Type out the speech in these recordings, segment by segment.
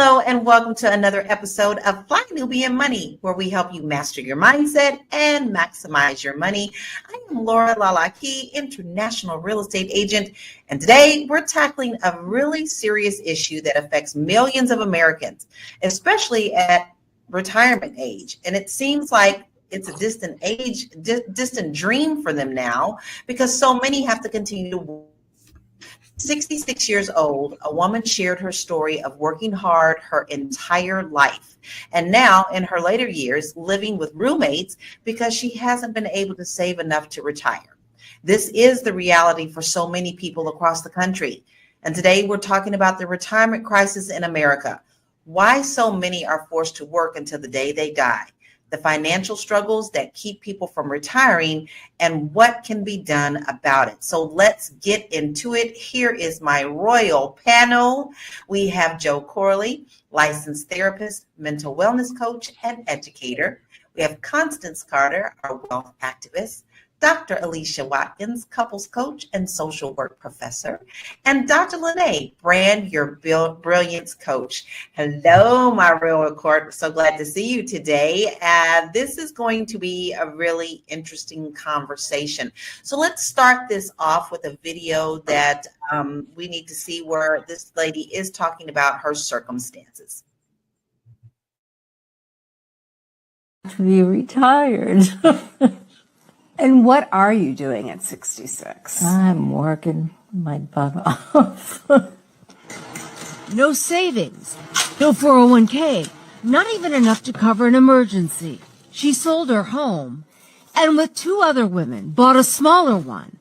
Hello, and welcome to another episode of Fly Nubian Money, where we help you master your mindset and maximize your money. I am Laura Lalaki, international real estate agent, and today we're tackling a really serious issue that affects millions of Americans, especially at retirement age. And it seems like it's a distant dream for them now, because so many have to continue to work. 66 years old, a woman shared her story of working hard her entire life, and now in her later years living with roommates because she hasn't been able to save enough to retire. This is the reality for so many people across the country. And today we're talking about the retirement crisis in America, why so many are forced to work until the day they die, the financial struggles that keep people from retiring, and what can be done about it. So let's get into it. Here is my royal panel. We have Joe Corley, licensed therapist, mental wellness coach, and educator. We have Constance Carter, our wealth activist, Dr. Alicia Watkins, couples coach and social work professor, and Dr. Lene, brand your brilliance coach. Hello, my royal court. So glad to see you today. This is going to be a really interesting conversation. So let's start this off with a video that we need to see where this lady is talking about her circumstances. To be retired. And what are you doing at 66? I'm working my butt off. No savings, no 401k, not even enough to cover an emergency. She sold her home and with two other women bought a smaller one,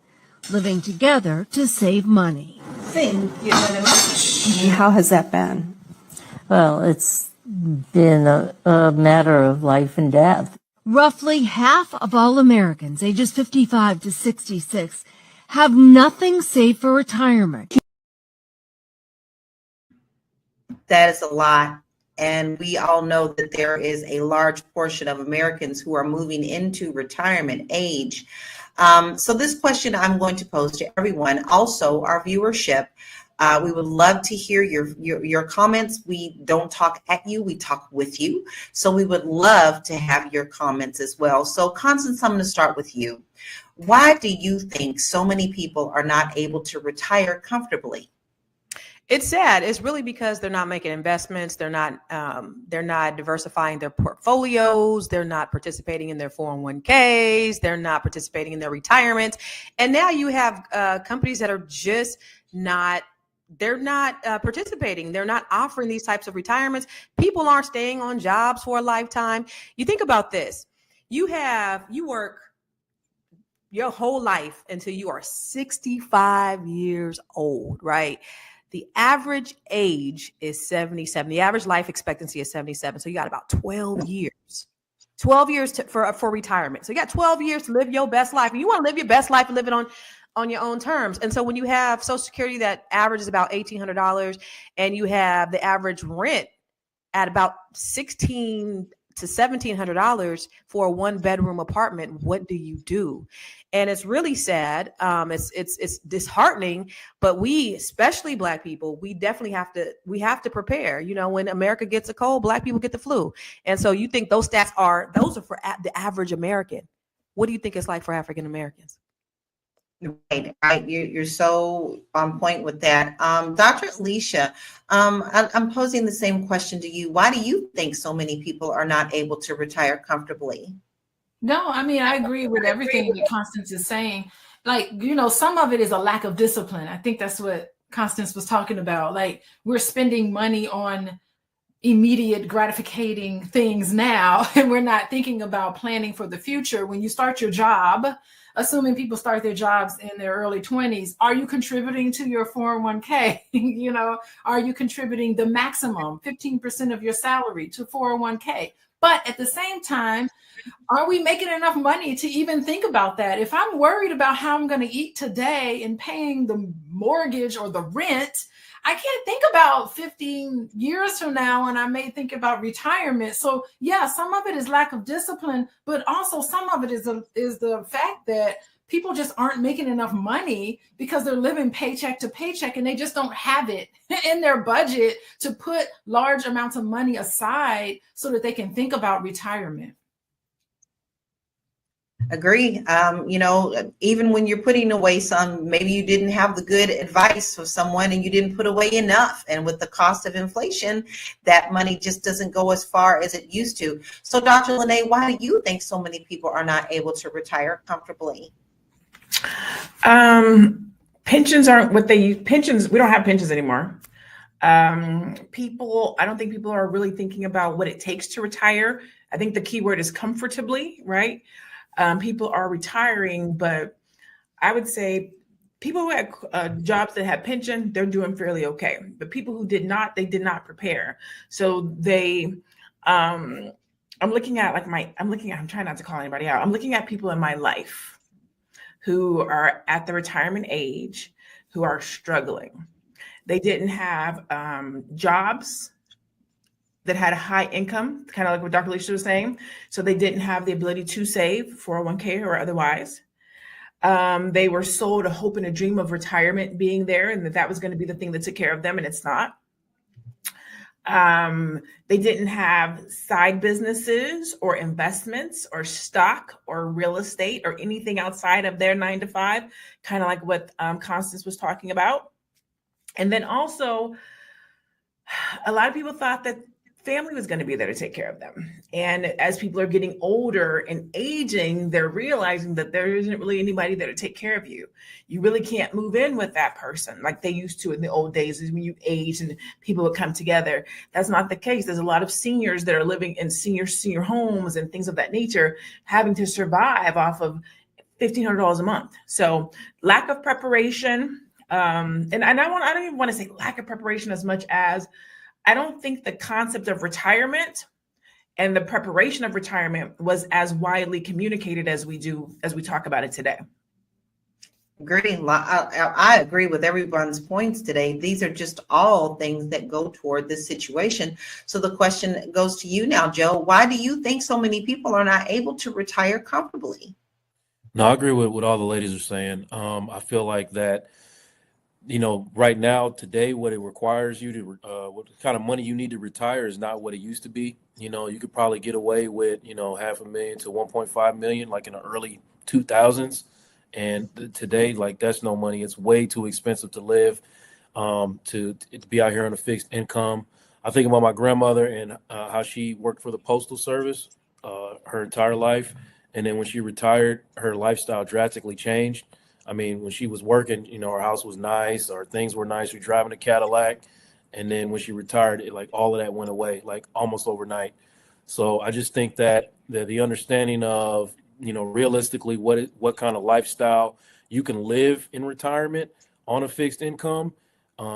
living together to save money. How has that been? Well, it's been a matter of life and death. Roughly half of all Americans ages 55 to 66 have nothing saved for retirement. That is a lot. And we all know that there is a large portion of Americans who are moving into retirement age. So this question I'm going to pose to everyone, also our viewership. We would love to hear your comments. We don't talk at you, we talk with you. So we would love to have your comments as well. So Constance, I'm going to start with you. Why do you think so many people are not able to retire comfortably? It's sad. It's really because they're not making investments. They're not diversifying their portfolios. They're not participating in their 401ks. They're not participating in their retirement. And now you have companies that are just not participating. They're not offering these types of retirements. People aren't staying on jobs for a lifetime. You think about this. You work your whole life until you are 65 years old, right? The average age is 77. The average life expectancy is 77. So you got about 12 years. 12 years for retirement. So you got 12 years to live your best life. And you want to live your best life and live it on your own terms. And so when you have Social Security that averages about $1,800 and you have the average rent at about $1,600 to $1,700 for a one-bedroom apartment, what do you do? And it's really sad. It's disheartening, but we, especially Black people, we definitely have to prepare. You know, when America gets a cold, Black people get the flu. And so you think those stats are for the average American. What do you think it's like for African Americans? Right. You're so on point with that. Dr. Alicia, I'm posing the same question to you. Why do you think so many people are not able to retire comfortably? No, I mean, I agree with everything that Constance is saying. Like, you know, some of it is a lack of discipline. I think that's what Constance was talking about. Like, we're spending money on immediate gratificating things now, and we're not thinking about planning for the future. When you start your job, assuming people start their jobs in their early 20s, are you contributing to your 401k? You know, are you contributing the maximum 15% of your salary to 401k? But at the same time, are we making enough money to even think about that? If I'm worried about how I'm going to eat today and paying the mortgage or the rent, I can't think about 15 years from now, and I may think about retirement. So yeah, some of it is lack of discipline, but also some of it is the fact that people just aren't making enough money because they're living paycheck to paycheck and they just don't have it in their budget to put large amounts of money aside so that they can think about retirement. Agree. Even when you're putting away some, maybe you didn't have the good advice of someone and you didn't put away enough. And with the cost of inflation, that money just doesn't go as far as it used to. So Dr. Lene, why do you think so many people are not able to retire comfortably? Pensions aren't what they use. Pensions, we don't have pensions anymore. I don't think people are really thinking about what it takes to retire. I think the key word is comfortably, right? People are retiring, but I would say people who had jobs that had pension, they're doing fairly okay. But people who did not, they did not prepare. So I'm looking at I'm trying not to call anybody out. I'm looking at people in my life who are at the retirement age, who are struggling. They didn't have jobs that had a high income, kind of like what Dr. Alicia was saying. So they didn't have the ability to save 401k or otherwise. They were sold a hope and a dream of retirement being there and that was going to be the thing that took care of them, and it's not. They didn't have side businesses or investments or stock or real estate or anything outside of their 9 to 5, kind of like what Constance was talking about. And then also, a lot of people thought that family was going to be there to take care of them. And as people are getting older and aging, they're realizing that there isn't really anybody there to take care of you. You really can't move in with that person like they used to in the old days when you age and people would come together. That's not the case. There's a lot of seniors that are living in senior homes and things of that nature, having to survive off of $1,500 a month. So lack of preparation. And I don't even want to say lack of preparation as much as I don't think the concept of retirement and the preparation of retirement was as widely communicated as we talk about it today. Agree. I agree with everyone's points today. These are just all things that go toward this situation. So the question goes to you now, Joe. Why do you think so many people are not able to retire comfortably? No, I agree with what all the ladies are saying. I feel like that, right now, today, what it requires you to, what kind of money you need to retire is not what it used to be. You could probably get away with, $500,000 to 1.5 million, like in the early 2000s. And today, like, that's no money. It's way too expensive to live, to be out here on a fixed income. I think about my grandmother and how she worked for the Postal Service her entire life. And then when she retired, her lifestyle drastically changed. I mean, when she was working, her house was nice, or things were nice. We're driving a Cadillac. And then when she retired, all of that went away, like almost overnight. So I just think that the understanding of, realistically what kind of lifestyle you can live in retirement on a fixed income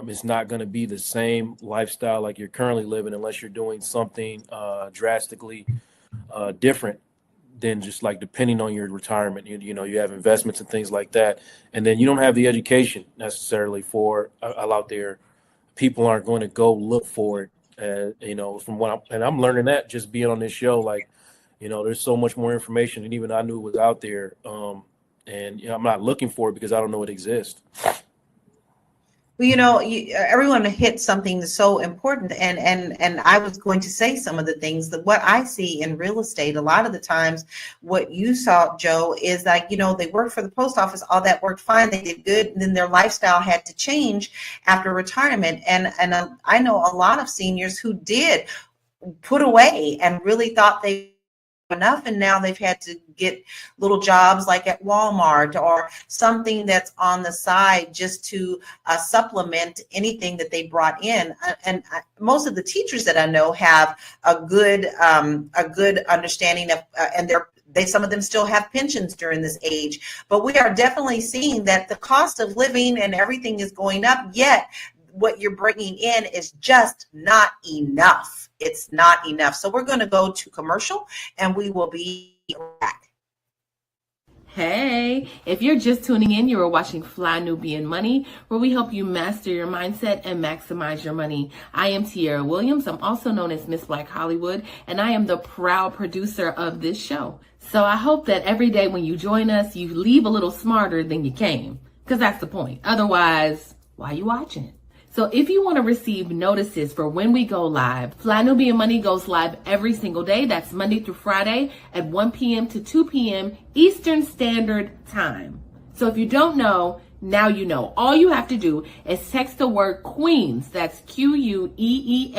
is not going to be the same lifestyle like you're currently living unless you're doing something drastically different than just like depending on your retirement. You have investments and things like that. And then you don't have the education necessarily for out there. People aren't going to go look for it, from what I'm learning that just being on this show, there's so much more information than even I knew was out there. And I'm not looking for it because I don't know it exists. Well, everyone hit something that's so important, and I was going to say some of the things that what I see in real estate. A lot of the times, what you saw, Joe, is like they worked for the post office, all that worked fine, they did good, and then their lifestyle had to change after retirement. And I know a lot of seniors who did put away and really thought they enough, and now they've had to get little jobs like at Walmart or something that's on the side just to supplement anything that they brought in. And most of the teachers that I know have a good understanding of, and some of them still have pensions during this age. But we are definitely seeing that the cost of living and everything is going up, yet what you're bringing in is just not enough. It's not enough. So we're going to go to commercial and we will be back. Hey, if you're just tuning in, you are watching Fly Nubian Money, where we help you master your mindset and maximize your money. I am Tiara Williams. I'm also known as Miss Black Hollywood, and I am the proud producer of this show. So I hope that every day when you join us, you leave a little smarter than you came, because that's the point. Otherwise, why are you watching? So if you want to receive notices for when we go live, Fly Nubian Money goes live every single day. That's Monday through Friday at 1 p.m. to 2 p.m. Eastern Standard Time. So if you don't know, now you know. All you have to do is text the word Queens, that's Queens,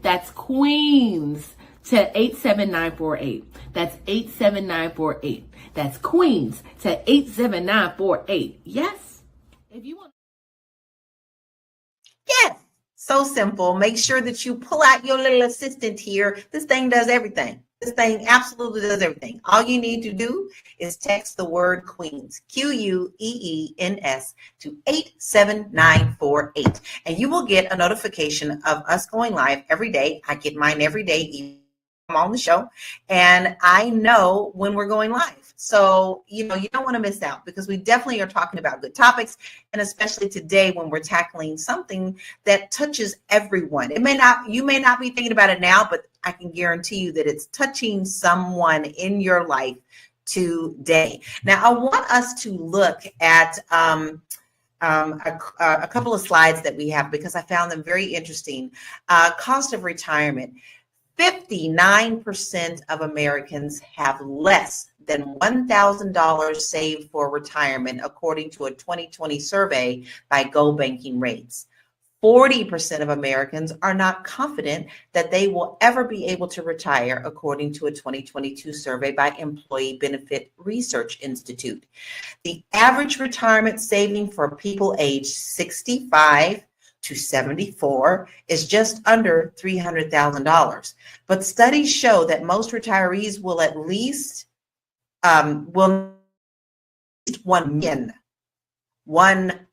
that's Queens, to 87948. That's 87948. That's Queens to 87948. Yes? If you want. Yes, so simple. Make sure that you pull out your little assistant here. This thing does everything. This thing absolutely does everything. All you need to do is text the word Queens, Queens, to 87948. And you will get a notification of us going live every day. I get mine every day. I'm on the show, and I know when we're going live. So, you don't want to miss out, because we definitely are talking about good topics, and especially today when we're tackling something that touches everyone. You may not be thinking about it now, but I can guarantee you that it's touching someone in your life today. Now, I want us to look at a couple of slides that we have, because I found them very interesting. Cost of retirement. 59% of Americans have less than $1,000 saved for retirement, according to a 2020 survey by Go Banking Rates. 40% of Americans are not confident that they will ever be able to retire, according to a 2022 survey by Employee Benefit Research Institute. The average retirement saving for people aged 65 to 74 is just under $300,000. But studies show that most retirees will at least $1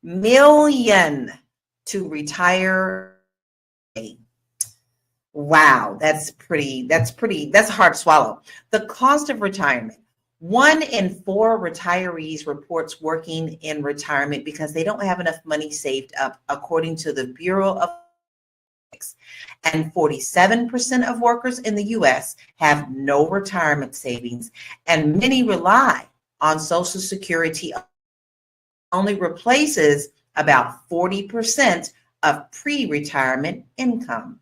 million to retire. Wow, that's hard to swallow. The cost of retirement. 1 in 4 retirees reports working in retirement because they don't have enough money saved up, according to the Bureau of Statistics. And 47% of workers in the U.S. have no retirement savings, and many rely on Social Security. Only replaces about 40% of pre-retirement income.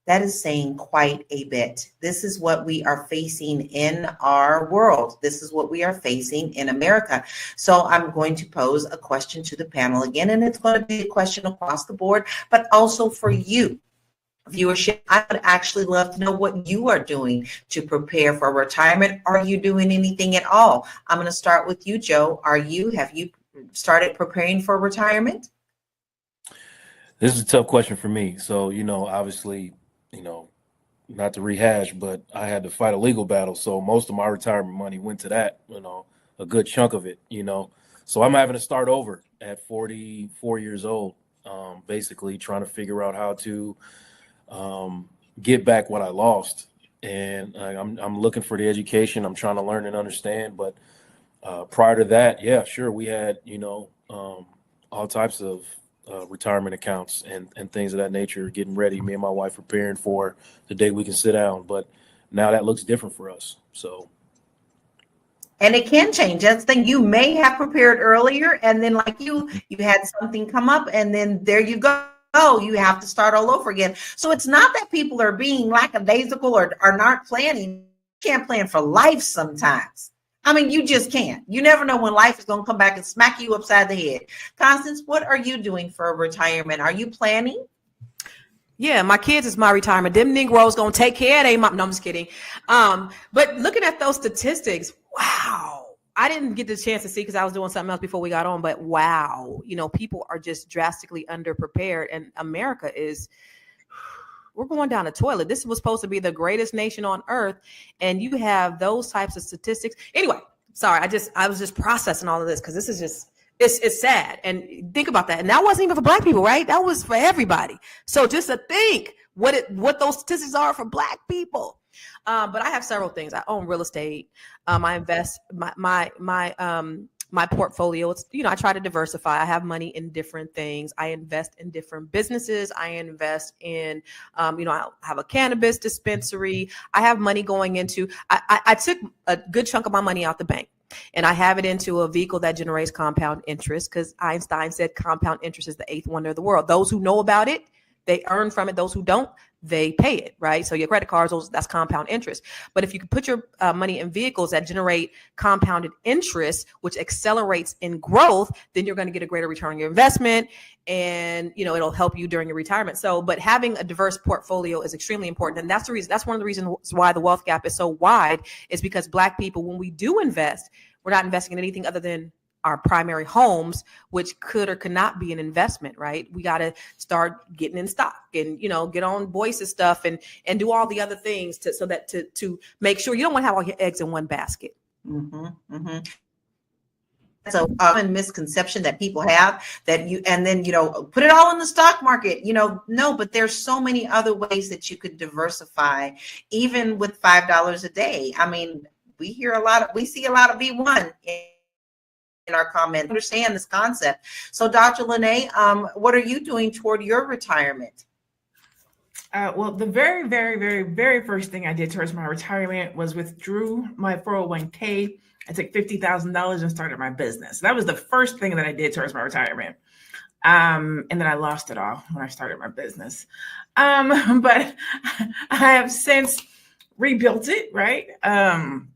That is saying quite a bit. This is what we are facing in our world. This is what we are facing in America. So I'm going to pose a question to the panel again, and it's going to be a question across the board, but also for you, viewership. I would actually love to know what you are doing to prepare for retirement. Are you doing anything at all? I'm going to start with you, Joe. Have you started preparing for retirement? This is a tough question for me. So, obviously, not to rehash, but I had to fight a legal battle. So most of my retirement money went to that, a good chunk of it, So I'm having to start over at 44 years old, basically trying to figure out how to get back what I lost. And I'm looking for the education. I'm trying to learn and understand. But prior to that, yeah, sure, we had, all types of retirement accounts and things of that nature, getting ready, me and my wife preparing for the day we can sit down. But now that looks different for us. So. And it can change. That's the thing. You may have prepared earlier, and then like you had something come up, and then there you go. You have to start all over again. So it's not that people are being lackadaisical or are not planning. You can't plan for life sometimes. I mean, you just can't. You never know when life is going to come back and smack you upside the head. Constance, what are you doing for retirement? Are you planning? Yeah, my kids is my retirement. Them Negroes going to take care of their mom. No, I'm just kidding. But looking at those statistics, wow. I didn't get the chance to see because I was doing something else before we got on. But wow, people are just drastically underprepared. And America we're going down the toilet. This was supposed to be the greatest nation on earth. And you have those types of statistics. Anyway, sorry. I was just processing all of this because this is just, it's sad. And think about that. And that wasn't even for Black people, right? That was for everybody. So just to think what those statistics are for Black people. But I have several things. I own real estate. I invest. My my portfolio, it's, you know, I try to diversify. I have money in different things. I invest in different businesses. I invest in, you know, I have a cannabis dispensary. I have money going into, I took a good chunk of my money out the bank and I have it into a vehicle that generates compound interest, because Einstein said compound interest is the eighth wonder of the world. Those who know about it, they earn from it. Those who don't, they pay it, right? So your credit cards, that's compound interest. But if you can put your money in vehicles that generate compounded interest, which accelerates in growth, then you're going to get a greater return on your investment, and you know it'll help you during your retirement. So, but having a diverse portfolio is extremely important, and that's the reason. That's one of the reasons why the wealth gap is so wide, is because Black people, when we do invest, we're not investing in anything other than our primary homes, which could or could not be an investment, right? We got to start getting in stock and, you know, get on Boyce's stuff and do all the other things to make sure you don't want to have all your eggs in one basket. Mm-hmm, mm-hmm. That's a common misconception that people have, that you, and then, you know, put it all in the stock market, you know, no, but there's so many other ways that you could diversify, even with $5 a day. I mean, we see a lot of V1 in our comment, understand this concept. So Dr. Lene, what are you doing toward your retirement? Well, the very, very, very, very first thing I did towards my retirement was withdrew my 401k. I took $50,000 and started my business. That was the first thing that I did towards my retirement. And then I lost it all when I started my business. But I have since rebuilt it, right? I'm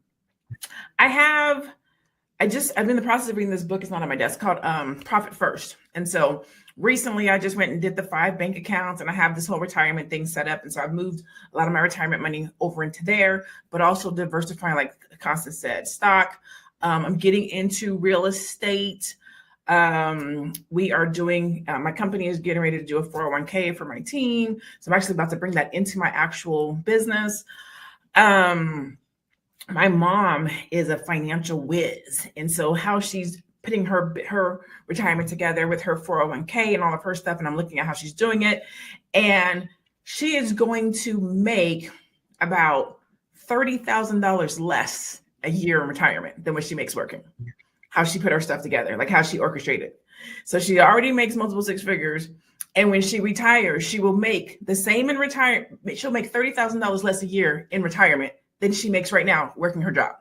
in the process of reading this book. It's not on my desk, called Profit First. And so recently I just went and did the 5 bank accounts, and I have this whole retirement thing set up. And so I've moved a lot of my retirement money over into there, but also diversifying, like Constance said, stock. I'm getting into real estate. We are doing, my company is getting ready to do a 401k for my team. So I'm actually about to bring that into my actual business. My mom is a financial whiz. And so how she's putting her retirement together with her 401k and all of her stuff, and I'm looking at how she's doing it. And she is going to make about $30,000 less a year in retirement than what she makes working. How she put her stuff together, like how she orchestrated. So she already makes multiple 6 figures. And when she retires, she will make the same in retirement. She'll make $30,000 less a year in retirement than she makes right now working her job.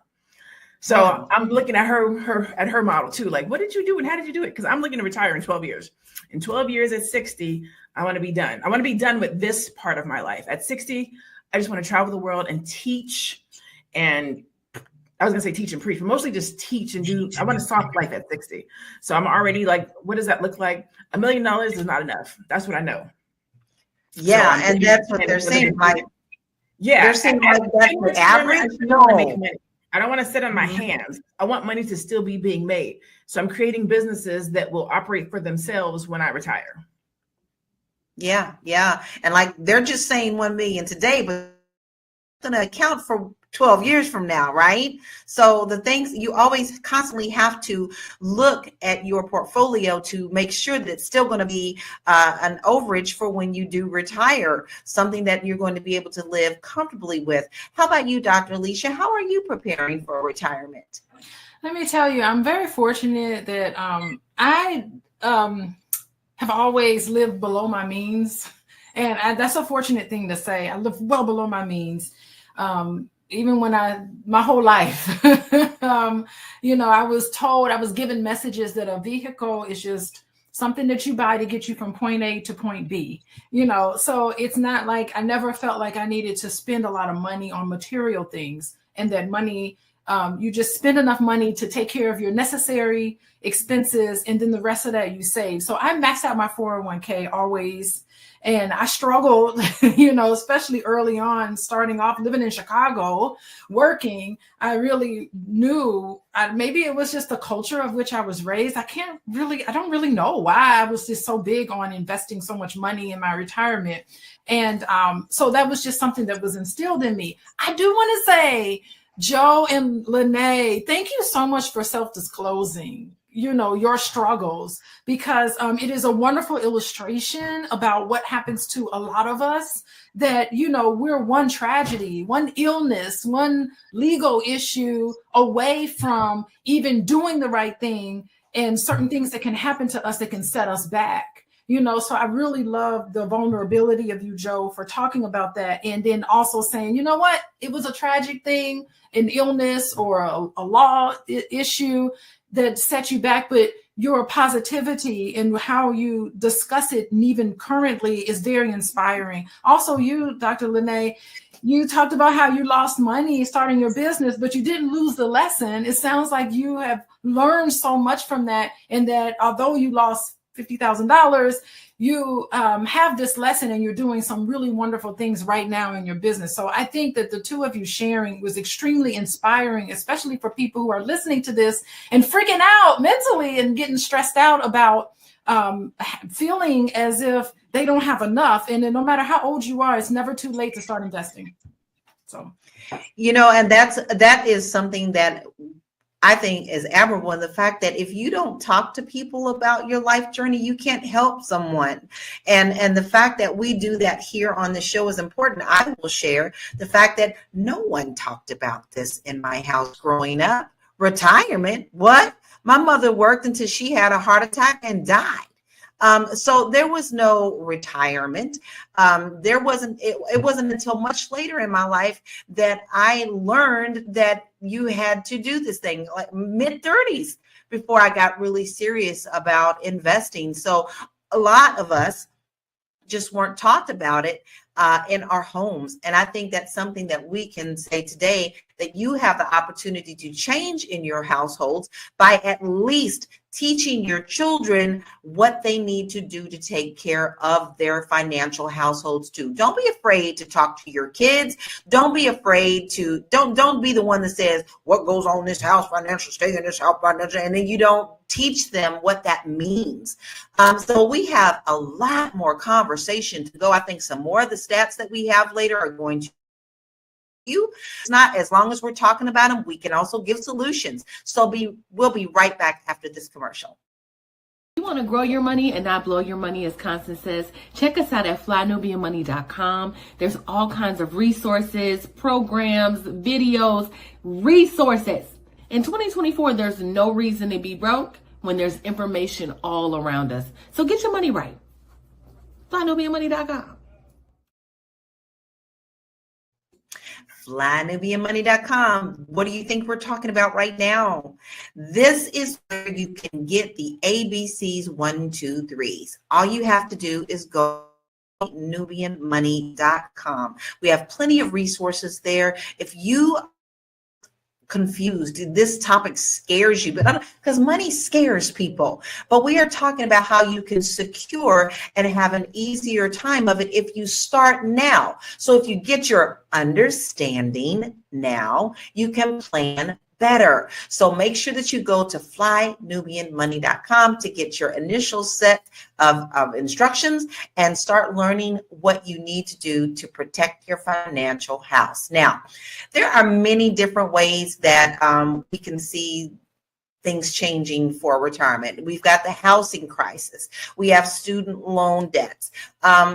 So I'm looking at her model too. Like, what did you do and how did you do it? Because I'm looking to retire in 12 years. In 12 years at 60, I want to be done. I want to be done with this part of my life. At 60, I just want to travel the world and teach. And I was going to say teach and preach, but mostly just teach and do. I want a soft life at 60. So I'm already like, what does that look like? $1 million is not enough. That's what I know. Yeah. So and that's what they're saying. Yeah, they're saying like that's the average. No, I don't want to sit on my hands. I want money to still be being made. So I'm creating businesses that will operate for themselves when I retire. Yeah, yeah. And like they're just saying 1 million today, but it's going to account for 12 years from now, right? So the things you always constantly have to look at your portfolio to make sure that it's still going to be an overage for when you do retire, something that you're going to be able to live comfortably with. How about you, Dr. Alicia? How are you preparing for retirement? Let me tell you, I'm very fortunate that I have always lived below my means. And that's a fortunate thing to say. I live well below my means. Even when my whole life, I was given messages that a vehicle is just something that you buy to get you from point A to point B, so it's not like I never felt like I needed to spend a lot of money on material things, and that money, you just spend enough money to take care of your necessary expenses. And then the rest of that you save. So I maxed out my 401k always. And I struggled, especially early on, starting off living in Chicago, working. I really knew maybe it was just the culture of which I was raised. I don't really know why I was just so big on investing so much money in my retirement. And so that was just something that was instilled in me. I do want to say, Joe and Lene, thank you so much for self-disclosing. your struggles, because it is a wonderful illustration about what happens to a lot of us, that we're one tragedy, one illness, one legal issue away from even doing the right thing, and certain things that can happen to us that can set us back. So I really love the vulnerability of you, Joe, for talking about that. And then also saying, you know what, it was a tragic thing, an illness or a law issue that set you back, but your positivity and how you discuss it, and even currently, is very inspiring. Also, you, Dr. Lene, you talked about how you lost money starting your business, but you didn't lose the lesson. It sounds like you have learned so much from that, and that although you lost $50,000, you have this lesson, and you're doing some really wonderful things right now in your business. So I think that the two of you sharing was extremely inspiring, especially for people who are listening to this and freaking out mentally and getting stressed out about feeling as if they don't have enough. And then no matter how old you are, it's never too late to start investing. So, and that is something that I think is admirable, in the fact that if you don't talk to people about your life journey, you can't help someone. And the fact that we do that here on the show is important. I will share the fact that no one talked about this in my house growing up. Retirement, what? My mother worked until she had a heart attack and died. So there was no retirement. It wasn't until much later in my life that I learned that you had to do this thing, like mid-30s, before I got really serious about investing. So a lot of us just weren't taught about it in our homes. And I think that's something that we can say today, that you have the opportunity to change in your households by at least teaching your children what they need to do to take care of their financial households too. Don't be afraid to talk to your kids. Don't be afraid to, don't be the one that says, what goes on in this house financial, stay in this house financial, and then you don't teach them what that means. So we have a lot more conversation to go. I think some more of the stats that we have later are going to you. It's not, as long as we're talking about them, we can also give solutions. So we'll be right back after this commercial. You want to grow your money and not blow your money, as Constance says, check us out at flynubianmoney.com. There's all kinds of resources, programs, videos, resources. In 2024, there's no reason to be broke when there's information all around us. So get your money right. flynubianmoney.com. flynubianmoney.com. What do you think we're talking about right now? This is where you can get the ABCs 1, 2, 3s. All you have to do is go to nubianmoney.com. We have plenty of resources there. If you confused, this topic scares you, but because money scares people, but we are talking about how you can secure and have an easier time of it if you start now. So if you get your understanding now, you can plan better. So make sure that you go to flynubianmoney.com to get your initial set of instructions and start learning what you need to do to protect your financial house. Now, there are many different ways that we can see things changing for retirement. We've got the housing crisis. We have student loan debts.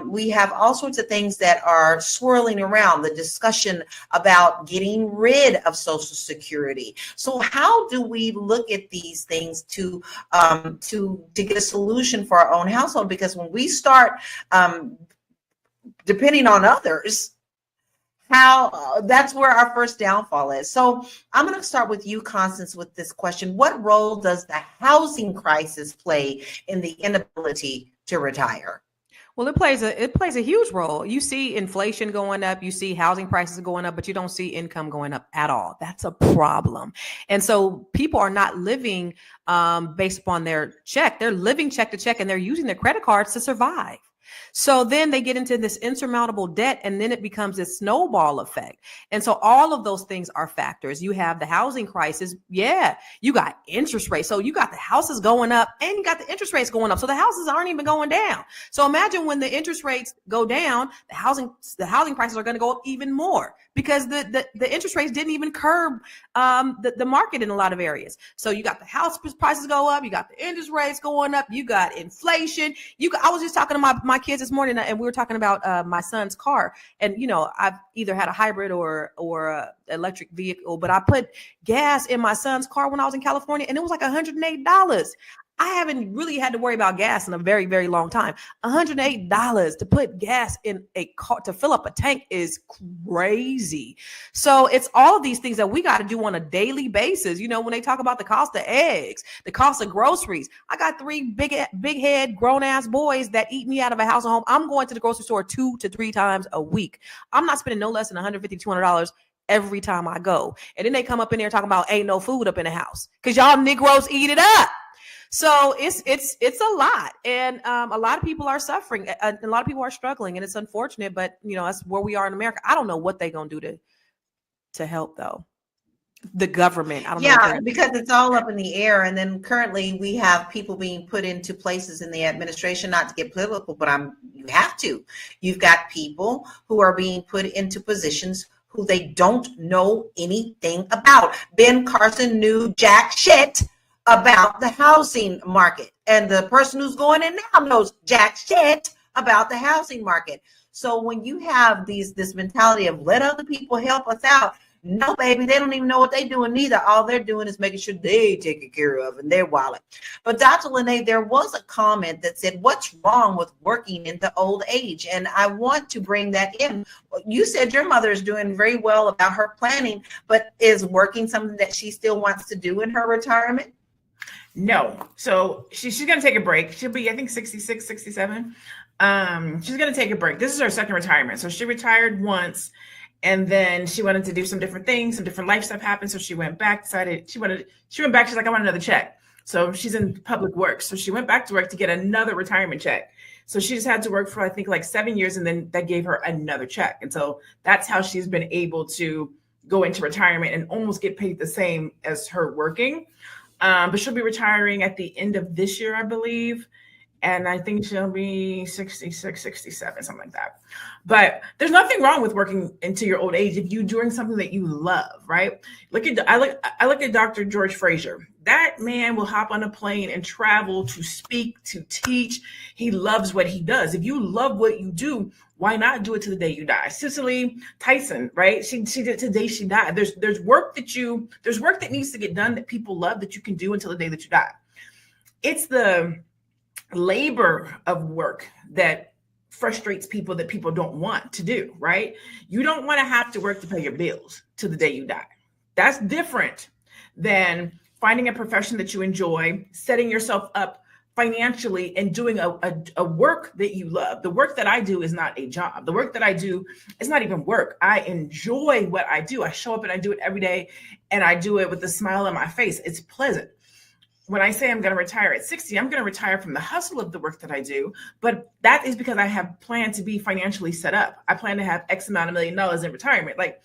We have all sorts of things that are swirling around, the discussion about getting rid of Social Security. So how do we look at these things to get a solution for our own household? Because when we start depending on others, that's where our first downfall is. So I'm going to start with you, Constance, with this question. What role does the housing crisis play in the inability to retire? Well, it plays a huge role. You see inflation going up, you see housing prices going up, but you don't see income going up at all. That's a problem. And so people are not living based upon their check. They're living check to check, and they're using their credit cards to survive. So then they get into this insurmountable debt, and then it becomes this snowball effect. And so all of those things are factors. You have the housing crisis. Yeah, you got interest rates. So you got the houses going up and you got the interest rates going up. So the houses aren't even going down. So imagine when the interest rates go down, the housing prices are going to go up even more because the interest rates didn't even curb the market in a lot of areas. So you got the house prices go up, you got the interest rates going up, you got inflation. I was just talking to my kids this morning, and we were talking about my son's car. And I've either had a hybrid or a electric vehicle, but I put gas in my son's car when I was in California, and it was like $108. I haven't really had to worry about gas in a very, very long time. $108 to put gas in a car, to fill up a tank, is crazy. So it's all of these things that we got to do on a daily basis. When they talk about the cost of eggs, the cost of groceries, I got 3 big head grown ass boys that eat me out of a house and home. I'm going to the grocery store 2 to 3 times a week. I'm not spending no less than $150, $200 every time I go. And then they come up in there talking about ain't no food up in the house because y'all Negroes eat it up. So it's a lot, and a lot of people are suffering. A lot of people are struggling, and it's unfortunate. But that's where we are in America. I don't know what they're gonna do to help though. The government, I don't know. Yeah, because it's all up in the air. And then currently we have people being put into places in the administration, not to get political, but you have to. You've got people who are being put into positions who they don't know anything about. Ben Carson knew jack shit about the housing market, and the person who's going in now knows jack shit about the housing market. So when you have this mentality of let other people help us out, no, baby, they don't even know what they're doing neither. All they're doing is making sure they take it care of in their wallet. But Dr. Lene, there was a comment that said, what's wrong with working into old age? And I want to bring that in. You said your mother is doing very well about her planning, but is working something that she still wants to do in her retirement? No. So she's going to take a break. She'll be, I think, 66, 67. She's going to take a break. This is her second retirement. So she retired once, and then she wanted to do some different things. Some different life stuff happened. So she went back, she went back. She's like, I want another check. So she's in public work. So she went back to work to get another retirement check. So she just had to work for, I think, like 7 years. And then that gave her another check. And so that's how she's been able to go into retirement and almost get paid the same as her working. But she'll be retiring at the end of this year, I believe. And I think she'll be 66, 67, something like that. But there's nothing wrong with working into your old age if you're doing something that you love, right? I look at Dr. George Fraser. That man will hop on a plane and travel to speak, to teach. He loves what he does. If you love what you do, why not do it to the day you die? Cicely Tyson, right? She did it to the day she died. There's work that needs to get done that people love that you can do until the day that you die. It's the labor of work that frustrates people, that people don't want to do, right? You don't want to have to work to pay your bills to the day you die. That's different than finding a profession that you enjoy, setting yourself up financially, and doing a work that you love. The work that I do is not a job. The work that I do is not even work. I enjoy what I do. I show up and I do it every day, and I do it with a smile on my face. It's pleasant. When I say I'm going to retire at 60, I'm going to retire from the hustle of the work that I do. But that is because I have planned to be financially set up. I plan to have X amount of $1 million in retirement. Like,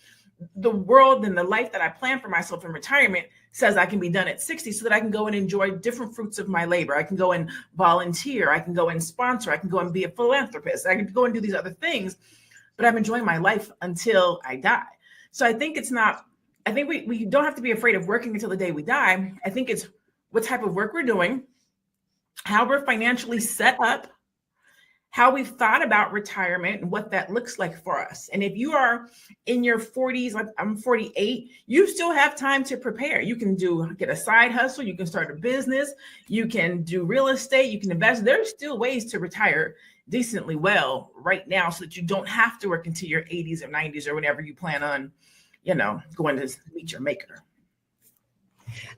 the world and the life that I plan for myself in retirement says I can be done at 60 so that I can go and enjoy different fruits of my labor. I can go and volunteer. I can go and sponsor. I can go and be a philanthropist. I can go and do these other things, but I'm enjoying my life until I die. So I think we don't have to be afraid of working until the day we die. I think it's what type of work we're doing, how we're financially set up, how we've thought about retirement and what that looks like for us. And if you are in your 40s, like I'm 48, you still have time to prepare. You can get a side hustle. You can start a business. You can do real estate. You can invest. There's still ways to retire decently well right now so that you don't have to work into your 80s or 90s or whenever you plan on, going to meet your maker.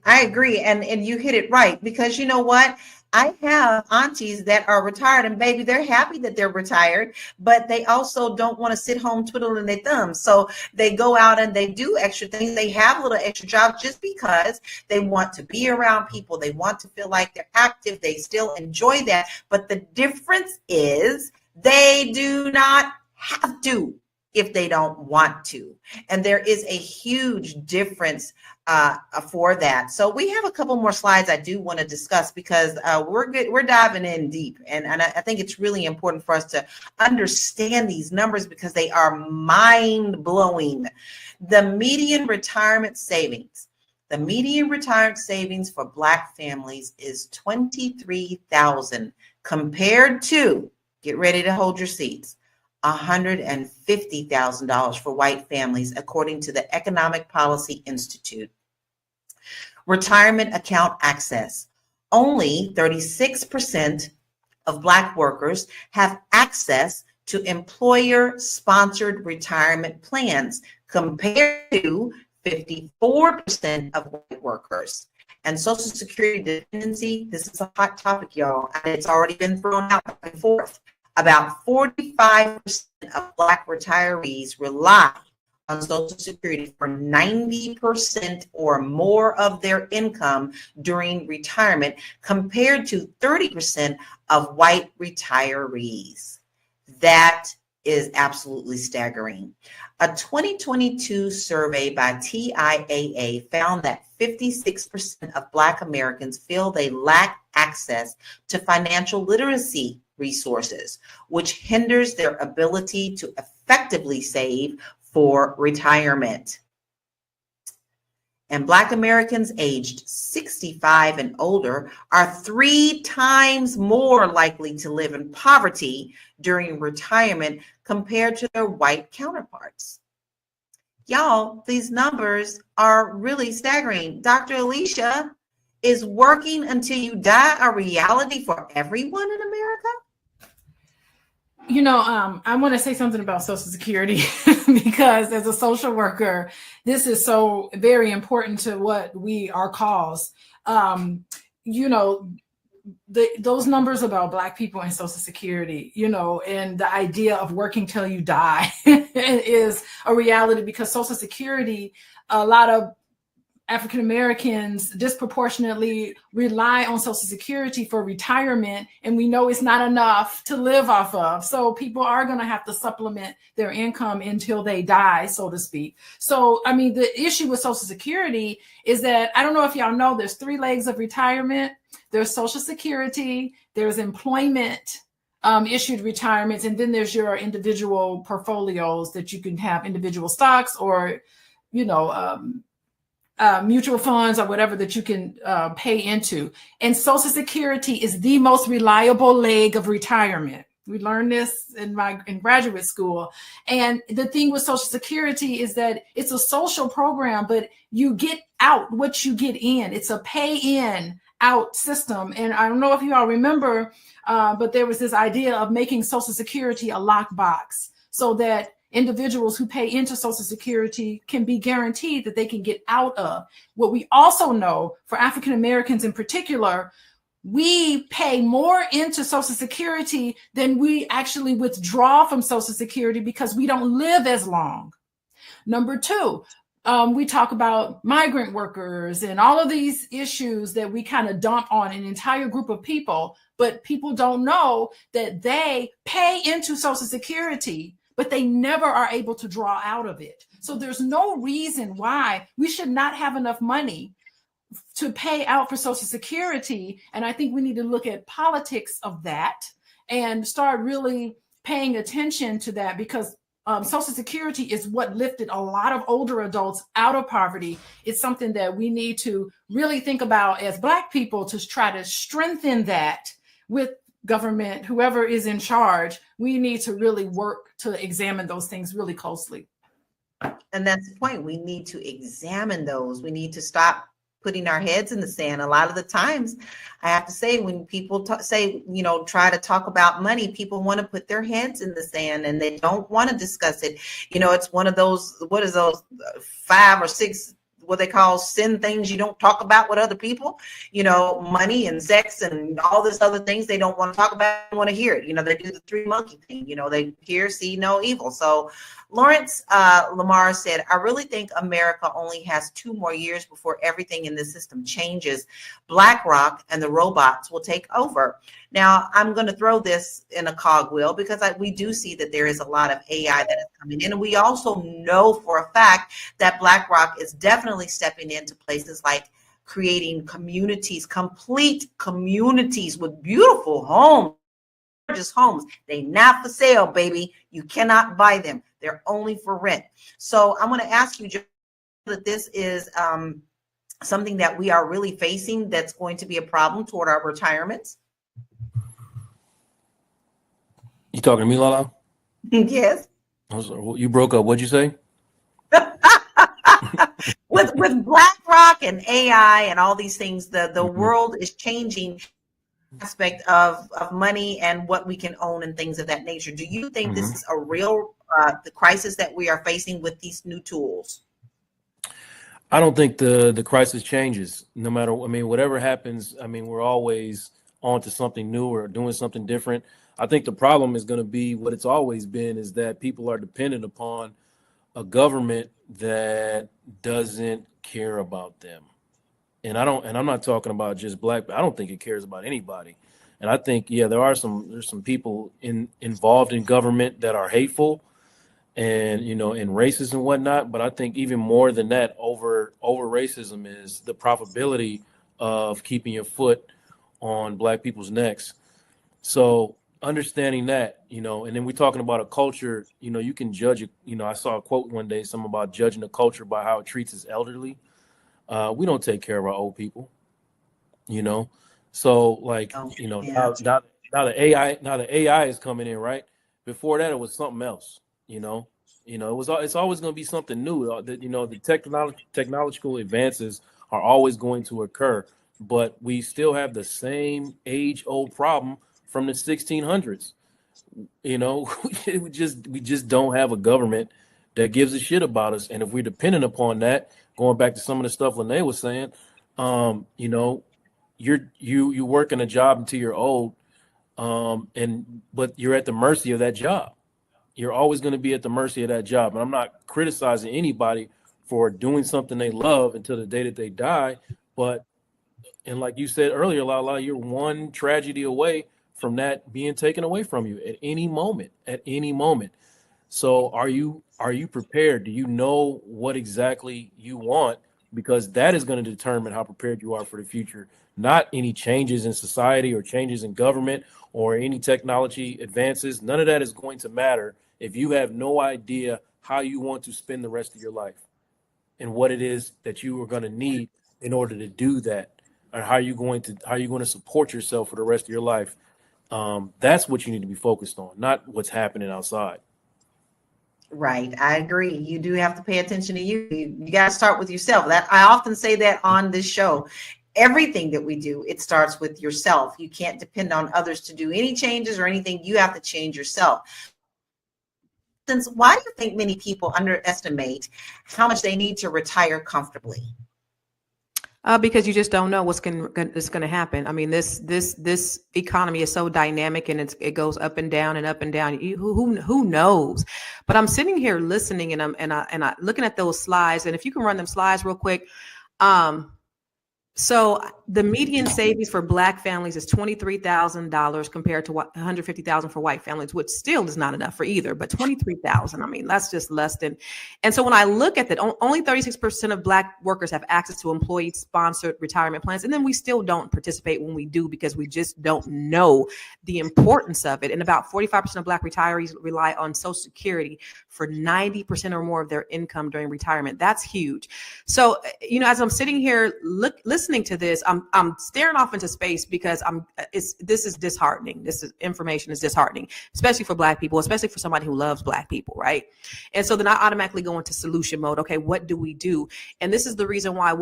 I agree. And you hit it right, because you know what? I have aunties that are retired, and baby, they're happy that they're retired, but they also don't want to sit home twiddling their thumbs. So they go out and they do extra things. They have little extra jobs just because they want to be around people. They want to feel like they're active. They still enjoy that. But the difference is They do not have to if they don't want to. And there is a huge difference for that. So we have a couple more slides I do want to discuss because we're diving in deep. And I think it's really important for us to understand these numbers because they are mind blowing. The median retirement savings. The median retirement savings for Black families is $23,000 compared to, get ready to hold your seats, $150,000 for white families, according to the Economic Policy Institute. Retirement account access. Only 36% of Black workers have access to employer-sponsored retirement plans, compared to 54% of white workers. And Social Security dependency, this is a hot topic, y'all, and it's already been thrown out back and forth. About 45% of Black retirees rely on Social Security for 90% or more of their income during retirement, compared to 30% of white retirees. That is absolutely staggering. A 2022 survey by TIAA found that 56% of Black Americans feel they lack access to financial literacy resources, which hinders their ability to effectively save for retirement. And Black Americans aged 65 and older are 3 times more likely to live in poverty during retirement compared to their white counterparts. Y'all, these numbers are really staggering. Dr. Alicia, is working until you die a reality for everyone in America? You know, I want to say something about Social Security because as a social worker, this is so very important to what we are cause. You know, those numbers about Black people and Social Security, you know, and the idea of working till you die is a reality because Social Security, a lot of African Americans disproportionately rely on Social Security for retirement, and we know it's not enough to live off of. So people are going to have to supplement their income until they die, so to speak. So, I mean, the issue with Social Security is that, I don't know if y'all know, there's 3 legs of retirement. There's Social Security, there's employment issued retirements, and then there's your individual portfolios that you can have individual stocks or, you know, mutual funds or whatever that you can pay into. And Social Security is the most reliable leg of retirement. We learned this in graduate school. And the thing with Social Security is that it's a social program, but you get out what you get in. It's a pay in out system. And I don't know if you all remember, but there was this idea of making Social Security a lockbox so that individuals who pay into Social Security can be guaranteed that they can get out of. What we also know for African Americans in particular, we pay more into Social Security than we actually withdraw from Social Security because we don't live as long. Number 2, we talk about migrant workers and all of these issues that we kind of dump on an entire group of people, but people don't know that they pay into Social Security, but they never are able to draw out of it. So there's no reason why we should not have enough money to pay out for Social Security. And I think we need to look at politics of that and start really paying attention to that, because Social Security is what lifted a lot of older adults out of poverty. It's something that we need to really think about as Black people to try to strengthen that with government, whoever is in charge. We need to really work to examine those things really closely. And that's the point. We need to examine those. We need to stop putting our heads in the sand. A lot of the times, I have to say, when people try to talk about money, people want to put their heads in the sand and they don't want to discuss it. You know, it's one of those, 5 or 6 what they call sin things you don't talk about with other people, money and sex and all this other things they don't want to talk about, want to hear it. They do the three monkey thing, they hear, see no evil. So Lawrence Lamar said, I really think America only has 2 more years before everything in the system changes. BlackRock and the robots will take over. Now, I'm going to throw this in a cogwheel because we do see that there is a lot of AI that is coming in. And we also know for a fact that BlackRock is definitely stepping into places like creating communities, complete communities with beautiful homes. Gorgeous homes. They not for sale, baby. You cannot buy them. They're only for rent. So I'm going to ask you, Joe, that this is something that we are really facing that's going to be a problem toward our retirements. You talking to me, Lala? Yes. You broke up. What'd you say? with BlackRock and AI and all these things, the world is changing aspect of money and what we can own and things of that nature. Do you think this is a real the crisis that we are facing with these new tools? I don't think the crisis changes. No matter, whatever happens, we're always on to something new or doing something different. I think the problem is going to be what it's always been, is that people are dependent upon a government that doesn't care about them. And I'm not talking about just black, but I don't think it cares about anybody. And I think, there's some people involved in government that are hateful and, and racist and whatnot. But I think even more than that, over racism is the probability of keeping your foot on black people's necks. So understanding that, and then we're talking about a culture, you can judge it. I saw a quote one day, something about judging a culture by how it treats its elderly. We don't take care of our old people, So now the AI is coming in, right? Before that, it was something else, it's always going to be something new. The technological advances are always going to occur, but we still have the same age-old problem from the 1600s. We just don't have a government that gives a shit about us. And if we're dependent upon that, going back to some of the stuff Lene was saying, you work in a job until you're old, but you're at the mercy of that job. You're always going to be at the mercy of that job. And I'm not criticizing anybody for doing something they love until the day that they die. And like you said earlier, Lala, you're one tragedy away from that being taken away from you at any moment. So are you prepared? Do you know what exactly you want? Because that is going to determine how prepared you are for the future, not any changes in society or changes in government or any technology advances. None of that is going to matter if you have no idea how you want to spend the rest of your life and what it is that you are going to need in order to do that, or how you're going to support yourself for the rest of your life. That's what you need to be focused on, not what's happening outside. Right. I agree. You do have to pay attention to you. You got to start with yourself. That I often say that on this show. Everything that we do, it starts with yourself. You can't depend on others to do any changes or anything. You have to change yourself. Since why do you think many people underestimate how much they need to retire comfortably? Because you just don't know what's going to happen. This economy is so dynamic, and it goes up and down and up and down. Who knows? But I'm sitting here listening, and I'm looking at those slides. And if you can run them slides real quick. So the median savings for Black families is $23,000 compared to $150,000 for white families, which still is not enough for either, but $23,000. That's just less than. And so when I look at that, only 36% of Black workers have access to employee-sponsored retirement plans. And then we still don't participate when we do because we just don't know the importance of it. And about 45% of Black retirees rely on Social Security for 90% or more of their income during retirement. That's huge. So, as I'm sitting here listening listening to this, I'm staring off into space because this is disheartening. Information is disheartening, especially for Black people, especially for somebody who loves Black people, right? And so then I automatically go into solution mode. Okay, what do we do? And this is the reason why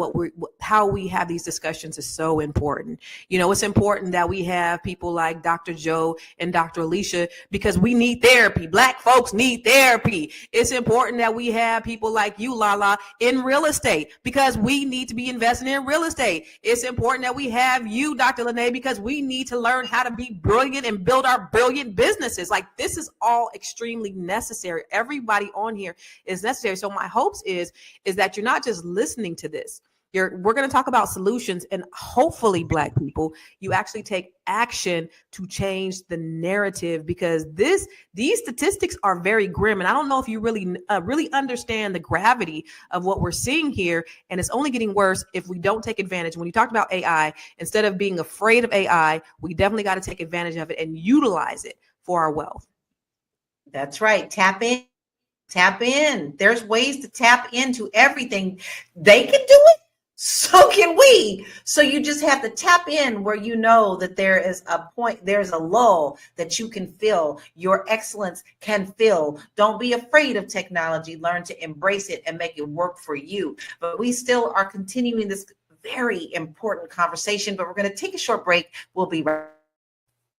how we have these discussions is so important. You know, it's important that we have people like Dr. Joe and Dr. Alicia, because we need therapy. Black folks need therapy. It's important that we have people like you, Lala, in real estate, because we need to be investing in real estate. It's important that we have you, Dr. Lene, because we need to learn how to be brilliant and build our brilliant businesses. Like, this is all extremely necessary. Everybody on here is necessary. So my hopes is that you're not just listening to this. We're going to talk about solutions, and hopefully, Black people, you actually take action to change the narrative, because these statistics are very grim. And I don't know if you really understand the gravity of what we're seeing here. And it's only getting worse if we don't take advantage. When you talked about AI, instead of being afraid of AI, we definitely got to take advantage of it and utilize it for our wealth. That's right. Tap in. Tap in. There's ways to tap into everything. They can do it. So can we. So you just have to tap in where you know that there is a point, there's a lull that you can fill. Your excellence can fill. Don't be afraid of technology. Learn to embrace it and make it work for you. But we still are continuing this very important conversation, but we're going to take a short break. We'll be right back.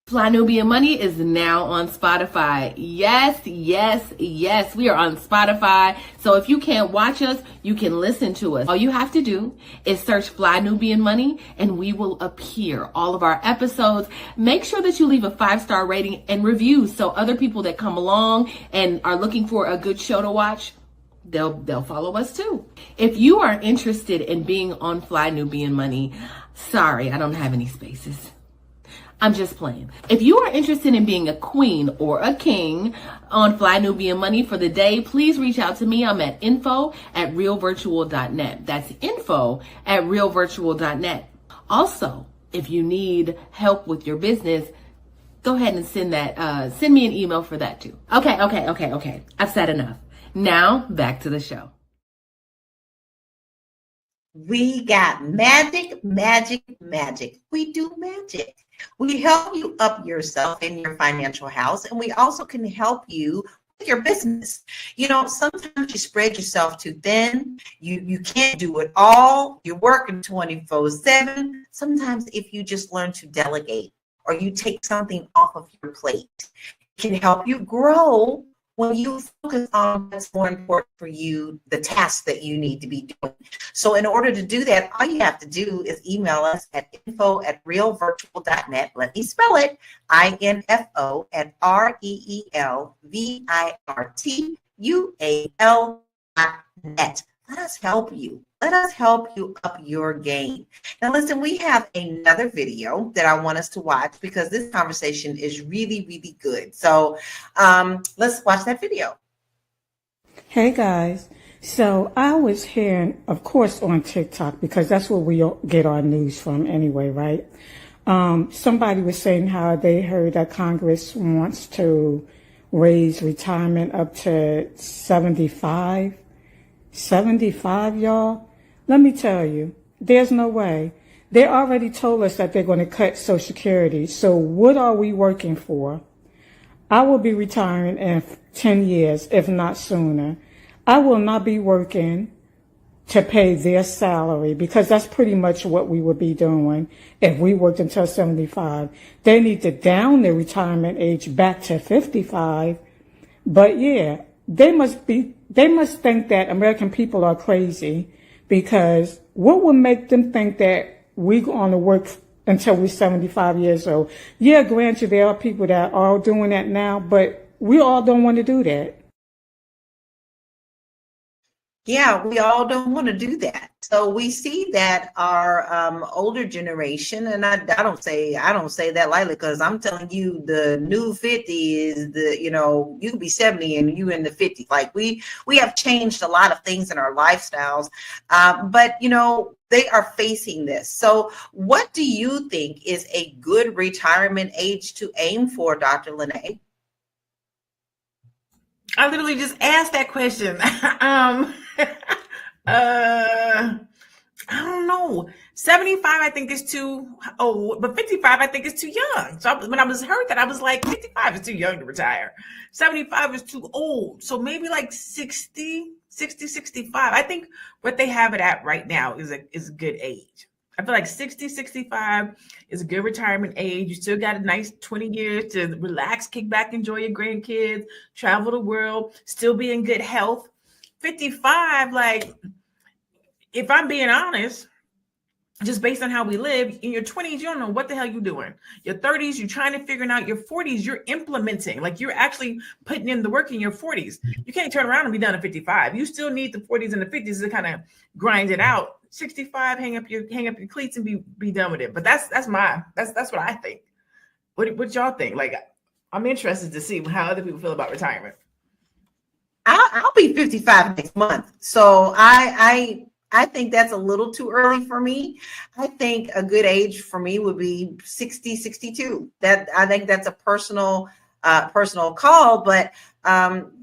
Fly Nubian Money is now on Spotify. Yes, yes, yes. We are on Spotify. So if you can't watch us, you can listen to us. All you have to do is search Fly Nubian Money and we will appear. All of our episodes. Make sure that you leave a 5-star rating and reviews so other people that come along and are looking for a good show to watch, they'll follow us too. If you are interested in being on Fly Nubian Money, sorry, I don't have any spaces. I'm just playing. If you are interested in being a queen or a king on Fly Nubian Money for the day, please reach out to me. I'm at info@realvirtual.net. That's info@realvirtual.net. Also, if you need help with your business, go ahead and send me an email for that too. Okay. I've said enough. Now back to the show. We got magic. We do magic. We help you up yourself in your financial house, and we also can help you with your business. You know, sometimes you spread yourself too thin. You can't do it all. You're working 24/7. Sometimes if you just learn to delegate or you take something off of your plate, it can help you grow when you focus on what's more important for you, the tasks that you need to be doing. So in order to do that, all you have to do is email us at info@realvirtual.net. Let me spell it, info@realvirtual.net. Let us help you. Let us help you up your game. Now, listen, we have another video that I want us to watch because this conversation is really, really good. So let's watch that video. Hey, guys. So I was hearing, of course, on TikTok, because that's where we get our news from anyway, right? Somebody was saying how they heard that Congress wants to raise retirement up to 75. 75, y'all. Let me tell you, there's no way. They already told us that they're going to cut Social Security. So what are we working for? I will be retiring in 10 years, if not sooner. I will not be working to pay their salary, because that's pretty much what we would be doing if we worked until 75. They need to down the retirement age back to 55. But yeah, they must think that American people are crazy, because what would make them think that we're going to work until we're 75 years old? Yeah, granted, there are people that are doing that now, but we all don't want to do that. Yeah, we all don't want to do that. So we see that our older generation, and I don't say that lightly, because I'm telling you, the new 50 is you could be 70 and you in the 50s. Like we have changed a lot of things in our lifestyles, but they are facing this. So what do you think is a good retirement age to aim for, Dr. Lene? I literally just asked that question. I don't know. 75, I think is too old, but 55, I think is too young. So when I was heard that, I was like, 55 is too young to retire. 75 is too old. So maybe like 60, 65. I think what they have it at right now is a good age. I feel like 60, 65 is a good retirement age. You still got a nice 20 years to relax, kick back, enjoy your grandkids, travel the world, still be in good health. 55, like, if I'm being honest, just based on how we live, in your 20s, you don't know what the hell you're doing. Your 30s, you're trying to figure it out. Your 40s, you're implementing. Like, you're actually putting in the work in your 40s. You can't turn around and be done at 55. You still need the 40s and the 50s to kind of grind it out. 65, hang up your cleats and be done with it. But that's what I think. What y'all think? Like, I'm interested to see how other people feel about retirement. I'll be 55 next month. So I think that's a little too early for me. I think a good age for me would be 60, 62. I think that's a personal call. But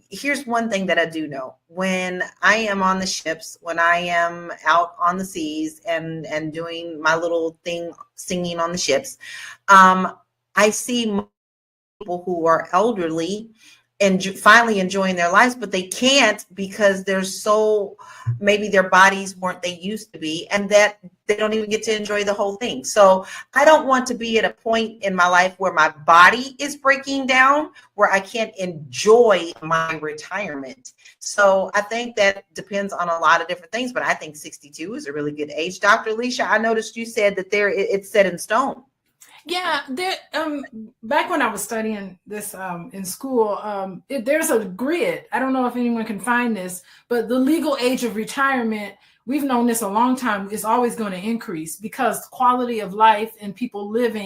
here's one thing that I do know. When I am on the ships, when I am out on the seas and doing my little thing, singing on the ships, I see people who are elderly and finally enjoying their lives, but they can't because maybe their bodies weren't they used to be, and that they don't even get to enjoy the whole thing. So I don't want to be at a point in my life where my body is breaking down, where I can't enjoy my retirement. So I think that depends on a lot of different things, but I think 62 is a really good age. Dr. Alicia, I noticed you said that it's set in stone. Yeah, back when I was studying this in school, there's a grid. I don't know if anyone can find this, but the legal age of retirement, we've known this a long time, is always going to increase because quality of life and people live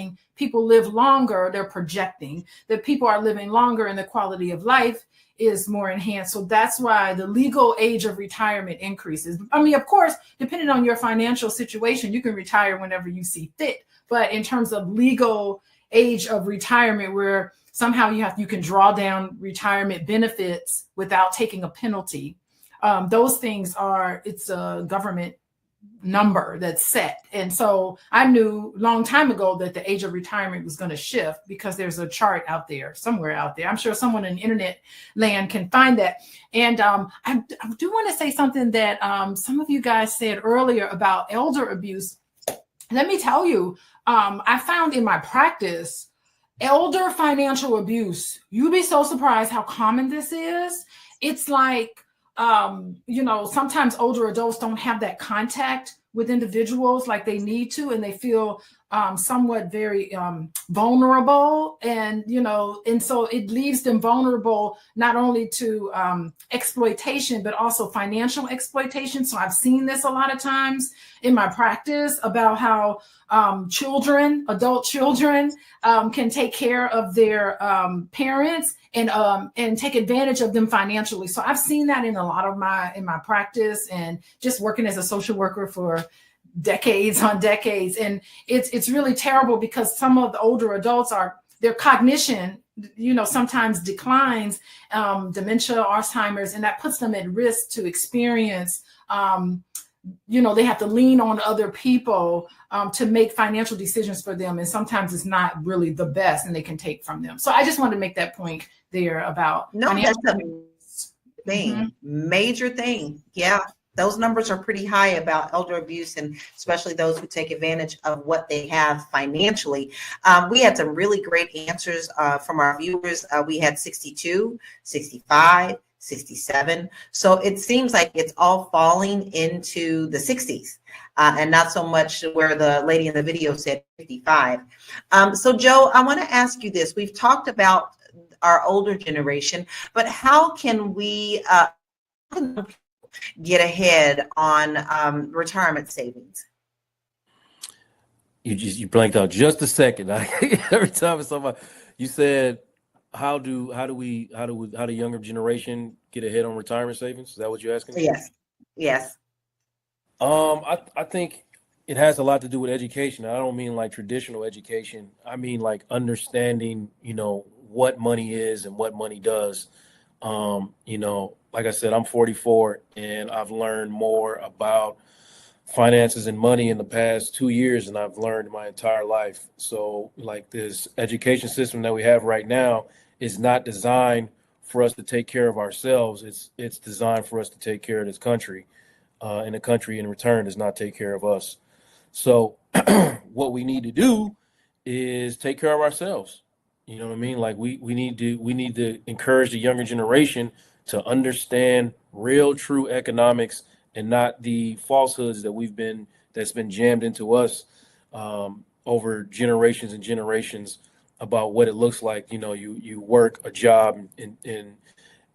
longer. They're projecting that people are living longer and the quality of life is more enhanced. So that's why the legal age of retirement increases. I mean, of course, depending on your financial situation, you can retire whenever you see fit. But in terms of legal age of retirement, where somehow you can draw down retirement benefits without taking a penalty, those things it's a government number that's set. And so I knew a long time ago that the age of retirement was going to shift because there's a chart out there, somewhere out there. I'm sure someone in internet land can find that. And I do want to say something that some of you guys said earlier about elder abuse. Let me tell you, I found in my practice, elder financial abuse, you'd be so surprised how common this is. It's like, sometimes older adults don't have that contact with individuals like they need to, and they feel somewhat very vulnerable, and so it leaves them vulnerable not only to exploitation but also financial exploitation. So I've seen this a lot of times in my practice about how adult children can take care of their parents and take advantage of them financially. So I've seen that in a lot of my practice and just working as a social worker for decades on decades. And it's really terrible because some of the older adults their cognition, sometimes declines, dementia, Alzheimer's, and that puts them at risk to experience, they have to lean on other people to make financial decisions for them. And sometimes it's not really the best and they can take from them. So I just wanted to make that point there about that's a thing, major thing. Yeah. Those numbers are pretty high about elder abuse, and especially those who take advantage of what they have financially. We had some really great answers from our viewers. We had 62, 65, 67. So it seems like it's all falling into the 60s and not so much where the lady in the video said 55. So Joe, I want to ask you this. We've talked about our older generation, but how can we get ahead on retirement savings? You blanked out just a second. Every time it's somebody, you said, how do younger generation get ahead on retirement savings? Is that what you're asking? Yes. I think it has a lot to do with education. I don't mean like traditional education. I mean like understanding, what money is and what money does. Like I said, I'm 44 and I've learned more about finances and money in the past 2 years than I've learned my entire life. So like this education system that we have right now is not designed for us to take care of ourselves. It's designed for us to take care of this country, and the country in return does not take care of us. So what we need to do is take care of ourselves. You know what I mean? Like we need to encourage the younger generation to understand real, true economics and not the falsehoods that's been jammed into us over generations and generations about what it looks like. You know, you work a job and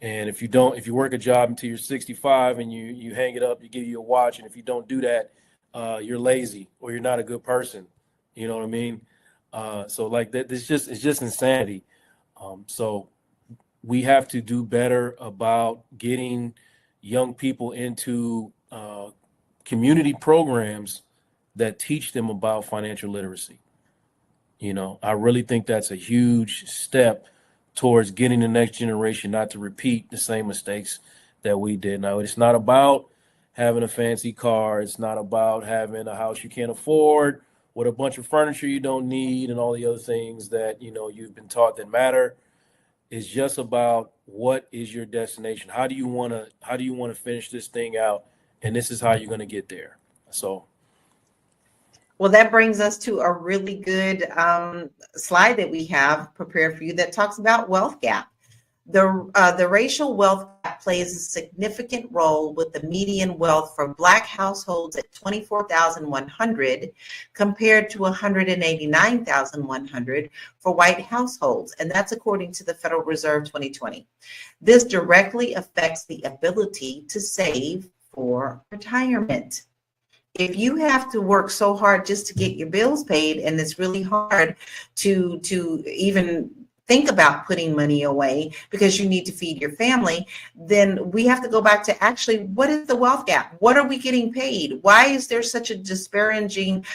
if you work a job until you're 65 and you hang it up, you give you a watch, and if you don't do that, you're lazy or you're not a good person. You know what I mean? So like that, it's just insanity. So we have to do better about getting young people into community programs that teach them about financial literacy. You know, I really think that's a huge step towards getting the next generation not to repeat the same mistakes that we did. Now, it's not about having a fancy car. It's not about having a house you can't afford with a bunch of furniture you don't need and all the other things that, you know, you've been taught that matter. It's just about what is your destination? How do you want to finish this thing out? And this is how you're going to get there. So. Well, that brings us to a really good slide that we have prepared for you that talks about wealth gap. The racial wealth gap plays a significant role, with the median wealth for Black households at $24,100 compared to $189,100 for white households, and that's according to the Federal Reserve 2020. This directly affects the ability to save for retirement. If you have to work so hard just to get your bills paid, and it's really hard to even think about putting money away because you need to feed your family, then we have to go back to actually, what is the wealth gap? What are we getting paid? Why is there such a disparaging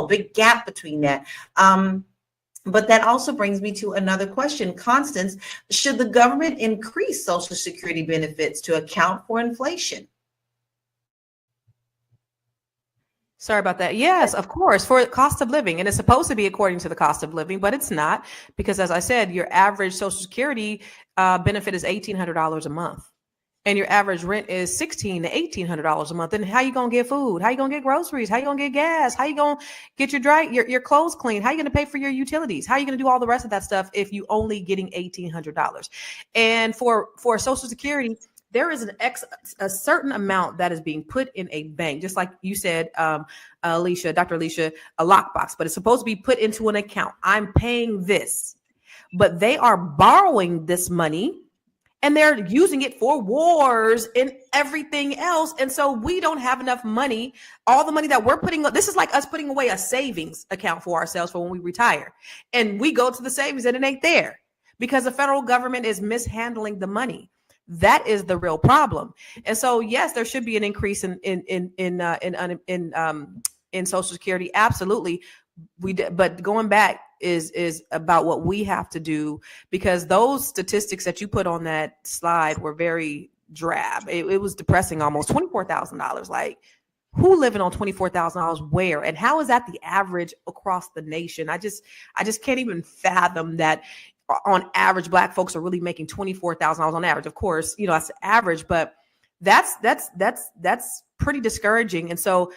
big gap between that? But that also brings me to another question. Constance, should the government increase Social Security benefits to account for inflation? Sorry about that. Yes, of course, for the cost of living. And it's supposed to be according to the cost of living, but it's not, because as I said, your average Social Security benefit is $1,800 a month. And your average rent is $1,600 to $1,800 a month. And how you going to get food? How you going to get groceries? How you going to get gas? How you going to get your clothes clean? How you going to pay for your utilities? How you going to do all the rest of that stuff if you only getting $1,800? And for Social Security, there is a certain amount that is being put in a bank, just like you said, Dr. Alicia, a lockbox, but it's supposed to be put into an account. I'm paying this, but they are borrowing this money and they're using it for wars and everything else. And so we don't have enough money. All the money that we're putting, this is like us putting away a savings account for ourselves for when we retire. And we go to the savings and it ain't there because the federal government is mishandling the money. That is the real problem. And so, yes, there should be an increase in Social Security. Absolutely. But going back is about what we have to do, because those statistics that you put on that slide were very drab. It was depressing, almost $24,000. Like, who living on $24,000 where? And how is that the average across the nation? I just can't even fathom that. On average, Black folks are really making $24,000 on average. Of course, you know, that's the average, but that's pretty discouraging. And so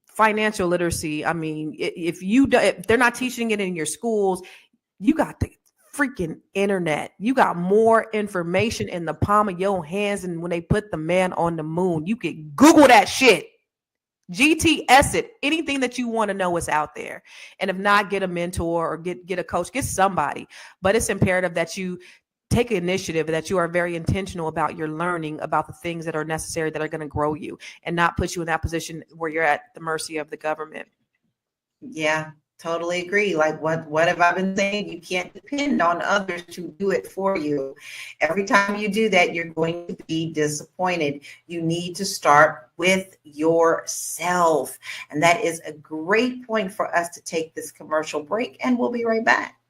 financial literacy, I mean, if they're not teaching it in your schools, you got the freaking internet. You got more information in the palm of your hands than when they put the man on the moon. You can Google that shit. GTS it. Anything that you want to know is out there. And if not, get a mentor or get a coach, get somebody. But it's imperative that you take initiative, that you are very intentional about your learning about the things that are necessary, that are going to grow you and not put you in that position where you're at the mercy of the government. Yeah, totally agree. Like what have I been saying? You can't depend on others to do it for you. Every time you do that, you're going to be disappointed. You need to start with yourself. And that is a great point for us to take this commercial break, and we'll be right back.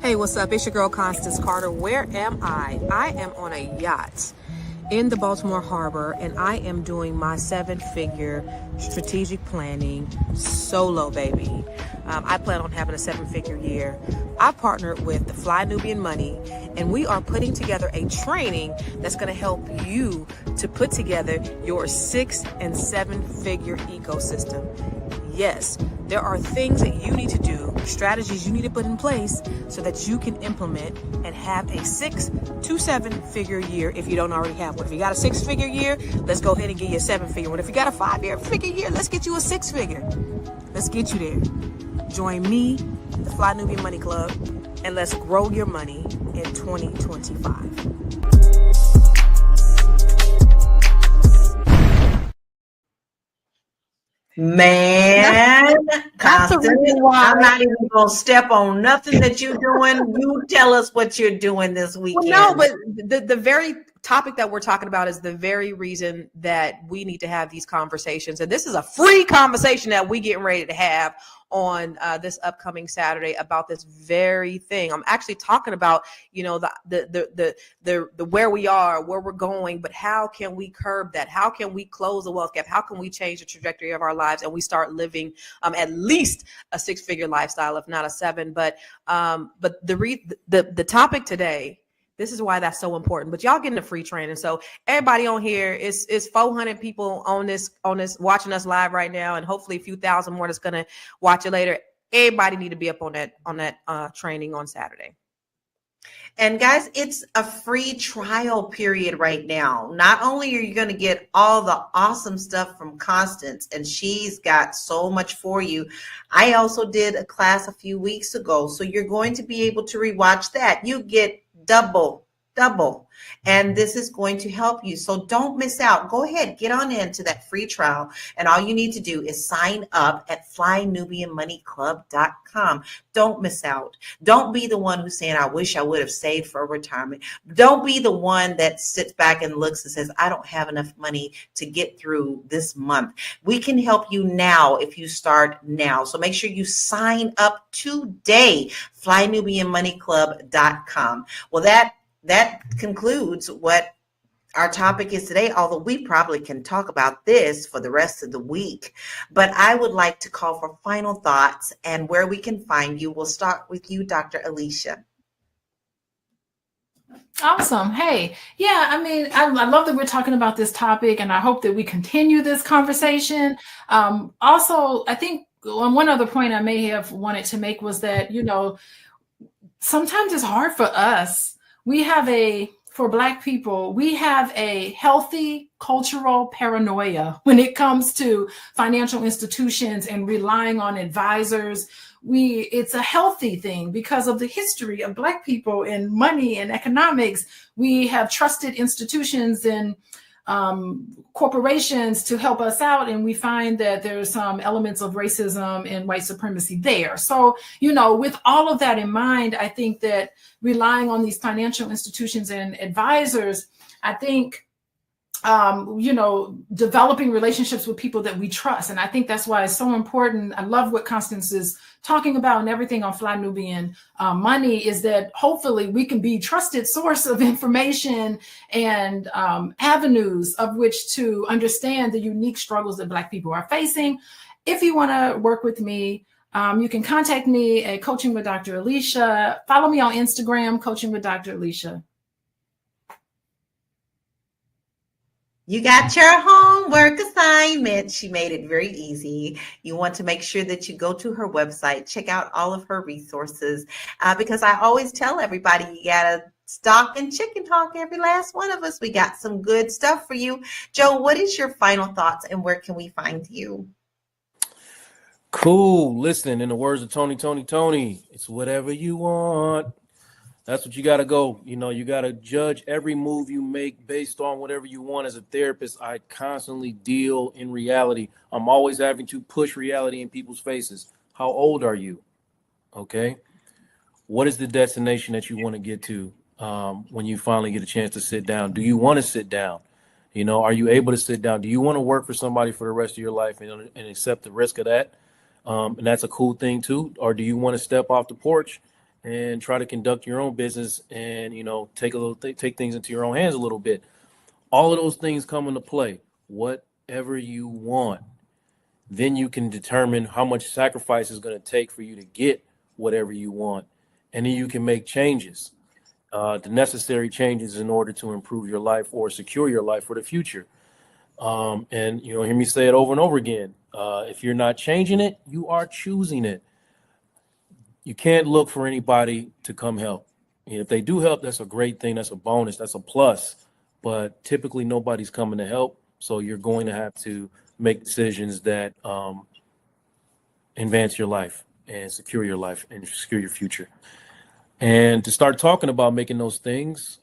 Hey, what's up? It's your girl, Constance Carter. Where am I? I am on a yacht. in the Baltimore Harbor, and I am doing my 7-figure strategic planning solo, baby. I plan on having a 7-figure year. I partnered with the Fly Nubian Money, and we are putting together a training that's going to help you to put together your 6 and 7-figure ecosystem. Yes, there are things that you need to do, strategies you need to put in place so that you can implement and have a 6 to 7-figure year if you don't already have one. If you got a 6-figure year, let's go ahead and get you a 7-figure one. If you got a 5-figure year, let's get you a 6-figure. Let's get you there. Join me, the Fly Nubian Money Club, and let's grow your money in 2025. Man, That's the Constance, reason why. I'm not even gonna step on nothing that you're doing. You tell us what you're doing this weekend. Well, no, but the very topic that we're talking about is the very reason that we need to have these conversations. And this is a free conversation that we getting ready to have on this upcoming Saturday about this very thing. I'm actually talking about, the where we are, where we're going, but how can we curb that? How can we close the wealth gap? How can we change the trajectory of our lives and we start living at least a 6-figure lifestyle, if not a 7? But the topic today, this is why that's so important. But y'all getting a free training. So everybody on here is 400 people on this watching us live right now, and hopefully a few thousand more that's gonna watch it later. Everybody need to be up on that training on Saturday. And guys, it's a free trial period right now. Not only are you going to get all the awesome stuff from Constance, and she's got so much for you. I also did a class a few weeks ago, so you're going to be able to rewatch that. You get double. And this is going to help you. So don't miss out. Go ahead, get on into that free trial. And all you need to do is sign up at flynubianmoneyclub.com. Don't miss out. Don't be the one who's saying, I wish I would have saved for retirement. Don't be the one that sits back and looks and says, I don't have enough money to get through this month. We can help you now if you start now. So make sure you sign up today, flynubianmoneyclub.com. Well, that concludes what our topic is today, although we probably can talk about this for the rest of the week. But I would like to call for final thoughts and where we can find you. We'll start with you, Dr. Alicia. Awesome. Hey, yeah, I mean, I love that we're talking about this topic, and I hope that we continue this conversation. Also, I think one other point I may have wanted to make was that, sometimes it's hard for us. For Black people, we have a healthy cultural paranoia when it comes to financial institutions and relying on advisors. It's a healthy thing because of the history of Black people in money and economics. We have trusted institutions and corporations to help us out, and we find that there's some elements of racism and white supremacy there. So, with all of that in mind, I think that relying on these financial institutions and advisors, I think, developing relationships with people that we trust. And I think that's why it's so important. I love what Constance is talking about, and everything on Fly Nubian Money is that hopefully we can be trusted source of information and avenues of which to understand the unique struggles that Black people are facing. If you want to work with me, you can contact me at Coaching with Dr. Alicia. Follow me on Instagram, Coaching with Dr. Alicia. You got your homework assignment. She made it very easy. You want to make sure that you go to her website, check out all of her resources, because I always tell everybody you got to stock and chicken talk, every last one of us. We got some good stuff for you. Joe, what is your final thoughts and where can we find you? Cool. Listen, in the words of Tony, it's whatever you want. That's what you got to go. You got to judge every move you make based on whatever you want. As a therapist, I constantly deal in reality. I'm always having to push reality in people's faces. How old are you? Okay. What is the destination that you want to get to when you finally get a chance to sit down? Do you want to sit down? Are you able to sit down? Do you want to work for somebody for the rest of your life and accept the risk of that? And that's a cool thing too. Or do you want to step off the porch and try to conduct your own business and, take things into your own hands a little bit? all of those things come into play. Whatever you want, then you can determine how much sacrifice is going to take for you to get whatever you want. And then you can make changes, the necessary changes in order to improve your life or secure your life for the future. And hear me say it over and over again. If you're not changing it, you are choosing it. You can't look for anybody to come help. And if they do help, that's a great thing. That's a bonus. That's a plus. But typically nobody's coming to help. So you're going to have to make decisions that advance your life and secure your life and secure your future. And to start talking about making those things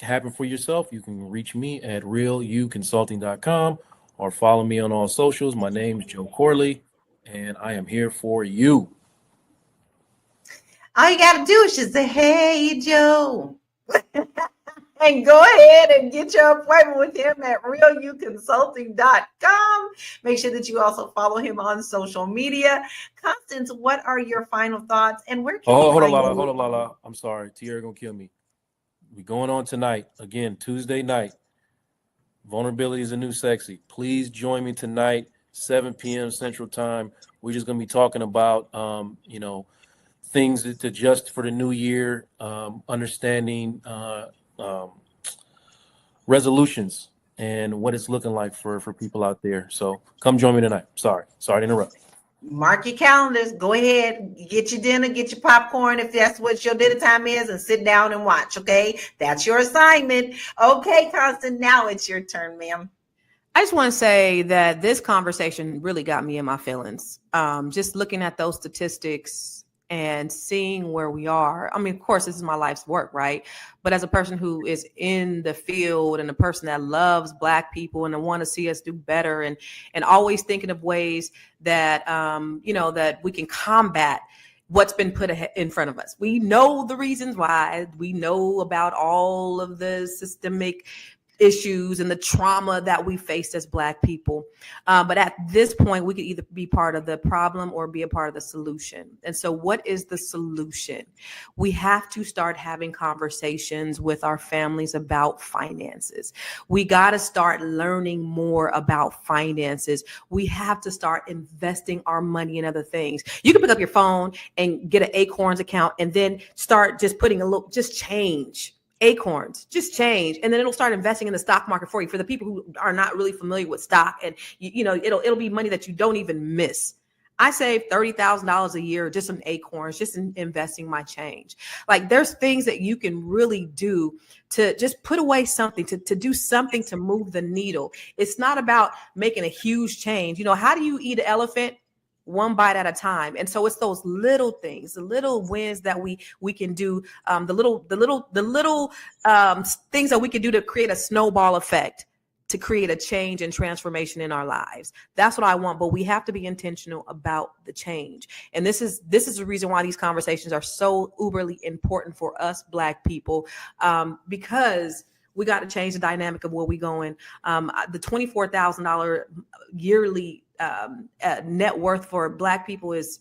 happen for yourself, you can reach me at realuconsulting.com or follow me on all socials. My name is Joe Corley, and I am here for you. All you got to do is just say, hey, Joe. And go ahead and get your appointment with him at realuconsulting.com. Make sure that you also follow him on social media. Constance, what are your final thoughts? And where can hold on, Lala. I'm sorry. Tierra gonna kill me. We're going on tonight. Again, Tuesday night. Vulnerability is a new sexy. Please join me tonight, 7 p.m. Central Time. We're just gonna be talking about things to adjust for the new year, understanding resolutions and what it's looking like for people out there. So come join me tonight. Sorry to interrupt. Mark your calendars. Go ahead, get your dinner, get your popcorn if that's what your dinner time is, and sit down and watch. Okay, that's your assignment. Okay, Constance, now it's your turn, ma'am. I just want to say that this conversation really got me in my feelings. Just looking at those statistics and seeing where we are. I mean, of course, this is my life's work, right? But as a person who is in the field and a person that loves Black people and want to see us do better and always thinking of ways that, that we can combat what's been put in front of us. We know the reasons why. We know about all of the systemic issues and the trauma that we faced as Black people. But at this point, we could either be part of the problem or be a part of the solution. And so what is the solution? We have to start having conversations with our families about finances. We got to start learning more about finances. We have to start investing our money in other things. You can pick up your phone and get an Acorns account and then start just putting just change. Acorns, just change, and then it'll start investing in the stock market for you. For the people who are not really familiar with stock, and it'll be money that you don't even miss. I save $30,000 a year just in Acorns, just in investing my change. Like, there's things that you can really do to just put away something, to do something to move the needle. It's not about making a huge change. How do you eat an elephant? One bite at a time. And so it's those little things, the little wins that we can do, the little things that we can do to create a snowball effect, to create a change and transformation in our lives. That's what I want, but we have to be intentional about the change. And this is the reason why these conversations are so uberly important for us Black people, because we got to change the dynamic of where we going. The $24,000 yearly net worth for Black people is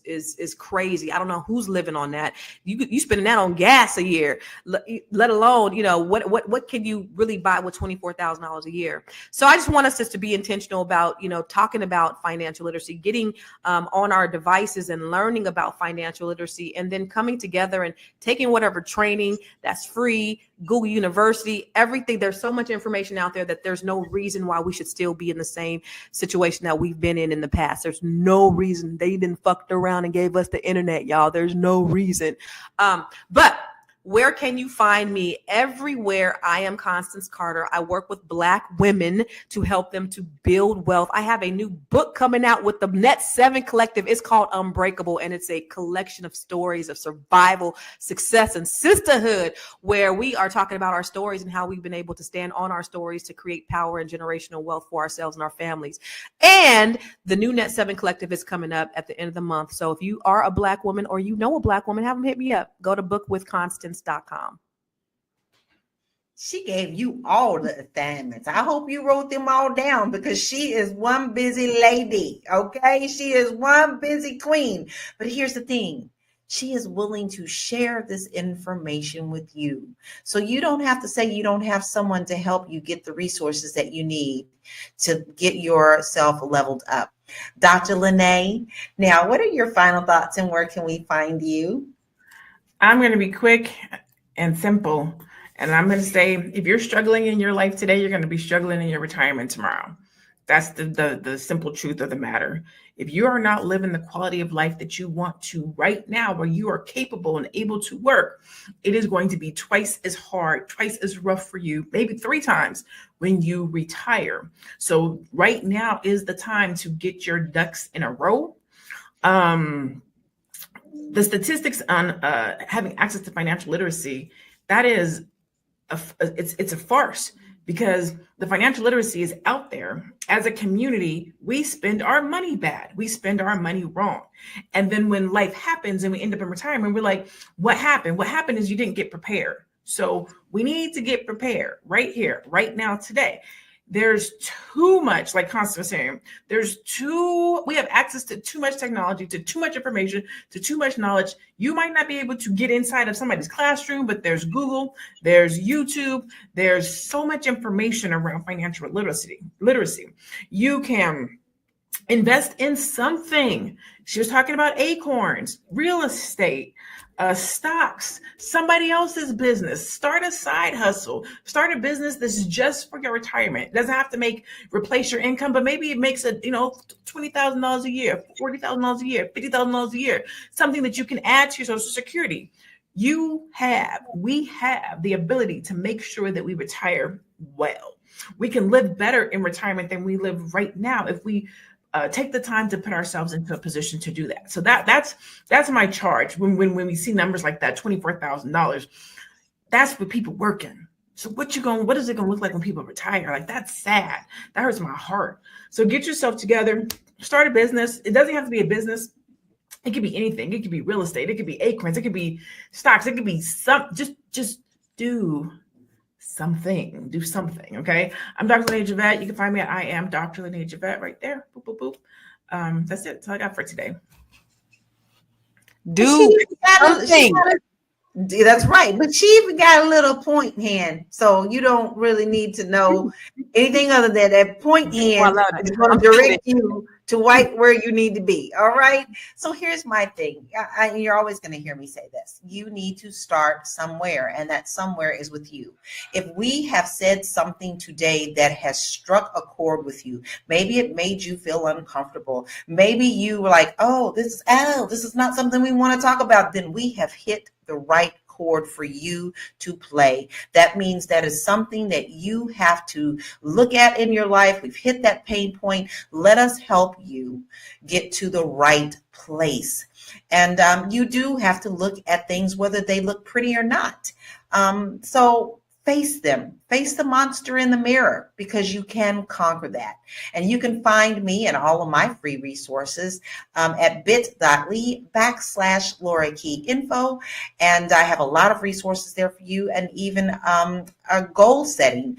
crazy. I don't know who's living on that. You spending that on gas a year, let alone what can you really buy with $24,000 a year? So I just want us just to be intentional about talking about financial literacy, getting on our devices and learning about financial literacy, and then coming together and taking whatever training that's free, Google University, everything. There's so much information out there that there's no reason why we should still be in the same situation that we've been in the past. There's no reason. They didn't fucked around and gave us the internet, y'all. There's no reason. But where can you find me? Everywhere. I am Constance Carter. I work with Black women to help them to build wealth. I have a new book coming out with the Net 7 Collective. It's called Unbreakable, and it's a collection of stories of survival, success, and sisterhood, where we are talking about our stories and how we've been able to stand on our stories to create power and generational wealth for ourselves and our families. And the new Net 7 Collective is coming up at the end of the month. So if you are a Black woman or you know a Black woman, have them hit me up. Go to bookwithconstance.com. She gave you all the assignments. I hope you wrote them all down, because she is one busy lady. Okay. She is one busy queen. But here's the thing. She is willing to share this information with you. So you don't have to say you don't have someone to help you get the resources that you need to get yourself leveled up. Dr. Lene, now what are your final thoughts and where can we find you? I'm going to be quick and simple. And I'm going to say, if you're struggling in your life today, you're going to be struggling in your retirement tomorrow. That's the simple truth of the matter. If you are not living the quality of life that you want to right now, where you are capable and able to work, it is going to be twice as hard, twice as rough for you, maybe 3 times when you retire. So right now is the time to get your ducks in a row. The statistics on having access to financial literacy, that is it's a farce, because the financial literacy is out there. As a community, we spend our money bad. We spend our money wrong. And then when life happens and we end up in retirement, we're like, what happened? What happened is you didn't get prepared. So we need to get prepared right here, right now, today. There's too much, like Constance was saying, we have access to too much technology, to too much information, to too much knowledge. You might not be able to get inside of somebody's classroom, but there's Google, there's YouTube, there's so much information around financial literacy. You can invest in something. She was talking about acorns, real estate, stocks, somebody else's business. Start a side hustle. Start a business that's just for your retirement. It doesn't have to replace your income, but maybe it makes $20,000 a year, $40,000 a year, $50,000 a year, something that you can add to your Social Security. We have the ability to make sure that we retire well. We can live better in retirement than we live right now if we take the time to put ourselves into a position to do that. So that's my charge. When we see numbers like that, $24,000, that's for people working. So what is it gonna look like when people retire? Like, that's sad. That hurts my heart. So get yourself together, start a business. It doesn't have to be a business. It could be anything. It could be real estate. It could be acorns. It could be stocks. It could be just do something. Do something. Okay. I'm Dr. Lene Javette. You can find me at I am Dr. Lene Javette right there. Boop, boop, boop. That's it. That's all I got for today. Do something. That's right. But she even got a little point hand. So you don't really need to know anything other than that point hand is going to direct you to where you need to be. All right. So here's my thing. You're always going to hear me say this. You need to start somewhere, and that somewhere is with you. If we have said something today that has struck a chord with you, maybe it made you feel uncomfortable. Maybe you were like, this is not something we want to talk about. Then we have hit the right chord for you to play. That means that is something that you have to look at in your life. We've hit that pain point. Let us help you get to the right place. And you do have to look at things, whether they look pretty or not. So face them. Face the monster in the mirror, because you can conquer that. And you can find me and all of my free resources at bit.ly/Laura Key Info. And I have a lot of resources there for you, and even a goal setting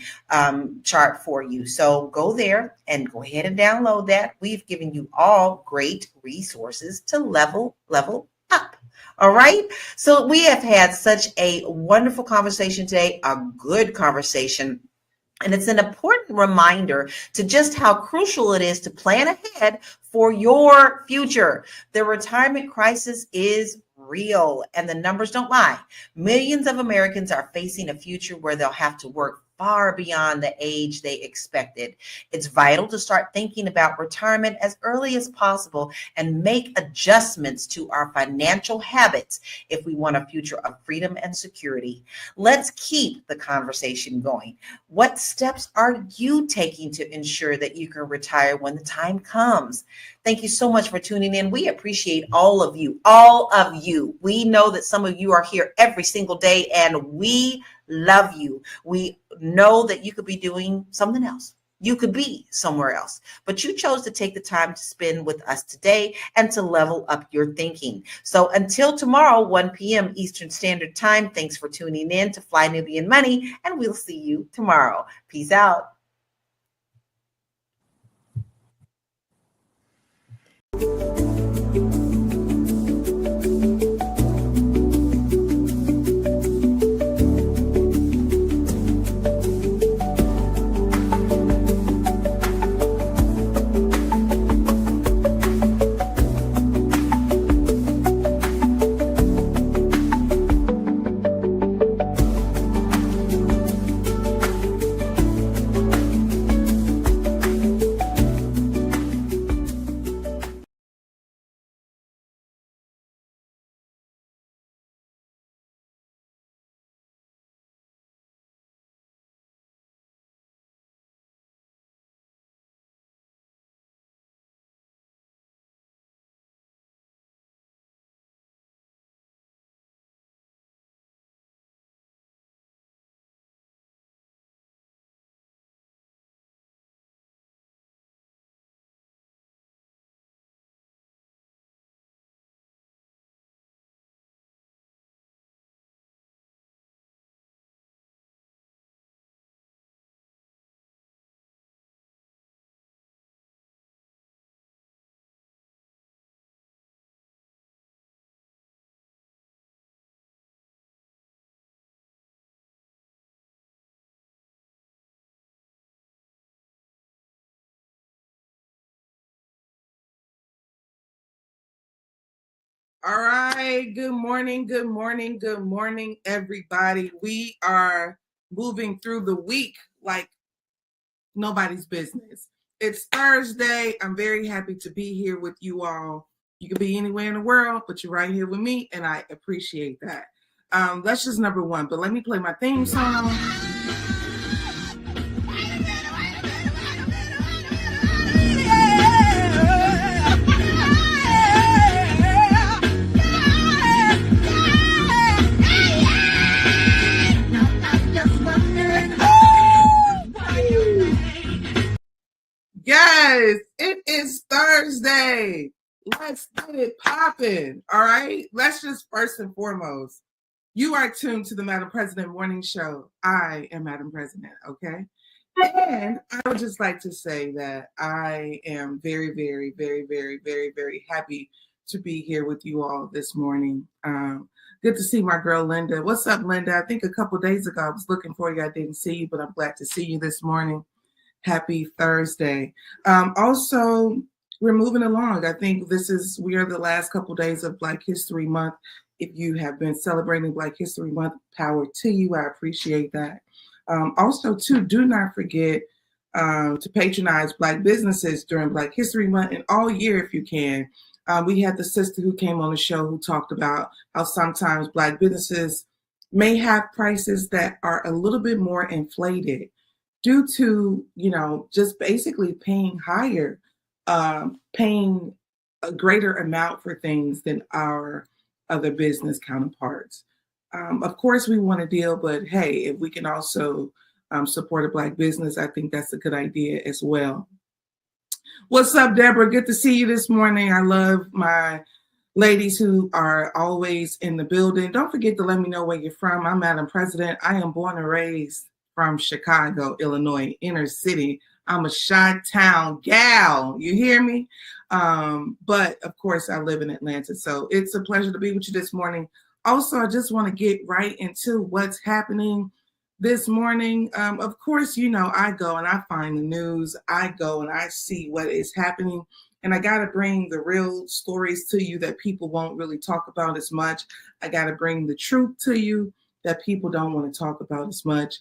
chart for you. So go there and go ahead and download that. We've given you all great resources to level up. All right. So we have had such a wonderful conversation today, a good conversation. And it's an important reminder to just how crucial it is to plan ahead for your future. The retirement crisis is real, and the numbers don't lie. Millions of Americans are facing a future where they'll have to work far beyond the age they expected. It's vital to start thinking about retirement as early as possible and make adjustments to our financial habits if we want a future of freedom and security. Let's keep the conversation going. What steps are you taking to ensure that you can retire when the time comes? Thank you so much for tuning in. We appreciate all of you. We know that some of you are here every single day, and we love you. We know that you could be doing something else. You could be somewhere else, but you chose to take the time to spend with us today and to level up your thinking. So until tomorrow, 1 p.m. Eastern Standard Time, thanks for tuning in to Fly Nubian Money, and we'll see you tomorrow. Peace out. All right. Good morning. Good morning. Good morning, everybody. We are moving through the week like nobody's business. It's Thursday. I'm very happy to be here with you all. You can be anywhere in the world, but you're right here with me, and I appreciate that. That's just number one. But let me play my theme song. Yes, it is Thursday. Let's get it popping. All right. Let's just first and foremost, you are tuned to the Madam President Morning Show. I am Madam President. Okay. And I would just like to say that I am very, very, very, very, very, very happy to be here with you all this morning. Good to see my girl, Linda. What's up, Linda? I think a couple days ago I was looking for you. I didn't see you, but I'm glad to see you this morning. Happy Thursday. Also, we're moving along. I think we are the last couple days of Black History Month. If you have been celebrating Black History Month, power to you. I appreciate that. Also, too, do not forget to patronize Black businesses during Black History Month and all year if you can. We had the sister who came on the show who talked about how sometimes Black businesses may have prices that are a little bit more inflated due to, just basically paying higher, paying a greater amount for things than our other business counterparts. Of course, we want to deal, but hey, if we can also support a Black business, I think that's a good idea as well. What's up, Deborah? Good to see you this morning. I love my ladies who are always in the building. Don't forget to let me know where you're from. I'm Madam President. I am born and raised from Chicago, Illinois, inner city. I'm a Chi-Town gal. You hear me? But of course, I live in Atlanta. So it's a pleasure to be with you this morning. Also, I just want to get right into what's happening this morning. Of course, I go and I find the news. I go and I see what is happening. And I got to bring the real stories to you that people won't really talk about as much. I got to bring the truth to you that people don't want to talk about as much.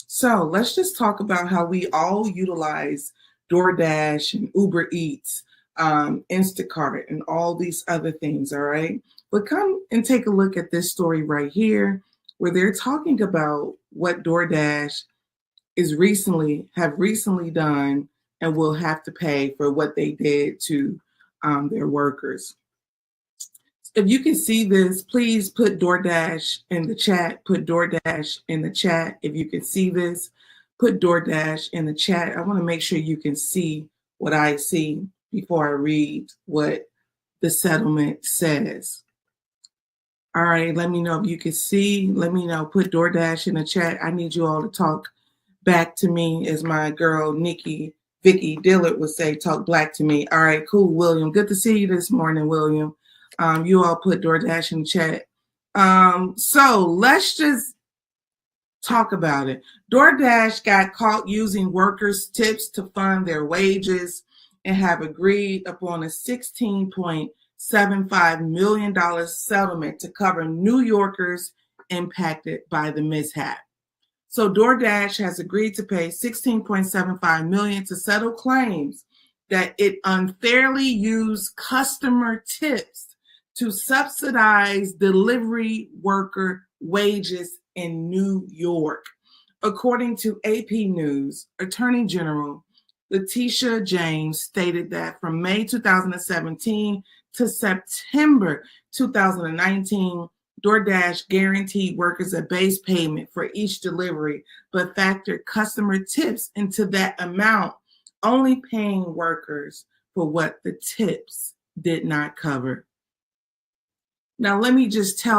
So let's just talk about how we all utilize DoorDash and Uber Eats, Instacart, and all these other things, all right? But come and take a look at this story right here, where they're talking about what DoorDash have recently done and will have to pay for what they did to their workers. If you can see this, please put DoorDash in the chat. Put DoorDash in the chat. If you can see this, put DoorDash in the chat. I want to make sure you can see what I see before I read what the settlement says. All right, let me know if you can see. Let me know. Put DoorDash in the chat. I need you all to talk back to me, as my girl Vicky Dillard would say, talk black to me. All right, cool, William. Good to see you this morning, William. You all put DoorDash in the chat. So let's just talk about it. DoorDash got caught using workers' tips to fund their wages and have agreed upon a $16.75 million settlement to cover New Yorkers impacted by the mishap. So DoorDash has agreed to pay $16.75 million to settle claims that it unfairly used customer tips to subsidize delivery worker wages in New York. According to AP News, Attorney General Letitia James stated that from May 2017 to September 2019, DoorDash guaranteed workers a base payment for each delivery, but factored customer tips into that amount, only paying workers for what the tips did not cover. Now, let me just say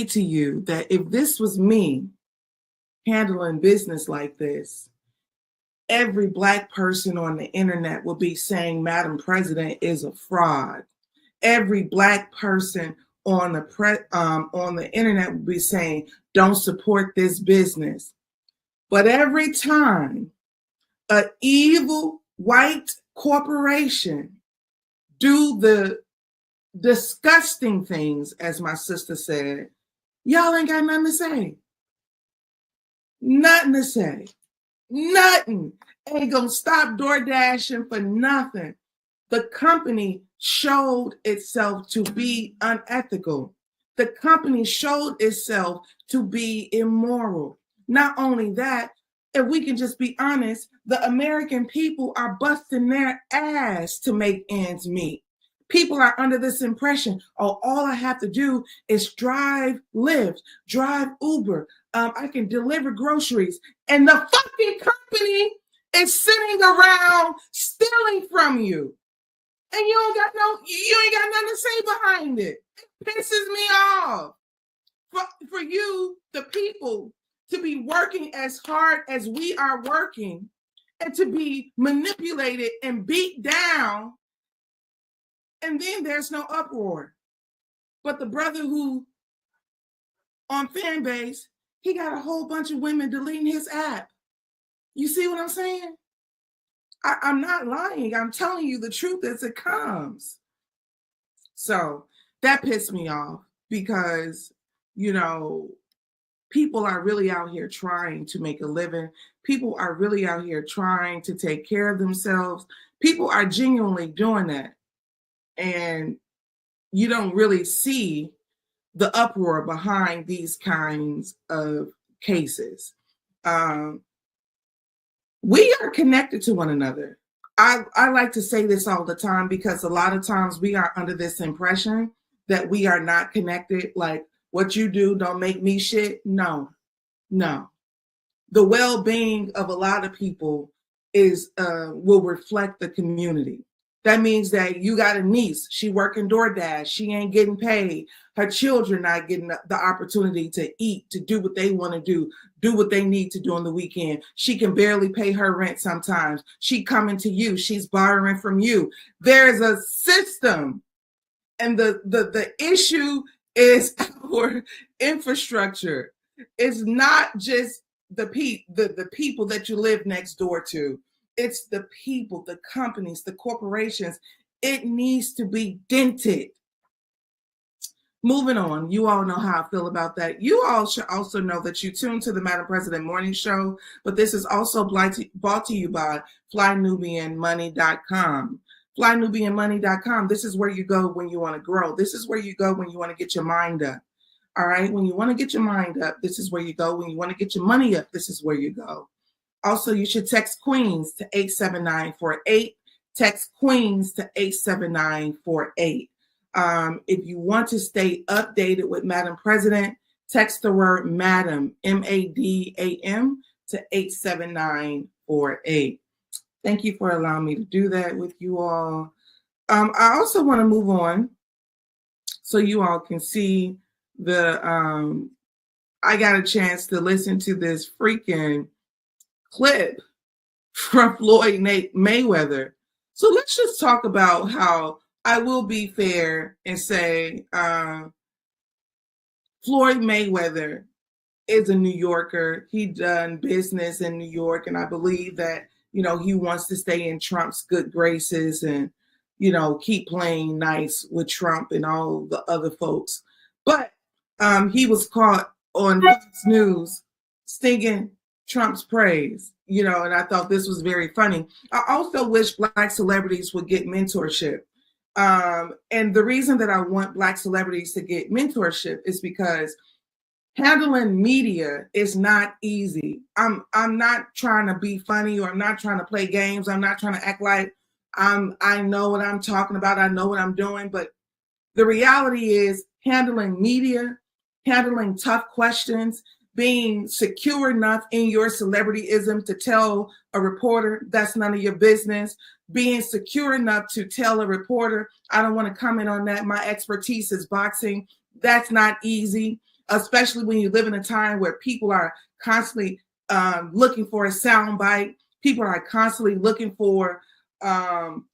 to you that if this was me handling business like this, every Black person on the internet would be saying Madam President is a fraud. Every Black person on the internet would be saying, don't support this business. But every time an evil white corporation do the disgusting things, as my sister said, y'all ain't got nothing to say. Nothing to say. Nothing. Ain't gonna stop door dashing for nothing. The company showed itself to be unethical. The company showed itself to be immoral. Not only that, if we can just be honest, the American people are busting their ass to make ends meet. People are under this impression, oh, all I have to do is drive Lyft, drive Uber. I can deliver groceries. And the fucking company is sitting around stealing from you. And you ain't got nothing to say behind it. It pisses me off. For you, the people, to be working as hard as we are working and to be manipulated and beat down, and then there's no uproar. But the brother who on Fanbase, he got a whole bunch of women deleting his app. You see what I'm saying? I'm not lying. I'm telling you the truth as it comes. So that pissed me off because, you know, people are really out here trying to make a living. People are really out here trying to take care of themselves. People are genuinely doing that. And you don't really see the uproar behind these kinds of cases. We are connected to one another. I like to say this all the time because a lot of times we are under this impression that we are not connected. Like, what you do don't make me shit. No. The well-being of a lot of people will reflect the community. That means that you got a niece, she working DoorDash, she ain't getting paid. Her children not getting the opportunity to eat, to do what they want to do what they need to do on the weekend. She can barely pay her rent sometimes. She coming to you, she's borrowing from you. There's a system. And the issue is our infrastructure. It's not just the people that you live next door to. It's the people, the companies, the corporations. It needs to be dented. Moving on, you all know how I feel about that. You all should also know that you tune to the Madam President Morning Show, but this is also brought to you by FlyNubianMoney.com. FlyNubianMoney.com, this is where you go when you want to grow. This is where you go when you want to get your mind up. All right, when you want to get your mind up, this is where you go. When you want to get your money up, this is where you go. Also, you should text Queens to 87948. Text Queens to 87948. If you want to stay updated with Madam President, text the word Madam, M-A-D-A-M, to 87948. Thank you for allowing me to do that with you all. I also want to move on so you all can see I got a chance to listen to this freaking clip from Floyd Mayweather. So let's just talk about how I will be fair and say Floyd Mayweather is a New Yorker. He done business in New York, and I believe that, you know, he wants to stay in Trump's good graces and, you know, keep playing nice with Trump and all the other folks. But he was caught on Fox News singing Trump's praise, you know, and I thought this was very funny. I also wish Black celebrities would get mentorship. And the reason that I want Black celebrities to get mentorship is because handling media is not easy. I'm not trying to be funny, or I'm not trying to play games. I'm not trying to act like I know what I'm talking about. I know what I'm doing. But the reality is handling media, handling tough questions, being secure enough in your celebrityism to tell a reporter that's none of your business, being secure enough to tell a reporter, I don't want to comment on that. My expertise is boxing. That's not easy, especially when you live in a time where people are constantly looking for a soundbite. People are constantly looking for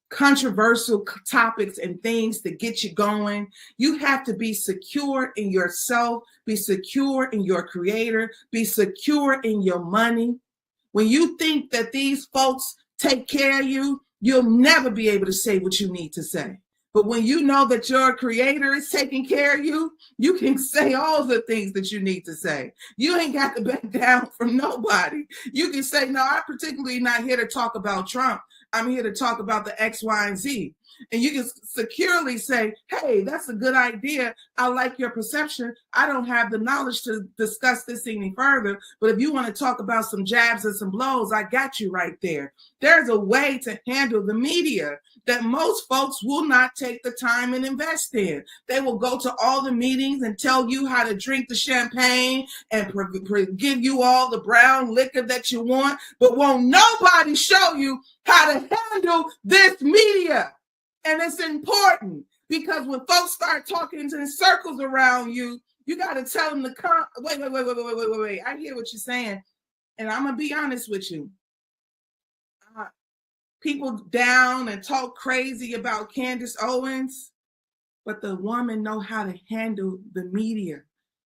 controversial topics and things to get you going. You have to be secure in yourself, be secure in your creator, be secure in your money. When you think that these folks take care of you, you'll never be able to say what you need to say. But when you know that your creator is taking care of you, you can say all the things that you need to say. You ain't got to back down from nobody. You can say, no, I'm particularly not here to talk about Trump. I'm here to talk about the X, Y, and Z. And you can securely say, hey, that's a good idea. I like your perception. I don't have the knowledge to discuss this any further. But if you want to talk about some jabs and some blows, I got you right there. There's a way to handle the media that most folks will not take the time and invest in. They will go to all the meetings and tell you how to drink the champagne and give you all the brown liquor that you want, but won't nobody show you how to handle this media. And it's important because when folks start talking in circles around you, you got to tell them to come. Wait. I hear what you're saying. And I'm going to be honest with you. People down and talk crazy about Candace Owens, but the woman know how to handle the media.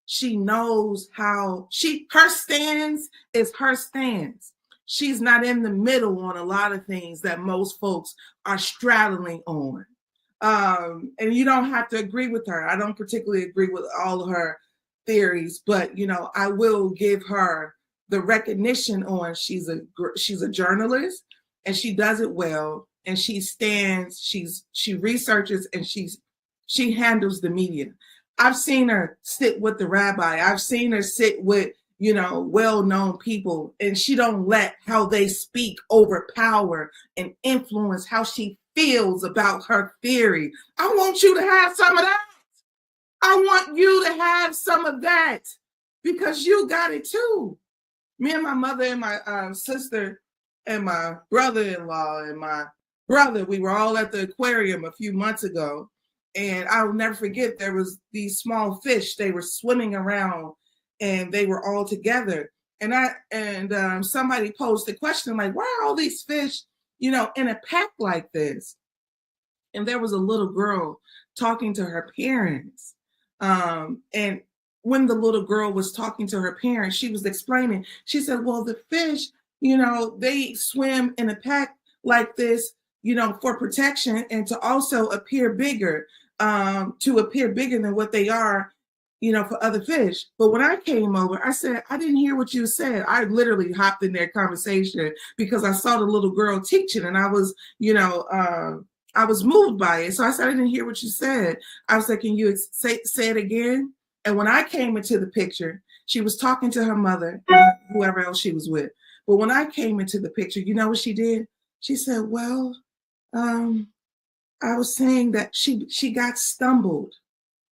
She knows how her stance is her stance. She's not in the middle on a lot of things that most folks are straddling on. And you don't have to agree with her. I don't particularly agree with all of her theories, but I will give her the recognition on she's a journalist. And she does it well, and she researches, and she handles the media. I've seen her sit with the rabbi. I've seen her sit with, well-known people, and she don't let how they speak overpower and influence how she feels about her theory. I want you to have some of that. I want you to have some of that because you got it too. Me and my mother and my sister and my brother-in-law and my brother, we were all at the aquarium a few months ago. And I'll never forget, there was these small fish. They were swimming around and they were all together. And somebody posed the question, like, why are all these fish, in a pack like this? And there was a little girl talking to her parents. And when the little girl was talking to her parents, she was explaining, she said, well, the fish, they swim in a pack like this, for protection and to also appear bigger, than what they are, for other fish. But when I came over, I said, I didn't hear what you said. I literally hopped in their conversation because I saw the little girl teaching and I was, I was moved by it. So I said, I didn't hear what you said. I was like, can you say it again? And when I came into the picture, she was talking to her mother, and whoever else she was with. But when I came into the picture, you know what she did? She said, well, I was saying that she got stumbled.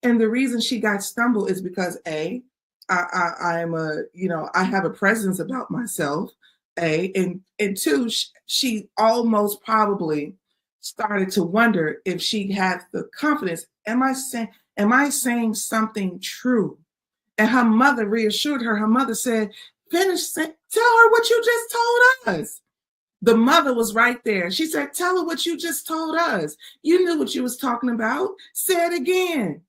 And the reason she got stumbled is because I have a presence about myself, and two, she almost probably started to wonder if she had the confidence. Am I saying something true? And her mother reassured her. Her mother said, tell her what you just told us. The mother was right there. She said, tell her what you just told us. You knew what you was talking about. Say it again.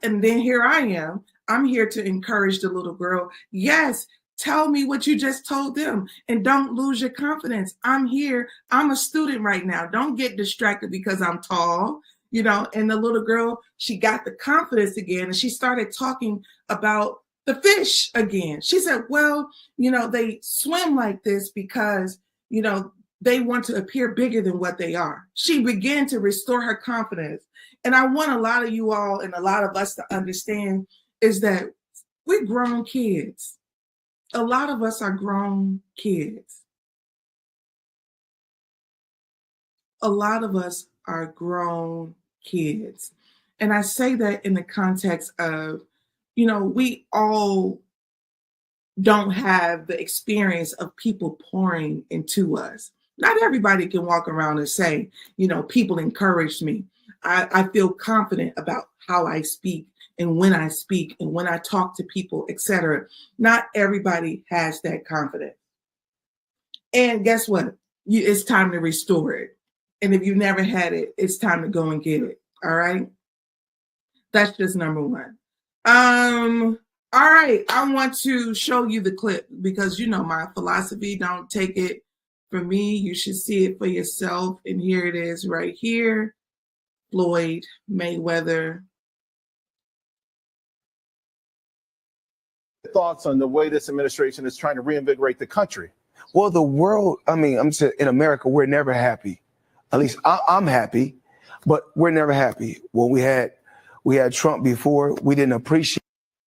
And then here I am. I'm here to encourage the little girl. Yes, tell me what you just told them. And don't lose your confidence. I'm here. I'm a student right now. Don't get distracted because I'm tall. And the little girl, she got the confidence again. And she started talking about the fish again. She said, well, they swim like this because, they want to appear bigger than what they are. She began to restore her confidence. And I want a lot of you all and a lot of us to understand is that we're grown kids. A lot of us are grown kids. A lot of us are grown kids. And I say that in the context of, we all don't have the experience of people pouring into us. Not everybody can walk around and say, people encouraged me. I feel confident about how I speak and when I talk to people, etc. Not everybody has that confidence. And guess what? It's time to restore it. And if you've never had it, it's time to go and get it. All right. That's just number one. All right. I want to show you the clip because, my philosophy, don't take it from me. You should see it for yourself. And here it is right here. Floyd Mayweather. Thoughts on the way this administration is trying to reinvigorate the country? Well, the world, I'm saying in America, we're never happy. At least I'm happy, but we're never happy. When we had Trump before, we didn't appreciate.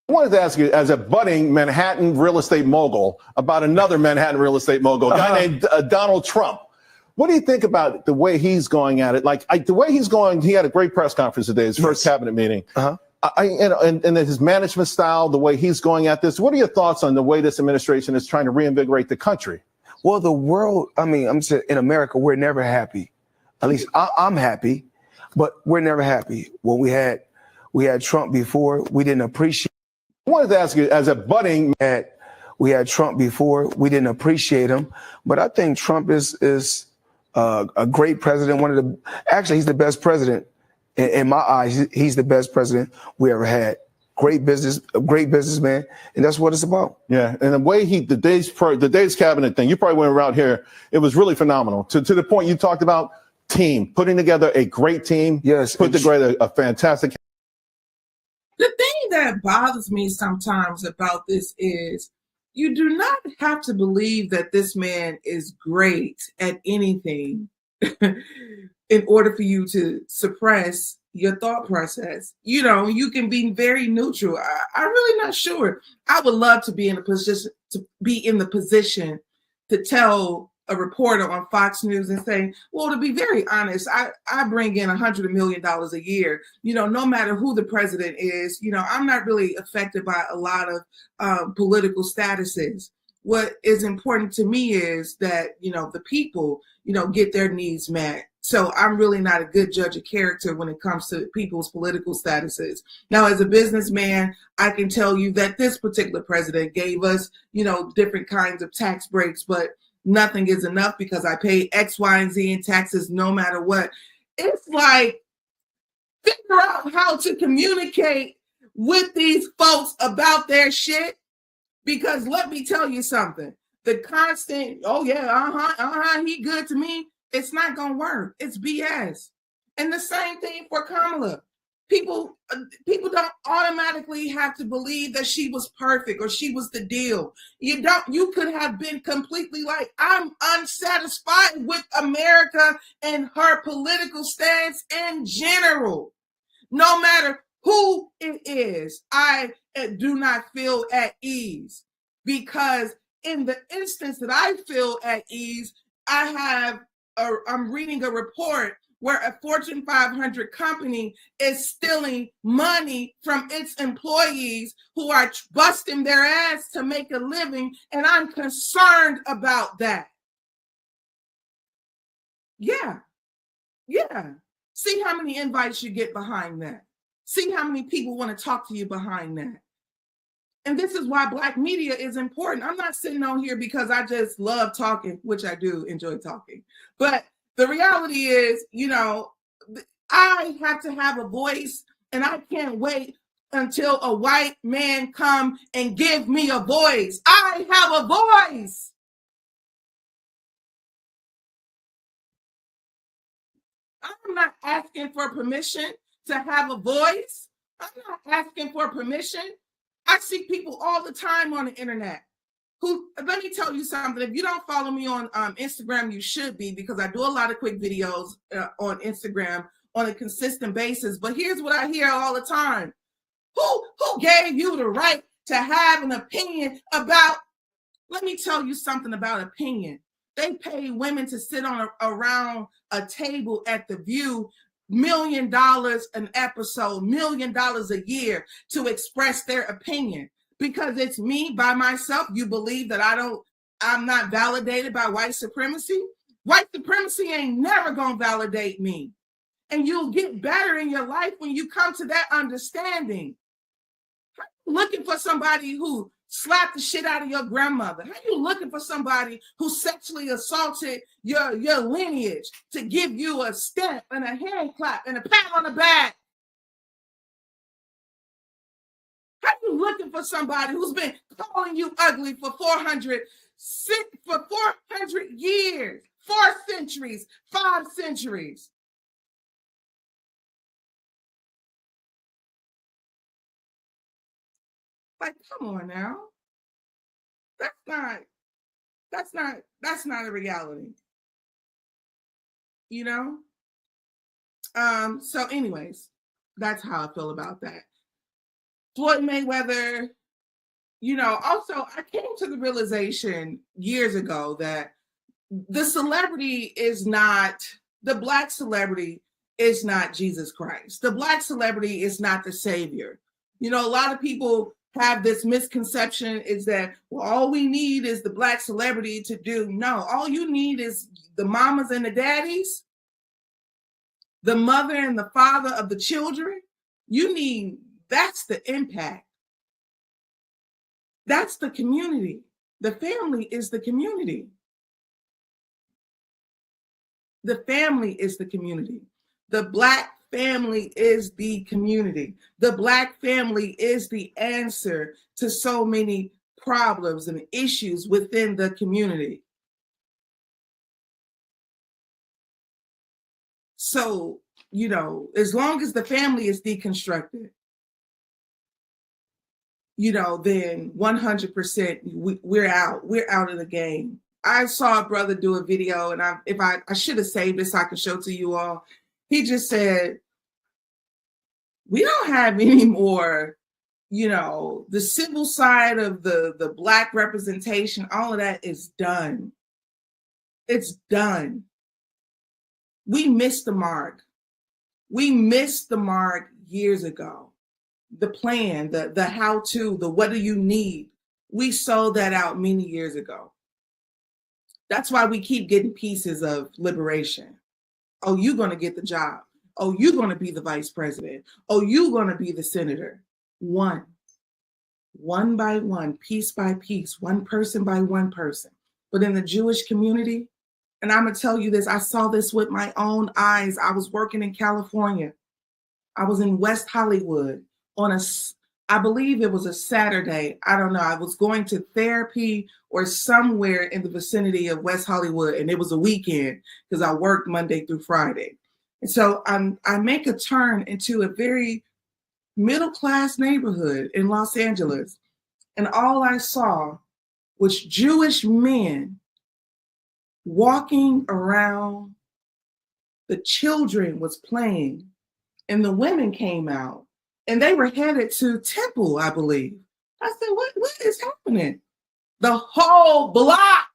I wanted to ask you, as a budding Manhattan real estate mogul, about another Manhattan real estate mogul, a guy named Donald Trump. What do you think about the way he's going at it? The way he's going, he had a great press conference today, his first cabinet meeting. And his management style, the way he's going at this. What are your thoughts on the way this administration is trying to reinvigorate the country? Well, the world, I'm saying in America, we're never happy. At least I'm happy, but we're never happy. When we had Trump before, we didn't appreciate. I wanted to ask you, as a budding, we had Trump before, we didn't appreciate him, but I think Trump is a great president. Actually, he's the best president in my eyes. He's the best president we ever had. A great businessman, and that's what it's about. Yeah, and the way the day's cabinet thing, you probably went around here. It was really phenomenal. To the point you talked about, putting together a great team. Yes, put together a fantastic. The thing that bothers me sometimes about this is you do not have to believe that this man is great at anything in order for you to suppress your thought process. You can be very neutral. I'm really not sure. I would love to be in the position to tell a reporter on Fox News and say, well, to be very honest, I bring in $100 million a year. No matter who the president is, I'm not really affected by a lot of political statuses. What is important to me is that, the people, get their needs met. So I'm really not a good judge of character when it comes to people's political statuses. Now, as a businessman, I can tell you that this particular president gave us, different kinds of tax breaks, but nothing is enough because I pay X, Y, and Z in taxes no matter what. It's like, figure out how to communicate with these folks about their shit, because let me tell you something. The constant, oh yeah, he good to me. It's not going to work. It's BS. And the same thing for Kamala. People don't automatically have to believe that she was perfect or she was the deal. You could have been completely like, I'm unsatisfied with America and her political stance in general. No matter who it is, I do not feel at ease, because in the instance that I feel at ease, I'm reading a report where a Fortune 500 company is stealing money from its employees who are busting their ass to make a living, and I'm concerned about that. Yeah. See how many invites you get behind that. See how many people want to talk to you behind that. And this is why Black media is important. I'm not sitting on here because I just love talking, which I do enjoy talking. But the reality is, I have to have a voice, and I can't wait until a white man come and give me a voice. I have a voice. I'm not asking for permission to have a voice. I'm not asking for permission. I see people all the time on the internet let me tell you something. If you don't follow me on Instagram, you should be, because I do a lot of quick videos on Instagram on a consistent basis. But here's what I hear all the time. Who gave you the right to have an opinion about? Let me tell you something about opinion. They pay women to sit around a table at The View, $1 million an episode, $1 million a year, to express their opinion. Because it's me by myself, you believe that I'm not validated by white supremacy? White supremacy ain't never gonna validate me. And you'll get better in your life when you come to that understanding. Looking for somebody who slapped the shit out of your grandmother? How you looking for somebody who sexually assaulted your lineage to give you a stamp and a hand clap and a pat on the back? How you looking for somebody who's been calling you ugly for 400 years, 4 centuries, 5 centuries? Like, come on now. That's not a reality. You know? So anyways, that's how I feel about that. Floyd Mayweather, also I came to the realization years ago that the Black celebrity is not Jesus Christ. The Black celebrity is not the Savior. A lot of people have this misconception is that, well, all we need is the Black celebrity to do. No, all you need is the mamas and the daddies, the mother and the father of the children. That's the impact. That's the community. The family is the community. The family is the community. The Black family is the community. The Black family is the answer to so many problems and issues within the community. So, as long as the family is deconstructed, then 100% we're out of the game. I saw a brother do a video, and I should have saved this so I could show to you all. He just said, we don't have any more, the civil side of the Black representation, all of that is done. It's done. We missed the mark. We missed the mark years ago. The plan, the how-to, the what do you need, we sold that out many years ago. That's why we keep getting pieces of liberation. Oh, you're going to get the job. Oh, you're going to be the vice president. Oh, you're going to be the senator. One by one, piece by piece, one person by one person. But in the Jewish community, and I'm going to tell you this, I saw this with my own eyes. I was working in California. I was in West Hollywood on I believe it was a Saturday. I don't know. I was going to therapy or somewhere in the vicinity of West Hollywood, and it was a weekend because I worked Monday through Friday. And so I make a turn into a very middle-class neighborhood in Los Angeles, and all I saw was Jewish men walking around. The children was playing, and the women came out. And they were headed to Temple, I believe. I said, what is happening? The whole block.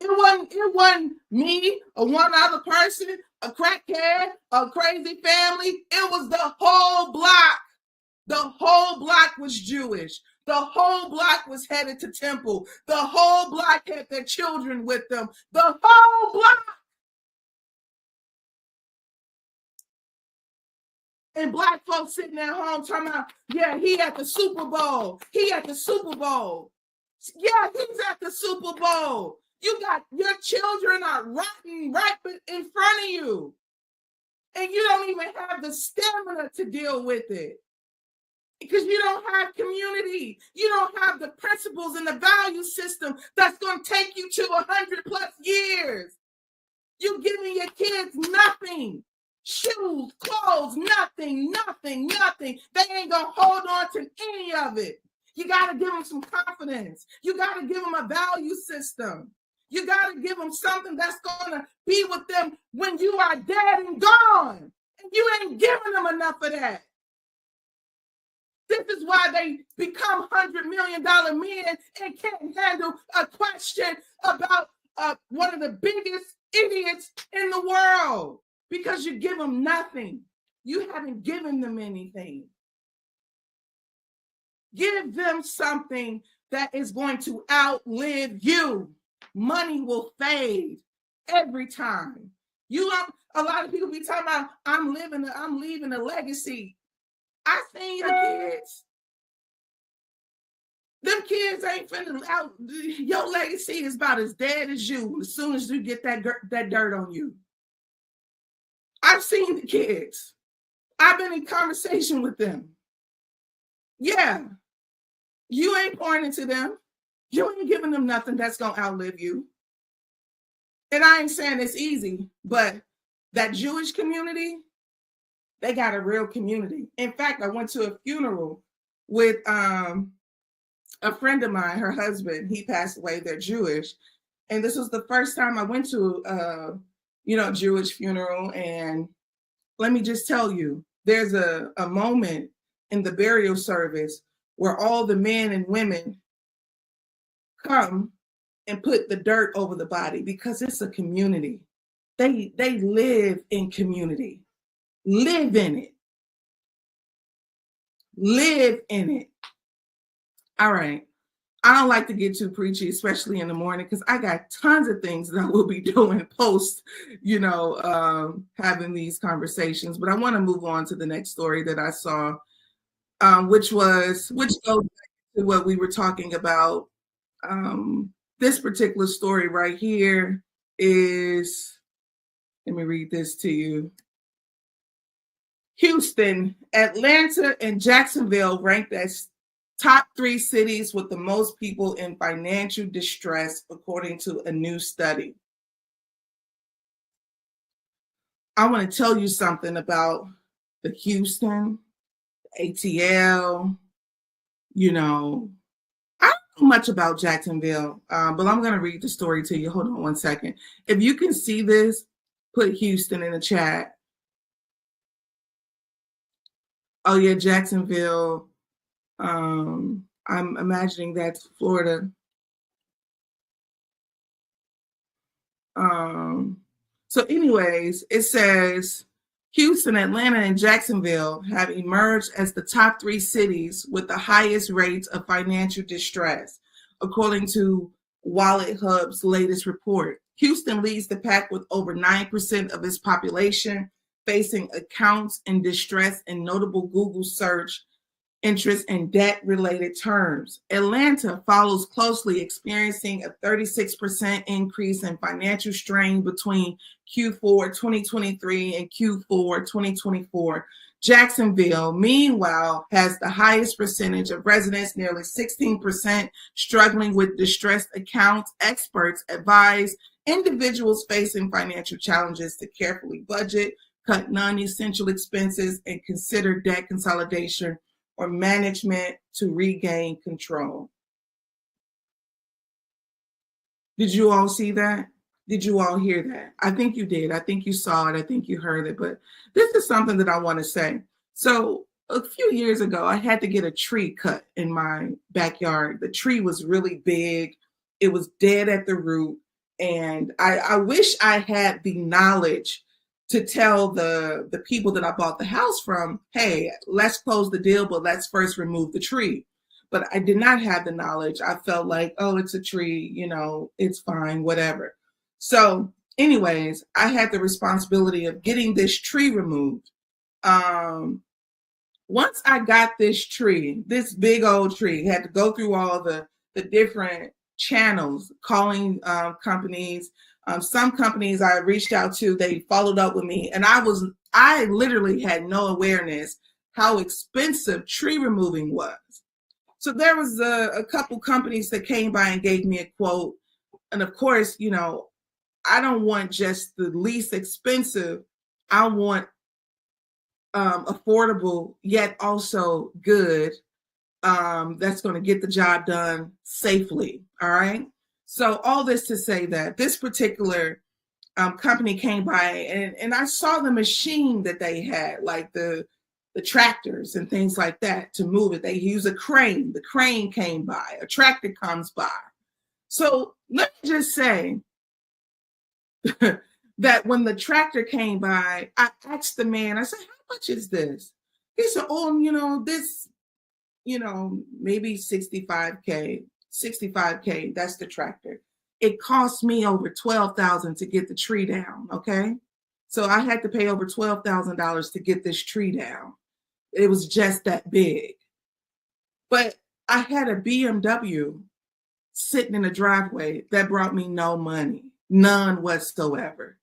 It wasn't me or one other person, a crackhead, a crazy family. It was the whole block. The whole block was Jewish. The whole block was headed to Temple. The whole block had their children with them. The whole block. And Black folks sitting at home talking about, yeah, he at the Super Bowl. He at the Super Bowl. Yeah, he's at the Super Bowl. You got your children are rotting right in front of you. And you don't even have the stamina to deal with it. Because you don't have community. You don't have the principles and the value system that's going to take you to 100+ years. You're giving your kids nothing. Shoes, clothes, nothing. They ain't gonna hold on to any of it. You gotta give them some confidence. You gotta give them a value system. You gotta give them something that's gonna be with them when you are dead and gone. And you ain't giving them enough of that. This is why they become $100 million men and can't handle a question about one of the biggest idiots in the world. Because you give them nothing. You haven't given them anything. Give them something that is going to outlive you. Money will fade every time. A lot of people be talking about, I'm leaving a legacy. I seen your kids. Them kids ain't finna out. Your legacy is about as dead as you as soon as you get that dirt on you. I've seen the kids. I've been in conversation with them. Yeah. You ain't pouring into them. You ain't giving them nothing that's going to outlive you. And I ain't saying it's easy, but that Jewish community, They got a real community. In fact, I went to a funeral with a friend of mine, her husband. He passed away. They're Jewish. And this was the first time I went to a Jewish funeral. And let me just tell you, there's a moment in the burial service where all the men and women come and put the dirt over the body because it's a community. They live in community. Live in it. Live in it. All right. I don't like to get too preachy, especially in the morning, because I got tons of things that I will be doing post, having these conversations. But I want to move on to the next story that I saw, which goes back to what we were talking about. This particular story right here is, let me read this to you. Houston, Atlanta, and Jacksonville ranked as top 3 cities with the most people in financial distress, according to a new study. I want to tell you something about the Houston, ATL, I don't know much about Jacksonville, but I'm going to read the story to you. Hold on one second. If you can see this, put Houston in the chat. Oh, yeah, Jacksonville. I'm imagining that's Florida. So anyways, it says Houston, Atlanta, and Jacksonville have emerged as the top 3 cities with the highest rates of financial distress, according to Wallet Hub's latest report. Houston leads the pack with over 9% of its population facing accounts in distress in notable Google search interest and debt-related terms. Atlanta follows closely, experiencing a 36% increase in financial strain between Q4 2023 and Q4 2024. Jacksonville, meanwhile, has the highest percentage of residents, nearly 16%, struggling with distressed accounts. Experts advise individuals facing financial challenges to carefully budget, cut non-essential expenses, and consider debt consolidation or management to regain control. Did you all see that? Did you all hear that? I think you did. I think you saw it. I think you heard it. But this is something that I want to say. So a few years ago, I had to get a tree cut in my backyard. The tree was really big. It was dead at the root. And I wish I had the knowledge to tell the people that I bought the house from, hey, let's close the deal, but let's first remove the tree. But I did not have the knowledge. I felt like, oh, it's a tree, it's fine, whatever. So anyways, I had the responsibility of getting this tree removed. Once I got this tree, this big old tree, had to go through all the different channels, calling companies. Some companies I reached out to, they followed up with me, and I literally had no awareness how expensive tree removing was. So there was a couple companies that came by and gave me a quote. And of course, I don't want just the least expensive. I want affordable, yet also good. That's going to get the job done safely. All right. So all this to say that this particular company came by and I saw the machine that they had, like the tractors and things like that to move it. They use a crane. The crane came by. A tractor comes by. So let me just say that when the tractor came by, I asked the man, I said, how much is this? He said, oh, this, maybe $65K. $65K, that's the tractor. It cost me over $12,000 to get the tree down, okay? So I had to pay over $12,000 to get this tree down. It was just that big. But I had a BMW sitting in the driveway that brought me no money, none whatsoever.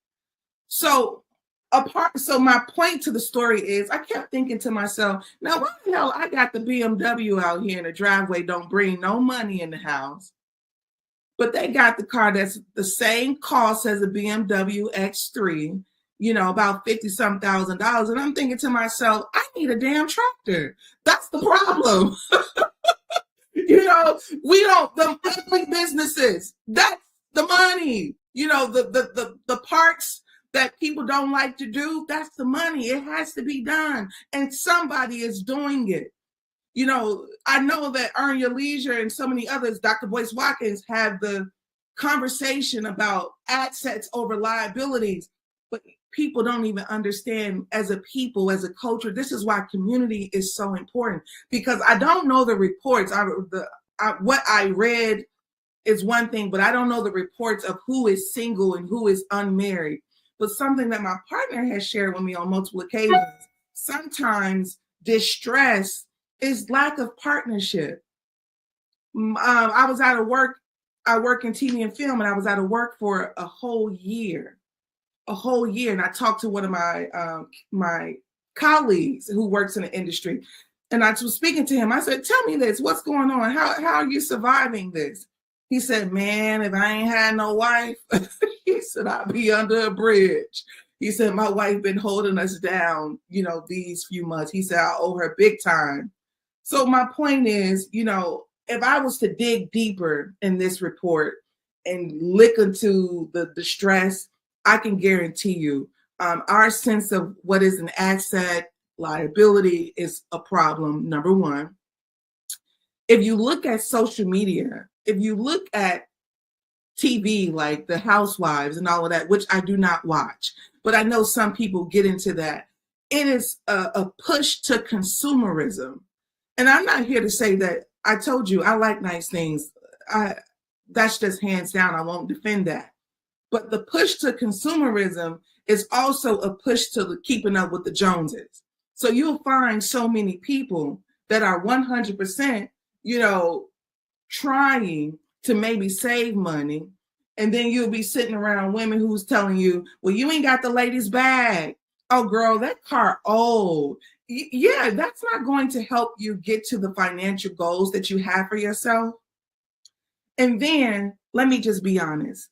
So my point to the story is I kept thinking to myself, now why the hell I got the BMW out here in the driveway, don't bring no money in the house, but they got the car that's the same cost as a BMW X3, about $50,000. And I'm thinking to myself, I need a damn tractor. That's the problem. We don't, the ugly businesses, that's the money. The parts that people don't like to do, that's the money. It has to be done. And somebody is doing it. I know that Earn Your Leisure and so many others, Dr. Boyce Watkins, had the conversation about assets over liabilities, but people don't even understand as a people, as a culture. This is why community is so important, because I don't know the reports. What I read is one thing, but I don't know the reports of who is single and who is unmarried. But something that my partner has shared with me on multiple occasions, sometimes distress is lack of partnership. I was out of work. I work in TV and film, and I was out of work for a whole year. And I talked to one of my colleagues who works in the industry, and I was speaking to him. I said, "Tell me this. What's going on? How are you surviving this?" He said, "Man, if I ain't had no wife," he said, "I'd be under a bridge." He said, "My wife been holding us down, these few months." He said, "I owe her big time." So my point is, if I was to dig deeper in this report and look into the stress, I can guarantee you our sense of what is an asset, liability is a problem, number one. If you look at social media, if you look at TV, like the Housewives and all of that, which I do not watch, but I know some people get into that, it is a push to consumerism. And I'm not here to say that, I told you, I like nice things. That's just hands down. I won't defend that. But the push to consumerism is also a push to keeping up with the Joneses. So you'll find so many people that are 100%, trying to maybe save money. And then you'll be sitting around women who's telling you, well, you ain't got the latest bag. Oh, girl, that car old. Yeah, that's not going to help you get to the financial goals that you have for yourself. And then let me just be honest.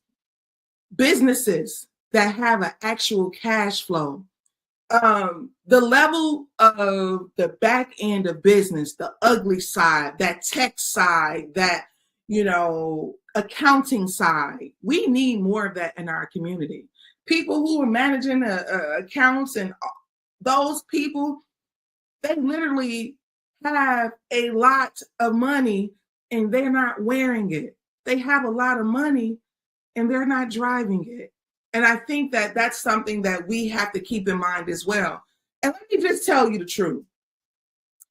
Businesses that have an actual cash flow, the level of the back end of business, the ugly side, that tech side, that, accounting side, we need more of that in our community. People who are managing accounts and those people, they literally have a lot of money and they're not wearing it. They have a lot of money and they're not driving it. And I think that that's something that we have to keep in mind as well. And let me just tell you the truth.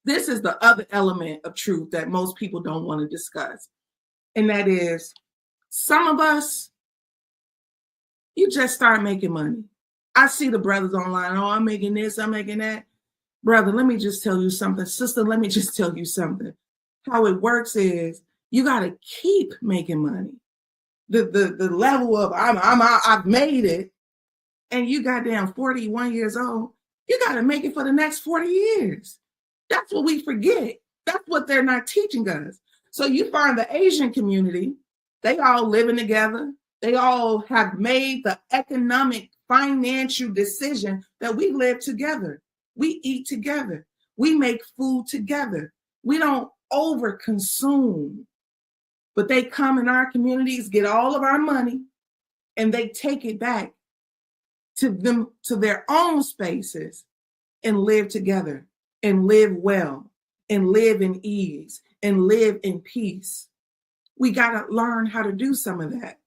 This is the other element of truth that most people don't want to discuss. And that is, some of us, you just start making money. I see the brothers online, oh, I'm making this, I'm making that. Brother, let me just tell you something. Sister, let me just tell you something. How it works is you got to keep making money. The level of I've made it, and you goddamn 41 years old, you got to make it for the next 40 years. That's what we forget. That's what they're not teaching us. So you find the Asian community, they all living together. They all have made the economic, financial decision that we live together. We eat together. We make food together. We don't over-consume. But they come in our communities, get all of our money, and they take it back to them, to their own spaces, and live together, and live well, and live in ease, and live in peace. We got to learn how to do some of that.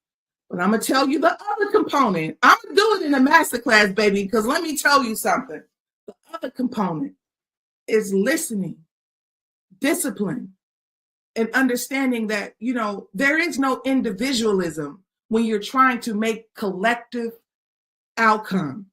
But I'm going to tell you the other component. I'm going to do it in a masterclass, baby, because let me tell you something. The other component is listening, discipline, and understanding that, there is no individualism when you're trying to make collective outcome.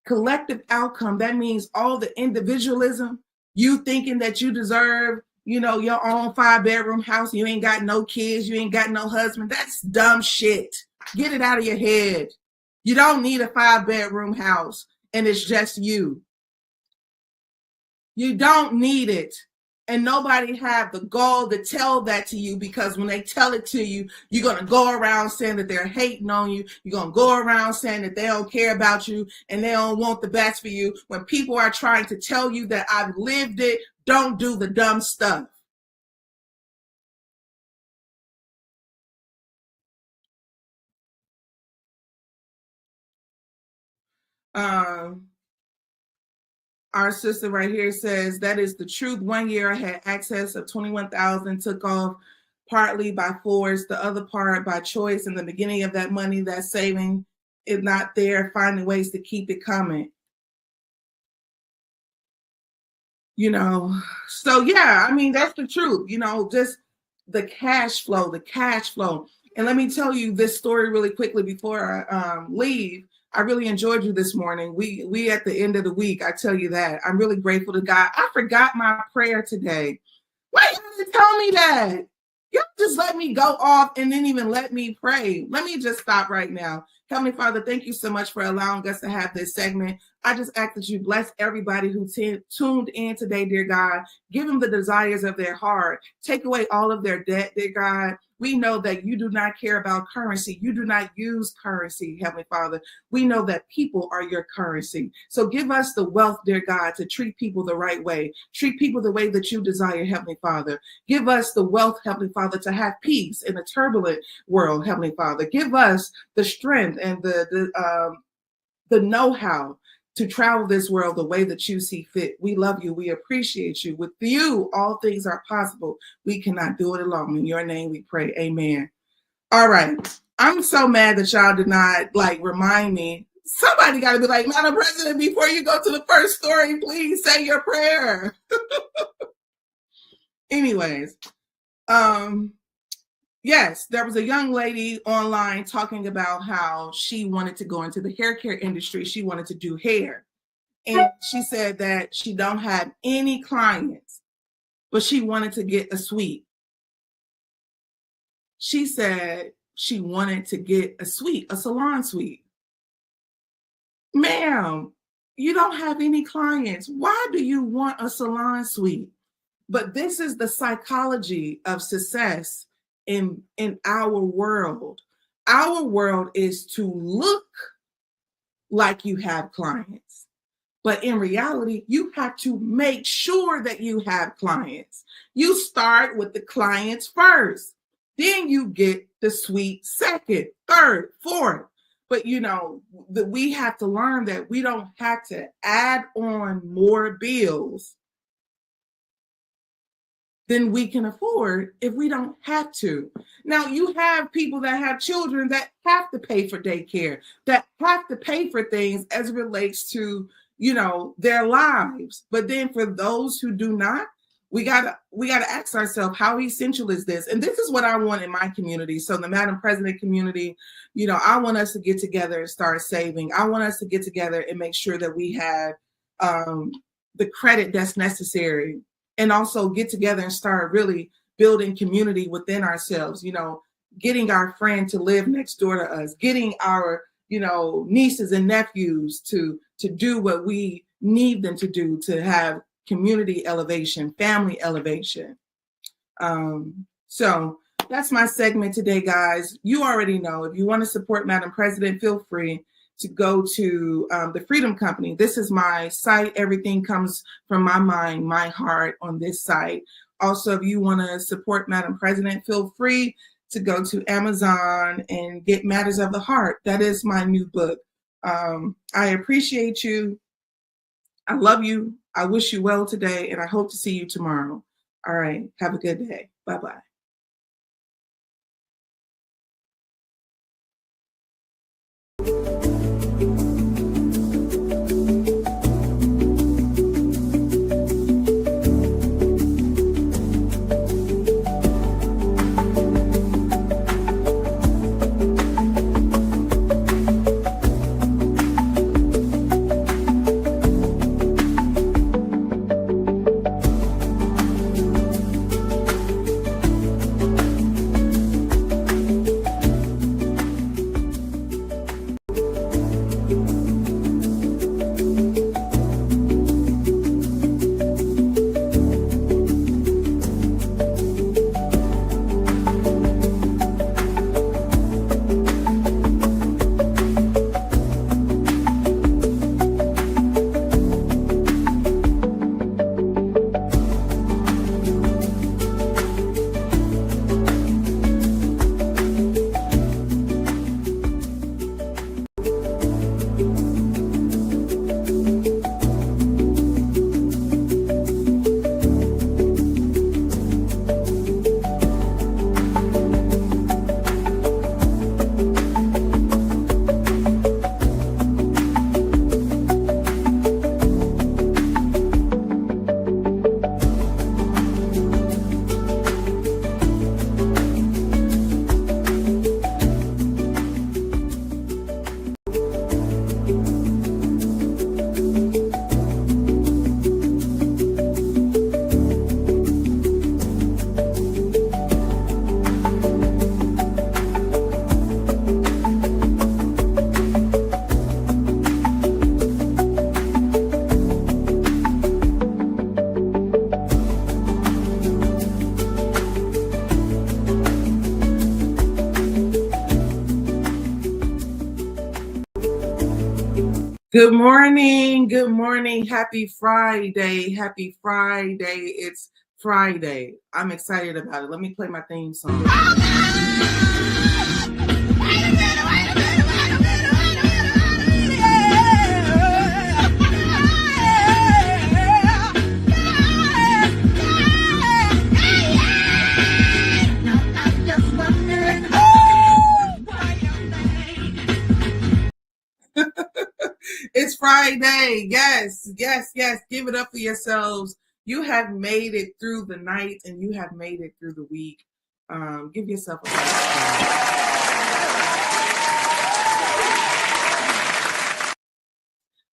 Collective outcome, that means all the individualism, you thinking that you deserve, your own 5-bedroom house, you ain't got no kids, you ain't got no husband. That's dumb shit. Get it out of your head. You don't need a 5-bedroom house and it's just you. You don't need it. And nobody have the gall to tell that to you, because when they tell it to you, you're going to go around saying that they're hating on you. You're going to go around saying that they don't care about you and they don't want the best for you. When people are trying to tell you that I've lived it, don't do the dumb stuff. Our sister right here says, that is the truth. 1 year I had access of 21,000, took off partly by force, the other part by choice. In the beginning of that money, that saving is not there, finding ways to keep it coming. You know, so yeah, I mean, that's the truth, you know, just the cash flow. And let me tell you this story really quickly before I leave. I really enjoyed you this morning. We at the end of the week, I tell you that. I'm really grateful to God. I forgot my prayer today. Why you didn't tell me that? You just let me go off and didn't even let me pray. Let me just stop right now. Heavenly Father, thank you so much for allowing us to have this segment. I just ask that you bless everybody who tuned in today, dear God. Give them the desires of their heart. Take away all of their debt, dear God. We know that you do not care about currency. You do not use currency, Heavenly Father. We know that people are your currency. So give us the wealth, dear God, to treat people the right way. Treat people the way that you desire, Heavenly Father. Give us the wealth, Heavenly Father, to have peace in a turbulent world, Heavenly Father. Give us the strength and the know-how to travel this world the way that you see fit. We love you. We appreciate you. With you, all things are possible. We cannot do it alone. In your name we pray. Amen. All right. I'm so mad that y'all did not remind me. Somebody got to be like, Madam President, before you go to the first story, please say your prayer. Anyways, yes, there was a young lady online talking about how she wanted to go into the hair care industry. She wanted to do hair. And she said that she don't have any clients, but she wanted to get a suite. She said she wanted to get a suite, a salon suite. Ma'am, you don't have any clients. Why do you want a salon suite? But this is the psychology of success in our world. Our world is to look like you have clients, but in reality, you have to make sure that you have clients. You start with the clients first, then you get the suite second, third, fourth. But you know, we have to learn that we don't have to add on more bills than we can afford if we don't have to. Now, you have people that have children that have to pay for daycare, that have to pay for things as it relates to, you know, their lives. But then for those who do not, we gotta ask ourselves, how essential is this? And this is what I want in my community. So the Madam President community, you know, I want us to get together and start saving. I want us to get together and make sure that we have the credit that's necessary, and also get together and start really building community within ourselves, you know, getting our friend to live next door to us, getting our, you know, nieces and nephews to do what we need them to do, to have community elevation, family elevation. So that's my segment today, guys. You already know, if you want to support Madam President, feel free to go to the Freedom Company. This is my site. Everything comes from my mind, my heart on this site. Also, if you want to support Madam President, feel free to go to Amazon and get Matters of the Heart. That is my new book. I appreciate you. I love you. I wish you well today, and I hope to see you tomorrow. All right. Have a good day. Bye-bye. Good morning. Good morning. Happy Friday. Happy Friday. It's Friday. I'm excited about it. Let me play my theme song. It's Friday. Yes, yes, yes. Give it up for yourselves. You have made it through the night and you have made it through the week. Give yourself a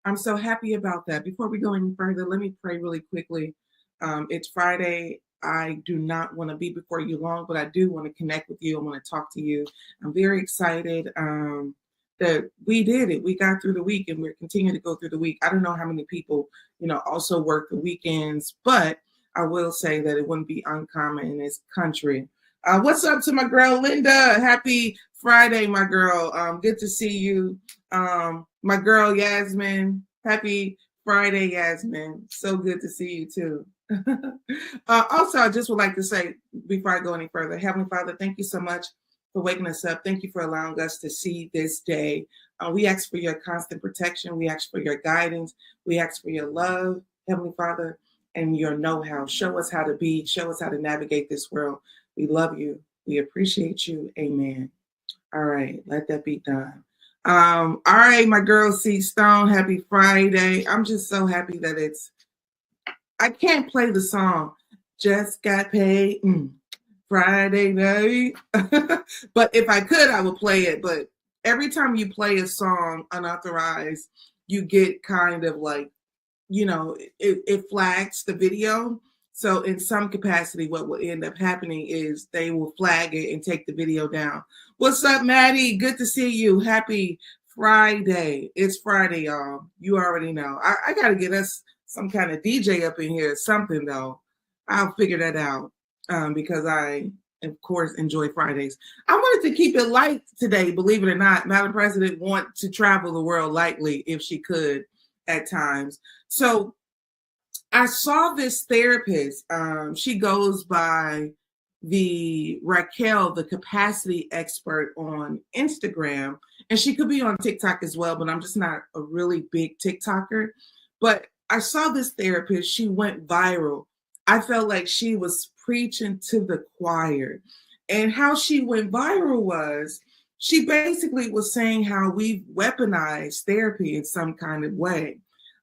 I'm so happy about that. Before we go any further, let me pray really quickly. It's Friday. I do not want to be before you long, but I do want to connect with you. I want to talk to you. I'm very excited that we did it. We got through the week and we're continuing to go through the week. I don't know how many people, also work the weekends, but I will say that it wouldn't be uncommon in this country. What's up to my girl, Linda? Happy Friday, my girl. Good to see you. My girl, Yasmin. Happy Friday, Yasmin. So good to see you too. Also, I just would like to say before I go any further, Heavenly Father, thank you so much for waking us up. Thank you for allowing us to see this day. We ask for your constant protection. We ask for your guidance. We ask for your love, Heavenly Father, and your know-how. Show us how to be. Show us how to navigate this world. We love you. We appreciate you. Amen. All right, let that be done. All right, my girl C Stone, happy Friday. I'm just so happy that I can't play the song. Just got paid. Friday night. But if I could, I would play it. But every time you play a song unauthorized, you get kind of like, it flags the video. So in some capacity, what will end up happening is they will flag it and take the video down. What's up, Maddie? Good to see you. Happy Friday. It's Friday, y'all. You already know. I got to get us some kind of DJ up in here or something, though. I'll figure that out. Because I, of course, enjoy Fridays. I wanted to keep it light today, believe it or not. Madam President wants to travel the world lightly if she could at times. So I saw this therapist. She goes by the Raquel, the capacity expert on Instagram. And she could be on TikTok as well, but I'm just not a really big TikToker. But I saw this therapist. She went viral. I felt like she was preaching to the choir. And how she went viral was she basically was saying how we weaponized therapy in some kind of way.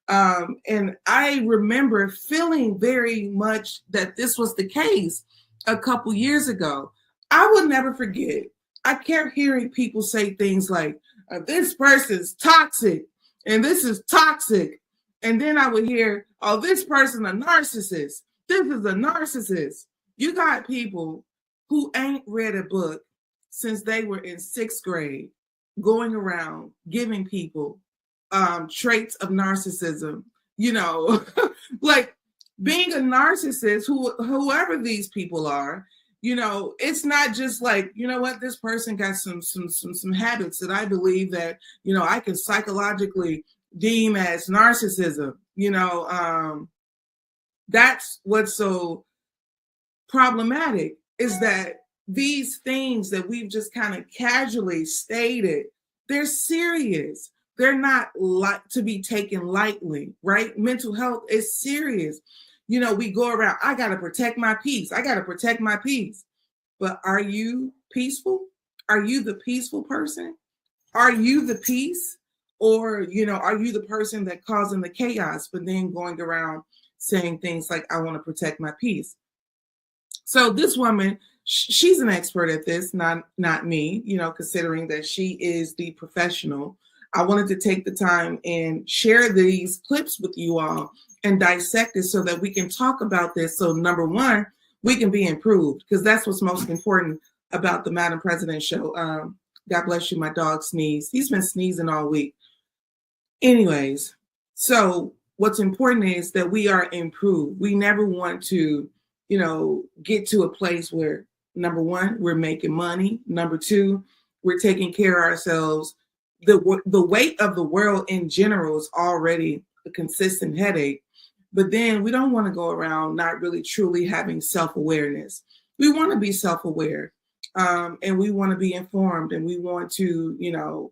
And I remember feeling very much that this was the case a couple years ago. I will never forget. I kept hearing people say things like, this person's toxic and this is toxic. And then I would hear, oh, this person a narcissist. This is a narcissist. You got people who ain't read a book since they were in 6th grade, going around giving people traits of narcissism, like being a narcissist, whoever these people are, it's not just like, this person got some habits that I believe that, I can psychologically deem as narcissism, that's what's so problematic is that these things that we've just kind of casually stated, they're serious. They're not to be taken lightly, right? Mental health is serious. We go around, I got to protect my peace. I got to protect my peace. But are you peaceful? Are you the peaceful person? Are you the peace? Or, are you the person that causing the chaos, but then going around saying things like, I want to protect my peace? So this woman, she's an expert at this, not me, considering that she is the professional. I wanted to take the time and share these clips with you all and dissect it so that we can talk about this. So number one, we can be improved, because that's what's most important about the Madam President show. God bless you, my dog sneezed. He's been sneezing all week. Anyways, so what's important is that we are improved. We never want to, get to a place where, number one, we're making money. Number two, we're taking care of ourselves, the weight of the world in general is already a consistent headache. But then we don't want to go around not really truly having self-awareness. We want to be self-aware, and we want to be informed, and we want to,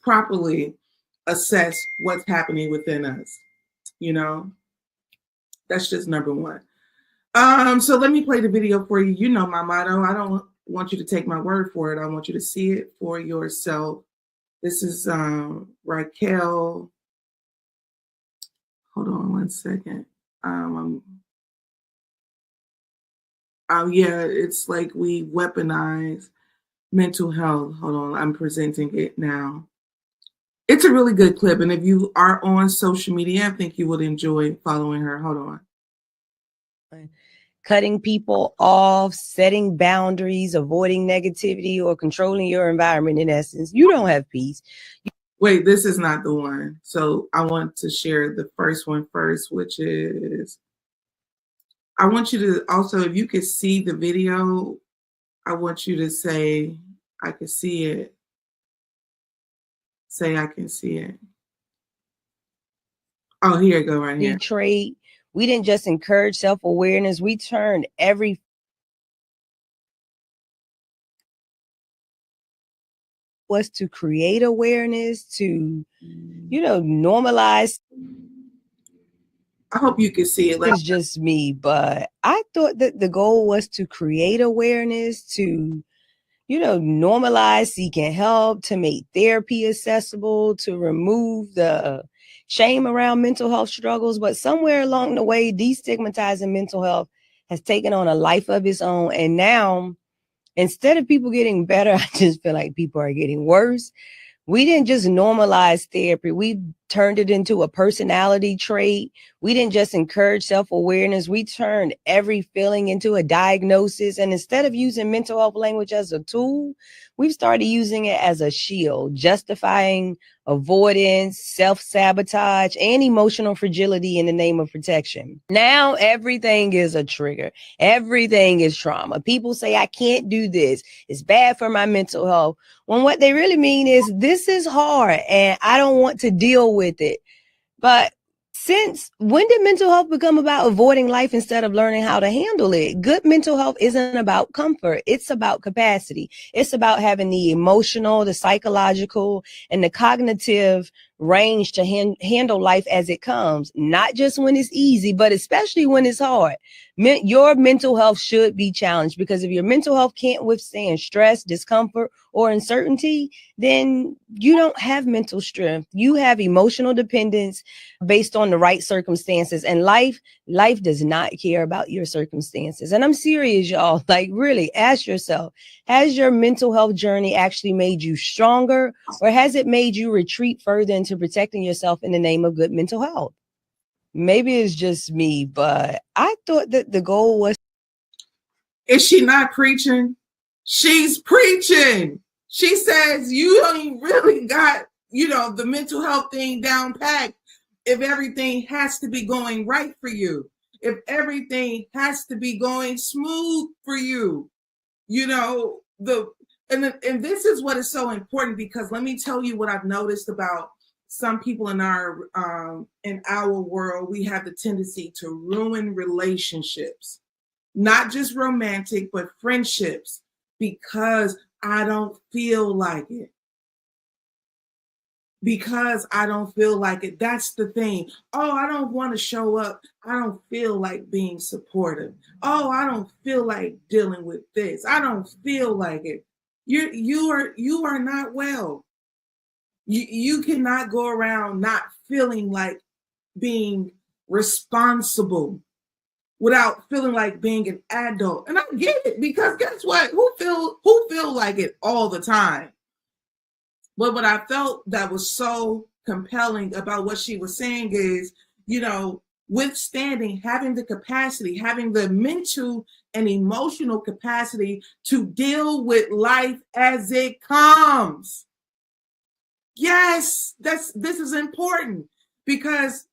properly assess what's happening within us. That's just number one. So let me play the video for you. You know my motto. I don't want you to take my word for it. I want you to see it for yourself. This is Raquel. Hold on one second. Yeah, it's like we weaponize mental health. Hold on, I'm presenting it now. It's a really good clip, and if you are on social media, I think you would enjoy following her. Hold on. Cutting people off, setting boundaries, avoiding negativity, or controlling your environment. In essence, you don't have peace. Wait, this is not the one. So I want to share the first one first, which is, I want you to also, if you could see the video, I want you to say, I can see it. Say, I can see it. Oh, here you go, right here. Trait. We didn't just encourage self-awareness. We turned every was to create awareness, to, normalize. I hope you can see it. It's just me, but I thought that the goal was to create awareness, to, normalize seeking help, to make therapy accessible, to remove the shame around mental health struggles. But somewhere along the way, destigmatizing mental health has taken on a life of its own. And now, instead of people getting better, I just feel like people are getting worse. We didn't just normalize therapy. We turned it into a personality trait. We didn't just encourage self-awareness. We turned every feeling into a diagnosis. And instead of using mental health language as a tool, we've started using it as a shield, justifying avoidance, self-sabotage, and emotional fragility in the name of protection. Now everything is a trigger. Everything is trauma. People say, I can't do this. It's bad for my mental health. When what they really mean is, this is hard and I don't want to deal with it. But when did mental health become about avoiding life instead of learning how to handle it? Good mental health isn't about comfort. It's about capacity. It's about having the emotional, the psychological, and the cognitive range to handle life as it comes, not just when it's easy, but especially when it's hard. Your mental health should be challenged, because if your mental health can't withstand stress, discomfort, or uncertainty, then you don't have mental strength. You have emotional dependence based on the right circumstances. And life does not care about your circumstances. And I'm serious, y'all. Like, really, ask yourself, has your mental health journey actually made you stronger, or has it made you retreat further into protecting yourself in the name of good mental health? Maybe it's just me, but I thought that the goal was. Is she not preaching? She's preaching. She says you ain't really got, the mental health thing down packed if everything has to be going right for you, if everything has to be going smooth for you. And this is what is so important, because let me tell you what I've noticed about some people in our world. We have the tendency to ruin relationships, not just romantic, but friendships, because I don't feel like it. Because I don't feel like it. That's the thing. Oh, I don't want to show up. I don't feel like being supportive. Oh, I don't feel like dealing with this. I don't feel like it. You are not well. You cannot go around not feeling like being responsible without feeling like being an adult. And I get it, because guess what? Who feel like it all the time? But what I felt that was so compelling about what she was saying is, withstanding, having the capacity, having the mental and emotional capacity to deal with life as it comes. Yes, this is important, because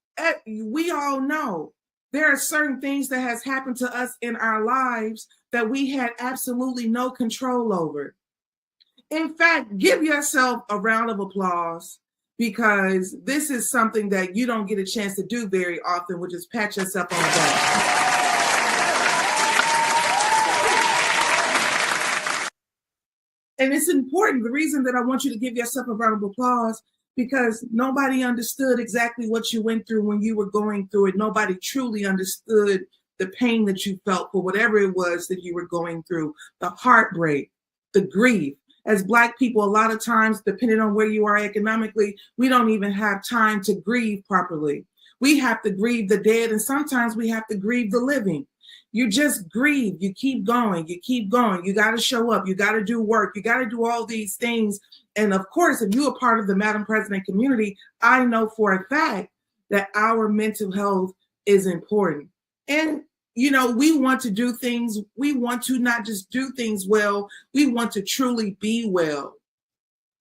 we all know there are certain things that has happened to us in our lives that we had absolutely no control over. In fact, give yourself a round of applause, because this is something that you don't get a chance to do very often, which is pat yourself on the back. And it's important. The reason that I want you to give yourself a round of applause, because nobody understood exactly what you went through when you were going through it. Nobody truly understood the pain that you felt for whatever it was that you were going through, the heartbreak, the grief. As Black people, a lot of times, depending on where you are economically, we don't even have time to grieve properly. We have to grieve the dead, and sometimes we have to grieve the living. You just grieve. You keep going. You keep going. You got to show up. You got to do work. You got to do all these things. And of course, if you're a part of the Madam President community, I know for a fact that our mental health is important. And, you know, we want to do things. We want to not just do things well. We want to truly be well.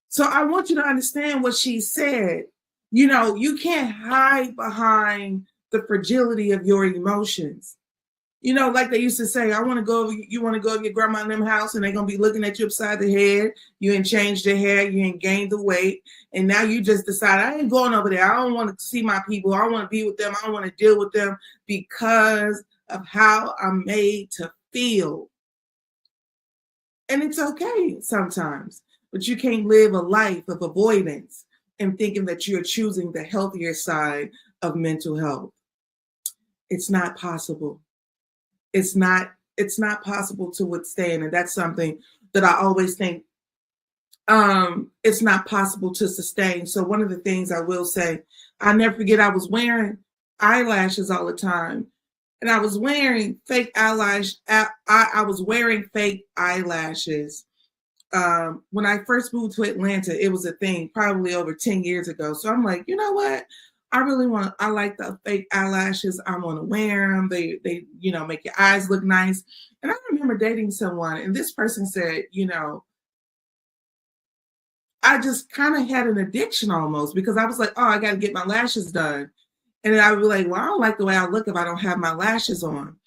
So I want you to understand what she said. You know, you can't hide behind the fragility of your emotions. You know, like they used to say, you want to go to your grandma and them house, and they're going to be looking at you upside the head. You ain't changed your hair. You ain't gained the weight. And now you just decide, I ain't going over there. I don't want to see my people. I want to be with them. I don't want to deal with them because of how I'm made to feel. And it's okay sometimes, but you can't live a life of avoidance and thinking that you're choosing the healthier side of mental health. It's not possible. It's not possible to withstand. And that's something that I always think it's not possible to sustain. So one of the things I will say, I never forget, I was wearing eyelashes all the time. And I was wearing fake eyelashes. I was wearing fake eyelashes. When I first moved to Atlanta, it was a thing probably over 10 years ago. So I'm like, you know what? I like the fake eyelashes. I want to wear them. They, you know, make your eyes look nice. And I remember dating someone, and this person said, you know, I just kind of had an addiction almost, because I was like, oh, I got to get my lashes done. And then I would be like, well, I don't like the way I look if I don't have my lashes on.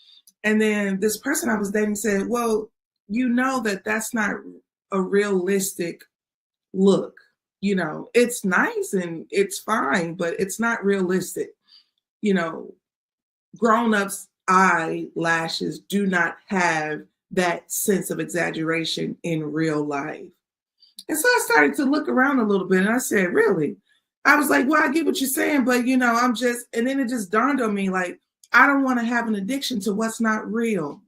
And then this person I was dating said, well, you know that that's not a realistic look. You know, it's nice and it's fine, but it's not realistic. You know, grown-ups' eyelashes do not have that sense of exaggeration in real life. And so I started to look around a little bit, and I said, really? I was like, well, I get what you're saying, but, you know, and then it just dawned on me, like, I don't want to have an addiction to what's not real.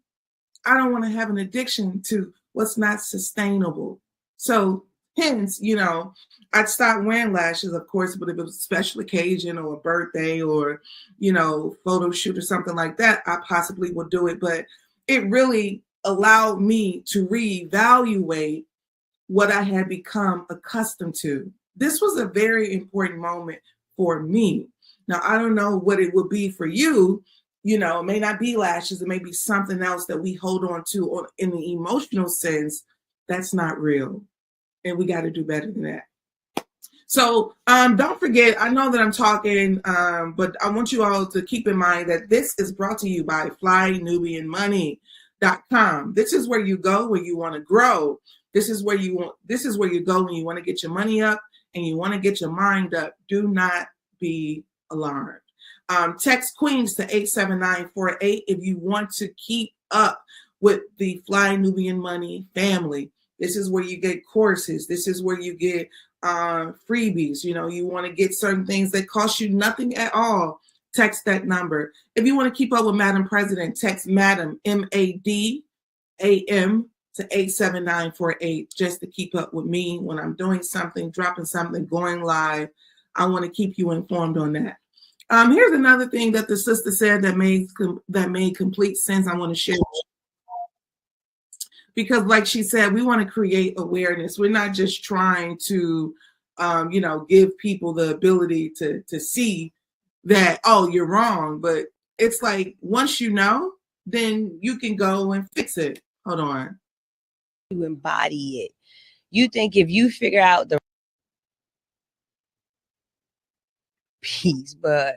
I don't want to have an addiction to what's not sustainable. So hence, you know, I'd stop wearing lashes, of course, but if it was a special occasion or a birthday or, you know, photo shoot or something like that, I possibly would do it. But it really allowed me to reevaluate what I had become accustomed to. This was a very important moment for me. Now, I don't know what it would be for you. You know, it may not be lashes. It may be something else that we hold on to in the emotional sense that's not real. And we got to do better than that. So don't forget, I know that I'm talking, but I want you all to keep in mind that this is brought to you by FlyNubianMoney.com. This is where you go when you want to grow. This is where you go when you want to get your money up and you want to get your mind up. Do not be alarmed. Text Queens to 87948 if you want to keep up with the Fly Nubian Money family. This is where you get courses. This is where you get freebies. You know, you want to get certain things that cost you nothing at all. Text that number. If you want to keep up with Madam President, text Madam, MADAM, to 87948 just to keep up with me when I'm doing something, dropping something, going live. I want to keep you informed on that. Here's another thing that the sister said that made complete sense. I want to share. Because like she said, we want to create awareness. We're not just trying to, you know, give people the ability to see that, oh, you're wrong. But it's like, once you know, then you can go and fix it. Hold on. You embody it. You think if you figure out the piece, but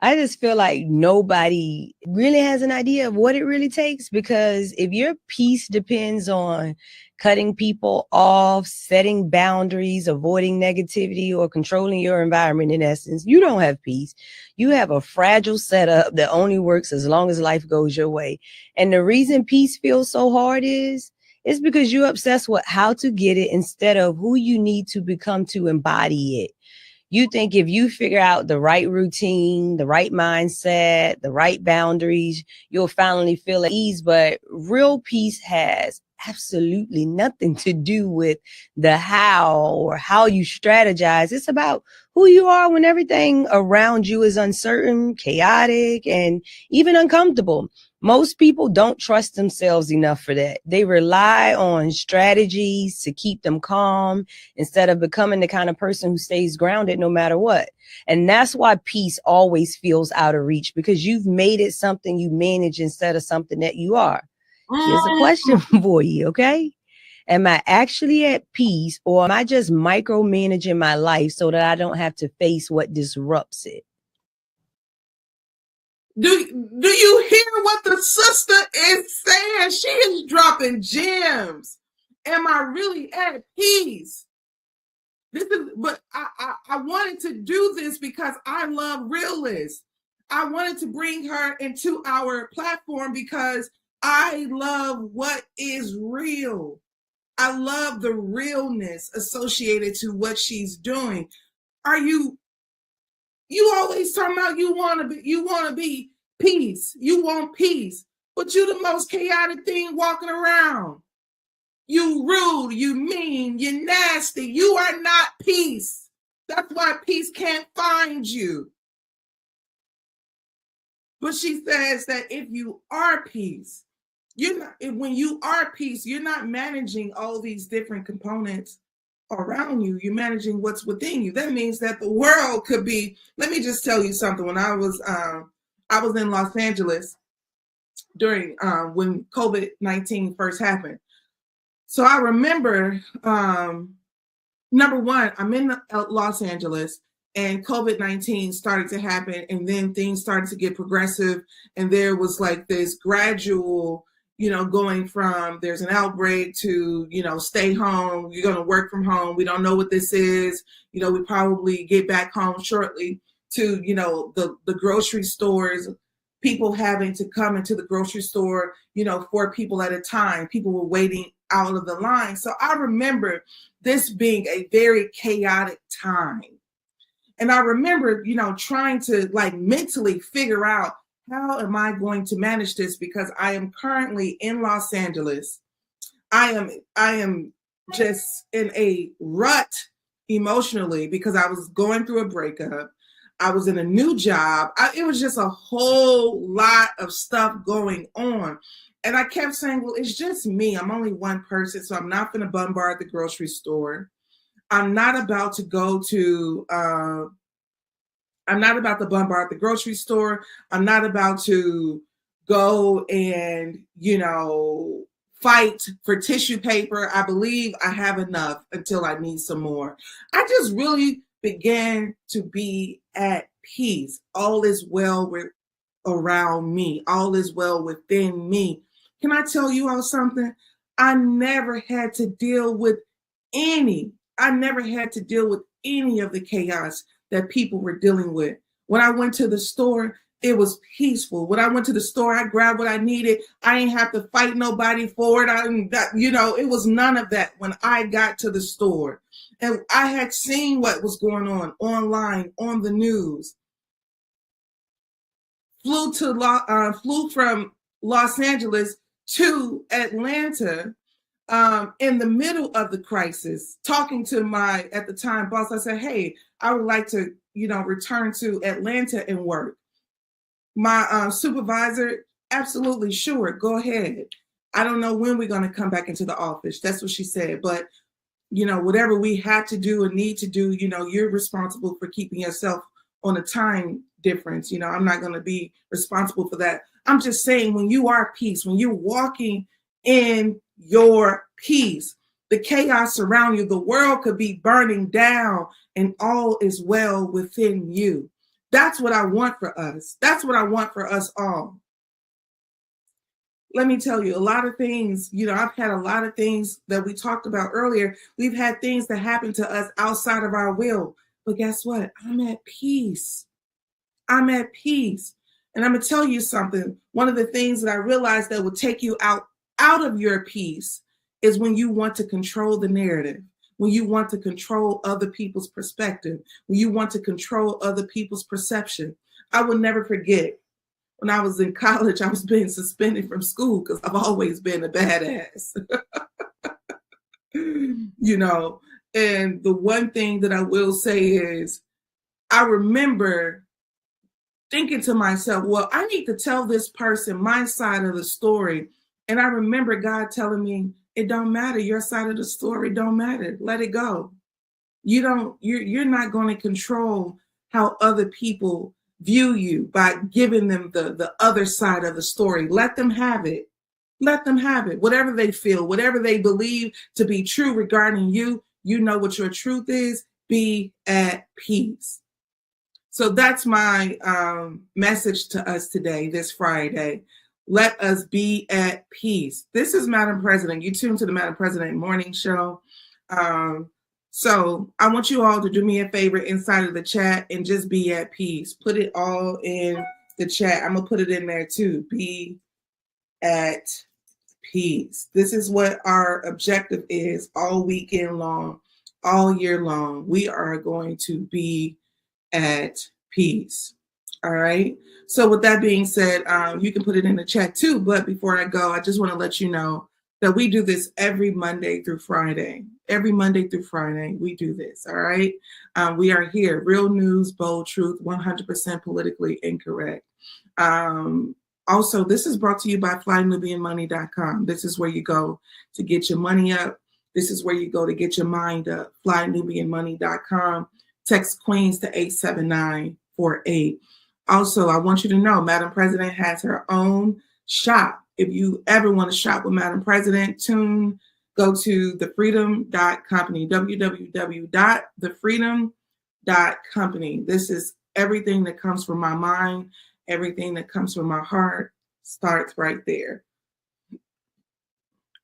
I just feel like nobody really has an idea of what it really takes, because if your peace depends on cutting people off, setting boundaries, avoiding negativity, or controlling your environment, in essence, you don't have peace. You have a fragile setup that only works as long as life goes your way. And the reason peace feels so hard is because you're obsessed with how to get it instead of who you need to become to embody it. You think if you figure out the right routine, the right mindset, the right boundaries, you'll finally feel at ease. But real peace has absolutely nothing to do with the how or how you strategize. It's about who you are when everything around you is uncertain, chaotic, and even uncomfortable. Most people don't trust themselves enough for that. They rely on strategies to keep them calm instead of becoming the kind of person who stays grounded no matter what. And that's why peace always feels out of reach, because you've made it something you manage instead of something that you are. Here's a question for you, okay? Am I actually at peace, or am I just micromanaging my life so that I don't have to face what disrupts it? Do you hear what the sister is saying? She is dropping gems. Am I really at peace? But I wanted to do this because I love realists. I wanted to bring her into our platform because I love what is real. I love the realness associated to what she's doing. You always talking about you want to be peace. You want peace, but you the most chaotic thing walking around. You rude, you mean, you nasty. You are not peace. That's why peace can't find you. But she says that if you are peace, when you are peace, you're not managing all these different components around you. You're managing what's within you. That means that the world could be. Let me just tell you something. When I was in Los Angeles during when COVID-19 first happened. So I remember, number one, I'm in Los Angeles and COVID-19 started to happen, and then things started to get progressive, and there was like this gradual, going from there's an outbreak to, stay home, you're going to work from home, we don't know what this is, we probably get back home shortly, to, the grocery stores, people having to come into the grocery store, 4 people at a time. People were waiting out of the line. So I remember this being a very chaotic time. And I remember, trying to mentally figure out, how am I going to manage this? Because I am currently in Los Angeles. I am just in a rut emotionally because I was going through a breakup. I was in a new job. It was just a whole lot of stuff going on. And I kept saying, well, it's just me. I'm only one person, so I'm not going to bombard the grocery store. I'm not about to bombard the grocery store. I'm not about to go and, fight for tissue paper. I believe I have enough until I need some more. I just really began to be at peace. All is well around me. All is well within me. Can I tell you all something? I never had to deal with any of the chaos that people were dealing with. When I went to the store, it was peaceful. When I went to the store, I grabbed what I needed. I didn't have to fight nobody for it. It was none of that when I got to the store. And I had seen what was going on online, on the news. Flew from Los Angeles to Atlanta in the middle of the crisis, talking to my, at the time, boss. I said, hey, I would like to, return to Atlanta and work. My supervisor, absolutely sure, go ahead. I don't know when we're going to come back into the office. That's what she said. But, whatever we had to do and need to do, you're responsible for keeping yourself on a time difference. I'm not going to be responsible for that. I'm just saying, when you are peace, when you're walking in your peace, the chaos around you, the world could be burning down and all is well within you. That's what I want for us. That's what I want for us all. Let me tell you, a lot of things, I've had a lot of things that we talked about earlier. We've had things that happen to us outside of our will. But guess what? I'm at peace. I'm at peace. And I'm going to tell you something. One of the things that I realized that will take you out of your peace is when you want to control the narrative, when you want to control other people's perspective, when you want to control other people's perception. I will never forget when I was in college, I was being suspended from school because I've always been a badass. And the one thing that I will say is I remember thinking to myself, well, I need to tell this person my side of the story. And I remember God telling me, it don't matter. Your side of the story don't matter. Let it go. You're not going to control how other people view you by giving them the other side of the story. Let them have it. Let them have it. Whatever they feel, whatever they believe to be true regarding you, you know what your truth is. Be at peace. So that's my message to us today, this Friday. Let us be at peace. This is Madam President. You tuned to the Madam President Morning Show. So I want you all to do me a favor inside of the chat and just be at peace. Put it all in the chat. I'm going to put it in there too. Be at peace. This is what our objective is all weekend long, all year long. We are going to be at peace. All right. So with that being said, you can put it in the chat too. But before I go, I just want to let you know that we do this every Monday through Friday. Every Monday through Friday, we do this. All right. We are here. Real news, bold truth, 100% politically incorrect. Also, this is brought to you by flynubianmoney.com. This is where you go to get your money up. This is where you go to get your mind up. flynubianmoney.com. Text Queens to 87948. Also, I want you to know Madam President has her own shop. If you ever want to shop with Madam President, go to thefreedom.company, www.thefreedom.company. This is everything that comes from my mind, everything that comes from my heart starts right there.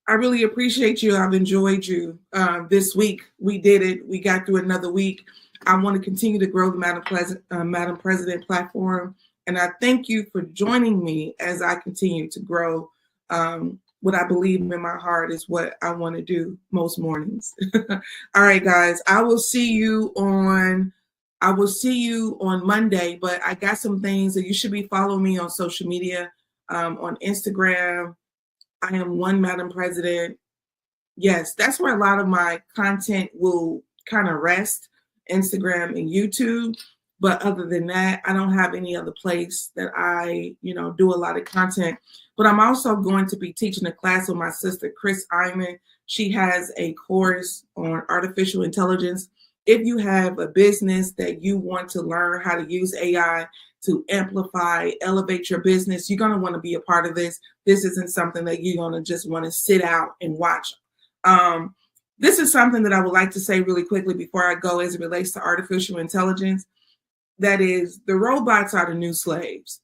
I really appreciate you. I've enjoyed you this week. We did it. We got through another week. I want to continue to grow the Madam President platform. And I thank you for joining me as I continue to grow. What I believe in my heart is what I want to do most mornings. All right, guys, I will see you on Monday, but I got some things that you should be following me on social media, on Instagram. I am one Madam President. Yes, that's where a lot of my content will kind of rest, Instagram and YouTube. But other than that, I don't have any other place that I, do a lot of content. But I'm also going to be teaching a class with my sister, Chris Iman. She has a course on artificial intelligence. If you have a business that you want to learn how to use AI to amplify, elevate your business, you're going to want to be a part of this. This isn't something that you're going to just want to sit out and watch. This is something that I would like to say really quickly before I go as it relates to artificial intelligence. That is, the robots are the new slaves.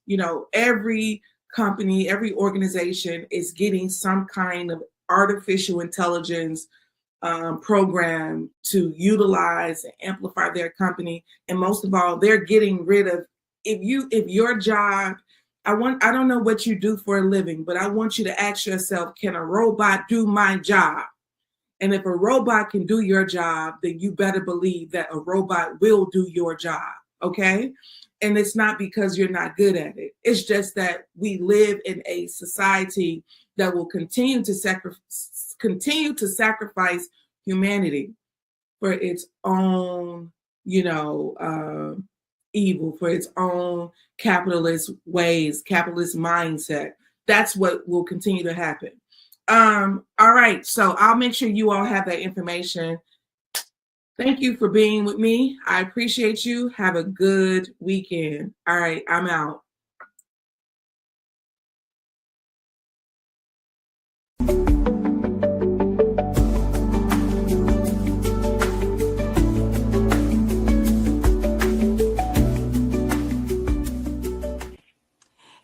Every company, every organization is getting some kind of artificial intelligence program to utilize and amplify their company. And most of all, they're getting rid of, if your job, I don't know what you do for a living, but I want you to ask yourself, can a robot do my job? And if a robot can do your job, then you better believe that a robot will do your job. Okay. And it's not because you're not good at it. It's just that we live in a society that will continue to sacrifice humanity for its own, evil, for its own capitalist ways, capitalist mindset. That's what will continue to happen. All right. So I'll make sure you all have that information. Thank you for being with me. I appreciate you. Have a good weekend. All right, I'm out.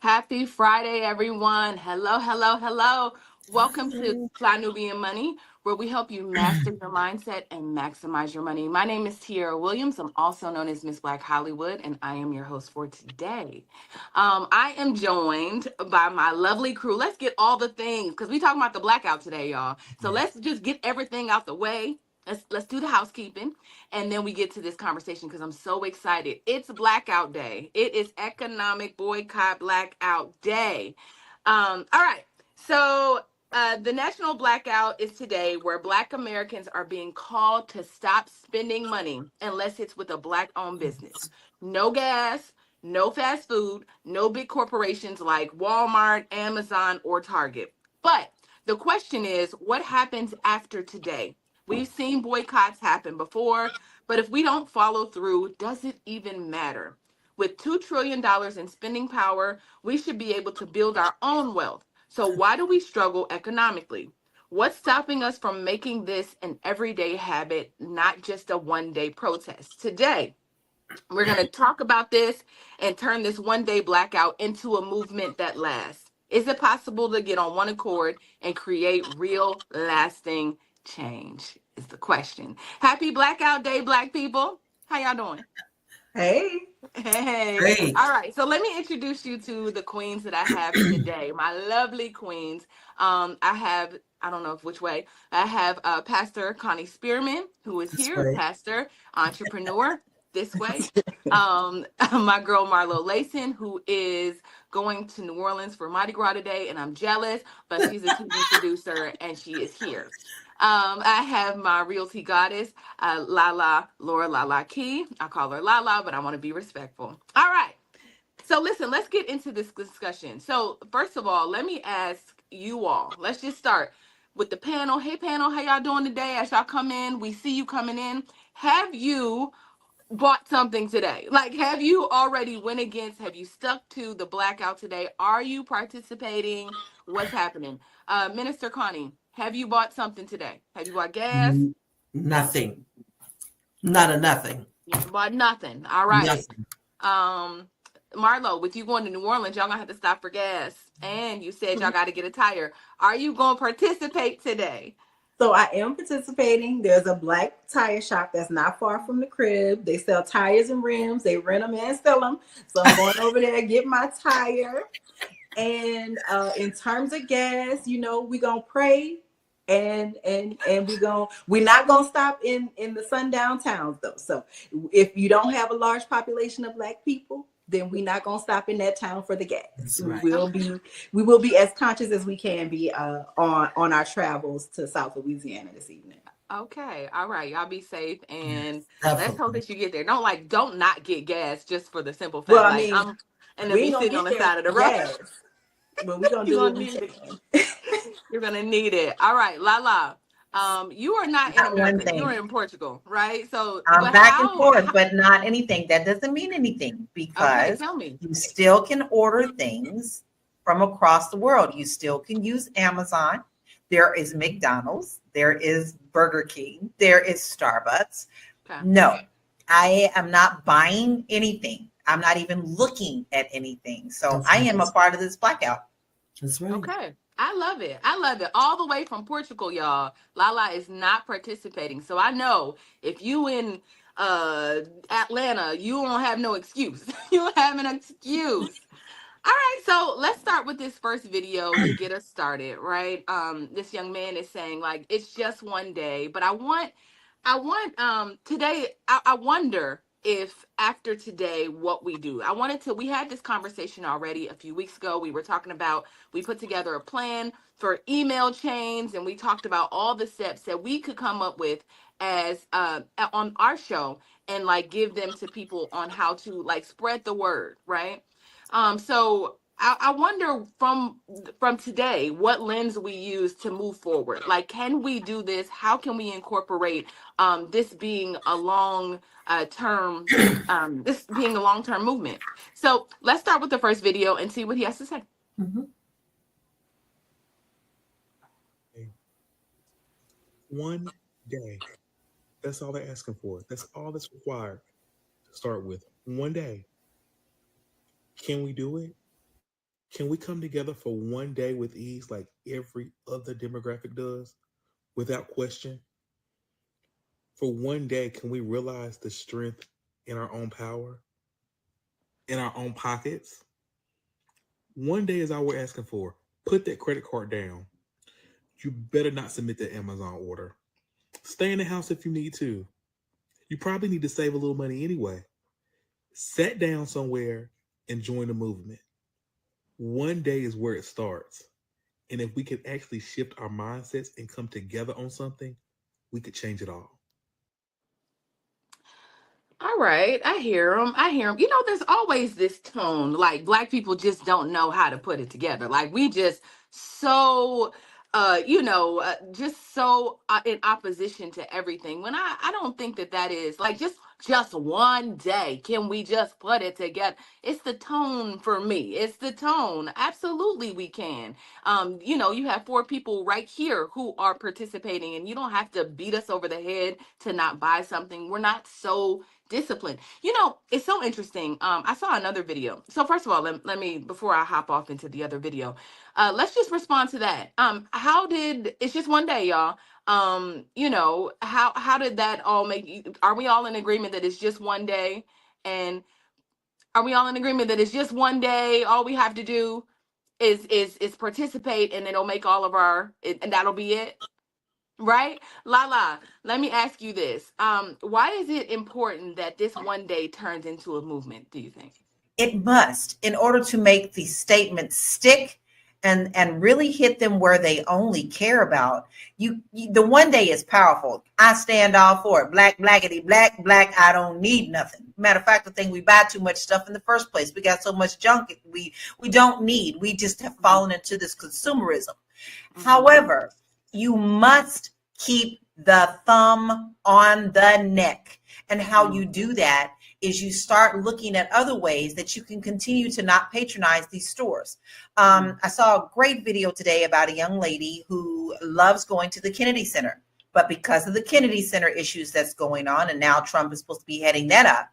Happy Friday, everyone. Hello, hello, hello. Welcome to Fly Nubian Money, where we help you master your mindset and maximize your money. My name is Tiara Williams. I'm also known as Miss Black Hollywood, and I am your host for today. I am joined by my lovely crew. Let's get all the things, because we talking about the blackout today, y'all. So let's just get everything out the way. Let's do the housekeeping, and then we get to this conversation because I'm so excited. It's Blackout Day. It is Economic Boycott Blackout Day. All right. So the National Blackout is today, where Black Americans are being called to stop spending money unless it's with a Black-owned business. No gas, no fast food, no big corporations like Walmart, Amazon, or Target. But the question is, what happens after today? We've seen boycotts happen before, but if we don't follow through, does it even matter? With $2 trillion in spending power, we should be able to build our own wealth. So why do we struggle economically? What's stopping us from making this an everyday habit, not just a one-day protest? Today, we're going to talk about this and turn this one-day blackout into a movement that lasts. Is it possible to get on one accord and create real, lasting change? Is the question. Happy Blackout Day, Black people. How y'all doing? Hey. Hey. Great. All right. So let me introduce you to the queens that I have today. My lovely queens. I don't know which way. I have Pastor Connie Spearman, who is here. Right. Pastor, entrepreneur, this way. My girl Marlo Layson, who is going to New Orleans for Mardi Gras today, and I'm jealous, but she's a TV producer and she is here. I have my realty goddess, Laura Lala Key. I call her Lala, but I want to be respectful. All right. So listen, let's get into this discussion. So first of all, let me ask you all. Let's just start with the panel. Hey panel, how y'all doing today? As y'all come in, we see you coming in. Have you bought something today? Like, have you already went against, have you stuck to the blackout today? Are you participating? What's happening? Minister Connie, have you bought something today? Have you bought gas? Nothing. Not a nothing. You haven't bought nothing. All right. Nothing. Marlo, with you going to New Orleans, y'all gonna have to stop for gas. And you said y'all got to get a tire. Are you going to participate today? So I am participating. There's a Black tire shop that's not far from the crib. They sell tires and rims. They rent them and sell them. So I'm going over there to get my tire. And in terms of gas, we're gonna pray and we're not gonna stop in the sundown towns though. So if you don't have a large population of Black people, then we're not gonna stop in that town for the gas. That's right. We will be as conscious as we can be on our travels to South Louisiana this evening. Okay, all right, y'all be safe, and let's hope that you get there. Don't not get gas just for the simple fact. Well, I like mean, I'm and then we be ain't sitting gonna on get the side of the there road. gas, but we're gonna do what we can. You're gonna need it. All right, Lala. You are not in America. You're in Portugal, right? So I'm back and forth, but not anything. That doesn't mean anything because tell me. you still can order things from across the world. You still can use Amazon. There is McDonald's. There is Burger King. There is Starbucks. Okay. No, I am not buying anything. I'm not even looking at anything. So I am a part of this blackout. That's right. Okay. I love it. I love it. All the way from Portugal, y'all. Lala is not participating. So I know if you in Atlanta, you don't have no excuse. You don't have an excuse. All right, so let's start with this first video to get us started, right? This young man is saying like it's just one day, but I want today. I wonder if after today what we do. We had this conversation already a few weeks ago. We were talking about, we put together a plan for email chains, and we talked about all the steps that we could come up with as on our show and like give them to people on how to like spread the word, right? So I wonder from today what lens we use to move forward. Like, can we do this? How can we incorporate this being a long term movement? So let's start with the first video and see what he has to say. Mm-hmm. One day. That's all they're asking for. That's all that's required to start with. One day. Can we do it? Can we come together for one day with ease like every other demographic does without question? For one day, can we realize the strength in our own power, in our own pockets? One day is all we're asking for. Put that credit card down. You better not submit that Amazon order. Stay in the house if you need to. You probably need to save a little money anyway. Sit down somewhere and join the movement. One day is where it starts. And if we could actually shift our mindsets and come together on something, we could change it all. All right, I hear him. I hear him. You know, there's always this tone, like Black people just don't know how to put it together. Like we just so, just so in opposition to everything. When I don't think that is like just one day. Can we just put it together? It's the tone for me. It's the tone. Absolutely, we can. You have 4 people right here who are participating, and you don't have to beat us over the head to not buy something. We're not so discipline. It's so interesting. I saw another video. So first of all, let me, before I hop off into the other video, let's just respond to that. It's just one day, y'all. How did that all make you? Are we all in agreement that it's just one day? And are we all in agreement that it's just one day? All we have to do is participate, and it'll make all of and that'll be it. Right? Lala, let me ask you this. Why is it important that this one day turns into a movement, do you think? It must, in order to make the statement stick and really hit them where they only care about. The one day is powerful. I stand all for it. Black, blackity, black, black, I don't need nothing. Matter of fact, the thing, we buy too much stuff in the first place. We got so much junk we don't need. We just have fallen into this consumerism. However, you must keep the thumb on the neck. And how you do that is you start looking at other ways that you can continue to not patronize these stores. I saw a great video today about a young lady who loves going to the Kennedy Center, but because of the Kennedy Center issues that's going on, and now Trump is supposed to be heading that up,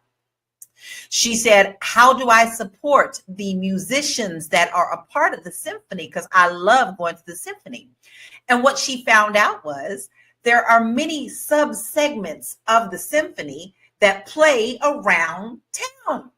she said, how do I support the musicians that are a part of the symphony? Because I love going to the symphony. And what she found out was there are many sub-segments of the symphony that play around town,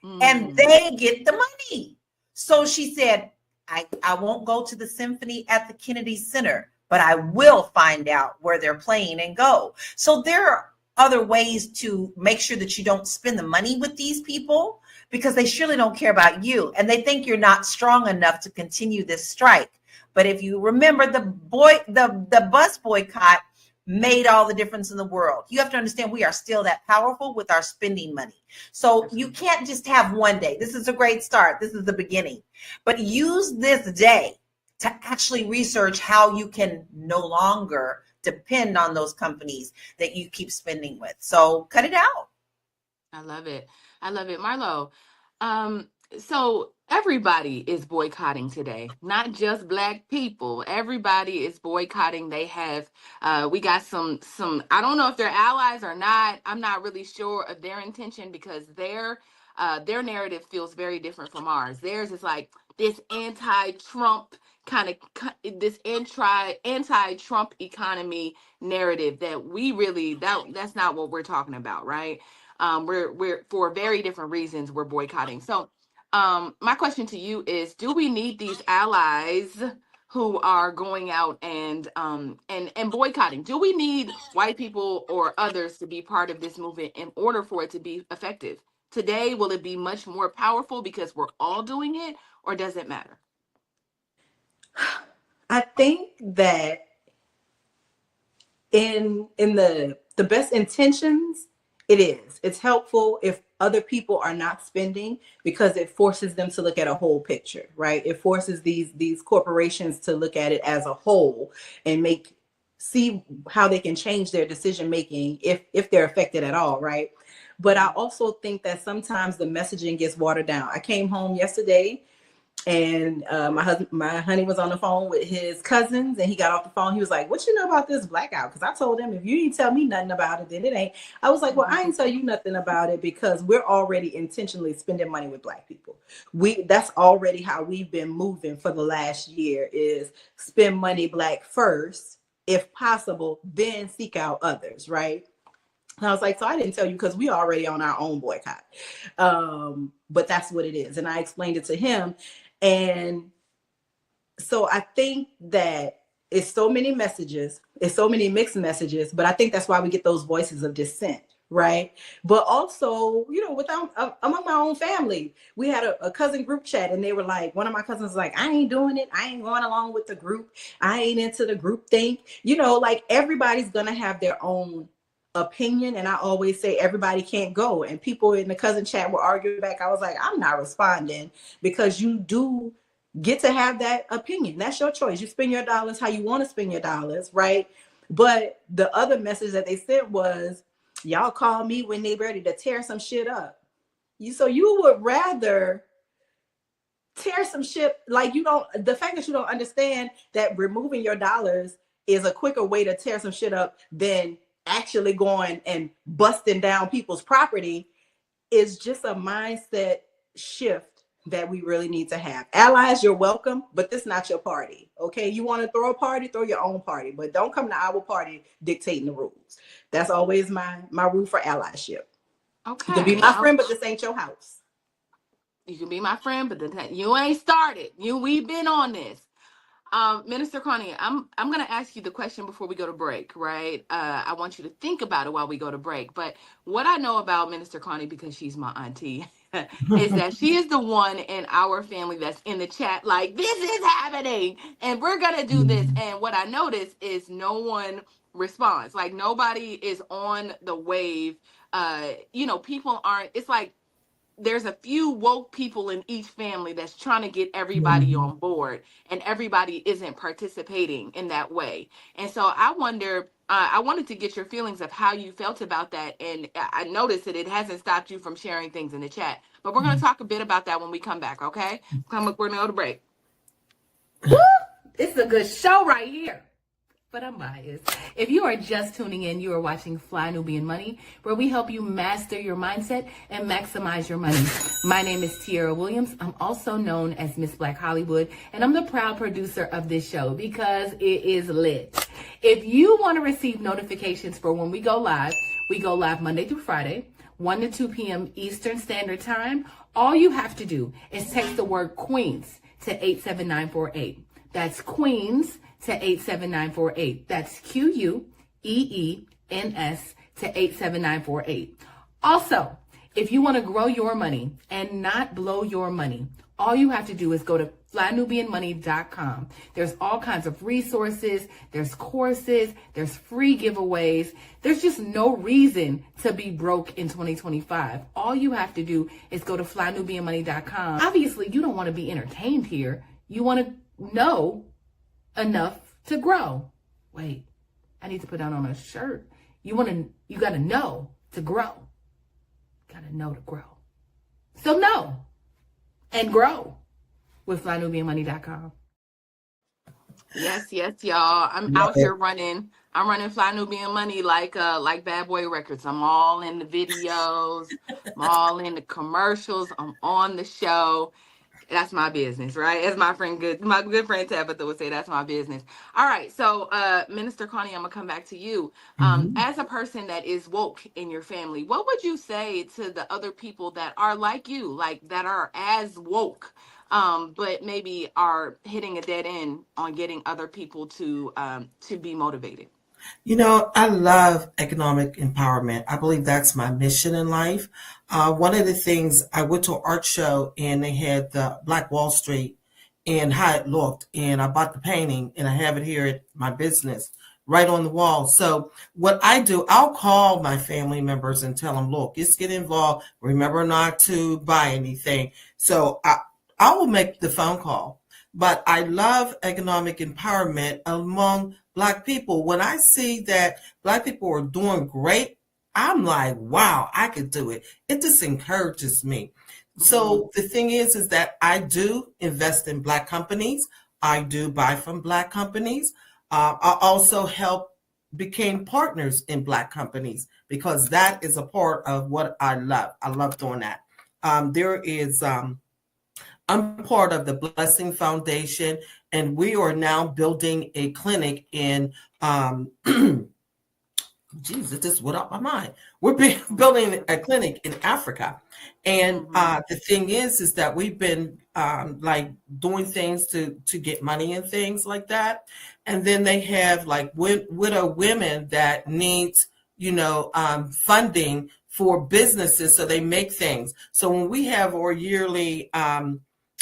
and they get the money. So she said, I won't go to the symphony at the Kennedy Center, but I will find out where they're playing and go. So there are other ways to make sure that you don't spend the money with these people, because they surely don't care about you, and they think you're not strong enough to continue this strike. But if you remember, the bus boycott made all the difference in the world. You have to understand we are still that powerful with our spending money. So you can't just have one day. This is a great start. This is the beginning. But use this day to actually research how you can no longer depend on those companies that you keep spending with. So cut it out. I love it. I love it. Marlo, so everybody is boycotting today, not just Black people. Everybody is boycotting. They have, we got some, I don't know if they're allies or not. I'm not really sure of their intention, because their narrative feels very different from ours. Theirs is like this anti-Trump kind of, this anti-Trump economy narrative that we really, that's not what we're talking about, right? We're for very different reasons we're boycotting. So my question to you is, do we need these allies who are going out and boycotting? Do we need white people or others to be part of this movement in order for it to be effective? Today, will it be much more powerful because we're all doing it, or does it matter? I think that in the best intentions, it is. It's helpful if other people are not spending, because it forces them to look at a whole picture, right? It forces these corporations to look at it as a whole and see how they can change their decision making if they're affected at all, right? But I also think that sometimes the messaging gets watered down. I came home yesterday And my honey was on the phone with his cousins, and he got off the phone. He was like, "What you know about this blackout?" Because I told him, if you didn't tell me nothing about it, then it ain't. I was like, "Well, I didn't tell you nothing about it because we're already intentionally spending money with Black people. That's already how we've been moving for the last year, is spend money Black first, if possible, then seek out others, right?" And I was like, "So I didn't tell you because we already on our own boycott." But that's what it is. And I explained it to him. And so I think that it's so many messages, it's so many mixed messages, but I think that's why we get those voices of dissent, right? But also, among my own family, we had a cousin group chat, and they were like, one of my cousins was like, "I ain't doing it. I ain't going along with the group. I ain't into the group thing." Like everybody's gonna have their own opinion, and I always say everybody can't go. And people in the cousin chat were arguing back. I was like, I'm not responding, because you do get to have that opinion. That's your choice. You spend your dollars how you want to spend your dollars, right? But the other message that they sent was, y'all call me when they ready to tear some shit up. So you would rather tear some shit, like the fact that you don't understand that removing your dollars is a quicker way to tear some shit up than actually going and busting down people's property, is just a mindset shift that we really need to have. Allies, you're welcome, but this is not your party. Okay, you want to throw a party, throw your own party, but don't come to our party dictating the rules. That's always my rule for allyship. Okay. You can be my friend, but this ain't your house. You can be my friend, but you ain't started. We've been on this. Minister Connie, I'm going to ask you the question before we go to break, right? I want you to think about it while we go to break. But what I know about Minister Connie, because she's my auntie, is that she is the one in our family that's in the chat like, this is happening, and we're going to do this. And what I notice is no one responds. Like, nobody is on the wave. People aren't, it's like, there's a few woke people in each family that's trying to get everybody on board, and everybody isn't participating in that way. And so I wonder, I wanted to get your feelings of how you felt about that. And I noticed that it hasn't stopped you from sharing things in the chat, but we're going to talk a bit about that when we come back. Okay. We're going to go to break. Woo! It's a good show right here. But I'm biased. If you are just tuning in, you are watching Fly Nubian Money, where we help you master your mindset and maximize your money. My name is Tiara Williams. I'm also known as Miss Black Hollywood, and I'm the proud producer of this show because it is lit. If you want to receive notifications for when we go live Monday through Friday, 1 to 2 p.m. Eastern Standard Time. All you have to do is text the word Queens to 87948. That's Queens to 87948. That's QUEENS to 87948. Also, if you want to grow your money and not blow your money, all you have to do is go to flynubianmoney.com. There's all kinds of resources, there's courses, there's free giveaways. There's just no reason to be broke in 2025. All you have to do is go to flynubianmoney.com. Obviously, you don't want to be entertained here. You want to know enough to grow. Wait, I need to put that on a shirt. You got to know to grow. Got to know to grow. So know and grow with flynubianmoney.com. Yes, y'all. I'm out here running. I'm running Fly Nubian Money like Bad Boy Records. I'm all in the videos. I'm all in the commercials. I'm on the show. That's my business, right? As my good friend Tabitha would say, that's my business. All right. So, Minister Connie, I'm gonna come back to you. As a person that is woke in your family, what would you say to the other people that are like you, like that are as woke, but maybe are hitting a dead end on getting other people to be motivated? I love economic empowerment. I believe that's my mission in life. One of the things, I went to an art show and they had the Black Wall Street and how it looked. And I bought the painting and I have it here at my business right on the wall. So what I do, I'll call my family members and tell them, look, just get involved. Remember not to buy anything. So I will make the phone call. But I love economic empowerment among Black people. When I see that Black people are doing great, I'm like, wow, I could do it. It just encourages me. So the thing is that I do invest in Black companies. I do buy from Black companies. I also became partners in Black companies because that is a part of what I love. I love doing that. I'm part of the Blessing Foundation, and we are now building a clinic in Jesus, this went out my mind. We're building a clinic in Africa. And the thing is that we've been like doing things to get money and things like that. And then they have like widow women that needs, funding for businesses. So they make things. So when we have our yearly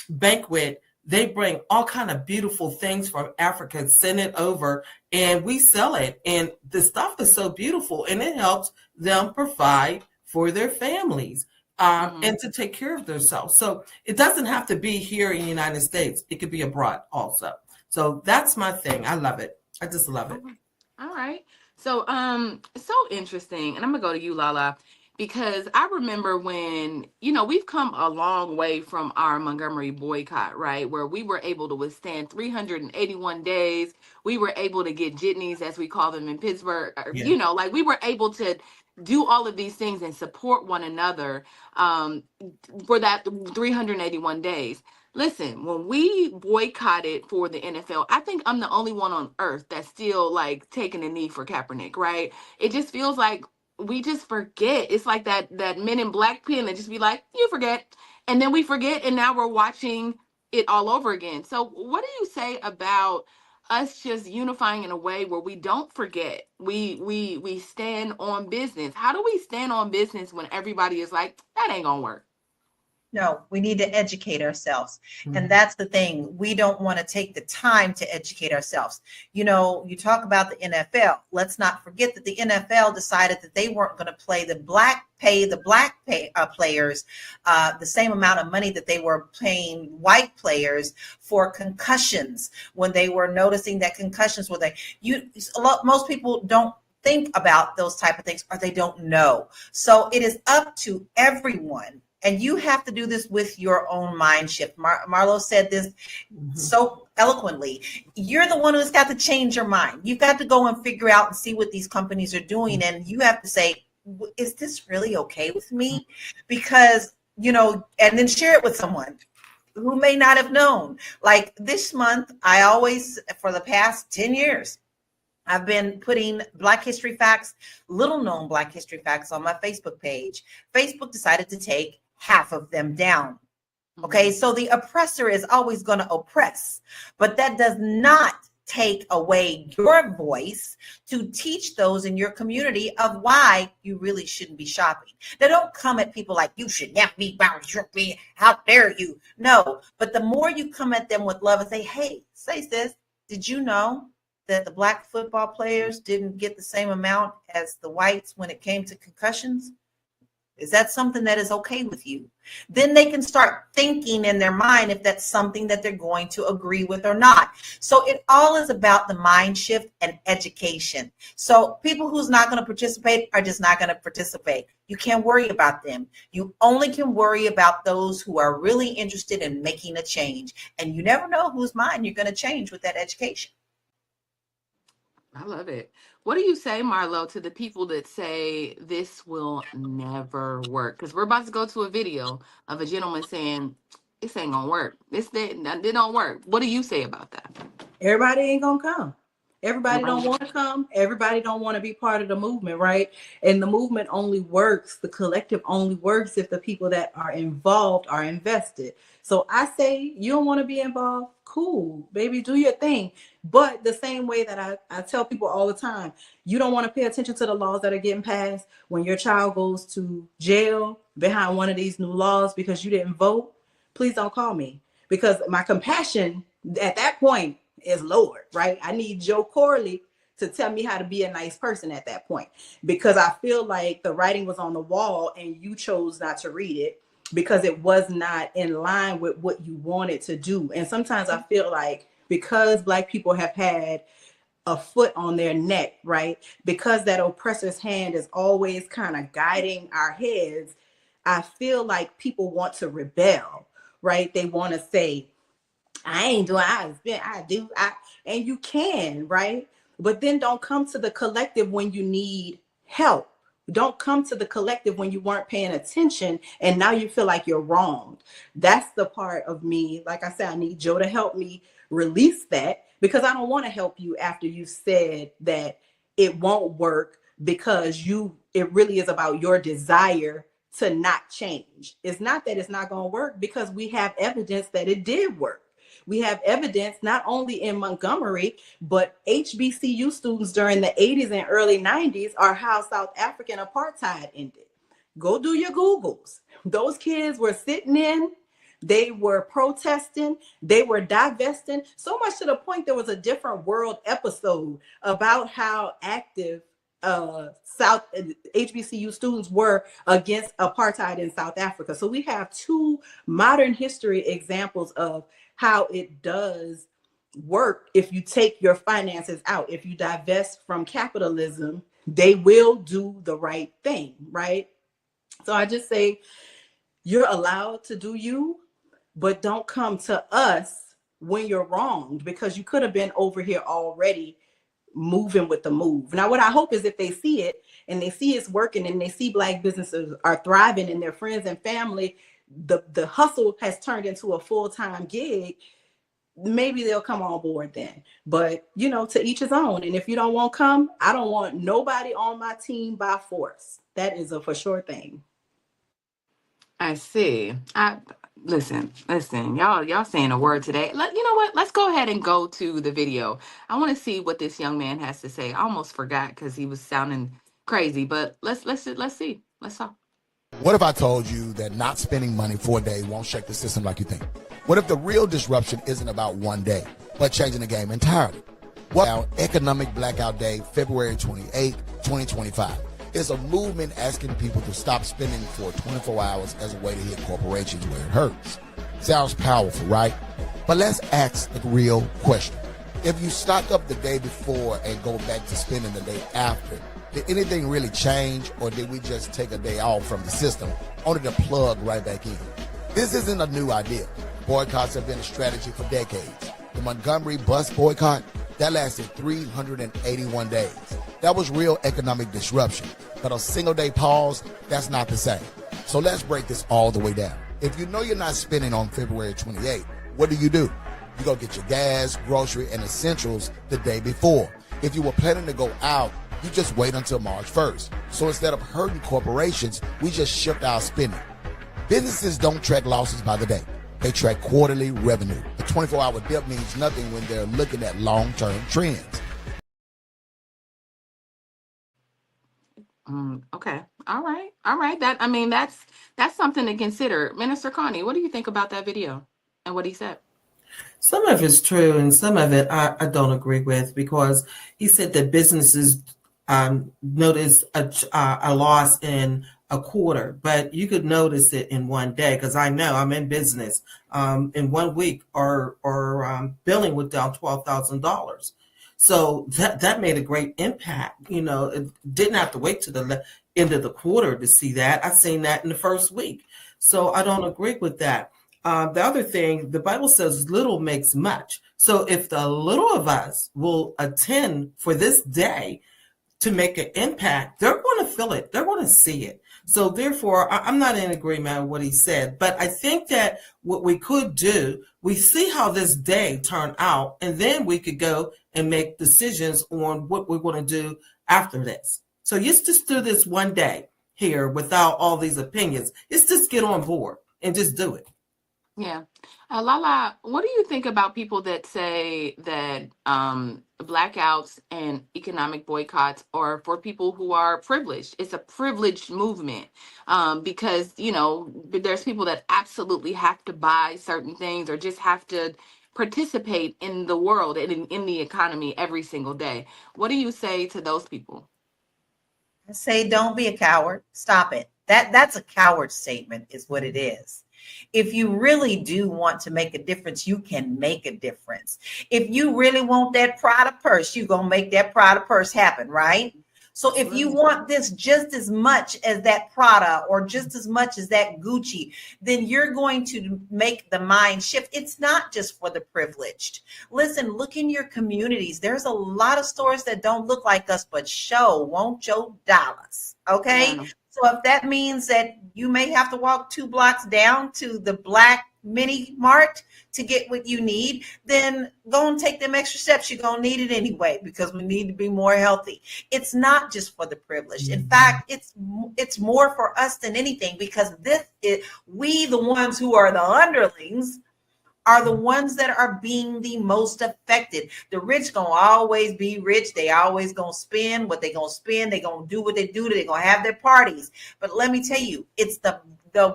banquet, they bring all kind of beautiful things from Africa, send it over, and we sell it. And the stuff is so beautiful, and it helps them provide for their families and to take care of themselves. So it doesn't have to be here in the United States. It could be abroad also. So that's my thing. I love it. I just love it. All right. So, so interesting. And I'm gonna go to you, Lala, because I remember when, we've come a long way from our Montgomery boycott, right? Where we were able to withstand 381 days. We were able to get jitneys, as we call them in Pittsburgh. Yeah. Like we were able to do all of these things and support one another for that 381 days. Listen, when we boycotted for the NFL, I think I'm the only one on earth that's still like taking a knee for Kaepernick, right? It just feels like we just forget. It's like that Men in Black pin that just be like, you forget. And then we forget, and now we're watching it all over again. So what do you say about us just unifying in a way where we don't forget? We stand on business. How do we stand on business when everybody is like, that ain't gonna work? No, we need to educate ourselves. And that's the thing. We don't want to take the time to educate ourselves. You talk about the NFL. Let's not forget that the NFL decided that they weren't going to pay the black players the same amount of money that they were paying white players for concussions when they were noticing that concussions were most people don't think about those type of things, or they don't know. So it is up to everyone. And you have to do this with your own mind shift. Marlo said this so eloquently. You're the one who's got to change your mind. You've got to go and figure out and see what these companies are doing. And you have to say, is this really okay with me? Because, and then share it with someone who may not have known. Like this month, I always, for the past 10 years, I've been putting Black History Facts, little known Black History Facts on my Facebook page. Facebook decided to take half of them down. Okay, so the oppressor is always going to oppress, but that does not take away your voice to teach those in your community of why you really shouldn't be shopping. Now, don't come at people like, you should never be bound, how dare you? No, but the more you come at them with love and say, hey, sis, did you know that the Black football players didn't get the same amount as the whites when it came to concussions? Is that something that is okay with you? Then they can start thinking in their mind if that's something that they're going to agree with or not. So it all is about the mind shift and education. So people who's not going to participate are just not going to participate. You can't worry about them. You only can worry about those who are really interested in making a change. And you never know whose mind you're going to change with that education. I love it. What do you say, Marlo, to the people that say this will never work? Because we're about to go to a video of a gentleman saying, this ain't gonna work. It don't work. What do you say about that? Everybody ain't gonna come. Everybody don't want to come. Everybody don't want to be part of the movement, right? And the movement only works, the collective only works if the people that are involved are invested. So I say, you don't want to be involved? Cool, baby, do your thing. But the same way that I tell people all the time, you don't want to pay attention to the laws that are getting passed when your child goes to jail behind one of these new laws because you didn't vote. Please don't call me, because my compassion at that point is lowered, right? I need Joe Corley to tell me how to be a nice person at that point, because I feel like the writing was on the wall and you chose not to read it because it was not in line with what you wanted to do. And sometimes I feel like because Black people have had a foot on their neck, right? Because that oppressor's hand is always kind of guiding our heads. I feel like people want to rebel, right? They want to say, I ain't doing, and you can, right? But then don't come to the collective when you need help. Don't come to the collective when you weren't paying attention and now you feel like you're wronged. That's the part of me. Like I said, I need Joe to help me release that, because I don't want to help you after you said that it won't work, because it really is about your desire to not change. It's not that it's not going to work, because we have evidence that it did work. We have evidence not only in Montgomery, but HBCU students during the 80s and early 90s are how South African apartheid ended. Go do your Googles. Those kids were sitting in, they were protesting, they were divesting, so much to the point there was a Different World episode about how active South HBCU students were against apartheid in South Africa. So we have two modern history examples of how it does work. If you take your finances out, if you divest from capitalism, they will do the right thing, right? So I just say, you're allowed to do you, but don't come to us when you're wronged, because you could have been over here already moving with the move. Now, what I hope is if they see it and they see it's working and they see Black businesses are thriving and their friends and family, the hustle has turned into a full-time gig, maybe they'll come on board then. But, to each his own. And if you don't want to come, I don't want nobody on my team by force. That is a for sure thing. I see. Listen, y'all saying a word today. You know what? Let's go ahead and go to the video. I want to see what this young man has to say. I almost forgot because he was sounding crazy, but let's see. Let's talk. What if I told you that not spending money for a day won't shake the system like you think? What if the real disruption isn't about one day, but changing the game entirely? Well, Economic Blackout Day, February 28, 2025. It's a movement asking people to stop spending for 24 hours as a way to hit corporations where it hurts. Sounds powerful, right? But let's ask the real question. If you stock up the day before and go back to spending the day after, did anything really change, or did we just take a day off from the system only to plug right back in? This isn't a new idea. Boycotts have been a strategy for decades. The Montgomery bus boycott, that lasted 381 days. That was real economic disruption. But a single day pause, that's not the same. So let's break this all the way down. If you know you're not spending on February 28th, what do? You go get your gas, grocery, and essentials the day before. If you were planning to go out, you just wait until March 1st. So instead of hurting corporations, we just shift our spending. Businesses don't track losses by the day. They track quarterly revenue. A 24-hour dip means nothing when they're looking at long-term trends. Okay. All right. That's something to consider. Minister Connie, what do you think about that video and what he said? Some of it's true and some of it I don't agree with, because he said that businesses notice a loss in a quarter, but you could notice it in one day, because I know I'm in business. In 1 week, our billing went down $12,000. So that made a great impact. It didn't have to wait to the end of the quarter to see that. I've seen that in the first week. So I don't agree with that. The other thing, the Bible says little makes much. So if the little of us will attend for this day to make an impact, they're going to feel it. They're going to see it. So therefore, I'm not in agreement with what he said. But I think that what we could do, we see how this day turned out, and then we could go and make decisions on what we're going to do after this. So just do this one day here without all these opinions. It's just get on board and just do it. Yeah. Lala, what do you think about people that say that blackouts and economic boycotts are for people who are privileged? It's a privileged movement because, there's people that absolutely have to buy certain things or just have to participate in the world and in the economy every single day. What do you say to those people? I say, don't be a coward. Stop it. That's a coward statement is what it is. If you really do want to make a difference, you can make a difference. If you really want that Prada purse, you're going to make that Prada purse happen, right? So if you want this just as much as that Prada or just as much as that Gucci, then you're going to make the mind shift. It's not just for the privileged. Listen, look in your communities. There's a lot of stores that don't look like us, but want your dollars. Okay. Yeah. So if that means that you may have to walk 2 blocks down to the Black mini mart to get what you need, then go and take them extra steps. You're going to need it anyway, because we need to be more healthy. It's not just for the privileged. In fact, it's more for us than anything, because we, the ones who are the underlings, are the ones that are being the most affected. The rich gonna always be rich. They always gonna spend what they gonna spend. They gonna do what they do. They gonna have their parties. But let me tell you, it's the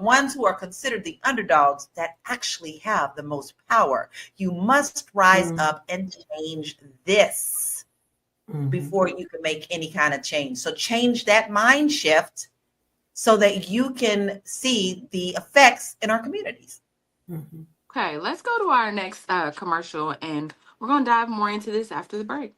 ones who are considered the underdogs that actually have the most power. You must rise up and change this before you can make any kind of change. So change that mind shift so that you can see the effects in our communities. Okay, let's go to our next commercial, and we're going to dive more into this after the break.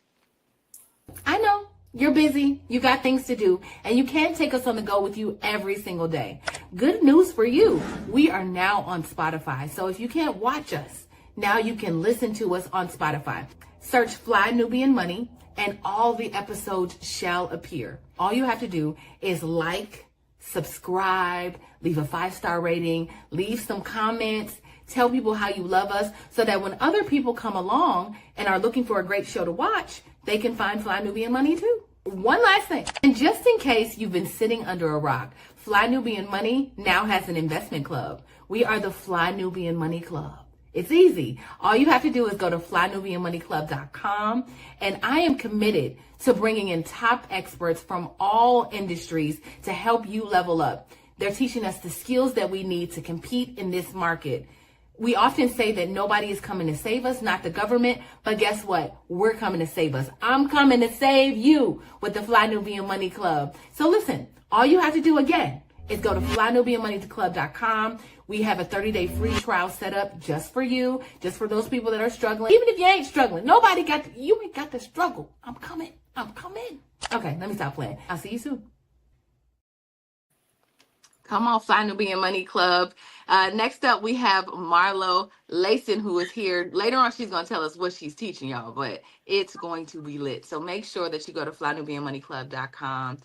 I know you're busy, you got things to do, and you can't take us on the go with you every single day. Good news for you. We are now on Spotify. So if you can't watch us, now you can listen to us on Spotify. Search Fly Nubian Money and all the episodes shall appear. All you have to do is like, subscribe, leave a 5-star rating, leave some comments. Tell people how you love us so that when other people come along and are looking for a great show to watch, they can find Fly Nubian Money too. One last thing, and just in case you've been sitting under a rock, Fly Nubian Money now has an investment club. We are the Fly Nubian Money Club. It's easy. All you have to do is go to flynubianmoneyclub.com, and I am committed to bringing in top experts from all industries to help you level up. They're teaching us the skills that we need to compete in this market. We often say that nobody is coming to save us, not the government, but guess what? We're coming to save us. I'm coming to save you with the Fly Nubian Money Club. So listen, all you have to do again is go to flynubianmoneyclub.com. We have a 30-day free trial set up just for you, just for those people that are struggling. Even if you ain't struggling, you ain't got to struggle. I'm coming. Okay, let me stop playing. I'll see you soon. Come on, Fly Nubian Money Club. Next up, we have Marlo Layson, who is here. Later on, she's going to tell us what she's teaching y'all, but it's going to be lit. So make sure that you go to flynubianmoneyclub.com.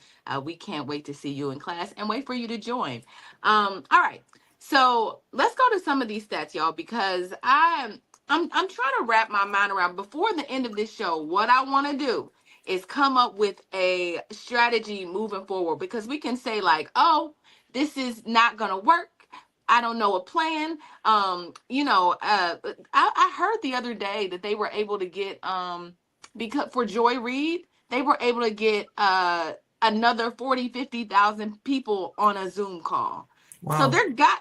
We can't wait to see you in class and wait for you to join. All right. So let's go to some of these stats, y'all, because I'm trying to wrap my mind around before the end of this show. What I want to do is come up with a strategy moving forward, because we can say like, oh, this is not going to work. I don't know a plan. I heard the other day that they were able to get, because for Joy Reid, they were able to get another 50,000 people on a Zoom call. Wow. So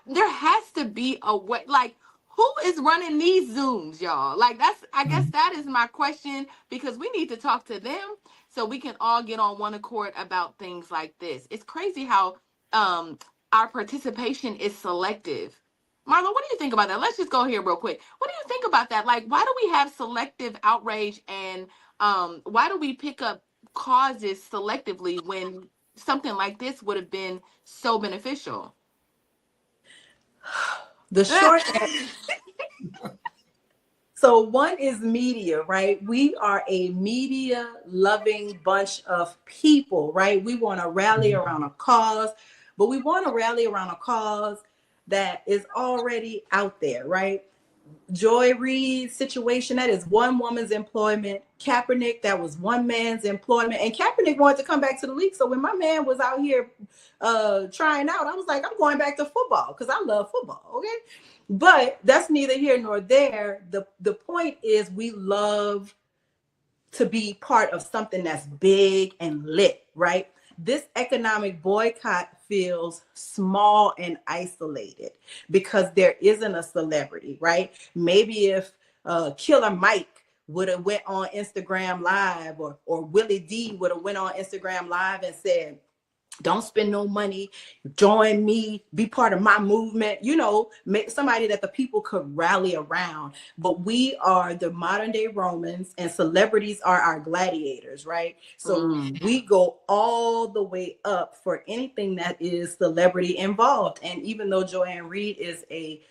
there has to be a way, like, who is running these Zooms, y'all? Like, I guess that is my question, because we need to talk to them so we can all get on one accord about things like this. It's crazy how our participation is selective. Marlo, what do you think about that? Let's just go here real quick. What do you think about that? Like, why do we have selective outrage, and why do we pick up causes selectively when something like this would have been so beneficial? The short answer. So one is media, right? We are a media loving bunch of people, right? We want to rally around a cause, but we want to rally around a cause that is already out there, right? Joy Reid's situation, that is one woman's employment. Kaepernick, that was one man's employment. And Kaepernick wanted to come back to the league. So when my man was out here trying out, I was like, I'm going back to football because I love football, okay? But that's neither here nor there. The point is, we love to be part of something that's big and lit, right? This economic boycott feels small and isolated because there isn't a celebrity, right? Maybe if Killer Mike would have went on Instagram Live, or Willie D would have went on Instagram Live and said, don't spend no money, join me, be part of my movement, make somebody that the people could rally around. But we are the modern day Romans, and celebrities are our gladiators, right? So we go all the way up for anything that is celebrity involved. And even though Joanne Reed is a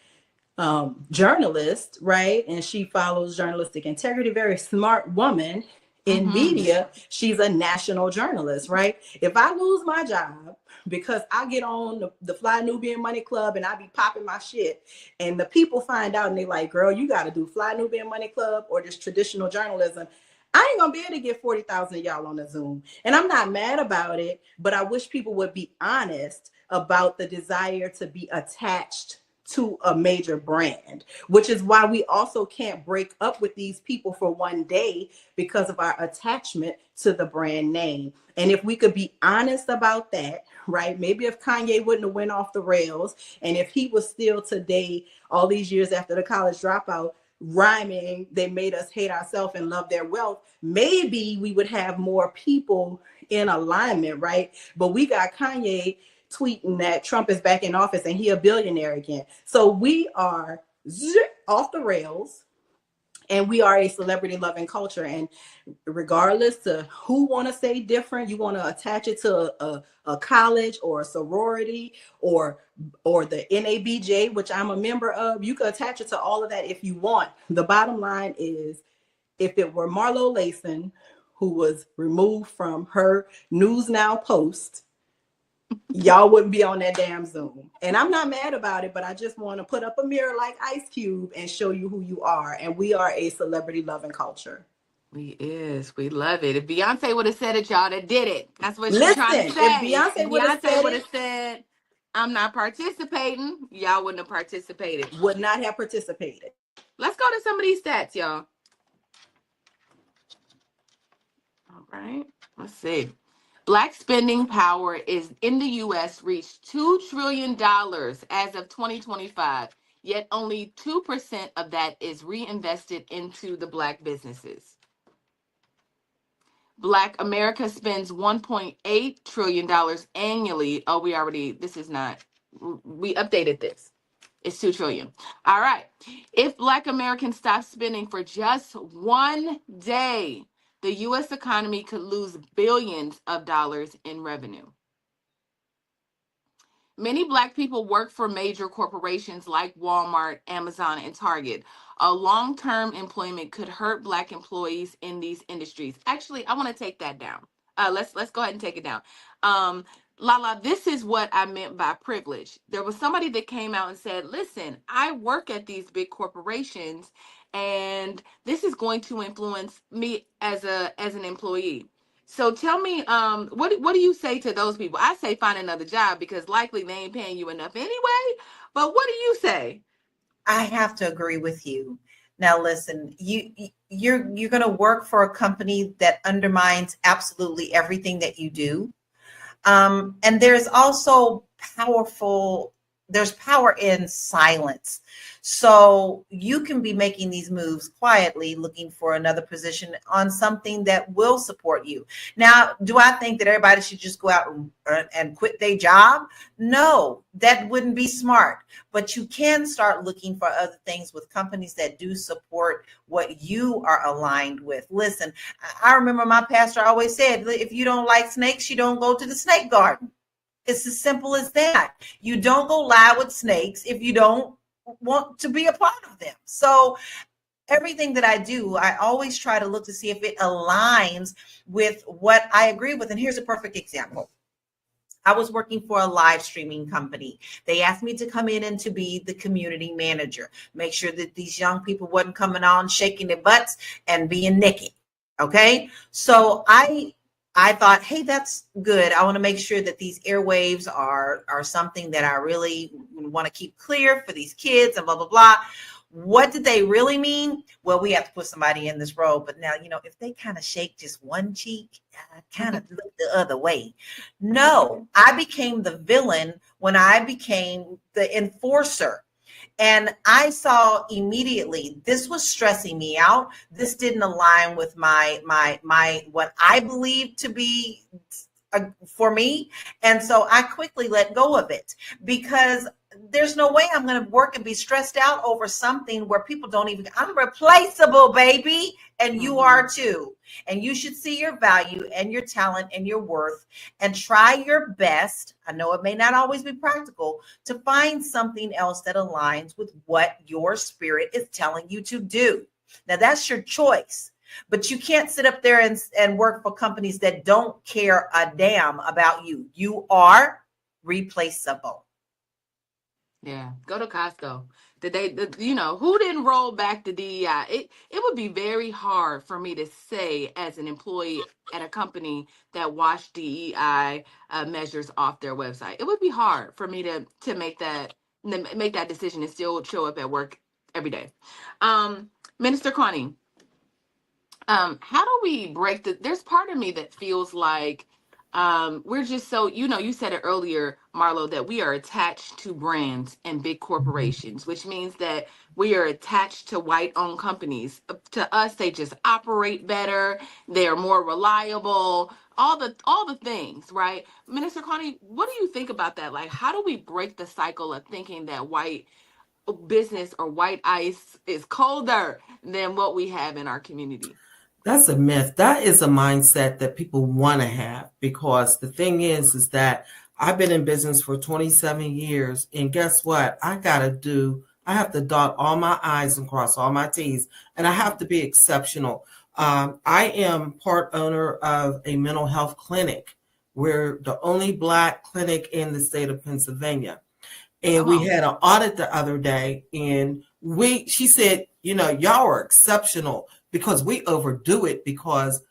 journalist, right? And she follows journalistic integrity, very smart woman in media. She's a national journalist, right? If I lose my job because I get on the Fly Nubian Money Club and I be popping my shit, and the people find out and they like, girl, you got to do Fly Nubian Money Club or just traditional journalism, I ain't gonna be able to get 40,000 of y'all on the Zoom. And I'm not mad about it, but I wish people would be honest about the desire to be attached to a major brand, which is why we also can't break up with these people for one day because of our attachment to the brand name. And if we could be honest about that, right? Maybe if Kanye wouldn't have went off the rails, and if he was still today, all these years after the college dropout, rhyming, they made us hate ourselves and love their wealth, maybe we would have more people in alignment, right? But we got Kanye tweeting that Trump is back in office and he a billionaire again. So we are off the rails, and we are a celebrity loving culture. And regardless to who want to say different, you want to attach it to a college or a sorority or the NABJ, which I'm a member of, you can attach it to all of that if you want. The bottom line is, if it were Marlo Layson, who was removed from her News Now post, y'all wouldn't be on that damn Zoom. And I'm not mad about it, but I just want to put up a mirror like Ice Cube and show you who you are. And we are a celebrity loving culture. We love it. If Beyonce would have said it, y'all that did it. That's what she's trying to say. If Beyonce would have said, I'm not participating, y'all wouldn't have participated. Would not have participated. Let's go to some of these stats, y'all. All right, let's see. Black spending power is in the U.S. reached $2 trillion as of 2025, yet only 2% of that is reinvested into the Black businesses. Black America spends $1.8 trillion annually. Oh, we updated this. It's $2 trillion. All right. If Black Americans stop spending for just one day, the U.S. economy could lose billions of dollars in revenue. Many Black people work for major corporations like Walmart, Amazon, and Target. A long-term employment could hurt Black employees in these industries. Actually, I want to take that down. Let's go ahead and take it down. Lala, this is what I meant by privilege. There was somebody that came out and said, listen, I work at these big corporations, and this is going to influence me as an employee. So tell me, what do you say to those people? I say find another job, because likely they ain't paying you enough anyway. But what do you say? I have to agree with you. Now, listen, you're going to work for a company that undermines absolutely everything that you do. And there's also there's power in silence. So you can be making these moves quietly, looking for another position on something that will support you. Now, do I think that everybody should just go out and quit their job? No, that wouldn't be smart. But you can start looking for other things with companies that do support what you are aligned with. Listen, I remember my pastor always said, if you don't like snakes, you don't go to the snake garden. It's as simple as that. You don't go lie with snakes if you don't want to be a part of them. So everything that I do, I always try to look to see if it aligns with what I agree with. And here's a perfect example. I was working for a live streaming company. They asked me to come in and to be the community manager, make sure that these young people wasn't coming on shaking their butts and being naked. Okay. So I thought, hey, that's good. I want to make sure that these airwaves are something that I really want to keep clear for these kids and blah, blah, blah. What did they really mean? Well, we have to put somebody in this role. But now, if they kind of shake just one cheek, kind of look the other way. No, I became the villain when I became the enforcer. And I saw immediately this was stressing me out. This didn't align with my what I believe to be for me. And so I quickly let go of it because there's no way I'm going to work and be stressed out over something where people don't even, I'm replaceable, baby. And you are too. And you should see your value and your talent and your worth and try your best. I know it may not always be practical to find something else that aligns with what your spirit is telling you to do. Now that's your choice. But you can't sit up there and work for companies that don't care a damn about you. You are replaceable. Yeah, go to Costco. Who didn't roll back the DEI? It would be very hard for me to say as an employee at a company that washed DEI measures off their website. It would be hard for me to make that decision and still show up at work every day. Minister Connie, how do we break there's part of me that feels like we're just so, you said it earlier, Marlo, that we are attached to brands and big corporations, which means that we are attached to white-owned companies. To us, they just operate better, they're more reliable, all the things, right? Minister Connie, what do you think about that? Like, how do we break the cycle of thinking that white business or white ice is colder than what we have in our community? That's a myth. That is a mindset that people want to have, because the thing is that I've been in business for 27 years, and guess what? I have to dot all my I's and cross all my T's, and I have to be exceptional. I am part owner of a mental health clinic. We're the only Black clinic in the state of Pennsylvania. And we had an audit the other day, and she said, y'all are exceptional because we overdo it, because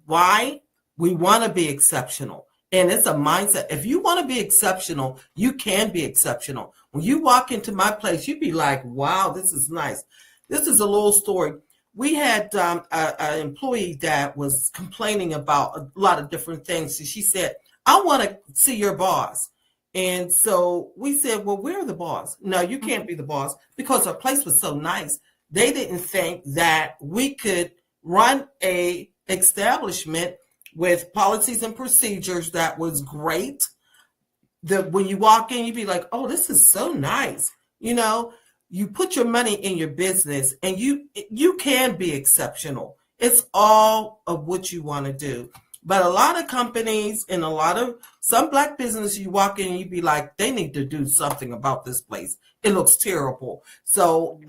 why? We want to be exceptional. And it's a mindset. If you want to be exceptional, you can be exceptional. When you walk into my place, you'd be like, wow, this is nice. This is a little story. We had an employee that was complaining about a lot of different things. So she said, I want to see your boss. And so we said, well, we're the boss. No, you can't be the boss, because our place was so nice. They didn't think that we could run a establishment with policies and procedures that was great. That when you walk in, you'd be like, oh, this is so nice. You put your money in your business, and you can be exceptional. It's all of what you want to do. But a lot of companies and some Black business, you walk in and you be like, they need to do something about this place. It looks terrible. So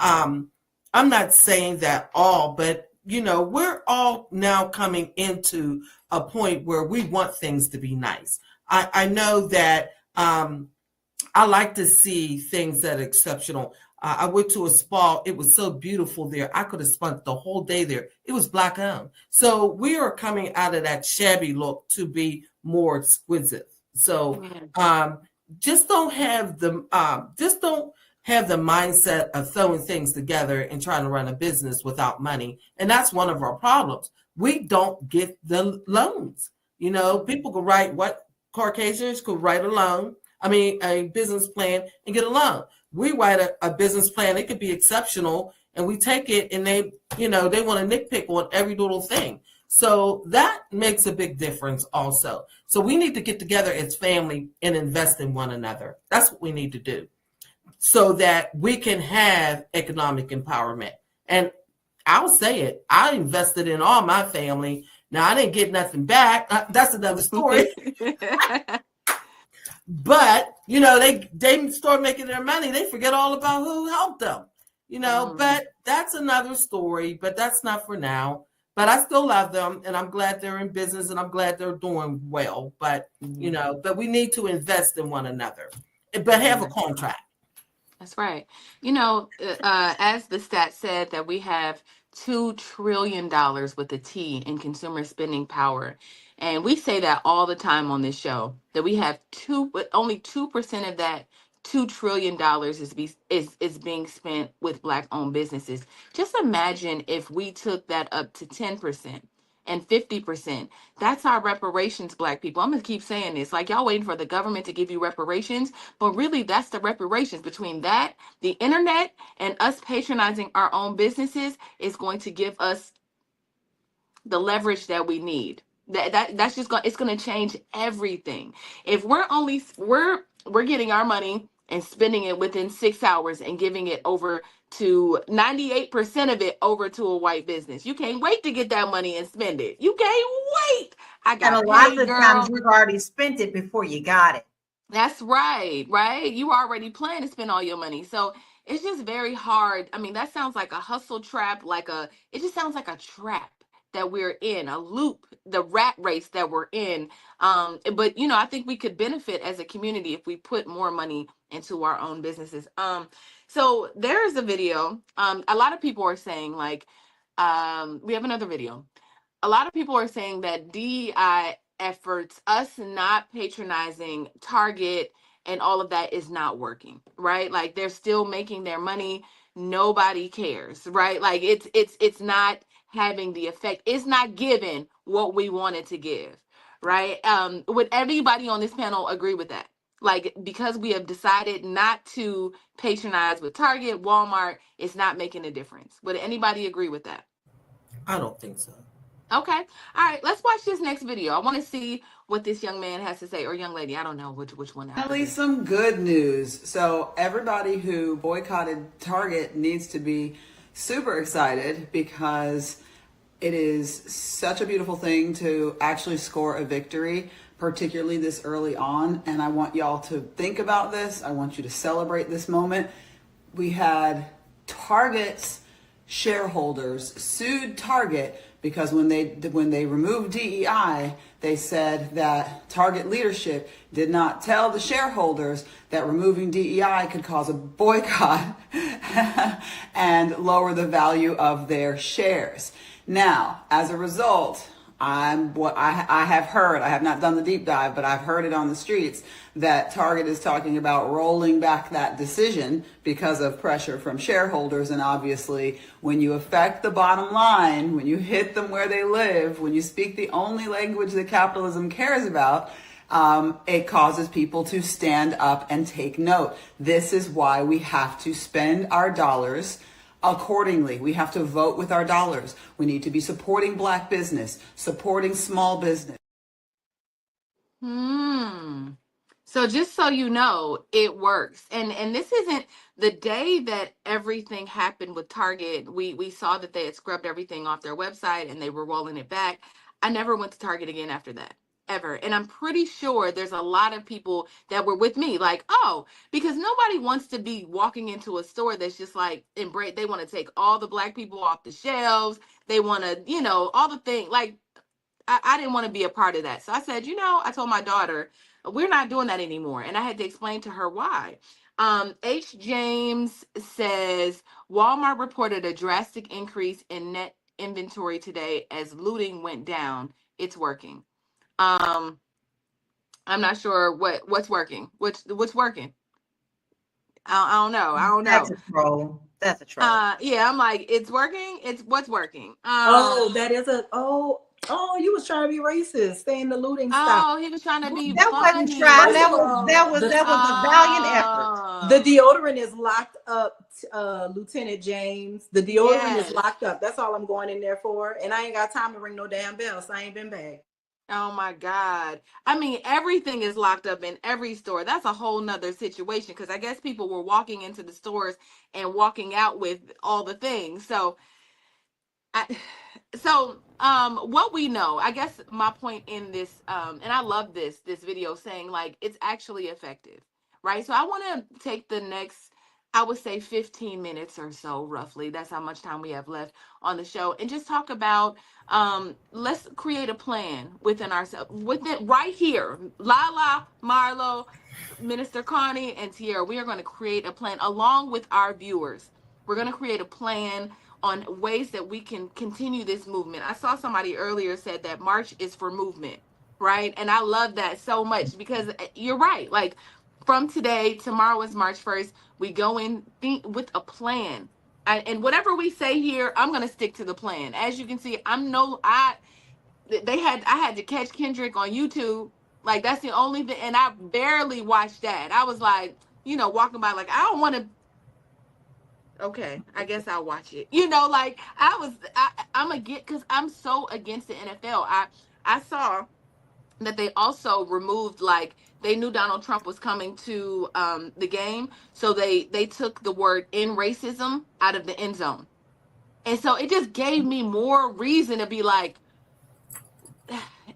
I'm not saying that all, but we're all now coming into a point where we want things to be nice. I know that I like to see things that are exceptional. I went to a spa. It was so beautiful there. I could have spent the whole day there. It was Black owned. So we are coming out of that shabby look to be more exquisite. So just don't have the mindset of throwing things together and trying to run a business without money. And that's one of our problems. We don't get the loans. People could write Caucasians could write a business plan and get a loan. We write a business plan. It could be exceptional, and we take it, and they want to nitpick on every little thing. So that makes a big difference also. So we need to get together as family and invest in one another. That's what we need to do, so that we can have economic empowerment. And I'll say it, I invested in all my family. Now, I didn't get nothing back. That's another story. But, they start making their money. They forget all about who helped them, but that's another story, but that's not for now. But I still love them, and I'm glad they're in business, and I'm glad they're doing well. But, but we need to invest in one another, but have a contract. That's right. As the stat said, that we have $2 trillion with a T in consumer spending power. And we say that all the time on this show, that we have only 2% of that $2 trillion is being spent with Black owned businesses. Just imagine if we took that up to 10% and 50%. That's our reparations, Black people. I'm going to keep saying this. Like, y'all waiting for the government to give you reparations, but really that's the reparations. Between that, the internet, and us patronizing our own businesses is going to give us the leverage that we need. That's just going, it's going to change everything. If we're getting our money and spending it within 6 hours and giving it over to 98% of it over to a white business. You can't wait to get that money and spend it. You can't wait. I And a got lot paid, of times girl. you've already spent it before you got it. That's right, right? You already plan to spend all your money. So it's just very hard. I mean, that sounds like a hustle trap, it just sounds like a trap that we're in, a loop, the rat race that we're in. But I think we could benefit as a community if we put more money into our own businesses. So there's a video. A lot of people are saying we have another video. A lot of people are saying that DEI efforts, us not patronizing Target and all of that, is not working, right? Like they're still making their money. Nobody cares, right? Like it's not having the effect. It's not giving what we wanted to give, right? Would everybody on this panel agree with that? Like, because we have decided not to patronize with Target, Walmart, it's not making a difference. Would anybody agree with that? I don't think so. Okay. All right. Let's watch this next video. I want to see what this young man has to say, or young lady. I don't know which one. Finally, some good news. So everybody who boycotted Target needs to be super excited because it is such a beautiful thing to actually score a victory, particularly this early on. And I want y'all to think about this. I want you to celebrate this moment. We had Target's shareholders sued Target because when they removed DEI, they said that Target leadership did not tell the shareholders that removing DEI could cause a boycott and lower the value of their shares. Now, as a result, I have heard, I have not done the deep dive, but I've heard it on the streets that Target is talking about rolling back that decision because of pressure from shareholders. And obviously, when you affect the bottom line, when you hit them where they live, when you speak the only language that capitalism cares about, it causes people to stand up and take note. This is why we have to spend our dollars accordingly. We have to vote with our dollars. We need to be supporting Black business, supporting small business. So just so you know, it works. And this isn't the day that everything happened with Target. We saw that they had scrubbed everything off their website and they were rolling it back. I never went to Target again after that. Ever. And I'm pretty sure there's a lot of people that were with me, like, oh, because nobody wants to be walking into a store that's just like embrace. They want to take all the Black people off the shelves. They want to, all the things. Like, I didn't want to be a part of that. So I said, I told my daughter, we're not doing that anymore. And I had to explain to her why. H. James says Walmart reported a drastic increase in net inventory today as looting went down. It's working. I'm not sure what's working. What's working? I don't know. That's a troll. That's a troll. Yeah, I'm like, it's working. It's what's working. That is you was trying to be racist, saying the looting stop. Oh, he was trying to be that funny. wasn't trying. That was a valiant effort. The deodorant is locked up, Lieutenant James. The deodorant is locked up. That's all I'm going in there for. And I ain't got time to ring no damn bell, so I ain't been back. Oh my God. I mean, everything is locked up in every store. That's a whole nother situation because I guess people were walking into the stores and walking out with all the things. So what we know, I guess my point in this, and I love this video saying like it's actually effective, right? So I want to take the next, I would say 15 minutes or so, roughly. That's how much time we have left on the show, and just talk about let's create a plan within ourselves, within right here. Lala, Marlo, Minister Connie, and Tierra, we are going to create a plan along with our viewers. We're going to create a plan on ways that we can continue this movement. I saw somebody earlier said that March is for movement, right? And I love that so much because you're right. Like from today, tomorrow is March 1st. We go in with a plan. And whatever we say here, I'm going to stick to the plan. As you can see, I had to catch Kendrick on YouTube. Like that's the only thing. And I barely watched that. I was like, walking by, like, I don't want to. Okay, I guess I'll watch it. I'm because I'm so against the NFL. I saw that they also removed, like, they knew Donald Trump was coming to the game, so they took the word "in racism" out of the end zone, and so it just gave me more reason to be like,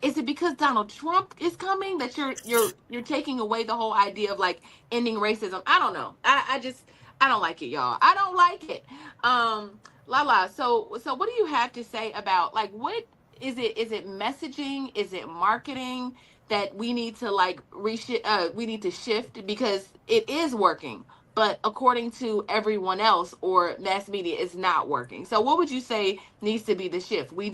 is it because Donald Trump is coming that you're taking away the whole idea of like ending racism? I don't know. I just, I don't like it, y'all. I don't like it. Lala, so what do you have to say about, like, what is it? Is it messaging? Is it marketing that we need to like we need to shift, because it is working, but according to everyone else or mass media, it's not working. So what would you say needs to be the shift? What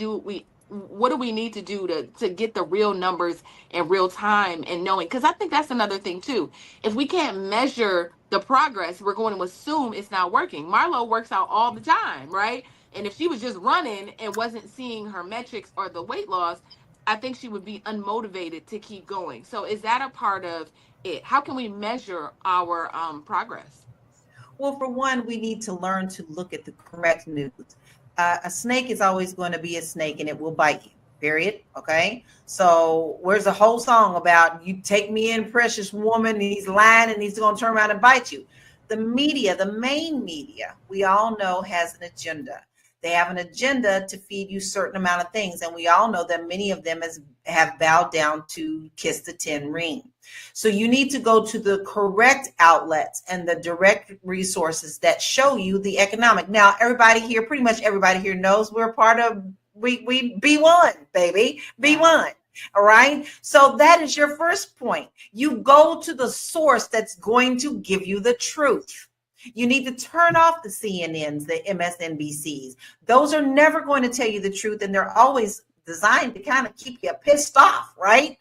do we need to do to get the real numbers in real time and knowing? Because I think that's another thing too. If we can't measure the progress, we're going to assume it's not working. Marlo works out all the time, right? And if she was just running and wasn't seeing her metrics or the weight loss, I think she would be unmotivated to keep going. So is that a part of it? How can we measure our progress? Well, for one, we need to learn to look at the correct news. A snake is always going to be a snake and it will bite you, period. Okay. So where's the whole song about you take me in, precious woman, and he's lying and he's going to turn around and bite you? The media, the main media, we all know has an agenda. They have an agenda to feed you certain amount of things. And we all know that many of them have bowed down to kiss the 10 ring. So you need to go to the correct outlets and the direct resources that show you the economic. Now, everybody here, pretty much everybody here knows we're part of, we B1, baby, B1. All right. So that is your first point. You go to the source that's going to give you the truth. You need to turn off the CNNs, the MSNBCs. Those are never going to tell you the truth, and they're always designed to kind of keep you pissed off, right?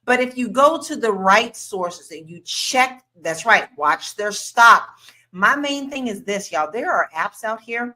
But if you go to the right sources and you check, that's right, watch their stock. My main thing is this, y'all. There are apps out here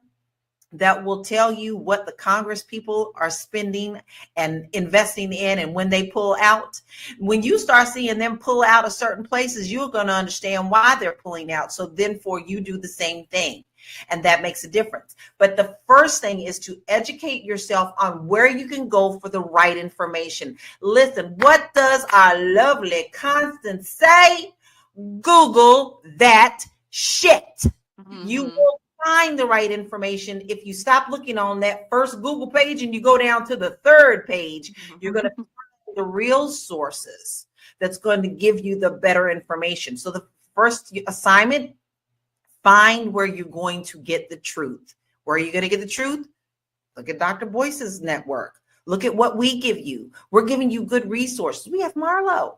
that will tell you what the Congress people are spending and investing in and when they pull out. When you start seeing them pull out of certain places, you're going to understand why they're pulling out. So then for you do the same thing. And that makes a difference. But the first thing is to educate yourself on where you can go for the right information. Listen, what does our lovely Constance say? Google that shit. You will find the right information. If you stop looking on that first Google page and you go down to the third page, you're going to find the real sources that's going to give you the better information. So the first assignment, find where you're going to get the truth. Where are you going to get the truth? Look at Dr. Boyce's network. Look at what we give you. We're giving you good resources. We have Marlo.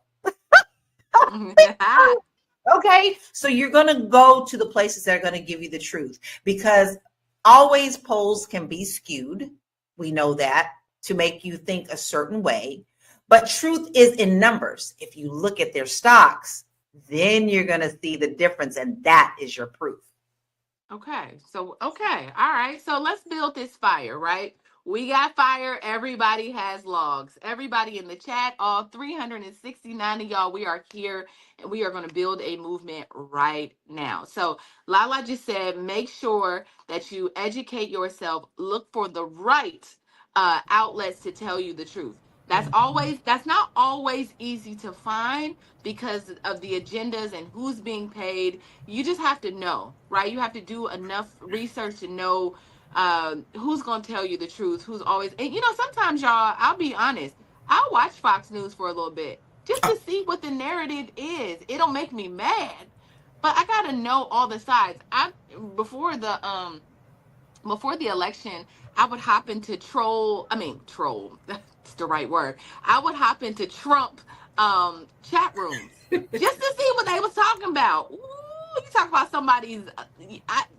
Okay, so you're going to go to the places that are going to give you the truth, because always polls can be skewed. We know that, to make you think a certain way, but truth is in numbers. If you look at their stocks, then you're going to see the difference, and that is your proof. Okay. So, okay. All right. So let's build this fire, right? We got fire. Everybody has logs. Everybody in the chat, all 369 of y'all, we are here and we are going to build a movement right now. So Lala just said, make sure that you educate yourself. Look for the right outlets to tell you the truth. That's not always easy to find because of the agendas and who's being paid. You just have to know, right? You have to do enough research to know who's going to tell you the truth, who's always, and sometimes, y'all, I'll be honest, I'll watch Fox News for a little bit just to see what the narrative is. It'll make me mad, but I got to know all the sides. Before the election, I would hop into troll, that's the right word. I would hop into Trump chat rooms just to see what they was talking about. Ooh, you talk about somebody's,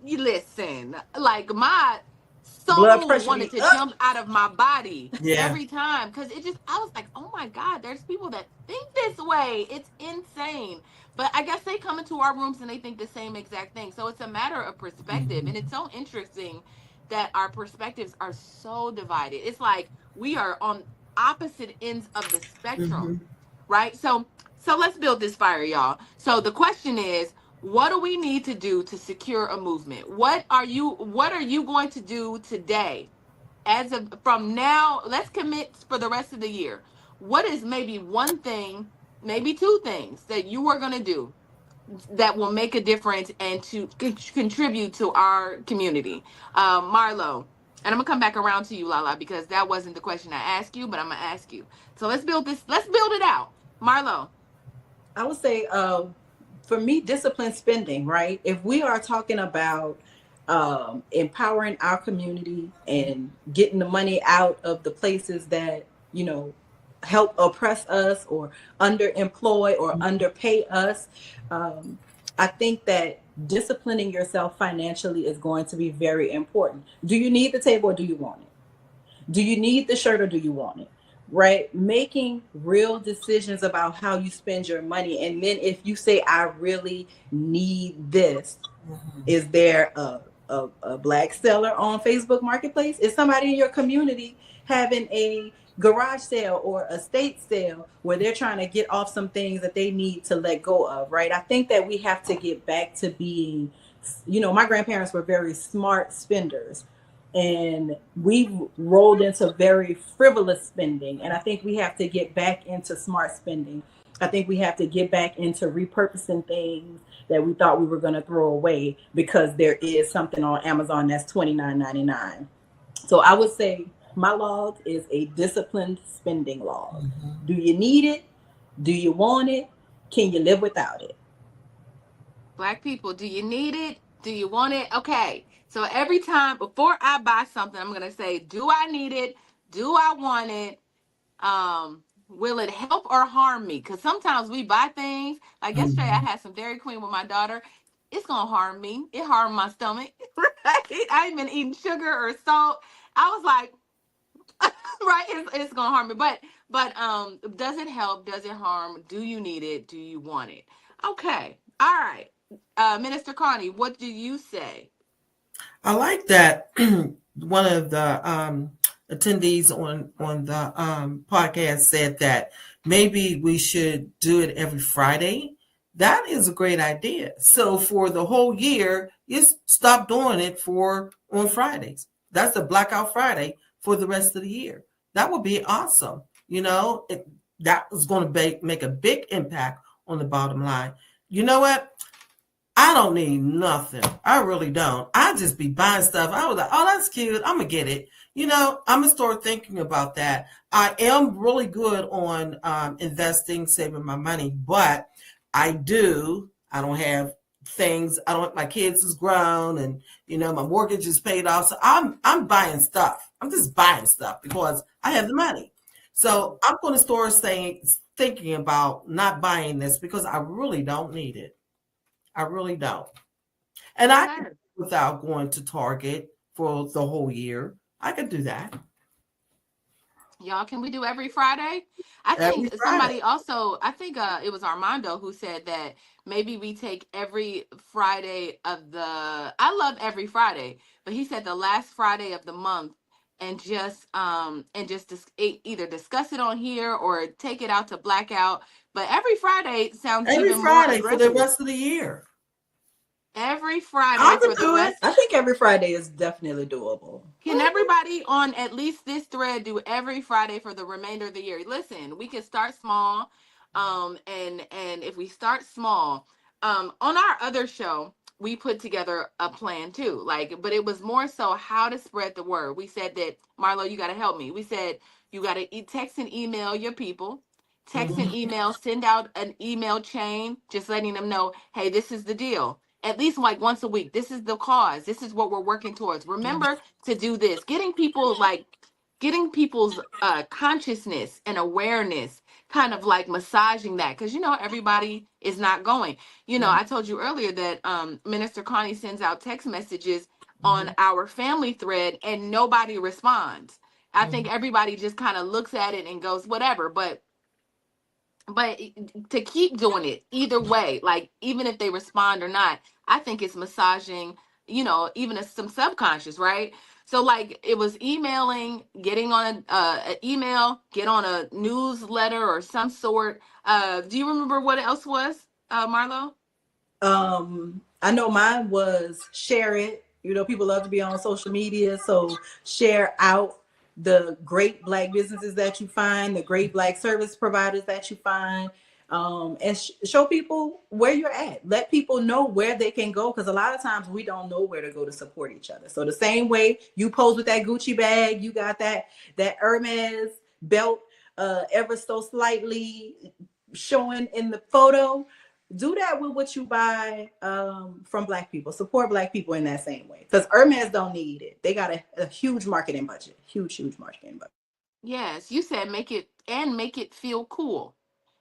you listen, like my soul wanted to jump out of my body every time, because I was like, oh my God, there's people that think this way. It's insane. But I guess they come into our rooms and they think the same exact thing. So it's a matter of perspective. And it's so interesting that our perspectives are so divided. It's like we are on opposite ends of the spectrum, right? So let's build this fire, y'all. So the question is, what do we need to do to secure a movement? What are you going to do today from now, let's commit for the rest of the year. What is maybe one thing, maybe two things that you are going to do that will make a difference and to contribute to our community? Marlo, and I'm gonna come back around to you, Lala, because that wasn't the question I asked you, but I'm gonna ask you. So let's build it out. Marlo. I would say, for me, disciplined spending, right? If we are talking about empowering our community and getting the money out of the places that, help oppress us or underemploy or underpay us, I think that disciplining yourself financially is going to be very important. Do you need the table or do you want it? Do you need the shirt or do you want it? Right? Making real decisions about how you spend your money. And then if you say, I really need this, is there a black seller on Facebook Marketplace? Is somebody in your community having a garage sale or estate sale where they're trying to get off some things that they need to let go of, right? I think that we have to get back to being, my grandparents were very smart spenders. And we rolled into very frivolous spending. And I think we have to get back into smart spending. I think we have to get back into repurposing things that we thought we were going to throw away because there is something on Amazon that's $29.99. So I would say my log is a disciplined spending log. Do you need it? Do you want it? Can you live without it? Black people, do you need it? Do you want it? Okay. So every time before I buy something, I'm going to say, do I need it? Do I want it? Will it help or harm me? Because sometimes we buy things. Like yesterday, I had some Dairy Queen with my daughter. It's going to harm me. It harmed my stomach. Right? I ain't been eating sugar or salt. I was like, right, it's going to harm me. But does it help? Does it harm? Do you need it? Do you want it? Okay. All right. Minister Carney, what do you say? I like that one of the attendees on the podcast said that maybe we should do it every Friday. That is a great idea. So for the whole year, you stop doing it on Fridays. That's a blackout Friday for the rest of the year. That would be awesome. That was going to make a big impact on the bottom line. You know what? I don't need nothing. I really don't. I just be buying stuff. I was like, oh, that's cute. I'm going to get it. I'm going to start thinking about that. I am really good on investing, saving my money, but I don't have things. My kids is grown and, my mortgage is paid off. So I'm buying stuff. I'm just buying stuff because I have the money. So I'm going to start thinking about not buying this because I really don't need it. I really don't. And I can do it without going to Target for the whole year. I could do that. Y'all, can we do every Friday? I think somebody also, it was Armando who said that maybe we take every Friday I love every Friday, but he said the last Friday of the month and just either discuss it on here or take it out to Blackout. But every Friday sounds even more aggressive. For the rest of the year. Every Friday for the rest. I think every Friday is definitely doable. Can everybody on at least this thread do every Friday for the remainder of the year? Listen, we can start small. And if we start small, on our other show, we put together a plan too. But it was more so how to spread the word. We said that, Marlo, you got to help me. We said you got to text and email your people. Text and email, send out an email chain, just letting them know, hey, this is the deal. At least once a week. This is the cause. This is what we're working towards. Remember to do this. Getting people's consciousness and awareness, kind of massaging that. Because, everybody is not going. I told you earlier that Minister Connie sends out text messages on our family thread and nobody responds. I think everybody just kind of looks at it and goes, whatever. But to keep doing it either way, even if they respond or not, I think it's massaging, even some subconscious, right? So it was emailing, getting on an email, get on a newsletter or some sort. Do you remember what else was, Marlo? I know mine was share it, You know, people love to be on social media, so share out the great Black businesses that you find, the great Black service providers that you find, and show people where you're at. Let people know where they can go, because a lot of times we don't know where to go to support each other. So the same way you pose with that Gucci bag, you got that Hermes belt, ever so slightly showing in the photo. Do that with what you buy from Black people. Support Black people in that same way, because Hermes don't need it. They got a huge marketing budget, huge marketing budget. Yes, you said make it feel cool.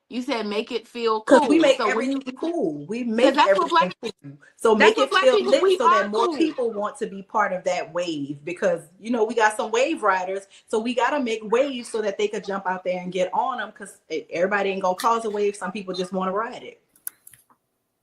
You said make it feel Because we cool. make So when everything you, cool. We because make everything cool. So that's make what it Black feel people, lit we so that are more cool. people want to be part of that wave. Because, you know, we got some wave riders. So we got to make waves so that they could jump out there and get on them, because everybody ain't going to cause a wave. Some people just want to ride it.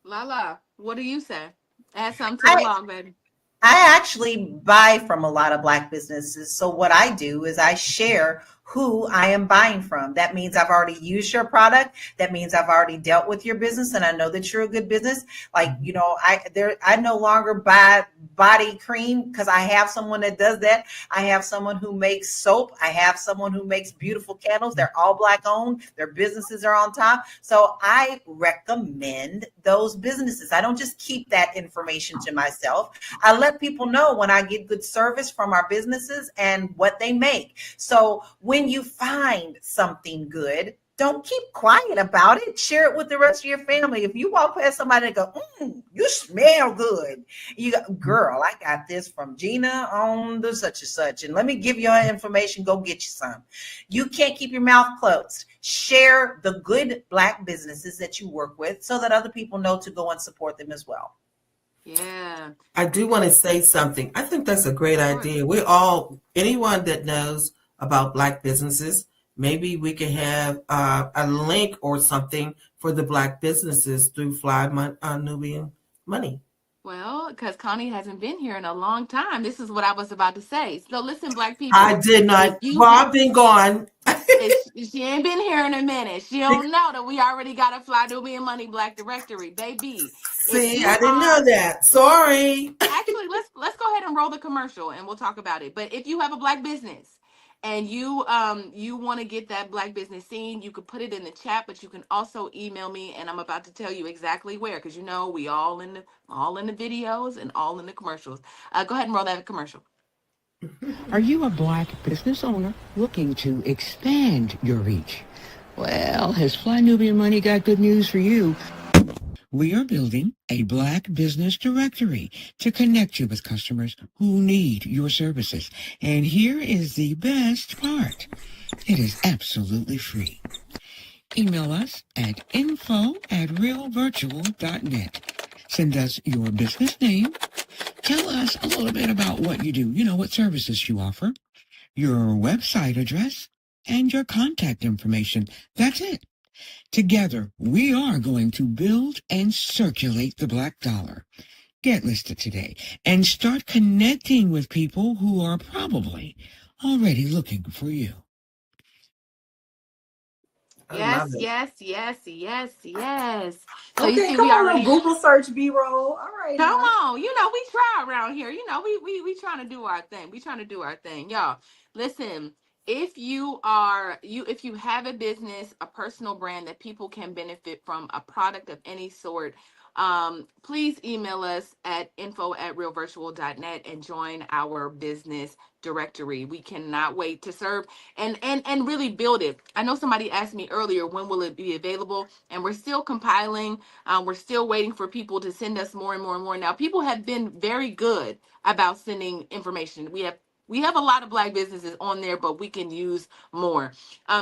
Lala, what do you say? Add something to the log, baby. I actually buy from a lot of Black businesses. So what I do is I share who I am buying from. That means I've already used your product. That means I've already dealt with your business and I know that you're a good business. Like, you know, I no longer buy body cream because I have someone that does that. I have someone who makes soap. I have someone who makes beautiful candles. They're all Black owned. Their businesses are on top. So I recommend those businesses. I don't just keep that information to myself. I let people know when I get good service from our businesses and what they make. So when you find something good, don't keep quiet about it. Share it with the rest of your family. If you walk past somebody and go, you smell good. You go, girl, I got this from Gina on the such and such. And let me give you her information. Go get you some. You can't keep your mouth closed. Share the good Black businesses that you work with so that other people know to go and support them as well. Yeah. I do want to say something. I think that's a great idea. Anyone that knows about Black businesses, maybe we can have a link or something for the Black businesses through Nubian Money. Well, because Connie hasn't been here in a long time. This is what I was about to say. So listen, Black people. I did not. I've been gone. She ain't been here in a minute. She don't know that we already got a Fly Nubian Money Black directory, baby. See, I didn't know that. Sorry. Actually, let's go ahead and roll the commercial and we'll talk about it. But if you have a Black business and you want to get that Black business seen, you could put it in the chat, but you can also email me, and I'm about to tell you exactly where, because you know we all in the videos and all in the commercials. Go ahead and roll that commercial. Are you a Black business owner looking to expand your reach? Well, has Fly Nubian Money got good news for you? We are building a Black business directory to connect you with customers who need your services. And here is the best part. It is absolutely free. Email us at info@realvirtual.net. Send us your business name. Tell us a little bit about what you do, what services you offer, your website address, and your contact information. That's it. Together, we are going to build and circulate the Black dollar. Get listed today and start connecting with people who are probably already looking for you. Yes. So Okay, you see, come we on, already little Google search B-roll. All right, come now. on. We try around here. We trying to do our thing. We trying to do our thing, y'all. Listen, if you have a business, a personal brand that people can benefit from, a product of any sort, please email us at info@realvirtual.net and join our business directory. We cannot wait to serve and really build it. I know somebody asked me earlier, when will it be available? And we're still compiling. We're still waiting for people to send us more and more and more. Now, people have been very good about sending information. We have a lot of Black businesses on there, but we can use more.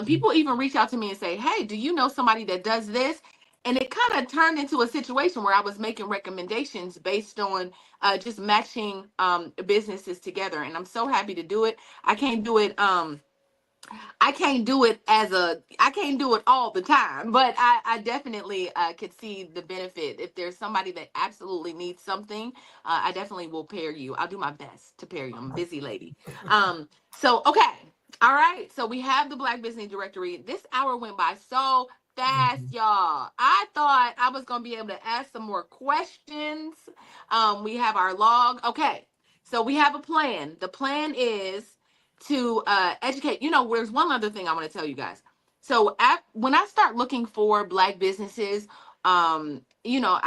People even reach out to me and say, hey, do you know somebody that does this? And it kind of turned into a situation where I was making recommendations based on just matching businesses together. And I'm so happy to do it. I can't do it I can't do it all the time, but I definitely could see the benefit. If there's somebody that absolutely needs something, I definitely will pair you. I'll do my best to pair you. I'm a busy lady. So, okay. All right. So we have the Black Business Directory. This hour went by so fast, y'all. I thought I was going to be able to ask some more questions. We have our log. Okay. So we have a plan. The plan is to educate. There's one other thing I want to tell you guys. So when I start looking for Black businesses, I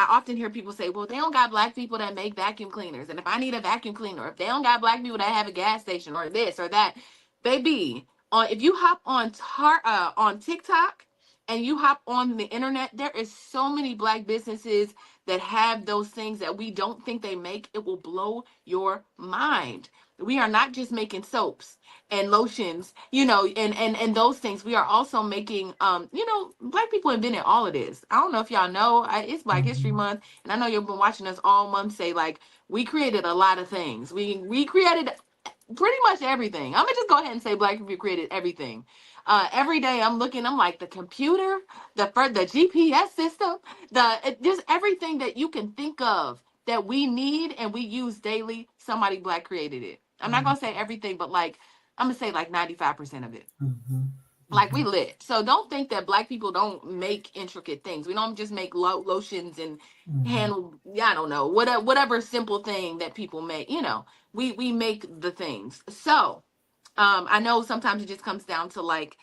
often hear people say, well, they don't got Black people that make vacuum cleaners. And if I need a vacuum cleaner, if they don't got Black people that have a gas station or this or that, baby, if you hop on TikTok and you hop on the internet, there is so many Black businesses that have those things that we don't think they make. It will blow your mind. We are not just making soaps and lotions, and those things. We are also making, Black people invented all of this. I don't know if y'all know, it's Black History Month, and I know you've been watching us all month say, like, we created a lot of things. We created pretty much everything. I'm gonna just go ahead and say Black people created everything. Every day I'm looking, I'm like, the computer, the GPS system, just everything that you can think of that we need and we use daily, somebody Black created it. I'm not gonna say everything, but like I'm gonna say like 95% of it. Like, we lit. So don't think that Black people don't make intricate things. We don't just make lotions and I don't know, whatever simple thing that people make. We make the things. So I know sometimes it just comes down to like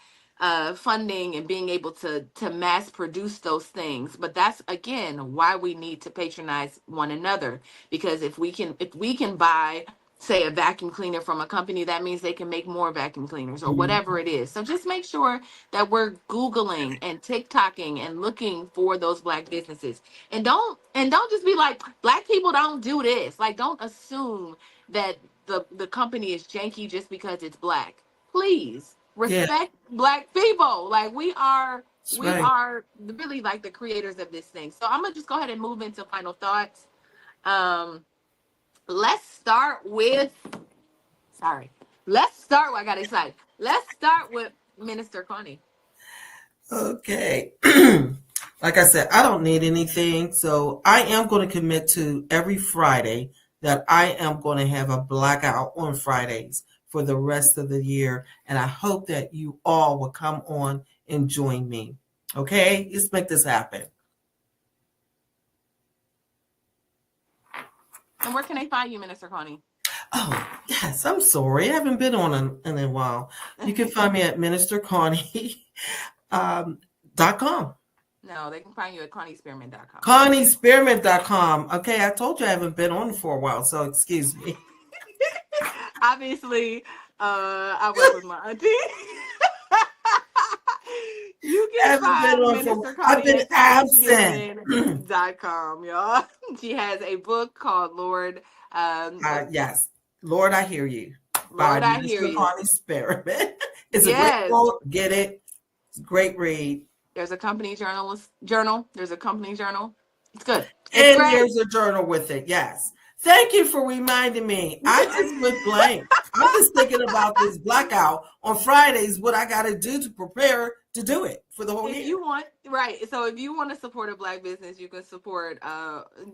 funding and being able to mass produce those things, but that's again why we need to patronize one another, because if we can buy, say, a vacuum cleaner from a company, that means they can make more vacuum cleaners or whatever it is. So just make sure that we're Googling and TikToking and looking for those Black businesses, and don't just be like, Black people don't do this. Like, don't assume that the company is janky just because it's Black. Please respect Black people. Like, we are really like the creators of this thing. So I'm gonna just go ahead and move into final thoughts. Let's start with I got excited. Let's start with Minister Connie. Okay. Like I said, I don't need anything. So I am going to commit to every Friday that I am going to have a blackout on Fridays for the rest of the year. And I hope that you all will come on and join me. Okay? Let's make this happen. And where can they find you, Minister Connie? Oh, yes. I'm sorry. I haven't been on in a while. You can find me at ministerconnie.com. No, they can find you at ConnieSpearman.com. ConnieSpearman.com. Okay, I told you I haven't been on for a while, so excuse me. Obviously, I work with my auntie. You can find Minister Connie I've been absent. ConnieSpearman.com, y'all. She has a book called Lord. Yes, Lord, I Hear You. Lord, I Hear You. Connie Spearman. It's a great book. Get it. It's a great read. There's a company journal. There's a company journal. It's good. And there's a journal with it. Yes. Thank you for reminding me. I just went blank. I'm just thinking about this blackout on Fridays, what I got to do to prepare to do it for the whole year. So if you want to support a Black business, you can support,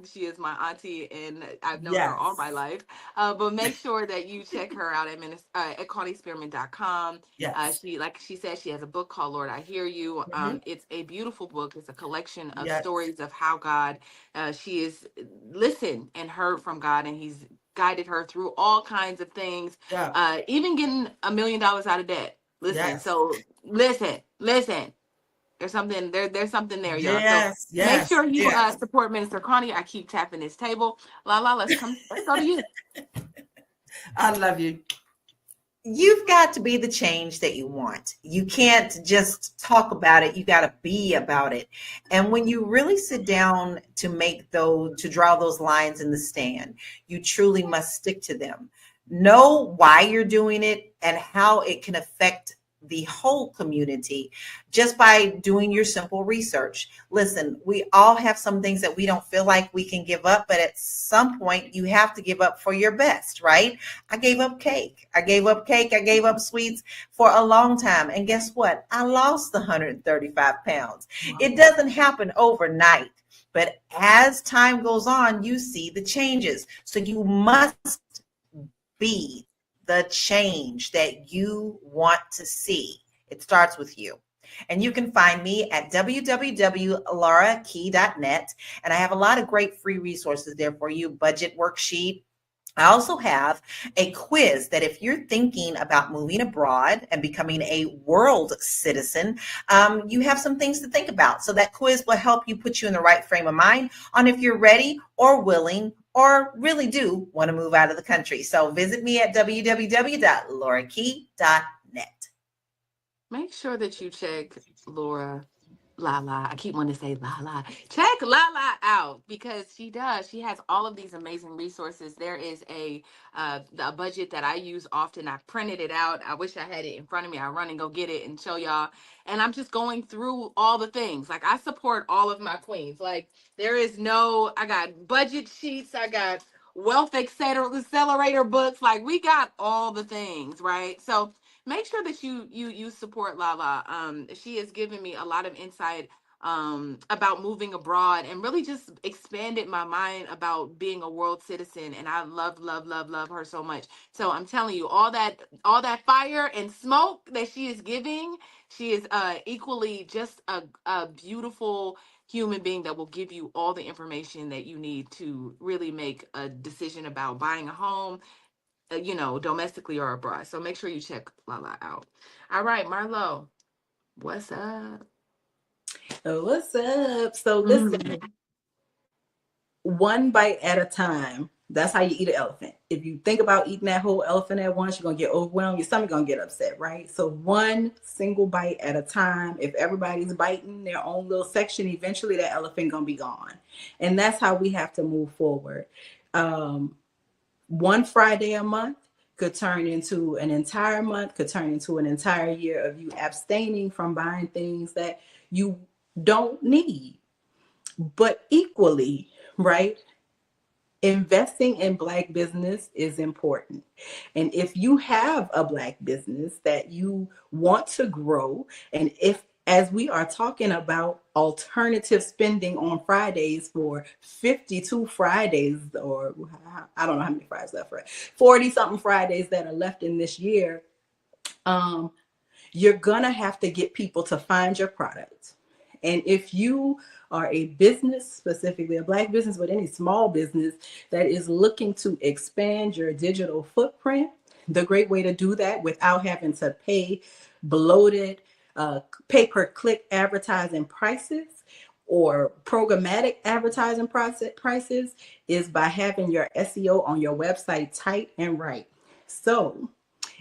she is my auntie and I've known her all my life. But make sure that you check her out at ConnieSpearman.com. Yes. Like she said, she has a book called Lord, I Hear You. It's a beautiful book. It's a collection of stories of how God, she is listened and heard from God, and he's guided her through all kinds of things, even getting $1 million out of debt. So listen. There's something there. There's something there, y'all. Yes, so make sure you support Minister Connie. I keep tapping this table. Lala, let's go to you. I love you. You've got to be the change that you want. You can't just talk about it. You got to be about it. And when you really sit down to draw those lines in the sand, you truly must stick to them. Know why you're doing it and how it can affect the whole community just by doing your simple research. Listen, we all have some things that we don't feel like we can give up, but at some point you have to give up for your best, right? I gave up cake. I gave up sweets for a long time. And guess what? I lost the 135 pounds. Wow. It doesn't happen overnight, but as time goes on, you see the changes. So you must be the change that you want to see. It starts with you. And you can find me at www.laurakey.net. And I have a lot of great free resources there for you. Budget worksheet, I also have a quiz that if you're thinking about moving abroad and becoming a world citizen, you have some things to think about. So that quiz will help you put you in the right frame of mind on if you're ready or willing or really do want to move out of the country. So visit me at www.laurakey.net. Make sure that you check Laura Lala. I keep wanting to say Lala. Check Lala out because she does. She has all of these amazing resources. There is a budget that I use often. I printed it out. I wish I had it in front of me. I run and go get it and show y'all. And I'm just going through all the things. Like I support all of my queens. Like there is no. I got budget sheets. I got wealth accelerator books. Like we got all the things, right? So make sure that you support Lala. She has given me a lot of insight about moving abroad and really just expanded my mind about being a world citizen. And I love her so much. So I'm telling you, all that fire and smoke that she is giving, she is equally just a beautiful human being that will give you all the information that you need to really make a decision about buying a home, domestically or abroad. So make sure you check Lala out. All right, Marlo, what's up? What's up? So listen, Mhm. one bite at a time. That's how you eat an elephant. If you think about eating that whole elephant at once, you're gonna get overwhelmed. Your stomach gonna get upset, right? So one single bite at a time. If everybody's biting their own little section, eventually that elephant gonna be gone. And that's how we have to move forward. One Friday a month could turn into an entire month, could turn into an entire year of you abstaining from buying things that you don't need. But equally, right? Investing in Black business is important. And if you have a Black business that you want to grow, and if as we are talking about alternative spending on Fridays for 52 Fridays, or I don't know how many Fridays left, right? 40 something Fridays that are left in this year, you're gonna have to get people to find your product. And if you are a business, specifically a Black business, but any small business that is looking to expand your digital footprint, the great way to do that without having to pay bloated pay-per-click advertising prices or programmatic advertising prices is by having your SEO on your website tight and right. So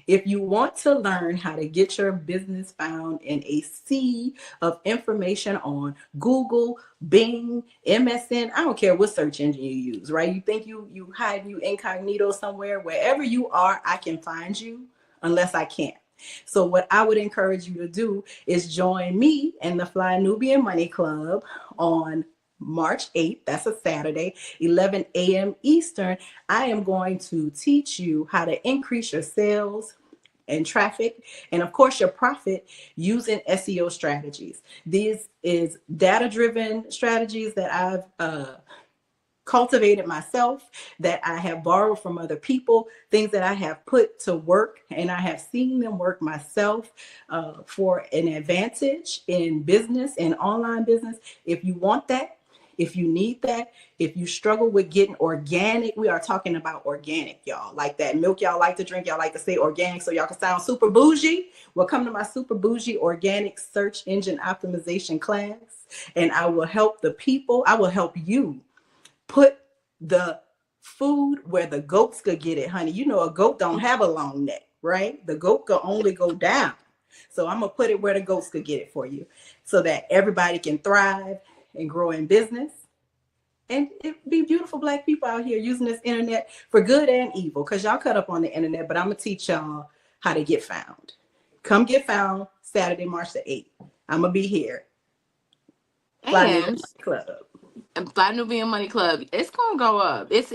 if you want to learn how to get your business found in a sea of information on Google, Bing, MSN, I don't care what search engine you use, right? You think you hide you incognito somewhere, wherever you are, I can find you unless I can't. So what I would encourage you to do is join me in the Fly Nubian Money Club on March 8th, that's a Saturday, 11 a.m. Eastern. I am going to teach you how to increase your sales and traffic, and of course your profit using SEO strategies. These is data-driven strategies that I've cultivated myself, that I have borrowed from other people, things that I have put to work, and I have seen them work myself for an advantage in business and online business. If you want that, if you need that, if you struggle with getting organic, we are talking about organic, y'all. Like that milk y'all like to drink, y'all like to say organic so y'all can sound super bougie. Well, come to my super bougie organic search engine optimization class, and I will help the people. I will help you put the food where the goats could get it, honey. You know, a goat don't have a long neck, right? The goat could only go down. So I'm gonna put it where the goats could get it for you so that everybody can thrive and grow in business. And it be beautiful Black people out here using this internet for good and evil, because y'all cut up on the internet, but I'm gonna teach y'all how to get found. Come get found Saturday, March the 8th. I'm gonna be here. Fly Nubian And Club. Fly Nubian Money Club, it's gonna go up. It's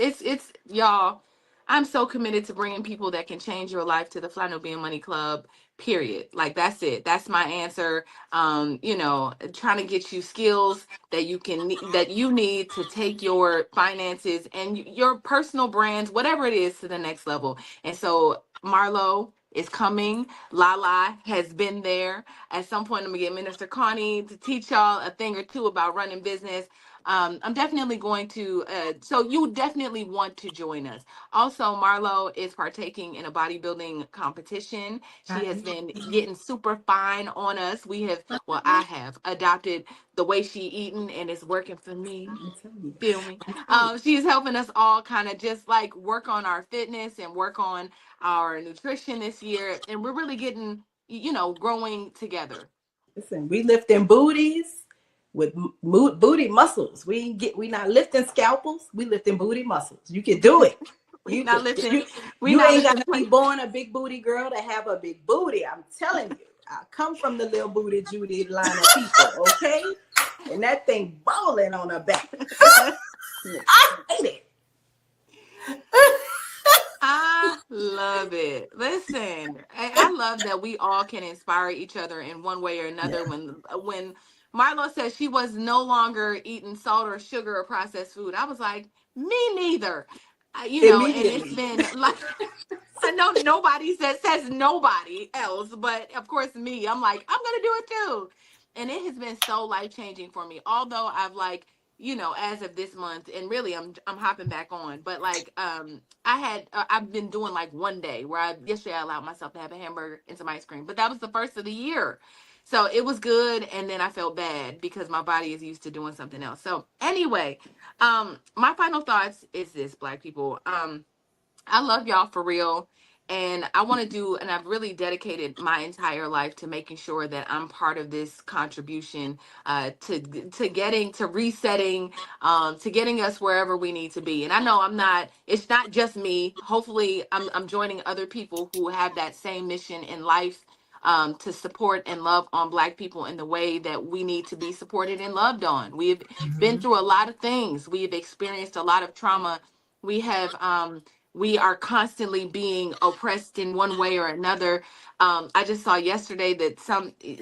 y'all. I'm so committed to bringing people that can change your life to the Fly Nubian Money Club. Period. Like that's it. That's my answer. Trying to get you skills that you need to take your finances and your personal brands, whatever it is, to the next level. And so Marlo is coming. Lala has been there. At some point, I'm gonna get Minister Connie to teach y'all a thing or two about running business. I'm definitely going to, so you definitely want to join us. Also, Marlo is partaking in a bodybuilding competition. She has been getting super fine on us. We have, well, I have adopted the way she eating, and it's working for me. Feel me? She's helping us all kind of just like work on our fitness and work on our nutrition this year. And we're really getting, growing together. Listen, we lifting booties with booty muscles. We not lifting scalpels. We lifting booty muscles. You can do it. We not lifting. You ain't gotta be born a big booty girl to have a big booty. I'm telling you. I come from the little booty Judy line of people, okay? And that thing balling on her back. I hate it. I love it. Listen, I love that we all can inspire each other in one way or another. Yeah. When Marlo said she was no longer eating salt or sugar or processed food, I was like, me neither. And it's been like, I know nobody says nobody else, but of course me. I'm like, I'm gonna do it too, and it has been so life changing for me. Although I've as of this month, and really I'm hopping back on, but I've been doing like one day where yesterday I allowed myself to have a hamburger and some ice cream, but that was the first of the year. So it was good, and then I felt bad because my body is used to doing something else. So anyway, my final thoughts is this, Black people. I love y'all for real. And I want to do, and I've really dedicated my entire life to making sure that I'm part of this contribution to resetting, to getting us wherever we need to be. And I know it's not just me. Hopefully I'm joining other people who have that same mission in life, to support and love on Black people in the way that we need to be supported and loved on. We've been through a lot of things. We've experienced a lot of trauma. We are constantly being oppressed in one way or another. I just saw yesterday that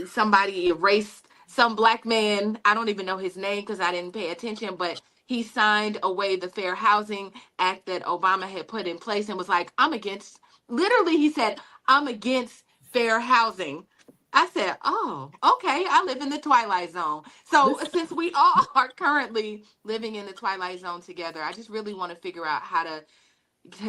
somebody erased some Black man. I don't even know his name because I didn't pay attention, but he signed away the Fair Housing Act that Obama had put in place and was like, literally he said, I'm against fair housing. I said, oh, okay, I live in the Twilight Zone. So since we all are currently living in the Twilight Zone together, I just really want to figure out how to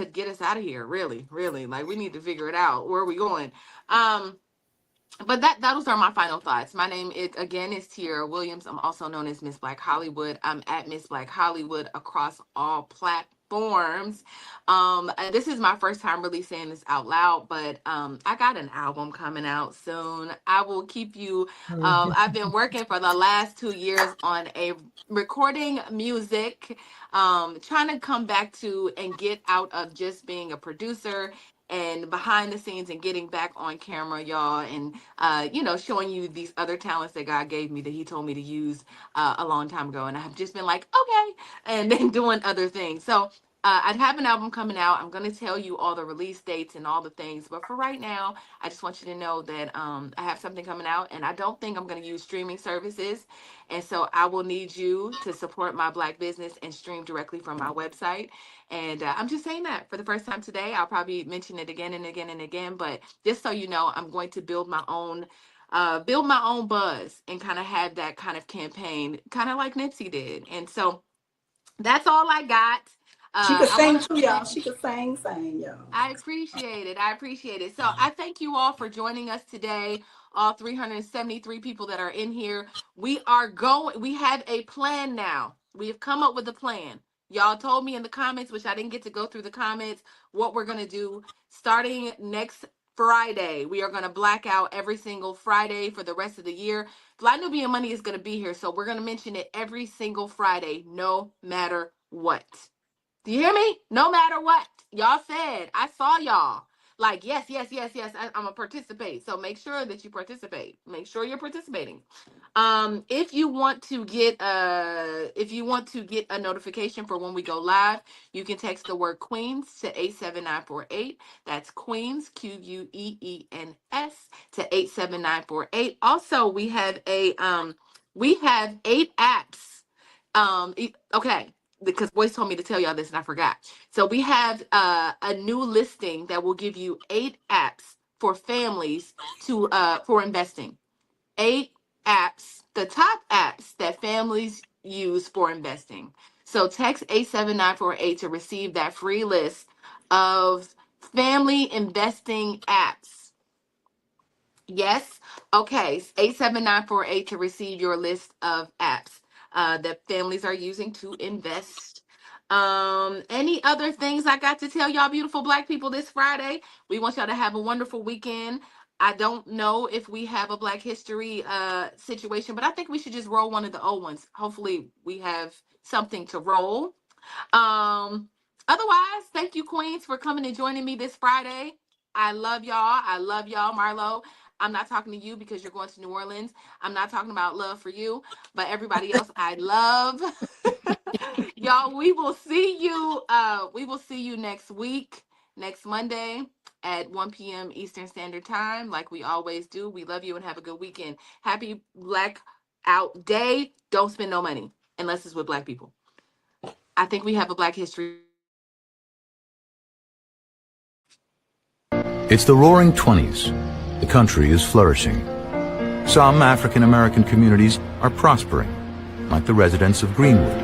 get us out of here. Really, like we need to figure it out. Where are we going? But those are my final thoughts. My name is Tiara Williams. I'm also known as Miss Black Hollywood. I'm at Miss Black Hollywood across all platforms. And this is my first time really saying this out loud, but I got an album coming out soon. I will keep you. I've been working for the last 2 years on a recording music, trying to come back to and get out of just being a producer and behind the scenes and getting back on camera, y'all, and showing you these other talents that God gave me that He told me to use a long time ago. And I have just been like, okay, and then doing other things. So I have an album coming out. I'm going to tell you all the release dates and all the things. But for right now, I just want you to know that I have something coming out, and I don't think I'm going to use streaming services. And so I will need you to support my Black business and stream directly from my website. And I'm just saying that for the first time today. I'll probably mention it again and again and again. But just so you know, I'm going to build my own buzz and kind of have that kind of campaign, kind of like Nipsey did. And so that's all I got. She could sing too, y'all. She could sing, y'all. I appreciate it. So I thank you all for joining us today. All 373 people that are in here. We have a plan now. We have come up with a plan. Y'all told me in the comments, which I didn't get to go through the comments, what we're going to do starting next Friday. We are going to black out every single Friday for the rest of the year. Fly Nubian Money is going to be here, so we're going to mention it every single Friday, no matter what. Do you hear me? No matter what. Y'all said, I saw y'all. Like, yes, I'm going to participate. So make sure that you participate. Make sure you're participating. If you want to get a notification for when we go live, you can text the word Queens to 87948. That's Queens, Queens, to 87948. Also, we have 8 apps. Okay, because Boyce told me to tell y'all this and I forgot. So we have a new listing that will give you 8 apps for families for investing. 8 apps, the top apps that families use for investing. So text 87948 to receive that free list of family investing apps. Yes. Okay. 87948 to receive your list of apps that families are using to invest. Any other things I got to tell y'all beautiful Black people this Friday? We want y'all to have a wonderful weekend. I don't know if we have a Black History situation, but I think we should just roll one of the old ones. Hopefully we have something to roll. Otherwise, thank you, Queens, for coming and joining me this Friday. I love y'all. I love y'all, Marlo. I'm not talking to you because you're going to New Orleans. I'm not talking about love for you, but everybody else I love. Y'all, we will see you. We will see you next week, next Monday at 1 p.m. Eastern Standard Time, like we always do. We love you and have a good weekend. Happy Black Out Day. Don't spend no money unless it's with Black people. I think we have a Black History. It's the roaring 20s. The country is flourishing. Some African American communities are prospering, like the residents of Greenwood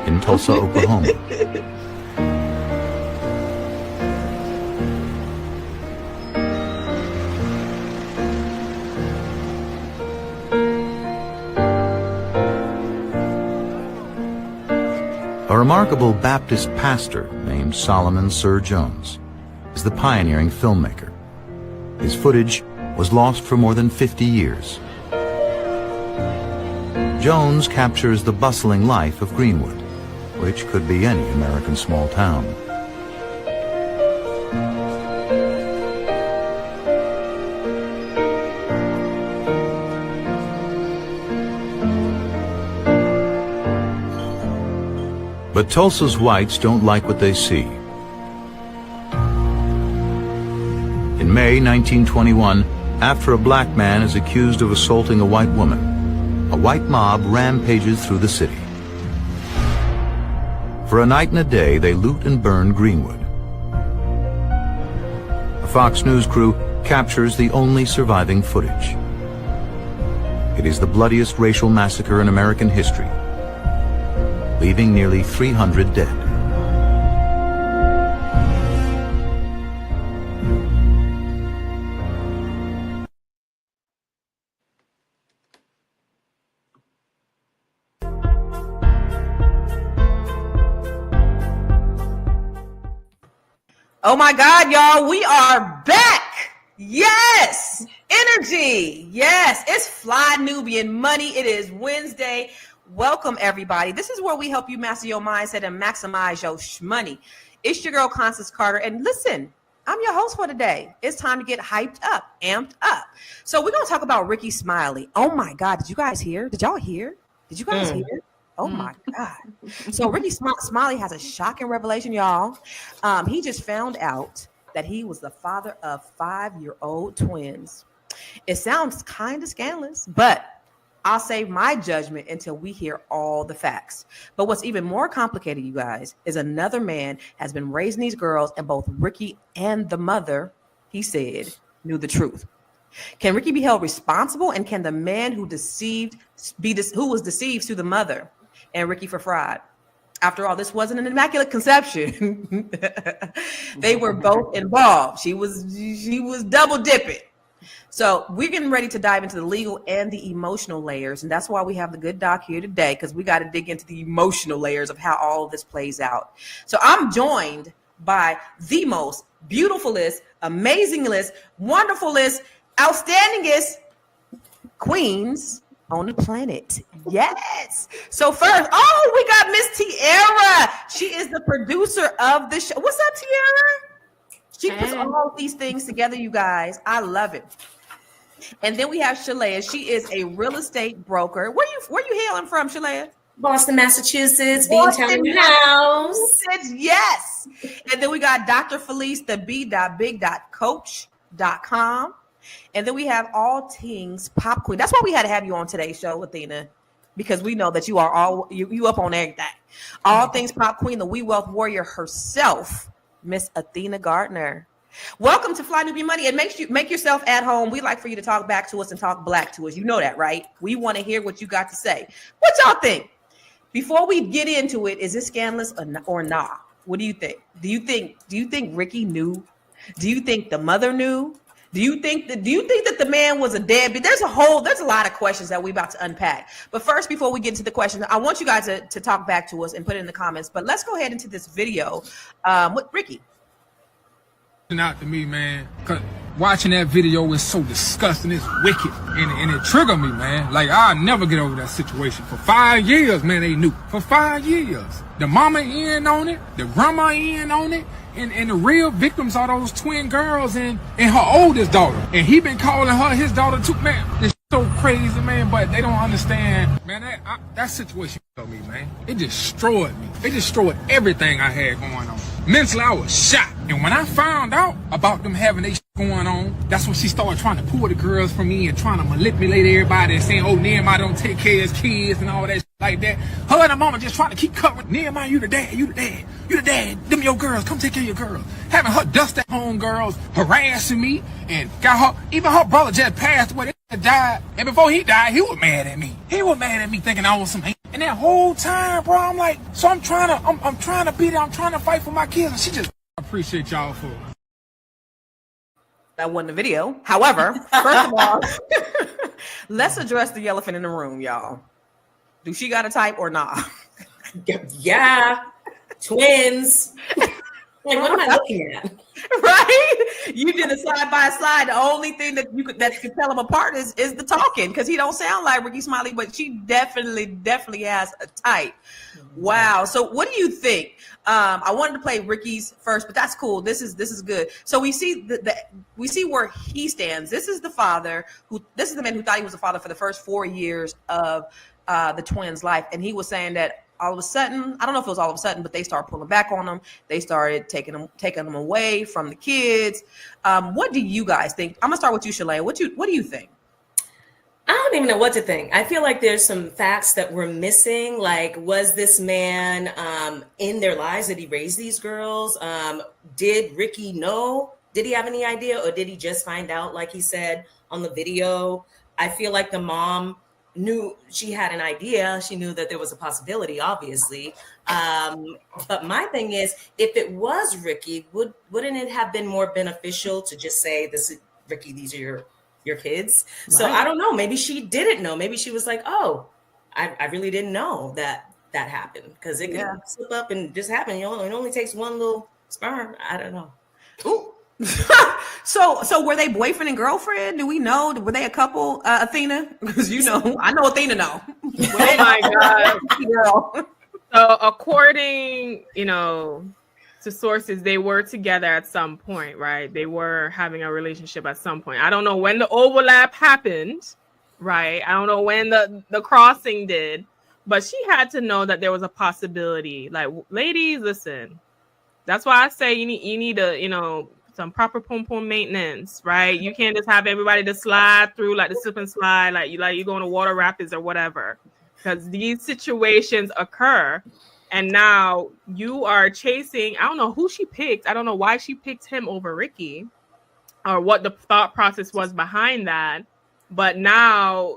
in Tulsa, Oklahoma. A remarkable Baptist pastor named Solomon Sir Jones is the pioneering filmmaker. His footage was lost for more than 50 years. Jones captures the bustling life of Greenwood, which could be any American small town. But Tulsa's whites don't like what they see. In May 1921, after a black man is accused of assaulting a white woman, a white mob rampages through the city. For a night and a day, they loot and burn Greenwood. A Fox News crew captures the only surviving footage. It is the bloodiest racial massacre in American history, leaving nearly 300 dead. Oh my God, y'all, we are back. Yes, energy. Yes, it's Fly Nubian Money. It is Wednesday. Welcome, everybody. This is where we help you master your mindset and maximize your money. It's your girl, Constance Carter. And listen, I'm your host for today. It's time to get hyped up, amped up. So we're going to talk about Ricky Smiley. Oh my God, did you guys hear? Did y'all hear? Did you guys hear? Oh my God. So Ricky Smiley has a shocking revelation, y'all. He just found out that he was the father of 5-year-old twins. It sounds kind of scandalous, but I'll save my judgment until we hear all the facts. But what's even more complicated, you guys, is another man has been raising these girls, and both Ricky and the mother, he said, knew the truth. Can Ricky be held responsible, and can the man who was deceived sue the mother and Ricky for fraud? After all, this wasn't an immaculate conception. They were both involved. She was double dipping. So we're getting ready to dive into the legal and the emotional layers. And that's why we have the good doc here today, because we got to dig into the emotional layers of how all of this plays out. So I'm joined by the most beautifulest, amazingest, wonderfulest, outstandingest queens on the planet. Yes. So first, we got Miss Tiara. She is the producer of the show. What's up, Tiara? She puts all these things together, you guys. I love it. And then we have Shalea. She is a real estate broker. Where you hailing from, Shalea? Boston, Massachusetts, Beantown in the house. Yes. And then we got Dr. Felice, the b.big.coach.com. And then we have all things pop queen. That's why we had to have you on today's show, Athena, because we know that you are you up on everything. All things pop queen, the We Wealth warrior herself, Miss Athena Gardner. Welcome to Fly Nubian Money. And make yourself at home. We like for you to talk back to us and talk black to us. You know that, right? We want to hear what you got to say. What y'all think? before we get into it, is this scandalous or not? What do you think? Do you think Ricky knew? Do you think the mother knew? Do you think that the man was a deadbeat? There's a lot of questions that we're about to unpack. But first, before we get into the questions, I want you guys to talk back to us and put it in the comments. But let's go ahead into this video with Ricky. Out to me, man, cause watching that video was so disgusting. It's wicked, and it triggered me, man. Like, I'll never get over that situation. For 5 years, man, they knew. For 5 years, the mama in on it, the grandma in on it, and the real victims are those twin girls and her oldest daughter. And he been calling her his daughter too, man. It's so crazy, man. But they don't understand, man. That situation for me, man. It destroyed me. It destroyed everything I had going on. Mentally, I was shot. And when I found out about them having their shit going on, that's when she started trying to pull the girls from me and trying to manipulate everybody and saying, oh, Nehemiah don't take care of his kids and all that shit like that. Her and her mama just trying to keep covering. Nehemiah, you the dad, you the dad, you the dad. Them your girls, come take care of your girls. Having her dust at home girls, harassing me, and got her, even her brother just passed away. They died. And before he died, he was mad at me. He was mad at me thinking I was some hate. And that whole time, bro, I'm like, so I'm trying to be there, I'm trying to fight for my kids. And she just, I appreciate y'all for it. That wasn't the video. However, first of all, let's address the elephant in the room, y'all. Do she got a type or not? Yeah. Twins. Like, what am I looking at? Right? You did a side by side. The only thing that you could tell them apart is the talking, because he don't sound like Ricky Smiley, but she definitely has a type. Wow. So what do you think? I wanted to play Ricky's first, but that's cool. This is good. So we see we see where he stands. This is the man who thought he was a father for the first 4 years of the twins' life, and he was saying that all of a sudden, I don't know if it was all of a sudden, but they started pulling back on him. They started taking them away from the kids. What do you guys think? I'm gonna start with you, Shalane. What do you think? I don't even know what to think. I feel like there's some facts that we're missing. Like, was this man in their lives? Did he raise these girls? Did Ricky know? Did he have any idea, or did he just find out, like he said on the video? I feel like the mom knew, she had an idea. She knew that there was a possibility, obviously. But my thing is, if it was Ricky, wouldn't it have been more beneficial to just say, "This is Ricky, these are your kids"? Right. So I don't know. Maybe she didn't know. Maybe she was like, "Oh, I really didn't know that happened," because it can slip up and just happen. It only takes one little sperm. I don't know. Ooh. So were they boyfriend and girlfriend? Do we know? Were they a couple, Athena? Because I know Athena know. Oh my God. Girl. So according, to sources, they were together at some point, right? They were having a relationship at some point. I don't know when the overlap happened, right? I don't know when the crossing did, but she had to know that there was a possibility. Like, ladies, listen. That's why I say you need a, some proper pom-pom maintenance, right? You can't just have everybody to slide through like the slip and slide, like you going to water rapids or whatever, because these situations occur. And now you are chasing, I don't know who she picked. I don't know why she picked him over Ricky or what the thought process was behind that. But now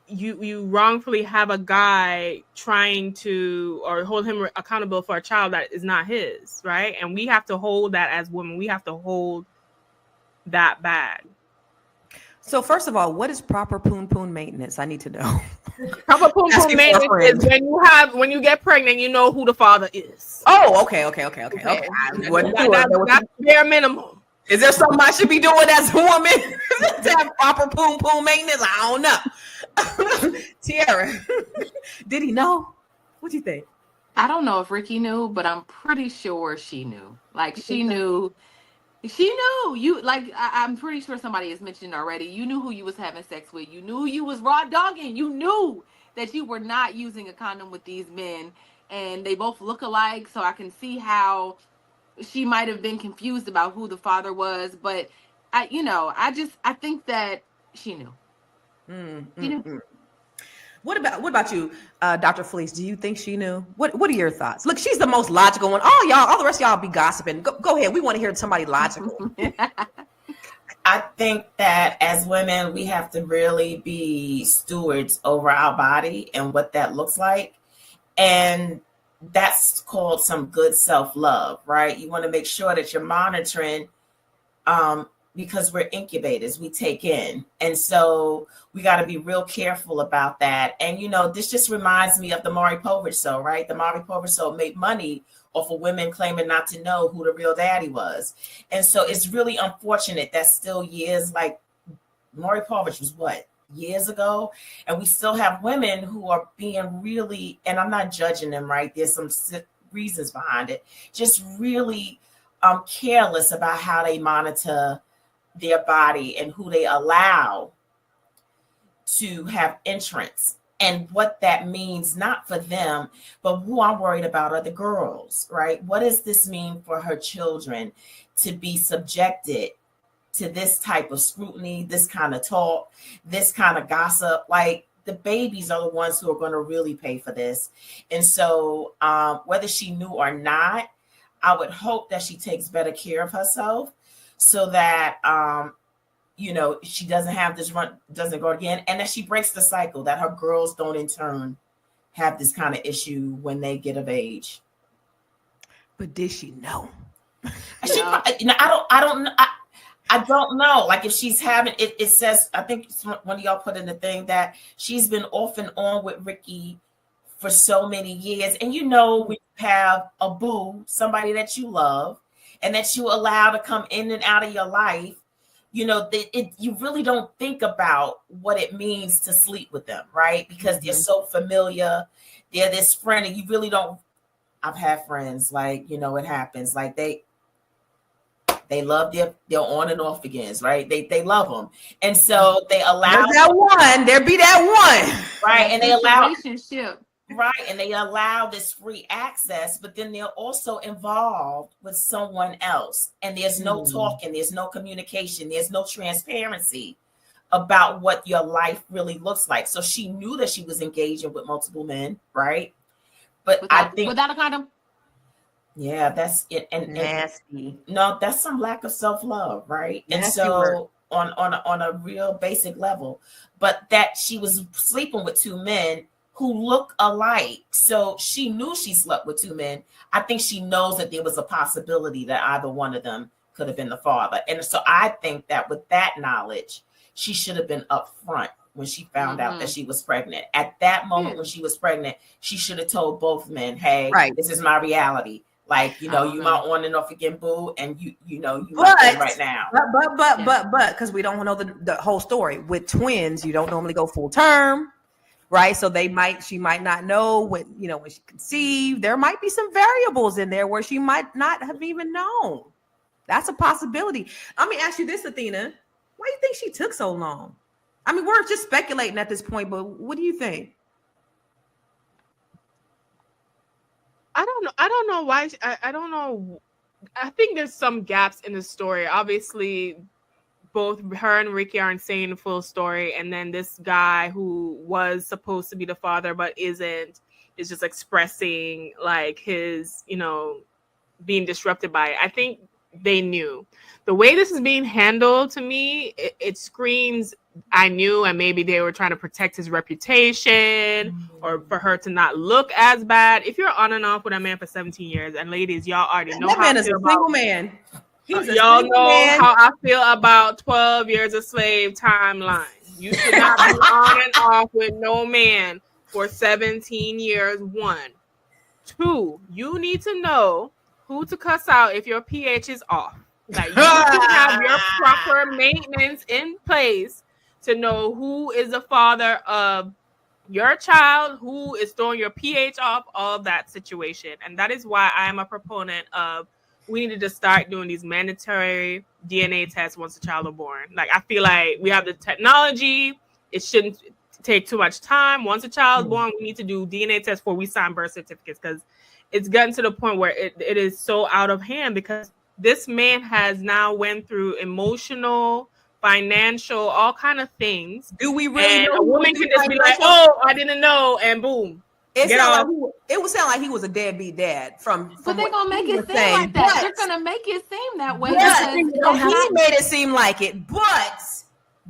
you wrongfully have a guy trying to, or hold him accountable for a child that is not his, right? And we have to hold that as women. We have to hold that bag. So first of all, what is proper poon maintenance? I need to know. Proper poon maintenance is when you get pregnant, you know who the father is. Oh, okay. That's bare minimum. Is there something I should be doing as a woman to have proper poon maintenance? I don't know. Tiara, did he know? What do you think? I don't know if Ricky knew, but I'm pretty sure she knew. Like, she knew. You, like, I'm pretty sure somebody has mentioned already. You knew who you was having sex with. You knew you was raw dogging. You knew that you were not using a condom with these men, and they both look alike. So I can see how she might have been confused about who the father was. But I think that she knew. What about you, Dr. Felice? Do you think she knew? What are your thoughts? Look, she's the most logical one. All the rest of y'all be gossiping. Go ahead. We want to hear somebody logical. I think that as women, we have to really be stewards over our body and what that looks like. And that's called some good self-love, right? You want to make sure that you're monitoring, because we're incubators, we take in. And so we got to be real careful about that. And, this just reminds me of the Maury Povich show, right? The Maury Povich show made money off of women claiming not to know who the real daddy was. And so it's really unfortunate that still years, like Maury Povich was years ago, and we still have women who are being really, and I'm not judging them, right? There's some reasons behind it, just really careless about how they monitor their body and who they allow to have entrance, and what that means, not for them, but who I'm worried about are the girls, right? What does this mean for her children to be subjected to this type of scrutiny, this kind of talk, this kind of gossip? Like, the babies are the ones who are going to really pay for this. And so whether she knew or not, I would hope that she takes better care of herself, so that, she doesn't have this run, doesn't go again, and that she breaks the cycle, that her girls don't in turn have this kind of issue when they get of age. But did she know? I don't know. Like, if she's having it, it says, I think one of y'all put in the thing that she's been off and on with Ricky for so many years. And when you have a boo, somebody that you love and that you allow to come in and out of your life, you really don't think about what it means to sleep with them, right? Because they're so familiar. They're this friend, and you really don't. I've had friends, like, it happens. Like, they love their on and off agains, right? They love them. And so they allow there be that one. Right. And they allow relationship. Right. And they allow this free access, but then they're also involved with someone else. And there's no talking, there's no communication, there's no transparency about what your life really looks like. So she knew that she was engaging with multiple men, right? But I think without a condom. Yeah, that's it. And nasty. No, that's some lack of self-love, right? And Nasty so work. on a real basic level, but that she was sleeping with two men who look alike. So she knew she slept with two men. I think she knows that there was a possibility that either one of them could have been the father. And so I think that with that knowledge, she should have been upfront when she found out that she was pregnant. At that moment when she was pregnant, she should have told both men, hey, this is my reality. Like, you my on and off again, boo, and you right now. But because we don't know the whole story. With twins, you don't normally go full term, right? So she might not know when she conceived. There might be some variables in there where she might not have even known. That's a possibility. Let me ask you this, Athena. Why do you think she took so long? I mean, we're just speculating at this point, but what do you think? I don't know. I don't know why. I don't know. I think there's some gaps in the story. Obviously, both her and Ricky aren't saying the full story. And then this guy who was supposed to be the father, but isn't, is just expressing like his, being disrupted by it. I think they knew. The way this is being handled, to me, it screams, I knew, and maybe they were trying to protect his reputation or for her to not look as bad. If you're on and off with a man for 17 years, and ladies, y'all already know that man is a single man. Y'all know how I feel about 12 years a slave timeline. You should not be on and off with no man for 17 years, 1. 2, you need to know who to cuss out if your pH is off. Like, you can have your proper maintenance in place to know who is the father of your child, who is throwing your pH off, all of that situation. And that is why I am a proponent of we need to start doing these mandatory DNA tests once the child is born. Like, I feel like we have the technology. It shouldn't take too much time. Once a child is born, we need to do DNA tests before we sign birth certificates, because it's gotten to the point where it is so out of hand, because this man has now went through emotional, financial, all kind of things. Do we really and know? A woman can just be like, oh, I didn't know, and boom. It would sound like he was a deadbeat dad from But they're gonna make it seem like that. They're gonna make it seem that way. He made it seem like it, but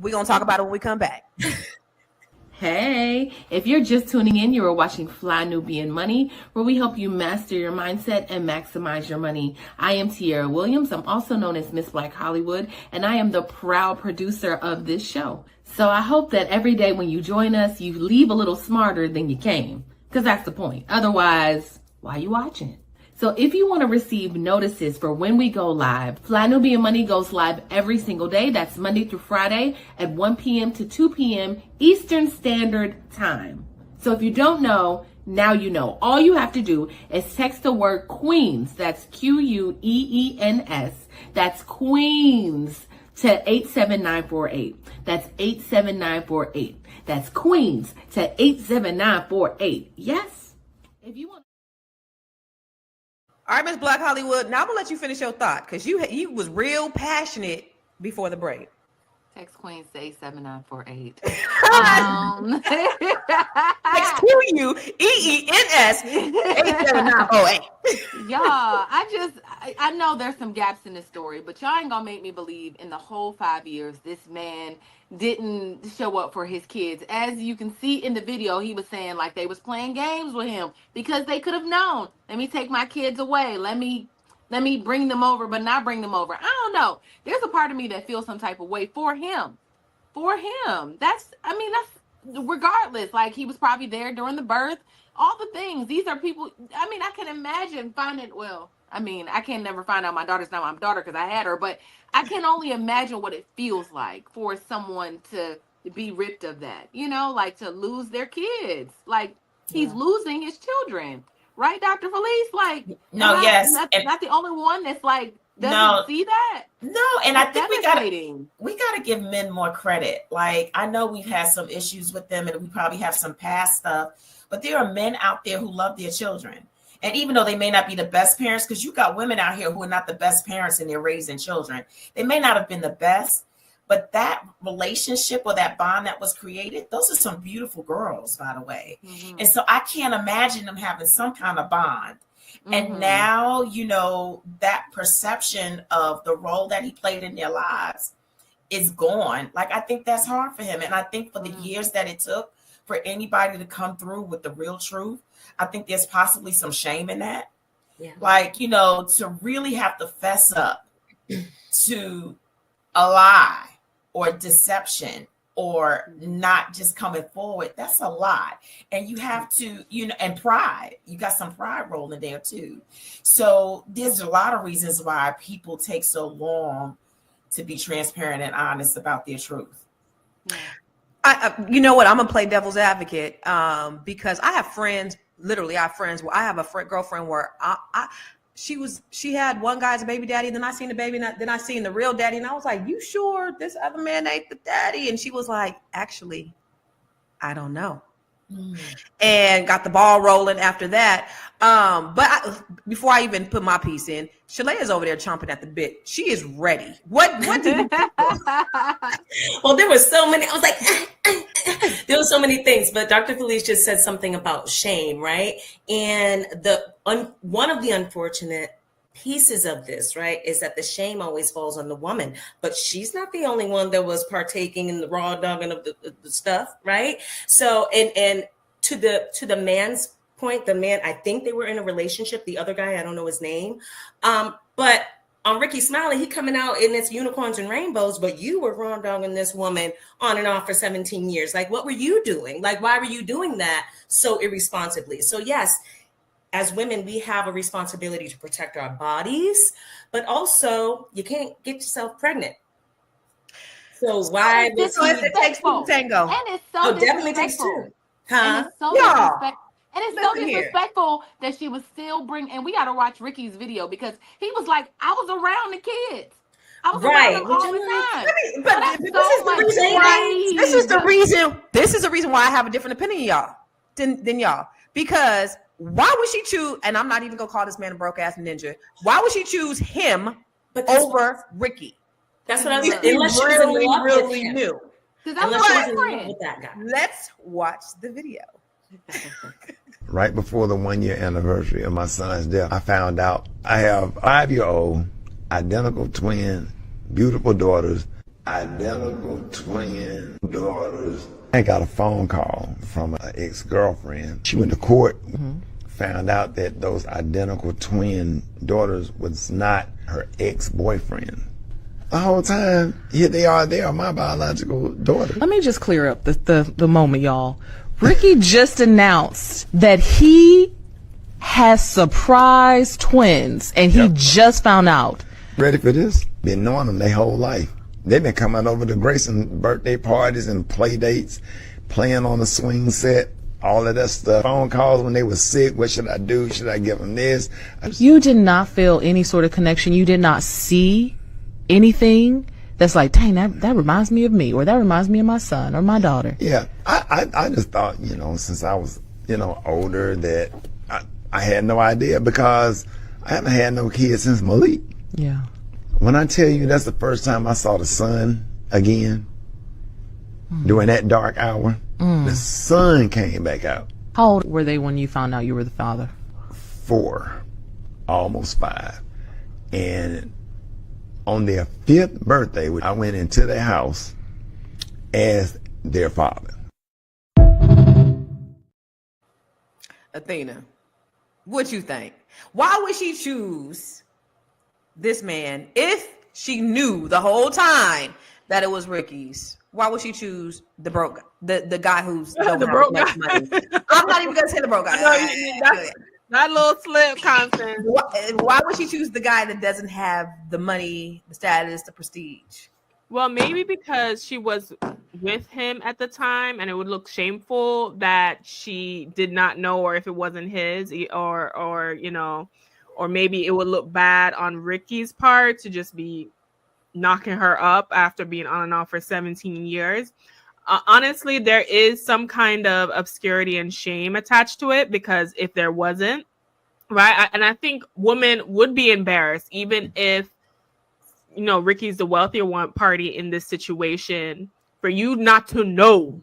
we're gonna talk about it when we come back. Hey, if you're just tuning in, you are watching Fly Nubian Money, where we help you master your mindset and maximize your money. I am Tiara Williams. I'm also known as Miss Black Hollywood, and I am the proud producer of this show. So I hope that every day when you join us, you leave a little smarter than you came, because that's the point. Otherwise, why are you watching? So if you want to receive notices for when we go live, Fly Nubian Money goes live every single day. That's Monday through Friday at 1 p.m. to 2 p.m. Eastern Standard Time. So if you don't know, now you know. All you have to do is text the word Queens. That's Queens. That's Queens to 87948. That's 87948. That's Queens to 87948. Yes. If you want. All right, Miss Black Hollywood. Now I'm gonna let you finish your thought because you was real passionate before the break. Text Queens to 87948. Text QUEENS 87948. Y'all, I know there's some gaps in this story, but y'all ain't gonna make me believe in the whole 5 years this man didn't show up for his kids. As you can see in the video, he was saying like they was playing games with him because they could have known. Let me take my kids away. Let me bring them over, but not bring them over. I don't know. There's a part of me that feels some type of way for him. That's regardless. Like he was probably there during the birth. All the things. These are people. I mean, I can imagine I can never find out my daughter's not my daughter because I had her, but I can only imagine what it feels like for someone to be ripped of that, like to lose their kids. Like he's losing his children, right, Dr. Felice? Like, no, yes. Not the only one that's like, doesn't see that. No, and I think we gotta give men more credit. Like, I know we've had some issues with them and we probably have some past stuff, but there are men out there who love their children. And even though they may not be the best parents, because you got women out here who are not the best parents and they're raising children. They may not have been the best, but that relationship or that bond that was created, those are some beautiful girls, by the way. Mm-hmm. And so I can't imagine them having some kind of bond. Mm-hmm. And now, that perception of the role that he played in their lives is gone. Like, I think that's hard for him. And I think for the years that it took for anybody to come through with the real truth, I think there's possibly some shame in that. Yeah. Like, to really have to fess up to a lie or deception or not just coming forward, that's a lot. And you have to, and pride, you got some pride rolling there too. So there's a lot of reasons why people take so long to be transparent and honest about their truth. Yeah. You know what? I'm gonna play devil's advocate because I have friends. Literally, I have friends where I have a girlfriend where she had one guy as a baby daddy, then I seen the baby, then I seen the real daddy, and I was like, "You sure this other man ain't the daddy?" And she was like, "Actually, I don't know." And got the ball rolling after that. Before I even put my piece in, Shalea's over there chomping at the bit. She is ready. What did you Well, there were so many. I was like, there were so many things. But Dr. Felice just said something about shame, right? And one of the unfortunate pieces of this, right, is that the shame always falls on the woman. But she's not the only one that was partaking in the raw dogging of the stuff, right? So, and to the man's point, the man, I think they were in a relationship. The other guy, I don't know his name. But on Ricky Smiley, he coming out in its unicorns and rainbows, but you were raw dogging this woman on and off for 17 years. Like, what were you doing? Like, why were you doing that so irresponsibly? So yes, as women, we have a responsibility to protect our bodies, but also you can't get yourself pregnant. So why? It takes two to tango. And it's so disrespectful. Definitely takes two. And it's so disrespectful. And it's so disrespectful that she was still bringing, and we got to watch Ricky's video because he was like, I was around the kids. I was around them all the time. This is the reason why I have a different opinion than y'all. Because why would she choose, and I'm not even going to call this man a broke ass ninja. Why would she choose him over Ricky? That's what I was saying. Unless she really knew. Unless she was in love with that guy. Let's watch the video. Right before the 1 year anniversary of my son's death, I found out I have 5-year-old, identical twin, beautiful daughters, identical twin daughters. this. I got a phone call from an ex-girlfriend. She went to court, found out that those identical twin daughters was not her ex-boyfriend. The whole time, here they are my biological daughter. Let me just clear up the moment, y'all. Ricky just announced that he has surprise twins, and he just found out. Ready for this? Been knowing them their whole life. They've been coming over to Grayson birthday parties and play dates, playing on the swing set, all of that stuff. Phone calls when they were sick. What should I do? Should I give them this? You did not feel any sort of connection. You did not see anything that's like, dang, that reminds me of me, or that reminds me of my son or my daughter. Yeah, I just thought, since I was, older, that I had no idea, because I haven't had no kids since Malik. Yeah. When I tell you that's the first time I saw the sun again, during that dark hour, the sun came back out. How old were they when you found out you were the father? 4, almost 5. And on their 5th birthday, I went into their house as their father. Athena, what you think? Why would she choose this man if she knew the whole time that it was Ricky's? Why would she choose the broke, the guy who's the broke guy? Money? I'm not even gonna say the broke guy. That little slip, Constance. Why would she choose the guy that doesn't have the money, the status, the prestige? Well, maybe because she was with him at the time, and it would look shameful that she did not know, or if it wasn't his, or maybe it would look bad on Ricky's part to just be knocking her up after being on and off for 17 years. Honestly, there is some kind of obscurity and shame attached to it, because if there wasn't, right, and I think women would be embarrassed, even if, Ricky's the wealthier one party in this situation, for you not to know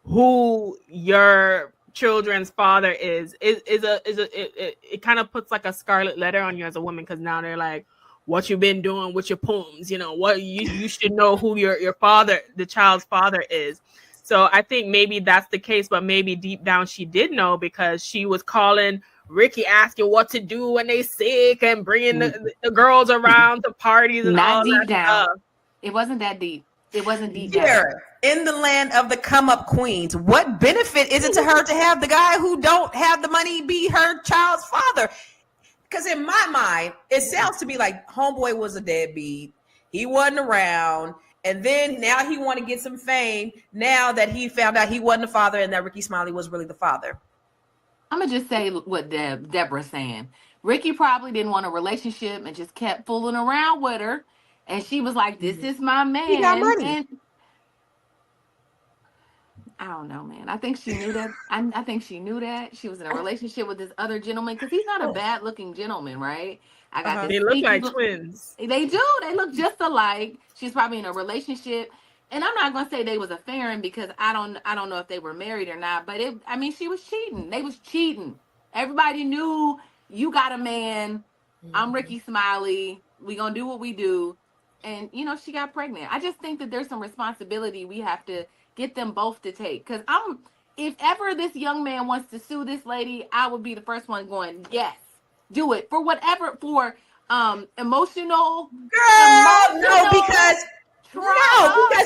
who your children's father is it kind of puts like a scarlet letter on you as a woman, because now they're like, what you've been doing with your poems, what you should know who your father, the child's father, is. So I think maybe that's the case, but maybe deep down she did know, because she was calling Ricky, asking what to do when they sick, and bringing the girls around to parties and Not all deep that down. stuff. It wasn't that deep. It wasn't deep Here, down. in the land of the come up queens, what benefit is it to her to have the guy who don't have the money be her child's father? Because in my mind, it sounds to me like homeboy was a deadbeat. He wasn't around. And then now he want to get some fame now that he found out he wasn't the father and that Ricky Smiley was really the father. I'm going to just say what Deborah's saying. Ricky probably didn't want a relationship and just kept fooling around with her. And she was like, this is my man. He got money. And I don't know, man. I think she knew that. I think she knew that. She was in a relationship with this other gentleman, because he's not a bad looking gentleman, right? I got They look like twins. They do. They look just alike. She's probably in a relationship. And I'm not gonna say they was affaring, because I don't know if they were married or not. But she was cheating. They was cheating. Everybody knew, you got a man. I'm Ricky Smiley. We gonna do what we do. And she got pregnant. I just think that there's some responsibility we have to get them both to take. Because if ever this young man wants to sue this lady, I would be the first one going, yes, do it for whatever, for emotional. No, because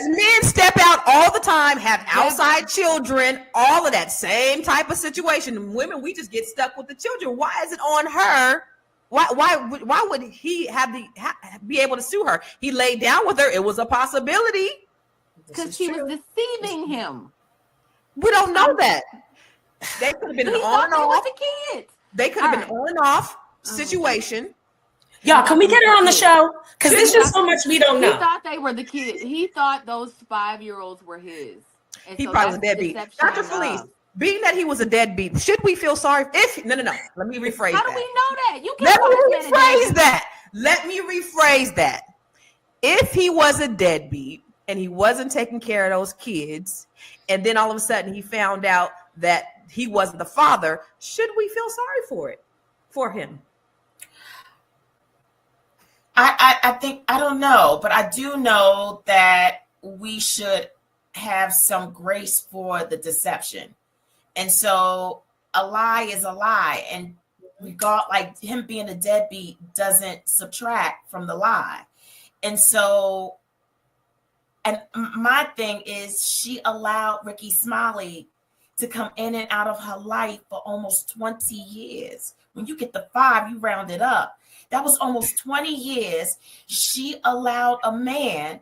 men step out all the time, have outside children, all of that same type of situation. Women, we just get stuck with the children. Why is it on her? Why would he be able to sue her? He laid down with her. It was a possibility. Because she was deceiving him. We don't know that. They could have been an on and off. They could have been on and off situation. Y'all, can we get her on the show? Because there's just so much we don't know. He thought they were the kids. He thought those 5-year-olds were his. And He so probably was a that's deadbeat. deception Dr. of Felice, love. being that he was a deadbeat, should we feel sorry? No. Let me rephrase How that. do we know that? You Let can't me rephrase that. Let me rephrase that. If he was a deadbeat and he wasn't taking care of those kids, and then all of a sudden he found out that he wasn't the father, should we feel sorry for him? I think, I don't know, but I do know that we should have some grace for the deception. And so a lie is a lie. And like him being a deadbeat doesn't subtract from the lie. And so, and my thing is, she allowed Ricky Smiley to come in and out of her life for almost 20 years. When you get the 5, you round it up. That was almost 20 years. She allowed a man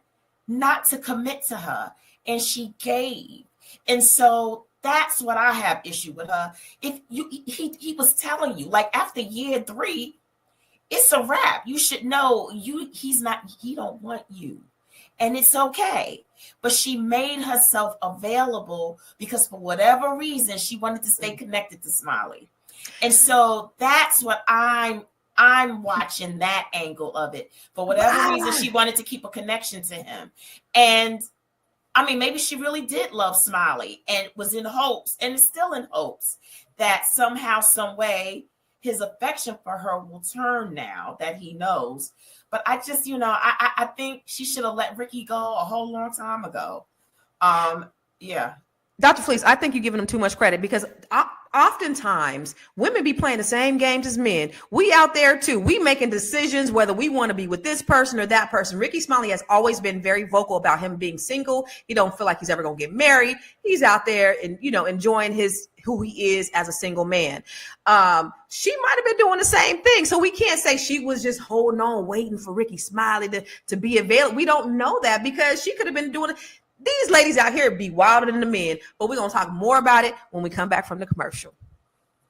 not to commit to her, and she gave. And so that's what I have issue with her. If he was telling you, like, after year 3, it's a wrap. You should know he don't want you. And it's okay. But she made herself available because for whatever reason, she wanted to stay connected to Smiley. And so that's what I'm watching, that angle of it. For whatever reason, she wanted to keep a connection to him. And I mean, maybe she really did love Smiley and was in hopes, and is still in hopes, that somehow, some way, his affection for her will turn now that he knows. But I just, I think she should have let Ricky go a whole long time ago. Yeah. Dr. Fleece, I think you're giving them too much credit, because oftentimes women be playing the same games as men. We out there too. We making decisions whether we want to be with this person or that person. Ricky Smiley has always been very vocal about him being single. He don't feel like he's ever going to get married. He's out there and, enjoying who he is as a single man. She might have been doing the same thing. So we can't say she was just holding on, waiting for Ricky Smiley to be available. We don't know that, because she could have been doing it. These ladies out here be wilder than the men, but we're going to talk more about it when we come back from the commercial.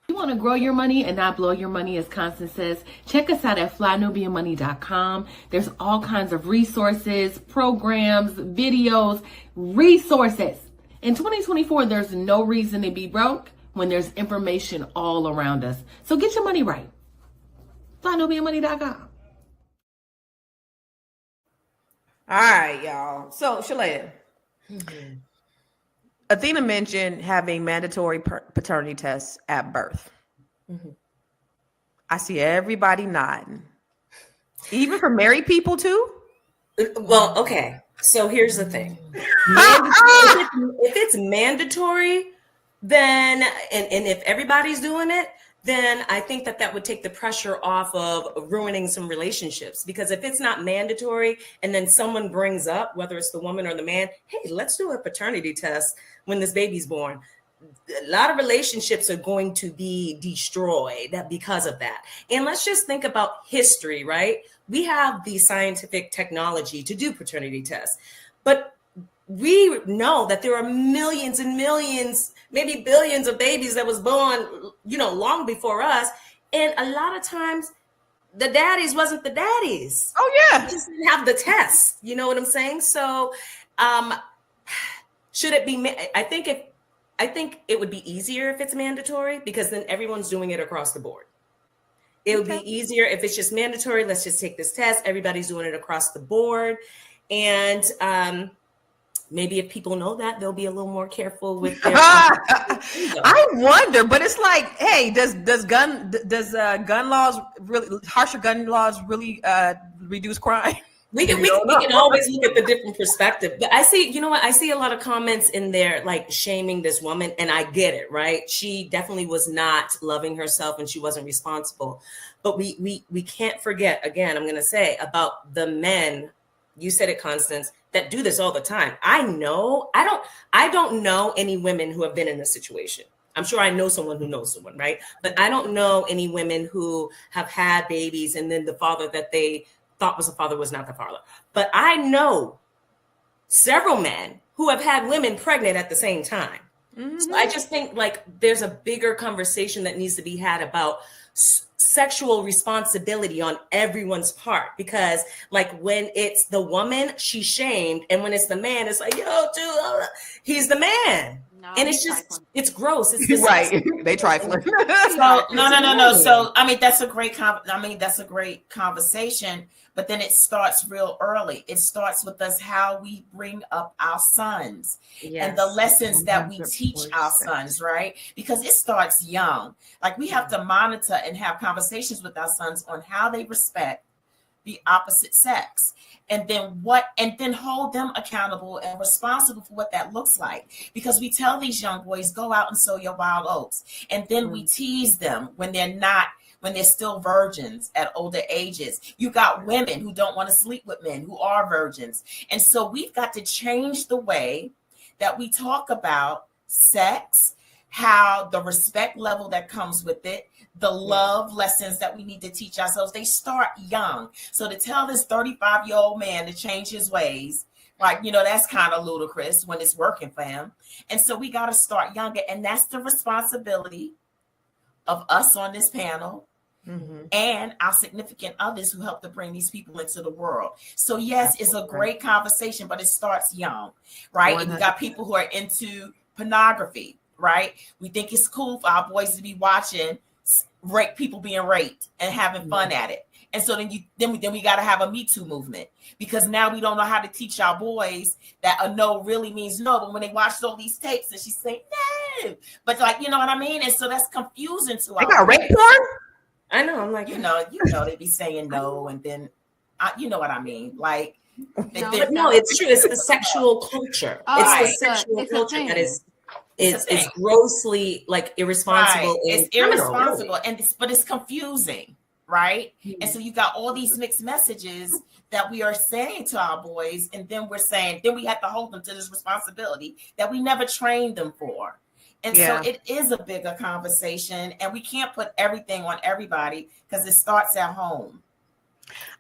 You want to grow your money and not blow your money, as Constance says, check us out at flynubianmoney.com. There's all kinds of resources, programs, videos, resources. In 2024, there's no reason to be broke when there's information all around us. So get your money right. flynubianmoney.com. All right, y'all. So, Shalea. Mm-hmm. Athena mentioned having mandatory paternity tests at birth. Mm-hmm. I see everybody nodding. Even for married people too? Well, okay. So here's the thing. If it's mandatory, then, and if everybody's doing it, then I think that would take the pressure off of ruining some relationships. Because if it's not mandatory and then someone brings up, whether it's the woman or the man, hey, let's do a paternity test when this baby's born, a lot of relationships are going to be destroyed because of that. And let's just think about history, right? We have the scientific technology to do paternity tests, but we know that there are millions and millions, maybe billions of babies that was born, long before us. And a lot of times the daddies wasn't the daddies. Oh yeah. They just didn't have the test. You know what I'm saying? So should it be, I think it would be easier if it's mandatory, because then everyone's doing it across the board. It would be easier if it's just mandatory. Let's just take this test. Everybody's doing it across the board. And, maybe if people know that, they'll be a little more careful with their. I wonder, but it's like, hey, does gun laws really, harsher gun laws really reduce crime? We can always look at the different perspective. But I see, I see a lot of comments in there like shaming this woman, and I get it, right? She definitely was not loving herself and she wasn't responsible. But we can't forget, again, I'm going to say, about the men. You said it, Constance, that do this all the time. I don't know any women who have been in this situation. I'm sure I know someone who knows someone, right? But I don't know any women who have had babies and then the father that they thought was the father was not the father. But I know several men who have had women pregnant at the same time. Mm-hmm. So I just think like there's a bigger conversation that needs to be had about sexual responsibility on everyone's part, because like when it's the woman, she's shamed, and when it's the man, it's like, yo, dude, he's the man. No, and it's just trifling. It's gross. It's right. They trifling. So no. So I mean that's a great conversation, but then it starts real early. It starts with us how we bring up our sons and the lessons that we teach our sons, right? Because it starts young. Like we have to monitor and have conversations with our sons on how they respect, the opposite sex. And then hold them accountable and responsible for what that looks like. Because we tell these young boys, go out and sow your wild oats. And then we tease them when they're still virgins at older ages. You got women who don't want to sleep with men who are virgins. And so we've got to change the way that we talk about sex, how the respect level that comes with it, the love lessons that we need to teach ourselves. They start young. So to tell this 35-year-old man to change his ways, like, that's kind of ludicrous when it's working for him. And so we got to start younger. And that's the responsibility of us on this panel and our significant others who help to bring these people into the world. So yes, it's a great conversation, but it starts young, right? And we got people who are into pornography, right? We think it's cool for our boys to be watching people being raped and having fun at it. And so then we got to have a Me Too movement, because now we don't know how to teach our boys that a no really means no. But when they watched all these tapes and she's saying no, but like, you know what I mean? And so that's confusing to They got rape porn? I know. I'm like, they be saying no, and then you know what I mean? Like, no, it's true. It's the sexual culture. It's the sexual culture that is. It's grossly like irresponsible. Right. It's irresponsible, but it's confusing, right? And so you got all these mixed messages that we are saying to our boys, and then we have to hold them to this responsibility that we never trained them for. And so it is a bigger conversation, and we can't put everything on everybody because it starts at home.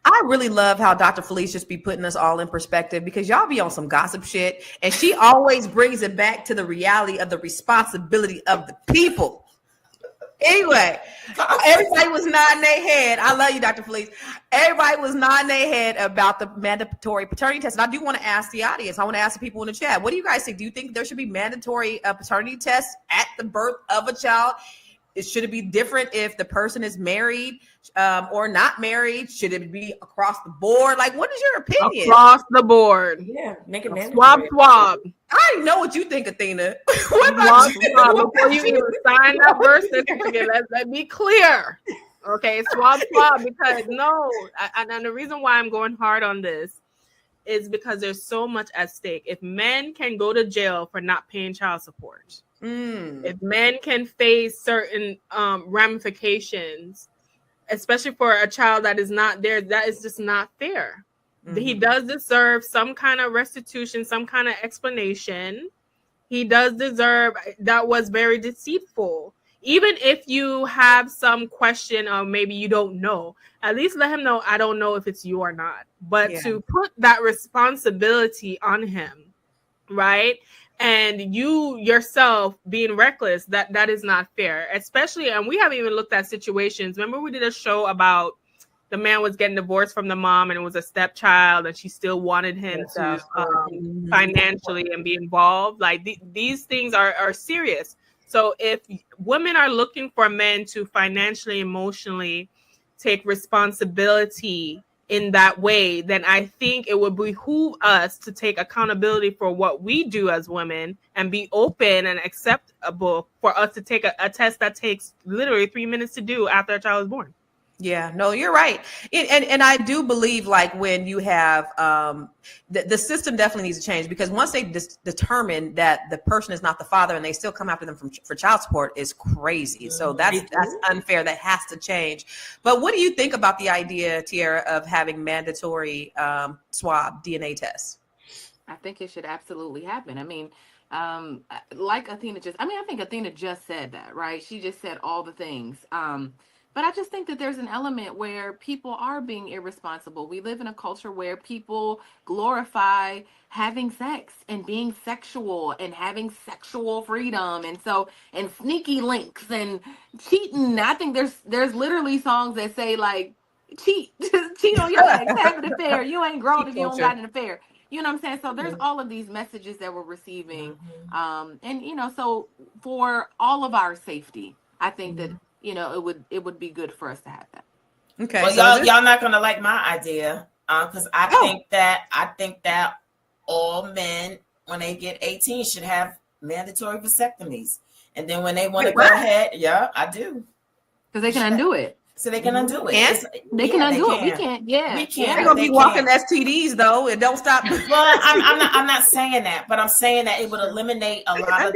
I really love how Dr. Felice just be putting us all in perspective, because y'all be on some gossip shit, and she always brings it back to the reality of the responsibility of the people. Anyway, everybody was nodding their head. I love you, Dr. Felice. Everybody was nodding their head about the mandatory paternity test. And I do want to ask the audience, I want to ask the people in the chat, what do you guys think? Do you think there should be mandatory paternity tests at the birth of a child? Should it be different if the person is married or not married? Should it be across the board? Like, what is your opinion? Across the board. Yeah, make it mandatory. Swab. I already know what you think, Athena. What about you? Before you even sign that birth certificate, let me clear. Okay, swab, because and the reason why I'm going hard on this is because there's so much at stake. If men can go to jail for not paying child support, if men can face certain ramifications, especially for a child that is not there, that is just not fair. He does deserve some kind of restitution, some kind of explanation. He does deserve, that was very deceitful. Even if you have some question or maybe you don't know, at least let him know, I don't know if it's you or not. But to put that responsibility on him, right? And you yourself being reckless, that is not fair. Especially, and we haven't even looked at situations. Remember we did a show about the man was getting divorced from the mom, and it was a stepchild, and she still wanted him to financially and be involved. Like these things are serious. So if women are looking for men to financially, emotionally take responsibility in that way, then I think it would behoove us to take accountability for what we do as women and be open and acceptable for us to take a test that takes literally 3 minutes to do after a child is born. Yeah, no, you're right. And I do believe, like, when you have the system definitely needs to change, because once they determine that the person is not the father and they still come after them for child support is crazy. So that's unfair. That has to change. But what do you think about the idea, Tiara, of having mandatory swab DNA tests? I think it should absolutely happen. I mean, like Athena I think Athena just said that, right? She just said all the things. But I just think that there's an element where people are being irresponsible. We live in a culture where people glorify having sex and being sexual and having sexual freedom. And sneaky links and cheating. I think there's literally songs that say, like, cheat on your ex, have an affair. You ain't grown if you don't got an affair. You know what I'm saying? So there's all of these messages that we're receiving. So for all of our safety, I think that, it would be good for us to have that. Okay. Well, y'all not gonna like my idea, because I think that all men, when they get 18, should have mandatory vasectomies, and then when they want to go ahead, I do, because they can undo it. So they can undo it. They can undo it. We can't. Yeah, we can't. They're gonna be walking STDs though, and don't stop. Well, I'm not saying that, but I'm saying that it would eliminate a lot of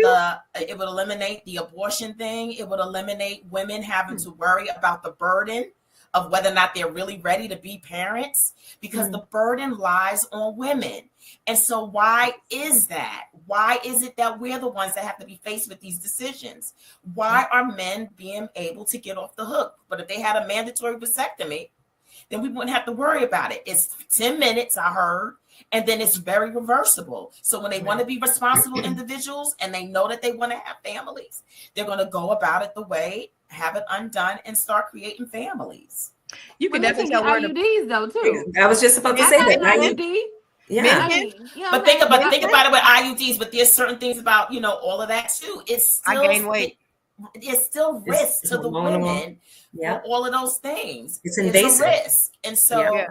it would eliminate the abortion thing. It would eliminate women having to worry about the burden of whether or not they're really ready to be parents, because the burden lies on women. And so why is that? Why is it that we're the ones that have to be faced with these decisions? Why are men being able to get off the hook? But if they had a mandatory vasectomy, then we wouldn't have to worry about it. It's 10 minutes, I heard, and then it's very reversible. So when they want to be responsible individuals and they know that they want to have families, they're going to go about it the way, have it undone, and start creating families. You can definitely tell where IUDs though too. I was just about to say that. IUD. Yeah. But think about it with IUDs, but there's certain things about, all of that too. It's still, I gain weight. It's still risk to the women for all of those things. It's invasive. A risk. And so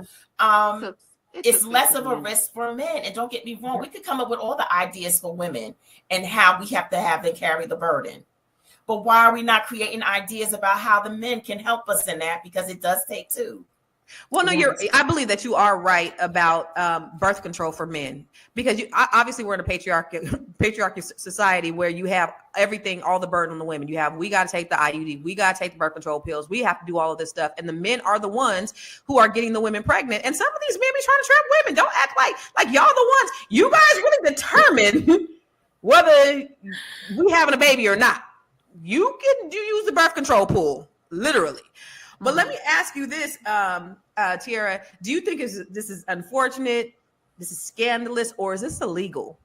it's less of a risk for men. And don't get me wrong, we could come up with all the ideas for women and how we have to have them carry the burden. But why are we not creating ideas about how the men can help us in that? Because it does take two. Well, no, I believe that you are right about birth control for men, because obviously we're in a patriarchal society where you have everything, all the burden on the women. We got to take the IUD, we got to take the birth control pills, we have to do all of this stuff, and the men are the ones who are getting the women pregnant. And some of these men be trying to trap women. Don't act like y'all the ones. You guys really determine whether we having a baby or not. You use the birth control pool, literally. But let me ask you this, Tiara, do you think this is unfortunate, this is scandalous, or is this illegal?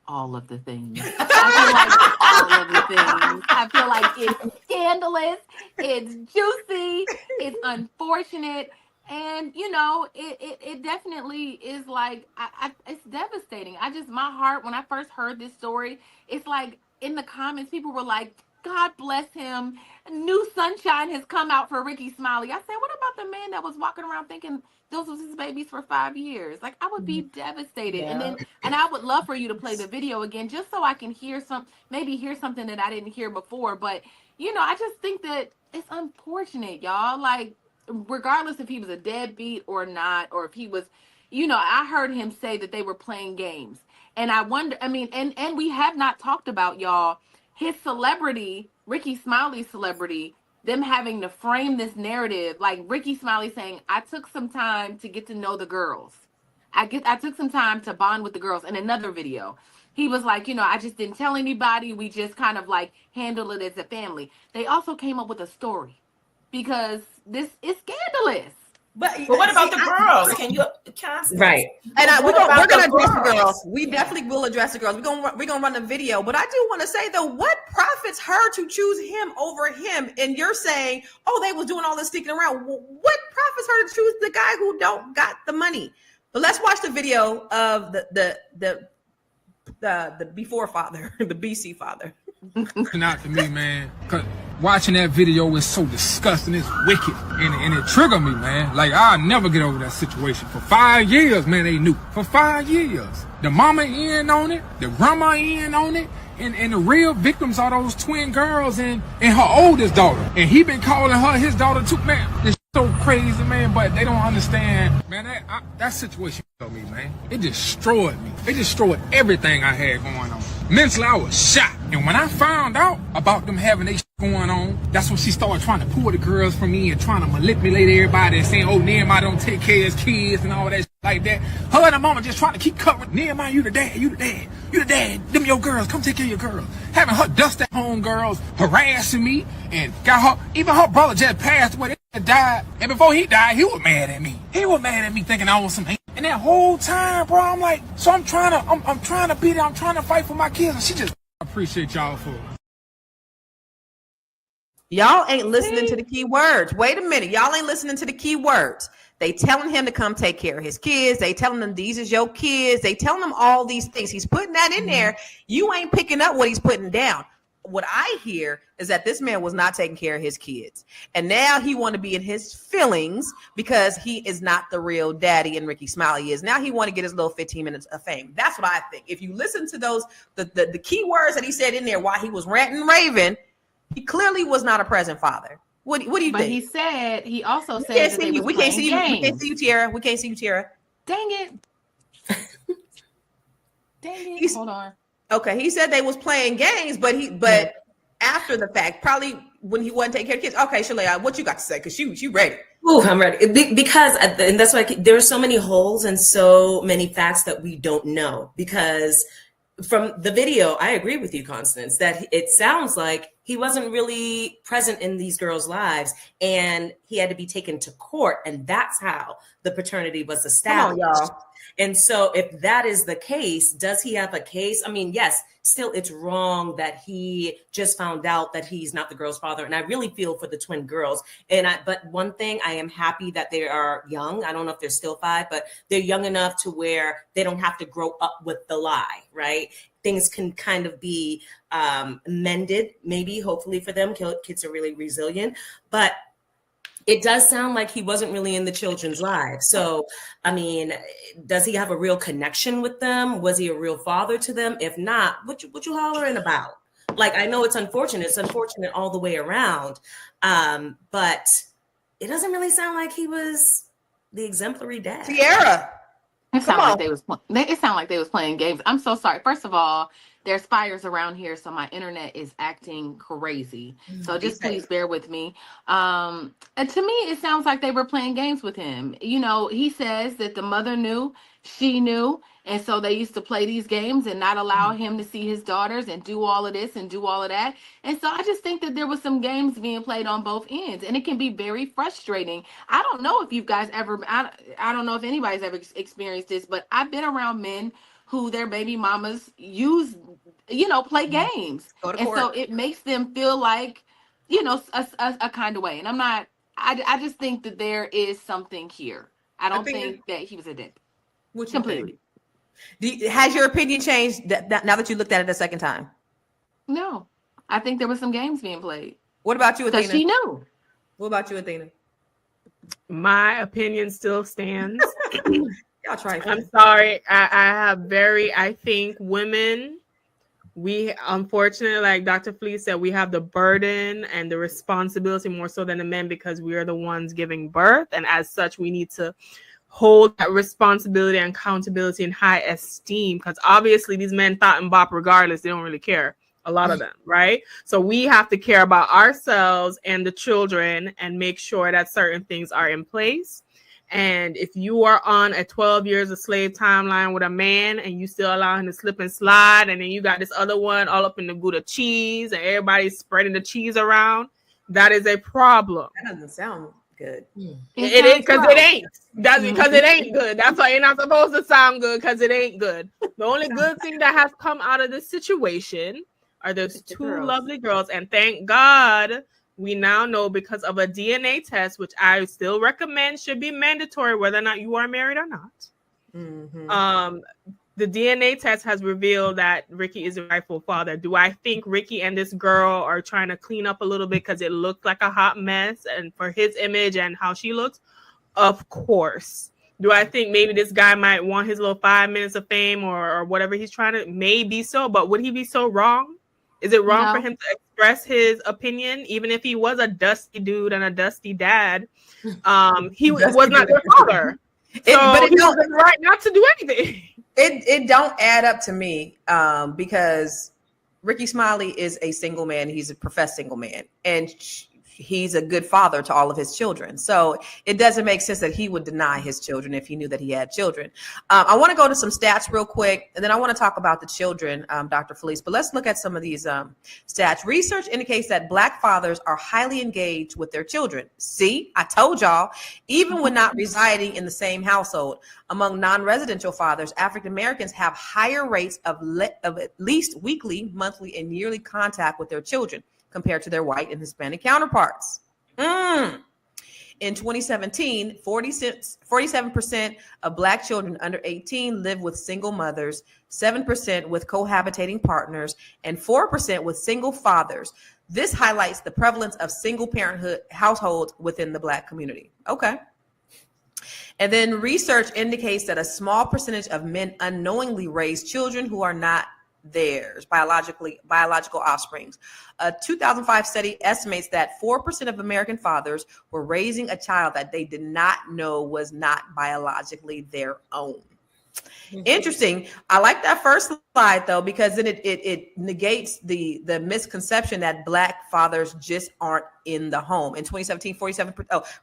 All of the things. I feel like all of the things. I feel like it's scandalous, it's juicy, it's unfortunate, and it definitely is like it's devastating. My heart, when I first heard this story, it's like in the comments people were like, God bless him. New sunshine has come out for Ricky Smiley. I said, what about the man that was walking around thinking those was his babies for 5 years? Like, I would be devastated. Yeah. And I would love for you to play the video again, just so I can hear something that I didn't hear before. But, I just think that it's unfortunate, y'all. Like, regardless if he was a deadbeat or not, or if he was, I heard him say that they were playing games. And I wonder, and we have not talked about, y'all, his celebrity, Ricky Smiley's celebrity, them having to frame this narrative, like Ricky Smiley saying, I took some time to get to know the girls. I took some time to bond with the girls. In another video, he was like, I just didn't tell anybody. We just kind of like handle it as a family. They also came up with a story because this is scandalous. But what about the girls? Can right? And we're gonna address the girls. We definitely will address the girls. We're gonna run the video. But I do want to say though, what profits her to choose him over him? And you're saying, oh, they was doing all this sticking around. What profits her to choose the guy who don't got the money? But let's watch the video of the before father, the BC father. Not to me, man. Cause watching that video is so disgusting. It's wicked, and it triggered me, man. Like, I'll never get over that situation. For 5 years, man, they knew. For 5 years, the mama in on it, the grandma in on it, and the real victims are those twin girls and her oldest daughter. And he been calling her his daughter too, man. It's so crazy, man. But they don't understand, man. That situation killed me, man. It destroyed me. It destroyed everything I had going on. Mentally, I was shot. And when I found out about them having their going on, that's when she started trying to pull the girls from me and trying to manipulate everybody and saying, oh, Nehemiah don't take care of his kids and all that like that. Her and her mama just trying to keep covering. Nehemiah, you the dad, you the dad, you the dad. Them your girls, come take care of your girls. Having her dust at home girls, harassing me, and got her, even her brother just passed away, they died. And before he died, he was mad at me. He was mad at me thinking I was some hate. And that whole time, bro, I'm like, so I'm trying to be there, I'm trying to fight for my kids. And she just, I appreciate y'all for it. Y'all ain't listening to the key words. Wait a minute. Y'all ain't listening to the key words. They telling him to come take care of his kids. They telling him these is your kids. They telling him all these things. He's putting that in there. You ain't picking up what he's putting down. What I hear is that this man was not taking care of his kids. And now he want to be in his feelings because he is not the real daddy and Ricky Smiley is. Now he want to get his little 15 minutes of fame. That's what I think. If you listen to those, the key words that he said in there while he was ranting and raving, he clearly was not a present father. What do you But think? he also We said can't that see they you. was We can't playing see you. We can't games. see you, Tiara. We can't see you, Tiara. Dang it. Dang it. Hold on. Okay, he said they was playing games, but after the fact, probably when he wasn't taking care of kids. Okay, Shalea, what you got to say? Because you ready. Ooh, I'm ready. Because, and that's why there are so many holes and so many facts that we don't know. Because from the video, I agree with you, Constance, that it sounds like he wasn't really present in these girls' lives and he had to be taken to court. And that's how the paternity was established. Come on, y'all. And so if that is the case, does he have a case? I mean, yes, still it's wrong that he just found out that he's not the girl's father. And I really feel for the twin girls. But one thing, I am happy that they are young. I don't know if they're still 5, but they're young enough to where they don't have to grow up with the lie, right? Things can kind of be mended, maybe, hopefully for them. Kids are really resilient. But it does sound like he wasn't really in the children's lives. So, I mean, does he have a real connection with them? Was he a real father to them? If not, what you hollering about? Like, I know it's unfortunate. It's unfortunate all the way around. But it doesn't really sound like he was the exemplary dad. Tiara. It sounded like they was playing games. I'm so sorry. First of all, there's fires around here, so my internet is acting crazy. So just please bear with me. And to me, it sounds like they were playing games with him. You know, he says that the mother knew, she knew, and so they used to play these games and not allow him to see his daughters and do all of this and do all of that. And so I just think that there was some games being played on both ends, and it can be very frustrating. I don't know if you guys ever, I don't know if anybody's ever experienced this, but I've been around men who their baby mamas use, play games. And so it makes them feel like, a kind of way. And I just think that there is something here. I don't think that he was a dick. Completely. Has your opinion changed now that you looked at it a second time? No, I think there was some games being played. What about you, Athena? Because she knew. What about you, Athena? My opinion still stands. Y'all try. I'm sorry. I think women, we unfortunately, like Dr. Fleece said, we have the burden and the responsibility more so than the men because we are the ones giving birth. And as such, we need to hold that responsibility and accountability in high esteem because obviously these men thought and bop regardless. They don't really care. A lot of them, right? So we have to care about ourselves and the children and make sure that certain things are in place. And if you are on a 12 years of slave timeline with a man and you still allow him to slip and slide, and then you got this other one all up in the Gouda cheese and everybody's spreading the cheese around, that is a problem. That doesn't sound good. It is because it ain't. That's because it ain't good. That's why you're not supposed to sound good because it ain't good. The only good thing that has come out of this situation are those two lovely girls. And thank God we now know because of a DNA test, which I still recommend should be mandatory, whether or not you are married or not. Mm-hmm. The DNA test has revealed that Ricky is the rightful father. Do I think Ricky and this girl are trying to clean up a little bit because it looked like a hot mess and for his image and how she looks? Of course. Do I think maybe this guy might want his little 5 minutes of fame or whatever he's trying to? Maybe so, but would he be so wrong? Is it wrong for him to express his opinion, even if he was a dusty dude and a dusty dad? He was not their father. But he wasn't right not to do anything. It don't add up to me because Ricky Smiley is a single man. He's a professed single man. And he's a good father to all of his children. So it doesn't make sense that he would deny his children if he knew that he had children. I want to go to some stats real quick, and then I want to talk about the children, Dr. Felice. But let's look at some of these stats. Research indicates that Black fathers are highly engaged with their children. See, I told y'all, even when not residing in the same household. Among non-residential fathers, African Americans have higher rates of at least weekly, monthly, and yearly contact with their children compared to their white and Hispanic counterparts. In 2017, 47% of Black children under 18 live with single mothers, 7% with cohabitating partners, and 4% with single fathers. This highlights the prevalence of single parenthood households within the Black community. Okay. And then research indicates that a small percentage of men unknowingly raise children who are not theirs, biological offsprings. A 2005 study estimates that 4% of American fathers were raising a child that they did not know was not biologically their own. Interesting. I like that first slide though, because then it negates the misconception that Black fathers just aren't in the home. In 2017,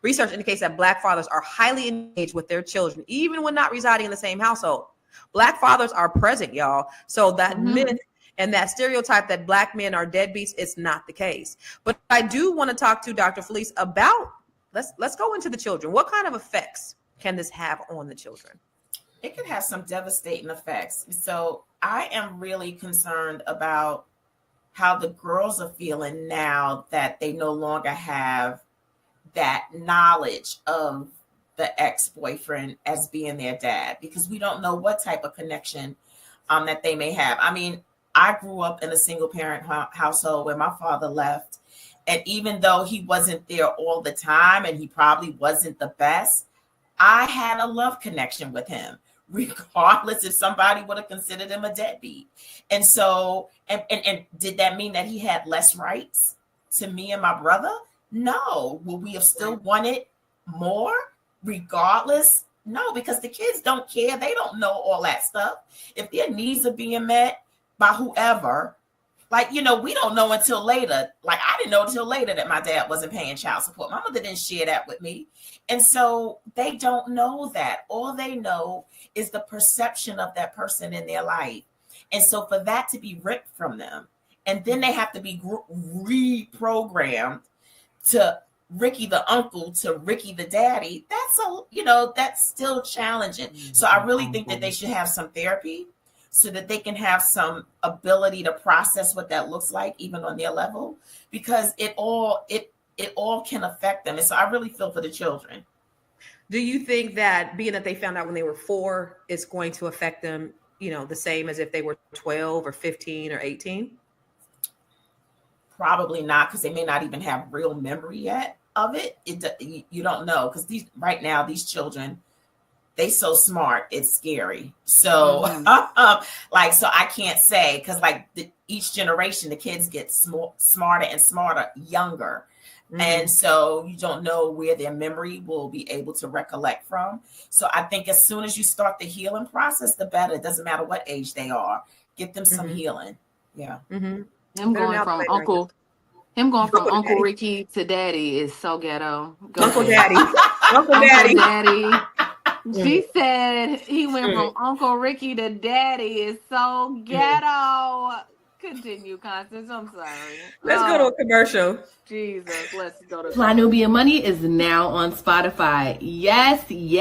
research indicates that Black fathers are highly engaged with their children, even when not residing in the same household. Black fathers are present, y'all. So that myth and that stereotype that Black men are deadbeats, it's not the case. But I do want to talk to Dr. Felice about, let's go into the children. What kind of effects can this have on the children? It can have some devastating effects. So I am really concerned about how the girls are feeling now that they no longer have that knowledge of the ex-boyfriend as being their dad, because we don't know what type of connection that they may have. I mean, I grew up in a single parent household where my father left. And even though he wasn't there all the time and he probably wasn't the best, I had a love connection with him, regardless if somebody would have considered him a deadbeat. And so, and did that mean that he had less rights to me and my brother? No. Will we have still wanted more regardless? No, because the kids don't care. They don't know all that stuff. If their needs are being met by whoever, like, you know, we don't know until later. Like, I didn't know until later that my dad wasn't paying child support. My mother didn't share that with me. And so they don't know that. All they know is the perception of that person in their life. And so for that to be ripped from them, and then they have to be reprogrammed to Ricky the uncle to Ricky the daddy, that's still challenging. So I really think that they should have some therapy so that they can have some ability to process what that looks like, even on their level, because it all can affect them. And so I really feel for the children. Do you think that being that they found out when they were 4, it's going to affect them, the same as if they were 12 or 15 or 18? Probably not, because they may not even have real memory yet of it. You don't know, because these children, they so smart, it's scary. So so I can't say, because each generation the kids get smarter and smarter younger. And so you don't know where their memory will be able to recollect from. So I think as soon as you start the healing process, the better. It doesn't matter what age they are. Get them some healing. Yeah. Him going from Uncle Ricky to Daddy is so ghetto. Uncle Daddy. Uncle Daddy. She said he went from Uncle Ricky to Daddy is so ghetto. Continue, Constance. I'm sorry. Let's go to a commercial. Jesus, let's go to Fly Nubian Money is now on Spotify. Yes. We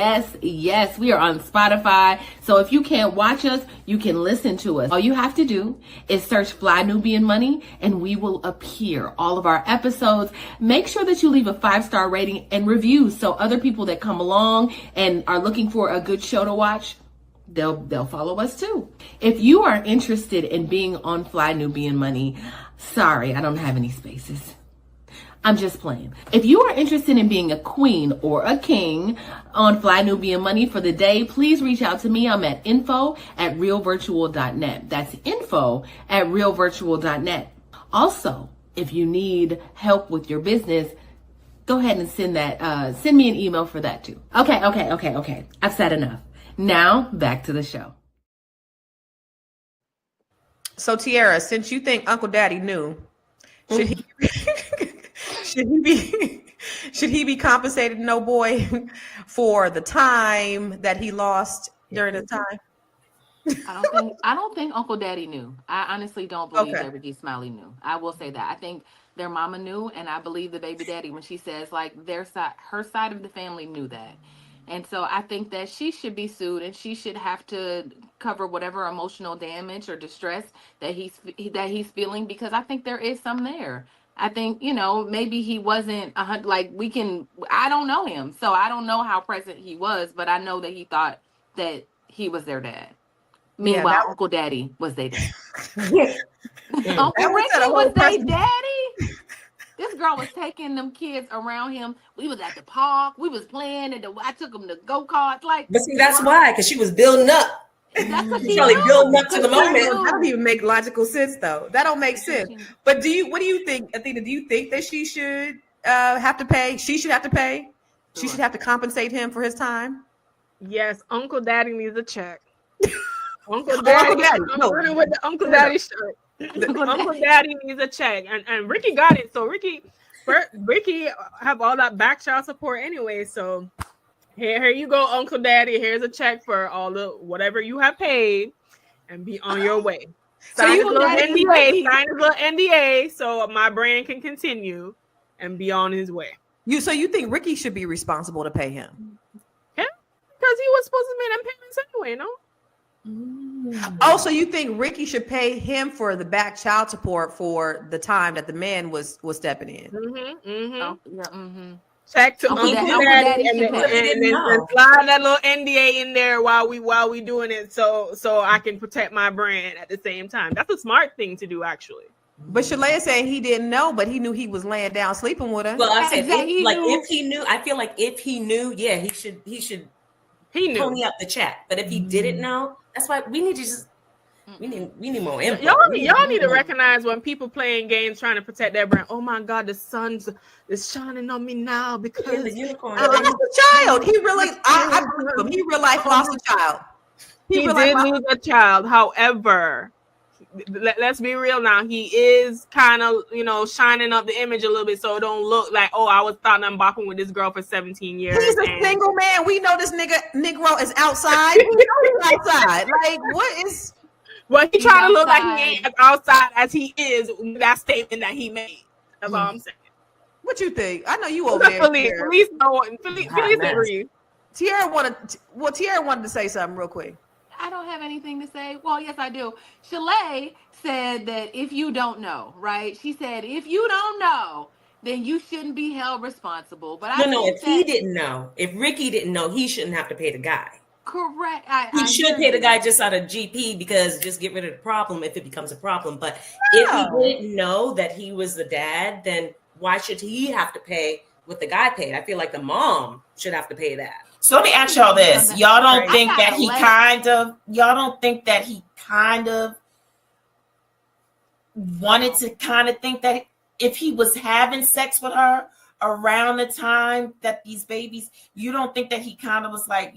are on Spotify. So if you can't watch us, you can listen to us. All you have to do is search Fly Nubian Money and we will appear. All of our episodes. Make sure that you leave a 5-star rating and review so other people that come along and are looking for a good show to watch, they'll follow us too. If you are interested in being on Fly Nubian Money, sorry, I don't have any spaces. I'm just playing. If you are interested in being a queen or a king on Fly Nubian Money for the day, please reach out to me. I'm at info@realvirtual.net. That's info@realvirtual.net. Also, if you need help with your business, go ahead and send me an email for that too. Okay. I've said enough. Now back to the show. So Tiara, since you think Uncle Daddy knew, should he be compensated, no boy, for the time that he lost during the time? I don't think Uncle Daddy knew. I honestly don't believe that Ricky Smiley knew. I will say that. I think their mama knew, and I believe the baby daddy when she says her side of the family knew that. And so I think that she should be sued and she should have to cover whatever emotional damage or distress that he's feeling, because I think there is some there. I think, maybe he wasn't I don't know him. So I don't know how present he was, but I know that he thought that he was their dad. Meanwhile, Uncle Daddy was their dad. Uncle Ricky was their daddy. This girl was taking them kids around him. We was at the park. We was playing, and I took them to go-karts. But see, that's why, because she was building up. That's what He's probably building up to the moment. That don't even make logical sense, though. That don't make sense. But what do you think, Athena? Do you think that she should have to pay? She should have to pay. She should have to compensate him for his time. Yes, Uncle Daddy needs a check. Uncle Daddy. I'm running with the Uncle Daddy shirt. Uncle Daddy needs a check, and Ricky got it. So Ricky have all that back child support anyway. So here you go, Uncle Daddy. Here's a check for all the whatever you have paid, and be on your way. Sign his little NDA, so my brand can continue and be on his way. So you think Ricky should be responsible to pay him? Yeah, because he was supposed to make them payments anyway, no? Oh, so you think Ricky should pay him for the back child support for the time that the man was stepping in? Check to Uncle Daddy and then slide that little NDA in there while we doing it, so I can protect my brand at the same time. That's a smart thing to do, actually. But Shalea said he didn't know, but he knew he was laying down sleeping with her. Well, I said if he knew, I feel like if he knew, yeah, he should pony up the check. But if he didn't know, that's why we need to just we need more info. Y'all need to recognize when people playing games trying to protect their brand. Oh my God, the sun is shining on me now because the unicorn. I lost a child. He really, I believe him. He real life lost a child. He did lose a child. However, let's be real now. He is kind of, shining up the image a little bit, so it don't look like, I was thought I'm bopping with this girl for 17 years. He's a single man. We know this Negro is outside. We know he's outside. Like, what is? Well, he trying to look like he ain't as outside as he is with that statement that he made. That's all I'm saying. What you think? I know you over there. Police agree. Tierra wanted to say something real quick. I don't have anything to say. Well, yes, I do. Shalay said that if you don't know, right? She said, if you don't know, then you shouldn't be held responsible. But if he didn't know, if Ricky didn't know, he shouldn't have to pay the guy. Correct. He should pay the guy just out of GP because just get rid of the problem if it becomes a problem. But if he didn't know that he was the dad, then why should he have to pay what the guy paid? I feel like the mom should have to pay that. So let me ask y'all this. Y'all don't think that he kind of wanted to kind of think that if he was having sex with her around the time that these babies, you don't think that he kind of was like,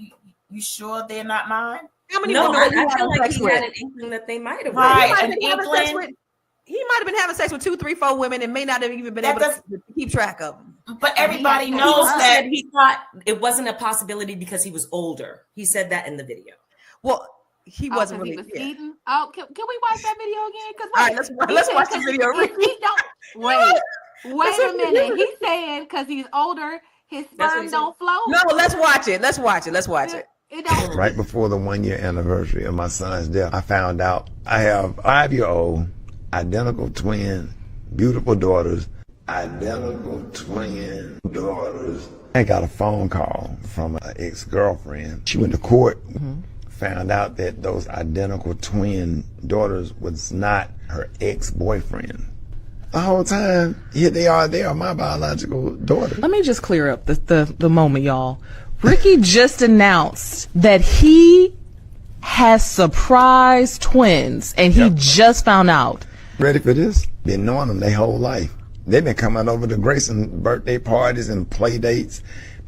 you sure they're not mine? How many No, women I feel like he had an inkling that they might have. He might have been having sex with 2, 3, 4 women and may not have even been able to keep track of them. But everybody knows that he thought it wasn't a possibility because he was older. He said that in the video. Well, he wasn't really. He was eating. Oh, can we watch that video again? All right, let's watch the video. Wait a minute. He's saying because he's older, his sperm don't flow. No, let's watch it. Let's watch it. Right before the 1-year anniversary of my son's death, I found out I have 5-year-old, identical twin, beautiful daughters. I got a phone call from an ex-girlfriend. She went to court, found out that those identical twin daughters was not her ex-boyfriend. The whole time, here they are my biological daughters. Let me just clear up the moment, y'all. Ricky just announced that he has surprise twins, and he just found out. Ready for this? Been knowing them their whole life. They've been coming over to Grayson birthday parties and play dates,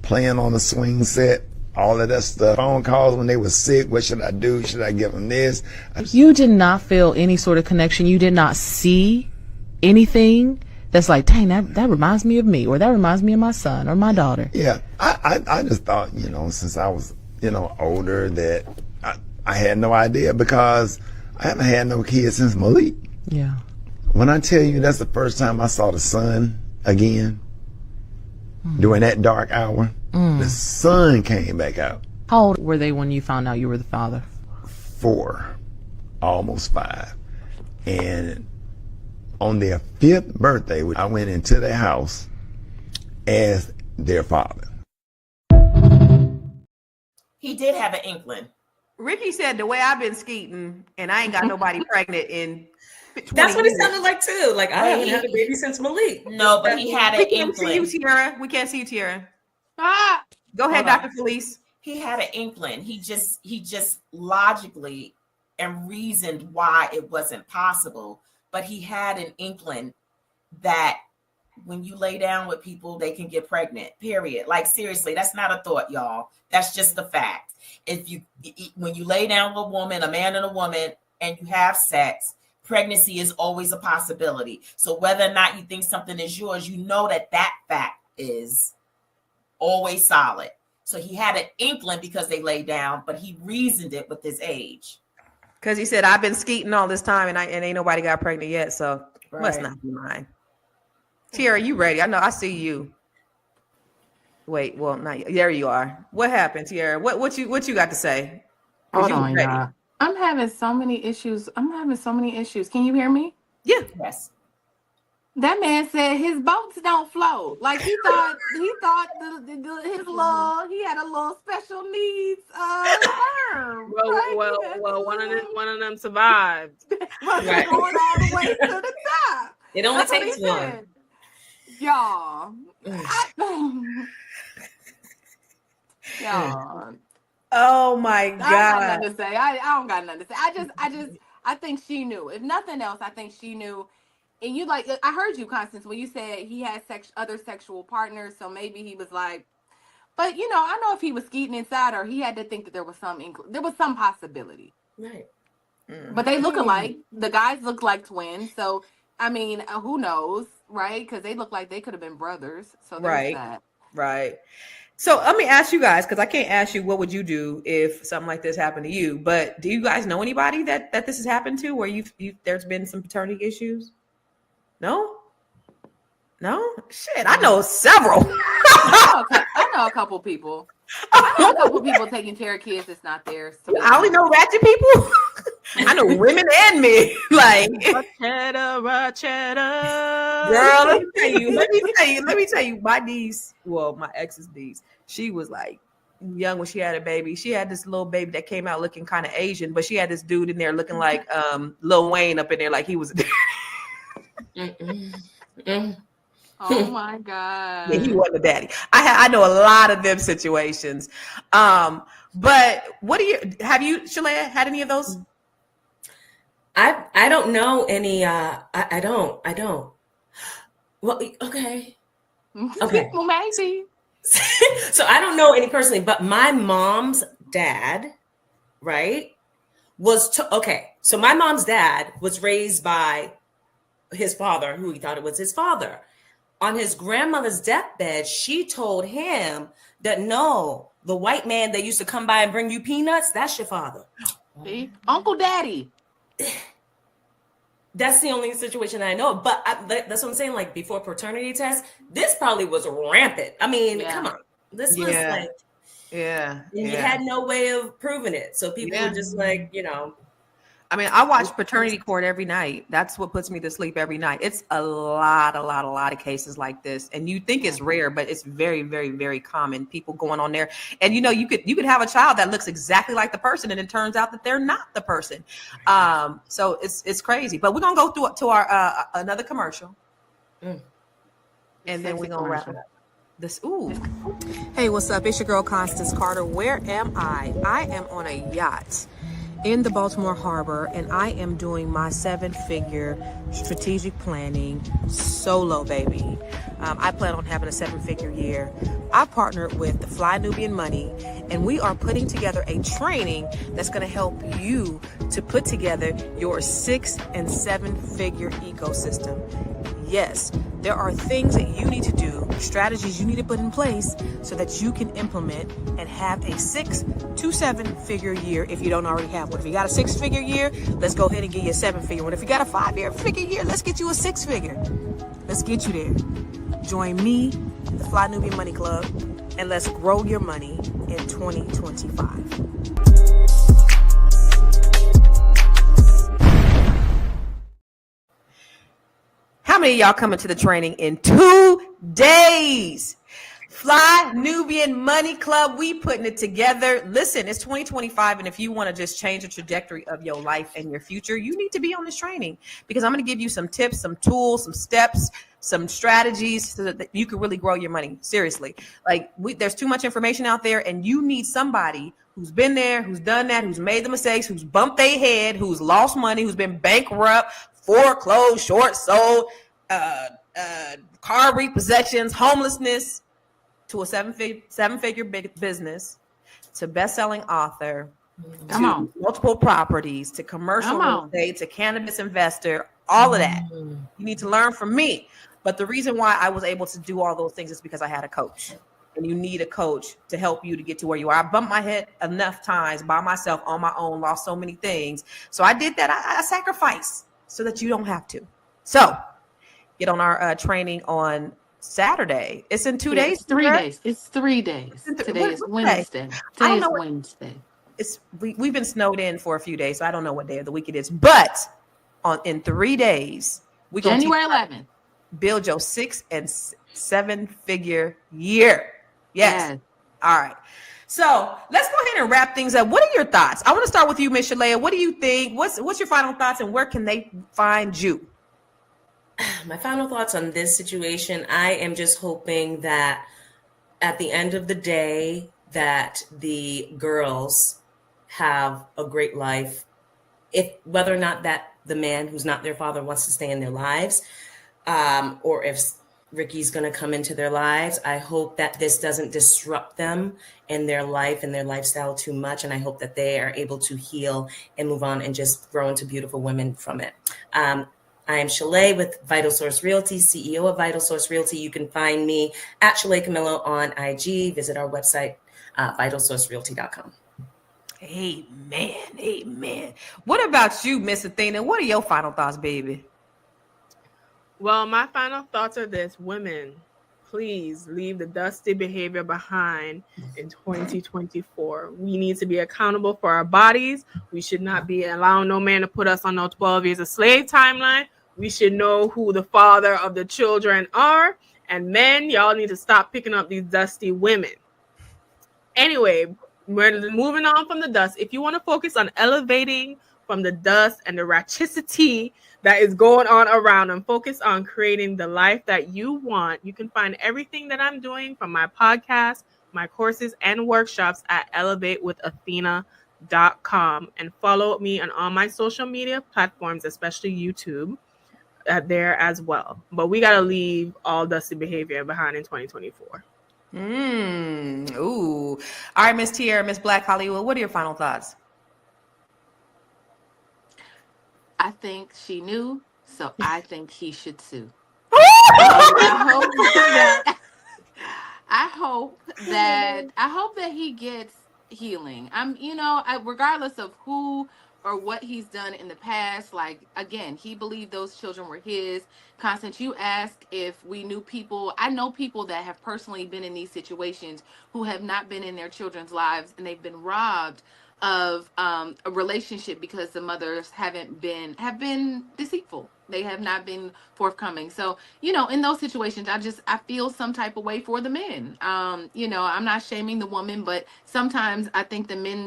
playing on the swing set, all of that stuff. Phone calls when they were sick. What should I do? Should I give them this? You did not feel any sort of connection. You did not see anything that's like, dang, that reminds me of me, or that reminds me of my son or my daughter. Yeah, I just thought, since I was, older, that I had no idea, because I haven't had no kids since Malik. Yeah. When I tell you that's the first time I saw the sun again, during that dark hour, the sun came back out. How old were they when you found out you were the father? 4, almost 5. And on their 5th birthday, I went into their house as their father. He did have an inkling. Ricky said, the way I've been skeeting and I ain't got nobody pregnant in 20 That's what it years. sounded like too. Like, I haven't had a baby since Malik. No, but he had an We can't see inkling. you, Tiara. We can't see you, Tiara. Ah! Go ahead, Dr. Felice. he had an inkling. He just logically and reasoned why it wasn't possible, but he had an inkling that when you lay down with people, they can get pregnant, period. Like, seriously, that's not a thought, y'all. That's just the fact. When you lay down with a woman, a man and a woman, and you have sex, pregnancy is always a possibility. So whether or not you think something is yours, you know that fact is always solid. So he had an inkling because they laid down, but he reasoned it with his age. Because he said, I've been skeeting all this time and ain't nobody got pregnant yet, so must not be mine. Tiara, you ready? I know, I see you. Wait, well, not yet. There you are. What happened, Tiara? What you got to say? Hold on, y'all. I'm having so many issues. Can you hear me? Yeah. Yes. That man said his boats don't float. Like he thought he had a little special needs sperm. Well, one of them survived. Right. Going all the way to the top. It only takes one. Y'all. Y'all. Oh my God. I don't got nothing to say. I don't got nothing to say. I think she knew. If nothing else, I think she knew. And you I heard you, Constance, when you said he had other sexual partners, so maybe he was like, but I know if he was skeeting inside her, he had to think that there was some possibility. Right. But they look alike. The guys look like twins. So, I mean, who knows, right? Because they look like they could have been brothers. So there's that. Right. So let me ask you guys, because I can't ask you what would you do if something like this happened to you, but do you guys know anybody that this has happened to where there's been some paternity issues? No? Shit, I know several. I know a couple people. I know a couple people taking care of kids that's not theirs. I only know ratchet people. I know women and men. Like cheddar. Girl, let me tell you, my niece, well, my ex's niece, she was like young when she had a baby. She had this little baby that came out looking kind of Asian, but she had this dude in there looking like Lil Wayne up in there, like he was Oh my God. Yeah, he wasn't a daddy. I know a lot of them situations. But what do you Shalea, had any of those? I don't know any. I don't. Well, okay. Well, maybe. So I don't know any personally, but my mom's dad, right, so my mom's dad was raised by his father, who he thought it was his father. On his grandmother's deathbed, she told him that no, the white man that used to come by and bring you peanuts, that's your father. See? Uncle Daddy. That's the only situation I know. But that's what I'm saying. Like before paternity test, this probably was rampant. I mean, come on. This was like, and you had no way of proving it. So people were just like, I mean, I watch paternity court every night. That's what puts me to sleep every night. It's a lot of cases like this. And you think it's rare, but it's very, very, very common. People going on there. And you could have a child that looks exactly like the person, and it turns out that they're not the person. So it's crazy. But we're gonna go through to our another commercial. And then we're gonna wrap it up. Hey, what's up? It's your girl Constance Carter. Where am I? I am on a yacht in the Baltimore Harbor, and I am doing my 7-figure strategic planning solo, baby. I plan on having a 7-figure year. I partnered with the Fly Nubian Money, and we are putting together a training that's going to help you to put together your 6- and 7-figure ecosystem. Yes, there are things that you need to do, strategies you need to put in place so that you can implement and have a 6 to 7-figure year if you don't already have one. If you got a 6-figure year, let's go ahead and get you a 7-figure one. If you got a 5-figure year, let's get you a 6-figure. Let's get you there. Join me, the Fly Nubian Money Club, and let's grow your money in 2025. How many of y'all coming to the training in 2 days? Fly Nubian Money Club. We putting it together. Listen, it's 2025, and if you want to just change the trajectory of your life and your future, you need to be on this training, because I'm going to give you some tips, some tools, some steps, some strategies so that you can really grow your money. Seriously, like there's too much information out there, and you need somebody who's been there, who's done that, who's made the mistakes, who's bumped their head, who's lost money, who's been bankrupt, foreclosed, short sold, car repossessions, homelessness, to a seven-figure big business, to best-selling author, to multiple properties, to commercial real estate, to cannabis investor, all of that. You need to learn from me. But the reason why I was able to do all those things is because I had a coach. And you need a coach to help you to get to where you are. I bumped my head enough times by myself on my own, lost so many things. So I did that. I sacrificed so that you don't have to. So get on our training on Saturday. It's in 2 days. It's 3 days. It's 3 days. Today is Wednesday. Today is Wednesday. We've been snowed in for a few days, so I don't know what day of the week it is. But in 3 days, we January 11th. Build your 6 and 7 figure year. Yes. All right. So let's go ahead and wrap things up. What are your thoughts? I want to start with you, Miss Shalea. What do you think? What's your final thoughts, and where can they find you? My final thoughts on this situation, I am just hoping that at the end of the day that the girls have a great life, if whether or not that the man who's not their father wants to stay in their lives, or if Ricky's going to come into their lives. I hope that this doesn't disrupt them in their life and their lifestyle too much, and I hope that they are able to heal and move on and just grow into beautiful women from it. I am Shalay with Vital Source Realty, CEO of Vital Source Realty. You can find me at Shalay Camillo on IG. Visit our website, vitalsourcerealty.com. Amen. Amen. What about you, Miss Athena? What are your final thoughts, baby? Well, my final thoughts are this. Women, please leave the dusty behavior behind in 2024. We need to be accountable for our bodies. We should not be allowing no man to put us on no 12 years of slave timeline. We should know who the father of the children are. And men, y'all need to stop picking up these dusty women. Anyway, we're moving on from the dust. If you want to focus on elevating from the dust and the ratchicity that is going on around and focus on creating the life that you want, you can find everything that I'm doing from my podcast, my courses, and workshops at elevatewithathena.com, and follow me on all my social media platforms, especially YouTube, there as well. But we got to leave all dusty behavior behind in 2024. Ooh. All right, Miss Tiara, Miss Black Hollywood, what are your final thoughts? I think she knew, so I think he should sue. I hope that he gets healing. Regardless of who or what he's done in the past, like, again, he believed those children were his. Constance, you asked if we knew people. I know people that have personally been in these situations who have not been in their children's lives, and they've been robbed of a relationship because the mothers have been deceitful. They have not been forthcoming. So, in those situations, I feel some type of way for the men. I'm not shaming the woman, but sometimes I think the men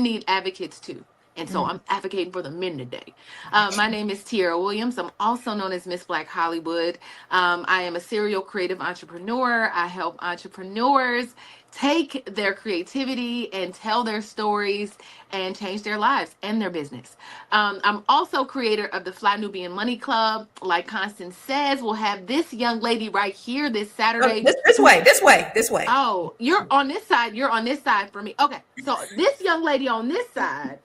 need advocates too. And so I'm advocating for the men today. My name is Tiara Williams. I'm also known as Miss Black Hollywood. I am a serial creative entrepreneur. I help entrepreneurs take their creativity and tell their stories and change their lives and their business. I'm also creator of the Fly Nubian Money Club. Like Constance says, we'll have this young lady right here this Saturday. This way. Oh, you're on this side. You're on this side for me. Okay. So this young lady on this side,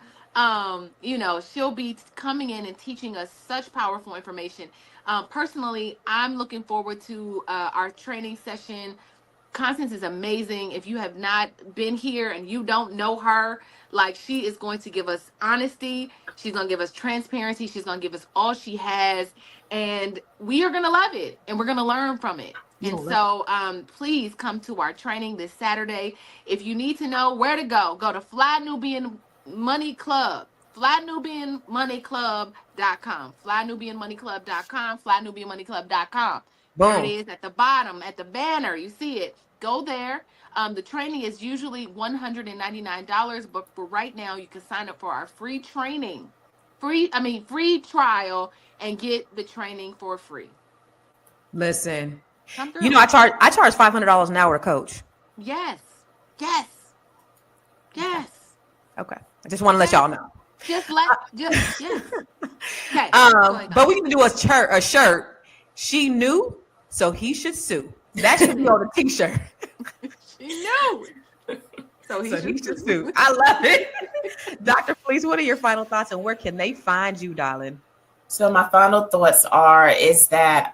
she'll be coming in and teaching us such powerful information. Personally, I'm looking forward to our training session. Constance is amazing. If you have not been here and you don't know her, like, she is going to give us honesty. She's going to give us transparency. She's going to give us all she has. And we are going to love it. And we're going to learn from it. And so please come to our training this Saturday. If you need to know where to go to Fly Nubian Money Club. FlyNubianMoneyClub.com. FlyNubianMoneyClub.com. FlyNubianMoneyClub.com. There it Boom. is at the bottom, at the banner. You see it. Go there. The training is usually $199, but for right now, you can sign up for our free training, free trial, and get the training for free. Listen, Come through. you know, I charge $500 an hour to coach. Yes. Okay, I just want to let y'all know. Yes. Okay. But we can do a shirt. She knew, so he should sue. That should be on the t-shirt. She knew. So he should sue. I love it. Dr. Felice, what are your final thoughts and where can they find you, darling? So my final thoughts is that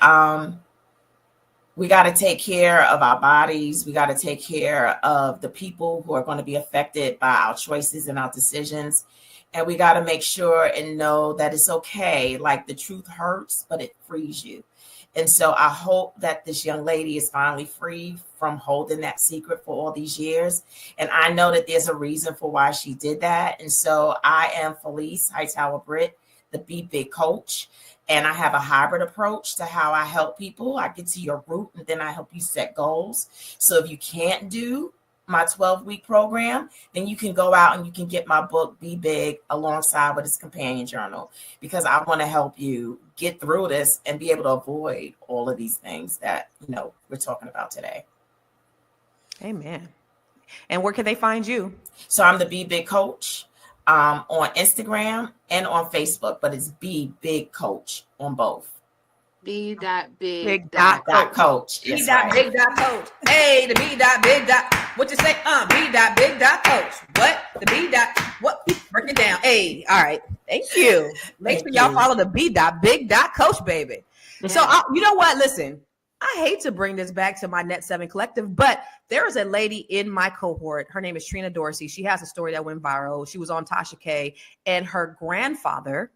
we got to take care of our bodies. We got to take care of the people who are going to be affected by our choices and our decisions. And we got to make sure and know that it's okay. Like, the truth hurts, but it frees you. And so I hope that this young lady is finally free from holding that secret for all these years. And I know that there's a reason for why she did that. And so I am Felice Hightower Britt, the Be Big Coach. And I have a hybrid approach to how I help people. I get to your root and then I help you set goals. So if you can't do my 12-week program, then you can go out and you can get my book, Be Big, alongside with its companion journal, because I want to help you get through this and be able to avoid all of these things that, we're talking about today. Amen. And where can they find you? So I'm the Be Big Coach on Instagram and on Facebook, but it's Be Big Coach on both. B.big.coach. B.big.coach. Hey, the B.big. What you say? B.big.coach. What? The B. What? Break it down. Hey, all right. Thank you. Make sure y'all follow the B.big.coach, baby. Yeah. So, you know what? Listen, I hate to bring this back to my Net 7 Collective, but there is a lady in my cohort. Her name is Trina Dorsey. She has a story that went viral. She was on Tasha K, and her grandfather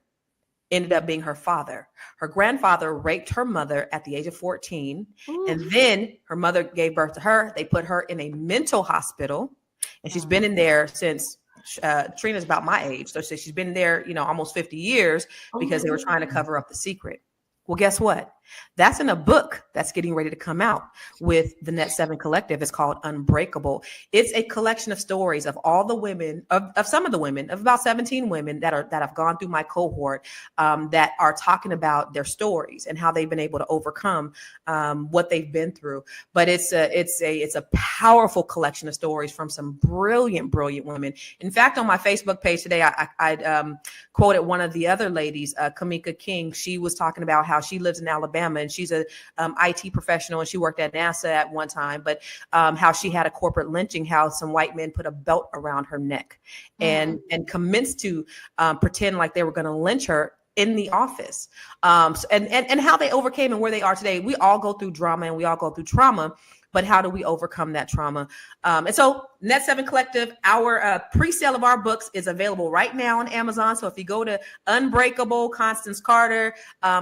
ended up being her father. Her grandfather raped her mother at the age of 14. Ooh. And then her mother gave birth to her. They put her in a mental hospital, and she's been in there since Trina's about my age. So she's been there, almost 50 years because they were trying to cover up the secret. Well, guess what? That's in a book that's getting ready to come out with the Net 7 Collective. It's called Unbreakable. It's a collection of stories of all the women, of some of the women, of about 17 women that have gone through my cohort, that are talking about their stories and how they've been able to overcome what they've been through. But it's a powerful collection of stories from some brilliant women. In fact, on my Facebook page today, I quoted one of the other ladies, Kamika King. She was talking about how she lives in Alabama, and she's a IT professional, and she worked at NASA at one time, but how she had a corporate lynching, how some white men put a belt around her neck and commenced to pretend like they were going to lynch her in the office, and how they overcame and where they are today. We all go through drama and we all go through trauma, but how do we overcome that trauma? And so Net 7 Collective, our pre-sale of our books is available right now on Amazon. So if you go to Unbreakable, Constance Carter,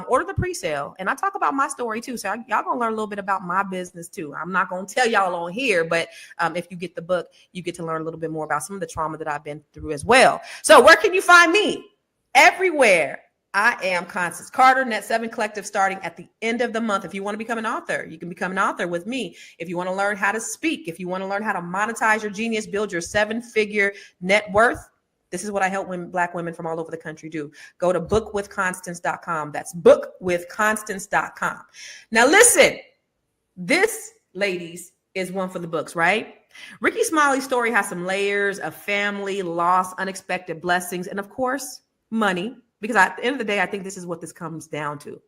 order the pre-sale. And I talk about my story too. So y'all gonna learn a little bit about my business too. I'm not gonna tell y'all on here, but if you get the book, you get to learn a little bit more about some of the trauma that I've been through as well. So where can you find me? Everywhere. I am Constance Carter, Net 7 Collective, starting at the end of the month. If you want to become an author, you can become an author with me. If you want to learn how to speak, if you want to learn how to monetize your genius, build your 7-figure net worth, this is what I help Black women from all over the country do. Go to bookwithconstance.com. That's bookwithconstance.com. Now listen, this, ladies, is one for the books, right? Ricky Smiley's story has some layers of family, loss, unexpected blessings, and of course, money. Because at the end of the day, I think this is what this comes down to.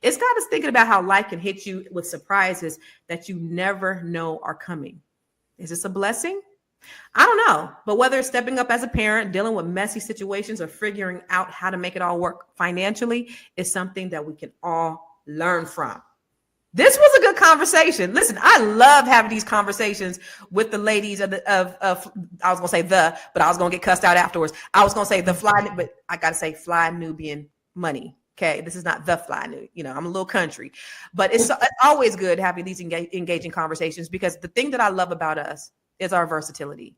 It's got us thinking about how life can hit you with surprises that you never know are coming. Is this a blessing? I don't know. But whether it's stepping up as a parent, dealing with messy situations, or figuring out how to make it all work financially is something that we can all learn from. This was a good conversation. Listen, I love having these conversations with the ladies of I was going to say but I was going to get cussed out afterwards. I was going to say but I got to say Fly Nubian Money. Okay. This is not the Fly Nubian. I'm a little country, but it's always good having these engaging conversations, because the thing that I love about us is our versatility.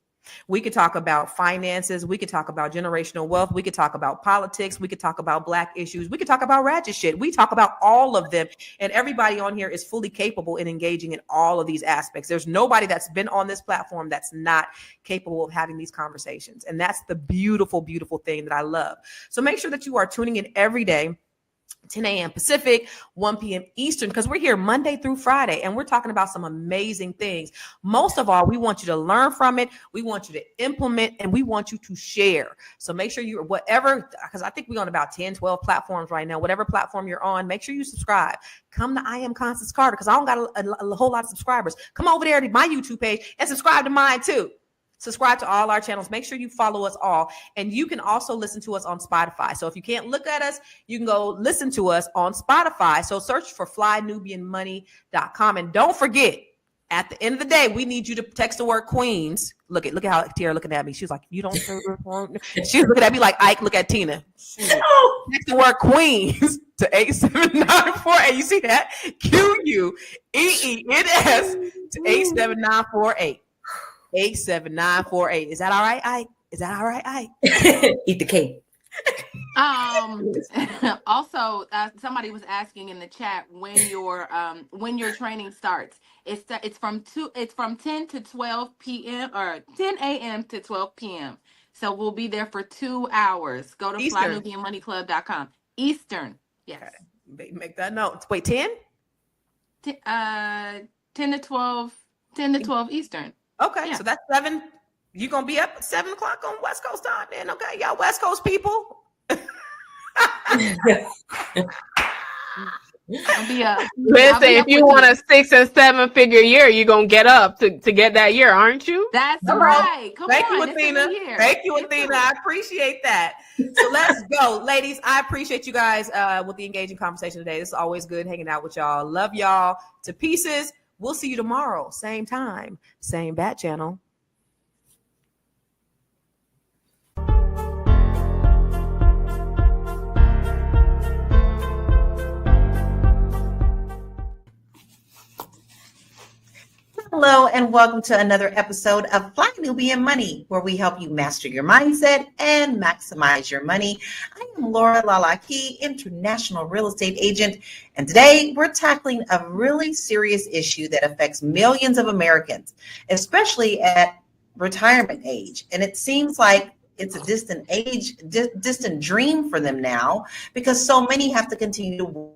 We could talk about finances. We could talk about generational wealth. We could talk about politics. We could talk about Black issues. We could talk about ratchet shit. We talk about all of them. And everybody on here is fully capable in engaging in all of these aspects. There's nobody that's been on this platform that's not capable of having these conversations. And that's the beautiful, beautiful thing that I love. So make sure that you are tuning in every day. 10 a.m. Pacific, 1 p.m. Eastern, because we're here Monday through Friday, and we're talking about some amazing things. Most of all, we want you to learn from it. We want you to implement, and we want you to share. So make sure you, whatever, because I think we're on about 10, 12 platforms right now. Whatever platform you're on, make sure you subscribe. Come to I Am Constance Carter, because I don't got a whole lot of subscribers. Come over there to my YouTube page and subscribe to mine too. Subscribe to all our channels. Make sure you follow us all. And you can also listen to us on Spotify. So if you can't look at us, you can go listen to us on Spotify. So search for flynubianmoney.com. And don't forget, at the end of the day, we need you to text the word Queens. Look at how Tiara looking at me. She was like, you don't. She was looking at me like Ike, look at Tina. Text the word Queens to 87948. You see that? QUEENS to 87948. 87948. Is that all right, Ike? Is that all right, Ike? Eat the cake. Also, somebody was asking in the chat when your training starts. It's from 10 to 12 p.m. or 10 a.m. to 12 p.m. So we'll be there for 2 hours. Go to flynubianmoneyclub.com. Eastern. Yes. Okay. Make that note. Wait, 10? 10 to 12 Eastern. Okay, Yeah. so that's 7. You're going to be up at 7 o'clock on West Coast time then, okay? Y'all West Coast people. Listen, if you want a 6 and 7 figure year, you're going to get up to get that year, aren't you? That's right. Come Thank on. you, Athena. Thank you, Athena. I appreciate that. So let's go. Ladies, I appreciate you guys with the engaging conversation today. This is always good hanging out with y'all. Love y'all to pieces. We'll see you tomorrow. Same time, same bat channel. Hello and welcome to another episode of Fly Nubian Money, where we help you master your mindset and maximize your money. I am Laura Lalaki, international real estate agent, and today we're tackling a really serious issue that affects millions of Americans, especially at retirement age. And it seems like it's a distant dream for them now because so many have to continue to work.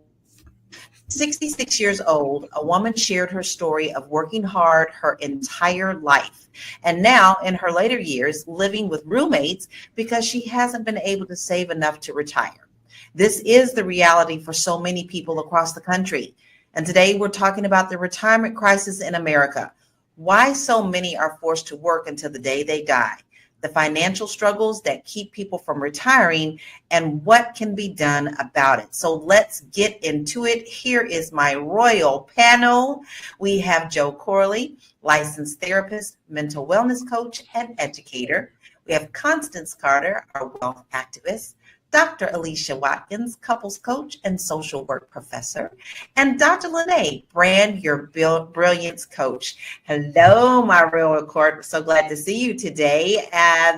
66 years old, a woman shared her story of working hard her entire life, and now in her later years living with roommates because she hasn't been able to save enough to retire. This is the reality for so many people across the country. And today we're talking about the retirement crisis in America, why so many are forced to work until the day they die, the financial struggles that keep people from retiring, and what can be done about it. So let's get into it. Here is my royal panel. We have Joe Corley, licensed therapist, mental wellness coach, and educator. We have Constance Carter, our wealth activist, Dr. Alicia Watkins, couples coach and social work professor, and Dr. Lene Brand, your brilliance coach. Hello, my royal court. So glad to see you today.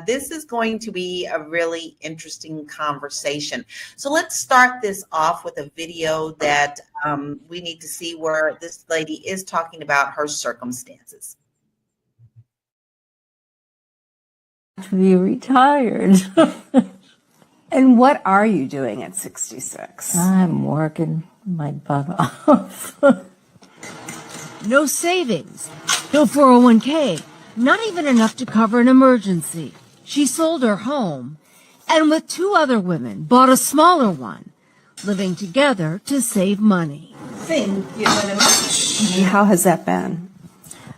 This is going to be a really interesting conversation. So let's start this off with a video that we need to see where this lady is talking about her circumstances. To be retired. And what are you doing at 66? I'm working my butt off. No savings, no 401k, not even enough to cover an emergency. She sold her home and with 2 other women bought a smaller one, living together to save money. Thank you very much. How has that been?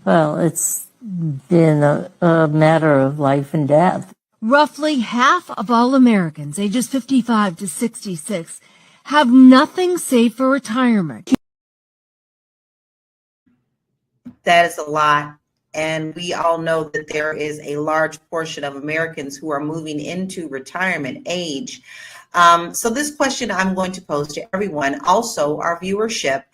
Well, it's been a matter of life and death. Roughly half of all Americans ages 55 to 66 have nothing saved for retirement. That is a lot. And we all know that there is a large portion of Americans who are moving into retirement age. So this question I'm going to pose to everyone, also our viewership.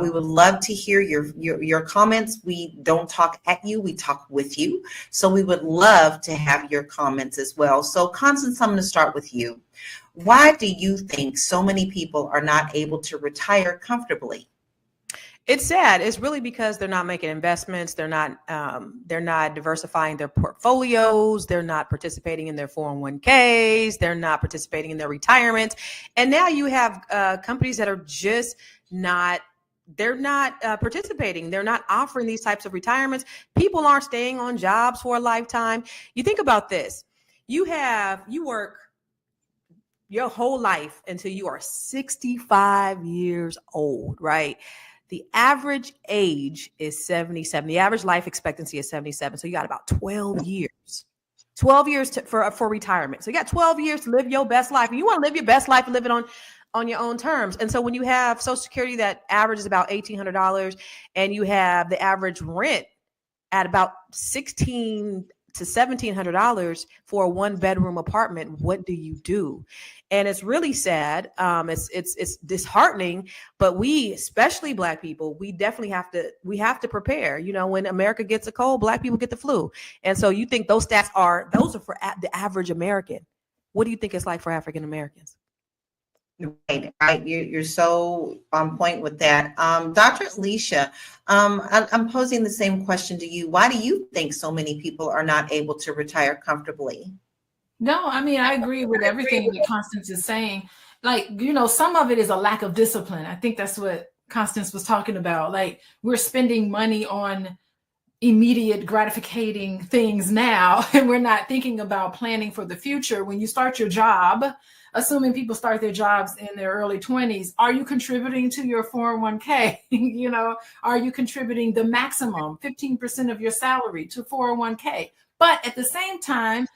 We would love to hear your comments. We don't talk at you, we talk with you. So we would love to have your comments as well. So Constance, I'm going to start with you. Why do you think so many people are not able to retire comfortably? It's sad. It's really because they're not making investments. They're not diversifying their portfolios. They're not participating in their 401ks. They're not participating in their retirement. And now you have companies that are just not, they're not participating. They're not offering these types of retirements. People aren't staying on jobs for a lifetime. You think about this. You work your whole life until you are 65 years old, right? The average age is 77. The average life expectancy is 77. So you got about 12 years. 12 years for retirement. So you got 12 years to live your best life. And you want to live your best life and live it on your own terms. And so when you have Social Security that averages about $1,800 and you have the average rent at about $1,600 to $1,700 for a 1-bedroom apartment, what do you do? And it's really sad. It's disheartening, but we, especially Black people, we definitely have to prepare. You know, when America gets a cold, Black people get the flu. And so you think those stats are for the average American. What do you think it's like for African Americans? Right. You're so on point with that. Dr. Alicia, I'm posing the same question to you. Why do you think so many people are not able to retire comfortably? No, I mean, I agree with everything that Constance is saying. Like, you know, some of it is a lack of discipline. I think that's what Constance was talking about. Like, we're spending money on immediate gratificating things now, and we're not thinking about planning for the future. When you start your job, assuming people start their jobs in their early 20s, are you contributing to your 401k? You know, are you contributing the maximum 15% of your salary to 401k? But at the same time,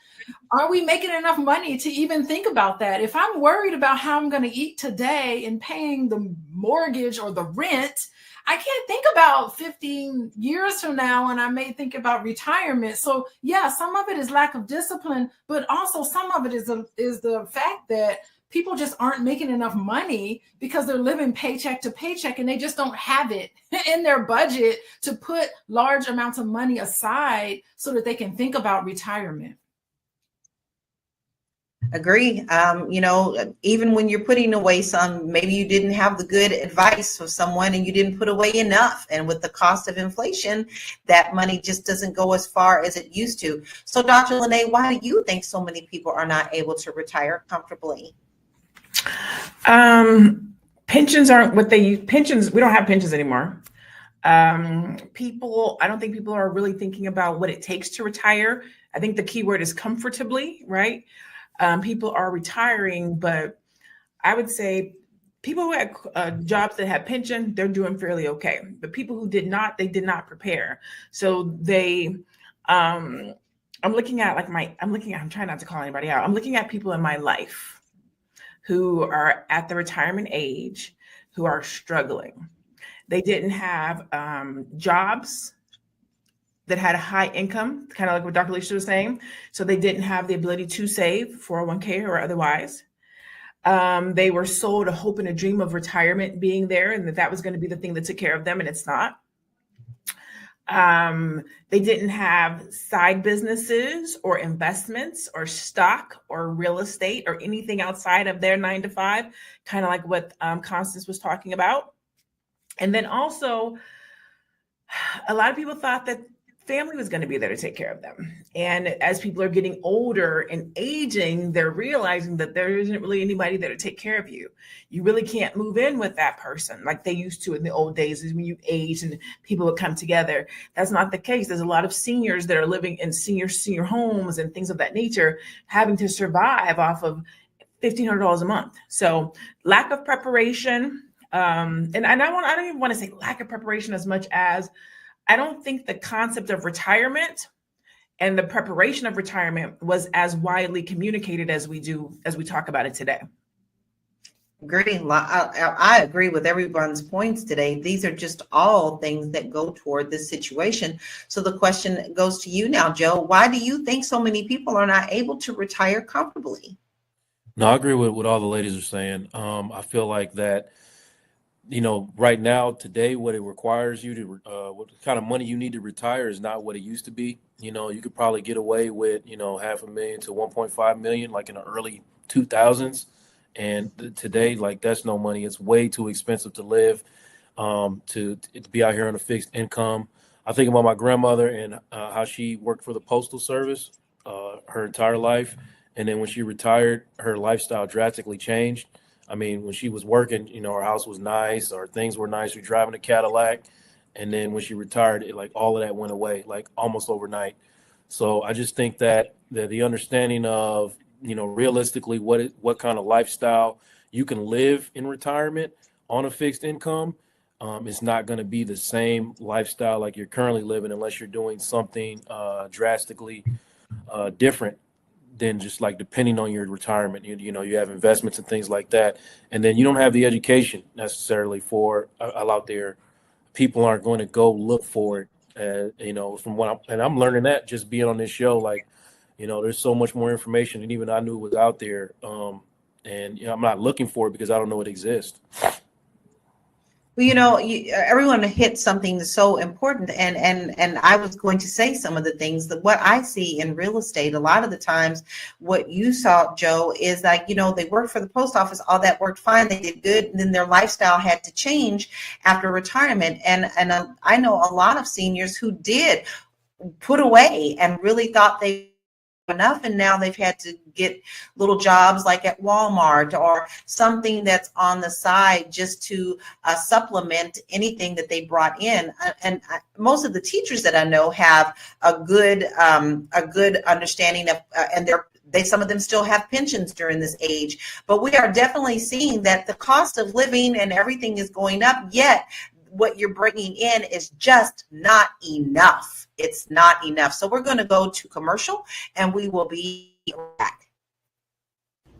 are we making enough money to even think about that? If I'm worried about how I'm going to eat today and paying the mortgage or the rent, I can't think about 15 years from now, and I may think about retirement. So yeah, some of it is lack of discipline, but also some of it is the fact that people just aren't making enough money because they're living paycheck to paycheck and they just don't have it in their budget to put large amounts of money aside so that they can think about retirement. Agree. You know, even when you're putting away some, maybe you didn't have the good advice of someone and you didn't put away enough. And with the cost of inflation, that money just doesn't go as far as it used to. So Dr. Lene, why do you think so many people are not able to retire comfortably? Pensions aren't what they use. Pensions, we don't have pensions anymore. I don't think people are really thinking about what it takes to retire. I think the key word is comfortably, right? People are retiring, but I would say people who had jobs that had pension, they're doing fairly okay. But people who did not, they did not prepare. So they, I'm trying not to call anybody out. I'm looking at people in my life who are at the retirement age, who are struggling. They didn't have jobs that had a high income, kind of like what Dr. Alicia was saying. So they didn't have the ability to save 401k or otherwise. They were sold a hope and a dream of retirement being there and that was going to be the thing that took care of them, and it's not. They didn't have side businesses or investments or stock or real estate or anything outside of their 9 to 5, kind of like what Constance was talking about. And then also, a lot of people thought that family was going to be there to take care of them. And as people are getting older and aging, they're realizing that there isn't really anybody there to take care of you. You really can't move in with that person like they used to in the old days, is when you age and people would come together. That's not the case. There's a lot of seniors that are living in senior homes and things of that nature, having to survive off of $1,500 a month. So lack of preparation. And I don't even want to say lack of preparation as much as I don't think the concept of retirement and the preparation of retirement was as widely communicated as we talk about it today. Agree. I agree with everyone's points today. These are just all things that go toward this situation. So the question goes to you now, Joe. Why do you think so many people are not able to retire comfortably? No, I agree with what all the ladies are saying. I feel like that right now, today, what it requires you to, what kind of money you need to retire is not what it used to be. You could probably get away with, $500,000 to 1.5 million, like in the early 2000s. And today, like that's no money. It's way too expensive to live, to be out here on a fixed income. I think about my grandmother and how she worked for the Postal Service her entire life. And then when she retired, her lifestyle drastically changed. I mean, when she was working, her house was nice or things were nice. She was driving a Cadillac. And then when she retired, like all of that went away, like almost overnight. So I just think that the understanding of, realistically what kind of lifestyle you can live in retirement on a fixed income, is not going to be the same lifestyle like you're currently living unless you're doing something drastically different than just like depending on your retirement. You have investments and things like that, and then you don't have the education necessarily for out there. People aren't going to go look for it. From what I'm learning that just being on this show, like, there's so much more information than even I knew was out there. And I'm not looking for it because I don't know it exists. Well, everyone hit something so important, and I was going to say some of the things that what I see in real estate. A lot of the times, what you saw, Joe, is like they worked for the post office, all that worked fine, they did good, and then their lifestyle had to change after retirement. And I know a lot of seniors who did put away and really thought they enough, and now they've had to get little jobs like at Walmart or something that's on the side just to supplement anything that they brought in. And most of the teachers that I know have a good understanding of, and some of them still have pensions during this age. But we are definitely seeing that the cost of living and everything is going up, yet what you're bringing in is just not enough. It's not enough. So we're going to go to commercial and we will be back.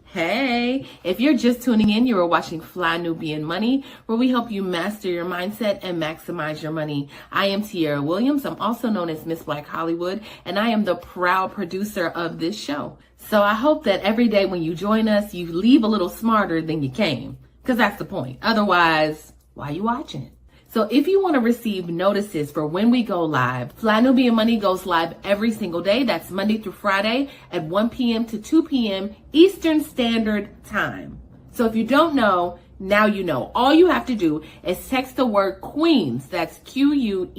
Hey, if you're just tuning in, you are watching Fly Nubian Money, where we help you master your mindset and maximize your money. I am Tierra Williams. I'm also known as Miss Black Hollywood, and I am the proud producer of this show. So I hope that every day when you join us, you leave a little smarter than you came, because that's the point. Otherwise, why are you watching? So if you want to receive notices for when we go live, Fly Nubian Money goes live every single day. That's Monday through Friday at 1 p.m. to 2 p.m. Eastern Standard Time. So if you don't know, now you know. All you have to do is text the word Queens, that's Queens,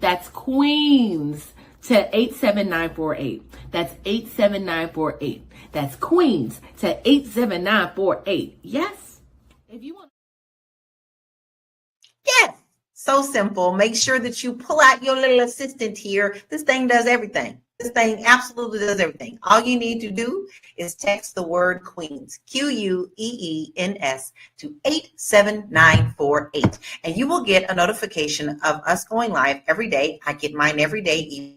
that's Queens, to 87948. That's 87948. That's Queens to 87948. Yes? If you want. Yes, so simple. Make sure that you pull out your little assistant here. This thing does everything. This thing absolutely does everything. All you need to do is text the word Queens, Queens, to 87948. And you will get a notification of us going live every day. I get mine every day, even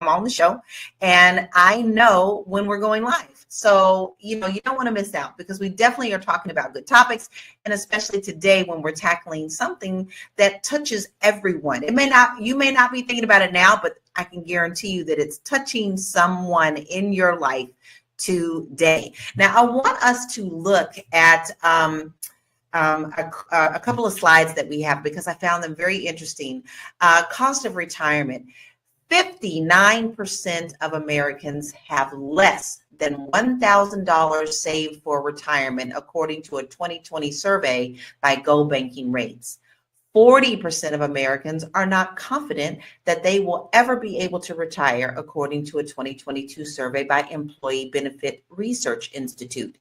I'm on the show, and I know when we're going live. So, you don't want to miss out, because we definitely are talking about good topics, and especially today when we're tackling something that touches everyone. You may not be thinking about it now, but I can guarantee you that it's touching someone in your life today. Now, I want us to look at a couple of slides that we have, because I found them very interesting. Cost of retirement. 59% of Americans have less than $1,000 saved for retirement, according to a 2020 survey by Go Banking Rates. 40% of Americans are not confident that they will ever be able to retire, according to a 2022 survey by Employee Benefit Research Institute.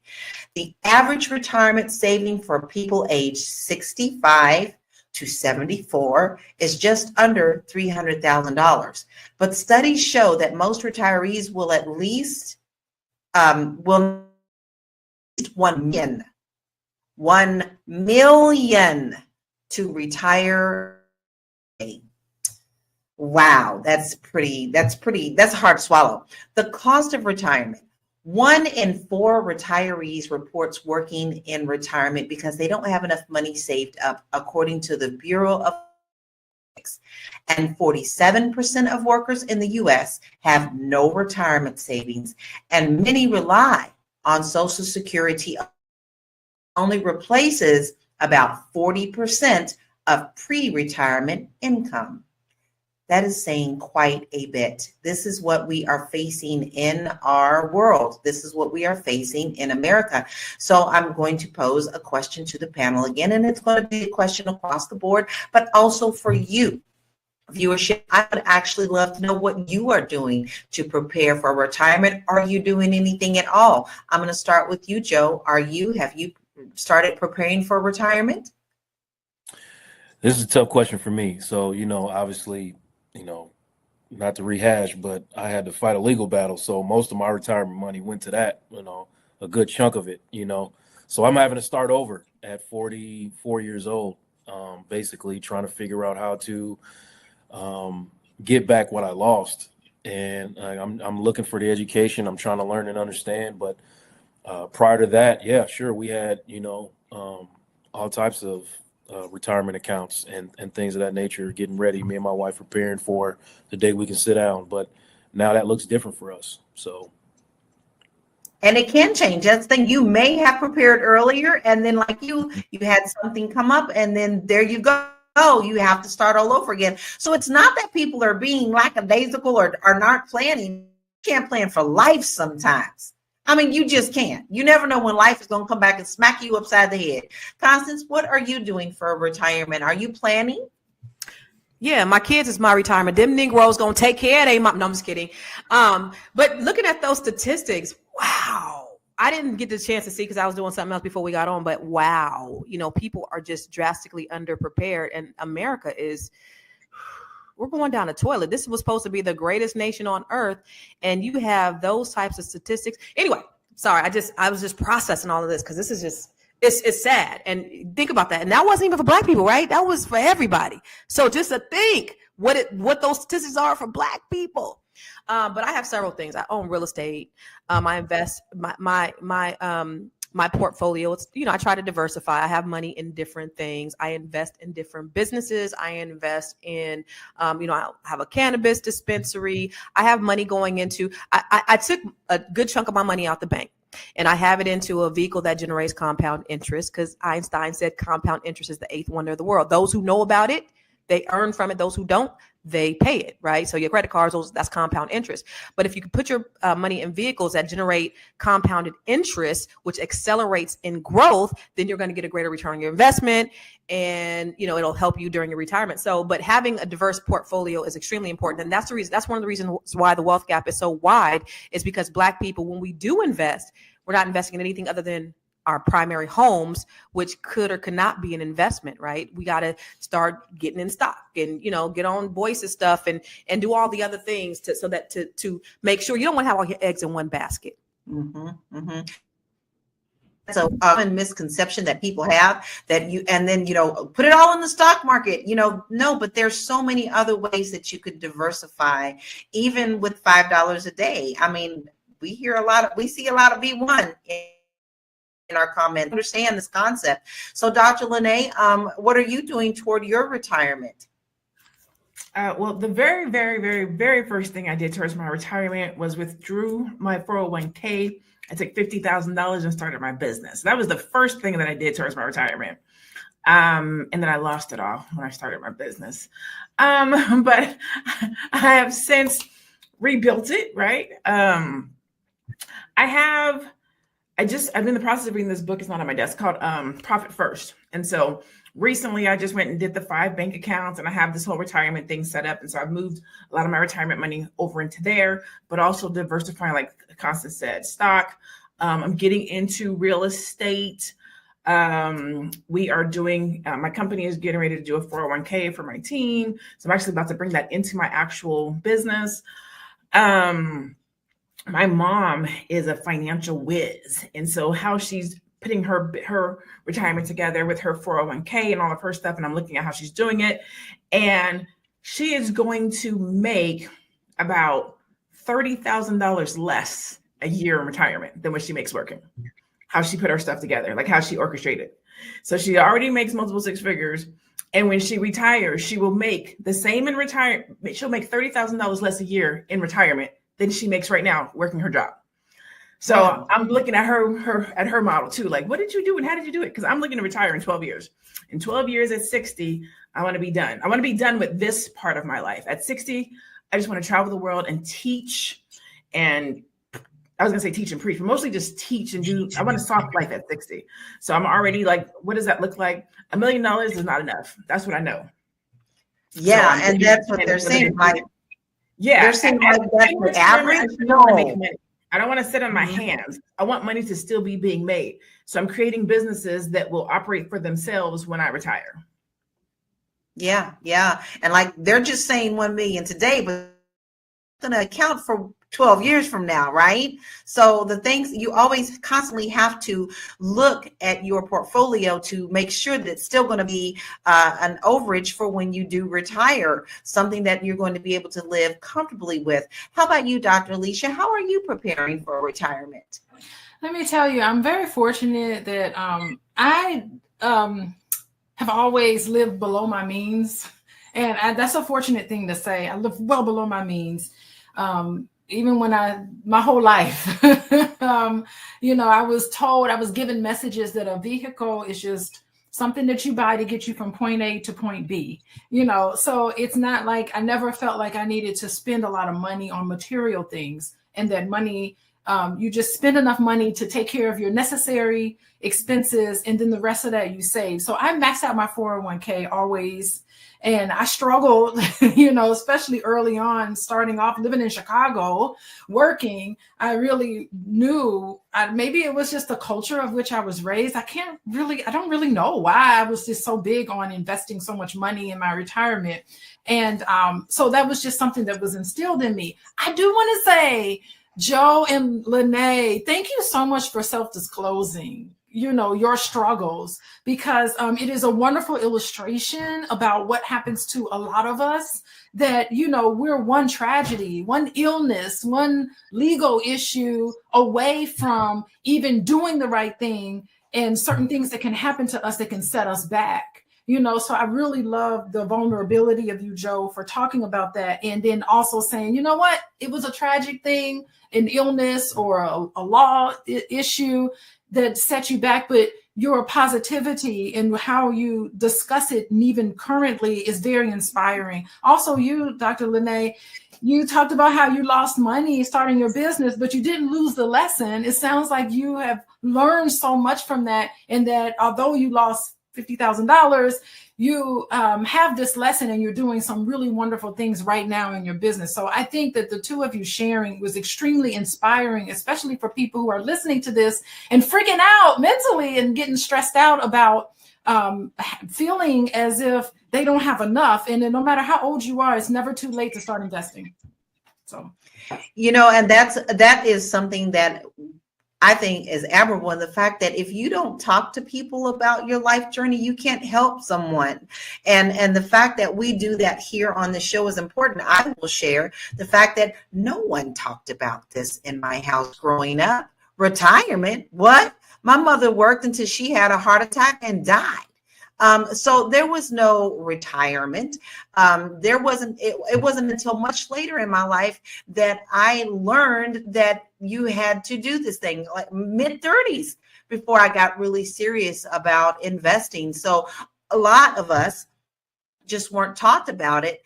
The average retirement saving for people aged 65 to 74 is just under $300,000. But studies show that most retirees will at least $1 million to retire. Wow, that's hard to swallow. The cost of retirement. 1 in 4 retirees reports working in retirement because they don't have enough money saved up, according to the Bureau of Statistics. And 47% of workers in the U.S. have no retirement savings, and many rely on Social Security. Only replaces about 40% of pre-retirement income. That is saying quite a bit. This is what we are facing in our world. This is what we are facing in America. So I'm going to pose a question to the panel again, and it's going to be a question across the board, but also for you, viewership. I would actually love to know what you are doing to prepare for retirement. Are you doing anything at all? I'm going to start with you, Joe. Have you started preparing for retirement? This is a tough question for me. So, obviously, not to rehash, but I had to fight a legal battle. So most of my retirement money went to that, a good chunk of it, So I'm having to start over at 44 years old, basically trying to figure out how to get back what I lost. And I'm looking for the education. I'm trying to learn and understand. But prior to that, yeah, sure, we had, all types of retirement accounts and things of that nature, getting ready, me and my wife preparing for the day we can sit down. But now that looks different for us. So. And it can change. That's the thing. You may have prepared earlier, and then like you had something come up, and then there you go. You have to start all over again. So it's not that people are being lackadaisical or are not planning. You can't plan for life sometimes. I mean, you just can't. You never know when life is going to come back and smack you upside the head. Constance, what are you doing for retirement? Are you planning? Yeah, my kids is my retirement. Them Negroes going to take care of they mom. No, I'm just kidding. But looking at those statistics, wow. I didn't get the chance to see because I was doing something else before we got on, but wow, people are just drastically underprepared, and America we're going down the toilet. This was supposed to be the greatest nation on earth, and you have those types of statistics. Anyway, sorry, I was just processing all of this because this is just, it's sad. And think about that. And that wasn't even for Black people, right? That was for everybody. So just to think what those statistics are for Black people. But I have several things. I own real estate. I invest my portfolio. It's, I try to diversify. I have money in different things. I invest in different businesses. I invest in, I have a cannabis dispensary. I have money going into, I took a good chunk of my money out the bank, and I have it into a vehicle that generates compound interest, because Einstein said compound interest is the eighth wonder of the world. Those who know about it, they earn from it. Those who don't, they pay it, right? So your credit cards, that's compound interest. But if you can put your money in vehicles that generate compounded interest, which accelerates in growth, then you're going to get a greater return on your investment, and it'll help you during your retirement. So, but having a diverse portfolio is extremely important, and that's the reason. That's one of the reasons why the wealth gap is so wide, is because Black people, when we do invest, we're not investing in anything other than our primary homes, which could or could not be an investment, right? We got to start getting in stock and, get on Boyce's stuff and do all the other things to make sure you don't want to have all your eggs in one basket. Mm-hmm, mm-hmm. That's a common misconception that people have, that put it all in the stock market, no, but there's so many other ways that you could diversify, even with $5 a day. I mean, we see a lot of B1 in our comment. Understand this concept. So Dr. Lene, what are you doing toward your retirement? Well, the very, very, very, very first thing I did towards my retirement was withdrew my 401k. I took $50,000 and started my business. That was the first thing that I did towards my retirement. And then I lost it all when I started my business. But I have since rebuilt it, right? I'm in the process of reading this book. It's not on my desk, called Profit First. And so recently I just went and did the 5 bank accounts, and I have this whole retirement thing set up. And so I've moved a lot of my retirement money over into there, but also diversifying, like Constance said, stock. I'm getting into real estate. We are doing, my company is getting ready to do a 401k for my team. So I'm actually about to bring that into my actual business. My mom is a financial whiz. And so how she's putting her retirement together with her 401k and all of her stuff, and I'm looking at how she's doing it. And she is going to make about $30,000 less a year in retirement than what she makes working. How she put her stuff together, like how she orchestrated. So she already makes multiple 6 figures. And when she retires, she will make the same in retirement. She'll make $30,000 less a year in retirement than she makes right now working her job. So I'm looking at her model too. Like, what did you do and how did you do it? Because I'm looking to retire in 12 years. In 12 years at 60, I want to be done. I want to be done with this part of my life. At 60, I just want to travel the world and teach. And I was going to say teach and preach, but mostly just teach and do. I want a soft life at 60. So I'm already like, what does that look like? $1 million is not enough. That's what I know. Yeah, So and that's what they're saying. Like, they're saying like that's the average. No. I don't want to sit on my hands. I want money to still be being made. So I'm creating businesses that will operate for themselves when I retire. Yeah, yeah. And like they're just saying 1 million today, but going to account for 12 years from now, right? So the things you always constantly have to look at your portfolio to make sure that it's still going to be an overage for when you do retire, something that you're going to be able to live comfortably with. How about you, Dr. Alicia? How are you preparing for retirement? Let me tell you, I'm very fortunate that I have always lived below my means. And that's a fortunate thing to say. I live well below my means. Even when my whole life, I was told, I was given messages that a vehicle is just something that you buy to get you from point A to point B, so it's not like I never felt like I needed to spend a lot of money on material things, and that money, you just spend enough money to take care of your necessary expenses. And then the rest of that you save. So I maxed out my 401k always. And I struggled, especially early on, starting off living in Chicago, working. I really knew, maybe it was just the culture of which I was raised. I don't really know why I was just so big on investing so much money in my retirement. And so that was just something that was instilled in me. I do want to say, Joe and Lene, thank you so much for self-disclosing your struggles, because it is a wonderful illustration about what happens to a lot of us, that we're one tragedy, one illness, one legal issue away from even doing the right thing, and certain things that can happen to us that can set us back. So I really love the vulnerability of you, Joe, for talking about that. And then also saying, you know what, it was a tragic thing, an illness or a law issue that set you back, but your positivity and how you discuss it, and even currently, is very inspiring. Also, you, Dr. Lene, you talked about how you lost money starting your business, but you didn't lose the lesson. It sounds like you have learned so much from that, and that although you lost $50,000, you have this lesson, and you're doing some really wonderful things right now in your business. So I think that the two of you sharing was extremely inspiring, especially for people who are listening to this and freaking out mentally and getting stressed out about feeling as if they don't have enough. And then no matter how old you are, it's never too late to start investing. So, and that is something that I think is admirable, in the fact that if you don't talk to people about your life journey, you can't help someone. And the fact that we do that here on the show is important. I will share the fact that no one talked about this in my house growing up. Retirement, what? My mother worked until she had a heart attack and died. So there was no retirement. It wasn't until much later in my life that I learned that you had to do this thing, like mid-30s, before I got really serious about investing. So a lot of us just weren't taught about it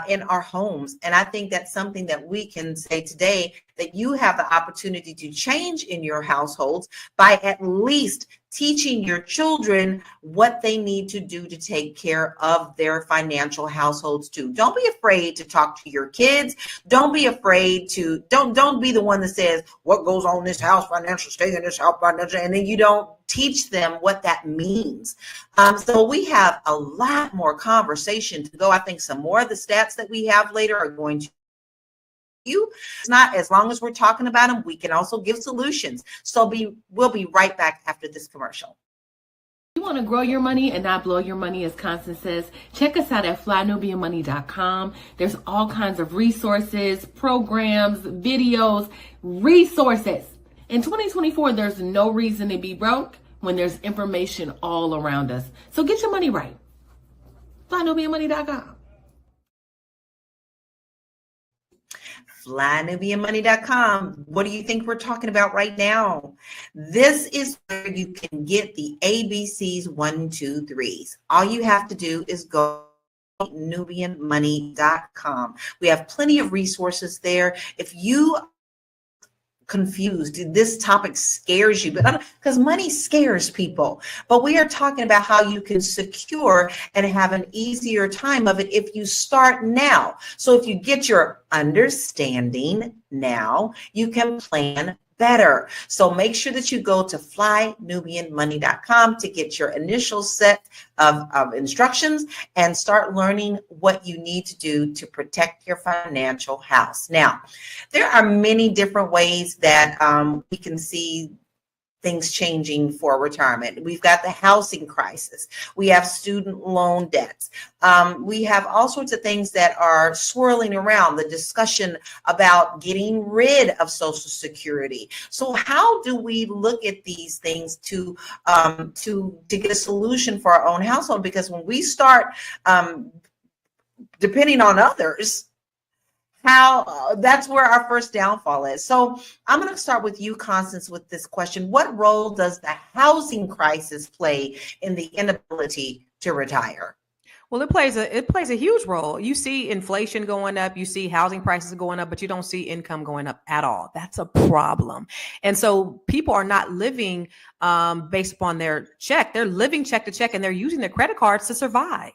in our homes. And I think that's something that we can say today, that you have the opportunity to change in your households by at least teaching your children what they need to do to take care of their financial households too. Don't be afraid to talk to your kids. Don't be afraid to, don't be the one that says what goes on in this house, financial, stay in this house, financial, and then you don't teach them what that means. So we have a lot more conversation to go. I think some more of the stats that we have later are going to it's not, as long as we're talking about them, we can also give solutions. So we'll be right back after this commercial. You want to grow your money and not blow your money, as Constance says, check us out at flynubianmoney.com. There's all kinds of resources, programs, videos, resources. In 2024, there's no reason to be broke when there's information all around us. So get your money right. flynubianmoney.com. flynubianmoney.com. What do you think we're talking about right now? This is where you can get the ABCs 1, 2, 3s. All you have to do is go nubianmoney.com. We have plenty of resources there. If you confused, this topic scares you, but because money scares people, but we are talking about how you can secure and have an easier time of it if you start now. So if you get your understanding now, you can plan better. So make sure that you go to flynubianmoney.com to get your initial set of instructions and start learning what you need to do to protect your financial house. Now, there are many different ways that we can see things changing for retirement. We've got the housing crisis. We have student loan debts. We have all sorts of things that are swirling around, the discussion about getting rid of Social Security. So how do we look at these things to get a solution for our own household? Because when we start depending on others, that's where our first downfall is. So I'm going to start with you, Constance, with this question. What role does the housing crisis play in the inability to retire? Well, it plays a huge role. You see inflation going up, you see housing prices going up, but you don't see income going up at all. That's a problem. And so people are not living based upon their check. They're living check to check, and they're using their credit cards to survive.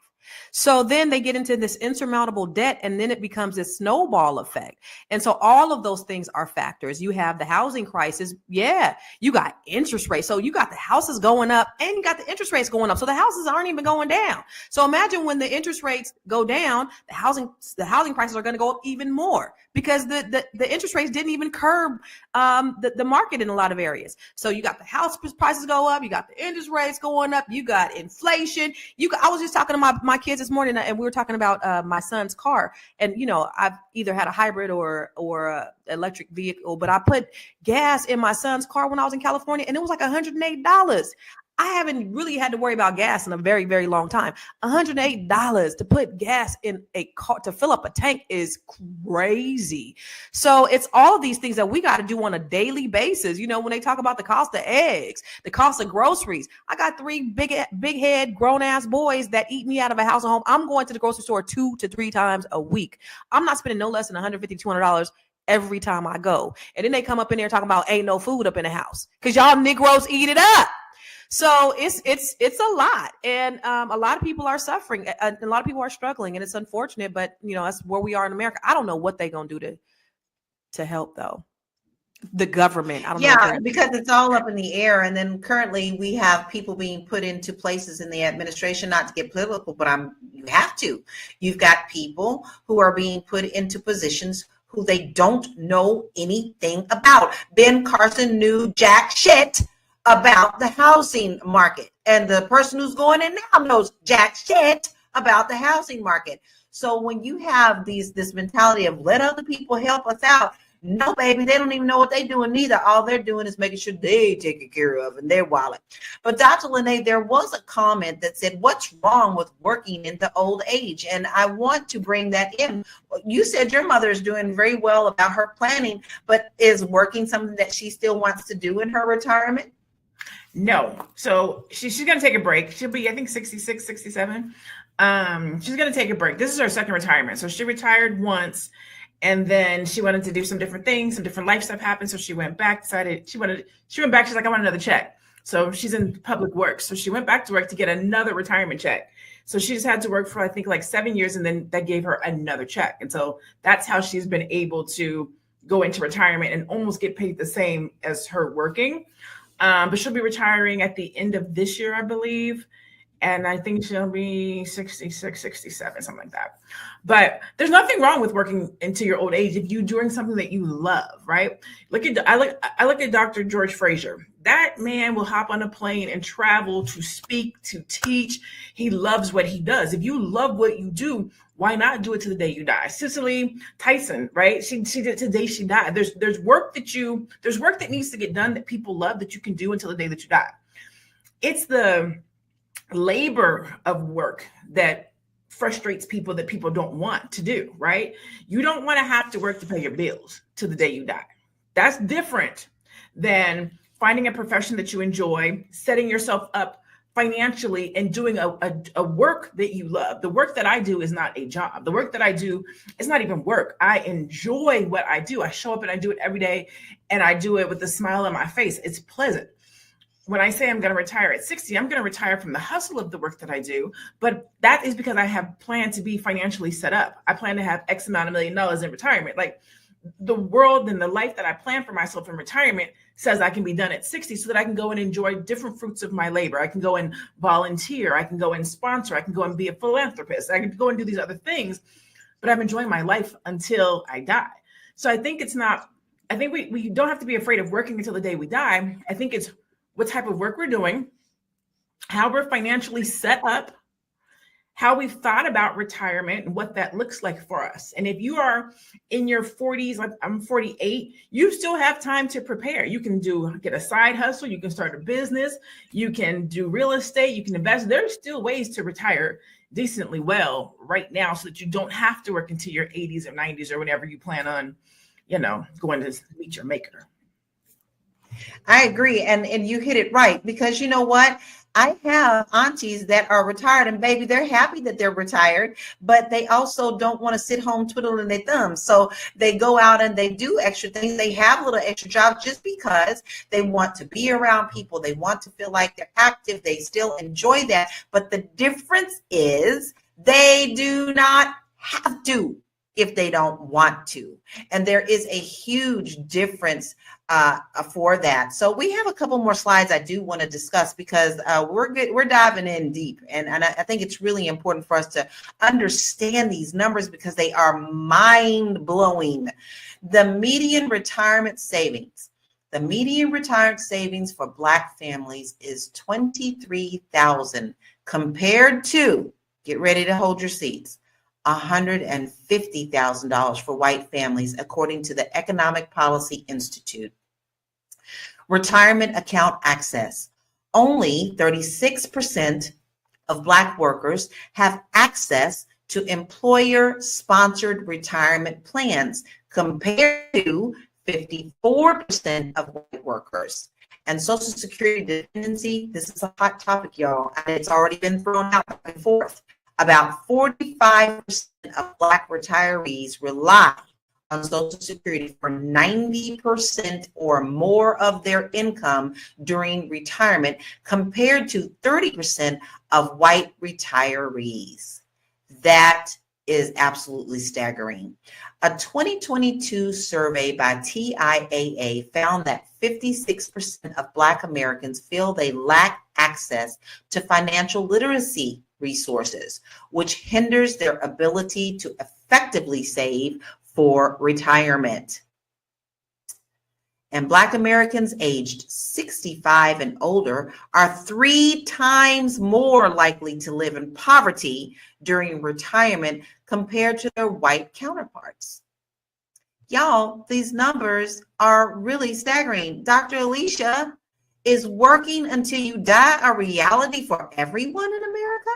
So then they get into this insurmountable debt, and then it becomes this snowball effect. And so all of those things are factors. You have the housing crisis. Yeah, you got interest rates. So you got the houses going up and you got the interest rates going up. So the houses aren't even going down. So imagine when the interest rates go down, the housing prices are going to go up even more because the interest rates didn't even curb the market in a lot of areas. So you got the house prices go up, you got the interest rates going up, you got inflation. I was just talking to my kids this morning, and we were talking about my son's car. And I've either had a hybrid or a electric vehicle, but I put gas in my son's car when I was in California, and it was like $108. I haven't really had to worry about gas in a very, very long time. $108 to put gas in a car to fill up a tank is crazy. So it's all of these things that we got to do on a daily basis. When they talk about the cost of eggs, the cost of groceries, I got 3 big head grown ass boys that eat me out of a house and home. I'm going to the grocery store 2 to 3 times a week. I'm not spending no less than $150, $200 every time I go. And then they come up in there talking about ain't no food up in the house because y'all Negroes eat it up. So it's a lot, and a lot of people are suffering. A lot of people are struggling, and it's unfortunate. But that's where we are in America. I don't know what they're gonna do to help though. The government, I don't know. Yeah, because it's all up in the air. And then currently we have people being put into places in the administration, not to get political, but you have to. You've got people who are being put into positions who they don't know anything about. Ben Carson knew jack shit about the housing market, and the person who's going in now knows jack shit about the housing market. So when you have this mentality of let other people help us out, no, baby, they don't even know what they're doing neither. All they're doing is making sure they take it care of in their wallet. But Dr. Lene, there was a comment that said, what's wrong with working into old age? And I want to bring that in. You said your mother is doing very well about her planning, but is working something that she still wants to do in her retirement? No. So she's going to take a break. She'll be, I think, 66, 67. She's going to take a break. This is her second retirement. So she retired once, and then she wanted to do some different things, some different life stuff happened. So she went back, she went back. She's like, I want another check. So she's in public works. So she went back to work to get another retirement check. So she just had to work for, I think, like 7 years, and then that gave her another check. And so that's how she's been able to go into retirement and almost get paid the same as her working. But she'll be retiring at the end of this year, I believe. And I think she'll be 66, 67, something like that. But there's nothing wrong with working into your old age if you're doing something that you love, right? I look at Dr. George Fraser. That man will hop on a plane and travel to speak, to teach. He loves what he does. If you love what you do, why not do it to the day you die? Cicely Tyson, right? She did it to the day she died. There's work that needs to get done that people love that you can do until the day that you die. It's the labor of work that frustrates people that people don't want to do, right? You don't want to have to work to pay your bills to the day you die. That's different than finding a profession that you enjoy, setting yourself up financially, and doing a work that you love. The work that I do is not a job. The work that I do is not even work. I enjoy what I do. I show up and I do it every day, and I do it with a smile on my face. It's pleasant. When I say I'm going to retire at 60, I'm going to retire from the hustle of the work that I do. But that is because I have planned to be financially set up. I plan to have X amount of $1 million in retirement. Like, the world and the life that I plan for myself in retirement says I can be done at 60 so that I can go and enjoy different fruits of my labor. I can go and volunteer. I can go and sponsor. I can go and be a philanthropist. I can go and do these other things, but I'm enjoying my life until I die. So I think we don't have to be afraid of working until the day we die. I think it's what type of work we're doing, how we're financially set up, how we've thought about retirement and what that looks like for us. And if you are in your 40s, like I'm 48, you still have time to prepare. You can get a side hustle. You can start a business. You can do real estate. You can invest. There's still ways to retire decently well right now so that you don't have to work until your 80s or 90s or whenever you plan on, going to meet your maker. I agree. And you hit it right, because you know what? I have aunties that are retired, and baby, they're happy that they're retired, but they also don't want to sit home twiddling their thumbs. So they go out and they do extra things. They have little extra jobs just because they want to be around people. They want to feel like they're active. They still enjoy that. But the difference is they do not have to if they don't want to. And there is a huge difference for that. So we have a couple more slides I do want to discuss, because we're diving in deep. And I think it's really important for us to understand these numbers because they are mind-blowing. The median retirement savings for Black families is $23,000 compared to, get ready to hold your seats, $150,000 for white families, according to the Economic Policy Institute. Retirement account access. Only 36% of Black workers have access to employer-sponsored retirement plans, compared to 54% of white workers. And Social Security dependency, this is a hot topic, y'all, and it's already been thrown out back and forth. About 45% of Black retirees rely on Social Security for 90% or more of their income during retirement, compared to 30% of white retirees. That is absolutely staggering. A 2022 survey by TIAA found that 56% of Black Americans feel they lack access to financial literacy resources, which hinders their ability to effectively save for retirement. And Black Americans aged 65 and older are 3 times more likely to live in poverty during retirement compared to their white counterparts. Y'all, these numbers are really staggering. Dr. Alicia, is working until you die a reality for everyone in America?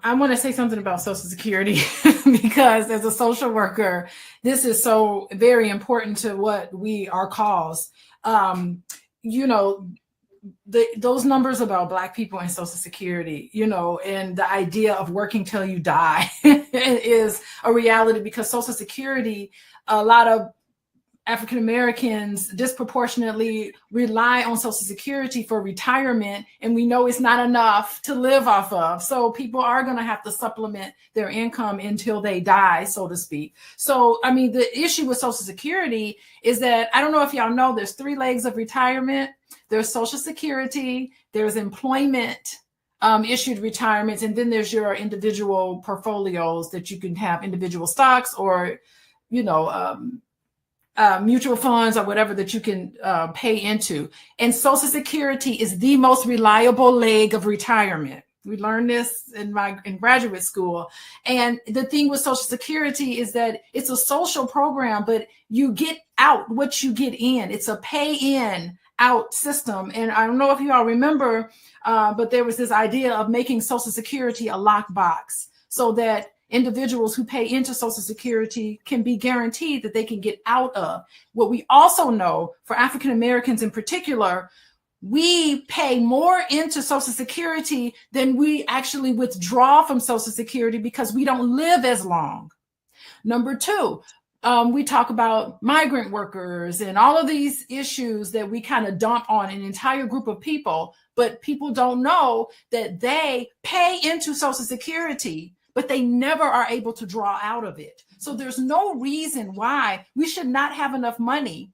I want to say something about Social Security because as a social worker, this is so very important to what we are calls. Those numbers about Black people and Social Security, and the idea of working till you die is a reality, because Social Security, a lot of African Americans disproportionately rely on Social Security for retirement, and we know it's not enough to live off of. So people are going to have to supplement their income until they die, so to speak. So, the issue with Social Security is that, I don't know if y'all know, there's 3 legs of retirement. There's Social Security, there's employment issued retirements, and then there's your individual portfolios that you can have, individual stocks or, mutual funds or whatever that you can pay into. And Social Security is the most reliable leg of retirement. We learned this in graduate school. And the thing with Social Security is that it's a social program, but you get out what you get in. It's a pay in out system. And I don't know if you all remember, but there was this idea of making Social Security a lockbox so that individuals who pay into Social Security can be guaranteed that they can get out of. What we also know for African Americans in particular, we pay more into Social Security than we actually withdraw from Social Security because we don't live as long. Number two, we talk about migrant workers and all of these issues that we kind of dump on an entire group of people, but people don't know that they pay into Social Security, but they never are able to draw out of it. So there's no reason why we should not have enough money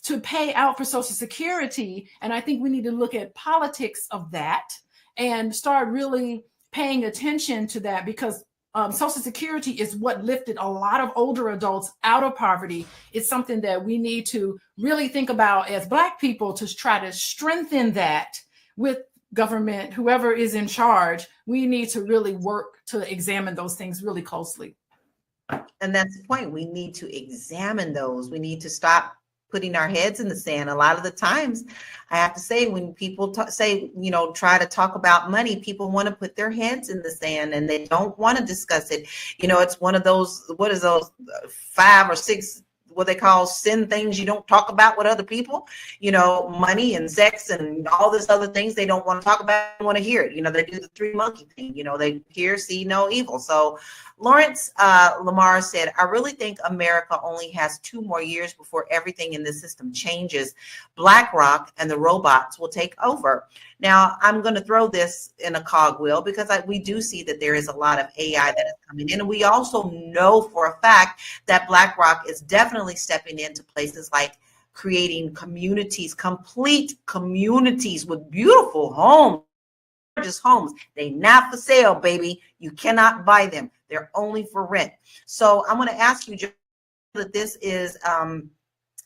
to pay out for Social Security. And I think we need to look at politics of that and start really paying attention to that, because Social Security is what lifted a lot of older adults out of poverty. It's something that we need to really think about as Black people to try to strengthen that with government, whoever is in charge. We need to really work to examine those things really closely. And that's the point. We need to examine those. We need to stop putting our heads in the sand. A lot of the times, I have to say, when people try to talk about money, people want to put their heads in the sand and they don't want to discuss it. It's one of those, what is those 5 or 6, what they call sin things you don't talk about with other people, money and sex and all this other things they don't want to talk about, want to hear it. They do the 3 monkey thing, they hear, see no evil. So Lawrence Lamar said, I really think America only has 2 more years before everything in the system changes. BlackRock and the robots will take over. Now, I'm going to throw this in a cogwheel because we do see that there is a lot of AI that is coming in. And we also know for a fact that BlackRock is definitely stepping into places like creating communities, complete communities with beautiful homes. Just homes. They not for sale, baby. You cannot buy them. They're only for rent. So I'm going to ask you, Joe, that this is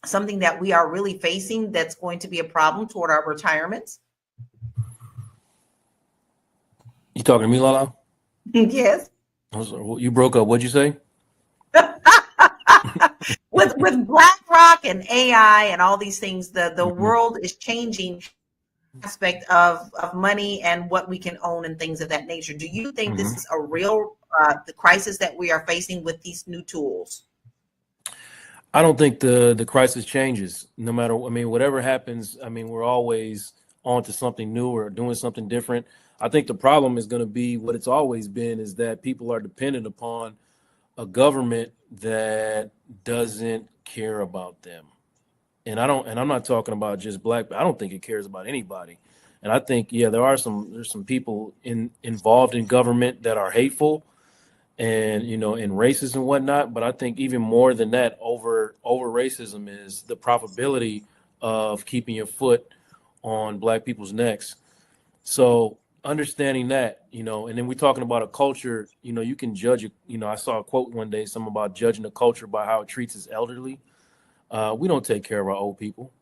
something that we are really facing that's going to be a problem toward our retirements. You talking to me, Lala? Yes. You broke up. What'd you say? With BlackRock and AI and all these things, the world is changing aspect of money and what we can own and things of that nature. Do you think this is a real the crisis that we are facing with these new tools? I don't think the crisis changes no matter. Whatever happens, we're always on to something new or doing something different. I think the problem is going to be what it's always been, is that people are dependent upon a government that doesn't care about them. And I'm not talking about just Black, but I don't think it cares about anybody. And I think, there's some people involved in government that are hateful and, and racist and whatnot. But I think even more than that, over racism is the probability of keeping your foot on Black people's necks. So understanding that, and then we're talking about a culture, you can judge it. I saw a quote one day, something about judging a culture by how it treats its elderly. We don't take care of our old people,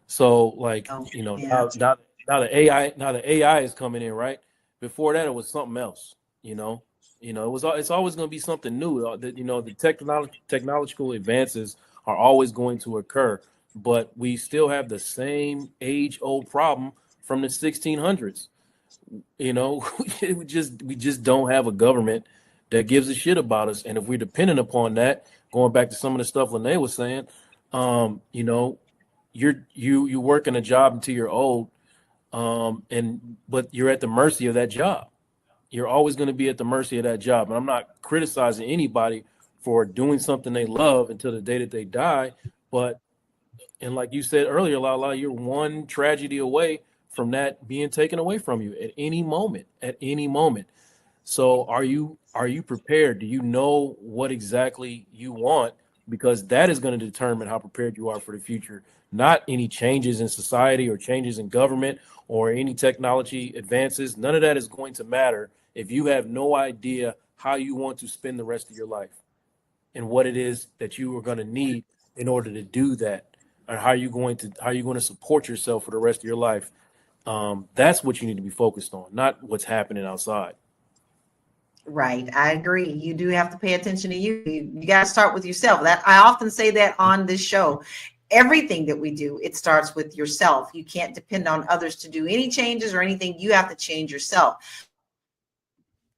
So now the AI is coming in, right? Before that, it was something else, it's always going to be something new. The technological advances are always going to occur, but we still have the same age-old problem from the 1600s. We just don't have a government that gives a shit about us, and if we're dependent upon that, going back to some of the stuff Lene was saying, you working a job until you're old, but you're at the mercy of that job. You're always going to be at the mercy of that job. And I'm not criticizing anybody for doing something they love until the day that they die. And like you said earlier, Lala, you're one tragedy away from that being taken away from you at any moment. So are you prepared? Do you know what exactly you want? Because that is going to determine how prepared you are for the future, not any changes in society or changes in government or any technology advances. None of that is going to matter if you have no idea how you want to spend the rest of your life and what it is that you are going to need in order to do that, or how you're going to support yourself for the rest of your life. That's what you need to be focused on, not what's happening outside. Right. I agree. You do have to pay attention to you. You got to start with yourself. That I often say that on this show. everything that we do, it starts with yourself. You can't depend on others to do any changes or anything. You have to change yourself.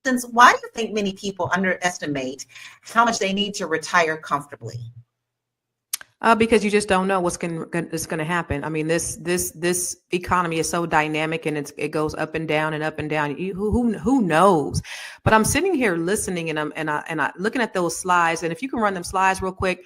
Since why do you think many people underestimate how much they need to retire comfortably? Because you just don't know what's going to happen. I mean, this economy is so dynamic, and it goes up and down and up and down. Who knows? But I'm sitting here listening, and I'm looking at those slides. And if you can run them slides real quick.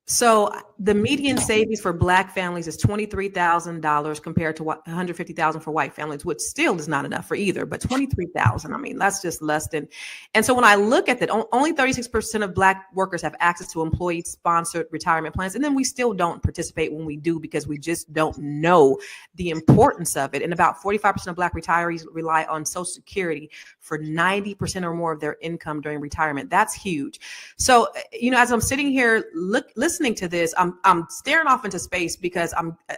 So the median savings for Black families is $23,000 compared to $150,000 for white families, which still is not enough for either, but $23,000. I mean, that's just less than. And so when I look at that, only 36% of Black workers have access to employee-sponsored retirement plans. And then we still don't participate when we do because we just don't know the importance of it. And about 45% of Black retirees rely on Social Security for 90% or more of their income during retirement. That's huge. So, as I'm sitting here listening to this, I'm staring off into space because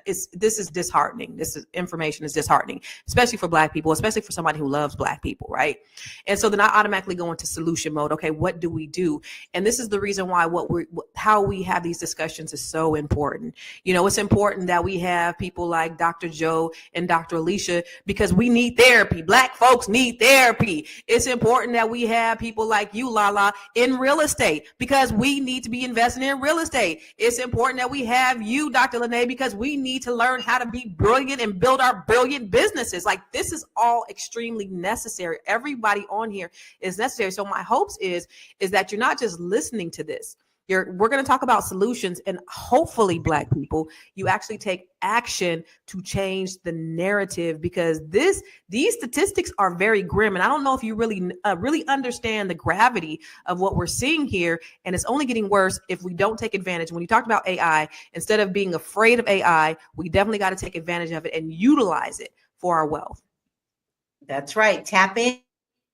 this is disheartening. Information is disheartening, especially for Black people, especially for somebody who loves Black people, right? And so then I automatically go into solution mode. Okay, what do we do? And this is the reason why how we have these discussions is so important. It's important that we have people like Dr. Joe and Dr. Alicia because we need therapy. Black folks need therapy. It's important that we have people like you, Lala, in real estate because we need to be investing in real estate. It's important that we have you, Dr. Lene, because we need to learn how to be brilliant and build our brilliant businesses. Like, this is all extremely necessary. Everybody on here is necessary. So my hopes is that you're not just listening to this. We're going to talk about solutions, and hopefully, Black people, you actually take action to change the narrative because these statistics are very grim, and I don't know if you really understand the gravity of what we're seeing here, and it's only getting worse if we don't take advantage. When you talked about AI, instead of being afraid of AI, we definitely got to take advantage of it and utilize it for our wealth. That's right. Tap in.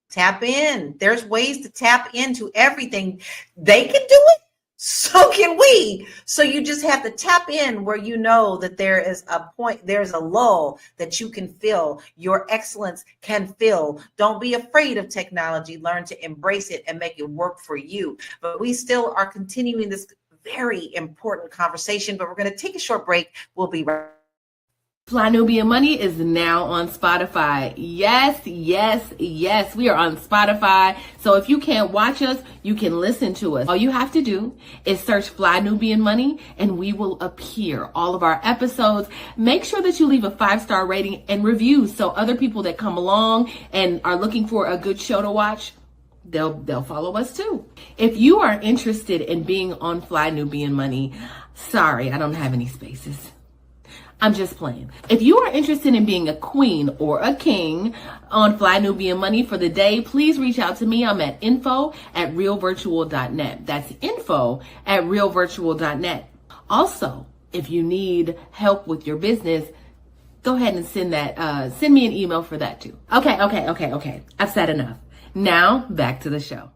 Tap in. There's ways to tap into everything. They can do it. So can we. So you just have to tap in where you know that there is a point, there's a lull that you can fill. Your excellence can fill. Don't be afraid of technology. Learn to embrace it and make it work for you. But we still are continuing this very important conversation, but we're going to take a short break. We'll be right back. Fly Nubian Money is now on Spotify. Yes, we are on Spotify. So if you can't watch us, you can listen to us. All you have to do is search Fly Nubian Money and we will appear. All of our episodes. Make sure that you leave a 5-star rating and review so other people that come along and are looking for a good show to watch, they'll follow us too. If you are interested in being on Fly Nubian Money, sorry, I don't have any spaces. I'm just playing. If you are interested in being a queen or a king on Fly Nubian Money for the day, please reach out to me. I'm at info@realvirtual.net. That's info@realvirtual.net. Also, if you need help with your business, go ahead and send me an email for that too. Okay. I've said enough. Now back to the show.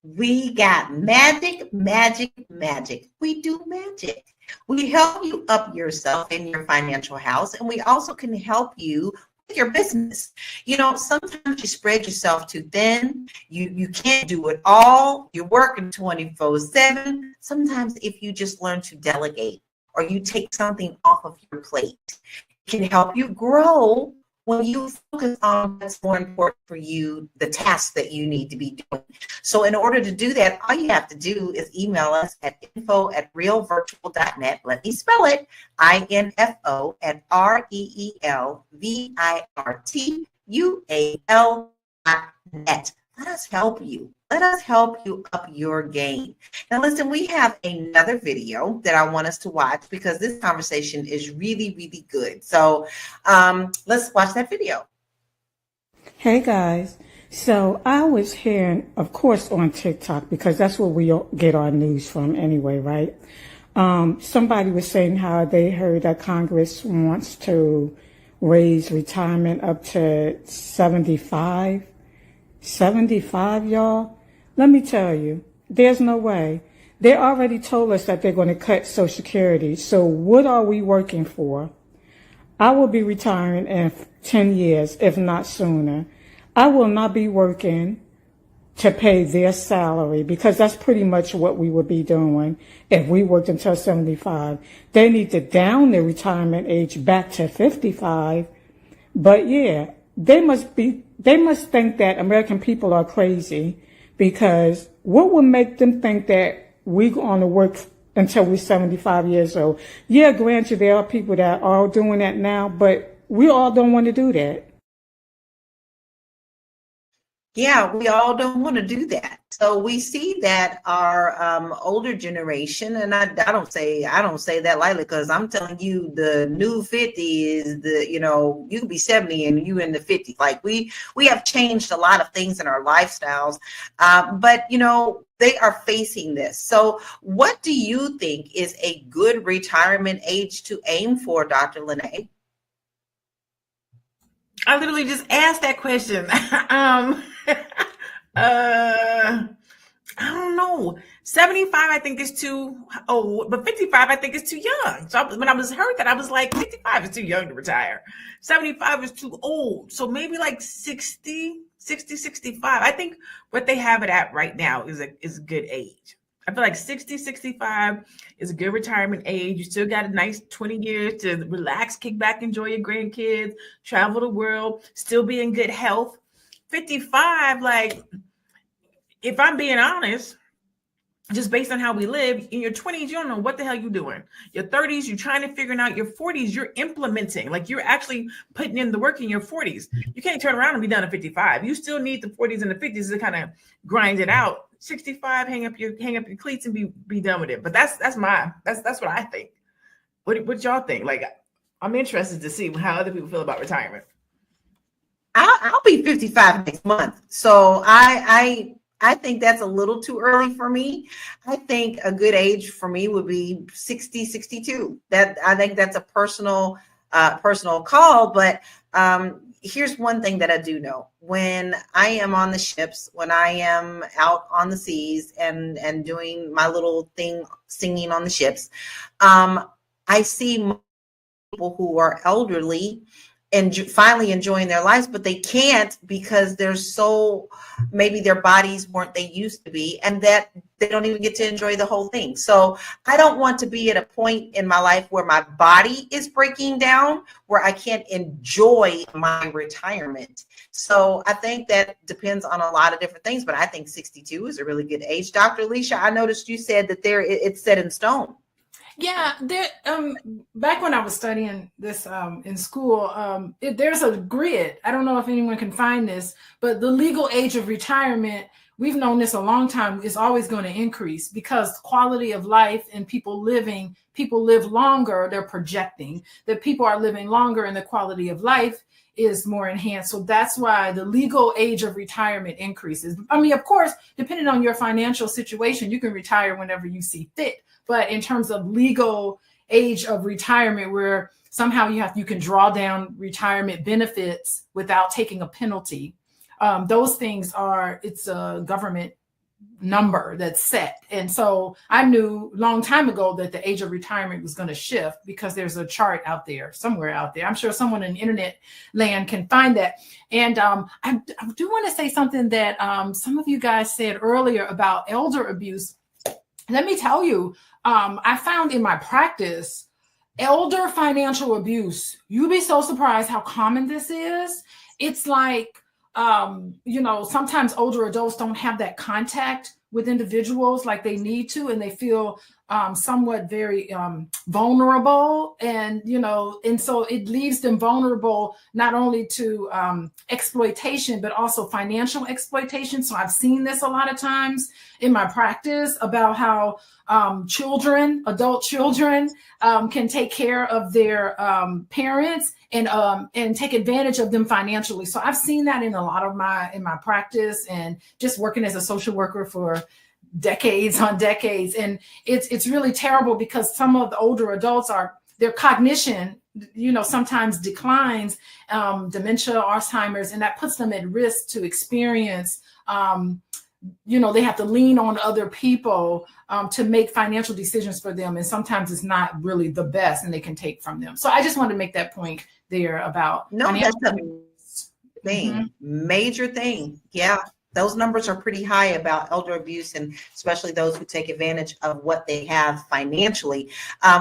We got magic. We do magic. We help you up yourself in your financial house, and we also can help you with your business. Sometimes you spread yourself too thin. You can't do it all. You're working 24/7. Sometimes if you just learn to delegate or you take something off of your plate, it can help you grow when you focus on what's more important for you, the tasks that you need to be doing. So in order to do that, all you have to do is email us at info@realvirtual.net. Let me spell it, info@realvirtual.net. Let us help you. Let us help you up your game. Now, listen, we have another video that I want us to watch because this conversation is really, really good. So let's watch that video. Hey, guys. So I was hearing, of course, on TikTok, because that's where we get our news from anyway, right? Somebody was saying how they heard that Congress wants to raise retirement up to 75. 75, y'all? Let me tell you, there's no way. They already told us that they're going to cut Social Security. So what are we working for? I will be retiring in 10 years, if not sooner. I will not be working to pay their salary, because that's pretty much what we would be doing if we worked until 75. They need to down their retirement age back to 55. But yeah, they must think that American people are crazy, because what would make them think that we're going to work until we're 75 years old? Yeah, granted, there are people that are doing that now, but we all don't want to do that. Yeah, we all don't want to do that. So we see that our older generation, and I don't say that lightly, because I'm telling you, the new 50 is you could be 70 and you in the 50s. Like we have changed a lot of things in our lifestyles, but they are facing this. So what do you think is a good retirement age to aim for, Dr. Lene? I literally just asked that question. I don't know. 75, I think is too old, but 55, I think is too young. So when I heard that, I was like, 55 is too young to retire. 75 is too old. So maybe like 60, 65. I think what they have it at right now is a good age. I feel like 60, 65 is a good retirement age. You still got a nice 20 years to relax, kick back, enjoy your grandkids, travel the world, still be in good health. 55, like, if I'm being honest, just based on how we live, in your 20s, you don't know what the hell you're doing. Your 30s, you're trying to figure it out. Your 40s, you're implementing. Like, you're actually putting in the work in your 40s. You can't turn around and be done at 55. You still need the 40s and the 50s to kind of grind it out. 65, hang up your cleats and be done with it. But that's what I think. What y'all think? Like, I'm interested to see how other people feel about retirement. I'll be 55 next month. So I think that's a little too early for me. I think a good age for me would be 60, 62. I think that's a personal call. But here's one thing that I do know. When I am on the ships, when I am out on the seas and doing my little thing, singing on the ships, I see people who are elderly and finally enjoying their lives, but they can't because maybe their bodies weren't they used to be, and that they don't even get to enjoy the whole thing. So I don't want to be at a point in my life where my body is breaking down, where I can't enjoy my retirement. So I think that depends on a lot of different things, but I think 62 is a really good age. Dr. Alicia, I noticed you said that it's set in stone. Yeah, back when I was studying this in school, there's a grid. I don't know if anyone can find this, but the legal age of retirement, we've known this a long time, is always going to increase because quality of life and people live longer. They're projecting that people are living longer and the quality of life is more enhanced. So that's why the legal age of retirement increases. I mean, of course, depending on your financial situation, you can retire whenever you see fit. But in terms of legal age of retirement, where somehow you can draw down retirement benefits without taking a penalty, those things it's a government number that's set. And so I knew a long time ago that the age of retirement was going to shift because there's a chart out there, somewhere out there. I'm sure someone in internet land can find that. And I do want to say something that some of you guys said earlier about elder abuse. Let me tell you, I found in my practice, elder financial abuse, you'd be so surprised how common this is. It's like, sometimes older adults don't have that contact with individuals like they need to, and they feel somewhat very vulnerable, and so it leaves them vulnerable not only to exploitation, but also financial exploitation. So I've seen this a lot of times in my practice about how adult children can take care of their parents and take advantage of them financially. So I've seen that in a lot of my practice and just working as a social worker for decades on decades. And it's really terrible because some of the older adults their cognition, sometimes declines, dementia, Alzheimer's, and that puts them at risk to experience, they have to lean on other people to make financial decisions for them. And sometimes it's not really the best and they can take from them. So I just wanted to make that point there about that's a thing, major thing. Yeah. Those numbers are pretty high about elder abuse, and especially those who take advantage of what they have financially.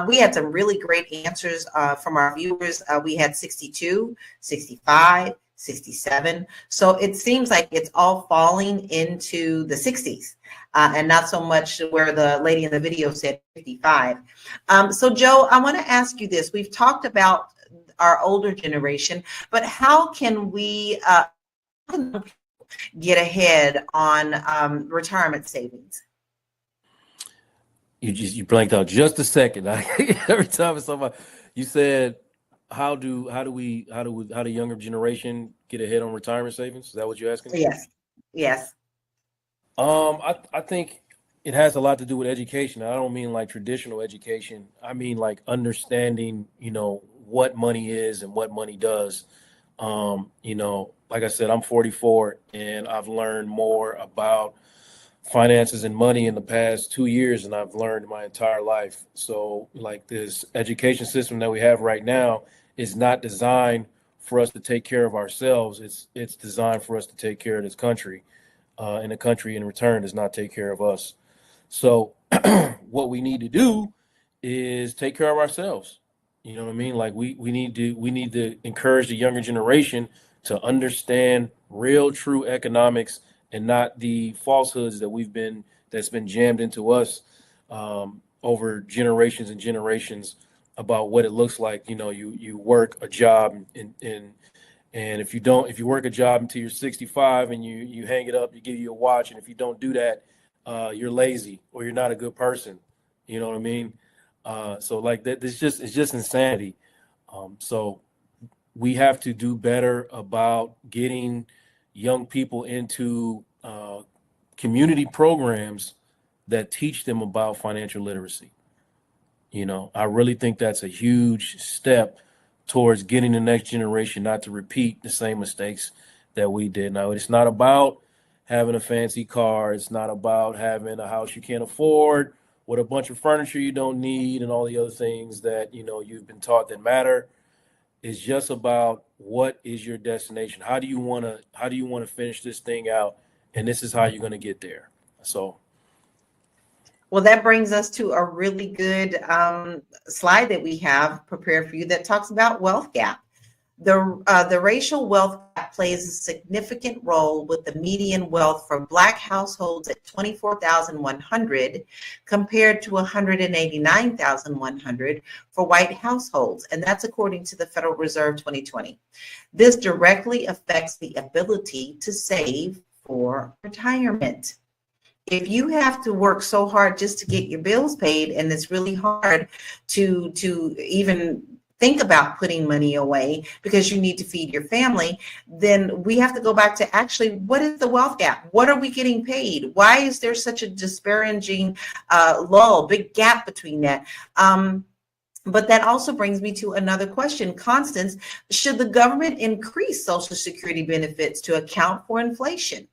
We had some really great answers from our viewers. We had 62, 65, 67. So it seems like it's all falling into the 60s. And not so much where the lady in the video said 55. So Joe, I want to ask you this. We've talked about our older generation, but how can we get ahead on retirement savings? You blanked out just a second. Every time it's somebody, you said, how do younger generation get ahead on retirement savings? Is that what you're asking? Yes. I think it has a lot to do with education. I don't mean like traditional education. I mean like understanding, what money is and what money does. Like I said, I'm 44 and I've learned more about finances and money in the past 2 years than I've learned my entire life. So like this education system that we have right now is not designed for us to take care of ourselves. It's designed for us to take care of this country. And the country in return does not take care of us. So what we need to do is take care of ourselves. You know what I mean? Like we need to encourage the younger generation to understand real, true economics and not the falsehoods that's been jammed into us over generations and generations about what it looks like. You work a job and if you work a job until you're 65 and you hang it up, you give you a watch, and if you don't do that, you're lazy or you're not a good person. You know what I mean? So like that, it's just insanity. So we have to do better about getting young people into community programs that teach them about financial literacy. I really think that's a huge step towards getting the next generation not to repeat the same mistakes that we did. Now, it's not about having a fancy car. It's not about having a house you can't afford with a bunch of furniture you don't need and all the other things that, you've been taught that matter. It's just about what is your destination? How do you want to finish this thing out? And this is how you're going to get there. So. Well, that brings us to a really good slide that we have prepared for you that talks about wealth gap. The racial wealth gap plays a significant role, with the median wealth for Black households at $24,100 compared to $189,100 for white households, and that's according to the Federal Reserve 2020. This directly affects the ability to save for retirement. If you have to work so hard just to get your bills paid, and it's really hard to even think about putting money away because you need to feed your family, then we have to go back to actually, what is the wealth gap? What are we getting paid? Why is there such a disparaging big gap between that? But that also brings me to another question. Constance, should the government increase Social Security benefits to account for inflation?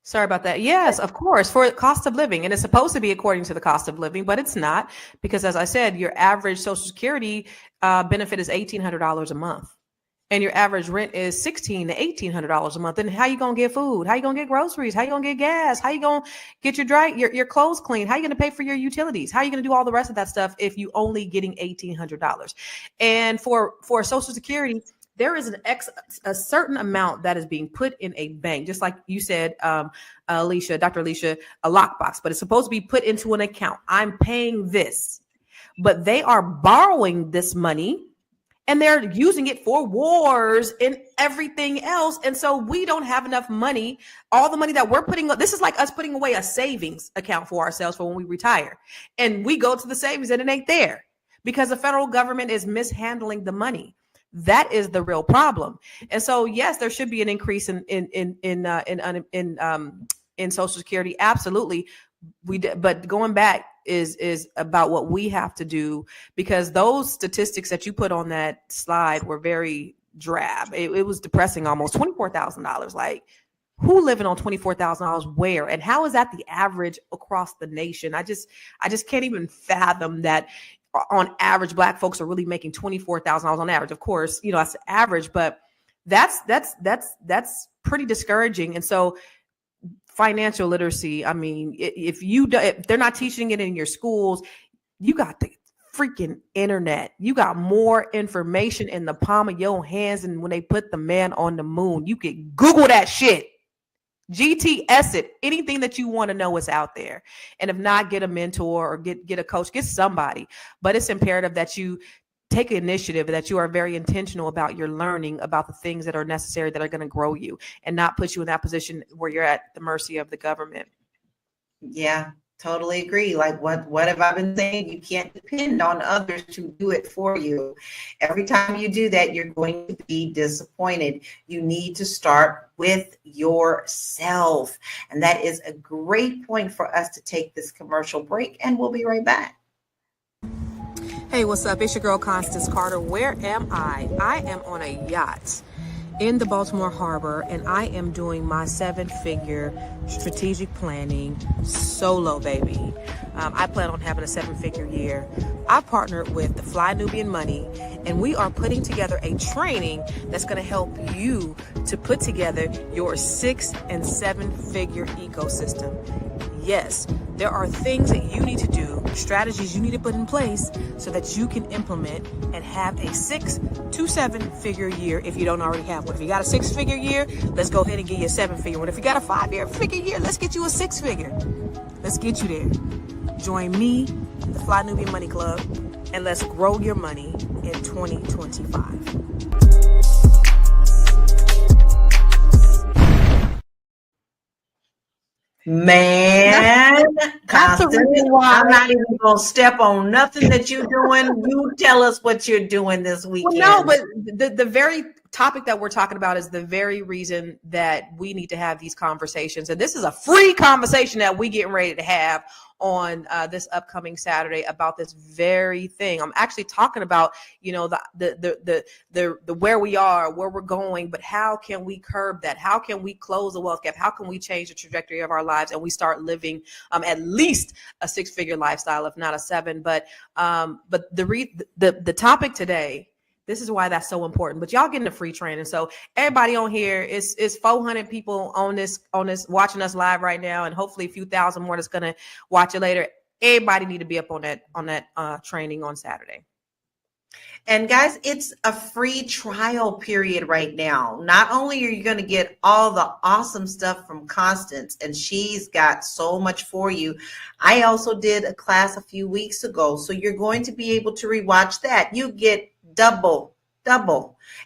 Sorry about that. Yes, of course, for cost of living. And it's supposed to be according to the cost of living, but it's not, because as I said, your average Social Security benefit is $1,800 a month. And your average rent is $1,600 to $1,800 a month. And how you going to get food? How you going to get groceries? How you going to get gas? How you going to get your clothes clean? How you going to pay for your utilities? How you going to do all the rest of that stuff if you only getting $1,800? And for Social Security, there is a certain amount that is being put in a bank, just like you said, Dr. Alicia, a lockbox, but it's supposed to be put into an account. I'm paying this, but they are borrowing this money and they're using it for wars and everything else. And so we don't have enough money. All the money that we're putting, this is like us putting away a savings account for ourselves for when we retire. And we go to the savings and it ain't there because the federal government is mishandling the money. That is the real problem. And so, yes, there should be an increase in Social Security. Absolutely. But going back is about what we have to do, because those statistics that you put on that slide were very drab. It was depressing, almost $24,000. Like, who living on $24,000 where? And how is that the average across the nation? I just can't even fathom that. On average, Black folks are really making $24,000 on average. Of course, that's the average, but that's pretty discouraging. And so financial literacy, I mean, if they're not teaching it in your schools, you got the freaking internet. You got more information in the palm of your hands than when they put the man on the moon. You can Google that shit. GTS it. Anything that you want to know is out there. And if not, get a mentor or get a coach, get somebody. But it's imperative that you take initiative, that you are very intentional about your learning about the things that are necessary, that are going to grow you, and not put you in that position where you're at the mercy of the government. Yeah, totally agree. Like what have I been saying? You can't depend on others to do it for you. Every time you do that, you're going to be disappointed. You need to start with yourself. And that is a great point for us to take this commercial break, and we'll be right back. Hey, what's up? It's your girl, Constance Carter. Where am I? I am on a yacht in the Baltimore Harbor, and I am doing my 7-figure strategic planning solo, baby. I plan on having a 7-figure year. I partnered with the Fly Nubian Money, and we are putting together a training that's going to help you to put together your 6 and 7-figure ecosystem. Yes, there are things that you need to do, strategies you need to put in place so that you can implement and have a 6 to 7-figure year if you don't already have one. If you got a 6-figure year, let's go ahead and get you a 7-figure one. If you got a 5-figure year, let's get you a 6-figure. Let's get you there. Join me, the Fly Nubian Money Club, and let's grow your money in 2025. Man, that's the reason why I'm not even gonna step on nothing that you're doing. You tell us what you're doing this weekend. Well, no, but the very topic that we're talking about is the very reason that we need to have these conversations. And this is a free conversation that we getting ready to have on this upcoming Saturday about this very thing. I'm actually talking about, you know, the where we are, where we're going, but how can we curb that? How can we close the wealth gap? How can we change the trajectory of our lives and we start living at least a 6-figure lifestyle, if not a 7? But the topic today, this is why that's so important. But y'all getting a free training. So everybody on here is 400 people on this watching us live right now, and hopefully a few thousand more that's gonna watch it later. Everybody need to be up on that training on Saturday. And guys, it's a free trial period right now. Not only are you going to get all the awesome stuff from Constance, and she's got so much for you. I also did a class a few weeks ago, so you're going to be able to rewatch that. You get double.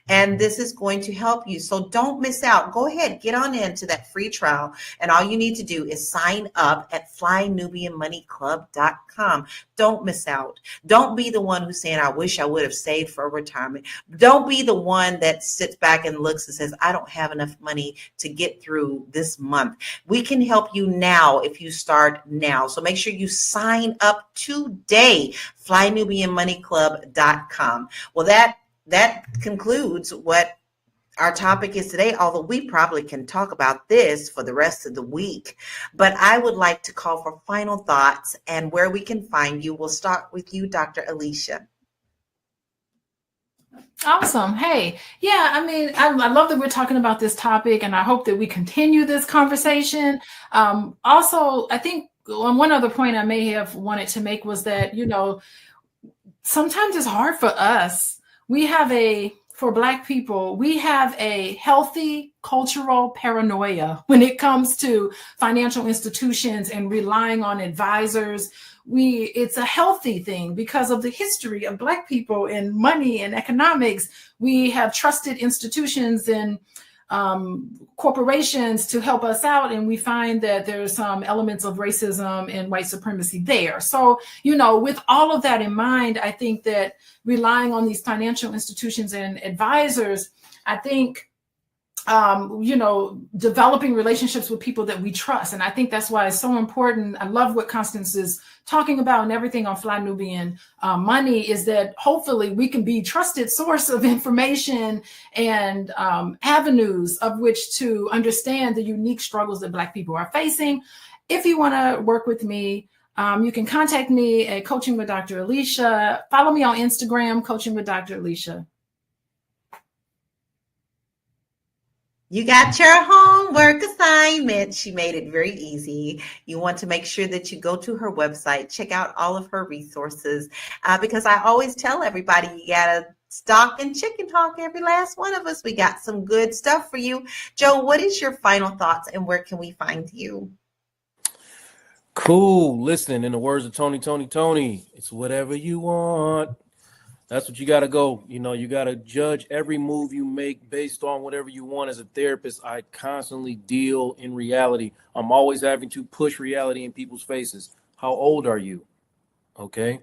And this is going to help you. So don't miss out. Go ahead, get on into that free trial. And all you need to do is sign up at flynubianmoneyclub.com. Don't miss out. Don't be the one who's saying, I wish I would have saved for retirement. Don't be the one that sits back and looks and says, I don't have enough money to get through this month. We can help you now if you start now. So make sure you sign up today, flynubianmoneyclub.com. Well, that concludes what our topic is today, although we probably can talk about this for the rest of the week. But I would like to call for final thoughts and where we can find you. We'll start with you, Dr. Alicia. Awesome. Hey, yeah, I mean, I love that we're talking about this topic, and I hope that we continue this conversation. Also, I think one other point I may have wanted to make was that, you know, sometimes it's hard for us. For Black people, we have a healthy cultural paranoia when it comes to financial institutions and relying on advisors. It's a healthy thing because of the history of Black people in money and economics. We have trusted institutions and corporations to help us out, and we find that there's some elements of racism and white supremacy there. So, you know, with all of that in mind, I think that relying on these financial institutions and advisors, I think, you know, developing relationships with people that we trust. And I think that's why it's so important. I love what Constance is talking about, and everything on Fly Nubian Money is that hopefully we can be trusted source of information and avenues of which to understand the unique struggles that Black people are facing. If you want to work with me, you can contact me at Coaching with Dr. Alicia. Follow me on Instagram, Coaching with Dr. Alicia. You got your homework assignment. She made it very easy. You want to make sure that you go to her website, check out all of her resources, because I always tell everybody you got to stock and chicken talk, every last one of us. We got some good stuff for you. Joe, what is your final thoughts and where can we find you? Cool. Listen, in the words of Tony, it's whatever you want. That's what you got to go. You got to judge every move you make based on whatever you want. As a therapist, I constantly deal in reality. I'm always having to push reality in people's faces. How old are you? Okay.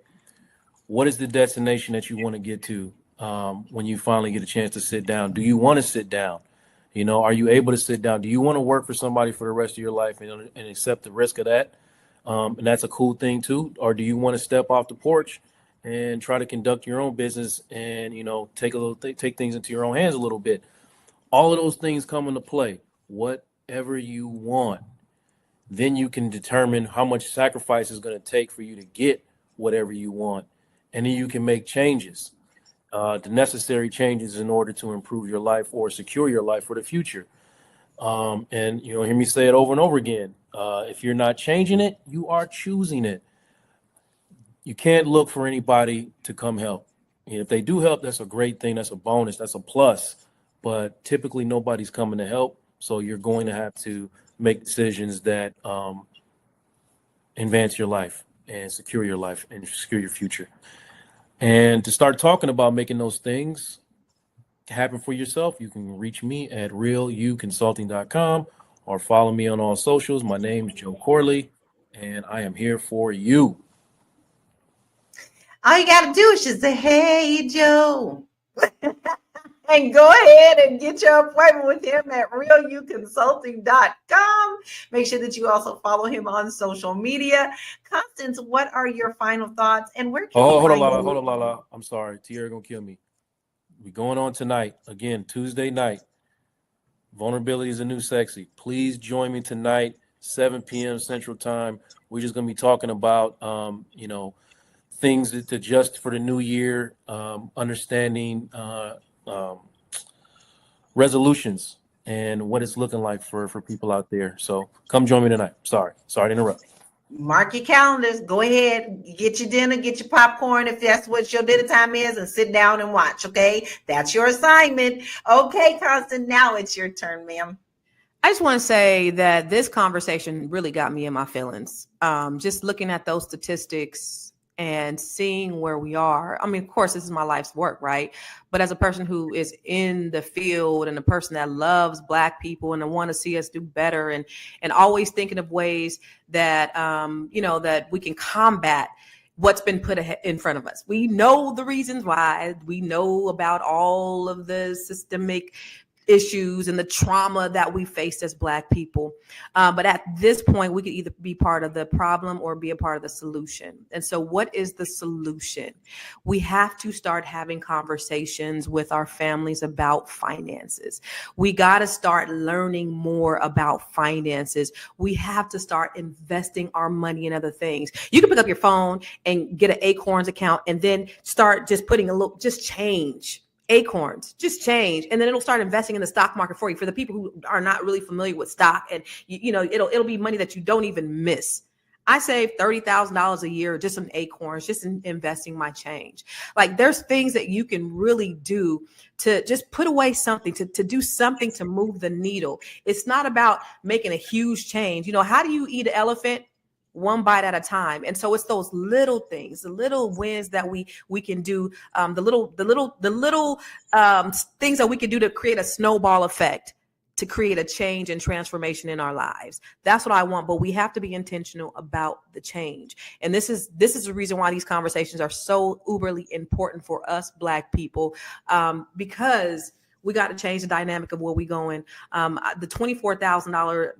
What is the destination that you want to get to when you finally get a chance to sit down? Do you want to sit down? Are you able to sit down? Do you want to work for somebody for the rest of your life and accept the risk of that? And that's a cool thing too. Or do you want to step off the porch and try to conduct your own business and, take things into your own hands a little bit? All of those things come into play. Whatever you want, then you can determine how much sacrifice is going to take for you to get whatever you want. And then you can make changes, the necessary changes in order to improve your life or secure your life for the future. And, hear me say it over and over again. If you're not changing it, you are choosing it. You can't look for anybody to come help. And if they do help, that's a great thing. That's a bonus. That's a plus. But typically nobody's coming to help. So you're going to have to make decisions that advance your life and secure your life and secure your future. And to start talking about making those things happen for yourself, you can reach me at realuconsulting.com or follow me on all socials. My name is Joe Corley, and I am here for you. All you got to do is just say, hey, Joe. And go ahead and get your appointment with him at realuconsulting.com. Make sure that you also follow him on social media. Constance, what are your final thoughts? And where can hold on, Lala. I'm sorry. Tierra gonna kill me. We're going on tonight. Again, Tuesday night. Vulnerability is a new sexy. Please join me tonight, 7 p.m. Central Time. We're just gonna be talking about things to adjust for the new year, understanding resolutions and what it's looking like for people out there. So come join me tonight. Sorry to interrupt. Mark your calendars. Go ahead, get your dinner, get your popcorn if that's what your dinner time is, and sit down and watch. Okay, that's your assignment. Okay, Constance, now it's your turn, ma'am. I just want to say that this conversation really got me in my feelings. Just looking at those statistics and seeing where we are. I mean, of course, this is my life's work, right? But as a person who is in the field and a person that loves Black people and I want to see us do better and always thinking of ways that, that we can combat what's been put in front of us. We know the reasons why. We know about all of the systemic issues and the trauma that we faced as Black people. But at this point, we could either be part of the problem or be a part of the solution. And so what is the solution? We have to start having conversations with our families about finances. We got to start learning more about finances. We have to start investing our money in other things. You can pick up your phone and get an Acorns account and then start just putting just change. Acorns, just change, and then it'll start investing in the stock market for you. For the people who are not really familiar with stock, and it'll be money that you don't even miss. I save $30,000 a year just in Acorns, just in investing my change. Like there's things that you can really do to just put away something, to do something to move the needle. It's not about making a huge change. How do you eat an elephant? One bite at a time. And so it's those little things, the little wins that we can do, the little things that we can do to create a snowball effect, to create a change and transformation in our lives. That's what I want, but we have to be intentional about the change. And this is the reason why these conversations are so uberly important for us Black people, because we got to change the dynamic of where we going. The $24,000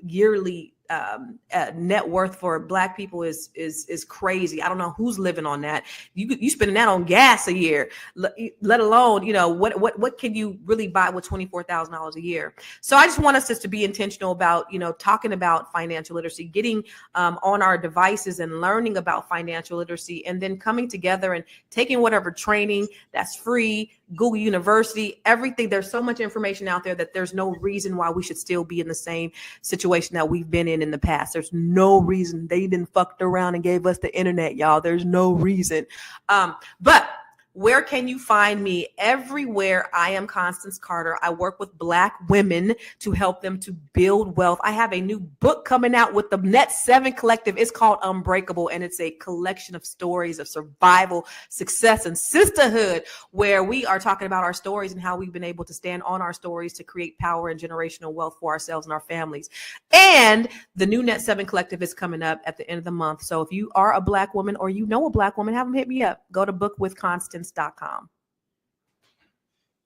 yearly net worth for Black people is crazy. I don't know who's living on that. You spending that on gas a year, let alone, you know, what can you really buy with $24,000 a year? So I just want us just to be intentional about, you know, talking about financial literacy, getting on our devices and learning about financial literacy, and then coming together and taking whatever training that's free, Google University, everything. There's so much information out there that there's no reason why we should still be in the same situation that we've been in the past. There's no reason. They didn't fucked around and gave us the internet, y'all. There's no reason. But where can you find me? Everywhere. I am Constance Carter. I work with Black women to help them to build wealth. I have a new book coming out with the Net 7 Collective. It's called Unbreakable, and it's a collection of stories of survival, success, and sisterhood, where we are talking about our stories and how we've been able to stand on our stories to create power and generational wealth for ourselves and our families. And the new Net 7 Collective is coming up at the end of the month. So if you are a Black woman or you know a Black woman, have them hit me up. Go to bookwithconstance.com.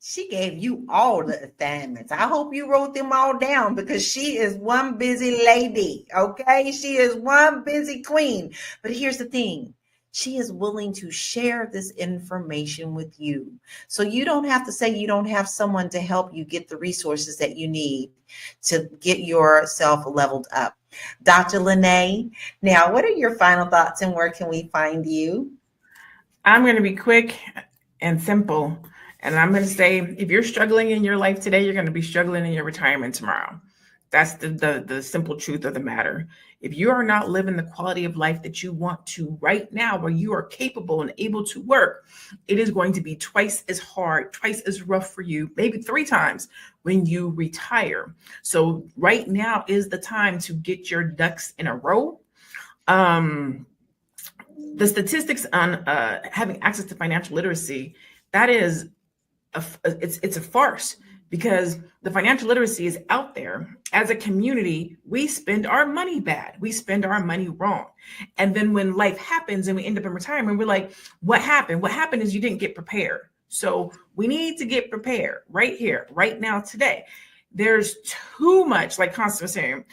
She gave you all the assignments. I hope you wrote them all down, because she is one busy lady. Okay. She is one busy queen. But here's the thing. She is willing to share this information with you. So you don't have to say you don't have someone to help you get the resources that you need to get yourself leveled up. Dr. Lene, now what are your final thoughts and where can we find you? I'm going to be quick and simple. And I'm going to say, if you're struggling in your life today, you're going to be struggling in your retirement tomorrow. That's the simple truth of the matter. If you are not living the quality of life that you want to right now, where you are capable and able to work, it is going to be twice as hard, twice as rough for you, maybe 3 times when you retire. So right now is the time to get your ducks in a row. The statistics on having access to financial literacy, that is, it's a farce, because the financial literacy is out there. As a community, we spend our money bad. We spend our money wrong. And then when life happens and we end up in retirement, we're like, what happened? What happened is you didn't get prepared. So we need to get prepared right here, right now, today. There's too much, like Constance was saying,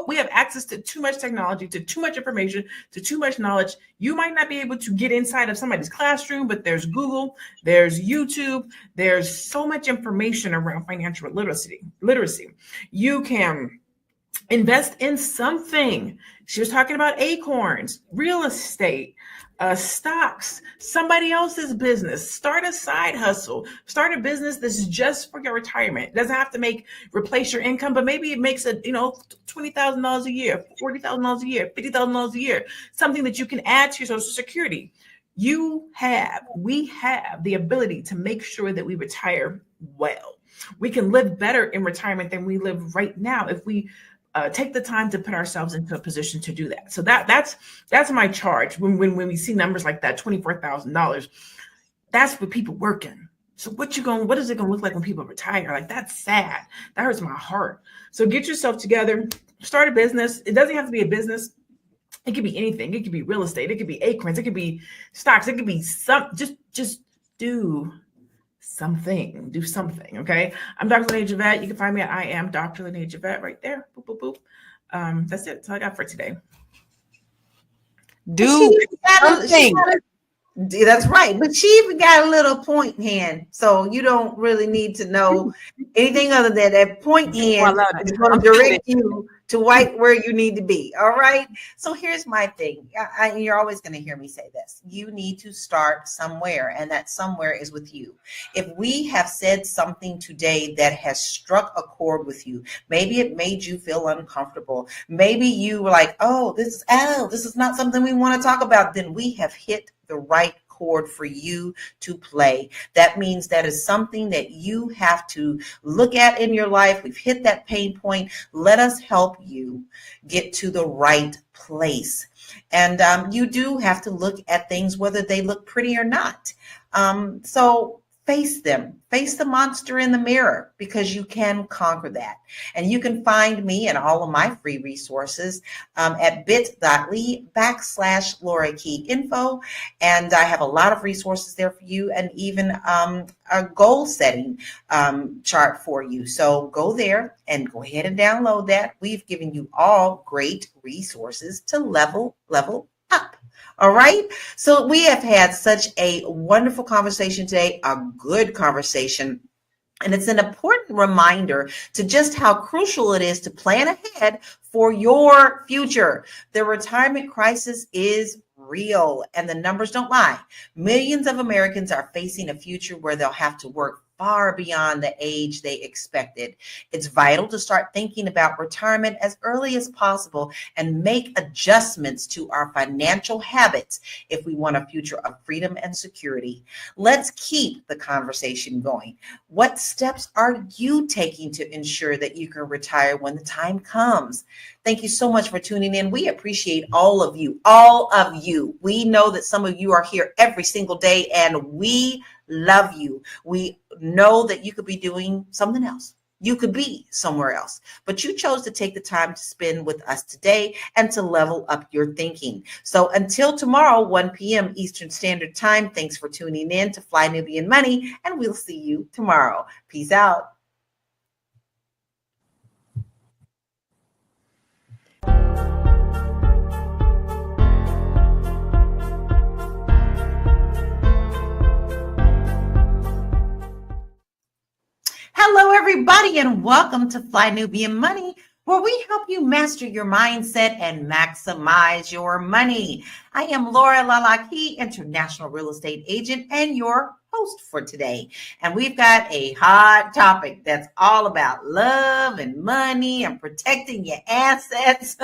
we have access to too much technology, to too much information, to too much knowledge. You might not be able to get inside of somebody's classroom, but there's Google, there's YouTube, there's so much information around financial literacy. You can invest in something. She was talking about acorns, real estate, stocks, somebody else's business. Start a side hustle. Start a business that's just for your retirement. It doesn't have to replace your income, but maybe it makes $20,000 a year, $40,000 a year, $50,000 a year. Something that you can add to your Social Security. We have the ability to make sure that we retire well. We can live better in retirement than we live right now if we take the time to put ourselves into a position to do that. So that's my charge. When we see numbers like that, $24,000, that's with people working. So what is it gonna look like when people retire? Like, that's sad. That hurts my heart. So get yourself together, start a business. It doesn't have to be a business. It could be anything. It could be real estate. It could be acorns. It could be stocks. It could be just do something. Do something. Okay. I'm Dr. Lene Javette. You can find me at I am Dr. Lene Javette right there. Boop, boop, boop. That's it. That's all I got for today. Do something. That's right. But she even got a little point hand. So you don't really need to know anything other than that point hand is going to direct you to where you need to be. All right. So here's my thing. You're always going to hear me say this. You need to start somewhere, and that somewhere is with you. If we have said something today that has struck a chord with you, maybe it made you feel uncomfortable. Maybe you were like, this is not something we want to talk about. Then we have hit the right chord for you to play. That means that is something that you have to look at in your life. We've hit that pain point. Let us help you get to the right place. And you do have to look at things, whether they look pretty or not. So face them. Face the monster in the mirror, because you can conquer that. And you can find me and all of my free resources at bit.ly/Laura Key Info. And I have a lot of resources there for you, and even a goal setting chart for you. So go there and go ahead and download that. We've given you all great resources to level up. All right. So we have had such a wonderful conversation today, a good conversation. And it's an important reminder to just how crucial it is to plan ahead for your future. The retirement crisis is real, and the numbers don't lie. Millions of Americans are facing a future where they'll have to work far beyond the age they expected. It's vital to start thinking about retirement as early as possible and make adjustments to our financial habits if we want a future of freedom and security. Let's keep the conversation going. What steps are you taking to ensure that you can retire when the time comes? Thank you so much for tuning in. We appreciate all of you. We know that some of you are here every single day, and we love you. We know that you could be doing something else. You could be somewhere else, but you chose to take the time to spend with us today and to level up your thinking. So until tomorrow, 1 p.m. Eastern Standard Time, thanks for tuning in to Fly Nubian Money, and we'll see you tomorrow. Peace out. Hello, everybody, and welcome to Fly Nubian Money, where we help you master your mindset and maximize your money. I am Laura Lalaki, international real estate agent, and your host for today. And we've got a hot topic that's all about love and money and protecting your assets.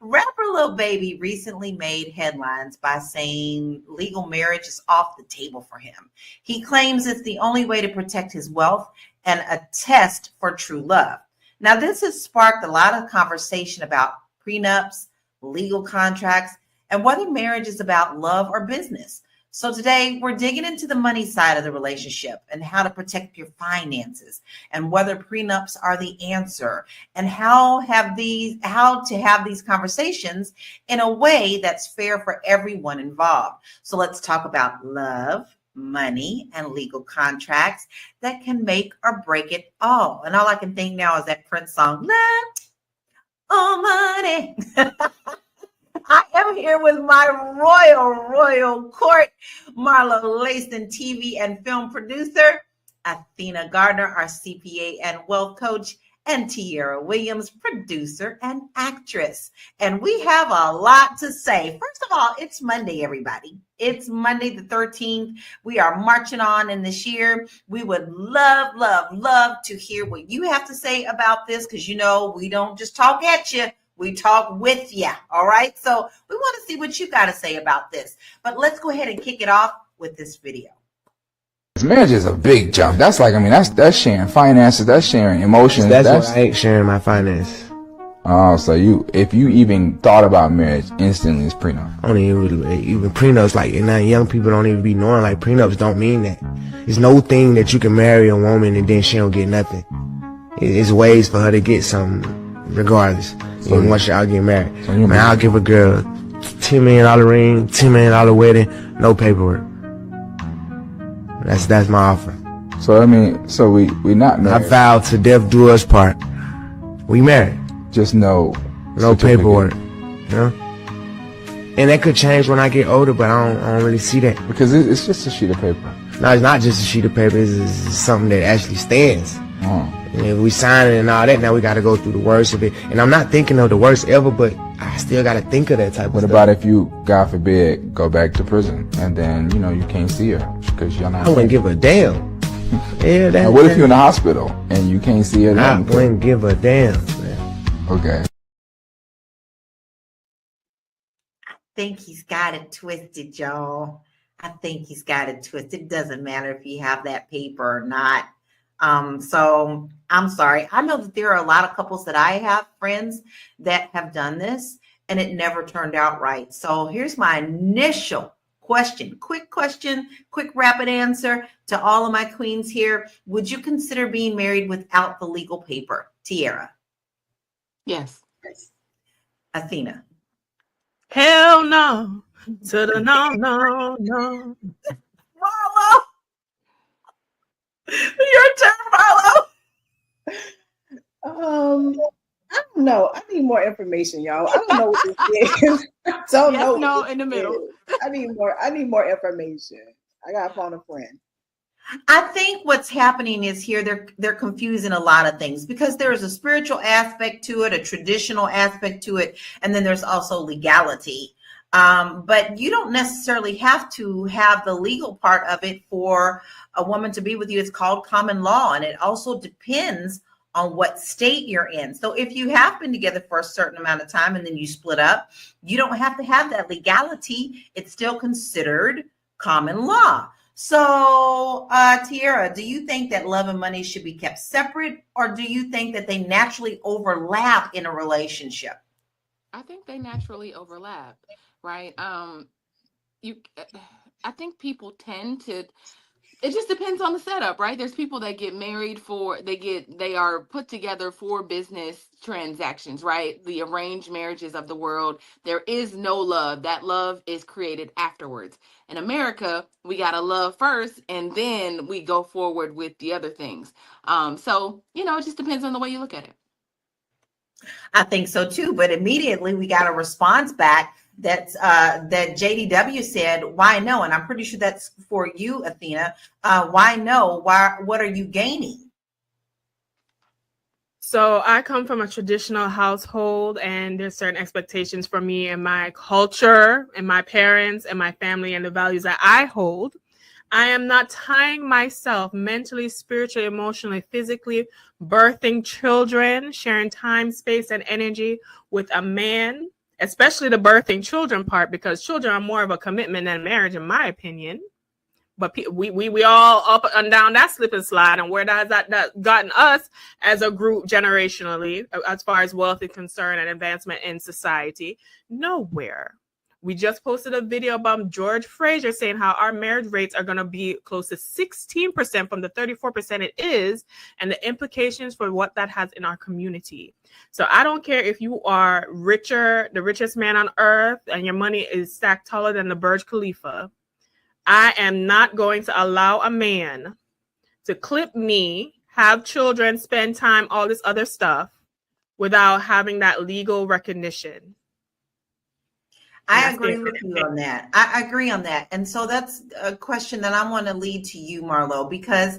Rapper Lil Baby recently made headlines by saying legal marriage is off the table for him. He claims it's the only way to protect his wealth and a test for true love. Now, this has sparked a lot of conversation about prenups, legal contracts, and whether marriage is about love or business. So today we're digging into the money side of the relationship and how to protect your finances, and whether prenups are the answer, and how to have these conversations in a way that's fair for everyone involved. So let's talk about love, money, and legal contracts that can make or break it all. And all I can think now is that Prince song, Love or Money. I am here with my royal court, Marla Layson, TV and film producer, Athena Gardner, our CPA and wealth coach, and Tierra Williams, producer and actress. And we have a lot to say. First of all, it's Monday, everybody. It's Monday the 13th. We are marching on in this year. We would love to hear what you have to say about this, because you know we don't just talk at you. We talk with you, all right? So we want to see what you got to say about this. But let's go ahead and kick it off with this video. Marriage is a big jump. That's like, I mean, that's sharing finances, that's sharing emotions. That's why I ain't sharing my finances. Oh, so if you even thought about marriage, instantly it's prenup. I don't even prenups, like, and now young people don't even be knowing, like, prenups don't mean that. There's no thing that you can marry a woman and then she don't get nothing. It's ways for her to get something regardless. So once y'all get married, man, I'll give a girl $10 million ring, $10 million wedding, no paperwork. That's my offer. So I mean, so we not married. I vowed to death do us part. We married. Just no paperwork. You know? And that could change when I get older, but I don't really see that. Because it's just a sheet of paper. No, it's not just a sheet of paper. It's something that actually stands. And if we sign it and all that, now we got to go through the worst of it. And I'm not thinking of the worst ever, but I still got to think of that type of stuff. What about if you, God forbid, go back to prison and then, you know, you can't see her because you're not... I wouldn't give a damn. Yeah, now, what if you're in the hospital and you can't see her? I wouldn't give a damn, man. Okay. I think he's got it twisted, y'all. I think he's got it twisted. It doesn't matter if you have that paper or not. So I'm sorry. I know that there are a lot of couples that I have friends that have done this and it never turned out right. So here's my initial Question, quick rapid answer to all of my queens here. Would you consider being married without the legal paper? Tiara. Yes. Athena. Hell no. To the no. Marlo. Your turn, Marlo. I don't know. I need more information, y'all. I don't know what this is. I don't Yes, know what no, this in the middle. is. I need more information. I gotta phone a friend. I think what's happening is here they're confusing a lot of things because there is a spiritual aspect to it, a traditional aspect to it, and then there's also legality. But you don't necessarily have to have the legal part of it for a woman to be with you. It's called common law, and it also depends on what state you're in. So if you have been together for a certain amount of time and then you split up, you don't have to have that legality. It's still considered common law. So, Tiara, do you think that love and money should be kept separate, or do you think that they naturally overlap in a relationship? I think they naturally overlap, right? I think people tend to, it just depends on the setup, right? There's people that get married they are put together for business transactions, right? The arranged marriages of the world. There is no love. That love is created afterwards. In America, we got to love first and then we go forward with the other things. So, it just depends on the way you look at it. I think so too, but immediately we got a response back that JDW said, why no? And I'm pretty sure that's for you, Athena. Why no? What are you gaining? So I come from a traditional household, and there's certain expectations for me and my culture and my parents and my family and the values that I hold. I am not tying myself mentally, spiritually, emotionally, physically, birthing children, sharing time, space, and energy with a man, especially the birthing children part, because children are more of a commitment than marriage, in my opinion. But we all up and down that slip and slide, and where has that gotten us as a group generationally, as far as wealth is concerned and advancement in society? Nowhere. We just posted a video about George Fraser saying how our marriage rates are going to be close to 16% from the 34% it is, and the implications for what that has in our community. So I don't care if you are richer, the richest man on earth, and your money is stacked taller than the Burj Khalifa. I am not going to allow a man to clip me, have children, spend time, all this other stuff without having that legal recognition. I agree with you on that. I agree on that. And so that's a question that I want to lead to you, Marlo, because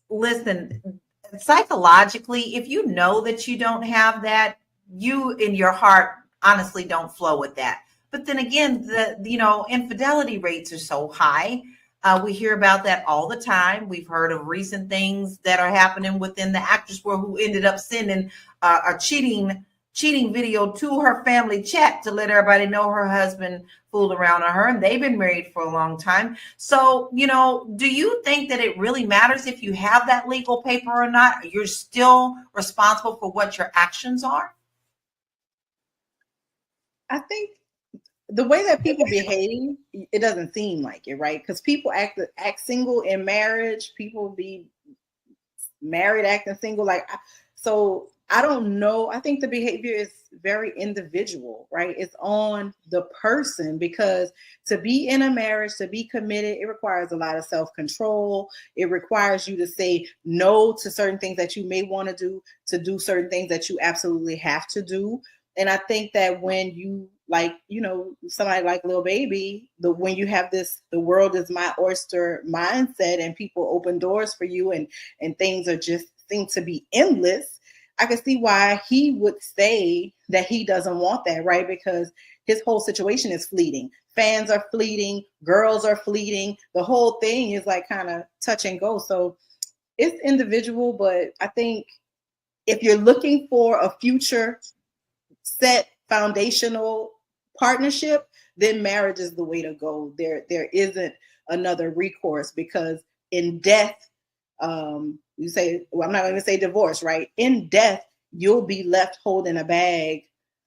listen, psychologically, if you know that you don't have that, you in your heart honestly don't flow with that. But then again, the infidelity rates are so high. We hear about that all the time. We've heard of recent things that are happening within the actress world who ended up sending a cheating video to her family chat to let everybody know her husband fooled around on her, and they've been married for a long time. So, do you think that it really matters if you have that legal paper or not? You're still responsible for what your actions are? I think the way that people behave, it doesn't seem like it, right? Because people act single in marriage. People be married acting single, so I don't know. I think the behavior is very individual, right? It's on the person, because to be in a marriage, to be committed, it requires a lot of self-control. It requires you to say no to certain things that you may want to do certain things that you absolutely have to do. And I think that when you somebody like Lil Baby, when you have this, the world is my oyster mindset, and people open doors for you, and things are just seem to be endless, I can see why he would say that he doesn't want that, right? Because his whole situation is fleeting. Fans are fleeting, girls are fleeting. The whole thing is kind of touch and go. So it's individual, but I think if you're looking for a future set foundational partnership, then marriage is the way to go. There isn't another recourse, because in death, you say, well, I'm not going to say divorce, right? In death, you'll be left holding a bag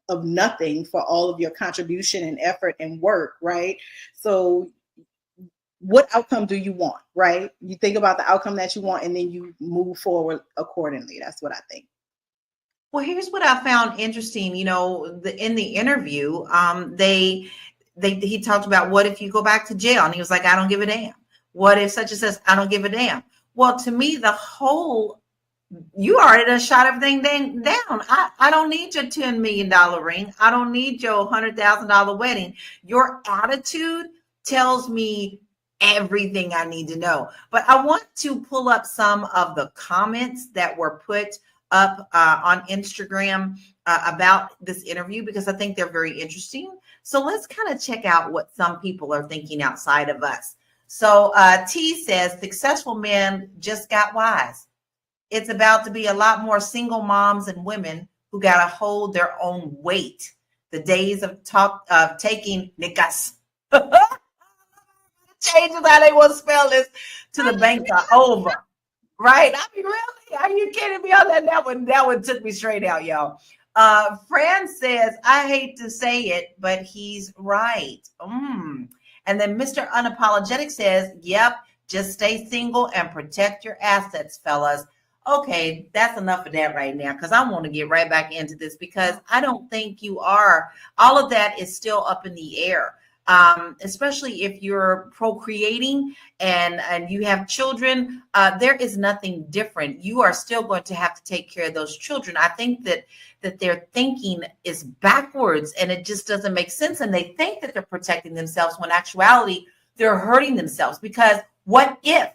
of nothing for all of your contribution and effort and work, right? So what outcome do you want, right? You think about the outcome that you want and then you move forward accordingly. That's what I think. Well, here's what I found interesting. In the interview, he talked about, what if you go back to jail? And he was like, I don't give a damn. What if such and such? I don't give a damn. Well, to me, you already done shot everything down. I don't need your $10 million ring. I don't need your $100,000 wedding. Your attitude tells me everything I need to know. But I want to pull up some of the comments that were put up on Instagram about this interview, because I think they're very interesting. So let's kind of check out what some people are thinking outside of us. So T says, successful men just got wise. It's about to be a lot more single moms and women who got to hold their own weight. The days of taking niggas, changes how they want to spell this, to the bank are over. Right? I mean, really? Are you kidding me on that? That one took me straight out, y'all. Fran says, I hate to say it, but he's right. And then Mr. Unapologetic says, yep, just stay single and protect your assets, fellas. Okay, that's enough of that right now, because I want to get right back into this, because I don't think you are. All of that is still up in the air. Especially if you're procreating and you have children, there is nothing different. You are still going to have to take care of those children. I think that their thinking is backwards, and it just doesn't make sense. And they think that they're protecting themselves when in actuality they're hurting themselves. Because what if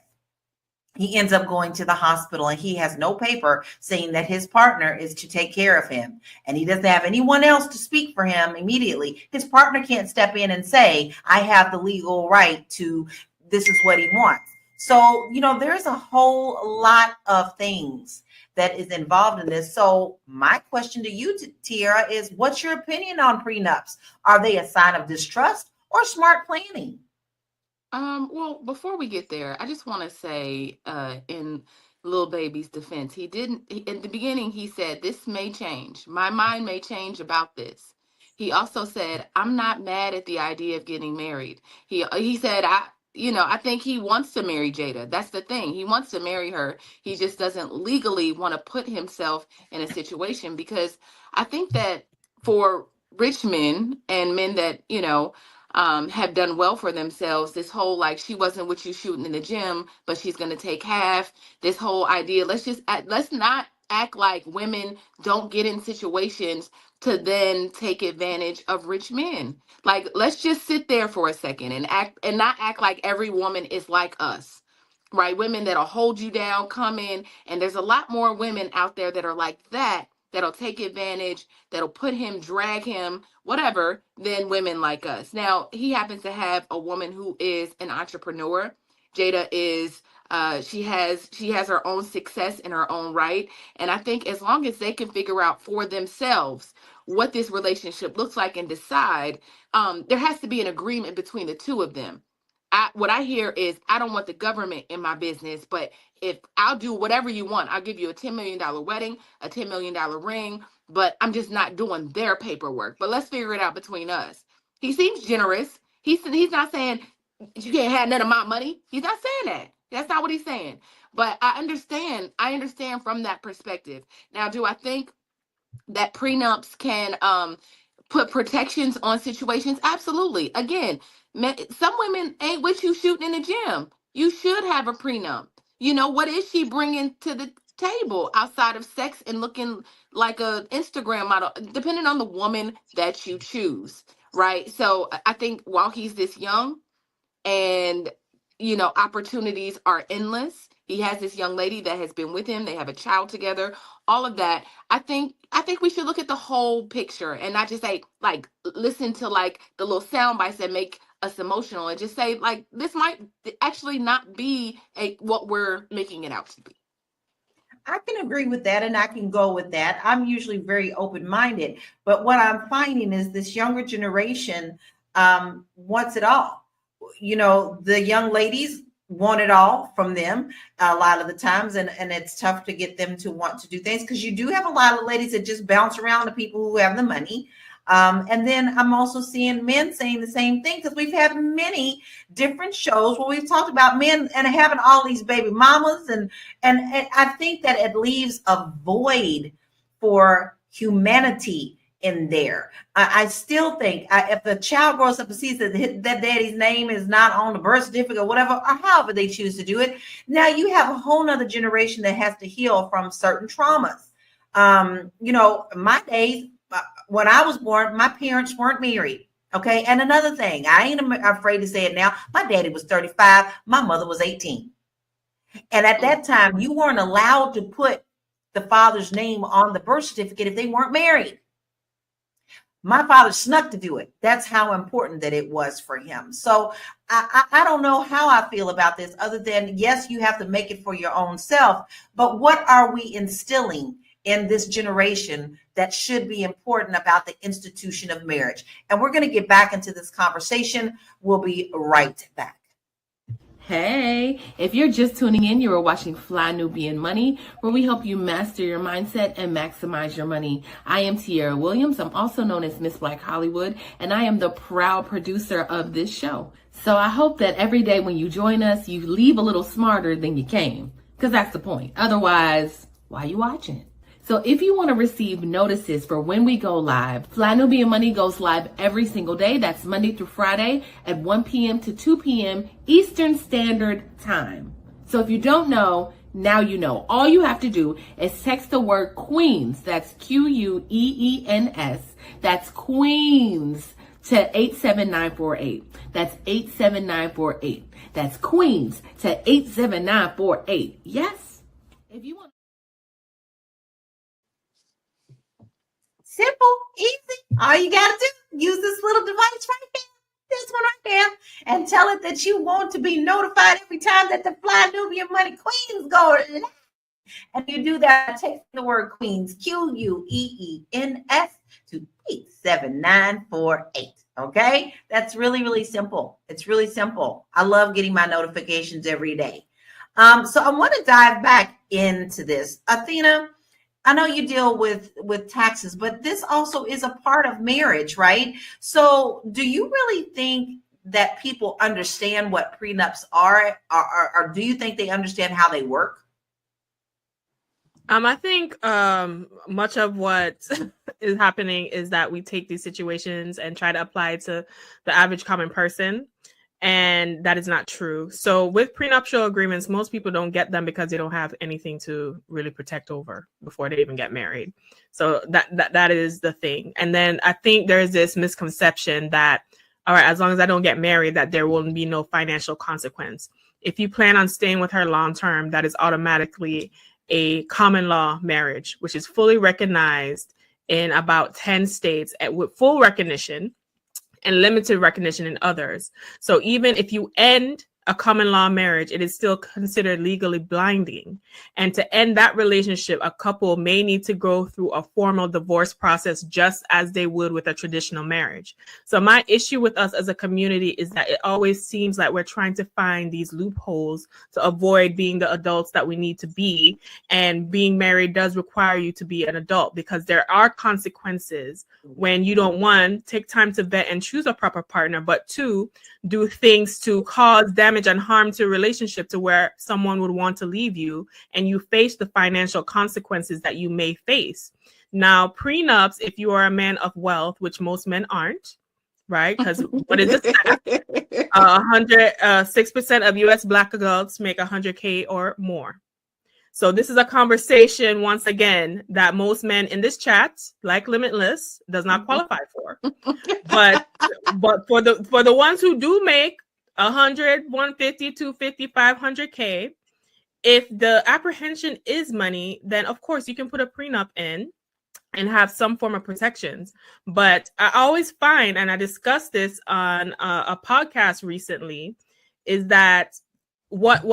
he ends up going to the hospital and he has no paper saying that his partner is to take care of him, and he doesn't have anyone else to speak for him immediately? His partner can't step in and say, I have the legal right to, this is what he wants. So, there's a whole lot of things that is involved in this. So my question to you, Tiara, is what's your opinion on prenups? Are they a sign of distrust or smart planning? Well, before we get there, I just want to say, in Lil Baby's defense, at the beginning, he said, this may change. My mind may change about this. He also said, I'm not mad at the idea of getting married. He said, I think he wants to marry Jada. That's the thing. He wants to marry her. He just doesn't legally want to put himself in a situation, because I think that for rich men and men that, have done well for themselves, this whole, like, she wasn't with you shooting in the gym, but she's going to take half, this whole idea, let's not act like women don't get in situations to then take advantage of rich men. Like, let's just sit there for a second and not act like every woman is like us, right? Women that'll hold you down, come in, and there's a lot more women out there that are like that, that'll take advantage, that'll put him, drag him, whatever, than women like us. Now, he happens to have a woman who is an entrepreneur. Jada is, she has her own success in her own right. And I think as long as they can figure out for themselves what this relationship looks like and decide, there has to be an agreement between the two of them. What I hear is, I don't want the government in my business, but if I'll do whatever you want, I'll give you a $10 million wedding, a $10 million ring, but I'm just not doing their paperwork. But let's figure it out between us. He seems generous. He's not saying you can't have none of my money. He's not saying that. That's not what he's saying. But I understand from that perspective. Now, do I think that prenups can put protections on situations? Absolutely. Again, some women ain't with you shooting in the gym. You should have a prenup. What is she bringing to the table outside of sex and looking like a Instagram model, depending on the woman that you choose, right? So I think while he's this young, and opportunities are endless, he has this young lady that has been with him, they have a child together, all of that, I think we should look at the whole picture and not just say, like, listen to like the little sound bites that make us emotional, and just say, like, this might actually not be what we're making it out to be. I can agree with that, and I can go with that. I'm usually very open-minded, but what I'm finding is this younger generation wants it all. The young ladies want it all from them a lot of the times, and it's tough to get them to want to do things, because you do have a lot of ladies that just bounce around the people who have the money. And then I'm also seeing men saying the same thing, because we've had many different shows where we've talked about men and having all these baby mamas, and I think that it leaves a void for humanity in there. I still think if the child grows up and sees that that daddy's name is not on the birth certificate or whatever, or however they choose to do it, now you have a whole nother generation that has to heal from certain traumas. My days, when I was born, my parents weren't married. Okay. And another thing, I ain't afraid to say it now. My daddy was 35. My mother was 18. And at that time, you weren't allowed to put the father's name on the birth certificate if they weren't married. My father snuck to do it. That's how important that it was for him. So I don't know how I feel about this, other than, yes, you have to make it for your own self. But what are we instilling in this generation that should be important about the institution of marriage? And we're going to get back into this conversation. We'll be right back. Hey, if you're just tuning in, you are watching Fly Nubian Money, where we help you master your mindset and maximize your money. I am Tiara Williams. I'm also known as Miss Black Hollywood, and I am the proud producer of this show. So I hope that every day when you join us, you leave a little smarter than you came, because that's the point. Otherwise, why are you watching? So if you want to receive notices for when we go live, Fly Nubian Money goes live every single day. That's Monday through Friday at 1 p.m. to 2 p.m. Eastern Standard Time. So if you don't know, now you know. All you have to do is text the word Queens, that's Queens, that's Queens, to 87948. That's 87948. That's Queens to 87948. Yes? If you want. Simple, easy. All you got to do, use this little device right there, this one right there, and tell it that you want to be notified every time that the Fly Nubian Money Queens go live. And you do that, text the word Queens, Queens, to 87948. Okay? That's really, really simple. It's really simple. I love getting my notifications every day. So I want to dive back into this. Athena, I know you deal with taxes, but this also is a part of marriage, right? So do you really think that people understand what prenups are, or do you think they understand how they work? I think much of what is happening is that we take these situations and try to apply it to the average common person. And that is not true. So with prenuptial agreements, most people don't get them because they don't have anything to really protect over before they even get married. So that is the thing. And then I think there's this misconception that, all right, as long as I don't get married, that there will be no financial consequence. If you plan on staying with her long term, that is automatically a common law marriage, which is fully recognized in about 10 states with full recognition and limited recognition in others. So even if you end a common law marriage, it is still considered legally binding. And to end that relationship, a couple may need to go through a formal divorce process just as they would with a traditional marriage. So my issue with us as a community is that it always seems like we're trying to find these loopholes to avoid being the adults that we need to be. And being married does require you to be an adult, because there are consequences when you don't, one, take time to vet and choose a proper partner, but two, do things to cause damage and harm to a relationship to where someone would want to leave you, and you face the financial consequences that you may face. Now, prenups, if you are a man of wealth, which most men aren't, right? Because what is this? 6% of U.S. Black adults make $100K or more. So this is a conversation, once again, that most men in this chat, like Limitless, does not qualify for. But for the ones who do make 100, 150, 250, 500K, if the apprehension is money, then of course you can put a prenup in and have some form of protections. But I always find, and I discussed this on a podcast recently, is that what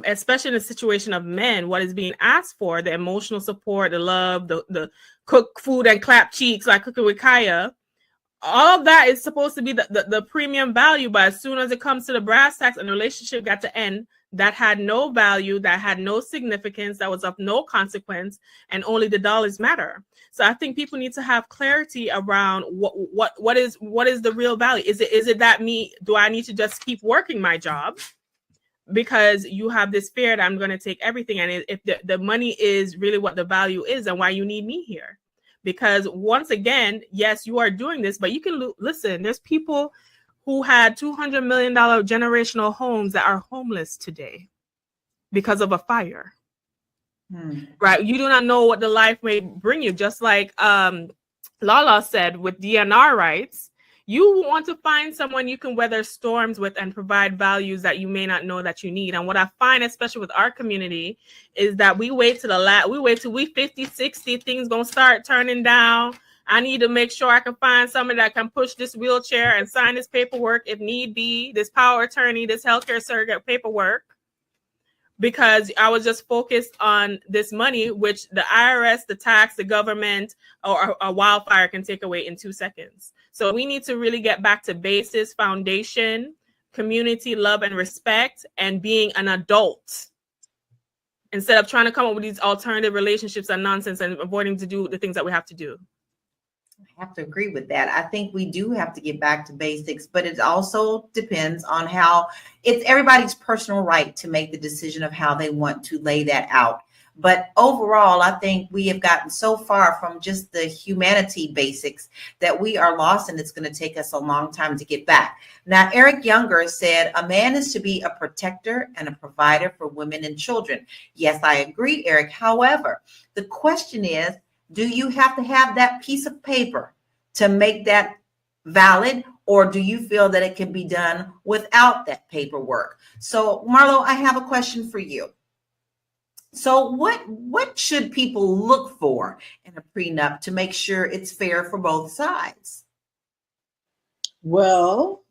especially in the situation of men, what is being asked for, the emotional support, the love, the cook food and clap cheeks like cooking with Kaya, all of that is supposed to be the premium value. But as soon as it comes to the brass tacks and the relationship got to end, that had no value, that had no significance, that was of no consequence, and only the dollars matter. So I think people need to have clarity around what is the real value. Is it that do I need to just keep working my job because you have this fear that I'm going to take everything? And if the money is really what the value is, and why you need me here? Because once again, yes, you are doing this, but you can listen, there's people who had $200 million generational homes that are homeless today because of a fire. Right? You do not know what the life may bring you. Just like Lala said with DNR rights, you want to find someone you can weather storms with and provide values that you may not know that you need. And what I find, especially with our community, is that we wait till we 50, 60, things gonna start turning down. I need to make sure I can find somebody that can push this wheelchair and sign this paperwork if need be, this power attorney, this healthcare surrogate paperwork, because I was just focused on this money, which the IRS, the tax, the government, or a wildfire can take away in 2 seconds. So we need to really get back to basis, foundation, community, love, and respect, and being an adult instead of trying to come up with these alternative relationships and nonsense and avoiding to do the things that we have to do. I have to agree with that. I think we do have to get back to basics, but it also depends on how it's everybody's personal right to make the decision of how they want to lay that out. But overall, I think we have gotten so far from just the humanity basics that we are lost, and it's going to take us a long time to get back. Now, Eric Younger said, a man is to be a protector and a provider for women and children. Yes, I agree, Eric. However, the question is, do you have to have that piece of paper to make that valid, or do you feel that it can be done without that paperwork? So, Marlo, I have a question for you. So what should people look for in a prenup to make sure it's fair for both sides? Well,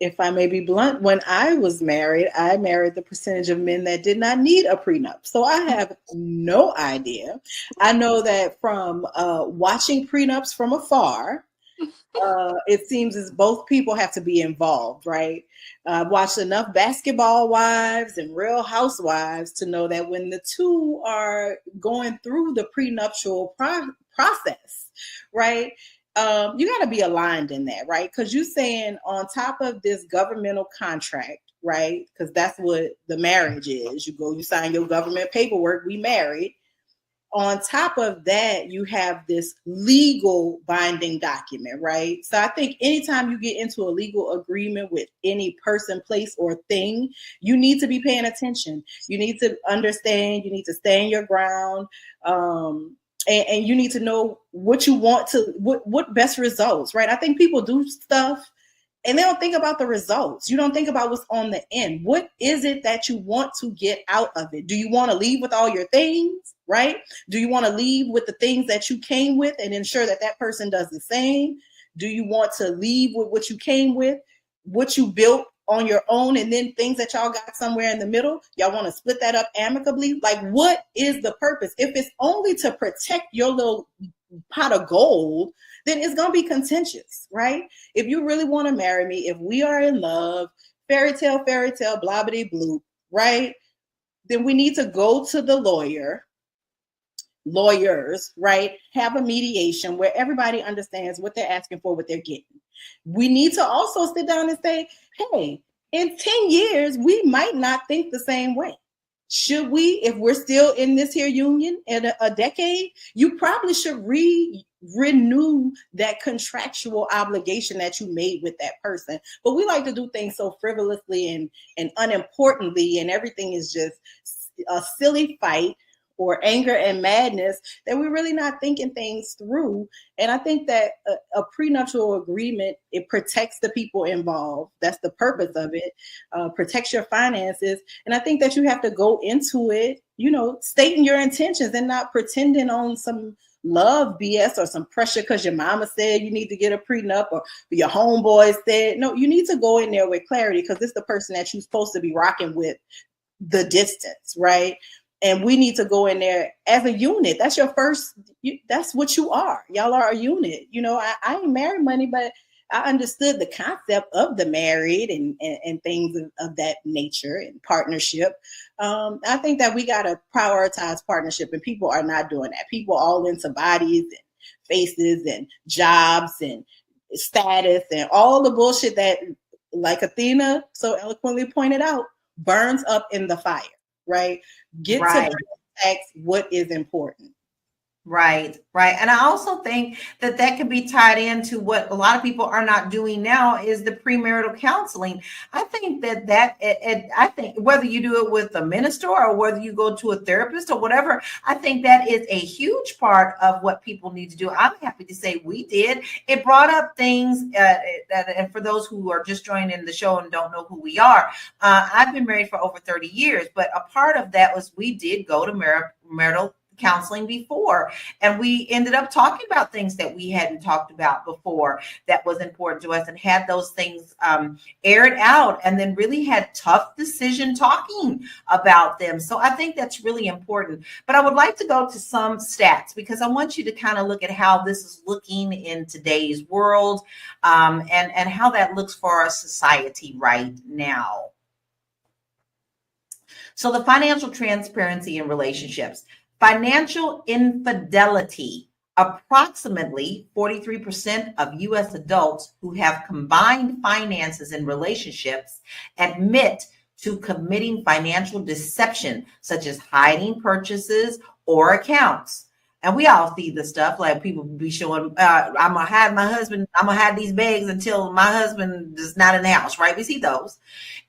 if I may be blunt, when I was married, I married the percentage of men that did not need a prenup. So I have no idea. I know that from watching prenups from afar, it seems as both people have to be involved, right? I've watched enough Basketball Wives and Real Housewives to know that when the two are going through the prenuptial process, right? You got to be aligned in that, right? Because you're saying on top of this governmental contract, right? Because that's what the marriage is. You sign your government paperwork, we married. On top of that, you have this legal binding document, right? So I think anytime you get into a legal agreement with any person, place, or thing, you need to be paying attention. You need to understand, you need to stand your ground. And you need to know what you want to, what best results, right? I think people do stuff and they don't think about the results. You don't think about what's on the end. What is it that you want to get out of it? Do you want to leave with all your things, right? Do you want to leave with the things that you came with and ensure that that person does the same? Do you want to leave with what you came with, what you built on your own, and then things that y'all got somewhere in the middle? Y'all want to split that up amicably? Like, what is the purpose? If it's only to protect your little pot of gold, then it's going to be contentious, right? If you really want to marry me, if we are in love, fairy tale, blobbity bloop, right? Then we need to go to the lawyers, right? Have a mediation where everybody understands what they're asking for, what they're getting. We need to also sit down and say, hey, in 10 years, we might not think the same way. Should we, if we're still in this here union in a decade, you probably should renew that contractual obligation that you made with that person. But we like to do things so frivolously and unimportantly, and everything is just a silly fight or anger and madness that we're really not thinking things through. And I think that a prenuptial agreement, it protects the people involved. That's the purpose of it. Protects your finances. And I think that you have to go into it, stating your intentions and not pretending on some love BS or some pressure because your mama said you need to get a prenup or your homeboy said. No, you need to go in there with clarity because it's the person that you're supposed to be rocking with the distance, right? And we need to go in there as a unit. That's your first, that's what you are. Y'all are a unit. I ain't married money, but I understood the concept of the married and things of that nature and partnership. I think that we got to prioritize partnership, and people are not doing that. People all into bodies and faces and jobs and status and all the bullshit that, like Athena so eloquently pointed out, burns up in the fire, right? Get Right. to brass tacks, what is important. Right, right. And I also think that that could be tied into what a lot of people are not doing now is the premarital counseling. I think I think whether you do it with a minister or whether you go to a therapist or whatever, I think that is a huge part of what people need to do. I'm happy to say we did. It brought up things, and for those who are just joining the show and don't know who we are, I've been married for over 30 years, but a part of that was we did go to marital counseling before, and we ended up talking about things that we hadn't talked about before that was important to us, and had those things aired out, and then really had tough decision talking about them. So I think that's really important. But I would like to go to some stats because I want you to kind of look at how this is looking in today's world, and how that looks for our society right now. So the financial transparency in relationships. Financial infidelity. Approximately 43% of U.S. adults who have combined finances in relationships admit to committing financial deception, such as hiding purchases or accounts. And we all see the stuff like people be showing, I'm going to hide my husband. I'm going to hide these bags until my husband is not in the house, right? We see those.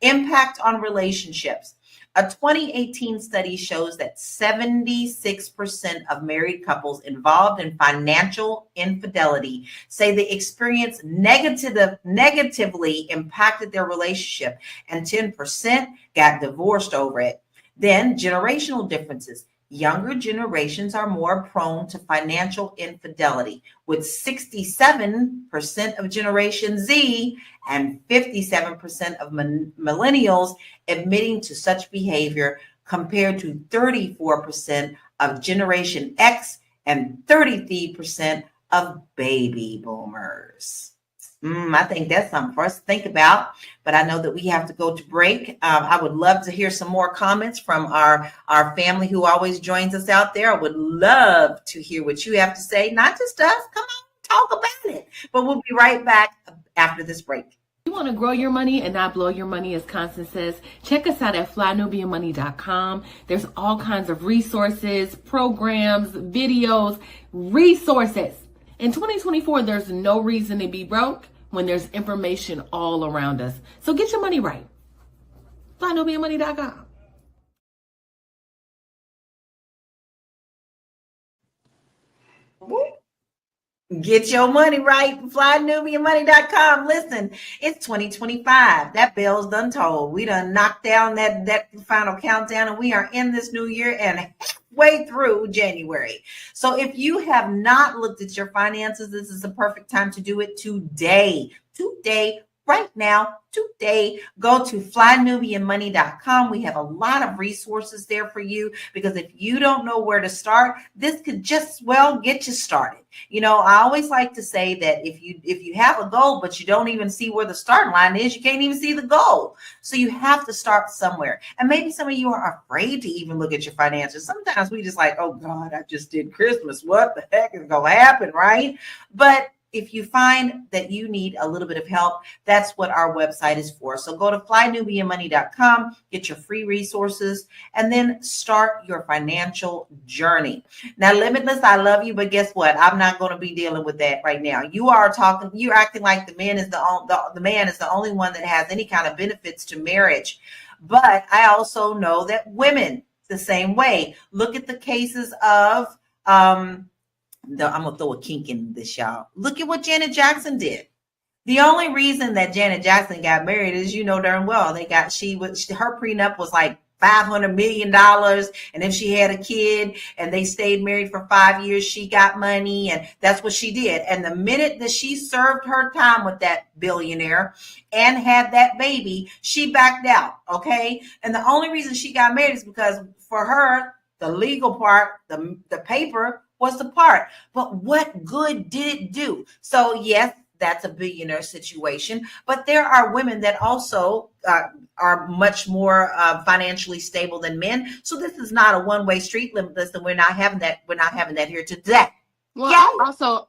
Impact on relationships. A 2018 study shows that 76% of married couples involved in financial infidelity say the experience negatively impacted their relationship, and 10% got divorced over it. Then generational differences. Younger generations are more prone to financial infidelity, with 67% of Generation Z and 57% of millennials admitting to such behavior, compared to 34% of Generation X and 33% of baby boomers. I think that's something for us to think about, but I know that we have to go to break. I would love to hear some more comments from our family who always joins us out there. I would love to hear what you have to say, not just us. Come on, talk about it. But we'll be right back after this break. You want to grow your money and not blow your money, as Constance says, check us out at flynubianmoney.com. There's all kinds of resources, programs, videos, resources. In 2024, there's no reason to be broke when there's information all around us. So get your money right. flynubianmoney.com. Get your money right. flynubianmoney.com. Listen, it's 2025. That bell's done tolled. We done knocked down that final countdown, and we are in this new year and halfway through January. So if you have not looked at your finances, this is the perfect time to do it today. Right now, today, go to flynubianmoney.com. We have a lot of resources there for you, because if you don't know where to start, this could just well get you started. You know, I always like to say that if you have a goal, but you don't even see where the starting line is, you can't even see the goal. So you have to start somewhere. And maybe some of you are afraid to even look at your finances. Sometimes we just like, oh God, I just did Christmas. What the heck is going to happen, right? But if you find that you need a little bit of help, that's what our website is for. So go to flynubianmoney.com, get your free resources, and then start your financial journey. Now, Limitless, I love you, but guess what? I'm not going to be dealing with that right now. You're acting like the man is the only one that has any kind of benefits to marriage. But I also know that women the same way. Look at the cases of I'm going to throw a kink in this, y'all. Look at what Janet Jackson did. The only reason that Janet Jackson got married is, you know darn well, her prenup was like $500 million. And if she had a kid and they stayed married for 5 years, she got money. And that's what she did. And the minute that she served her time with that billionaire and had that baby, she backed out. Okay. And the only reason she got married is because for her, the legal part, the paper was the part. But what good did it do? So yes, that's a billionaire situation. But there are women that also are much more financially stable than men. So this is not a one-way street, Limitless, and we're not having that. We're not having that here today. Well, Yeah.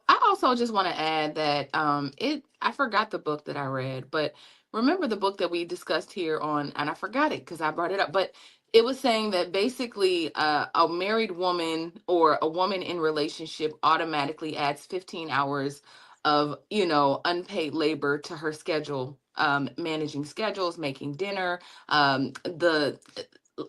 I also just want to add that I forgot the book that I read, but remember the book that we discussed here on, and I forgot it because I brought it up, but it was saying that basically a married woman or a woman in relationship automatically adds 15 hours of, unpaid labor to her schedule, managing schedules, making dinner, the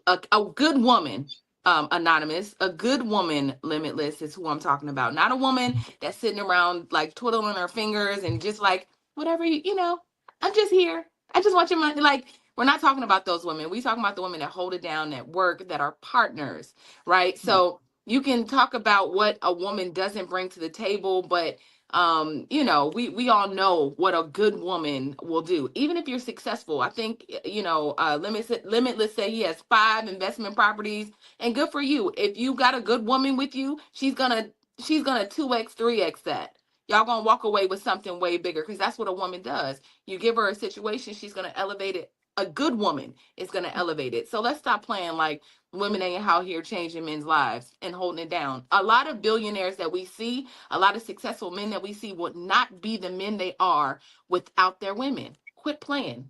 a good woman, anonymous, a good woman, Limitless, is who I'm talking about. Not a woman that's sitting around like twiddling her fingers and just like, whatever, I'm just here, I just want your money. Like, we're not talking about those women. We talking about the women that hold it down, that work, that are partners, right? So you can talk about what a woman doesn't bring to the table, but we all know what a good woman will do. Even if you're successful, I think, Limitless say he has 5 investment properties, and good for you. If you got a good woman with you, she's gonna 2x, 3x that. Y'all gonna walk away with something way bigger, because that's what a woman does. You give her a situation, she's gonna elevate it. A good woman is gonna elevate it. So let's stop playing like women ain't out here changing men's lives and holding it down. A lot of billionaires that we see, a lot of successful men that we see would not be the men they are without their women. Quit playing.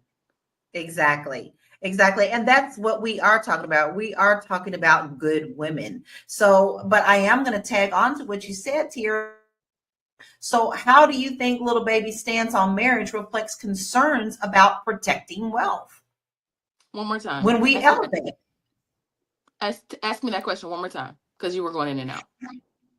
Exactly. And that's what we are talking about. We are talking about good women. So, but I am going to tag on to what you said, Tierra. So how do you think Little Baby's stance on marriage reflects concerns about protecting wealth? One more time. When we elevate. Ask me that question one more time, because you were going in and out.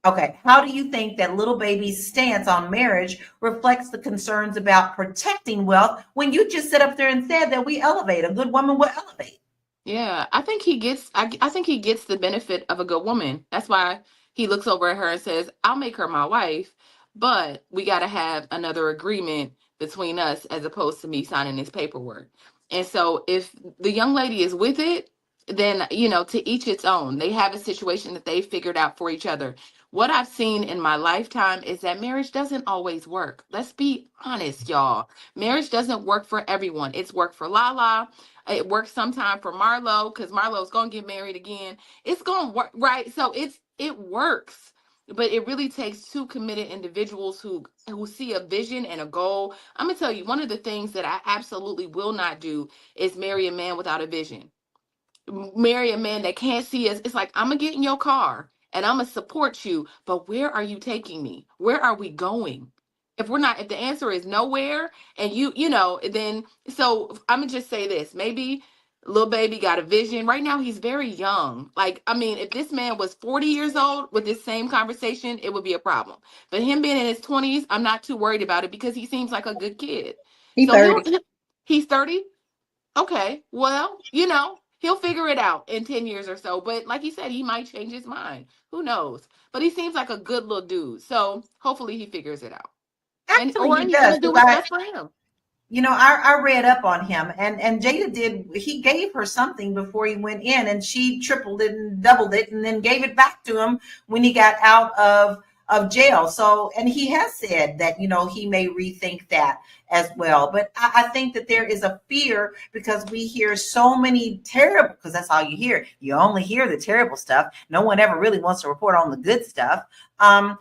Okay. How do you think that Little Baby's stance on marriage reflects the concerns about protecting wealth when you just sit up there and said that we elevate? A good woman will elevate. Yeah, I think he gets the benefit of a good woman. That's why he looks over at her and says, I'll make her my wife, but we got to have another agreement between us, as opposed to me signing this paperwork. And so if the young lady is with it, then, to each its own. They have a situation that they figured out for each other. What I've seen in my lifetime is that marriage doesn't always work. Let's be honest, y'all. Marriage doesn't work for everyone. It's worked for Lala. It works sometime for Marlo, because Marlo's gonna get married again. It's gonna work, right? So it works, but it really takes 2 committed individuals who see a vision and a goal. I'm gonna tell you, one of the things that I absolutely will not do is marry a man without a vision. Marry a man that can't see us. It's like, I'm gonna get in your car and I'm gonna support you, but where are you taking me? Where are we going? If the answer is nowhere, and then, so I'm gonna just say this. Maybe Lil Baby got a vision. Right now, he's very young. Like, I mean, if this man was 40 years old with this same conversation, it would be a problem. But him being in his 20s, I'm not too worried about it, because he seems like a good kid. He's 30. He's 30. Okay, well, he'll figure it out in 10 years or so. But like he said, he might change his mind. Who knows? But he seems like a good little dude. So hopefully he figures it out. Actually, he He's does. gonna do what's best for him. I read up on him, and Jada he gave her something before he went in, and she tripled it and doubled it and then gave it back to him when he got out of jail. So, and he has said that, he may rethink that as well. But I think that there is a fear, because we hear so many terrible, because that's all you hear. You only hear the terrible stuff. No one ever really wants to report on the good stuff. That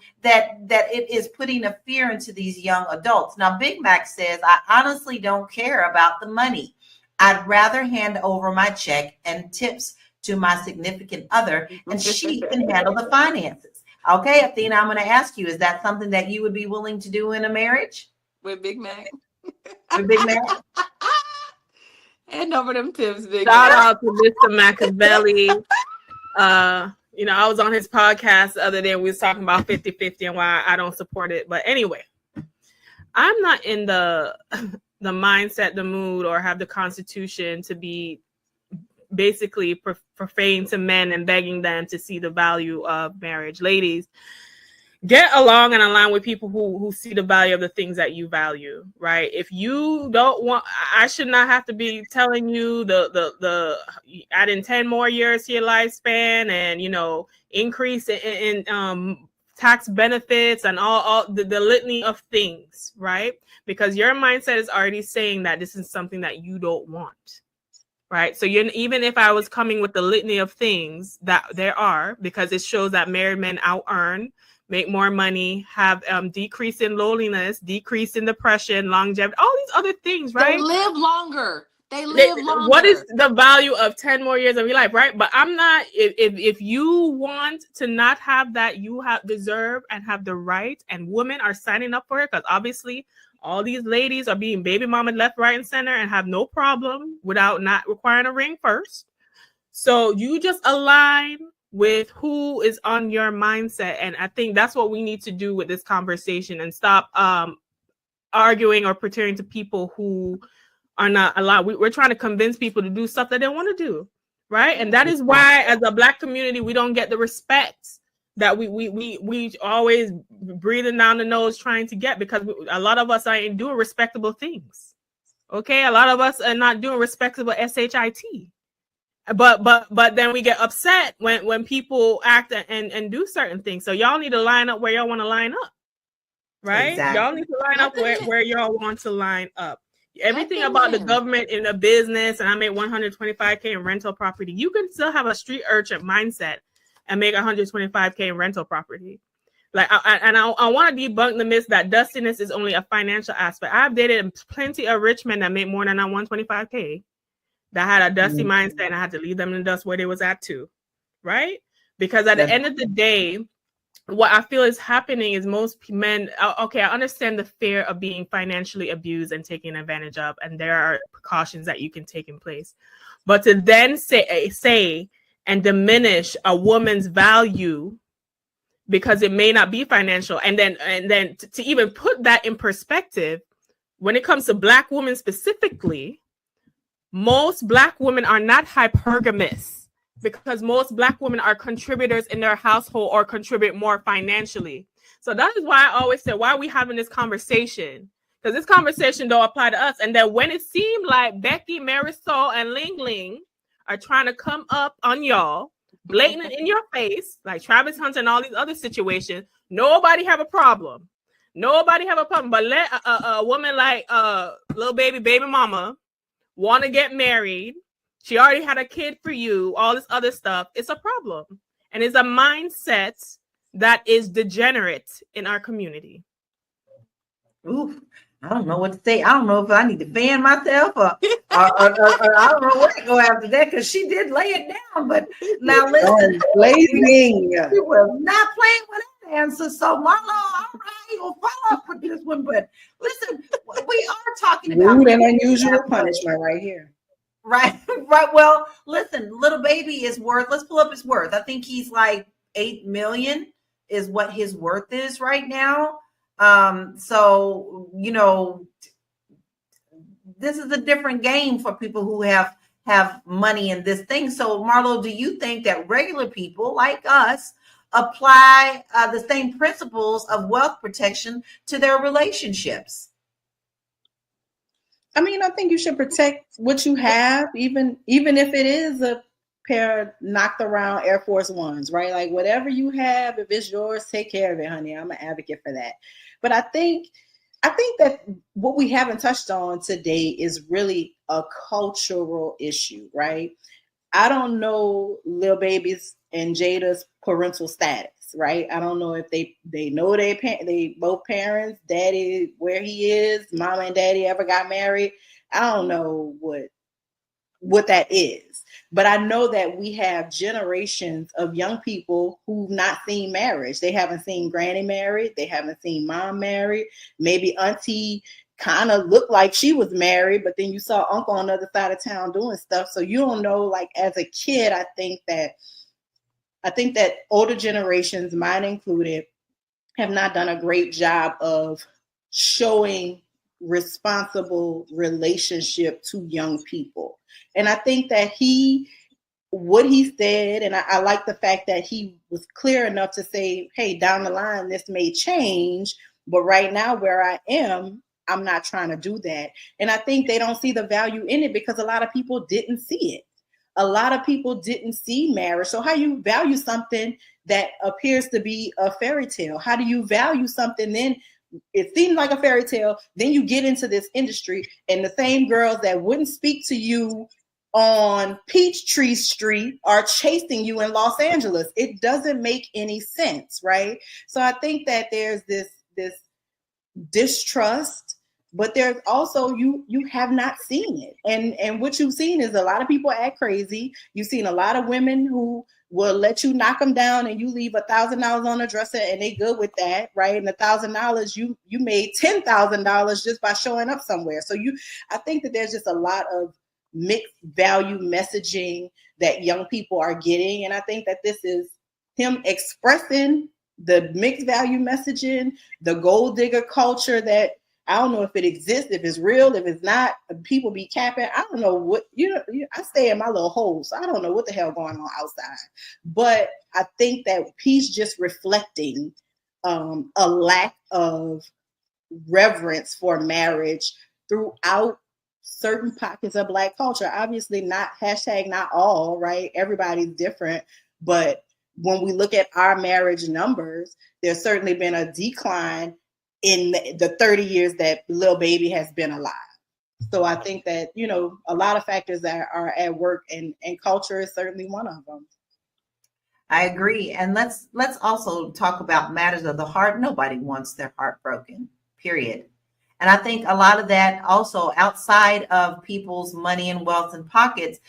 it is putting a fear into these young adults. Now, Big Mac says, I honestly don't care about the money. I'd rather hand over my check and tips to my significant other, and she can handle the finances. Okay, Athena, I'm going to ask you, is that something that you would be willing to do in a marriage? With Big Mac? With Big Mac? Hand over them tips, Big Shout Mac. out to Mr. Machiavelli. I was on his podcast the other day. We was talking about 50-50 and why I don't support it. But anyway, I'm not in the mindset, the mood, or have the constitution to be basically profane to men and begging them to see the value of marriage. Ladies, get along and align with people who see the value of the things that you value, right? If you don't want, I should not have to be telling you the adding 10 more years to your lifespan and, increase in tax benefits and all the litany of things, right? Because your mindset is already saying that this is something that you don't want, right? So even if I was coming with the litany of things that there are, because it shows that married men out earn, make more money, have decrease in loneliness, decrease in depression, longevity, all these other things, right? They live longer. They live longer. What is the value of 10 more years of your life, right? But I'm not, if you want to not have that, you have deserve and have the right, and women are signing up for it, because obviously all these ladies are being baby mama left, right, and center and have no problem without not requiring a ring first. So you just align with who is on your mindset. And I think that's what we need to do with this conversation, and stop arguing or pretending to people who are not allowed. We're trying to convince people to do stuff that they want to do, right? And that is why, as a Black community, we don't get the respect that we always breathing down the nose trying to get, because a lot of us aren't doing respectable things. Okay, a lot of us are not doing respectable SHIT. But then we get upset when people act and do certain things. So y'all need to line up where y'all want to line up, right? Exactly. Y'all need to line up where y'all want to line up. Everything about the government in a business, and I make 125K in rental property. You can still have a street urchin mindset and make 125K in rental property. Like, I want to debunk the myth that dustiness is only a financial aspect. I've dated plenty of rich men that make more than 125K that had a dusty mindset, and I had to leave them in the dust where they was at too, right? Because at the end of the day, what I feel is happening is most men, okay, I understand the fear of being financially abused and taken advantage of, and there are precautions that you can take in place. But to then say and diminish a woman's value because it may not be financial, and then to even put that in perspective, when it comes to Black women specifically, most Black women are not hypergamous, because most Black women are contributors in their household or contribute more financially. So that is why I always say, why are we having this conversation? Because this conversation don't apply to us. And then when it seemed like Becky, Marisol, and Ling Ling are trying to come up on y'all, blatant in your face, like Travis Hunter and all these other situations, nobody have a problem. Nobody have a problem. But let a woman like little baby mama want to get married. She already had a kid for you, all this other stuff. It's a problem. And it's a mindset that is degenerate in our community. Oof. I don't know what to say. I don't know if I need to fan myself or I don't know where to go after that, because she did lay it down. But now listen, blazing. We were not playing with that answer. So Marlo, all right, we'll follow up with this one. But listen, we are talking about rude and unusual punishment right here. Right. Well, listen, little baby is worth, let's pull up his worth. I think he's like 8 million is what his worth is right now. So, this is a different game for people who have money in this thing. So Marlo, do you think that regular people like us apply the same principles of wealth protection to their relationships? I mean, I think you should protect what you have, even if it is a pair of knocked around Air Force Ones, right? Like whatever you have, if it's yours, take care of it, honey. I'm an advocate for that. But I think that what we haven't touched on today is really a cultural issue, right? I don't know Lil Baby's and Jada's parental status, right? I don't know if they know they both parents, daddy where he is, mama and daddy ever got married. I don't know what that is, but I know that we have generations of young people who've not seen marriage. They haven't seen granny married. They haven't seen mom married. Maybe auntie kind of looked like she was married, but then you saw uncle on the other side of town doing stuff. So you don't know, like as a kid, I think that older generations, mine included, have not done a great job of showing responsible relationship to young people. And I think that what he said, and I like the fact that he was clear enough to say, hey, down the line, this may change, but right now where I am, I'm not trying to do that. And I think they don't see the value in it because a lot of people didn't see it. a lot of people didn't see marriage. So how you value something that appears to be a fairy tale? How do you value something then? It seems like a fairy tale. Then you get into this industry, and the same girls that wouldn't speak to you on Peachtree Street are chasing you in Los Angeles. It doesn't make any sense, right? So I think that there's this distrust, but there's also you have not seen it, and what you've seen is a lot of people act crazy. You've seen a lot of women who will let you knock them down, and you leave $1,000 on a dresser, and they good with that, right? And $1,000 you made $10,000 just by showing up somewhere. So I think that there's just a lot of mixed value messaging that young people are getting, and I think that this is him expressing the mixed value messaging, the gold digger culture that I don't know if it exists, if it's real, if it's not. People be capping. I don't know what, I stay in my little hole, so I don't know what the hell going on outside. But I think that he's just reflecting a lack of reverence for marriage throughout certain pockets of Black culture. Obviously not all, right? Everybody's different. But when we look at our marriage numbers, there's certainly been a decline in the 30 years that Lil Baby has been alive. So I think that, a lot of factors that are at work, and culture is certainly one of them. I agree. And let's also talk about matters of the heart. Nobody wants their heart broken, period. And I think a lot of that also outside of people's money and wealth and pockets,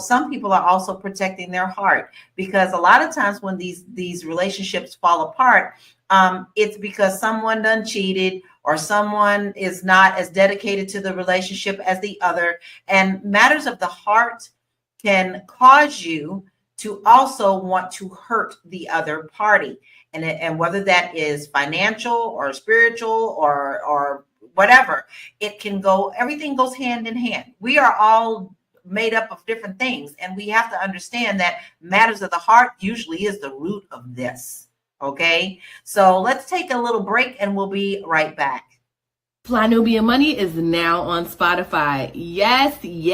some people are also protecting their heart, because a lot of times when these relationships fall apart, it's because someone done cheated or someone is not as dedicated to the relationship as the other. And matters of the heart can cause you to also want to hurt the other party. And whether that is financial or spiritual or whatever, everything goes hand in hand. We are all made up of different things, and we have to understand that matters of the heart usually is the root of this. Okay, so let's take a little break and we'll be right back. Fly Nubian Money is now on Spotify. Yes, we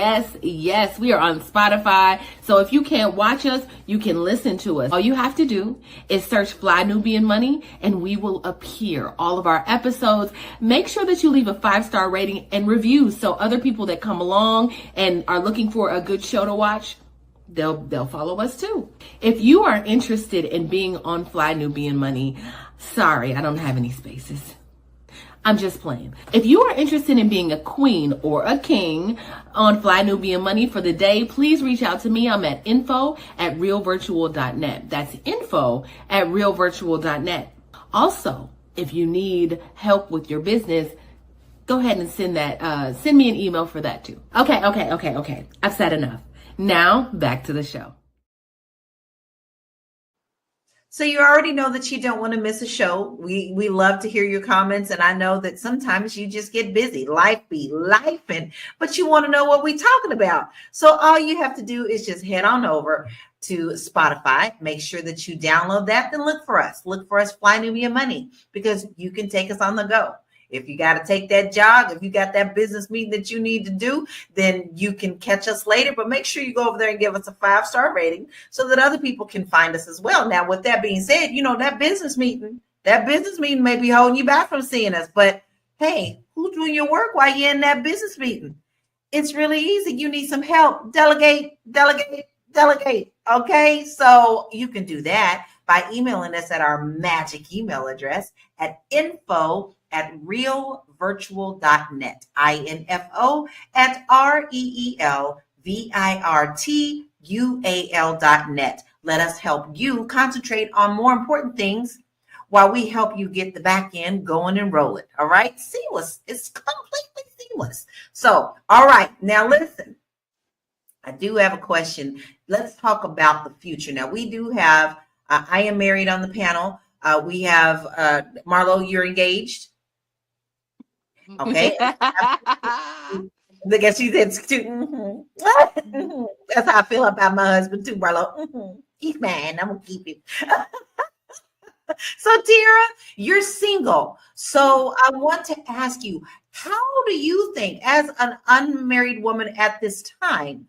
are on Spotify. So if you can't watch us, you can listen to us. All you have to do is search Fly Nubian Money and we will appear. All of our episodes. Make sure that you leave a 5-star rating and reviews so other people that come along and are looking for a good show to watch, they'll follow us too. If you are interested in being on Fly Nubian Money, sorry, I don't have any spaces. I'm just playing. If you are interested in being a queen or a king on Fly Nubian Money for the day, please reach out to me. I'm at info@realvirtual.net. That's info@realvirtual.net. Also, if you need help with your business, go ahead and send me an email for that too. Okay. I've said enough. Now back to the show. So you already know that you don't want to miss a show. We love to hear your comments, and I know that sometimes you just get busy. Life be lifing, but you want to know what we're talking about. So all you have to do is just head on over to Spotify. Make sure that you download that, then look for us. Look for us, Fly Nubian Money, because you can take us on the go. If you got to take that jog, if you got that business meeting that you need to do, then you can catch us later. But make sure you go over there and give us a 5-star rating so that other people can find us as well. Now, with that being said, that business meeting may be holding you back from seeing us. But hey, who's doing your work while you're in that business meeting? It's really easy. You need some help. Delegate. Okay, so you can do that by emailing us at our magic email address at info@realvirtual.net. info@realvirtual.net. Let us help you concentrate on more important things while we help you get the back end going and rolling. All right, seamless. It's completely seamless. So, all right, now listen. I do have a question. Let's talk about the future. Now, we do have, I am married on the panel. We have, Marlo, you're engaged. Okay. Look at she said, that's how I feel about my husband too, Marlo. He's mine. I'm going to keep him. So, Tara, you're single. So I want to ask you, how do you think, as an unmarried woman at this time,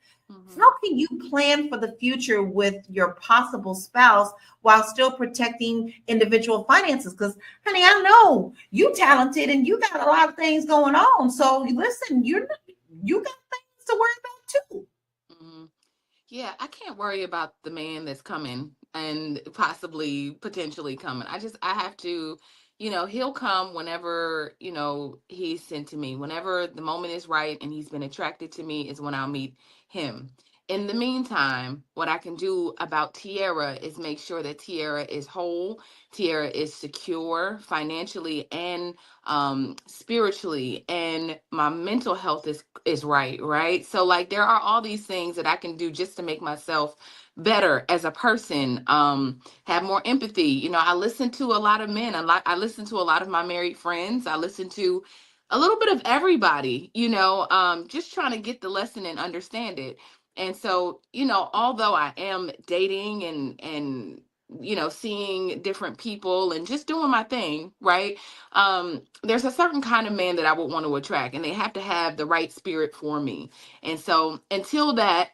How can you plan for the future with your possible spouse while still protecting individual finances? Because, honey, I know you talented and you got a lot of things going on. So listen, you got things to worry about too. Yeah, I can't worry about the man that's coming and potentially coming. I have to, he'll come whenever, he's sent to me. Whenever the moment is right and he's been attracted to me is when I'll meet him. In the meantime, what I can do about Tiara is make sure that Tiara is whole, Tiara is secure financially and spiritually, and my mental health is right. So like there are all these things that I can do just to make myself better as a person, have more empathy. I listen to a lot of men. I listen to a lot of my married friends. I listen to a little bit of everybody, just trying to get the lesson and understand it. And so, although I am dating and seeing different people and just doing my thing, right? There's a certain kind of man that I would want to attract, and they have to have the right spirit for me. And so until that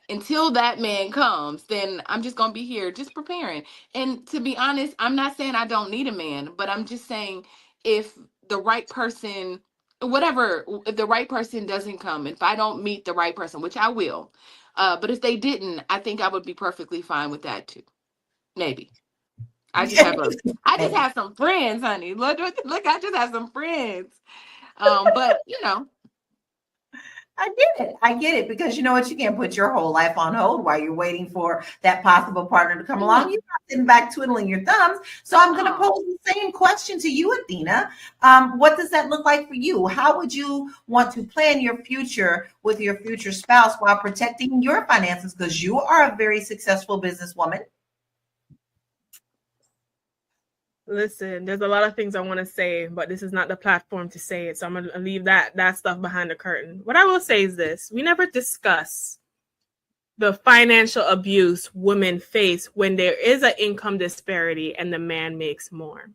man comes, then I'm just going to be here just preparing. And to be honest, I'm not saying I don't need a man, but I'm just saying if the right person, if the right person doesn't come, if I don't meet the right person, which I will, but if they didn't, I think I would be perfectly fine with that too. Maybe. I just have some friends, honey. Look, I just have some friends. But I get it because you know what? You can't put your whole life on hold while you're waiting for that possible partner to come along. You're not sitting back twiddling your thumbs. So I'm going to pose the same question to you, Athena. What does that look like for you? How would you want to plan your future with your future spouse while protecting your finances? Because you are a very successful businesswoman. Listen, there's a lot of things I want to say, but this is not the platform to say it. So I'm going to leave that stuff behind the curtain. What I will say is this. We never discuss the financial abuse women face when there is an income disparity and the man makes more.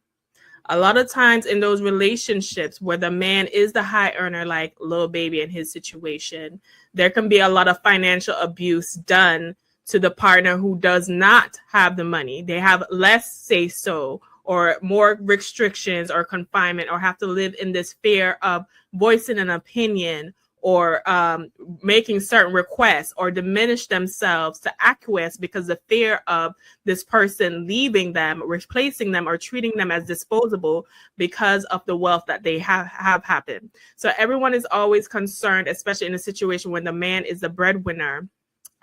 A lot of times in those relationships where the man is the high earner, like Lil Baby in his situation, there can be a lot of financial abuse done to the partner who does not have the money. They have less say so, or more restrictions or confinement, or have to live in this fear of voicing an opinion or making certain requests, or diminish themselves to acquiesce because the fear of this person leaving them, replacing them, or treating them as disposable because of the wealth that they have happened. So everyone is always concerned, especially in a situation when the man is the breadwinner,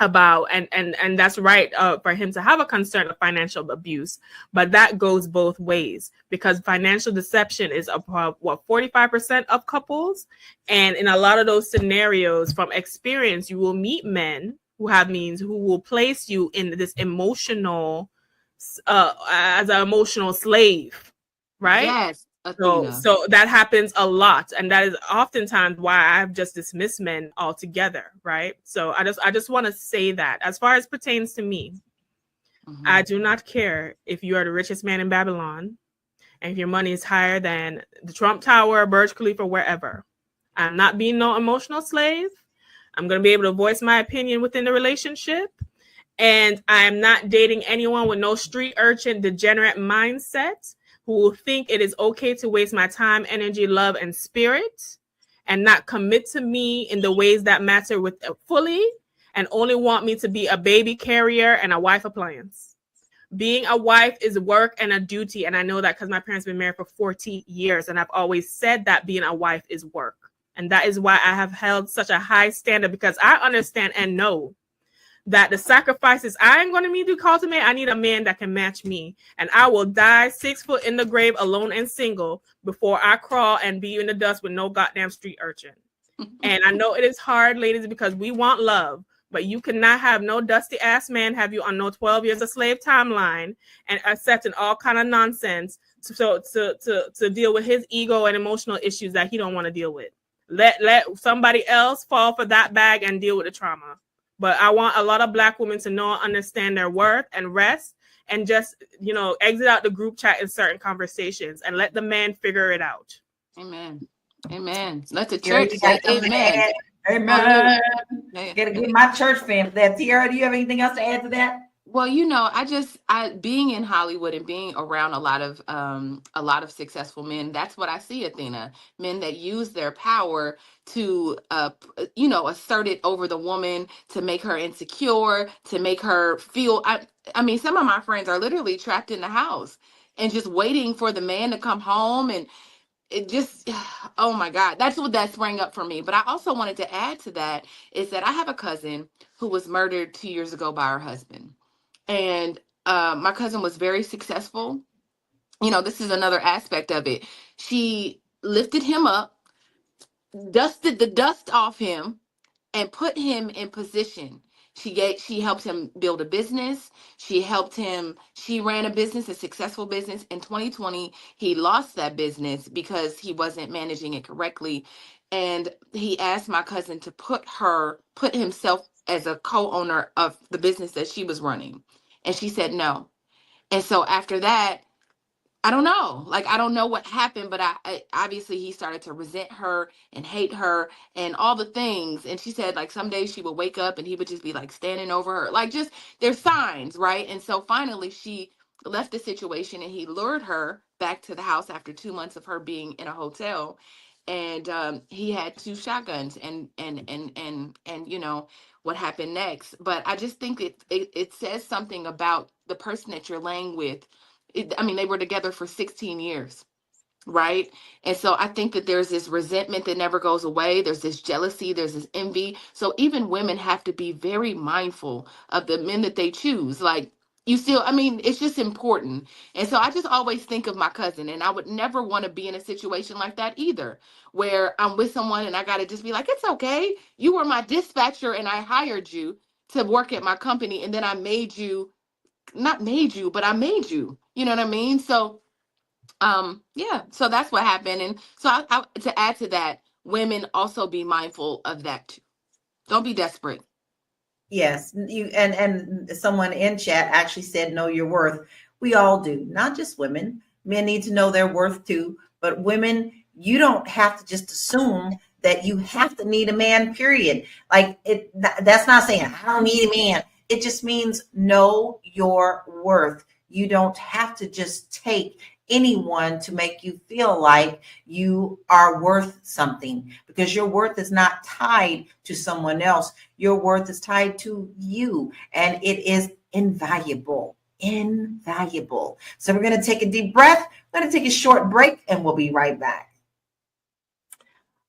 about and that's right for him to have a concern of financial abuse, but that goes both ways because financial deception is about 45% of couples, and in a lot of those scenarios from experience you will meet men who have means who will place you in this emotional as an emotional slave, right? Yes. Athena. So that happens a lot, and that is oftentimes why I've just dismissed men altogether, right? So I just want to say that as far as pertains to me, I do not care if you are the richest man in Babylon and if your money is higher than the Trump Tower, Burj Khalifa, wherever. I'm not being no emotional slave. I'm going to be able to voice my opinion within the relationship, and I am not dating anyone with no street urchin degenerate mindset who will think it is okay to waste my time, energy, love, and spirit and not commit to me in the ways that matter with fully and only want me to be a baby carrier and a wife appliance. Being a wife is work and a duty. And I know that because my parents have been married for 40 years. And I've always said that being a wife is work. And that is why I have held such a high standard, because I understand and know that the sacrifices I ain't going to need to cultivate, I need a man that can match me. And I will die 6 foot in the grave alone and single before I crawl and be in the dust with no goddamn street urchin. And I know it is hard, ladies, because we want love, but you cannot have no dusty ass man have you on no 12 years of slave timeline and accepting all kind of nonsense to deal with his ego and emotional issues that he don't want to deal with. Let somebody else fall for that bag and deal with the trauma. But I want a lot of Black women to know and understand their worth and rest and just, exit out the group chat in certain conversations and let the man figure it out. Amen. Amen. Let the church say amen. Amen. Hey, Gotta get my church family there. Tiara, do you have anything else to add to that? Well, I being in Hollywood and being around a lot of successful men, that's what I see, Athena. Men that use their power to assert it over the woman, to make her insecure, to make her feel I mean, some of my friends are literally trapped in the house and just waiting for the man to come home, and it just oh my God, that's what that sprang up for me. But I also wanted to add to that is that I have a cousin who was murdered 2 years ago by her husband. And my cousin was very successful. This is another aspect of it. She lifted him up, dusted the dust off him, and put him in position. She helped him build a business. She ran a business, a successful business. In 2020, he lost that business because he wasn't managing it correctly. And he asked my cousin to put himself as a co-owner of the business that she was running. And she said no. And so after that, I don't know. Like, I don't know what happened, but I obviously he started to resent her and hate her and all the things. And she said, like, some days she would wake up and he would just be like standing over her. Like, just there's signs, right? And so finally she left the situation and he lured her back to the house after 2 months of her being in a hotel. And he had 2 shotguns and what happened next. But I just think it says something about the person that you're laying with. They were together for 16 years, right? And so I think that there's this resentment that never goes away. There's this jealousy, there's this envy. So even women have to be very mindful of the men that they choose. Like, it's just important. And so I just always think of my cousin, and I would never want to be in a situation like that either, where I'm with someone and I got to just be like, it's okay. You were my dispatcher and I hired you to work at my company. And then I made you, not made you, but I made you. You know what I mean? So, so that's what happened. And so I to add to that, women also be mindful of that too. Don't be desperate. Yes, you and someone in chat actually said, know your worth. We all do, not just women. Men need to know their worth too. But women, you don't have to just assume that you have to need a man, period. Like that's not saying I don't need a man. It just means know your worth. You don't have to just take anyone to make you feel like you are worth something, because your worth is not tied to someone else. Your worth is tied to you, and it is invaluable. Invaluable. So we're going to take a deep breath. We're going to take a short break, and we'll be right back.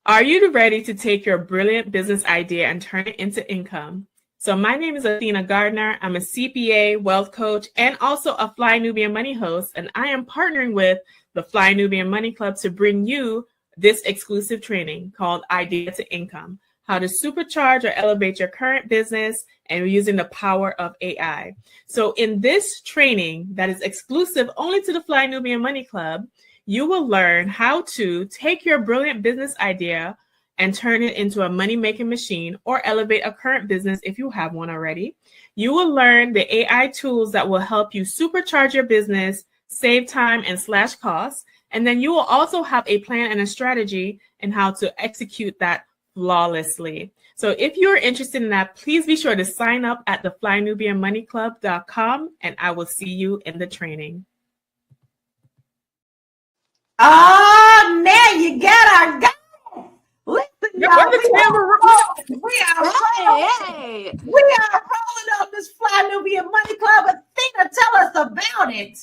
Are you ready to take your brilliant business idea and turn it into income? So my name is Athena Gardner. I'm a CPA, wealth coach, and also a Fly Nubian Money host. And I am partnering with the Fly Nubian Money Club to bring you this exclusive training called Idea to Income, how to supercharge or elevate your current business and using the power of AI. So in this training that is exclusive only to the Fly Nubian Money Club, you will learn how to take your brilliant business idea and turn it into a money-making machine, or elevate a current business if you have one already. You will learn the AI tools that will help you supercharge your business, save time and slash costs. And then you will also have a plan and a strategy in how to execute that flawlessly. So if you're interested in that, please be sure to sign up at theflynubianmoneyclub.com, and I will see you in the training. Oh, now you gotta go. Listen, y'all, we are rolling up this Fly Nubian Money Club. Athena, tell us about it.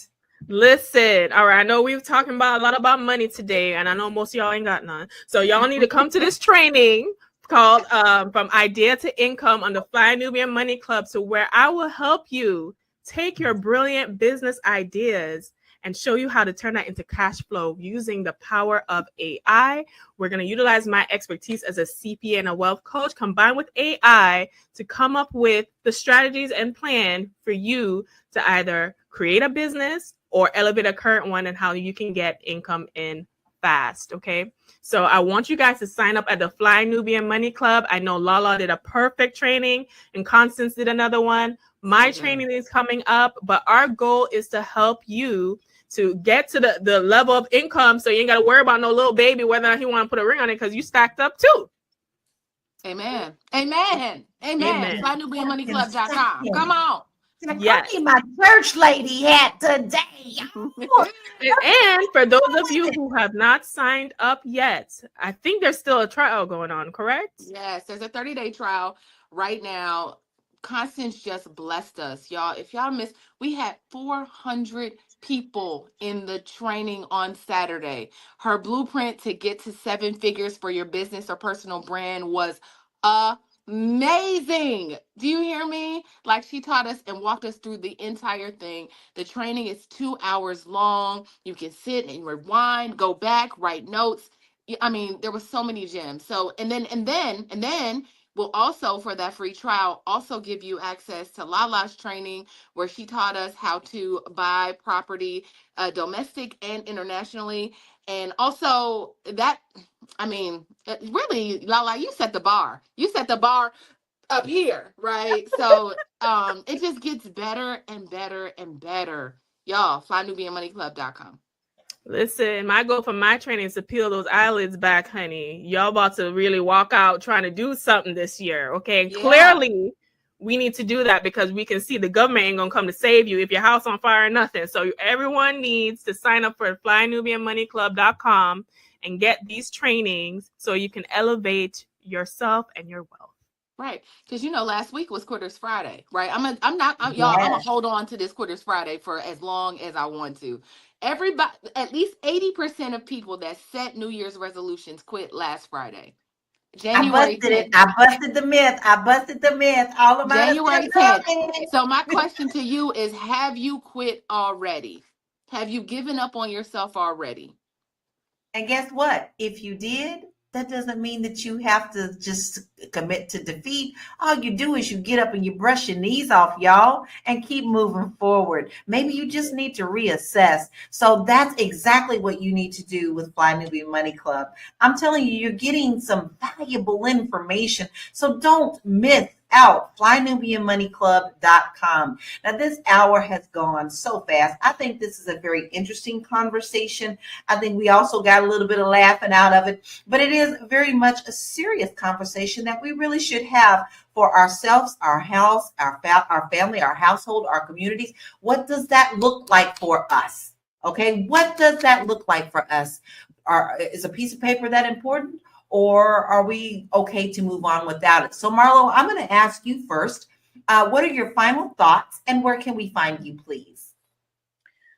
Listen, all right, I know we were talking about a lot about money today, and I know most of y'all ain't got none. So y'all need to come to this training called From Idea to Income on the Fly Nubian Money Club, to where I will help you take your brilliant business ideas and show you how to turn that into cash flow using the power of AI. We're going to utilize my expertise as a CPA and a wealth coach combined with AI to come up with the strategies and plan for you to either create a business or elevate a current one, and how you can get income in fast. Okay. So I want you guys to sign up at the Fly Nubian Money Club. I know Lala did a perfect training and Constance did another one. My training is coming up, but our goal is to help you to get to the level of income so you ain't got to worry about no little baby, whether or not he want to put a ring on it, because you stacked up too. Amen. Amen. Amen. Amen. FlyNubianMoneyClub.com. Come on. Yes. I need my church lady hat today. And for those of you who have not signed up yet, I think there's still a trial going on, correct? Yes, there's a 30-day trial right now. Constance just blessed us, y'all. If y'all missed, we had 400 people in the training on Saturday. Her blueprint to get to 7 figures for your business or personal brand was amazing. Do you hear me? Like, she taught us and walked us through the entire thing. The training is 2 hours long. You can sit and rewind, go back, write notes. I mean, there was so many gems. So, and then we'll also, for that free trial, also give you access to Lala's training, where she taught us how to buy property, domestic and internationally. And also that, I mean, really, Lala, you set the bar. You set the bar up here, right? So it just gets better and better and better. Y'all, FlyNubianMoneyClub.com. Listen, my goal for my training is to peel those eyelids back, honey. Y'all about to really walk out trying to do something this year, okay? And clearly, we need to do that because we can see the government ain't gonna come to save you if your house on fire or nothing. So everyone needs to sign up for FlyNubianMoneyClub.com and get these trainings so you can elevate yourself and your wealth. Right, because last week was Quitters Friday, right? I'm gonna hold on to this Quitters Friday for as long as I want to. Everybody, at least 80% of people that set New Year's resolutions quit last Friday. January 10th. I busted the myth. All of my January 10th. So my question to you is, have you quit already? Have you given up on yourself already? And guess what? If you did, that doesn't mean that you have to just commit to defeat. All you do is you get up and you brush your knees off, y'all, and keep moving forward. Maybe you just need to reassess. So that's exactly what you need to do with Fly Nubian Money Club. I'm telling you, you're getting some valuable information. So don't miss out. FlyNubianMoneyClub.com. Now, this hour has gone so fast. I think this is a very interesting conversation. I think we also got a little bit of laughing out of it, but it is very much a serious conversation that we really should have for ourselves, our house, our family, our household, our communities. What does that look like for us? Okay, what does that look like for us? Is a piece of paper that important? Or are we okay to move on without it? So Marlo, I'm going to ask you first, what are your final thoughts and where can we find you, please?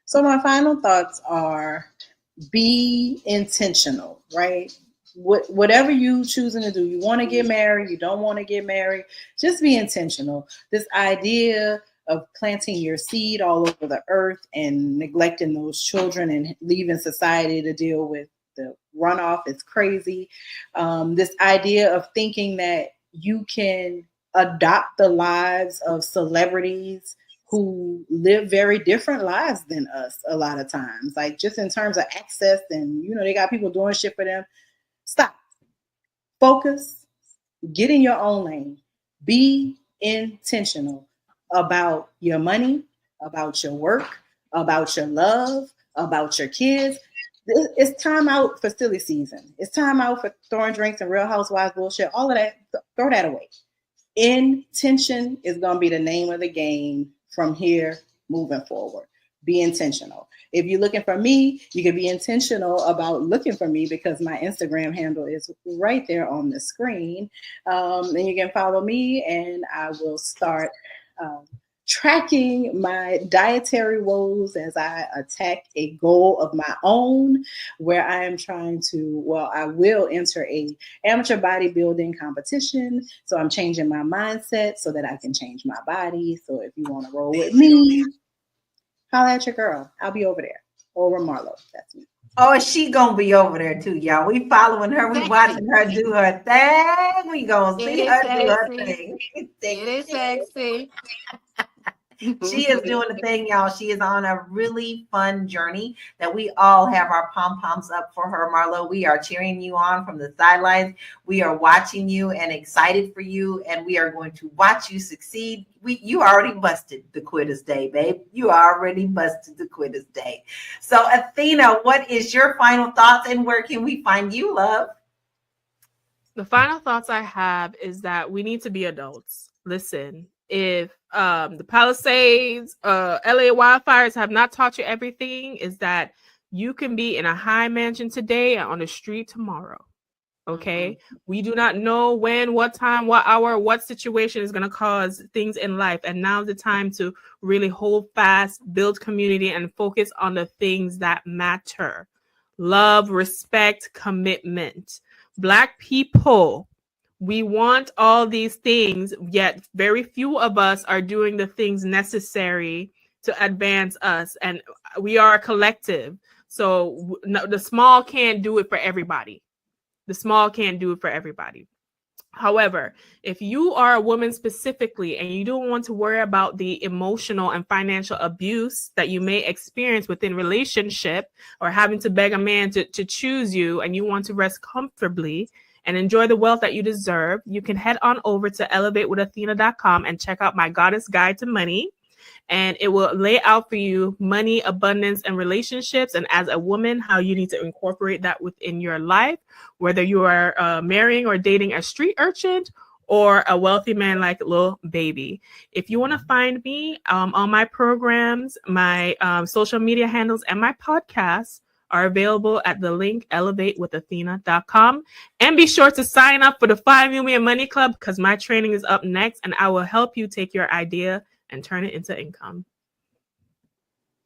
So my final thoughts are, be intentional, right? Whatever you choosing to do, you want to get married, you don't want to get married, just be intentional. This idea of planting your seed all over the earth and neglecting those children and leaving society to deal with the runoff is crazy. This idea of thinking that you can adopt the lives of celebrities who live very different lives than us a lot of times, like just in terms of access and, they got people doing shit for them. Stop. Focus. Get in your own lane. Be intentional about your money, about your work, about your love, about your kids. It's time out for silly season. It's time out for throwing drinks and Real Housewives bullshit. All of that, throw that away. Intention is going to be the name of the game from here moving forward. Be intentional. If you're looking for me, you can be intentional about looking for me because my Instagram handle is right there on the screen. And you can follow me and I will start tracking my dietary woes as I attack a goal of my own where I am trying to, I will enter a amateur bodybuilding competition. So I'm changing my mindset so that I can change my body. So if you want to roll with me, holla at your girl. I'll be over there. Over Marlo. That's me. Oh, she gonna be over there too, y'all. We following her. We watching her do her thing. We gonna see her do her thing. It is sexy. She is doing the thing, y'all. She is on a really fun journey that we all have our pom-poms up for her, Marlo. We are cheering you on from the sidelines. We are watching you and excited for you, and we are going to watch you succeed. You already busted the Quitters Day, babe. You already busted the Quitters Day. So, Athena, what is your final thoughts, and where can we find you, love? The final thoughts I have is that we need to be adults. Listen, if the Palisades, LA wildfires have not taught you everything, is that you can be in a high mansion today and on the street tomorrow. Okay. We do not know when, what time, what hour, what situation is going to cause things in life. And now's the time to really hold fast, build community, and focus on the things that matter. Love, respect, commitment. Black people, we want all these things, yet very few of us are doing the things necessary to advance us. And we are a collective. So the small can't do it for everybody. The small can't do it for everybody. However, if you are a woman specifically and you don't want to worry about the emotional and financial abuse that you may experience within relationship or having to beg a man to choose you, and you want to rest comfortably and enjoy the wealth that you deserve, you can head on over to elevatewithathena.com and check out my Goddess Guide to Money. And it will lay out for you money, abundance, and relationships. And as a woman, how you need to incorporate that within your life, whether you are marrying or dating a street urchin or a wealthy man like Lil Baby. If you want to find me on my programs, my social media handles, and my podcasts are available at the link elevatewithathena.com. And be sure to sign up for the Fly Nubian Money Club, because my training is up next, and I will help you take your idea and turn it into income.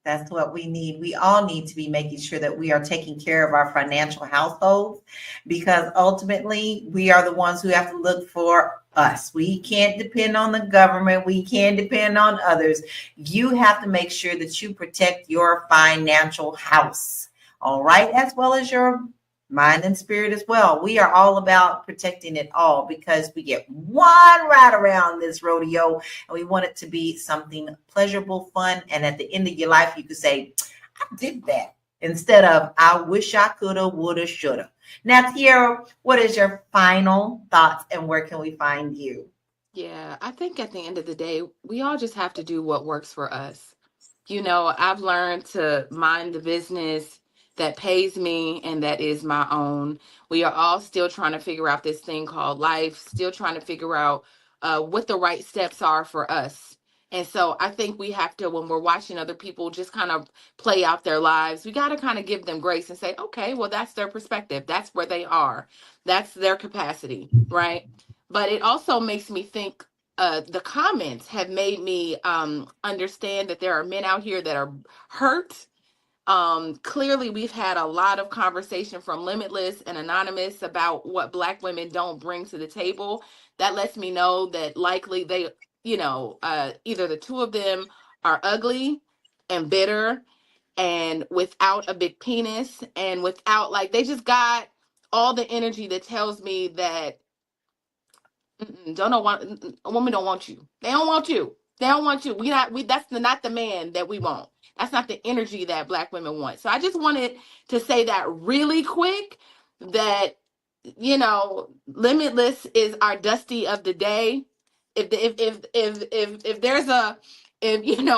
That's what we need. We all need to be making sure that we are taking care of our financial households, because ultimately we are the ones who have to look for us. We can't depend on the government. We can't depend on others. You have to make sure that you protect your financial house, all right, as well as your mind and spirit as well. We are all about protecting it all, because we get one ride around this rodeo, and we want it to be something pleasurable, fun, and at the end of your life you could say, I did that, instead of I wish I coulda, woulda, shoulda. Now, Tiara, what is your final thoughts, and where can we find you? Yeah, I think at the end of the day, we all just have to do what works for us. You know, I've learned to mind the business that pays me and that is my own. We are all still trying to figure out this thing called life, still trying to figure out what the right steps are for us. And so I think we have to, when we're watching other people just kind of play out their lives, we got to kind of give them grace and say, okay, well, that's their perspective. That's where they are. That's their capacity, right? But it also makes me think, the comments have made me understand that there are men out here that are hurt. Clearly, we've had a lot of conversation from Limitless and Anonymous about what Black women don't bring to the table. That lets me know that likely they, either the two of them are ugly and bitter and without a big penis and without, like, they just got all the energy that tells me that a woman don't want you. They don't want you. They don't want you. That's not the man that we want. That's not the energy that Black women want. So I just wanted to say that really quick, that, Limitless is our Dusty of the day. If there's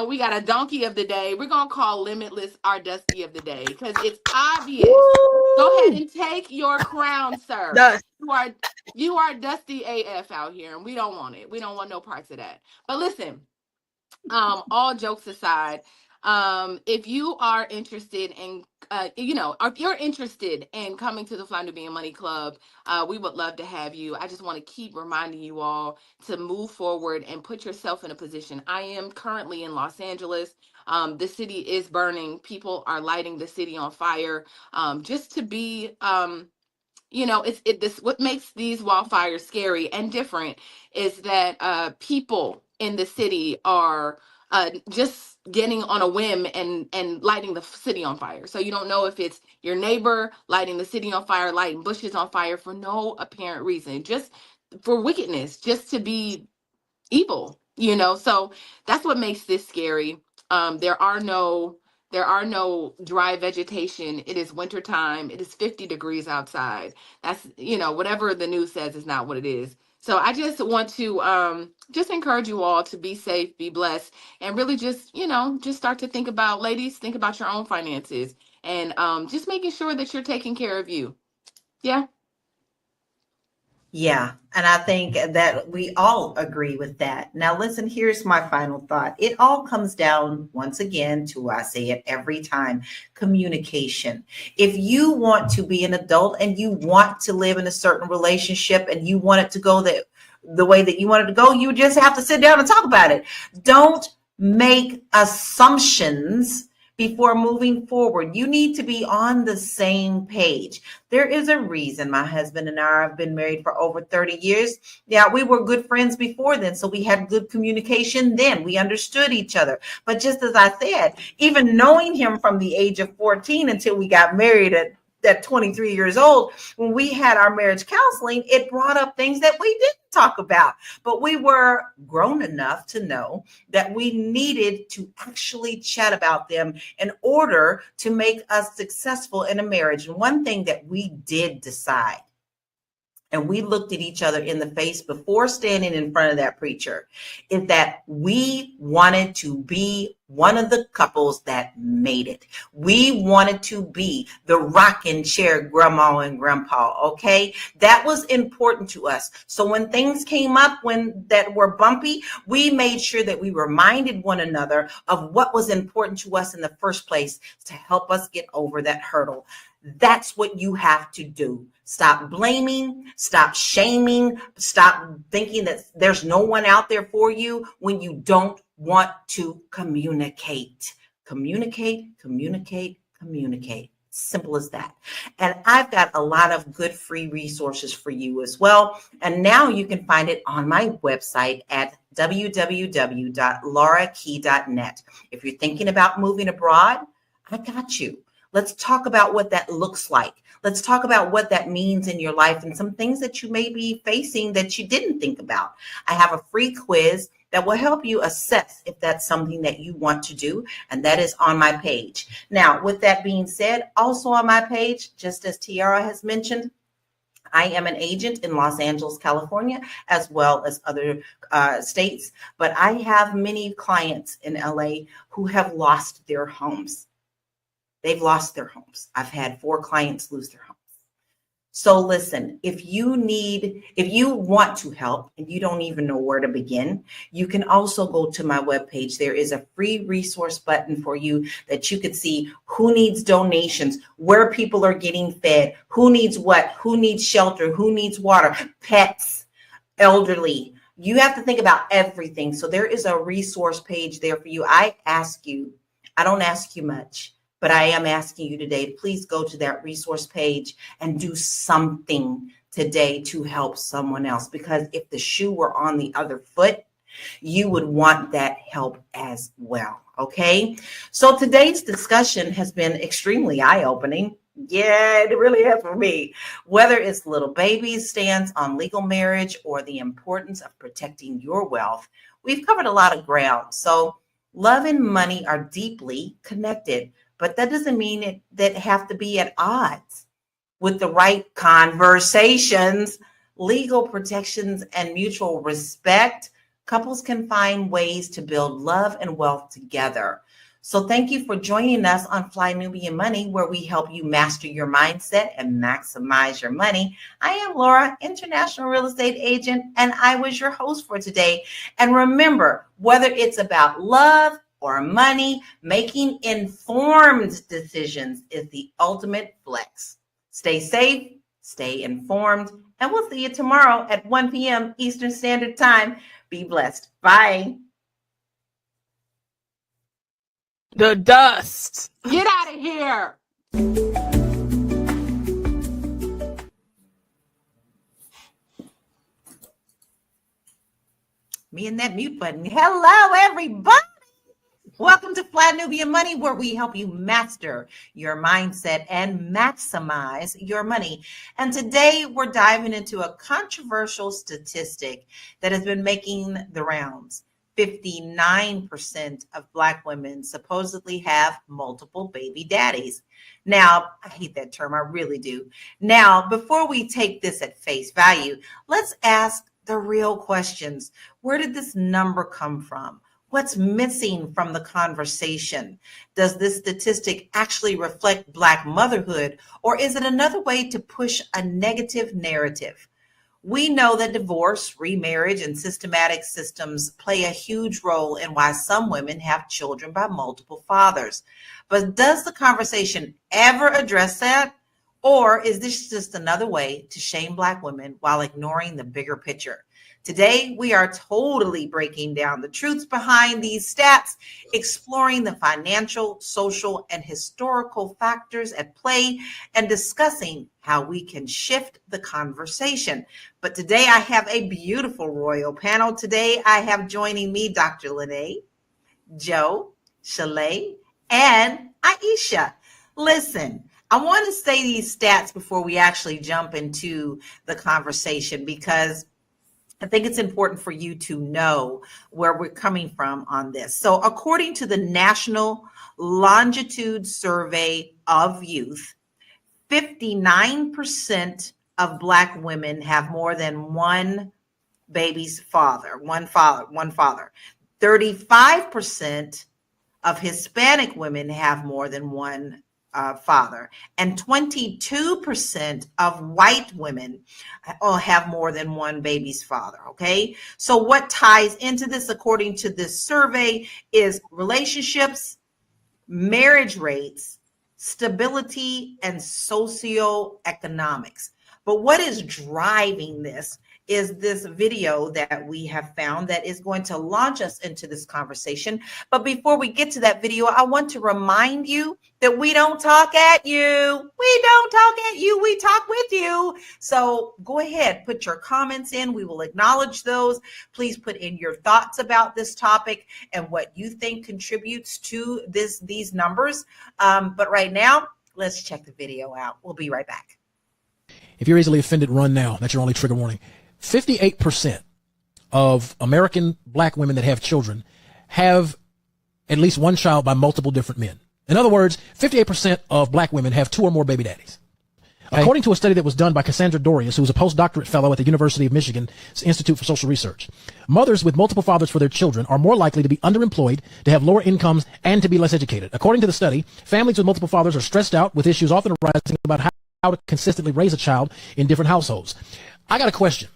we got a donkey of the day, we're gonna call Limitless our Dusty of the day, because it's obvious. Woo! Go ahead and take your crown, sir. Dust. You are Dusty AF out here, and we don't want it. We don't want no parts of that. But listen, all jokes aside, if you are interested in, if you're interested in coming to the Fly Nubian Money Club, we would love to have you. I just want to keep reminding you all to move forward and put yourself in a position. I am currently in Los Angeles. The city is burning. People are lighting the city on fire. Just to be, what makes these wildfires scary and different is that people in the city are just getting on a whim and lighting the city on fire. So you don't know if it's your neighbor lighting the city on fire, lighting bushes on fire for no apparent reason, just for wickedness, just to be evil, so that's what makes this scary. There are no dry vegetation. It is wintertime. It is 50 degrees outside. That's, whatever the news says is not what it is. So I just want to just encourage you all to be safe, be blessed, and really just, just start to think about, ladies, think about your own finances, and just making sure that you're taking care of you. Yeah. Yeah, and I think that we all agree with that. Now, listen, here's my final thought. It all comes down once again to, I say it every time, communication. If you want to be an adult and you want to live in a certain relationship and you want it to go the way that you want it to go, you just have to sit down and talk about it. Don't make assumptions before moving forward. You need to be on the same page. There is a reason my husband and I have been married for over 30 years. Yeah, we were good friends before then, so we had good communication then. We understood each other. But just as I said, even knowing him from the age of 14 until we got married at 23 years old, when we had our marriage counseling, it brought up things that we didn't talk about. But we were grown enough to know that we needed to actually chat about them in order to make us successful in a marriage. And one thing that we did decide, and we looked at each other in the face before standing in front of that preacher, is that we wanted to be one of the couples that made it. We wanted to be the rocking chair grandma and grandpa, okay? That was important to us. So when things came up that were bumpy, we made sure that we reminded one another of what was important to us in the first place to help us get over that hurdle. That's what you have to do. Stop blaming, stop shaming, stop thinking that there's no one out there for you when you don't want to communicate. Communicate, communicate, communicate. Simple as that. And I've got a lot of good free resources for you as well. And now you can find it on my website at www.laurakey.net. If you're thinking about moving abroad, I got you. Let's talk about what that looks like. Let's talk about what that means in your life and some things that you may be facing that you didn't think about. I have a free quiz that will help you assess if that's something that you want to do, and that is on my page. Now, with that being said, also on my page, just as Tiara has mentioned, I am an agent in Los Angeles, California, as well as other states, but I have many clients in LA who have lost their homes. They've lost their homes. I've had 4 clients lose their homes. So listen, if you want to help and you don't even know where to begin, you can also go to my webpage. There is a free resource button for you that you could see who needs donations, where people are getting fed, who needs what, who needs shelter, who needs water, pets, elderly. You have to think about everything. So there is a resource page there for you. I don't ask you much, but I am asking you today to please go to that resource page and do something today to help someone else. Because if the shoe were on the other foot, you would want that help as well. Okay. So today's discussion has been extremely eye-opening. Yeah, it really has for me. Whether it's little baby's stance on legal marriage or the importance of protecting your wealth, we've covered a lot of ground. So love and money are deeply connected. But that doesn't mean that have to be at odds. With the right conversations, legal protections, and mutual respect, couples can find ways to build love and wealth together. So thank you for joining us on Fly Nubian Money, where we help you master your mindset and maximize your money. I am Laura, international real estate agent, and I was your host for today. And remember, whether it's about love or money, making informed decisions is the ultimate flex. Stay safe, stay informed, and we'll see you tomorrow at 1 p.m. Eastern Standard Time. Be blessed. Bye. The dust. Get out of here. Me and that mute button. Hello, everybody. Welcome to Fly Nubian Money, where we help you master your mindset and maximize your money. And today we're diving into a controversial statistic that has been making the rounds. 59% of Black women supposedly have multiple baby daddies. Now, I hate that term, I really do. Now, before we take this at face value, let's ask the real questions. Where did this number come from? What's missing from the conversation? Does this statistic actually reflect Black motherhood, or is it another way to push a negative narrative? We know that divorce, remarriage, and systematic systems play a huge role in why some women have children by multiple fathers. But does the conversation ever address that? Or is this just another way to shame Black women while ignoring the bigger picture? Today, we are totally breaking down the truths behind these stats, exploring the financial, social, and historical factors at play, and discussing how we can shift the conversation. But today, I have a beautiful royal panel. Today, I have joining me Dr. Lene, Joe, Shalay, and Aisha. Listen, I want to say these stats before we actually jump into the conversation, because I think it's important for you to know where we're coming from on this. So according to the National Longitude Survey of Youth, 59% of Black women have more than one baby's father, one father. 35% of Hispanic women have more than one father, and 22% of white women have more than one baby's father. Okay, so what ties into this, according to this survey, is relationships, marriage rates, stability, and socioeconomics. But what is driving this is this video that we have found that is going to launch us into this conversation. But before we get to that video, I want to remind you that we don't talk at you. We don't talk at you. We talk with you. So go ahead, put your comments in. We will acknowledge those. Please put in your thoughts about this topic and what you think contributes to these numbers. But right now, let's check the video out. We'll be right back. If you're easily offended, run now. That's your only trigger warning. 58% of American Black women that have children have at least one child by multiple different men. In other words, 58% of Black women have two or more baby daddies. Okay. According to a study that was done by Cassandra Dorius, who was a postdoctorate fellow at the University of Michigan's Institute for Social Research, mothers with multiple fathers for their children are more likely to be underemployed, to have lower incomes, and to be less educated. According to the study, families with multiple fathers are stressed out, with issues often arising about how to consistently raise a child in different households. I got a question,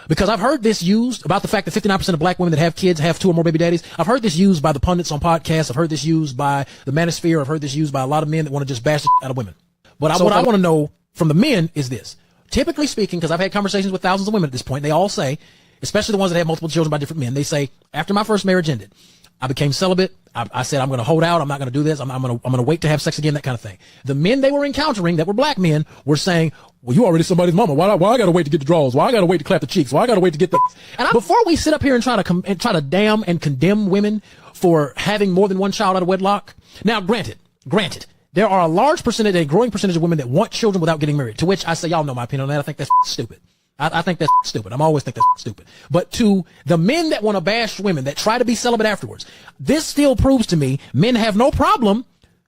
because I've heard this used about the fact that 59% of Black women that have kids have two or more baby daddies. I've heard this used by the pundits on podcasts. I've heard this used by the manosphere. I've heard this used by a lot of men that want to just bash the out of women. But what I want to know from the men is this. Typically speaking, because I've had conversations with thousands of women at this point, they all say, especially the ones that have multiple children by different men, they say, after my first marriage ended, I became celibate. I said, I'm going to hold out. I'm not going to do this. I'm going to wait to have sex again, that kind of thing. The men they were encountering that were Black men were saying, well, you already somebody's mama. Why I got to wait to get the draws? Why I got to wait to clap the cheeks? Why I got to wait to get the... And before we sit up here and try to damn and condemn women for having more than one child out of wedlock. Now, granted, there are a large percentage, a growing percentage of women that want children without getting married, to which I say, y'all know my opinion on that. I think that's stupid. I think that's stupid. I'm always think that's stupid. But to the men that want to bash women, that try to be celibate afterwards, this still proves to me men have no problem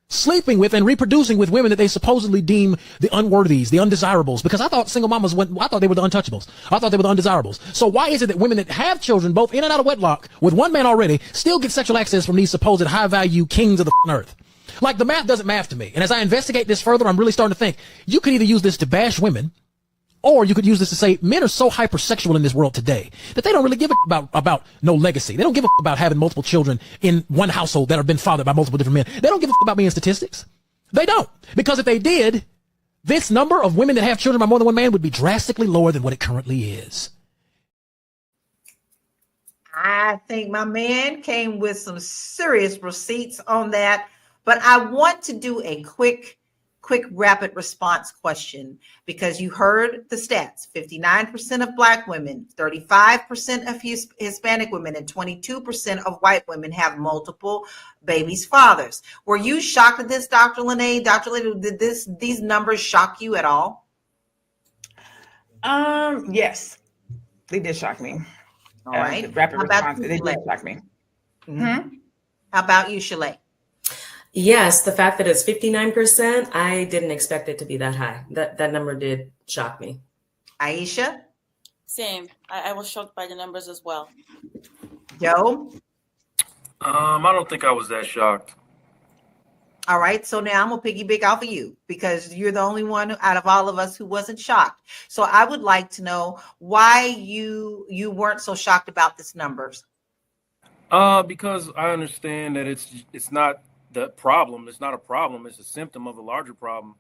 sleeping with and reproducing with women that they supposedly deem the unworthies, the undesirables. Because I thought single mamas I thought they were the untouchables. I thought they were the undesirables. So why is it that women that have children, both in and out of wedlock, with one man already, still get sexual access from these supposed high-value kings of the earth? Like, the math doesn't math to me. And as I investigate this further, I'm really starting to think you could either use this to bash women, or you could use this to say men are so hypersexual in this world today that they don't really give a about no legacy. They don't give a about having multiple children in one household that have been fathered by multiple different men. They don't give a about being statistics. They don't. Because if they did, this number of women that have children by more than one man would be drastically lower than what it currently is. I think my man came with some serious receipts on that, but I want to do a quick rapid response question, because you heard the stats. 59% of Black women, 35% of Hispanic women, and 22% of white women have multiple babies' fathers. Were you shocked at this, Dr. Lene? Dr. Lene, did these numbers shock you at all? Yes, they did shock me. All right. Rapid response, they did shock me. Mm-hmm. How about you, Shalay? Yes, the fact that it's 59%, I didn't expect it to be that high. That number did shock me. Aisha? Same. I was shocked by the numbers as well. Joe? I don't think I was that shocked. All right. So now I'm going to piggyback off of you because you're the only one out of all of us who wasn't shocked. So I would like to know why you weren't so shocked about this numbers. Because I understand that it's not the problem. It's not a problem. It's a symptom of a larger problem.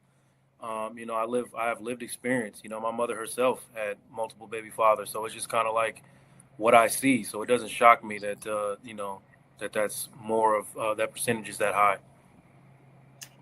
You know, I have lived experience. You know, my mother herself had multiple baby fathers, so it's just kind of like what I see. So it doesn't shock me that you know, that's more of that percentage is that high.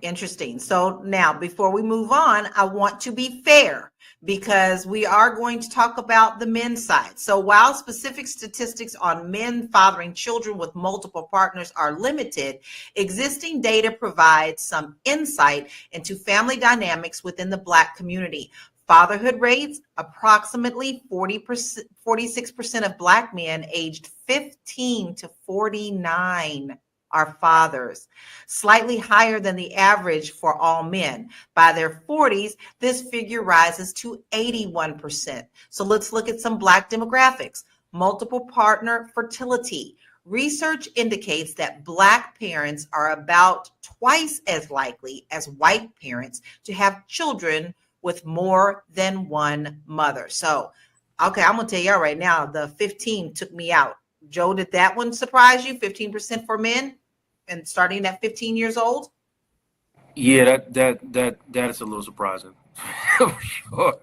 Interesting. So now, before we move on, I want to be fair because we are going to talk about the men's side. So while specific statistics on men fathering children with multiple partners are limited, existing data provides some insight into family dynamics within the Black community. Fatherhood rates, approximately 46% of Black men aged 15 to 49 are fathers, slightly higher than the average for all men. By their 40s, this figure rises to 81%. So let's look at some Black demographics. Multiple partner fertility. Research indicates that Black parents are about twice as likely as white parents to have children with more than one mother. So, okay, I'm going to tell y'all right now, the 15 took me out. Joe, did that one surprise you? 15% for men? And starting at 15 years old? Yeah, that is a little surprising. Sure.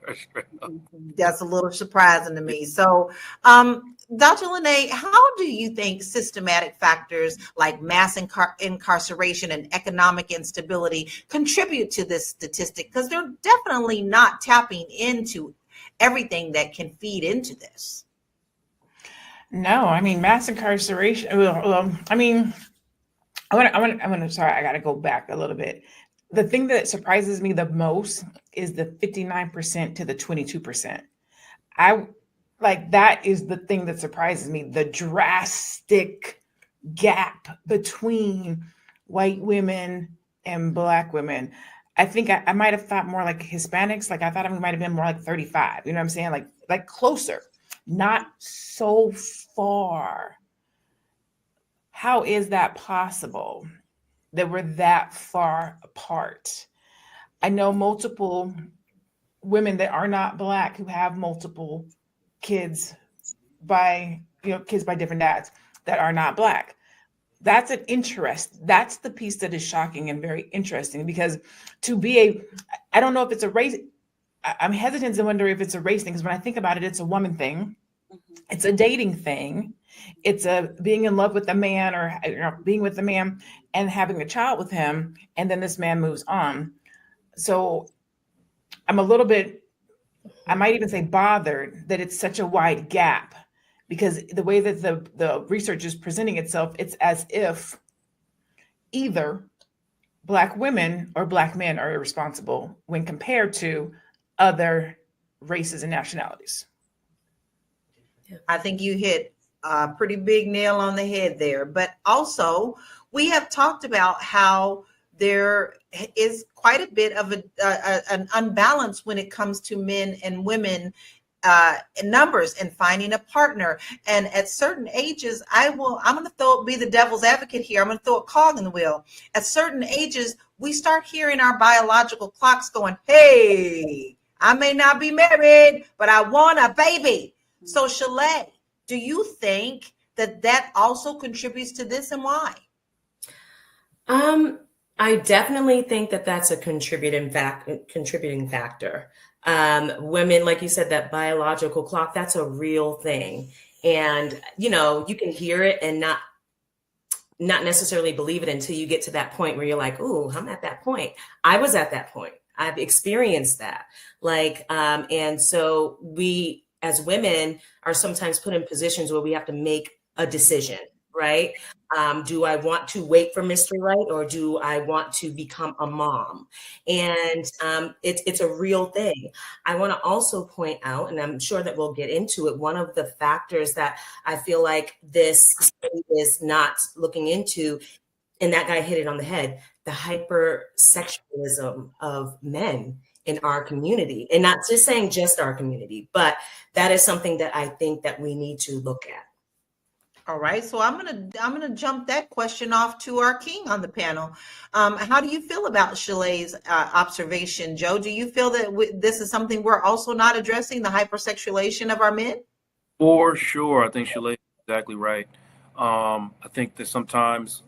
That's a little surprising to me. So, Dr. Lene, how do you think systematic factors like mass incarceration and economic instability contribute to this statistic? Because they're definitely not tapping into everything that can feed into this. No, I mean, mass incarceration. Well, I mean, sorry, I got to go back a little bit. The thing that surprises me the most is the 59% to the 22%. That is the thing that surprises me, the drastic gap between white women and Black women. I think I might have thought more like Hispanics. Like I thought it might have been more like 35. You know what I'm saying? Like closer, not so far. How is that possible that we're that far apart? I know multiple women that are not Black who have multiple kids by different dads that are not Black. That's an interest. That's the piece that is shocking and very interesting because I don't know if it's a race. I'm hesitant to wonder if it's a race thing because when I think about it, it's a woman thing. It's a dating thing. It's a being in love with a man or being with a man and having a child with him. And then this man moves on. So I'm a little bit, I might even say bothered that it's such a wide gap because the way that the research is presenting itself, it's as if either Black women or Black men are irresponsible when compared to other races and nationalities. I think you hit a pretty big nail on the head there. But also, we have talked about how there is quite a bit of an unbalance when it comes to men and women in numbers and finding a partner. And at certain ages, I'm going to be the devil's advocate here. I'm going to throw a cog in the wheel. At certain ages, we start hearing our biological clocks going, hey, I may not be married, but I want a baby. So Shalay, do you think that also contributes to this and why? I definitely think that that's a contributing factor. Women, like you said, that biological clock, that's a real thing. And, you can hear it and not necessarily believe it until you get to that point where you're like, ooh, I'm at that point. I was at that point. I've experienced that. And so we, as women, are sometimes put in positions where we have to make a decision, right? Do I want to wait for Mr. Right or do I want to become a mom? And it's a real thing. I want to also point out, and I'm sure that we'll get into it, one of the factors that I feel like this study is not looking into, and that guy hit it on the head, the hypersexualism of men in our community. And not just saying just our community, but that is something that I think that we need to look at. All right, so I'm gonna jump that question off to our king on the panel. How do you feel about Shalea's observation, Joe? Do you feel that this is something we're also not addressing, the hypersexualization of our men? For sure. I think Shalay is exactly right. I think that sometimes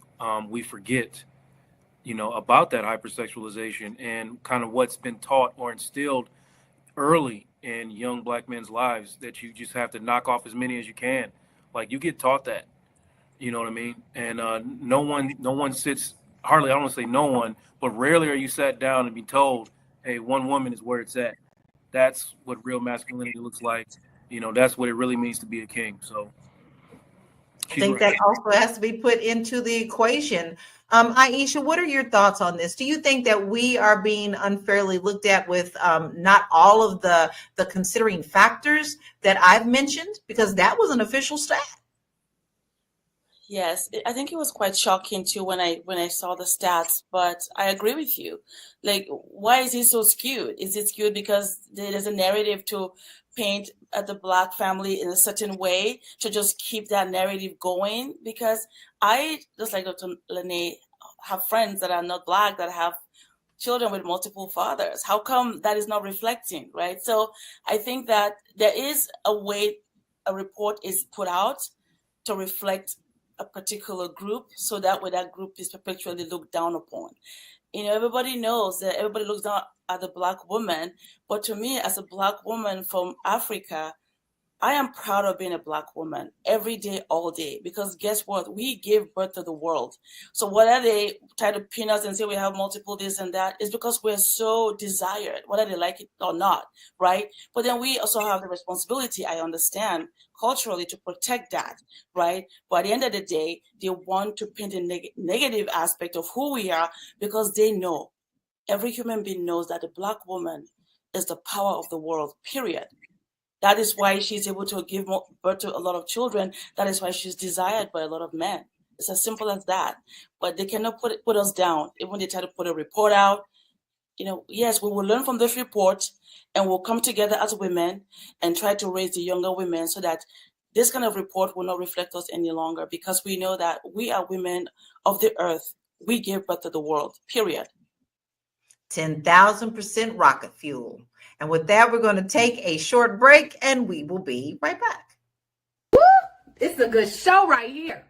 we forget, about that hypersexualization and kind of what's been taught or instilled early in young black men's lives, that you just have to knock off as many as you can. Like, you get taught that, you know what I mean? And no one sits, hardly, I don't want to say no one, but rarely are you sat down and be told, hey, one woman is where it's at. That's what real masculinity looks like. That's what it really means to be a king. So I think that also has to be put into the equation. Aisha, what are your thoughts on this? Do you think that we are being unfairly looked at with not all of the considering factors that I've mentioned? Because that was an official stat. Yes, I think it was quite shocking too when I saw the stats, but I agree with you. Like, why is it so skewed? Is it skewed because there's a narrative to paint the Black family in a certain way to just keep that narrative going? Because I, just like Dr. Lene, have friends that are not Black that have children with multiple fathers. How come that is not reflecting, right? So I think that there is a way a report is put out to reflect a particular group, so that way that group is perpetually looked down upon. Everybody knows that everybody looks down at the Black woman, but to me, as a Black woman from Africa, I am proud of being a Black woman every day, all day, because guess what? We gave birth to the world. So whether they try to pin us and say we have multiple this and that, is because we're so desired, whether they like it or not, right? But then we also have the responsibility, I understand, culturally, to protect that, right? But at the end of the day, they want to paint a negative aspect of who we are, because they know, every human being knows that the Black woman is the power of the world, period. That is why she's able to give birth to a lot of children. That is why she's desired by a lot of men. It's as simple as that. But they cannot put us down. Even when they try to put a report out, yes, we will learn from this report, and we'll come together as women and try to raise the younger women so that this kind of report will not reflect us any longer, because we know that we are women of the earth. We give birth to the world, period. 10,000% rocket fuel. And with that, we're going to take a short break, and we will be right back. Woo! It's a good show right here.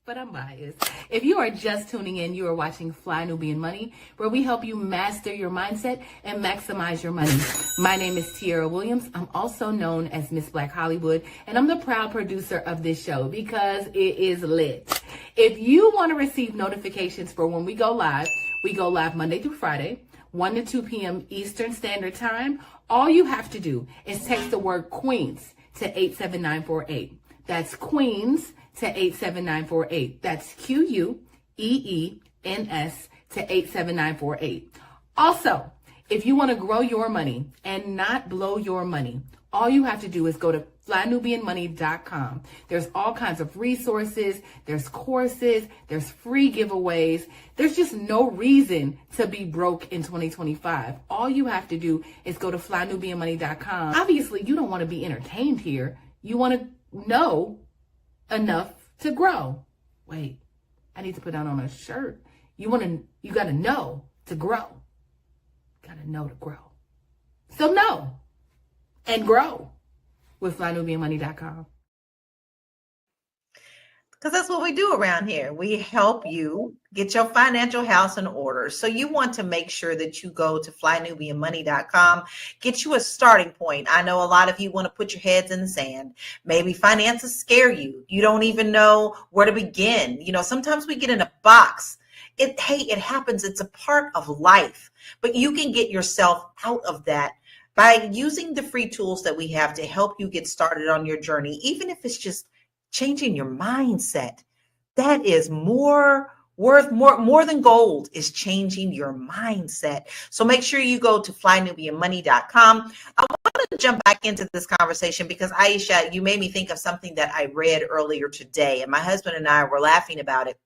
But I'm biased. If you are just tuning in, you are watching Fly Nubian Money, where we help you master your mindset and maximize your money. My name is Tiara Williams. I'm also known as Miss Black Hollywood, and I'm the proud producer of this show because it is lit. If you want to receive notifications for when we go live Monday through Friday, 1 to 2 p.m. Eastern Standard Time. All you have to do is text the word Queens to 87948. That's Queens to 87948. That's QUEENS to 87948. Also, if you want to grow your money and not blow your money, all you have to do is go to flynubianmoney.com. There's all kinds of resources, there's courses, there's free giveaways. There's just no reason to be broke in 2025. All you have to do is go to flynubianmoney.com. Obviously, you don't want to be entertained here. You want to know enough to grow. Wait, I need to put that on a shirt. You got to know to grow. Got to know to grow. So know and grow with flynubianmoney.com. Because that's what we do around here. We help you get your financial house in order. So you want to make sure that you go to flynubianmoney.com, get you a starting point. I know a lot of you want to put your heads in the sand. Maybe finances scare you. You don't even know where to begin. Sometimes we get in a box. It happens. It's a part of life. But you can get yourself out of that by using the free tools that we have to help you get started on your journey, even if it's just changing your mindset. That is more than gold, is changing your mindset. So make sure you go to flynubianmoney.com. I want to jump back into this conversation because, Aisha, you made me think of something that I read earlier today, and my husband and I were laughing about it.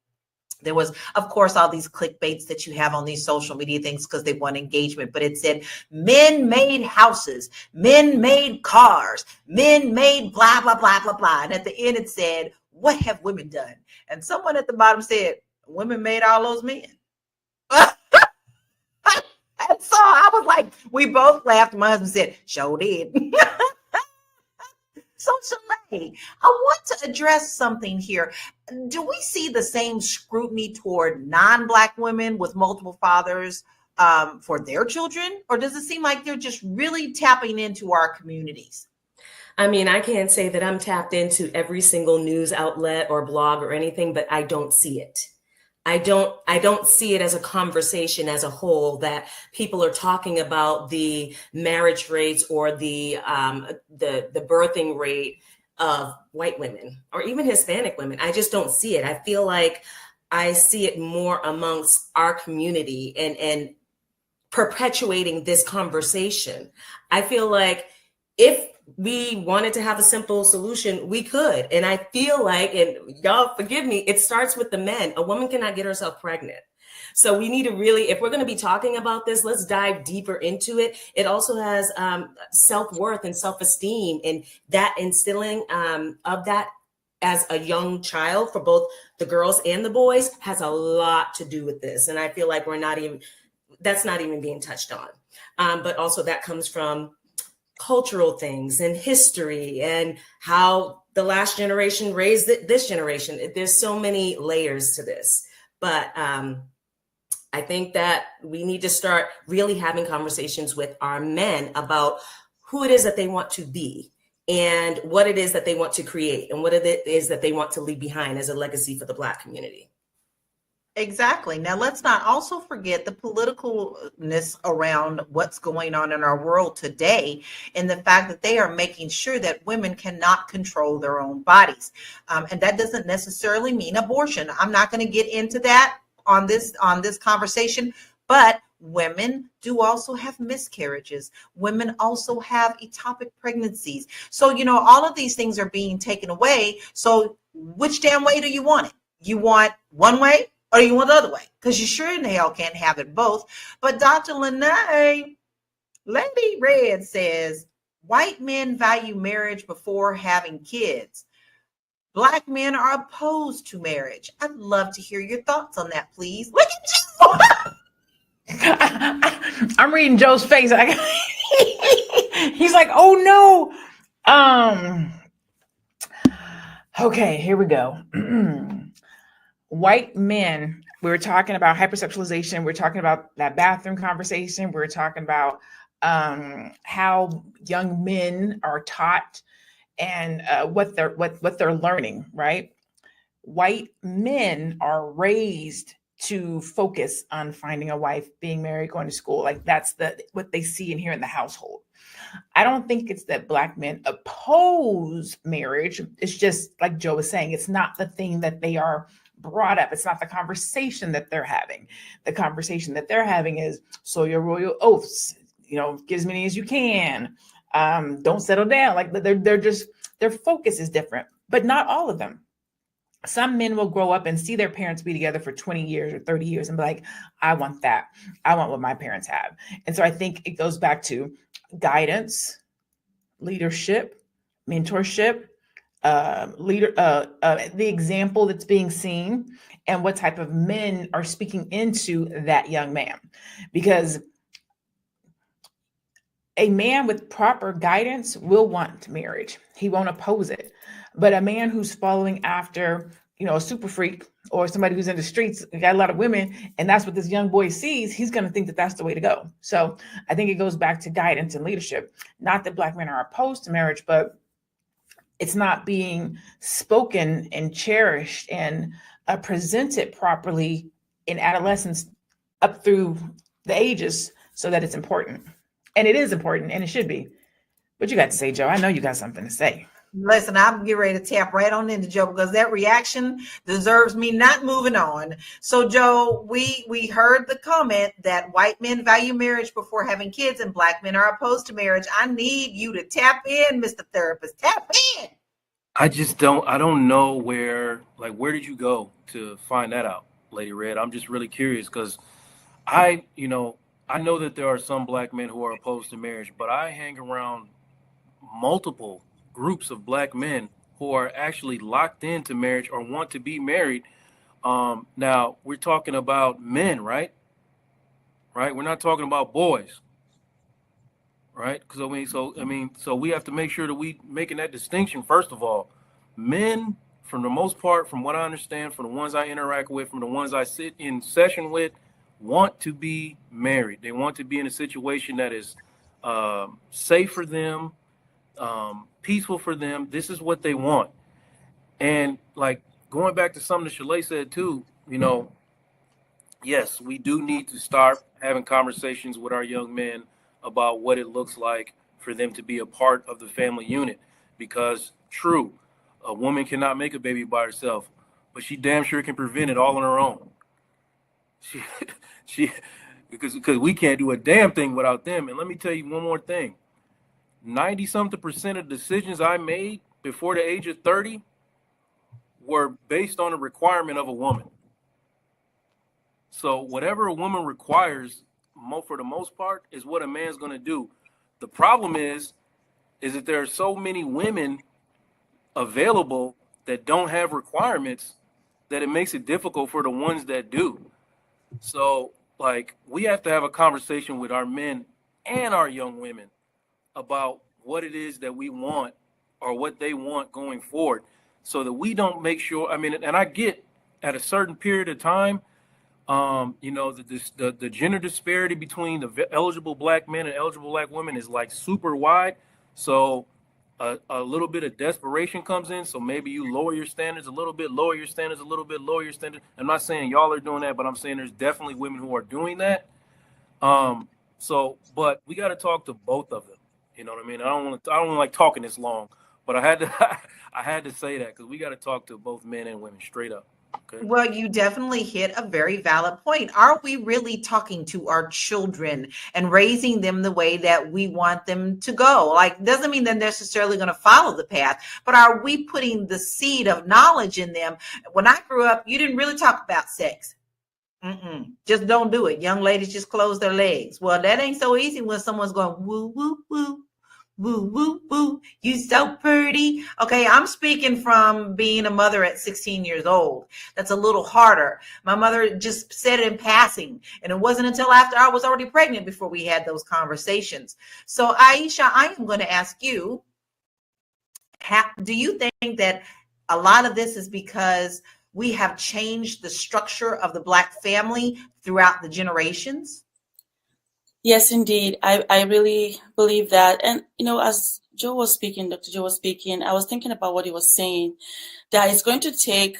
There was, of course, all these clickbaits that you have on these social media things because they want engagement, but it said men made houses, men made cars, men made blah, blah, blah, blah, blah. And at the end it said, what have women done? And someone at the bottom said, women made all those men. And so I was like, we both laughed. My husband said, sure did. So Shalay, I want to address something here. Do we see the same scrutiny toward non-Black women with multiple fathers for their children? Or does it seem like they're just really tapping into our communities? I mean, I can't say that I'm tapped into every single news outlet or blog or anything, but I don't see it. I don't see it as a conversation as a whole, that people are talking about the marriage rates or the birthing rate of white women or even Hispanic women. I just don't see it. I feel like I see it more amongst our community and perpetuating this conversation. I feel like if we wanted to have a simple solution, we could. And I feel like, and y'all forgive me, it starts with the men. A woman cannot get herself pregnant. So we need to really, if we're going to be talking about this, let's dive deeper into it. It also has self-worth and self-esteem, and that instilling of that as a young child for both the girls and the boys has a lot to do with this. And I feel like that's not even being touched on. But also that comes from cultural things and history and how the last generation raised this generation. There's so many layers to this, but I think that we need to start really having conversations with our men about who it is that they want to be and what it is that they want to create and what it is that they want to leave behind as a legacy for the Black community. Exactly. Now, let's not also forget the politicalness around what's going on in our world today, and the fact that they are making sure that women cannot control their own bodies. And that doesn't necessarily mean abortion. I'm not going to get into that on this conversation, but women do also have miscarriages. Women also have ectopic pregnancies. So, all of these things are being taken away. So which damn way do you want it? You want one way? Or you want the other way? Because you sure in the hell can't have it both. But Dr. Lene, Lady Red says, white men value marriage before having kids. Black men are opposed to marriage. I'd love to hear your thoughts on that, please. Look at you. I'm reading Joe's face. He's like, oh no. Okay, here we go. White men, we were talking about hypersexualization. We're talking about that bathroom conversation. We're talking about how young men are taught and what they're learning, right? White men are raised to focus on finding a wife, being married, going to school. Like that's what they see and hear in the household. I don't think it's that Black men oppose marriage. It's just like Joe was saying, it's not the thing that they are brought up. It's not the conversation that they're having. The conversation that they're having is, so your royal oaths, get as many as you can. Don't settle down. Like their focus is different, but not all of them. Some men will grow up and see their parents be together for 20 years or 30 years and be like, I want that. I want what my parents have. And so I think it goes back to guidance, leadership, mentorship, the example that's being seen, and what type of men are speaking into that young man. Because a man with proper guidance will want marriage. He won't oppose it. But a man who's following after, a super freak or somebody who's in the streets, got a lot of women, and that's what this young boy sees, he's going to think that that's the way to go. So I think it goes back to guidance and leadership. Not that Black men are opposed to marriage, but it's not being spoken and cherished and presented properly in adolescence up through the ages so that it's important. And it is important, and it should be. What you got to say, Joe? I know you got something to say. Listen, I'm getting ready to tap right on into Joe because that reaction deserves me not moving on. So, Joe, we heard the comment that white men value marriage before having kids and Black men are opposed to marriage. I need you to tap in, Mr. Therapist. Tap in. I don't know where did you go to find that out, Lady Red? I'm just really curious because I know that there are some Black men who are opposed to marriage, but I hang around multiple groups of Black men who are actually locked into marriage or want to be married. Now we're talking about men, right? Right? We're not talking about boys, right? Because so we have to make sure that we making that distinction. First of all, men, for the most part, from what I understand, from the ones I interact with, from the ones I sit in session with, want to be married. They want to be in a situation that is safe for them, peaceful for them. This is what they want. And like going back to something that Shalay said too, yes, we do need to start having conversations with our young men about what it looks like for them to be a part of the family unit. Because true, a woman cannot make a baby by herself, but she damn sure can prevent it all on her own. Because we can't do a damn thing without them. And let me tell you one more thing. 90-something% of decisions I made before the age of 30 were based on a requirement of a woman. So whatever a woman requires, for the most part, is what a man's going to do. The problem is that there are so many women available that don't have requirements that it makes it difficult for the ones that do. So, like, we have to have a conversation with our men and our young women about what it is that we want or what they want going forward, so that we don't make sure. I mean, and I get at a certain period of time, the gender disparity between the eligible black men and eligible black women is like super wide. So a little bit of desperation comes in. So maybe you lower your standards a little bit, lower your standards a little bit, lower your standards. I'm not saying y'all are doing that, but I'm saying there's definitely women who are doing that. But we got to talk to both of them. You know what I mean? I don't want to like talking this long, but I had to say that because we got to talk to both men and women straight up. Okay. Well, you definitely hit a very valid point. Are we really talking to our children and raising them the way that we want them to go? Like, doesn't mean they're necessarily going to follow the path, but are we putting the seed of knowledge in them? When I grew up, you didn't really talk about sex. Just don't do it. Young ladies just close their legs. Well, that ain't so easy when someone's going woo, woo, woo. Woo, woo, woo, you so pretty. Okay, I'm speaking from being a mother at 16 years old. That's a little harder. My mother just said it in passing, and it wasn't until after I was already pregnant before we had those conversations. So, Aisha, I am going to ask you, do you think that a lot of this is because we have changed the structure of the Black family throughout the generations? Yes, indeed. I really believe that. And, as Dr. Joe was speaking, I was thinking about what he was saying, that it's going to take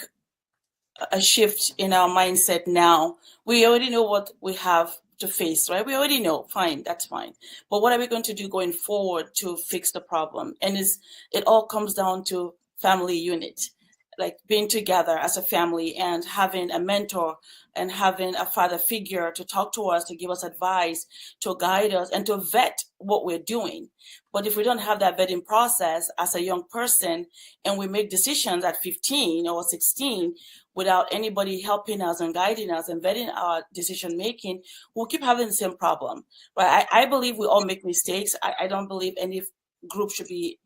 a shift in our mindset now. We already know what we have to face, right? We already know, fine, that's fine. But what are we going to do going forward to fix the problem? And it all comes down to family unit, like being together as a family and having a mentor and having a father figure to talk to us, to give us advice, to guide us, and to vet what we're doing. But if we don't have that vetting process as a young person and we make decisions at 15 or 16 without anybody helping us and guiding us and vetting our decision making, we'll keep having the same problem. Right? I believe we all make mistakes. I don't believe any group should be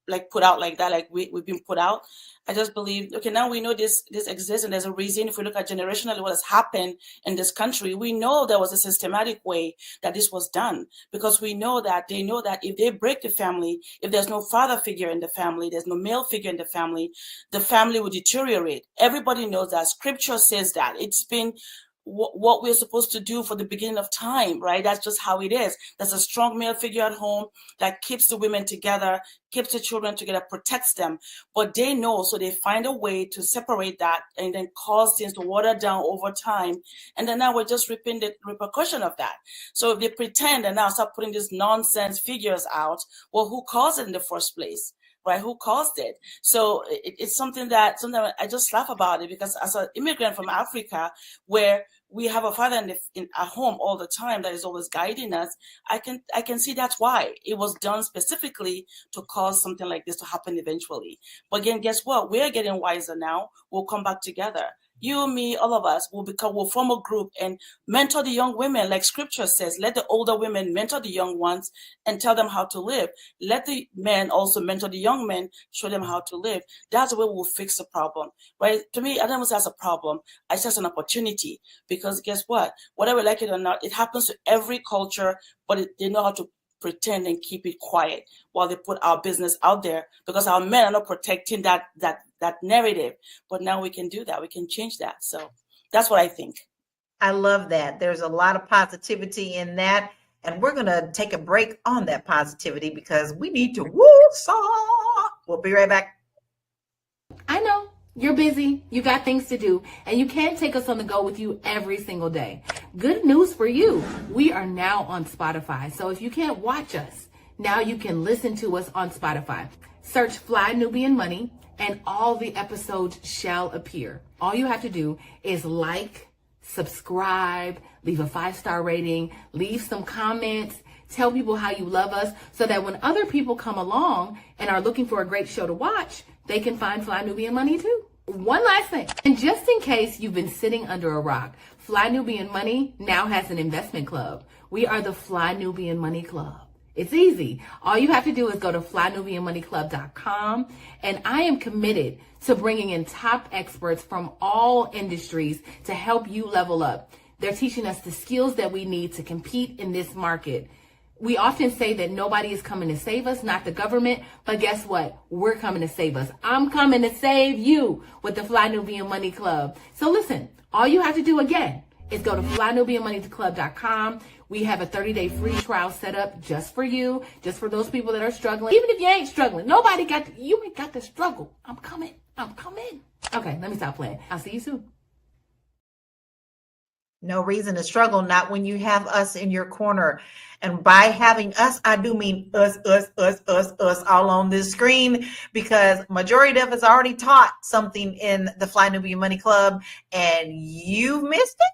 like put out like that, like we've been put out. I just believe, okay, now we know this exists and there's a reason. If we look at generationally what has happened in this country, we know there was a systematic way that this was done, because they know that if they break the family, if there's no father figure in the family, there's no male figure in the family will deteriorate. Everybody knows that. Scripture says that. It's been what we're supposed to do for the beginning of time, right? That's just how it is. There's a strong male figure at home that keeps the women together, keeps the children together, protects them. But they know, so they find a way to separate that and then cause things to water down over time. And then now we're just reaping the repercussion of that. So if they pretend and now start putting these nonsense figures out, well, who caused it in the first place? Right? Who caused it? So it's something that I just laugh about it, because as an immigrant from Africa, where we have a father at home all the time that is always guiding us, I can see that's why it was done specifically to cause something like this to happen eventually. But again, guess what? We're getting wiser now. We'll come back together. you, me, all of us will form a group and mentor the young women, like scripture says. Let the older women mentor the young ones and tell them how to live. Let the men also mentor the young men, show them how to live. That's the way we'll fix the problem, right? To me, I don't say that's a problem. It's just an opportunity, because guess what? Whether we like it or not, it happens to every culture, but they know how to pretend and keep it quiet while they put our business out there, because our men are not protecting that narrative. But now we can do that. We can change that. So that's what I think. I love that. There's a lot of positivity in that. And we're going to take a break on that positivity because we need to woo-saw. We'll be right back. I know you're busy, you got things to do, and you can't take us on the go with you every single day. Good news for you. We are now on Spotify. So if you can't watch us, now you can listen to us on Spotify. Search Fly Nubian Money and all the episodes shall appear. All you have to do is like, subscribe, leave a 5-star rating, leave some comments, tell people how you love us so that when other people come along and are looking for a great show to watch, they can find Fly Nubian Money too. One last thing, and just in case you've been sitting under a rock, Fly Nubian Money now has an investment club. We are the Fly Nubian Money Club. It's easy. All you have to do is go to flynubianmoneyclub.com, and I am committed to bringing in top experts from all industries to help you level up. They're teaching us the skills that we need to compete in this market. We often say that nobody is coming to save us, not the government, but guess what? We're coming to save us. I'm coming to save you with the Fly Nubian Money Club. So listen, all you have to do again is go to flynubianmoneyclub.com. We have a 30-day free trial set up just for you, just for those people that are struggling. Even if you ain't struggling, you ain't got to struggle. I'm coming. Okay, let me stop playing. I'll see you soon. No reason to struggle, not when you have us in your corner. And by having us, I do mean us all on this screen, because majority of us already taught something in the Fly Nubian Money Club and you missed it?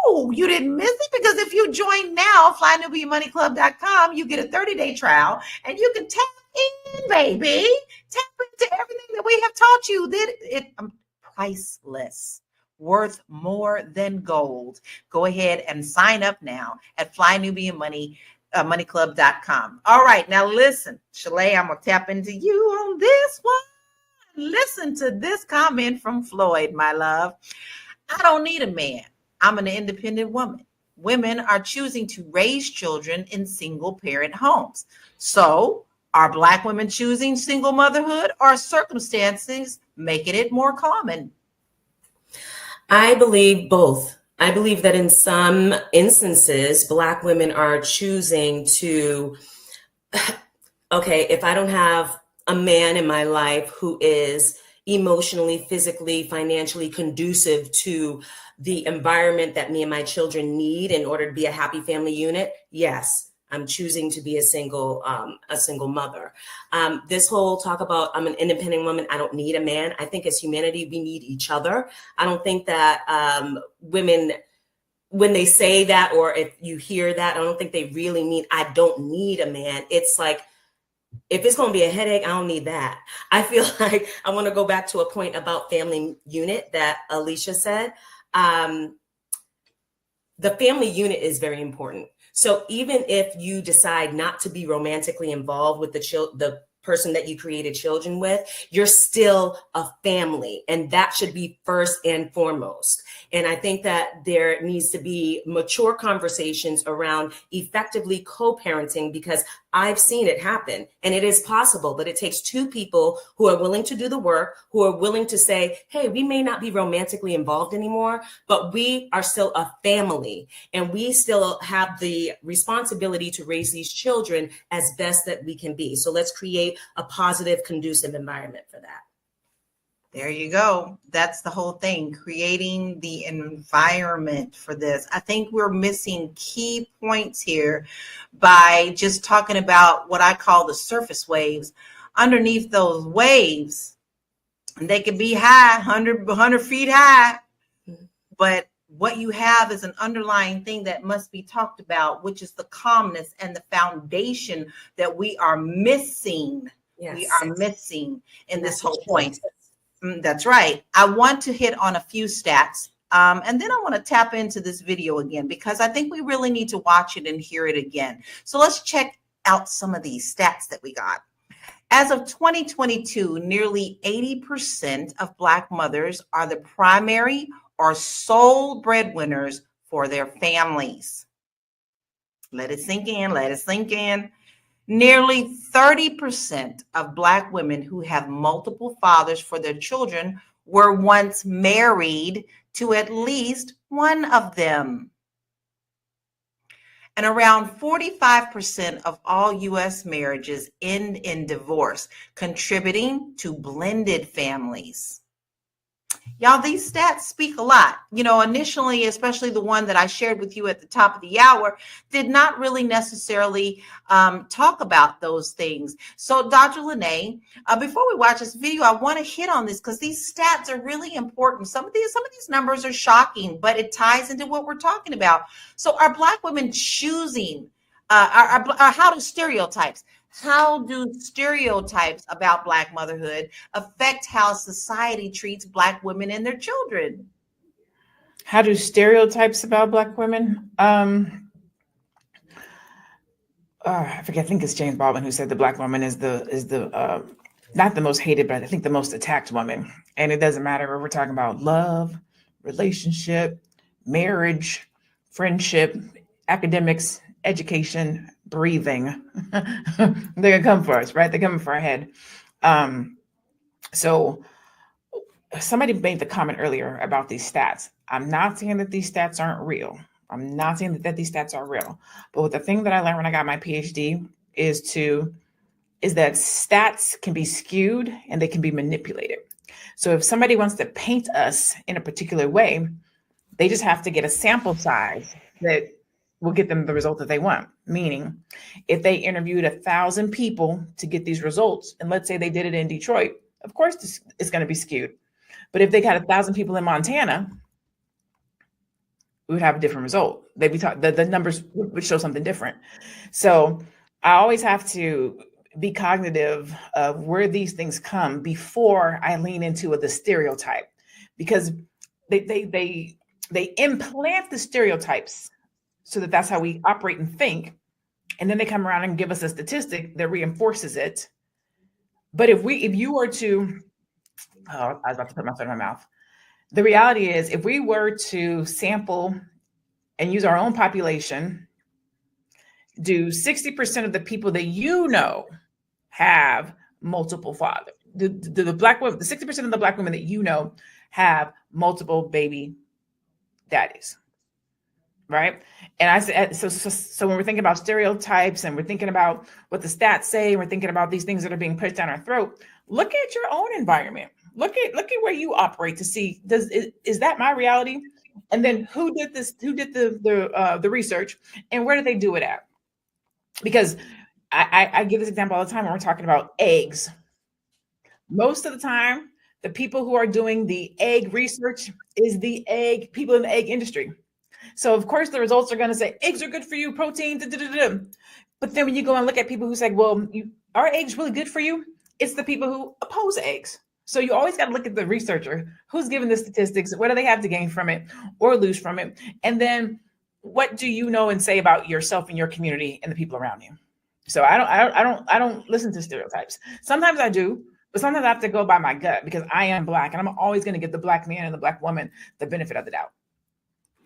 No, you didn't miss it, because if you join now, flynubianmoneyclub.com, you get a 30-day trial and you can tap in, baby. Tap into everything that we have taught you. It's priceless. Worth more than gold. Go ahead and sign up now at flynubianmoneyclub.com. All right, now listen, Shalay, I'm gonna tap into you on this one. Listen to this comment from Floyd, my love. I don't need a man. I'm an independent woman. Women are choosing to raise children in single parent homes. So are Black women choosing single motherhood, or circumstances making it more common? I believe both. I believe that in some instances, Black women are choosing to, okay, if I don't have a man in my life who is emotionally, physically, financially conducive to the environment that me and my children need in order to be a happy family unit, yes, I'm choosing to be a single mother. This whole talk about I'm an independent woman, I don't need a man. I think as humanity, we need each other. I don't think that women, when they say that, or if you hear that, I don't think they really mean I don't need a man. It's like, if it's going to be a headache, I don't need that. I feel like I want to go back to a point about family unit that Alicia said. The family unit is very important. So even if you decide not to be romantically involved with the person that you created children with, you're still a family, and that should be first and foremost. And I think that there needs to be mature conversations around effectively co-parenting, because I've seen it happen and it is possible, but it takes two people who are willing to do the work, who are willing to say, hey, we may not be romantically involved anymore, but we are still a family and we still have the responsibility to raise these children as best that we can be. So let's create a positive, conducive environment for that. There you go. That's the whole thing, creating the environment for this. I think we're missing key points here by just talking about what I call the surface waves. Underneath those waves, they can be high, 100 feet high, but what you have is an underlying thing that must be talked about, which is the calmness and the foundation that we are missing. Yes. We are missing in this whole point. That's right. I want to hit on a few stats. And then I want to tap into this video again, because I think we really need to watch it and hear it again. So let's check out some of these stats that we got. As of 2022, nearly 80% of Black mothers are the primary or sole breadwinners for their families. Let it sink in, let it sink in. Nearly 30% of Black women who have multiple fathers for their children were once married to at least one of them. And around 45% of all U.S. marriages end in divorce, contributing to blended families. Y'all, these stats speak a lot. You know, initially, especially the one that I shared with you at the top of the hour, did not really necessarily talk about those things. So, Dr. Lene, before we watch this video, I want to hit on this because these stats are really important. Some of these numbers are shocking, but it ties into what we're talking about. So, are Black women choosing? How do stereotypes about Black motherhood affect how society treats Black women and their children? How do stereotypes about Black women? I forget. I think it's James Baldwin who said the Black woman is the not the most hated, but I think the most attacked woman. And it doesn't matter if we're talking about love, relationship, marriage, friendship, academics, education, breathing. They're gonna come for us, right? They're coming for our head. So somebody made the comment earlier about these stats. I'm not saying that these stats aren't real. I'm not saying that these stats are real. But the thing that I learned when I got my PhD is that stats can be skewed and they can be manipulated. So if somebody wants to paint us in a particular way, they just have to get a sample size that will get them the result that they want. Meaning, if they interviewed 1,000 people to get these results, and let's say they did it in Detroit, of course it's going to be skewed. But if they got 1,000 people in Montana, we would have a different result. The numbers would show something different. So I always have to be cognitive of where these things come before I lean into the stereotype, because they implant the stereotypes so that's how we operate and think. And then they come around and give us a statistic that reinforces it. But if you were to, I was about to put my foot in my mouth. The reality is, if we were to sample and use our own population, do 60% of the people that you know have multiple fathers? The Black women, the 60% of the Black women that you know have multiple baby daddies, right? And I said, so when we're thinking about stereotypes and we're thinking about what the stats say, and we're thinking about these things that are being pushed down our throat, look at your own environment. Look at where you operate to see, is that my reality? And then who did this? Who did the research, and where did they do it at? Because I give this example all the time when we're talking about eggs. Most of the time, the people who are doing the egg research is the people in the egg industry. So of course the results are going to say eggs are good for you, protein. But then when you go and look at people who say, well, are eggs really good for you? It's the people who oppose eggs. So you always got to look at the researcher who's giving the statistics. What do they have to gain from it or lose from it? And then what do you know and say about yourself and your community and the people around you? So I don't listen to stereotypes. Sometimes I do, but sometimes I have to go by my gut, because I am Black and I'm always going to give the Black man and the Black woman the benefit of the doubt.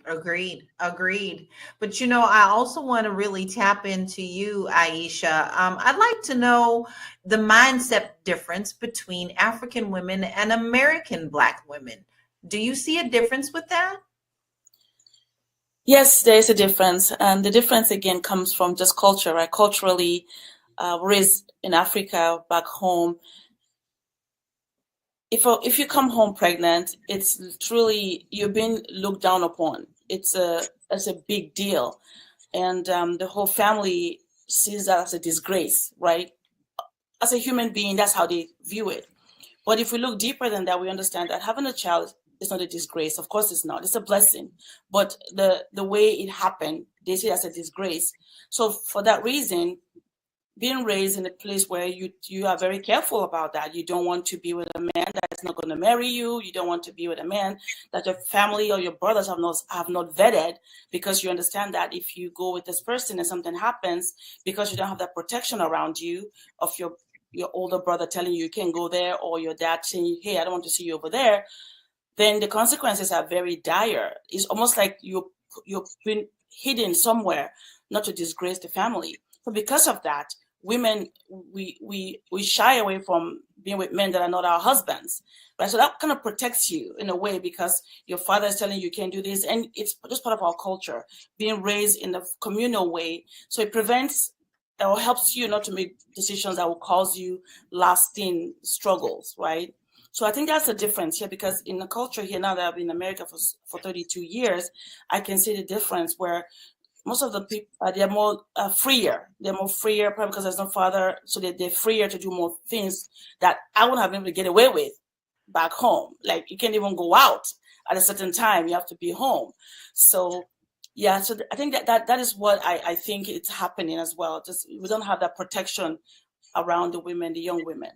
Agreed. But I also want to really tap into you, Aisha. I'd like to know the mindset difference between African women and American Black women. Do you see a difference with that? Yes, there is a difference. And the difference, again, comes from just culture, right? Culturally, raised in Africa, back home, if you come home pregnant, it's truly, you're being looked down upon. It's a big deal. And the whole family sees that as a disgrace, right? As a human being, that's how they view it. But if we look deeper than that, we understand that having a child is not a disgrace. Of course it's not. It's a blessing. But the way it happened, they see it as a disgrace. So for that reason, being raised in a place where you are very careful about that. You don't want to be with a man that's not going to marry you. You don't want to be with a man that your family or your brothers have not vetted, because you understand that if you go with this person and something happens, because you don't have that protection around you of your older brother telling you can't go there, or your dad saying, hey, I don't want to see you over there, then the consequences are very dire. It's almost like you're been hidden somewhere, not to disgrace the family. So because of that, women, we shy away from being with men that are not our husbands, right? So that kind of protects you in a way, because your father is telling you can't do this, and it's just part of our culture, being raised in a communal way. So it prevents or helps you not to make decisions that will cause you lasting struggles, right? So I think that's the difference here, because in the culture here, now that I've been in America for 32 years, I can see the difference where most of the people, they're more freer. They're more freer, probably because there's no father, so they're freer to do more things that I wouldn't have been able to get away with back home. Like, you can't even go out at a certain time. You have to be home. So, yeah, so I think that is what I think it's happening as well. Just we don't have that protection around the women, the young women.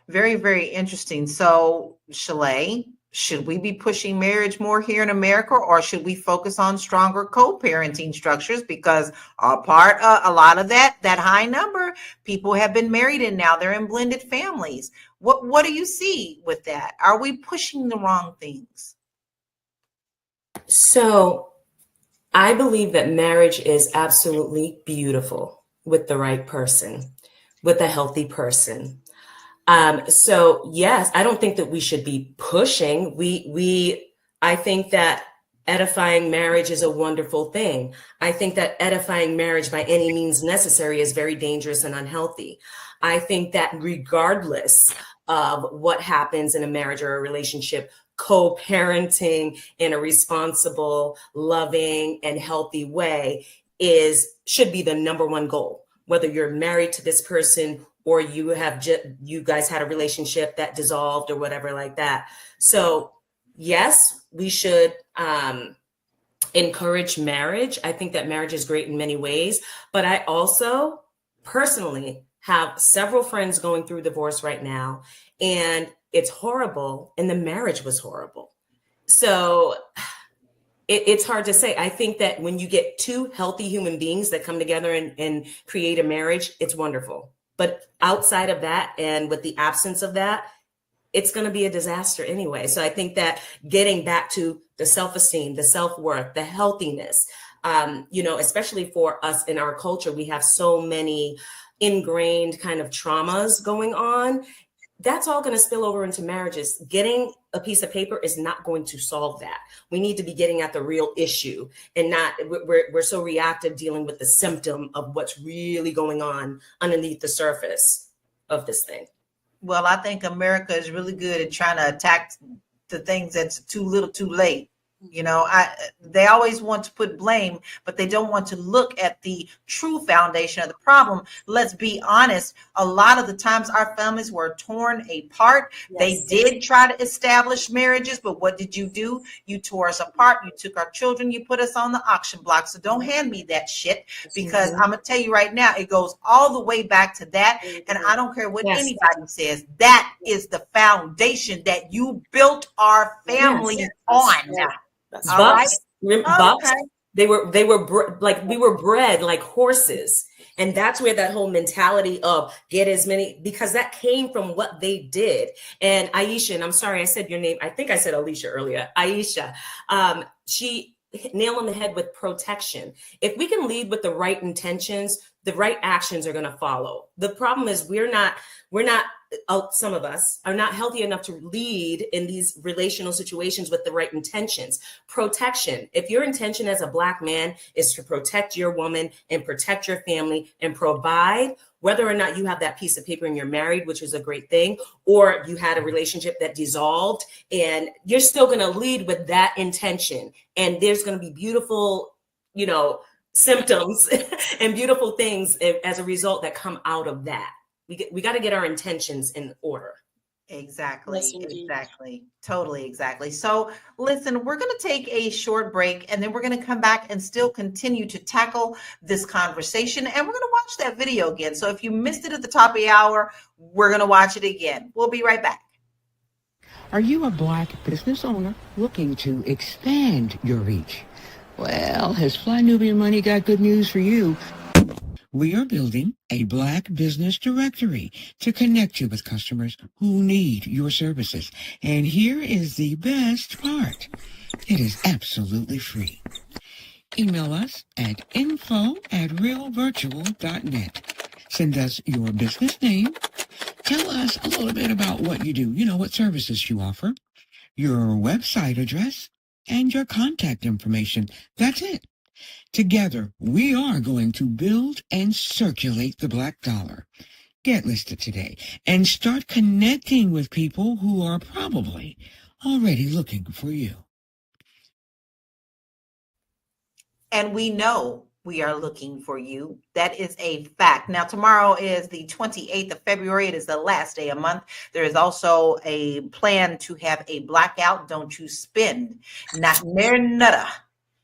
Very, very interesting. So, Shalay, should we be pushing marriage more here in America, or should we focus on stronger co-parenting structures? Because a lot of that high number, people have been married and now they're in blended families. What do you see with that? Are we pushing the wrong things? So I believe that marriage is absolutely beautiful with the right person, with a healthy person. So yes, I don't think that we should be pushing. I think that edifying marriage is a wonderful thing. I think that edifying marriage by any means necessary is very dangerous and unhealthy. I think that regardless of what happens in a marriage or a relationship, co-parenting in a responsible, loving, and healthy way should be the number one goal. Whether you're married to this person or you guys had a relationship that dissolved or whatever like that. So yes, we should encourage marriage. I think that marriage is great in many ways, but I also personally have several friends going through divorce right now, and it's horrible, and the marriage was horrible. So it's hard to say. I think that when you get two healthy human beings that come together and create a marriage, it's wonderful. But outside of that, and with the absence of that, it's going to be a disaster anyway. So I think that getting back to the self-esteem, the self-worth, the healthiness, especially for us in our culture, we have so many ingrained kind of traumas going on. That's all going to spill over into marriages. Getting a piece of paper is not going to solve that. We need to be getting at the real issue, and we're so reactive dealing with the symptom of what's really going on underneath the surface of this thing. Well, I think America is really good at trying to attack the things that's too little too late. They always want to put blame, but they don't want to look at the true foundation of the problem. Let's be honest. A lot of the times our families were torn apart. Yes. They did try to establish marriages, but what did you do? You tore us apart. You took our children. You put us on the auction block. So don't hand me that shit, because I'm going to tell you right now, it goes all the way back to that. And I don't care what anybody says. That is the foundation that you built our family on. That's Bucks. Bucks. They were like, we were bred like horses. And that's where that whole mentality of get as many, because that came from what they did. And Aisha, and I'm sorry, I said your name. I think I said Alicia earlier. Aisha, she nailed on the head with protection. If we can lead with the right intentions, the right actions are going to follow. The problem is some of us are not healthy enough to lead in these relational situations with the right intentions. Protection. If your intention as a Black man is to protect your woman and protect your family and provide, whether or not you have that piece of paper and you're married, which is a great thing, or you had a relationship that dissolved, and you're still going to lead with that intention. And there's going to be beautiful, symptoms and beautiful things as a result that come out of that. We got to get our intentions in order. Yes, Exactly, indeed. exactly. Totally, exactly. So, listen, we're going to take a short break and then we're going to come back and still continue to tackle this conversation. And we're going to watch that video again. So, if you missed it at the top of the hour, we're going to watch it again. We'll be right back. Are you a Black business owner looking to expand your reach? Well, has Fly Nubian Money got good news for you? We are building a Black business directory to connect you with customers who need your services. And here is the best part. It is absolutely free. Email us at info@realvirtual.net. Send us your business name. Tell us a little bit about what you do, what services you offer, your website address, and your contact information. That's it. Together, we are going to build and circulate the Black dollar. Get listed today and start connecting with people who are probably already looking for you. And we know we are looking for you. That is a fact. Now, tomorrow is the 28th of February. It is the last day of the month. There is also a plan to have a blackout. Don't you spend not near nada,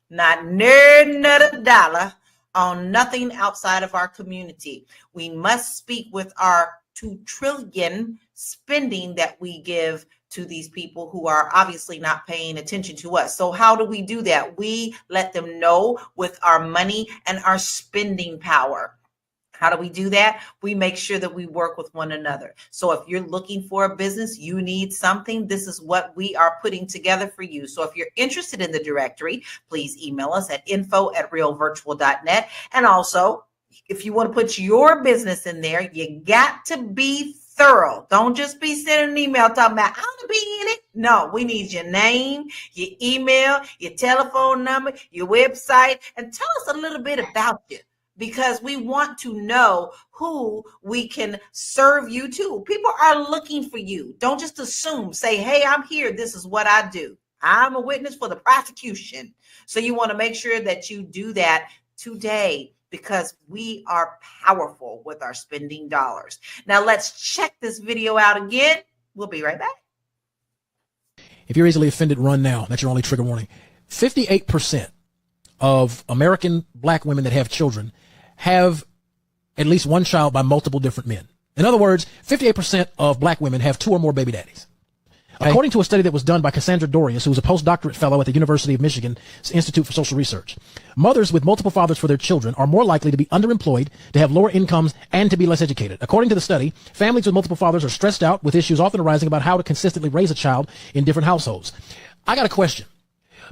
not near nada dollar on nothing outside of our community. We must speak with our 2 trillion spending that we give to these people who are obviously not paying attention to us. So how do we do that? We let them know with our money and our spending power. How do we do that? We make sure that we work with one another. So if you're looking for a business, you need something, this is what we are putting together for you. So if you're interested in the directory, please email us at info@realvirtual.net. And also, if you want to put your business in there, you got to be thorough. Don't just be sending an email talking about, I want to be in it. No, we need your name, your email, your telephone number, your website, and tell us a little bit about you, because we want to know who we can serve you to. People are looking for you. Don't just assume, say, hey, I'm here. This is what I do. I'm a witness for the prosecution. So you want to make sure that you do that today, because we are powerful with our spending dollars. Now let's check this video out again. We'll be right back. If you're easily offended, run now. That's your only trigger warning. 58% of American black women that have children have at least one child by multiple different men. In other words, 58% of black women have 2 or more baby daddies. According to a study that was done by Cassandra Dorius, who was a postdoctorate fellow at the University of Michigan's Institute for Social Research, mothers with multiple fathers for their children are more likely to be underemployed, to have lower incomes, and to be less educated. According to the study, families with multiple fathers are stressed out, with issues often arising about how to consistently raise a child in different households. I got a question,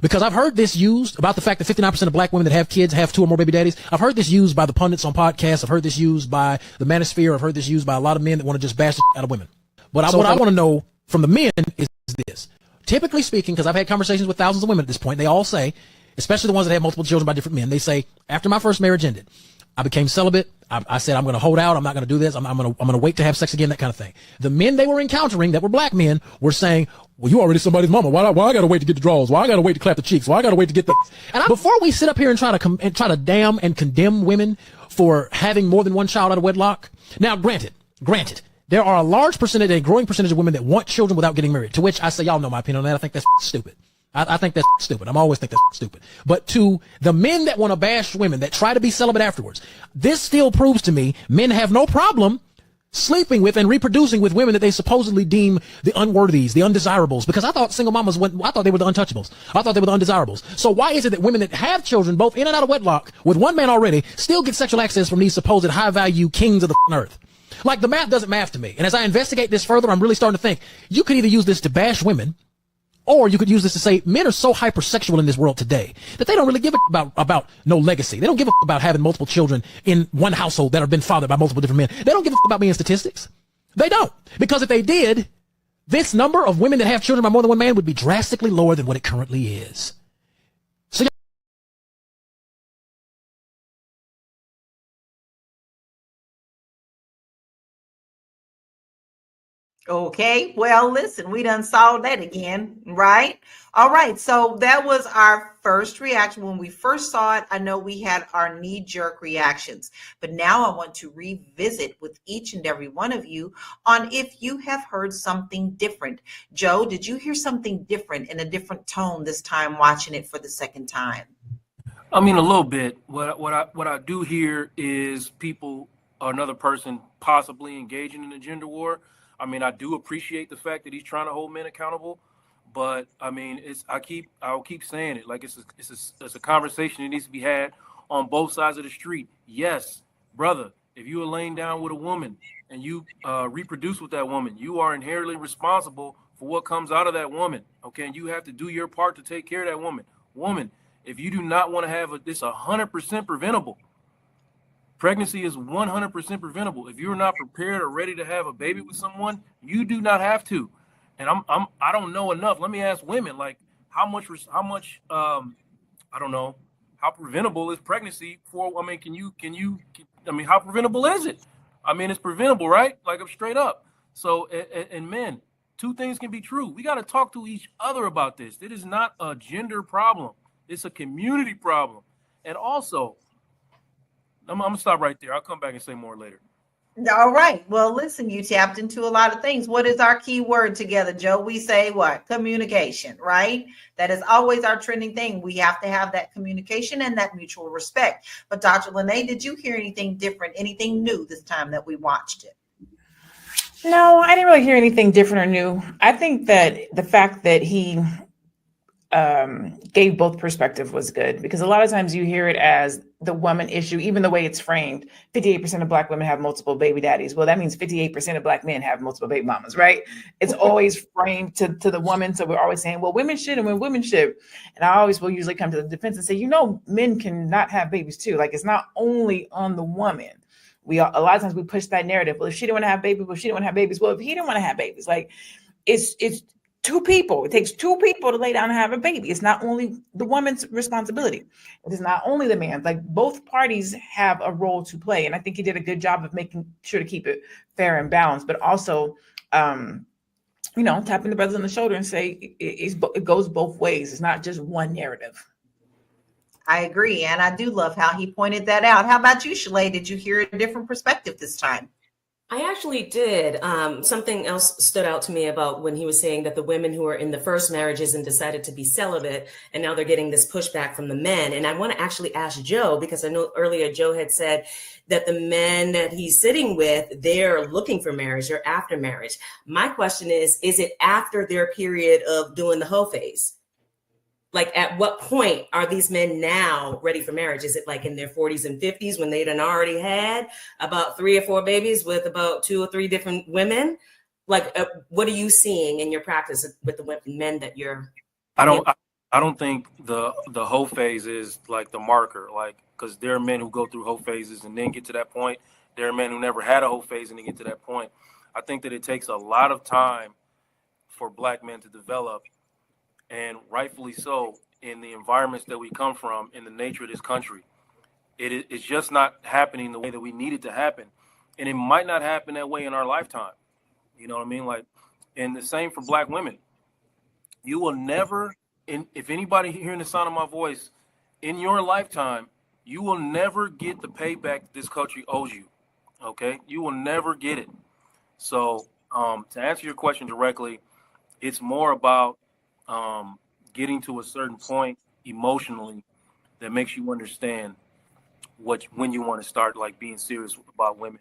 because I've heard this used about the fact that 59% of black women that have kids have 2 or more baby daddies. I've heard this used by the pundits on podcasts. I've heard this used by the manosphere. I've heard this used by a lot of men that want to just bash the out of women. But what I want to know from the men is this. Typically speaking, because I've had conversations with thousands of women at this point, they all say, especially the ones that have multiple children by different men, they say, after my first marriage ended, I became celibate. I said, I'm going to hold out. I'm not going to do this. I'm going to wait to have sex again, that kind of thing. The men they were encountering that were black men were saying, well, you already somebody's mama. Why I got to wait to get the draws? Why I got to wait to clap the cheeks? Why I got to wait to get the... And before we sit up here and try to damn and condemn women for having more than one child out of wedlock. Now, granted, there are a large percentage, a growing percentage of women that want children without getting married, to which I say, y'all know my opinion on that. I think that's stupid. I think that's stupid. I'm always think that's stupid. But to the men that want to bash women, that try to be celibate afterwards, this still proves to me men have no problem sleeping with and reproducing with women that they supposedly deem the unworthies, the undesirables. Because I thought single mamas I thought they were the untouchables. I thought they were the undesirables. So why is it that women that have children, both in and out of wedlock, with one man already, still get sexual access from these supposed high value kings of the earth? Like, the math doesn't math to me. And as I investigate this further, I'm really starting to think you could either use this to bash women, or you could use this to say men are so hypersexual in this world today that they don't really give a about no legacy. They don't give a about having multiple children in one household that have been fathered by multiple different men. They don't give a about being statistics. They don't. Because if they did, this number of women that have children by more than one man would be drastically lower than what it currently is. So Okay, well, listen, we done saw that again, right? All right, so that was our first reaction. When we first saw it, I know we had our knee-jerk reactions, but now I want to revisit with each and every one of you on if you have heard something different. Joe, did you hear something different in a different tone this time watching it for the second time? I mean, a little bit. What I do hear is people, another person, possibly engaging in a gender war. I mean, I do appreciate the fact that he's trying to hold men accountable, but I mean, I'll keep saying it. Like it's a conversation that needs to be had on both sides of the street. Yes, brother, if you are laying down with a woman and you reproduce with that woman, you are inherently responsible for what comes out of that woman. Okay, and you have to do your part to take care of that woman. Woman, if you do not want to have this 100% preventable. Pregnancy is 100% preventable. If you're not prepared or ready to have a baby with someone, you do not have to. And I don't know enough. Let me ask women, like how much I don't know, how preventable is pregnancy for, I mean, I mean, how preventable is it? I mean, it's preventable, right? Like I'm straight up. So, and men, two things can be true. We got to talk to each other about this. It is not a gender problem. It's a community problem. And also, I'm gonna stop right there. I'll come back and say more later. All right. Well, listen, you tapped into a lot of things. What is our key word together, Joe? We say what? Communication, right? That is always our trending thing. We have to have that communication and that mutual respect. But Dr. Lene, did you hear anything different, anything new this time that we watched it? No, I didn't really hear anything different or new. I think that the fact that he gave both perspective was good, because a lot of times you hear it as the woman issue, even the way it's framed. 58% of Black women have multiple baby daddies. Well, that means 58% of Black men have multiple baby mamas, right? It's always framed to the woman. So we're always saying, well, women should, and women should. And I always will usually come to the defense and say, men can not have babies too. Like, it's not only on the woman. A lot of times we push that narrative. Well, if she didn't want to have babies, well, if she didn't want to have babies, well, if he didn't want to have babies, like it's two people. It takes two people to lay down and have a baby. It's not only the woman's responsibility. It is not only the man. Like, both parties have a role to play. And I think he did a good job of making sure to keep it fair and balanced, but also, tapping the brothers on the shoulder and say it goes both ways. It's not just one narrative. I agree. And I do love how he pointed that out. How about you, Shalay? Did you hear a different perspective this time? I actually did. Something else stood out to me about when he was saying that the women who are in the first marriages and decided to be celibate, and now they're getting this pushback from the men. And I want to actually ask Joe, because I know earlier Joe had said that the men that he's sitting with, they're looking for marriage or after marriage. My question is it after their period of doing the hoe phase? Like, at what point are these men now ready for marriage? Is it like in their 40s and 50s when they done already had about 3 or 4 babies with about 2 or 3 different women? Like, what are you seeing in your practice with the men that you're? I don't think the hoe phase is like the marker, like, because there are men who go through hoe phases and then get to that point. There are men who never had a hoe phase and then get to that point. I think that it takes a lot of time for Black men to develop, and rightfully so, in the environments that we come from, in the nature of this country. It's just not happening the way that we need it to happen. And it might not happen that way in our lifetime. You know what I mean? Like, and the same for Black women. You will never, if anybody hearing the sound of my voice, in your lifetime, you will never get the payback that this country owes you. Okay? You will never get it. So to answer your question directly, it's more about getting to a certain point emotionally that makes you understand when you want to start, like, being serious about women.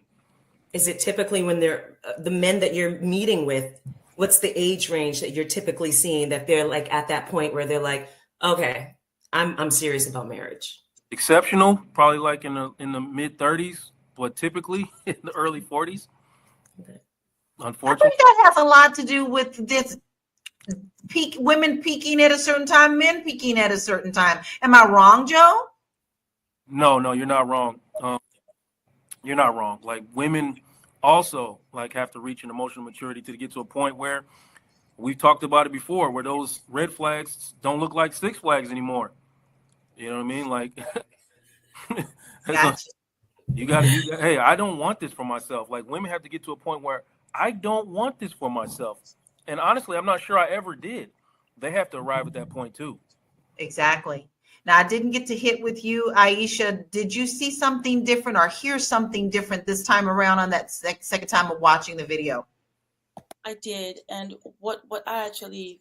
Is it typically when they're the men that you're meeting with? What's the age range that you're typically seeing that they're like at that point where they're like, okay, I'm serious about marriage? Exceptional, probably like in the mid 30s, but typically in the early 40s. Okay. Unfortunately, I think that has a lot to do with this women peaking at a certain time, men peaking at a certain time. Am I wrong, Joe? No, you're not wrong. You're not wrong. Like, women also like have to reach an emotional maturity to get to a point where we've talked about it before, where those red flags don't look like 6 flags anymore. You know what I mean? Like, Gotcha. you got. Hey, I don't want this for myself. Like, women have to get to a point where I don't want this for myself. And honestly, I'm not sure I ever did. They have to arrive at that point too. Exactly. Now, I didn't get to hit with you, Aisha. Did you see something different or hear something different this time around on that second time of watching the video? I did, and what I actually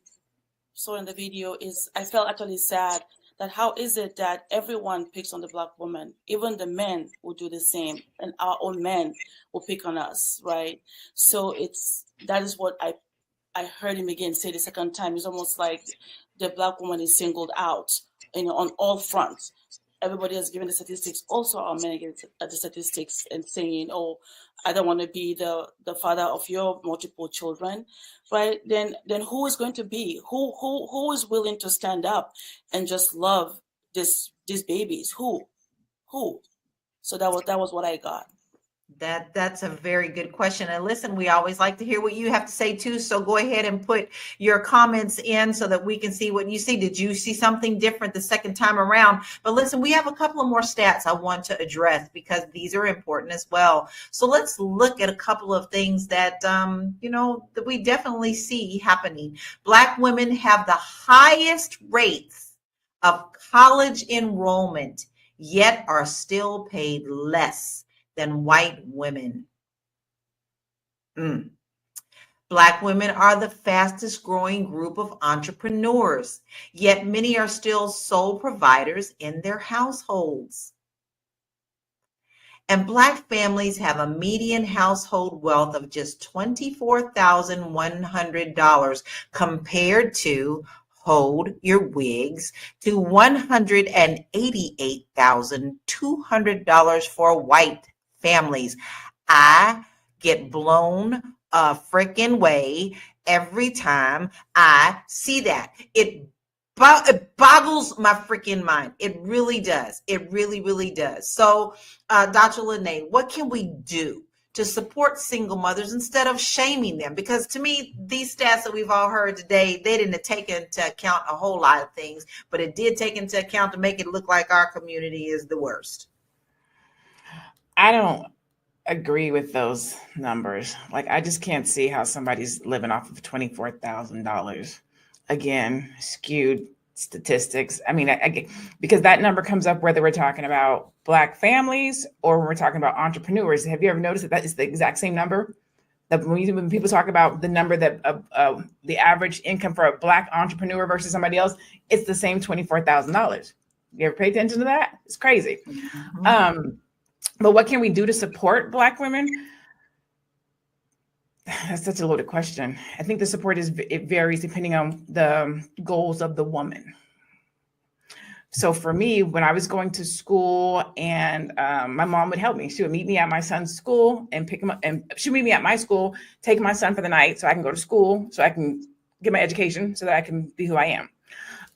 saw in the video is I felt actually sad that how is it that everyone picks on the Black woman, even the men will do the same, and our own men will pick on us, right? So that is what I heard him again say the second time. It's almost like the Black woman is singled out, on all fronts. Everybody has given the statistics. Also, our men get the statistics and saying, "Oh, I don't want to be the father of your multiple children," right? Then who is going to be? Who is willing to stand up and just love these babies? Who? So that was what I got. That's a very good question. And listen, we always like to hear what you have to say too. So go ahead and put your comments in so that we can see what you see. Did you see something different the second time around? But listen, we have a couple of more stats I want to address because these are important as well. So let's look at a couple of things that, that we definitely see happening. Black women have the highest rates of college enrollment, yet are still paid less than white women. Black women are the fastest growing group of entrepreneurs, yet many are still sole providers in their households. And Black families have a median household wealth of just $24,100 compared to, hold your wigs, to $188,200 for white families. I get blown a freaking way every time I see that. It boggles my freaking mind. It really does. It really, really does. So, Dr. Lene, what can we do to support single mothers instead of shaming them? Because to me, these stats that we've all heard today, they didn't take into account a whole lot of things, but it did take into account to make it look like our community is the worst. I don't agree with those numbers. Like, I just can't see how somebody's living off of $24,000. Again, skewed statistics. I mean, because that number comes up whether we're talking about Black families or we're talking about entrepreneurs. Have you ever noticed that is the exact same number? That when people talk about the number that the average income for a Black entrepreneur versus somebody else, it's the same $24,000. You ever pay attention to that? It's crazy. Mm-hmm. But what can we do to support Black women? That's such a loaded question. I think the support it varies depending on the goals of the woman. So for me, when I was going to school and my mom would help me, she would meet me at my son's school and pick him up, and she'd meet me at my school, take my son for the night so I can go to school, so I can get my education, so that I can be who I am.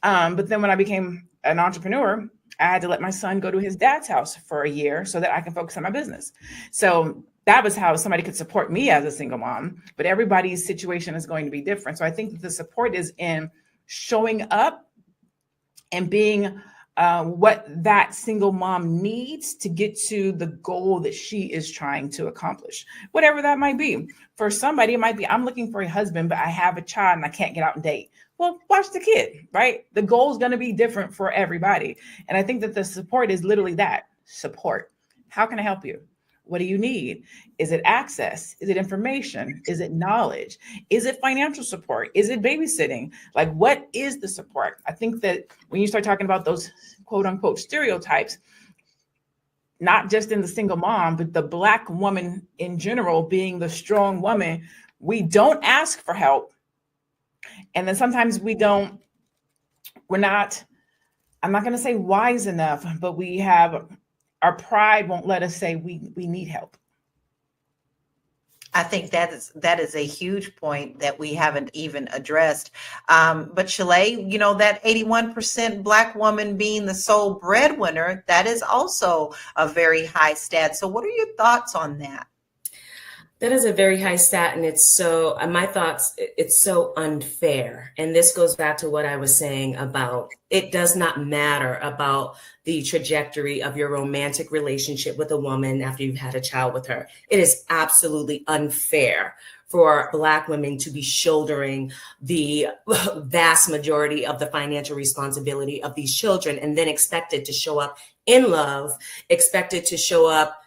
But then when I became an entrepreneur, I had to let my son go to his dad's house for a year so that I can focus on my business. So that was how somebody could support me as a single mom, but everybody's situation is going to be different. So I think that the support is in showing up and being what that single mom needs to get to the goal that she is trying to accomplish, whatever that might be. For somebody, it might be, I'm looking for a husband, but I have a child and I can't get out and date. Well, watch the kid, right? The goal is going to be different for everybody. And I think that the support is literally that, support. How can I help you? What do you need? Is it access? Is it information? Is it knowledge? Is it financial support? Is it babysitting? Like, what is the support? I think that when you start talking about those quote unquote stereotypes, not just in the single mom, but the Black woman in general being the strong woman, we don't ask for help. And then sometimes we're not, I'm not going to say wise enough, but we have, our pride won't let us say we need help. I think that is a huge point that we haven't even addressed. But Shalay, that 81% Black woman being the sole breadwinner, that is also a very high stat. So what are your thoughts on that? That is a very high stat, and it's so, my thoughts, it's so unfair. And this goes back to what I was saying about it does not matter about the trajectory of your romantic relationship with a woman after you've had a child with her. It is absolutely unfair for Black women to be shouldering the vast majority of the financial responsibility of these children and then expected to show up in love, expected to show up,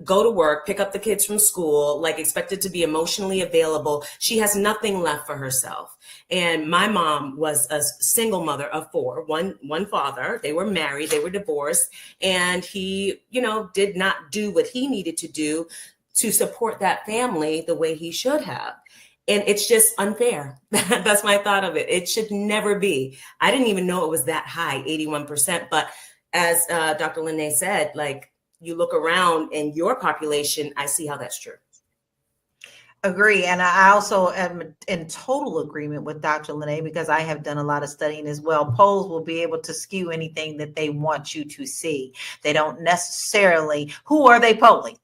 go to work, pick up the kids from school, like expected to be emotionally available. She has nothing left for herself. And my mom was a single mother of four, one father. They were married, they were divorced, and he, did not do what he needed to do to support that family the way he should have. And it's just unfair. That's my thought of it. It should never be. I didn't even know it was that high, 81%. But as Dr. Lene said, like, you look around in your population, I see how that's true. Agree. And I also am in total agreement with Dr. Lene, because I have done a lot of studying as well. Polls will be able to skew anything that they want you to see. They don't necessarily, who are they polling?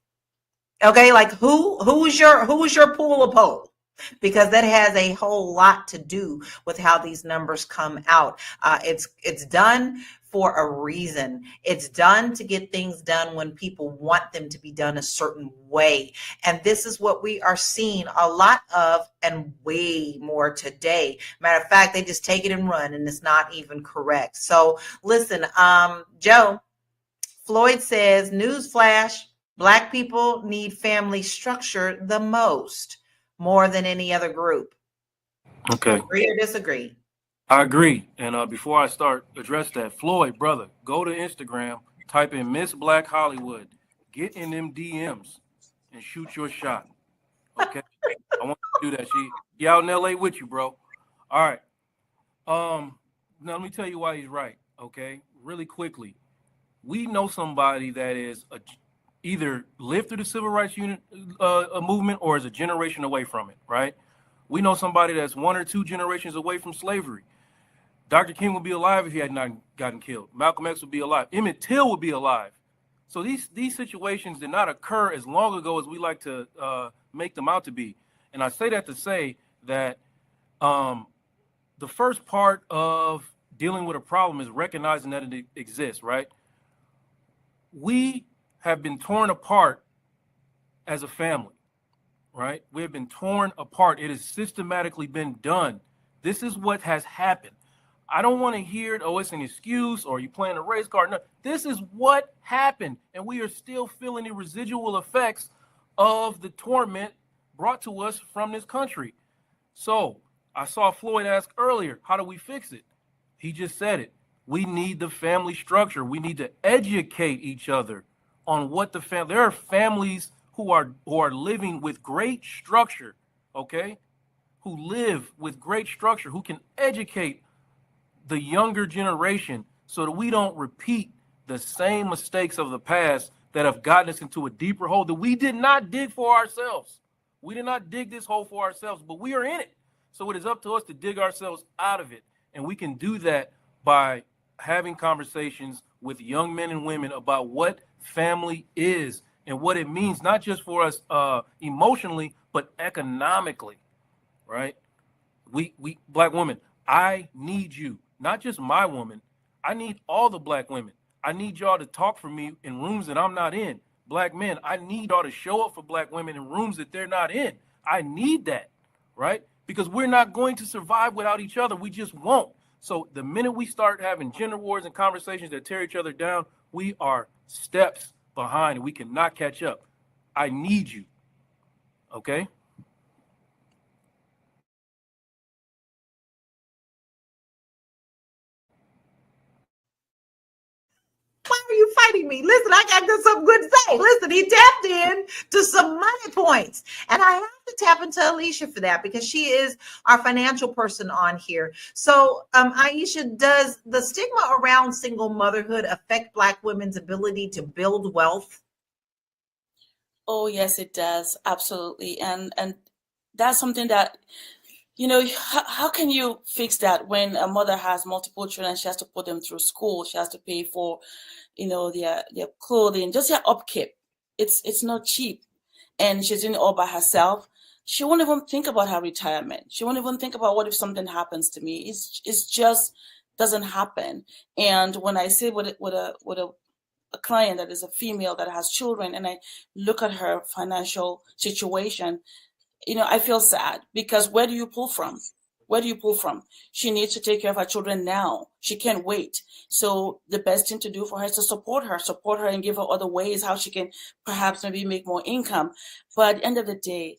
Okay, like who's your pool of poll? Because that has a whole lot to do with how these numbers come out. It's done for a reason. It's done to get things done when people want them to be done a certain way. And this is what we are seeing a lot of, and way more today. Matter of fact, they just take it and run, and it's not even correct. So listen, Joe, Floyd says, newsflash, Black people need family structure the most, more than any other group. Okay. Agree or disagree? I agree. And before I start, address that. Floyd, brother, go to Instagram, type in Miss Black Hollywood, get in them DMs and shoot your shot. Okay? I want you to do that. She out in LA with you, bro. All right. Now let me tell you why he's right. Okay? Really quickly. We know somebody that is either lived through the civil rights movement or is a generation away from it, right? We know somebody that's 1 or 2 generations away from slavery. Dr. King would be alive if he had not gotten killed. Malcolm X would be alive. Emmett Till would be alive. So these situations did not occur as long ago as we like to make them out to be. And I say that to say that the first part of dealing with a problem is recognizing that it exists, right? We have been torn apart as a family, right? We have been torn apart. It has systematically been done. This is what has happened. I don't want to hear it, oh, it's an excuse or you playing a race card. No, this is what happened. And we are still feeling the residual effects of the torment brought to us from this country. So I saw Floyd ask earlier, how do we fix it? He just said it. We need the family structure. We need to educate each other on what the family. There are families who are living with great structure, okay? Who live with great structure, who can educate the younger generation so that we don't repeat the same mistakes of the past that have gotten us into a deeper hole that we did not dig for ourselves. We did not dig this hole for ourselves, but we are in it. So it is up to us to dig ourselves out of it. And we can do that by having conversations with young men and women about what family is and what it means, not just for us emotionally, but economically, right? We Black women, I need you, not just my woman. I need all the Black women. I need y'all to talk for me in rooms that I'm not in. Black men, I need y'all to show up for Black women in rooms that they're not in. I need that, right? Because we're not going to survive without each other. We just won't. So the minute we start having gender wars and conversations that tear each other down, we are steps behind and we cannot catch up. I need you. Okay? Why are you fighting me? Listen, I got something good to say. Listen, he tapped in to some money points. And I have to tap into Alicia for that because she is our financial person on here. So, Aisha, does the stigma around single motherhood affect Black women's ability to build wealth? Oh, yes, it does. Absolutely. And that's something that, how can you fix that when a mother has multiple children? She has to put them through school. She has to pay for, their clothing, just their upkeep. It's not cheap. and she's doing it all by herself, she won't even think about her retirement. She won't even think about what if something happens to me. It's just doesn't happen. And when I say with a client that is a female that has children, and I look at her financial situation, I feel sad, because where do you pull from? Where do you pull from? She needs to take care of her children now. She can't wait. So the best thing to do for her is to support her and give her other ways how she can perhaps maybe make more income. But at the end of the day,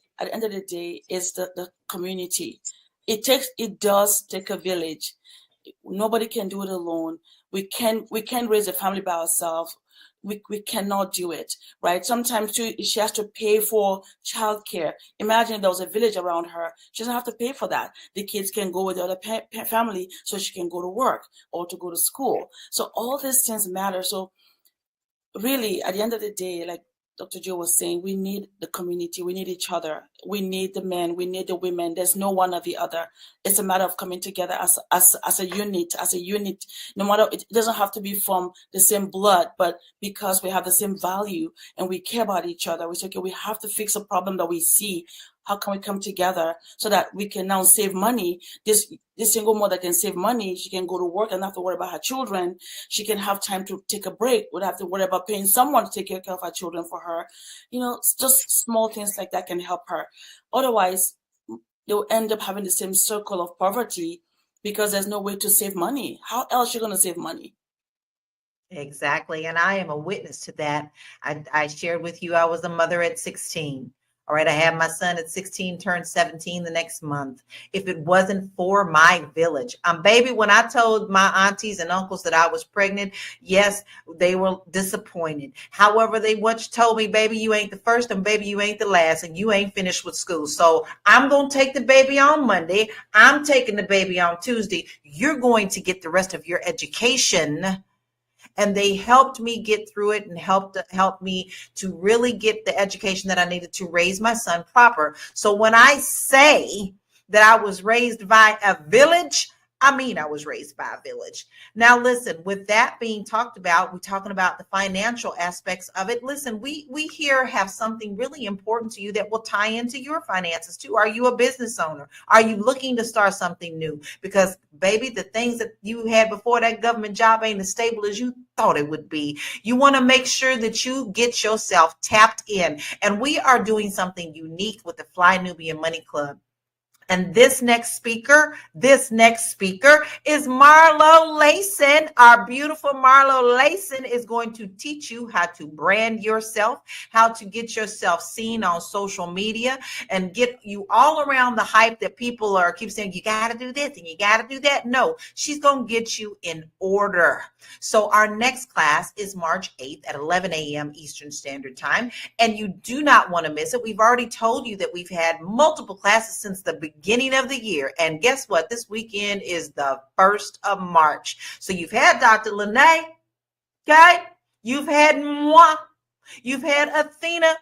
it's the community. It does take a village. Nobody can do it alone. We can't raise a family by ourselves. We cannot do it, right? Sometimes too, she has to pay for childcare. Imagine if there was a village around her. She doesn't have to pay for that. The kids can go with the other family so she can go to work or to go to school. So all these things matter. So really, at the end of the day, like Dr. Joe was saying, we need the community. We need each other. We need the men. We need the women. There's no one or the other. It's a matter of coming together as a unit. No matter, it doesn't have to be from the same blood, but because we have the same value and we care about each other, we say, okay, we have to fix a problem that we see. How can we come together so that we can now save money? This single mother can save money. She can go to work and not have to worry about her children. She can have time to take a break without have to worry about paying someone to take care of her children for her. Just small things like that can help her. Otherwise, they'll end up having the same circle of poverty because there's no way to save money. How else are you going to save money? Exactly. And I am a witness to that. I shared with you, I was a mother at 16. All right. I had my son at 16, turned 17 the next month. If it wasn't for my village, baby, when I told my aunties and uncles that I was pregnant, yes, they were disappointed. However, they once told me, baby, you ain't the first, and baby, you ain't the last, and you ain't finished with school. So I'm going to take the baby on Monday. I'm taking the baby on Tuesday. You're going to get the rest of your education. And they helped me get through it and helped me to really get the education that I needed to raise my son proper. So when I say that I was raised by a village, I mean, I was raised by a village. Now, listen, with that being talked about, we're talking about the financial aspects of it. Listen, we here have something really important to you that will tie into your finances too. Are you a business owner? Are you looking to start something new? Because, baby, the things that you had before that government job ain't as stable as you thought it would be. You want to make sure that you get yourself tapped in. And we are doing something unique with the Fly Nubian Money Club. And this next speaker is Marlo Layson. Our beautiful Marlo Layson is going to teach you how to brand yourself, how to get yourself seen on social media, and get you all around the hype that people keep saying, you got to do this and you got to do that. No, she's going to get you in order. So our next class is March 8th at 11 a.m. Eastern Standard Time, and you do not want to miss it. We've already told you that we've had multiple classes since the beginning of the year. And guess what? This weekend is the 1st of March. So you've had Dr. Lene, okay? You've had moi. You've had Athena.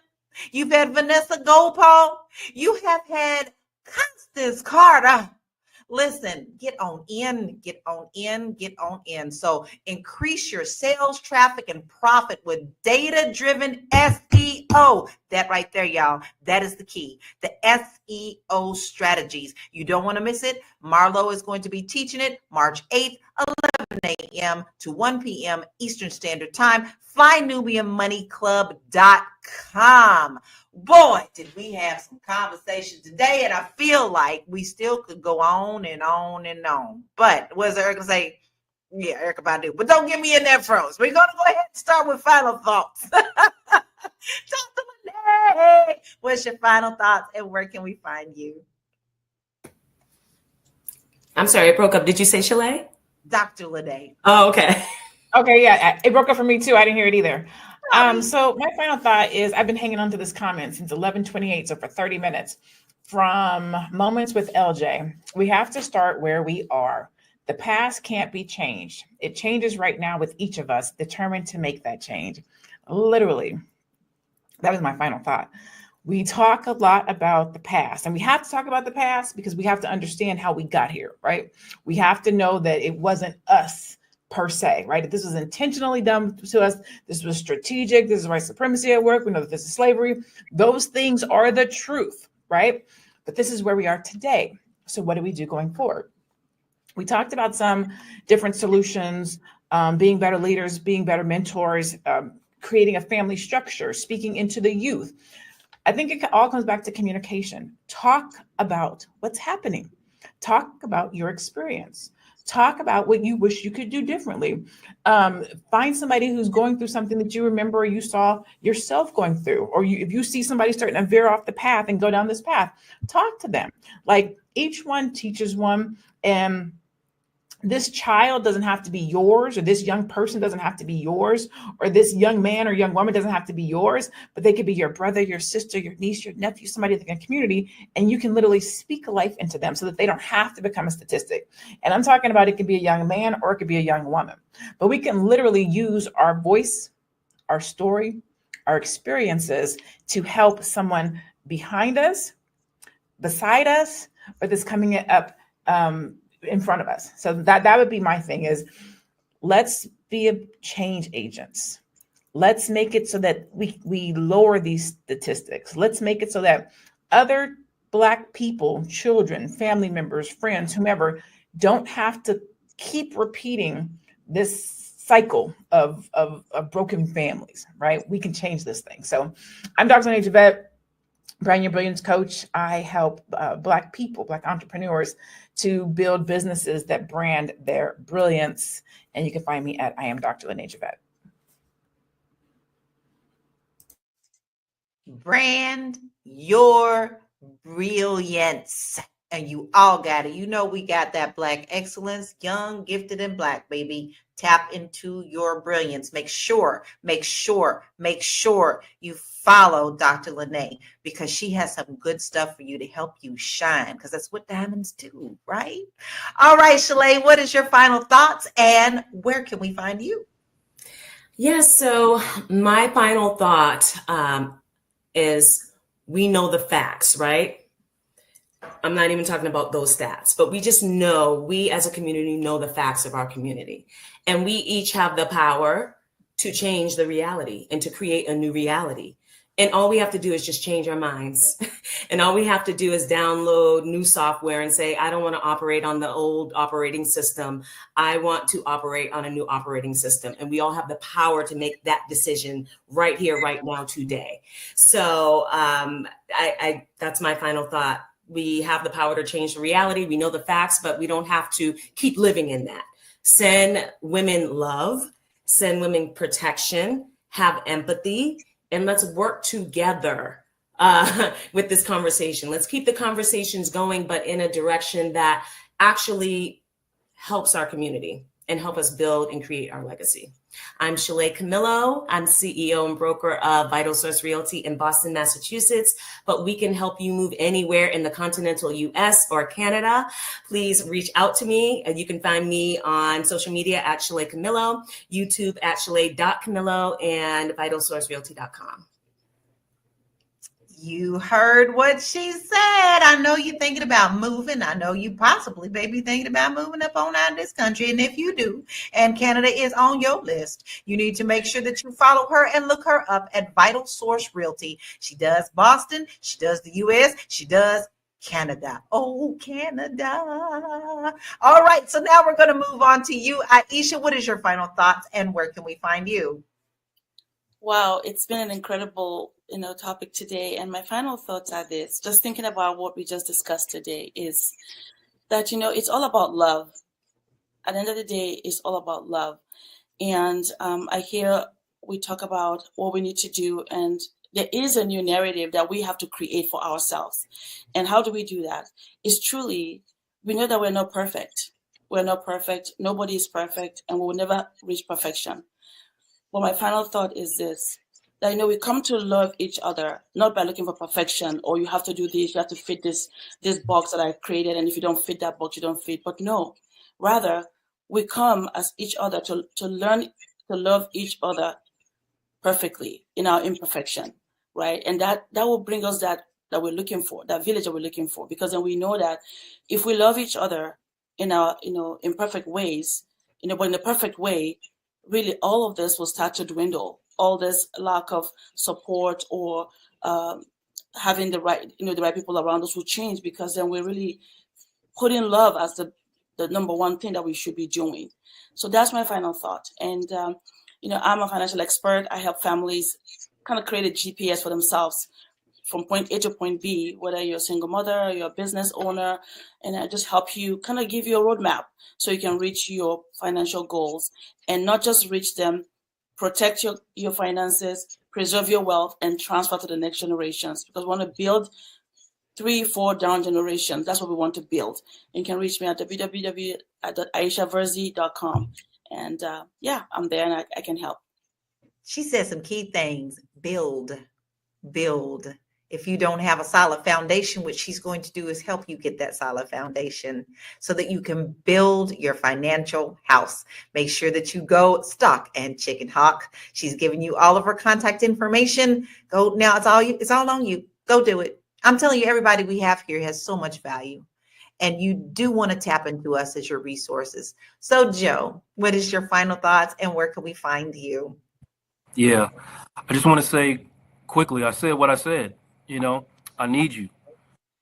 You've had Vanessa Gopal. You have had Constance Carter. Listen, get on in. So increase your sales, traffic, and profit with data-driven SEO. That right there, y'all. That is the key. The SEO strategies. You don't want to miss it. Marlo is going to be teaching it March 8th, 11 a.m. to 1 p.m. Eastern Standard Time. FlyNubianMoneyClub.com. Boy, did we have some conversation today, and I feel like we still could go on and on and on. But what does Erica say? Yeah, Erica Badu. But don't get me in there froze. We're going to go ahead and start with final thoughts. Dr. Lene, what's your final thoughts, and where can we find you? I'm sorry, it broke up. Did you say Chalet? Dr. Lene. Oh, okay. Okay, yeah, it broke up for me too. I didn't hear it either. So my final thought is I've been hanging on to this comment since 11:28, so for 30 minutes. From Moments with LJ, we have to start where we are. The past can't be changed. It changes right now with each of us determined to make that change. Literally, that was my final thought. We talk a lot about the past, and we have to talk about the past because we have to understand how we got here, right? We have to know that it wasn't us per se, right? If this was intentionally done to us, this was strategic, this is white supremacy at work, we know that this is slavery. Those things are the truth, right? But this is where we are today. So what do we do going forward? We talked about some different solutions, being better leaders, being better mentors, creating a family structure, speaking into the youth. I think it all comes back to communication. Talk about what's happening. Talk about your experience. Talk about what you wish you could do differently. Find somebody who's going through something that you remember or you saw yourself going through, or if you see somebody starting to veer off the path and go down this path, talk to them. Like, each one teaches one, and this child doesn't have to be yours, or this young person doesn't have to be yours, or this young man or young woman doesn't have to be yours, but they could be your brother, your sister, your niece, your nephew, somebody in the community, and you can literally speak life into them so that they don't have to become a statistic. And I'm talking about, it could be a young man or it could be a young woman, but we can literally use our voice, our story, our experiences to help someone behind us, beside us, or that's coming up in front of us. So that would be my thing, is let's be change agents. Let's make it so that we lower these statistics. Let's make it so that other Black people, children, family members, friends, whomever, don't have to keep repeating this cycle of broken families, right? We can change this thing. So I'm Dr. Lene Javette, Brand Your Brilliance coach. I help Black people, Black entrepreneurs, to build businesses that brand their brilliance. And you can find me at I am Dr. Lene Javette. Brand your brilliance. And you all got it. You know, we got that Black excellence, young, gifted, and Black, baby. Tap into your brilliance. Make sure you follow Dr. Lene, because she has some good stuff for you to help you shine, because that's what diamonds do, right? All right, Shalay, what is your final thoughts, and where can we find you? Yes, so my final thought is, we know the facts, right? I'm not even talking about those stats, but we just know, we as a community know the facts of our community. And we each have the power to change the reality and to create a new reality. And all we have to do is just change our minds. And all we have to do is download new software and say, I don't want to operate on the old operating system. I want to operate on a new operating system. And we all have the power to make that decision right here, right now, today. So that's my final thought. We have the power to change the reality. We know the facts, but we don't have to keep living in that. Send women love, send women protection, have empathy, and let's work together with this conversation. Let's keep the conversations going, but in a direction that actually helps our community and help us build and create our legacy. I'm Shalay Camillo. I'm CEO and broker of Vital Source Realty in Boston, Massachusetts, but we can help you move anywhere in the continental US or Canada. Please reach out to me, and you can find me on social media at Shalay Camillo, YouTube at Shalay.Camillo, and VitalSourceRealty.com. You heard what she said. I know you're thinking about moving. I know you possibly may be thinking about moving up on out of this country. And if you do, and Canada is on your list, you need to make sure that you follow her and look her up at Vital Source Realty. She does Boston. She does the US. She does Canada. Oh, Canada. All right. So now we're going to move on to you, Aisha. What is your final thoughts, and where can we find you? Wow, it's been an incredible, topic today. And my final thoughts are this: just thinking about what we just discussed today is that, it's all about love. At the end of the day, it's all about love. And I hear we talk about what we need to do, and there is a new narrative that we have to create for ourselves. And how do we do that? It's truly, we know that we're not perfect. We're not perfect. Nobody is perfect, and we will never reach perfection. But my final thought is this: that we come to love each other not by looking for perfection, or you have to do this, you have to fit this box that I created, and if you don't fit that box, you don't fit. But no, rather we come as each other to learn to love each other perfectly in our imperfection, right? And that will bring us that we're looking for, that village that we're looking for, because then we know that if we love each other in our imperfect ways, but in a perfect way, really all of this will start to dwindle. All this lack of support or having the right people around us will change, because then we're really putting love as the number one thing that we should be doing. So that's my final thought. And I'm a financial expert. I help families kind of create a GPS for themselves from point A to point B, whether you're a single mother or you're a business owner, and I just help you, kind of give you a roadmap so you can reach your financial goals, and not just reach them, protect your finances, preserve your wealth, and transfer to the next generations, because we want to build 3-4 down generations. That's what we want to build. You can reach me at www.aishaverzi.com. And I'm there, and I can help. She said some key things. Build. If you don't have a solid foundation, what she's going to do is help you get that solid foundation so that you can build your financial house. Make sure that you go stock and chicken hawk. She's giving you all of her contact information. Go now. It's all on you. Go do it. I'm telling you, everybody we have here has so much value, and you do want to tap into us as your resources. So Joe, what is your final thoughts, and where can we find you? Yeah, I just want to say quickly, I said what I said. I need you.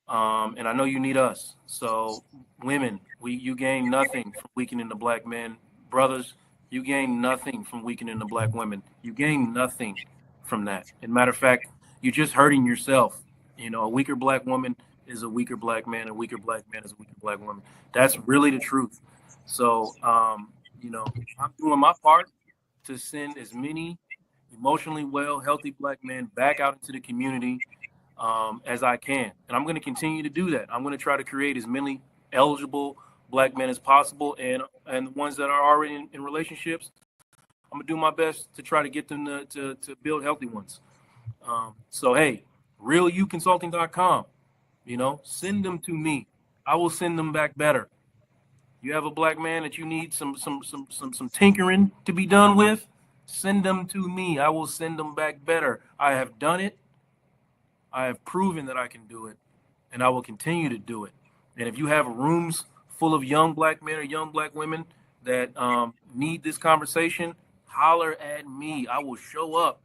And I know you need us. So women, you gain nothing from weakening the black men. Brothers, you gain nothing from weakening the black women. You gain nothing from that. As a matter of fact, you're just hurting yourself. A weaker black woman is a weaker black man. A weaker black man is a weaker black woman. That's really the truth. So, I'm doing my part to send as many emotionally well, healthy black men back out into the community as I can. And I'm going to continue to do that. I'm going to try to create as many eligible black men as possible. And the ones that are already in relationships, I'm going to do my best to try to get them to build healthy ones. So, hey, realuconsulting.com, send them to me. I will send them back better. You have a black man that you need some tinkering to be done with, send them to me. I will send them back better. I have done it. I have proven that I can do it, and I will continue to do it. And if you have rooms full of young black men or young black women that need this conversation, holler at me. I will show up,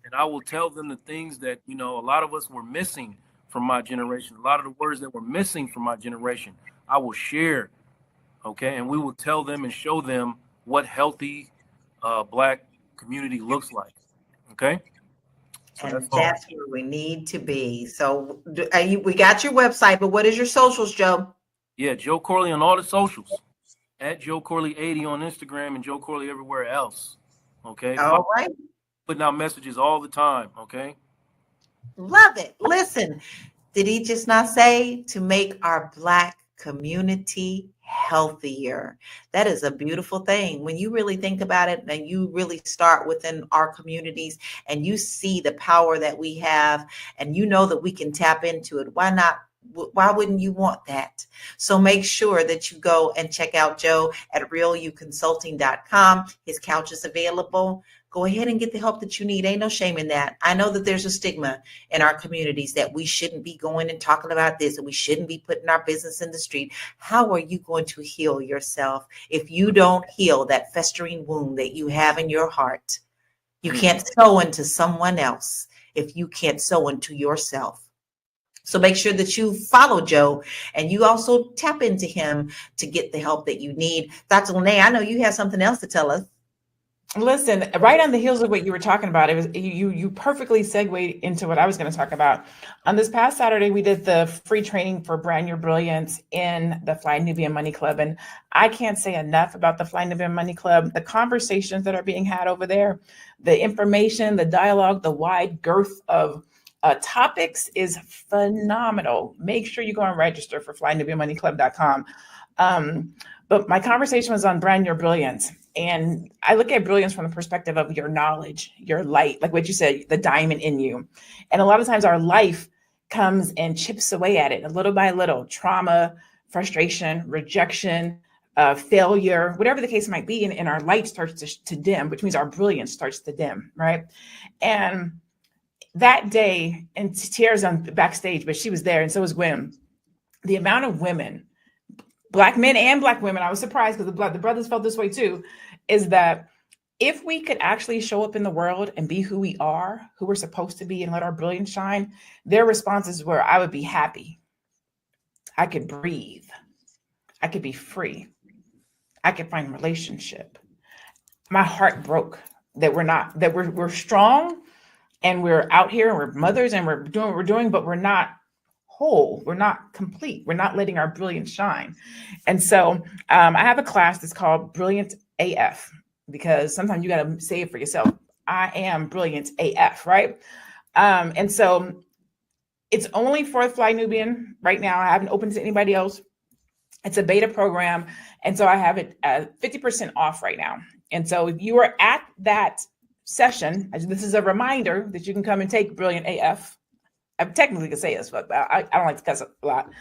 and I will tell them the things that, a lot of us were missing from my generation. A lot of the words that were missing from my generation, I will share, okay? And we will tell them and show them what healthy black community looks like, okay? So and that's where we need to be. So we got your website, but what is your socials, Joe? Yeah, Joe Corley on all the socials. At Joe Corley 80 on Instagram and Joe Corley everywhere else. Okay. All right. Putting out messages all the time. Okay. Love it. Listen, did he just not say to make our black community healthier? That is a beautiful thing. When you really think about it and you really start within our communities and you see the power that we have and you know that we can tap into it, why not? Why wouldn't you want that? So make sure that you go and check out Joe at realuconsulting.com. His couch is available. Go ahead and get the help that you need. Ain't no shame in that. I know that there's a stigma in our communities that we shouldn't be going and talking about this, and we shouldn't be putting our business in the street. How are you going to heal yourself if you don't heal that festering wound that you have in your heart? You can't sow into someone else if you can't sow into yourself. So make sure that you follow Joe and you also tap into him to get the help that you need. Dr. Lene, I know you have something else to tell us. Listen, right on the heels of what you were talking about, it was you perfectly segued into what I was going to talk about. On this past Saturday, we did the free training for Brand Your Brilliance in the Fly Nubian Money Club. And I can't say enough about the Fly Nubian Money Club, the conversations that are being had over there, the information, the dialogue, the wide girth of topics is phenomenal. Make sure you go and register for flynubianmoneyclub.com. But my conversation was on Brand Your Brilliance. And I look at brilliance from the perspective of your knowledge, your light, like what you said, the diamond in you. And a lot of times our life comes and chips away at it little by little. Trauma, frustration, rejection, failure, whatever the case might be. And our light starts to dim, which means our brilliance starts to dim, right? And that day, and Tiara's on backstage, but she was there, and so was Gwen. The amount of women, Black men and Black women, I was surprised because the brothers felt this way too, is that if we could actually show up in the world and be who we are, who we're supposed to be, and let our brilliance shine, their responses were, I would be happy. I could breathe. I could be free. I could find a relationship. My heart broke that we're strong and we're out here and we're mothers and we're doing what we're doing, but we're not whole. We're not complete. We're not letting our brilliance shine. And so I have a class that's called Brilliant AF, because sometimes you got to say it for yourself. I am brilliant AF, right? And so it's only for Fly Nubian right now. I haven't opened to anybody else. It's a beta program. And so I have it at 50% off right now. And so if you are at that session, this is a reminder that you can come and take Brilliant AF. I technically could say this, but I don't like to cuss a lot.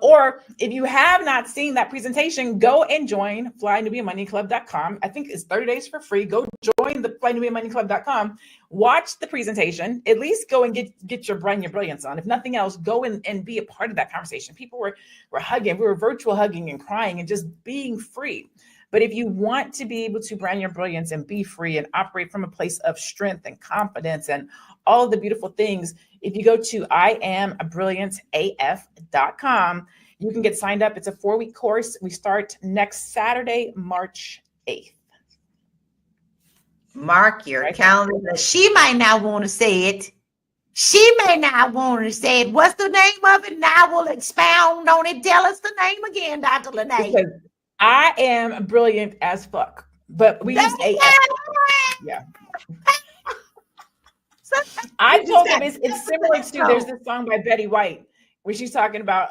Or if you have not seen that presentation, go and join flynubianmoneyclub.com. I think it's 30 days for free. Go join the flynubianmoneyclub.com. Watch the presentation. At least go and get your brilliance on. If nothing else, go and be a part of that conversation. People were hugging. We were virtual hugging and crying and just being free. But if you want to be able to brand your brilliance and be free and operate from a place of strength and confidence and all of the beautiful things, if you go to IamBrilliantAF.com, you can get signed up. It's a 4-week course. We start next Saturday, March 8th. Mark your calendar. She might not want to say it. She may not want to say it. What's the name of it? And I will expound on it. Tell us the name again, Dr. Lene. Because I am brilliant as fuck, but we use AF. Yeah. I told them it's similar to, there's this song by Betty White where she's talking about,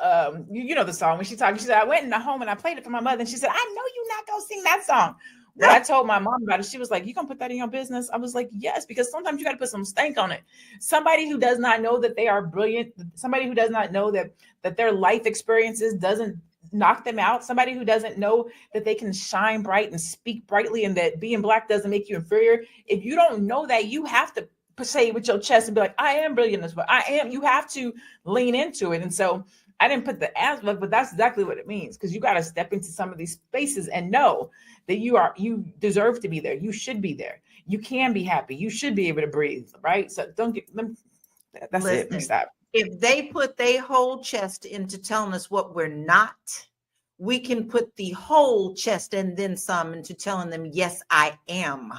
you know the song, when she said, I went in the home and I played it for my mother and she said, I know you're not going to sing that song. When I told my mom about it, she was like, you going to put that in your business? I was like, yes, because sometimes you got to put some stank on it. Somebody who does not know that they are brilliant, somebody who does not know that their life experiences doesn't knock them out, somebody who doesn't know that they can shine bright and speak brightly and that being Black doesn't make you inferior. If you don't know that, you have to say it with your chest and be like, I am brilliant as well. I am. You have to lean into it. And so I didn't put the as, but that's exactly what it means, because you got to step into some of these spaces and know that you deserve to be there. You should be there. You can be happy. You should be able to breathe, right? So don't get them. That's it. Stop. If they put their whole chest into telling us what we're not, we can put the whole chest and then some into telling them, yes, I am.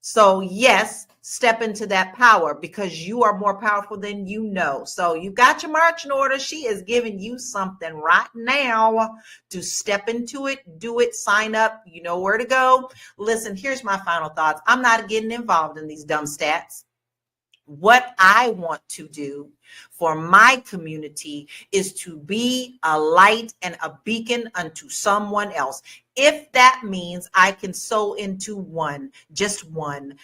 So yes, step into that power, because you are more powerful than you know. So you got your marching order. She is giving you something right now to step into it, do it, sign up. You know where to go. Listen, here's my final thoughts. I'm not getting involved in these dumb stats. What I want to do for my community is to be a light and a beacon unto someone else. If that means I can sow into just one,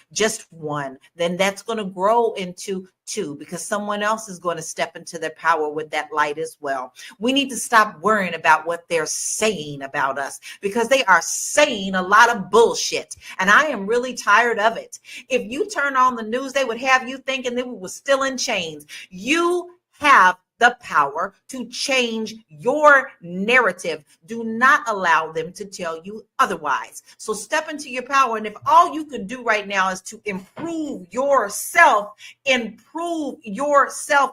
then that's going to grow into 2, because someone else is going to step into their power with that light as well. We need to stop worrying about what they're saying about us, because they are saying a lot of bullshit. And I am really tired of it. If you turn on the news, they would have you thinking that we were still in chains. You have the power to change your narrative. Do not allow them to tell you otherwise. So step into your power. And if all you can do right now is to improve yourself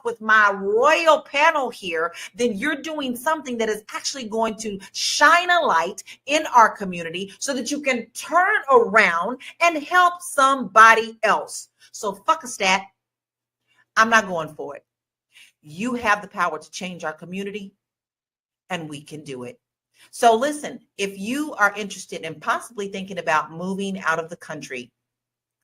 with my royal panel here, then you're doing something that is actually going to shine a light in our community so that you can turn around and help somebody else. So fuck a stat. I'm not going for it. You have the power to change our community, and we can do it. So listen, if you are interested in possibly thinking about moving out of the country,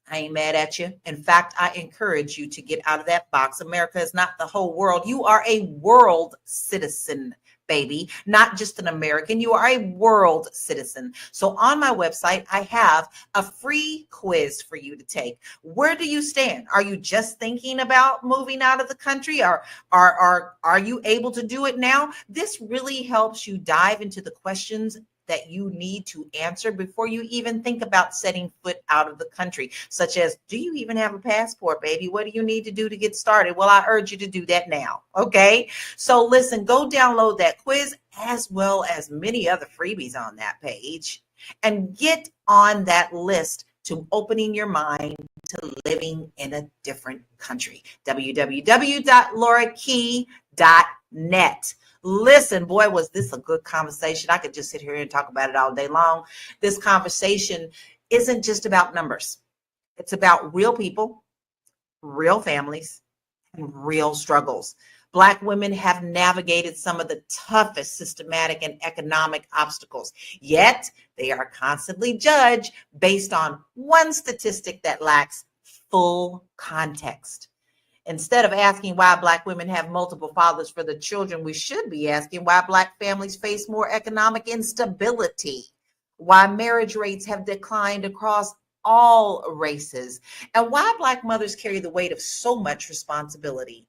I ain't mad at you. In fact, I encourage you to get out of that box. America is not the whole world. You are a world citizen, baby, not just an American. You are a world citizen. So on my website, I have a free quiz for you to take. Where do you stand? Are you just thinking about moving out of the country, or are you able to do it now? This really helps you dive into the questions that you need to answer before you even think about setting foot out of the country, such as, do you even have a passport, baby? What do you need to do to get started? Well, I urge you to do that now. Okay. So listen, go download that quiz, as well as many other freebies on that page. And get on that list to opening your mind to living in a different country. www.laurakey.net. Listen, boy, was this a good conversation. I could just sit here and talk about it all day long. This conversation isn't just about numbers. It's about real people, real families, and real struggles. Black women have navigated some of the toughest systematic and economic obstacles, yet they are constantly judged based on one statistic that lacks full context. Instead of asking why Black women have multiple fathers for the children, we should be asking why Black families face more economic instability, why marriage rates have declined across all races, and why Black mothers carry the weight of so much responsibility.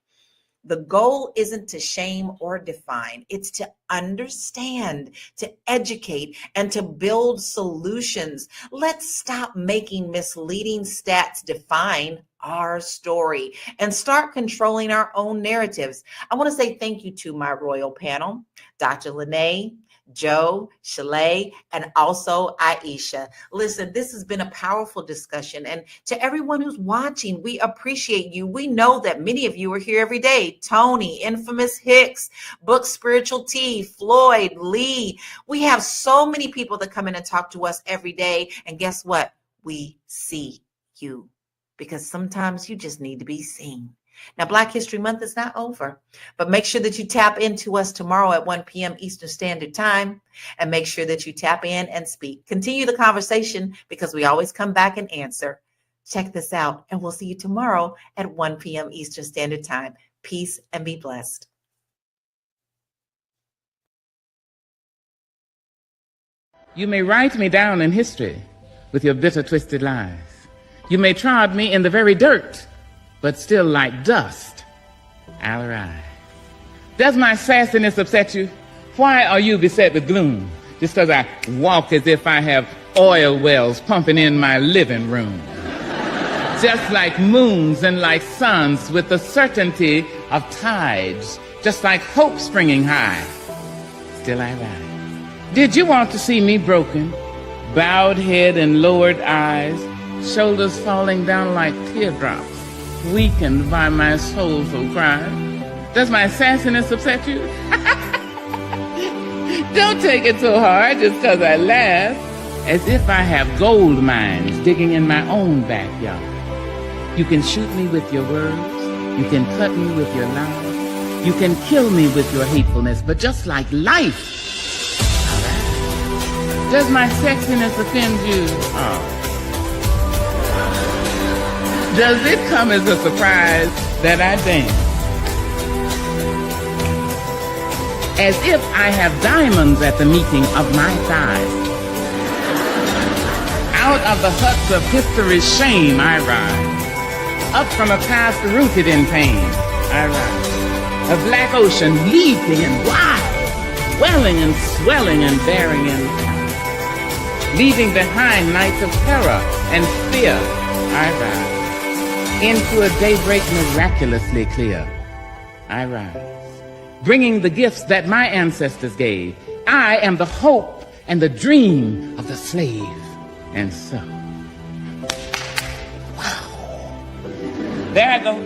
The goal isn't to shame or define, it's to understand, to educate, and to build solutions. Let's stop making misleading stats define our story and start controlling our own narratives. I want to say thank you to my royal panel, Dr. Lene, Joe, Shalay, and also Aisha. Listen, this has been a powerful discussion. And to everyone who's watching, we appreciate you. We know that many of you are here every day. Tony, Infamous Hicks, Book Spiritual Tea, Floyd, Lee. We have so many people that come in and talk to us every day. And guess what? We see you because sometimes you just need to be seen. Now, Black History Month is not over, but make sure that you tap into us tomorrow at 1 p.m. Eastern Standard Time, and make sure that you tap in and speak. Continue the conversation because we always come back and answer. Check this out, and we'll see you tomorrow at 1 p.m. Eastern Standard Time. Peace and be blessed. You may write me down in history with your bitter, twisted lies. You may trod me in the very dirt, but still like dust, I'll arise. Does my sassiness upset you? Why are you beset with gloom? Just because I walk as if I have oil wells pumping in my living room. Just like moons and like suns with the certainty of tides, just like hope springing high, still I rise. Did you want to see me broken, bowed head and lowered eyes, shoulders falling down like teardrops, weakened by my soulful cries? Does my sassiness upset you? Don't take it so hard just because I laugh, as if I have gold mines digging in my own backyard. You can shoot me with your words, you can cut me with your lies, you can kill me with your hatefulness, but just like life, does my sexiness offend you? Oh. Does it come as a surprise that I dance? As if I have diamonds at the meeting of my thighs. Out of the huts of history's shame I rise. Up from a past rooted in pain I rise. A black ocean leaping and wide, welling and swelling and bearing in tide. Leaving behind nights of terror and fear I rise. Into a daybreak miraculously clear, I rise, bringing the gifts that my ancestors gave. I am the hope and the dream of the slave. And so, wow, there I go.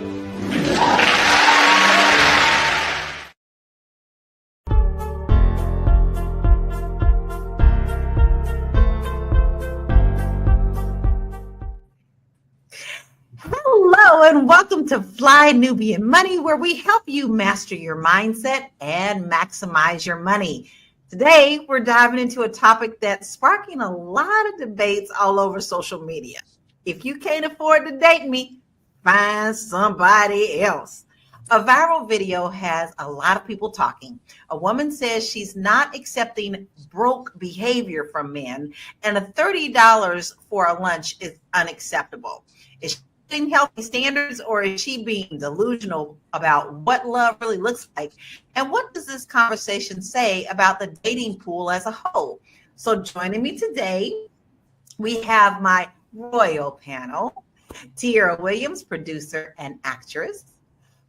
Hello and welcome to Fly Nubian Money, where we help you master your mindset and maximize your money. Today, we're diving into a topic that's sparking a lot of debates all over social media. If you can't afford to date me, find somebody else. A viral video has a lot of people talking. A woman says she's not accepting broke behavior from men, and $30 for a lunch is unacceptable. Is she setting healthy standards, or is she being delusional about what love really looks like? And what does this conversation say about the dating pool as a whole? So joining me today, we have my royal panel: Tiara Williams, producer and actress;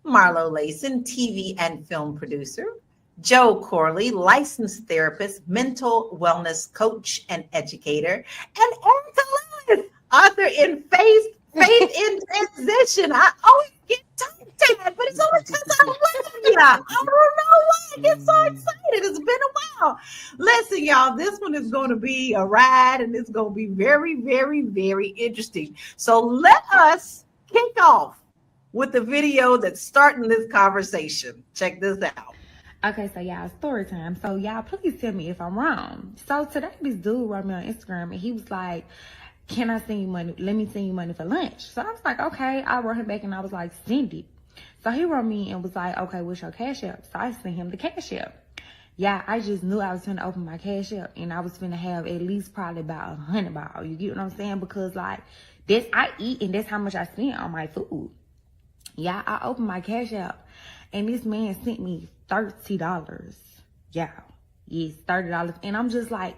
Marlo Layson, TV and film producer; Joe Corley, licensed therapist, mental wellness coach, and educator, and Erica Lewis, author in Faith in Transition. I always get tongue-tied, but it's only because I love you. I don't know why I get so excited. It's been a while. Listen, y'all, this one is going to be a ride, and it's going to be very, very, very interesting. So let us kick off with the video that's starting this conversation. Check this out. Okay, so y'all, story time. So y'all, please tell me if I'm wrong. So today, this dude wrote me on Instagram, and he was like, "Can I send you money? Let me send you money for lunch." So I was like, okay. I wrote him back, and I was like, send it. So he wrote me and was like, okay, what's your Cash App? So I sent him the Cash App. Yeah, I just knew I was going to open my Cash App, and I was going to have at least probably about $100. You get what I'm saying? Because like that's I eat, and that's how much I spend on my food. Yeah, I opened my Cash App, and this man sent me $30. Yeah, yes, $30. And I'm just like,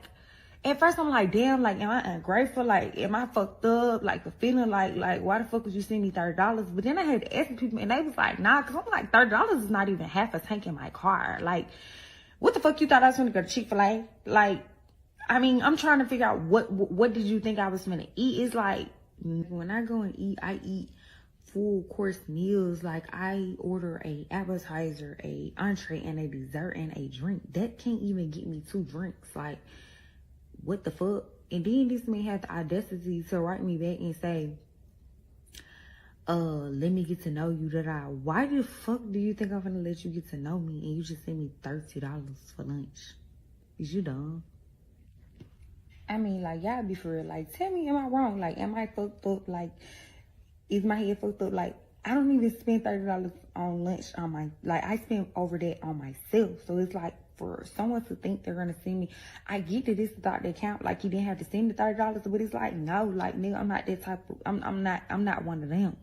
at first I'm like, damn, like, am I ungrateful? Like, am I fucked up? Like, the feeling like, why the fuck would you send me $30? But then I had to ask people, and they was like, nah, because I'm like, $30 is not even half a tank in my car. Like, what the fuck you thought I was going to go to Chick-fil-A? Like, I mean, I'm trying to figure out what did you think I was going to eat? It's like, when I go and eat, I eat full course meals. Like, I order a appetizer, a entree, and a dessert, and a drink. That can't even get me 2 drinks. Like, what the fuck? And then this man had the audacity to write me back and say, let me get to know you. Why the fuck do you think I'm gonna let you get to know me and you just send me $30 for lunch? Is you dumb? I mean, like, y'all be for real. Like, tell me, am I wrong? Like, am I fucked up? Like, is my head fucked up? Like, I don't even spend $30 on lunch on my, like, I spend over that on myself. So it's like, for someone to think they're gonna send me, I get that this is out their account, like you didn't have to send the $30, but it's like, no, like, nigga, I'm not that type of, I'm not one of them.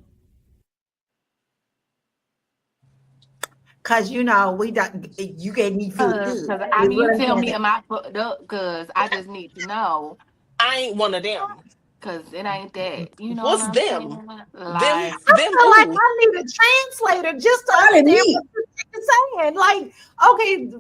Cause you know you gave me feel good. Cause I mean, you tell me, am I fucked up? Cause I just need to know. I ain't one of them. Cause it ain't that. You know what's what I'm them? saying? I feel like I need a translator just to understand what you're saying. Like, okay,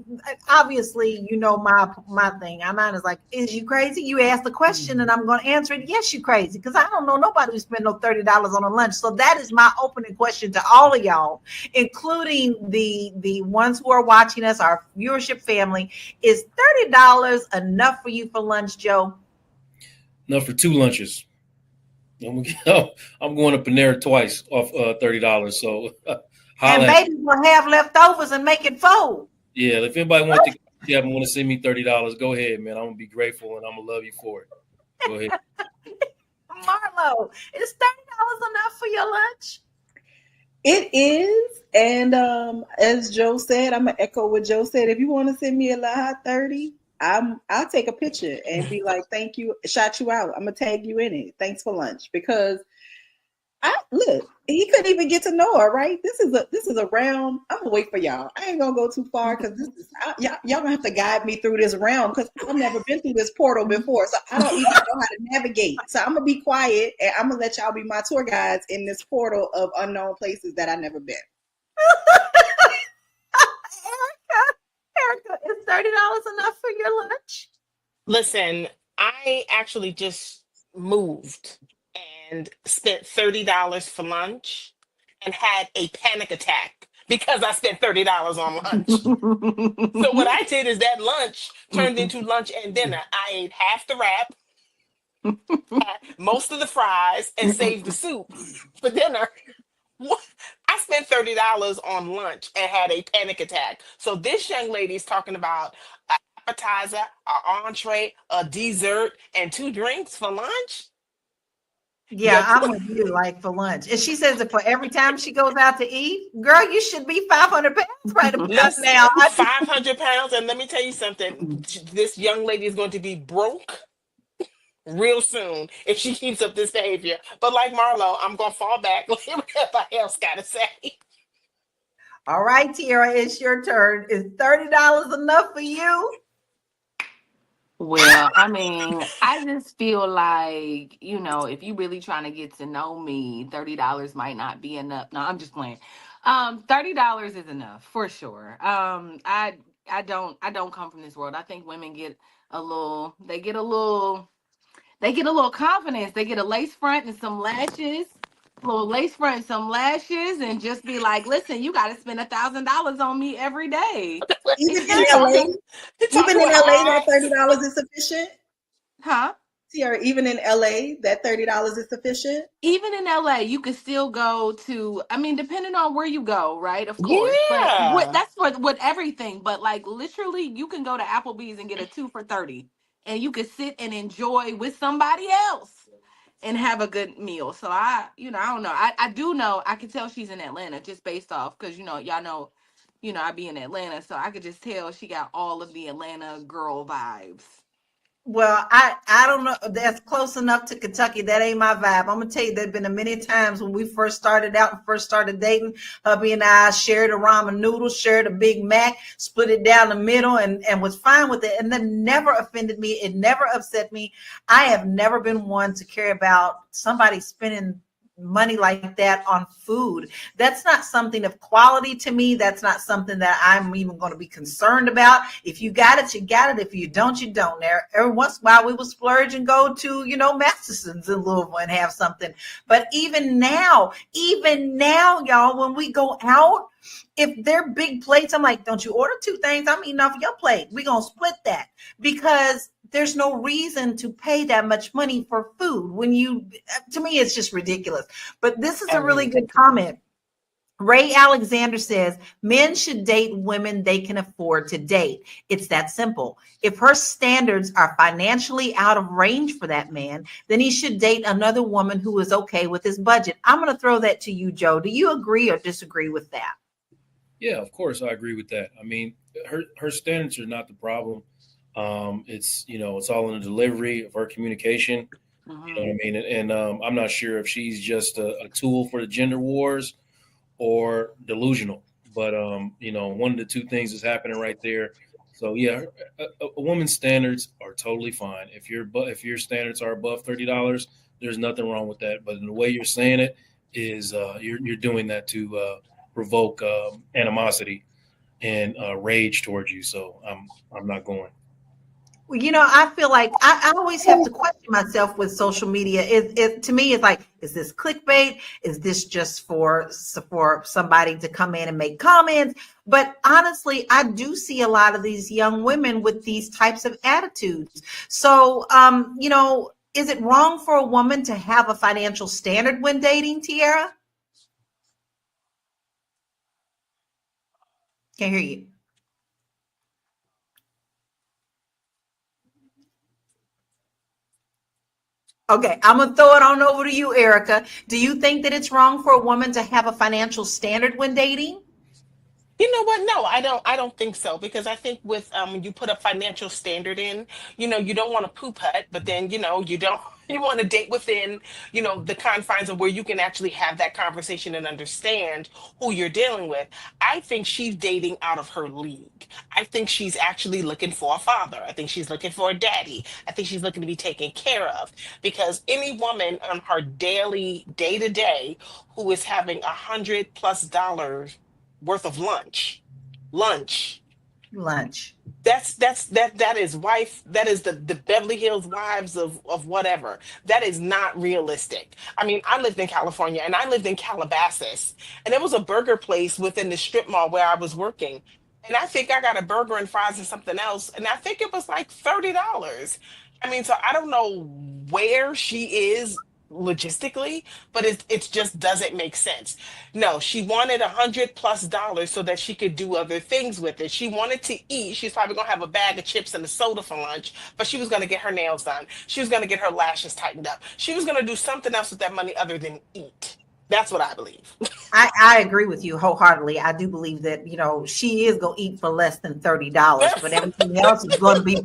obviously, you know my thing. Mine is like, is you crazy? You asked the question, and I'm going to answer it. Yes, you crazy, because I don't know nobody who spend no $30 on a lunch. So that is my opening question to all of y'all, including the ones who are watching us, our viewership family. Is $30 enough for you for lunch, Joe? Enough for 2 lunches. I'm going to Panera twice off $30. So, and babies will have leftovers and make it fold. Yeah, if anybody wants to want to send me $30, go ahead, man. I'm gonna be grateful and I'm gonna love you for it. Go ahead. Marlo, is $30 enough for your lunch? It is, and as Joe said, I'm gonna echo what Joe said. If you want to send me a hot 30. I'll take a picture and be like, thank you, shout you out. I'm gonna tag you in it. Thanks for lunch. Because look, he couldn't even get to know her, right? This is a round. I'm gonna wait for y'all. I ain't gonna go too far because y'all gonna have to guide me through this round because I've never been through this portal before. So I don't even know how to navigate. So I'm gonna be quiet and I'm gonna let y'all be my tour guides in this portal of unknown places that I've never been. Erica, is $30 enough for your lunch? Listen, I actually just moved and spent $30 for lunch and had a panic attack because I spent $30 on lunch. So what I did is that lunch turned into lunch and dinner. I ate half the wrap, most of the fries, and saved the soup for dinner. What? I spent $30 on lunch and had a panic attack. So this young lady is talking about an appetizer, an entree, a dessert, and 2 drinks for lunch. Yeah, I'm with you. Like for lunch, and she says that for every time she goes out to eat, girl, you should be 500 pounds right about now. 500 pounds, and let me tell you something. This young lady is going to be broke real soon if she keeps up this behavior. But like Marlo, I'm gonna fall back. Whatever else gotta say. All right, Tiara, it's your turn. Is $30 enough for you? Well, I mean, I just feel like, you know, if you really trying to get to know me, $30 might not be enough. No, I'm just playing. $30 is enough for sure. I don't come from this world. I think women get a little confidence. They get a lace front and some lashes, little lace front and some lashes, and just be like, listen, you got to spend $1,000 on me every day. Even in You're LA, talking, even in LA, that $30 is sufficient. huh? Tiara, even in LA, that $30 is sufficient. Even in LA, you can still go to, I mean, depending on where you go, right? Of course. But Yeah. that's for with everything. But like literally, you can go to Applebee's and get a 2 for 30. And you can sit and enjoy with somebody else and have a good meal. So I don't know. I do know, I can tell she's in Atlanta just based off, because y'all know, I be in Atlanta. So I could just tell she got all of the Atlanta girl vibes. Well, I don't know. That's close enough to Kentucky. That ain't my vibe. I'm gonna tell you, there've been a many times when we first started out and first started dating. Hubby and I shared a ramen noodle, shared a Big Mac, split it down the middle, and was fine with it. And that never offended me. It never upset me. I have never been one to care about somebody spending money like that on food. That's not something of quality to me. That's not something that I'm even going to be concerned about. If you got it, you got it. If you don't, you don't. Every once in a while we will splurge and go to, Masterson's in Louisville and have something. But even now, y'all, when we go out, if they're big plates, I'm like, don't you order 2 things? I'm eating off your plate. We're going to split that, because there's no reason to pay that much money for food. To me, it's just ridiculous. But this is a really good comment. Ray Alexander says, men should date women they can afford to date. It's that simple. If her standards are financially out of range for that man, then he should date another woman who is okay with his budget. I'm going to throw that to you, Joe. Do you agree or disagree with that? Yeah, of course, I agree with that. I mean, her standards are not the problem. It's all in the delivery of her communication. You know what I mean? And I'm not sure if she's just a tool for the gender wars or delusional. But one of the 2 things is happening right there. So yeah, a woman's standards are totally fine. If your standards are above $30, there's nothing wrong with that. But in the way you're saying it is, you're doing that to provoke animosity and rage towards you. So I'm not going. Well, I feel like I always have to question myself with social media. To me, it's like, is this clickbait? Is this just for somebody to come in and make comments? But honestly, I do see a lot of these young women with these types of attitudes. So, is it wrong for a woman to have a financial standard when dating, Tiara? Can't hear you. Okay, I'm going to throw it on over to you, Erica. Do you think that it's wrong for a woman to have a financial standard when dating? You know what? No, I don't think so, because I think with when you put a financial standard in, you don't want to poop hut, but then you don't you want to date within the confines of where you can actually have that conversation and understand who you're dealing with. I think she's dating out of her league. I think she's actually looking for a father. I think she's looking for a daddy. I think she's looking to be taken care of, because any woman on her daily day to day who is having $100+ worth of lunch. That is wife. That is the Beverly Hills wives of whatever. That is not realistic. I mean, I lived in California and I lived in Calabasas, and there was a burger place within the strip mall where I was working. And I think I got a burger and fries and something else. And I think it was like $30. I mean, so I don't know where she is logistically, but it just doesn't make sense. No, she wanted $100+ so that she could do other things with it. She wanted to eat. She's probably gonna have a bag of chips and a soda for lunch, but she was gonna get her nails done. She was gonna get her lashes tightened up. She was gonna do something else with that money other than eat. That's what I believe. I agree with you wholeheartedly. I do believe that, she is going to eat for less than $30, but everything else is going to be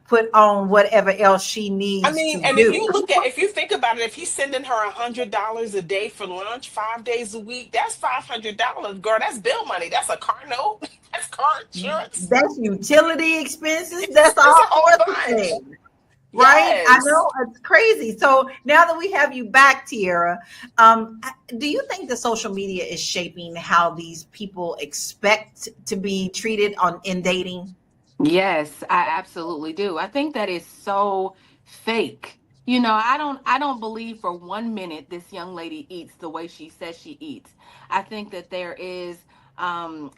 put on whatever else she needs I mean, to and do. if you think about it, if he's sending her $100 a day for lunch, 5 days a week, that's $500, girl. That's bill money. That's a car note. That's car insurance. That's utility expenses. That's It's a all whole sorts of bunch. things. Right? I Yes. know, it's crazy. So now that we have you back, Tiara, do you think that social media is shaping how these people expect to be treated in dating? Yes, I absolutely do. I think that is so fake. I don't believe for 1 minute this young lady eats the way she says she eats. I think that there is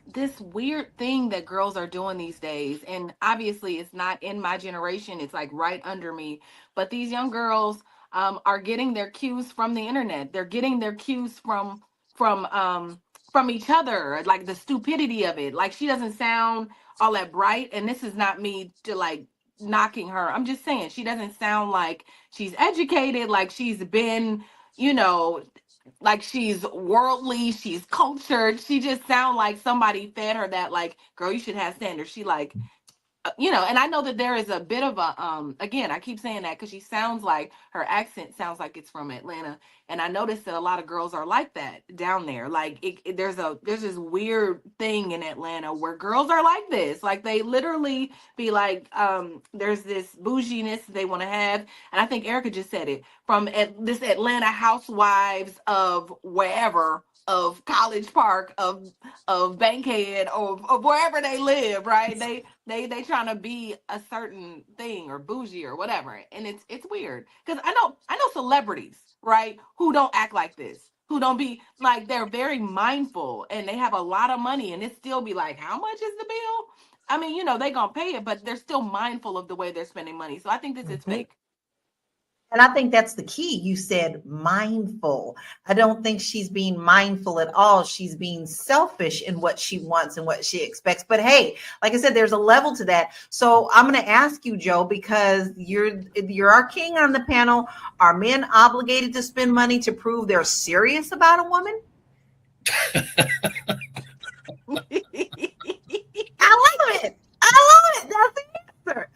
this weird thing that girls are doing these days, and obviously it's not in my generation, it's like right under me, but these young girls are getting their cues from the internet. They're getting their cues from from each other, like the stupidity of it. Like, she doesn't sound all that bright, and this is not me to like knocking her. I'm just saying she doesn't sound like she's educated, like she's been, you know, like she's worldly, she's cultured. She just sound like somebody fed her that, like, girl, you should have standards. She like, and I know that there is a bit of a again, I keep saying that because she sounds like her accent sounds like it's from Atlanta, and I noticed that a lot of girls are like that down there. Like, there's this weird thing in Atlanta where girls are like this. Like, they literally be like, there's this bouginess they want to have, and I think Erica just said it, from this Atlanta housewives of wherever, of College Park, of Bankhead, of wherever they live, right? They trying to be a certain thing or bougie or whatever, and it's weird because I know celebrities, right, who don't act like this, who don't be like, they're very mindful and they have a lot of money, and it still be like, how much is the bill? I mean, they gonna pay it, but they're still mindful of the way they're spending money. So I think this is fake. And I think that's the key. You said mindful. I don't think she's being mindful at all. She's being selfish in what she wants and what she expects. But hey, like I said, there's a level to that. So I'm going to ask you, Joe, because you're our king on the panel. Are men obligated to spend money to prove they're serious about a woman? I love it. That's the answer.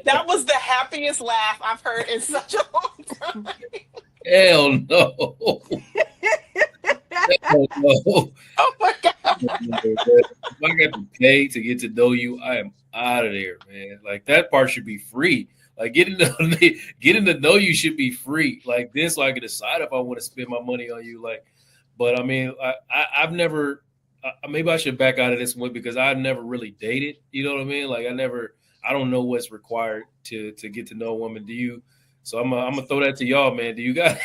That was the happiest laugh I've heard in such a long time. Hell no. Hell no. Oh my God. If I got to pay to get to know you, I am out of there, man. Like, that part should be free. Like, getting to know you should be free. Like this, so I can decide if I want to spend my money on you. Like, but I mean, I've never. Maybe I should back out of this one because I've never really dated. You know what I mean? Like, I don't know what's required to get to know a woman. Do you? So I'm gonna throw that to y'all, man. Do you gotta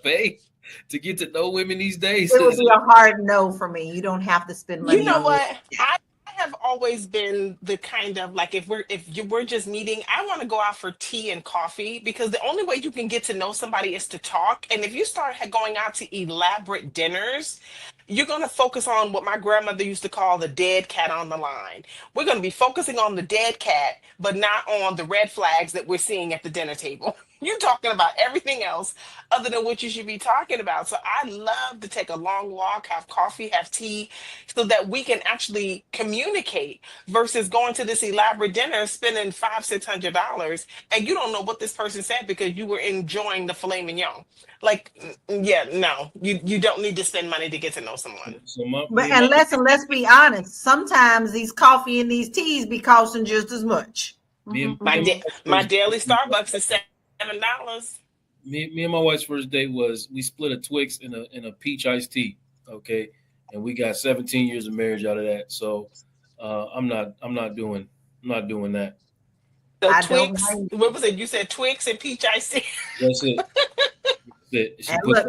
pay to get to know women these days? It would be a hard no for me. You don't have to spend money. You know on what? it. I have always been the kind of, like, if we're just meeting, I want to go out for tea and coffee, because the only way you can get to know somebody is to talk. And if you start going out to elaborate dinners, you're going to focus on what my grandmother used to call the dead cat on the line. We're going to be focusing on the dead cat, but not on the red flags that we're seeing at the dinner table. You're talking about everything else other than what you should be talking about. So I love to take a long walk, have coffee, have tea, so that we can actually communicate versus going to this elaborate dinner, spending $500-$600, and you don't know what this person said because you were enjoying the filet mignon. Like, yeah, no, you don't need to spend money to get to know someone. But let's be honest. Sometimes these coffee and these teas be costing just as much. My daily Starbucks is $7. Me and my wife's first date was, we split a Twix and a peach iced tea. Okay, and we got 17 years of marriage out of that. So I'm not doing that. So Twix, what was it? You said Twix and peach iced tea. That's it. And look,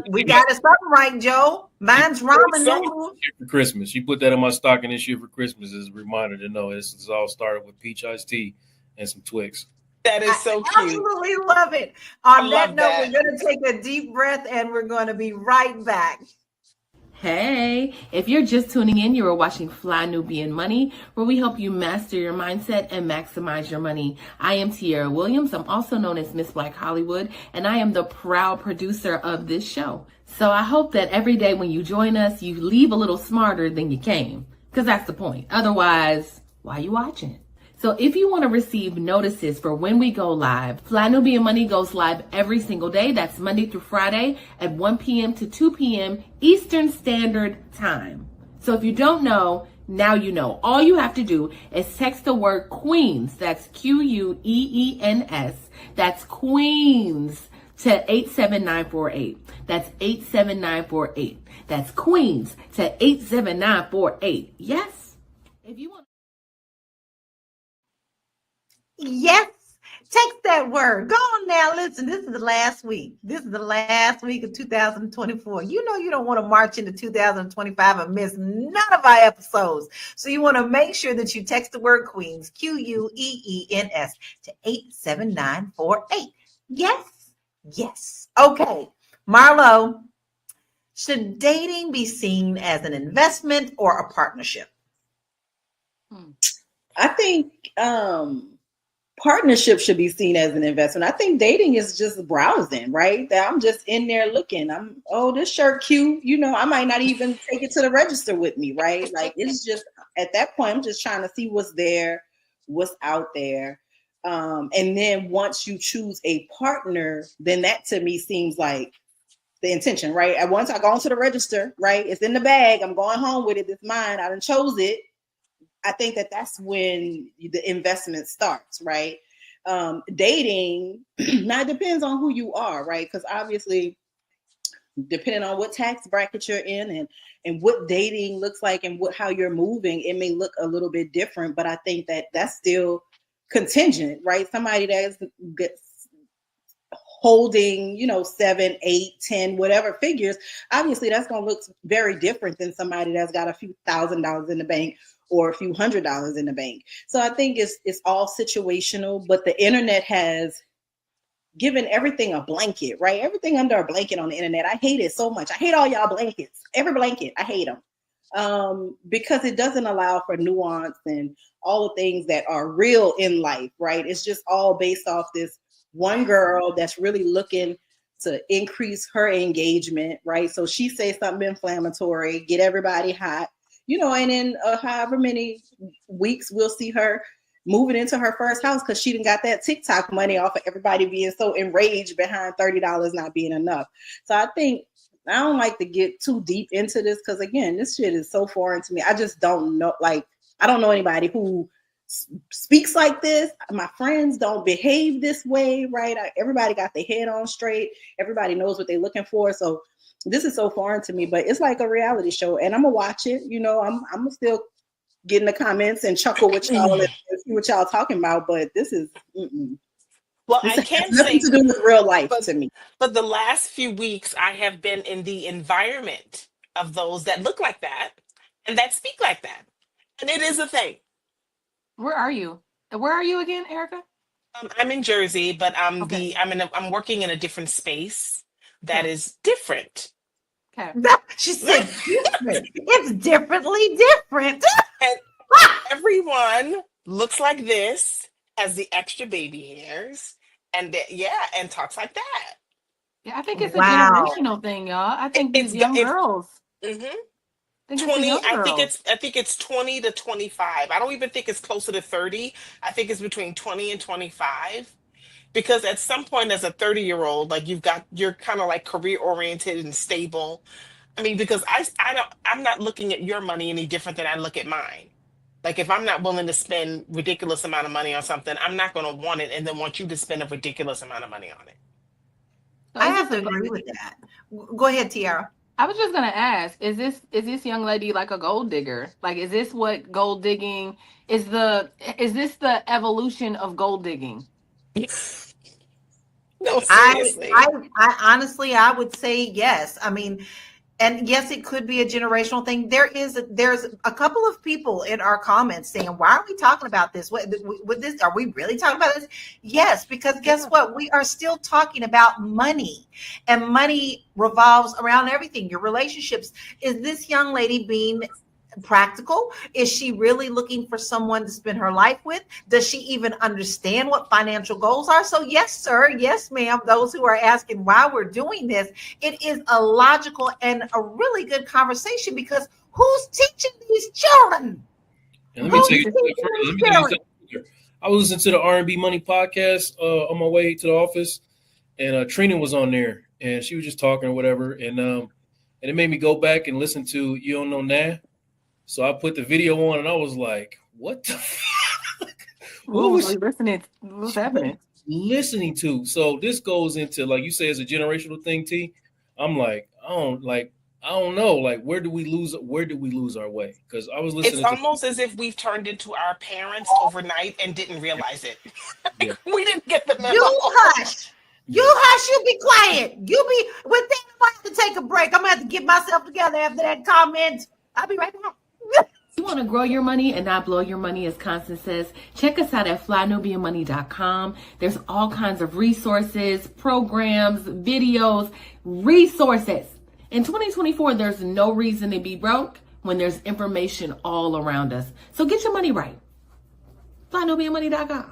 we got it something right, Joe. Mine's ramen noodles. For Christmas, she put that in my stocking this year for Christmas as a reminder to know this all started with peach iced tea and some Twix. That is so cute. Absolutely love it. On that note, we're going to take a deep breath and we're going to be right back. Hey, if you're just tuning in, you are watching Fly Nubian Money, where we help you master your mindset and maximize your money. I am Tiara Williams. I'm also known as Miss Black Hollywood, and I am the proud producer of this show. So I hope that every day when you join us, you leave a little smarter than you came, because that's the point. Otherwise, why are you watching? So if you want to receive notices for when we go live, Fly Nubian Money goes live every single day. That's Monday through Friday at 1 p.m. to 2 p.m. Eastern Standard Time. So if you don't know, Now you know. All you have to do is text the word Queens. That's Queens. That's Queens to 87948. That's 87948. That's Queens to 87948. Yes. If you want. Yes. Text that word. Go on now. Listen, this is the last week. This is the last week of 2024. You know you don't want to march into 2025 and miss none of our episodes. So you want to make sure that you text the word Queens, Queens, to 87948. Yes. Yes. Okay. Marlo, should dating be seen as an investment or a partnership? I think partnership should be seen as an investment. I think dating is just browsing, right? That I'm just in there looking. This shirt cute. You know, I might not even take it to the register with me, right? Like it's just at that point, I'm just trying to see what's there, what's out there. And then once you choose a partner, then that to me seems like the intention, right? And once I go into the register, right? It's in the bag. I'm going home with it. It's mine. I done chose it. I think that's when the investment starts, right? Dating, now it depends on who you are, right? Because obviously, depending on what tax bracket you're in and what dating looks like and how you're moving, it may look a little bit different. But I think that's still contingent, right? Somebody that's holding, 7, 8, 10, whatever figures, obviously that's going to look very different than somebody that's got a few $1,000s in the bank or a few $100s in the bank. So I think it's all situational, but the internet has given everything a blanket, right? Everything under a blanket on the internet. I hate it so much. I hate all y'all blankets. Every blanket, I hate them. Because it doesn't allow for nuance and all the things that are real in life, right? It's just all based off this one girl that's really looking to increase her engagement, right? So she says something inflammatory, get everybody hot, and in however many weeks we'll see her moving into her first house because she done got that TikTok money off of everybody being so enraged behind $30 not being enough. So I think I don't like to get too deep into this because, again, this shit is so foreign to me. I just don't know. Like, I don't know anybody who speaks like this. My friends don't behave this way, right? Everybody got their head on straight. Everybody knows what they're looking for. So this is so foreign to me, but it's like a reality show, and I'm gonna watch it. I'm still get in the comments and chuckle with y'all and see what y'all talking about. But this is well, this I can't has nothing say to do with real life to me. But the last few weeks, I have been in the environment of those that look like that and that speak like that, and it is a thing. Where are you? Where are you again, Erica? I'm in Jersey, but I'm working in a different space that is different. Okay. She said different. It's differently different. And everyone looks like this, has the extra baby hairs, and and talks like that. Yeah, I think it's a generational thing, y'all. I think these young girls. Mm-hmm. I think 20, it's I think it's 20 to 25. I don't even think it's closer to 30. I think it's between 20 and 25. Because at some point as a 30-year-old, like you're kind of like career oriented and stable. I mean, because I'm not looking at your money any different than I look at mine. Like if I'm not willing to spend ridiculous amount of money on something, I'm not going to want it and then want you to spend a ridiculous amount of money on it. I have to agree with that. Go ahead, Tiara. I was just gonna ask: Is this young lady like a gold digger? Like, is this what gold digging is? Is this the evolution of gold digging? No, seriously. I honestly, I would say yes. I mean, and yes, it could be a generational thing. There's a couple of people in our comments saying, "Why are we talking about this? With this, are we really talking about this?" Yes, because guess what? We are still talking about money, and money revolves around everything. Your relationships. Is this young lady being practical? Is she really looking for someone to spend her life with? Does she even understand what financial goals are? So yes, sir. Yes, ma'am. Those who are asking why we're doing this, it is a logical and a really good conversation because who's teaching these children? And let me tell you something. I was listening to the R&B Money podcast on my way to the office, and Trina was on there, and she was just talking or whatever, and it made me go back and listen to You Don't Know Nah. So I put the video on and I was like, what the fuck? What was you listening to? What was happening? Listening to. So this goes into, like you say, it's a generational thing, T. I'm like, I don't know. Like, where do we lose our way? Because I was listening It's to almost as if we've turned into our parents overnight and didn't realize it. We didn't get the memo. You hush. You hush. You be quiet. You be with that. I have to take a break. I'm gonna have to get myself together after that comment. I'll be right back. You want to grow your money and not blow your money, as Constance says, check us out at flynubianmoney.com. There's all kinds of resources, programs, videos, resources. In 2024, there's no reason to be broke when there's information all around us. So get your money right. flynubianmoney.com.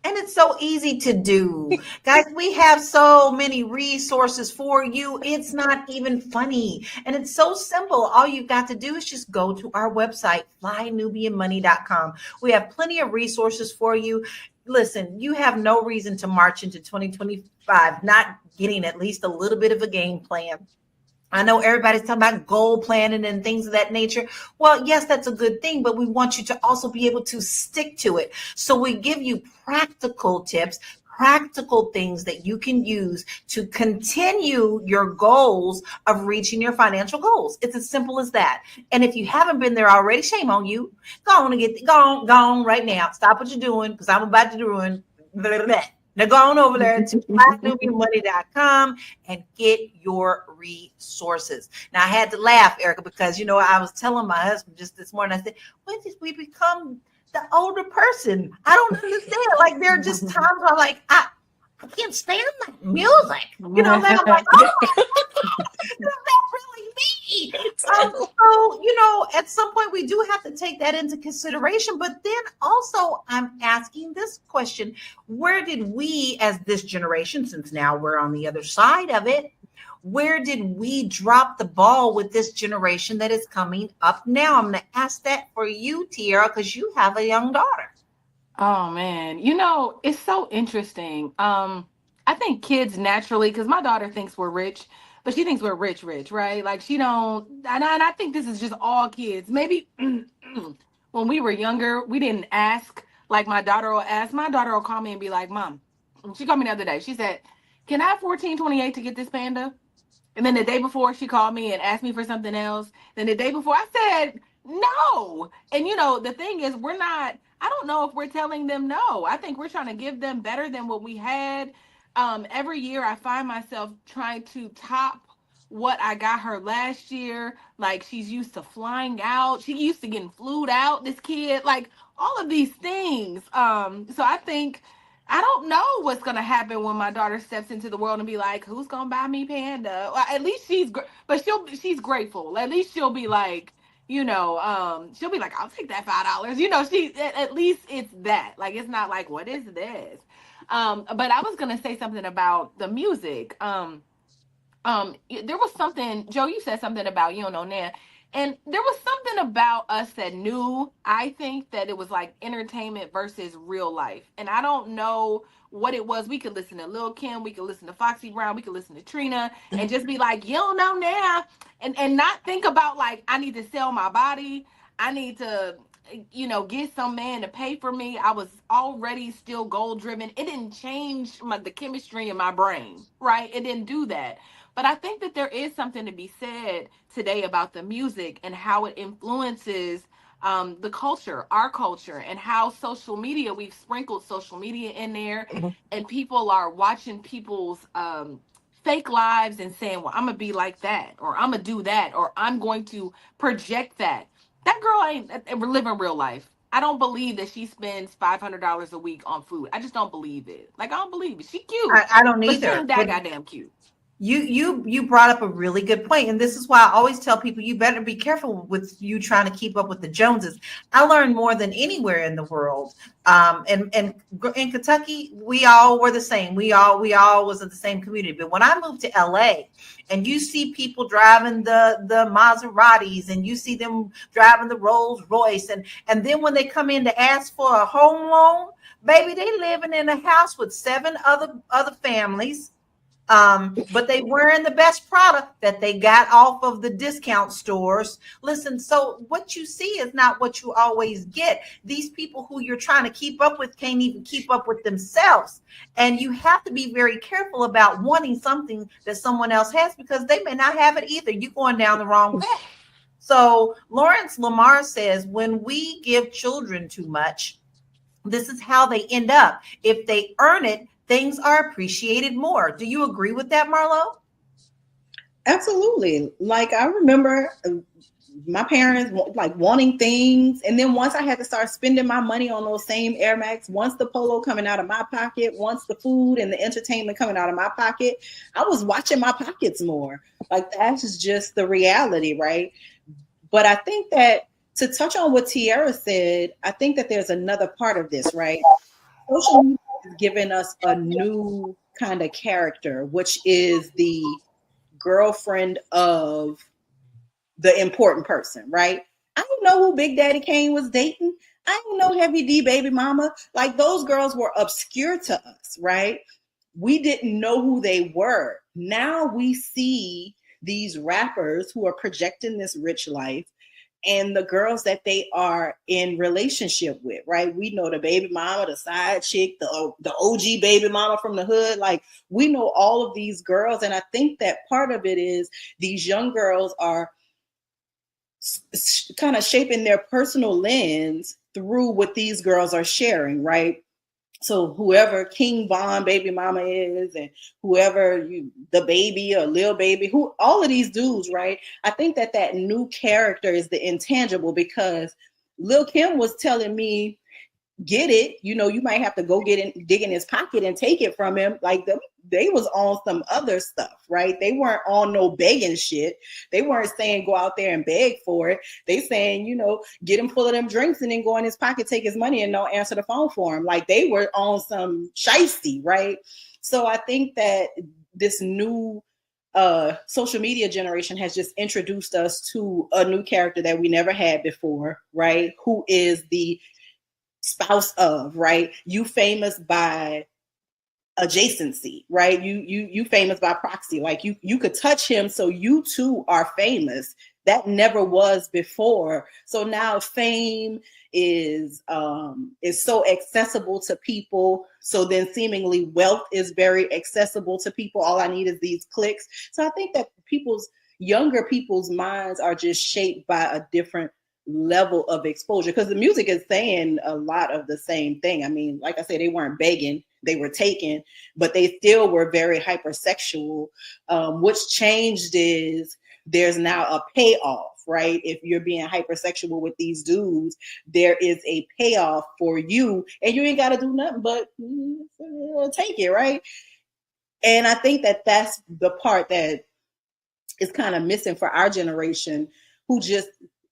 And it's so easy to do. Guys, we have so many resources for you. It's not even funny. And it's so simple. All you've got to do is just go to our website, flynubianmoney.com. We have plenty of resources for you. Listen, you have no reason to march into 2025 not getting at least a little bit of a game plan. I know everybody's talking about goal planning and things of that nature. Well, yes, that's a good thing, but we want you to also be able to stick to it. So we give you practical tips, practical things that you can use to continue your goals of reaching your financial goals. It's as simple as that. And if you haven't been there already, shame on you. Go on right now. Stop what you're doing, because I'm about to ruin that. Now go on over there to flynubianmoney.com and get your resources. Now I had to laugh, Erica, because I was telling my husband just this morning, I said, when did we become the older person? I don't understand. Like, there are just times where like I can't stand that music. Then I'm like, oh my God, is that really me? So, at some point we do have to take that into consideration. But then also I'm asking this question: where did we, as this generation, since now we're on the other side of it, where did we drop the ball with this generation that is coming up now? I'm going to ask that for you, Tiara, because you have a young daughter. Oh man, it's so interesting. I think kids naturally, because my daughter thinks we're rich, but she thinks we're rich, right? Like she don't, and I think this is just all kids. Maybe when we were younger, we didn't ask. Like my daughter will ask. My daughter will call me and be like, "Mom," she called me the other day. She said, "Can I have 1428 to get this Panda?" And then the day before, she called me and asked me for something else. Then the day before, I said no. And the thing is, I don't know if we're telling them no. I think we're trying to give them better than what we had. Every year I find myself trying to top what I got her last year. Like, she's used to flying out. She used to getting flued out, this kid, like all of these things. So I think, I don't know what's going to happen when my daughter steps into the world and be like, who's going to buy me Panda? Well, at least she's grateful. At least she'll be like, she'll be like, I'll take that $5. She, at least it's that. Like, it's not like, what is this? But I was going to say something about the music. There was something, Joe, you said something about, you don't know now. And there was something about us that knew, I think, that it was like entertainment versus real life. And I don't know what it was. We could listen to Lil' Kim, we could listen to Foxy Brown, we could listen to Trina, and just be like, you don't know now. And not think about like, I need to sell my body. I need to, get some man to pay for me. I was already still goal driven. It didn't change the chemistry in my brain, right? It didn't do that. But I think that there is something to be said today about the music and how it influences the culture, our culture, and how social media, we've sprinkled social media in there, and people are watching people's fake lives and saying, well, I'm going to be like that, or I'm going to do that, or I'm going to project that. That girl ain't living real life. I don't believe that she spends $500 a week on food. I just don't believe it. Like, I don't believe it. She cute. I don't either. But she ain't that goddamn cute. You brought up a really good point, and this is why I always tell people you better be careful with you trying to keep up with the Joneses. I learned more than anywhere in the world. And in Kentucky, we all were the same. We all was in the same community. But when I moved to LA, and you see people driving the Maseratis, and you see them driving the Rolls Royce, and then when they come in to ask for a home loan, baby, they living in a house with 7 other families. But they wearing the best product that they got off of the discount stores. Listen, so what you see is not what you always get. These people who you're trying to keep up with can't even keep up with themselves. And you have to be very careful about wanting something that someone else has, because they may not have it either. You're going down the wrong path. So Lawrence Lamar says, when we give children too much, this is how they end up. If they earn it, things are appreciated more. Do you agree with that, Marlo? Absolutely. Like I remember my parents like wanting things, and then once I had to start spending my money on those same Air Max, once the polo coming out of my pocket, once the food and the entertainment coming out of my pocket, I was watching my pockets more. Like that's just the reality, right? But I think that to touch on what Tiara said, I think that there's another part of this, right? Social media has given us a new kind of character, which is the girlfriend of the important person, right? I didn't know who Big Daddy Kane was dating. I didn't know Heavy D baby mama. Like those girls were obscure to us, right? We didn't know who they were. Now we see these rappers who are projecting this rich life and the girls that they are in relationship with, right? We know the baby mama, the side chick, the OG baby mama from the hood. Like we know all of these girls. And I think that part of it is these young girls are kind of shaping their personal lens through what these girls are sharing, right? So whoever King Von baby mama is, and whoever the baby or Lil Baby, who all of these dudes, right? I think that new character is the intangible, because Lil Kim was telling me, get it, you might have to go dig in his pocket and take it from him. Like they was on some other stuff, right? They weren't on no begging shit. They weren't saying go out there and beg for it. They saying, get him full of them drinks and then go in his pocket, take his money, and don't answer the phone for him. Like they were on some shiesty, right? So I think that this new social media generation has just introduced us to a new character that we never had before, right? Who is the spouse of, right? You famous by adjacency, right? You famous by proxy. Like you could touch him, so you too are famous. That never was before. So now fame is so accessible to people. So then seemingly wealth is very accessible to people. All I need is these clicks. So I think that younger people's minds are just shaped by a different level of exposure, because the music is saying a lot of the same thing. I mean, like I said, they weren't begging, they were taken, but they still were very hypersexual. What's changed is there's now a payoff, right? If you're being hypersexual with these dudes, there is a payoff for you, and you ain't got to do nothing but take it, right? And I think that that's the part that is kind of missing for our generation,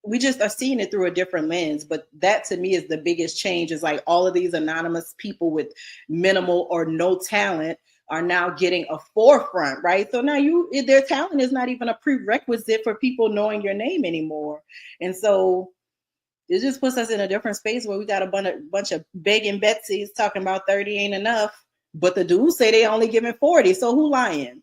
we just are seeing it through a different lens. But that to me is the biggest change, is like all of these anonymous people with minimal or no talent are now getting a forefront, right? So now their talent is not even a prerequisite for people knowing your name anymore. And so it just puts us in a different space where we got a bunch of begging Betsy's talking about 30 ain't enough, but the dudes say they only giving 40. So who lying?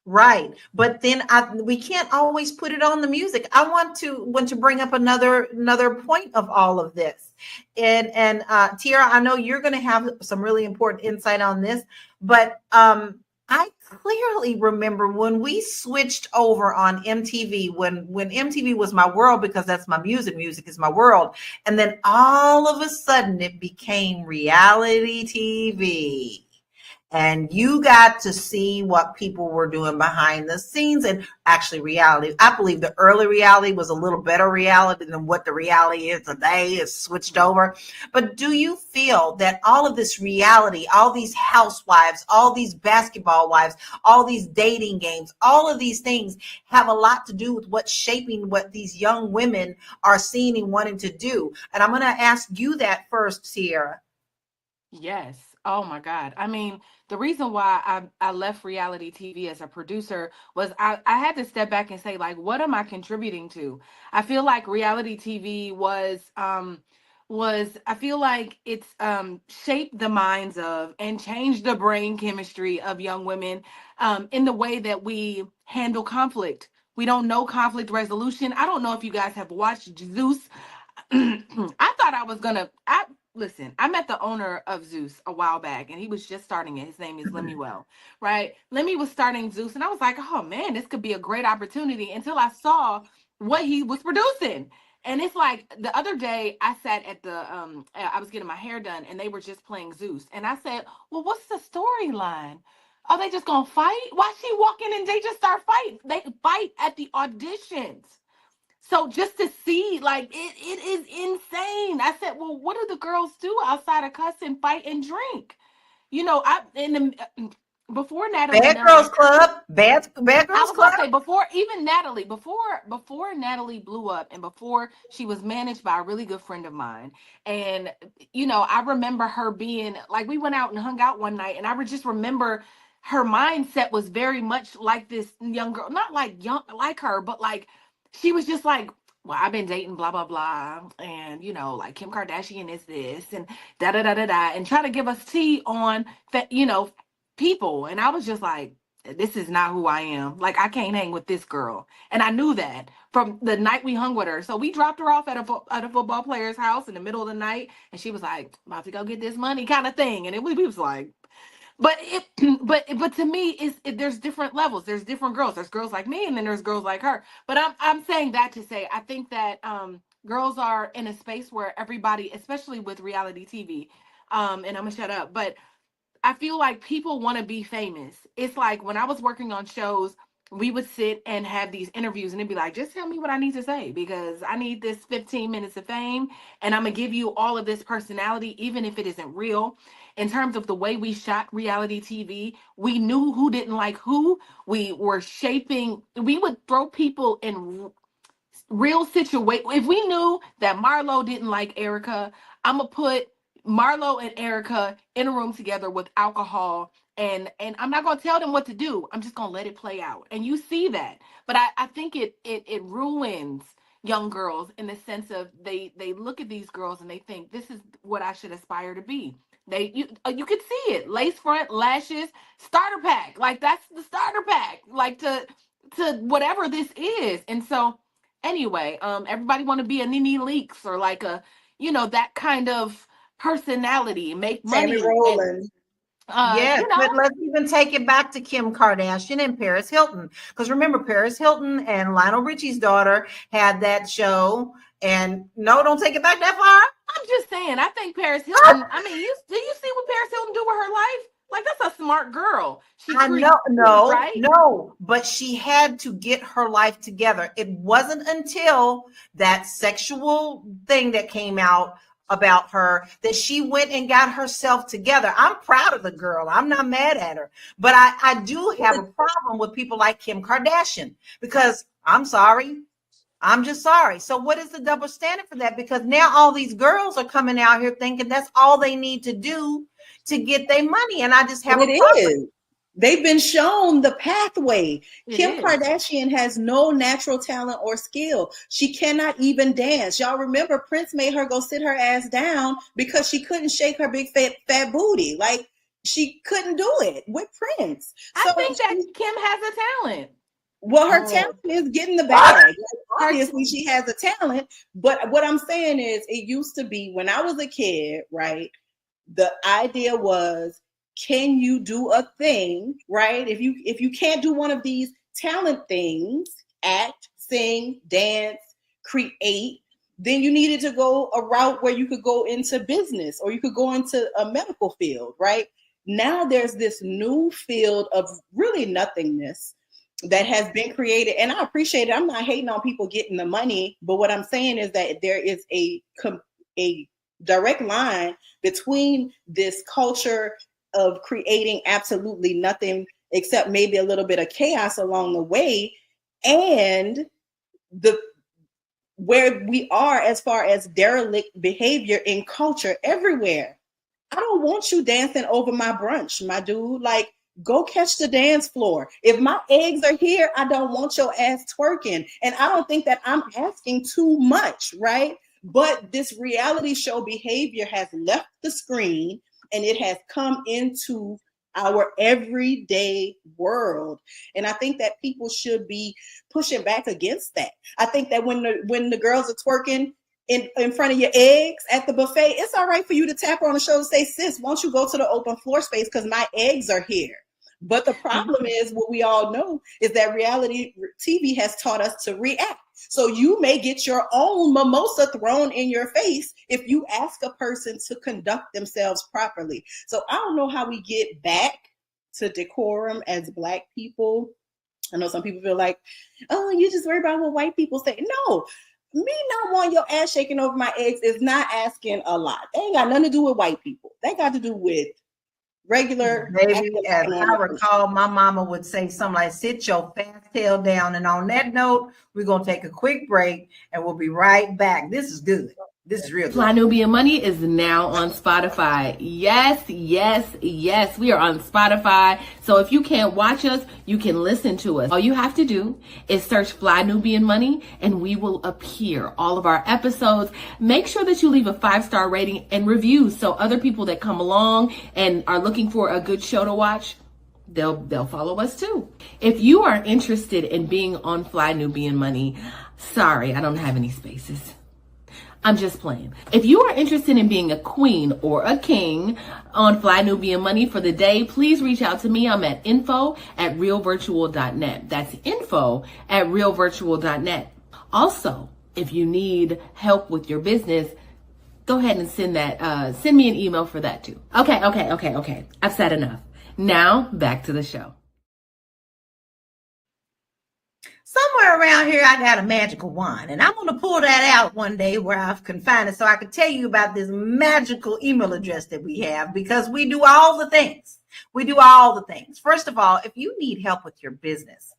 Right. But then we can't always put it on the music. I want to bring up another point of all of this. And Tiara, I know you're going to have some really important insight on this, but I clearly remember when we switched over on MTV, when MTV was my world, because that's my music is my world. And then all of a sudden it became reality TV. And you got to see what people were doing behind the scenes, and actually reality. I believe the early reality was a little better reality than what the reality is today. It's switched over. But do you feel that all of this reality, all these housewives, all these basketball wives, all these dating games, all of these things have a lot to do with what's shaping what these young women are seeing and wanting to do? And I'm going to ask you that first, Sierra. Yes. Oh my God. I mean, the reason why I left reality TV as a producer was I had to step back and say, like, what am I contributing to? I feel like reality TV was was I feel like it's shaped the minds of and changed the brain chemistry of young women in the way that we handle conflict. We don't know conflict resolution. I don't know if you guys have watched Zeus. I thought I was gonna. Listen. I met the owner of Zeus a while back, and he was just starting it. His name is Lemuel, right? Lemmy was starting Zeus, and I was like, "Oh man, this could be a great opportunity." Until I saw what he was producing, and it's like the other day I sat at the I was getting my hair done, and they were just playing Zeus, and I said, "Well, what's the storyline? Are they just gonna fight? Why she walk in and they just start fighting? They fight at the auditions." So just to see, like, it is insane. I said, well, what do the girls do outside of cuss and fight and drink? You know, before Natalie Bad Nunn, Girls Club, bad I Girls was Club. gonna say before even Natalie, before Natalie blew up, and before she was managed by a really good friend of mine, and I remember her being like, we went out and hung out one night, and I would just remember her mindset was very much like this young girl, not like young like her, but like she was just like, well, I've been dating blah blah blah, and like Kim Kardashian is this and da da da da da, and try to give us tea on that, people, and I was just like, this is not who I am. Like, I can't hang with this girl. And I knew that from the night we hung with her. So we dropped her off at a football player's house in the middle of the night. And she was like, about to go get this money kind of thing. And we was like, but but to me, there's different levels. There's different girls. There's girls like me, and then there's girls like her. But I'm saying that to say, I think that girls are in a space where everybody, especially with reality TV, and I'm gonna shut up, but I feel like people want to be famous. It's like when I was working on shows, we would sit and have these interviews, and it'd be like, just tell me what I need to say because I need this 15 minutes of fame, and I'm going to give you all of this personality, even if it isn't real. In terms of the way we shot reality TV, we knew who didn't like who. We were shaping, we would throw people in real situation. If we knew that Marlo didn't like Erica, I'm gonna put Marlo and Erica in a room together with alcohol, and I'm not gonna tell them what to do. I'm just gonna let it play out. And you see that. But I think it ruins young girls in the sense of they look at these girls and they think this is what I should aspire to be. You could see it. Lace front, lashes, starter pack. Like that's the starter pack. Like to whatever this is. And so anyway, everybody want to be a Nene Leakes or like a, that kind of personality, make money. Tammy Rowland. Yes, but let's even take it back to Kim Kardashian and Paris Hilton. Because remember, Paris Hilton and Lionel Richie's daughter had that show. And no, don't take it back that far. I'm just saying, I think Paris Hilton, I mean, do you see what Paris Hilton do with her life? Like, that's a smart girl. No, but she had to get her life together. It wasn't until that sexual thing that came out about her that she went and got herself together. I'm proud of the girl. I'm not mad at her. But I do have a problem with people like Kim Kardashian because I'm sorry. I'm just sorry. So what is the double standard for that? Because now all these girls are coming out here thinking that's all they need to do to get their money. And I just have a problem. They've been shown the pathway. Kim Kardashian has no natural talent or skill. She cannot even dance. Y'all remember Prince made her go sit her ass down because she couldn't shake her big fat booty. Like she couldn't do it with Prince. I think that Kim has a talent. Well, her talent is getting the bag. Like, obviously, she has a talent. But what I'm saying is, it used to be when I was a kid, right? The idea was, can you do a thing, right? If you can't do one of these talent things, act, sing, dance, create, then you needed to go a route where you could go into business or you could go into a medical field, right? Now there's this new field of really nothingness that has been created. And I appreciate it. I'm not hating on people getting the money, but what I'm saying is that there is a direct line between this culture of creating absolutely nothing except maybe a little bit of chaos along the way and where we are as far as derelict behavior in culture everywhere. I don't want you dancing over my brunch, my dude. Like, go catch the dance floor. If my eggs are here, I don't want your ass twerking. And I don't think that I'm asking too much, right? But this reality show behavior has left the screen and it has come into our everyday world. And I think that people should be pushing back against that. I think that when the girls are twerking in front of your eggs at the buffet, it's all right for you to tap her on the shoulder and say, sis, won't you go to the open floor space because my eggs are here. But the problem is, what we all know is that reality TV has taught us to react. So you may get your own mimosa thrown in your face if you ask a person to conduct themselves properly. So I don't know how we get back to decorum as Black people. I know some people feel like, oh, you just worry about what white people say. No, me not wanting your ass shaking over my eggs is not asking a lot. They ain't got nothing to do with white people. They got to do with regular. Baby, as I recall, my mama would say something like, sit your fast tail down. And on that note, we're going to take a quick break and we'll be right back. This is good. This is real good. Fly Nubian Money is now on Spotify. Yes, yes, yes. We are on Spotify. So if you can't watch us, you can listen to us. All you have to do is search Fly Nubian Money and we will appear. All of our episodes. Make sure that you leave a 5-star rating and reviews so other people that come along and are looking for a good show to watch, they'll follow us too. If you are interested in being on Fly Nubian Money, sorry, I don't have any spaces. I'm just playing. If you are interested in being a queen or a king on Fly Nubian Money for the day, please reach out to me. I'm at info@realvirtual.net. That's info@realvirtual.net. Also, if you need help with your business, go ahead and send me an email for that too. Okay. I've said enough. Now back to the show. Somewhere around here, I got a magical wand, and I'm going to pull that out one day where I've confined it so I can tell you about this magical email address that we have, because we do all the things. We do all the things. First of all, if you need help with your business,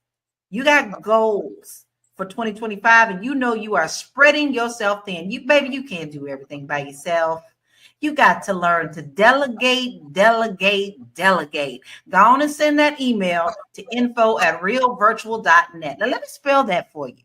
you got goals for 2025, and you know you are spreading yourself thin. You can't do everything by yourself. You got to learn to delegate. Go on and send that email to info@realvirtual.net. Now, let me spell that for you.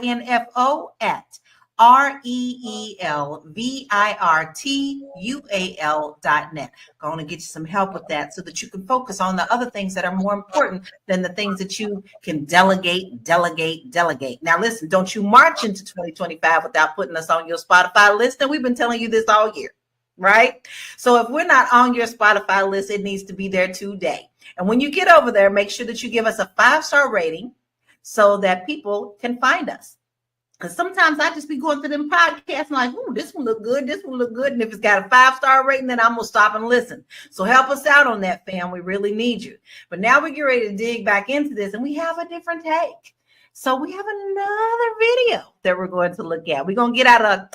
info@REELVIRTUAL.net. Go on and get you some help with that so that you can focus on the other things that are more important than the things that you can delegate. Now, listen, don't you march into 2025 without putting us on your Spotify list. And we've been telling you this all year. Right? So if we're not on your Spotify list, it needs to be there today. And when you get over there, make sure that you give us a 5-star rating so that people can find us. Because sometimes I just be going through them podcasts and like, ooh, this one look good, this one look good. And if it's got a 5-star rating, then I'm going to stop and listen. So help us out on that, fam. We really need you. But now we get ready to dig back into this and we have a different take. So we have another video that we're going to look at. We're going to get out of...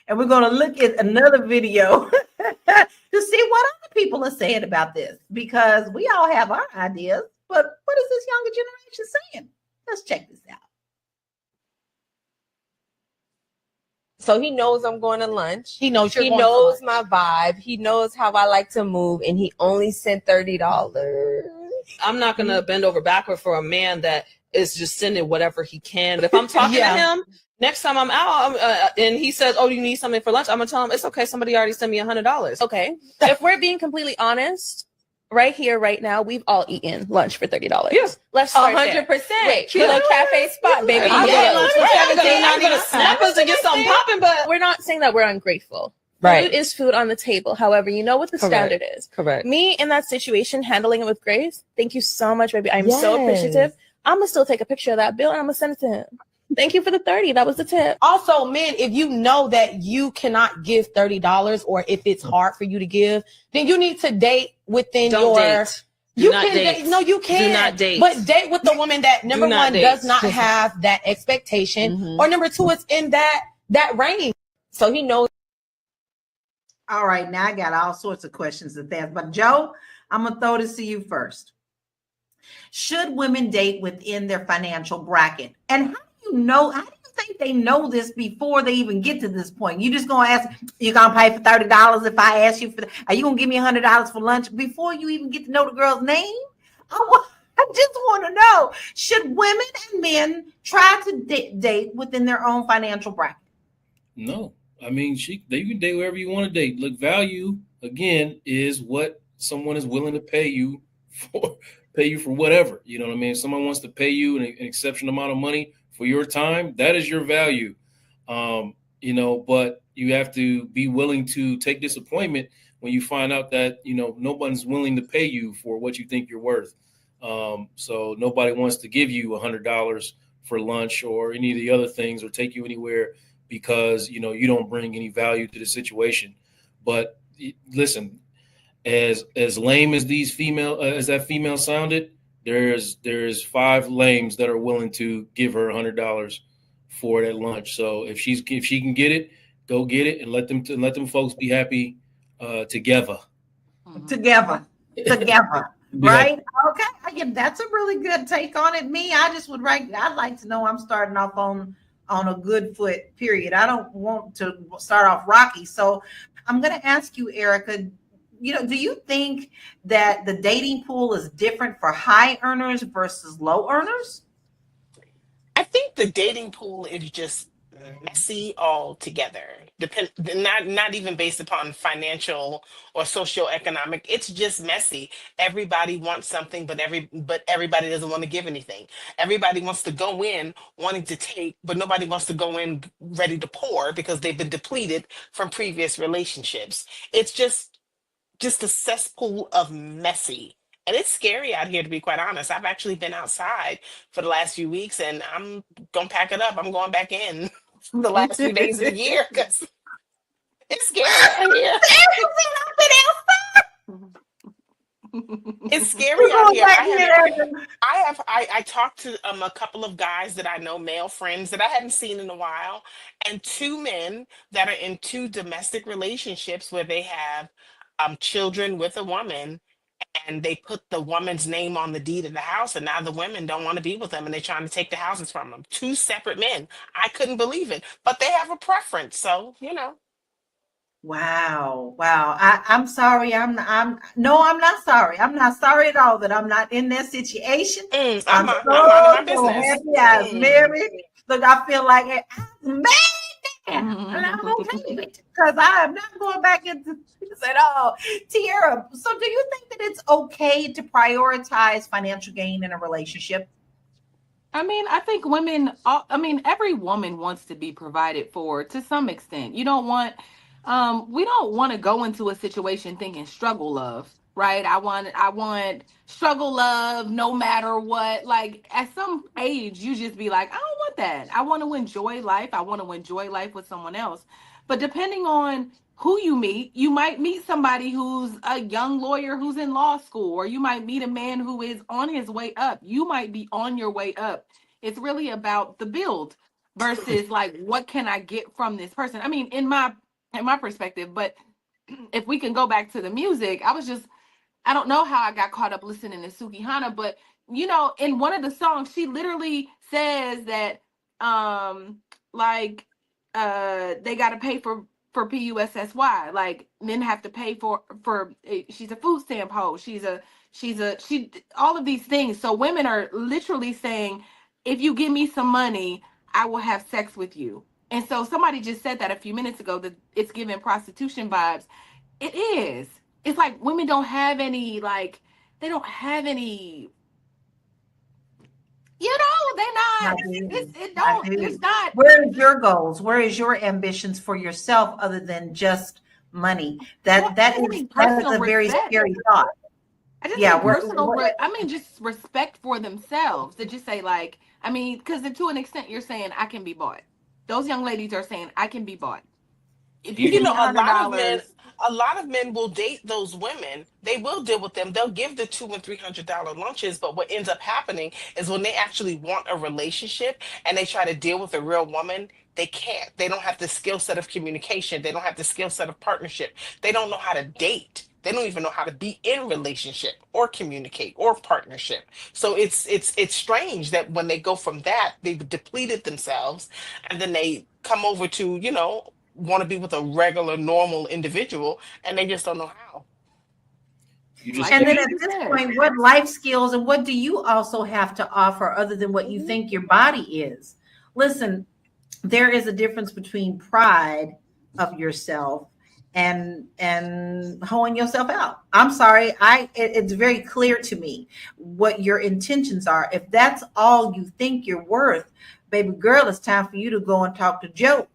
And we're going to look at another video to see what other people are saying about this, because we all have our ideas. But what is this younger generation saying? Let's check this out. So he knows I'm going to lunch. He knows He knows my vibe. He knows how I like to move, and he only sent $30. I'm not going to bend over backward for a man that is just sending whatever he can. But if I'm talking to him, next time I'm out and he says, oh, you need something for lunch, I'm going to tell him, it's okay. Somebody already sent me $100. Okay. If we're being completely honest, right here, right now, we've all eaten lunch for $30. Yes. Let's start 100%. Wait, little cafe spot, baby. I'm going to snap us and get something popping, but we're not saying that we're ungrateful. Right. Food is food on the table. However, you know what the standard is. Correct. Me in that situation, handling it with grace. Thank you so much, baby. I'm so appreciative. I'm going to still take a picture of that bill and I'm going to send it to him. Thank you for the 30. That was the tip. Also, men, if you know that you cannot give $30 or if it's hard for you to give, then you need to date within Don't your... date. You can date. No, you can. Do not date. But date with the woman that, number one, does not have that expectation, or number two, is in that range. So he knows. All right, now I got all sorts of questions to ask. But Joe, I'm going to throw this to you first. Should women date within their financial bracket? And how do you think they know this before they even get to this point? You just going to ask, you going to pay for $30 if I ask you are you going to give me $100 for lunch before you even get to know the girl's name? I just want to know, should women and men try to date within their own financial bracket? No, I mean, you can date wherever you want to date. Look, value again is what someone is willing to pay you for, pay you for whatever. You know what I mean? If someone wants to pay you an exceptional amount of money for your time, that is your value. But you have to be willing to take disappointment when you find out that nobody's willing to pay you for what you think you're worth. So nobody wants to give you $100 for lunch or any of the other things or take you anywhere because you don't bring any value to the situation. But listen, as lame as that female sounded, there's 5 lames that are willing to give her $100 for that lunch. So if she can get it, go get it, and let them folks be happy together. Together. Yeah. Right? Okay. That's a really good take on it. I'd like to know I'm starting off on a good foot, period. I don't want to start off rocky. So I'm going to ask you, Erica, do you think that the dating pool is different for high earners versus low earners? I think the dating pool is just messy altogether. Not even based upon financial or socioeconomic. It's just messy. Everybody wants something, but everybody doesn't want to give anything. Everybody wants to go in wanting to take, but nobody wants to go in ready to pour because they've been depleted from previous relationships. It's just a cesspool of messy. And it's scary out here, to be quite honest. I've actually been outside for the last few weeks, and I'm going to pack it up. I'm going back in the last few days of the year because it's scary out here. It's scary out here. I talked to a couple of guys that I know, male friends that I hadn't seen in a while, and 2 men that are in 2 domestic relationships where they have children with a woman, and they put the woman's name on the deed of the house, and now the women don't want to be with them, and they're trying to take the houses from them. 2 separate men. I couldn't believe it, but they have a preference, so Wow. I'm sorry. I'm not sorry. I'm not sorry at all that I'm not in that situation. I'm minding my business. Happy I was married. Look, I feel like I'm mad. And I'm okay with it because I am not going back into this at all. Tiara, so do you think that it's okay to prioritize financial gain in a relationship? I mean, I think every woman wants to be provided for to some extent. We don't want to go into a situation thinking struggle love, right? I want struggle love no matter what. Like at some age, you just be like, I don't want that. I want to enjoy life. I want to enjoy life with someone else. But depending on who you might meet somebody who's a young lawyer who's in law school, or you might meet a man who is on his way up. You might be on your way up. It's really about the build versus like, what can I get from this person? I mean, in my perspective, but if we can go back to the music, I don't know how I got caught up listening to Suki Hana, but in one of the songs, she literally says that they got to pay for PUSSY. Like men have to pay for she's a food stamp hoe. She all of these things. So women are literally saying, if you give me some money, I will have sex with you. And so somebody just said that a few minutes ago, that it's giving prostitution vibes. It is. It's like women don't have any, they're not. It's not. Where is your goals? Where is your ambitions for yourself other than just money? That's a very scary thought. Just respect for themselves to just say because to an extent you're saying I can be bought. Those young ladies are saying I can be bought. If you a lot of men will date those women. They will deal with them. They'll give the $200 and $300 lunches. But what ends up happening is when they actually want a relationship and they try to deal with a real woman, they can't. They don't have the skill set of communication. They don't have the skill set of partnership. They don't know how to date. They don't even know how to be in relationship or communicate or partnership. So it's strange that when they go from that, they've depleted themselves, and then they come over to want to be with a regular, normal individual, and they just don't know how. And then at this point, what life skills and what do you also have to offer other than what you think your body is? Listen, there is a difference between pride of yourself and hoeing yourself out. I'm sorry, it's very clear to me what your intentions are. If that's all you think you're worth, baby girl, it's time for you to go and talk to Joe.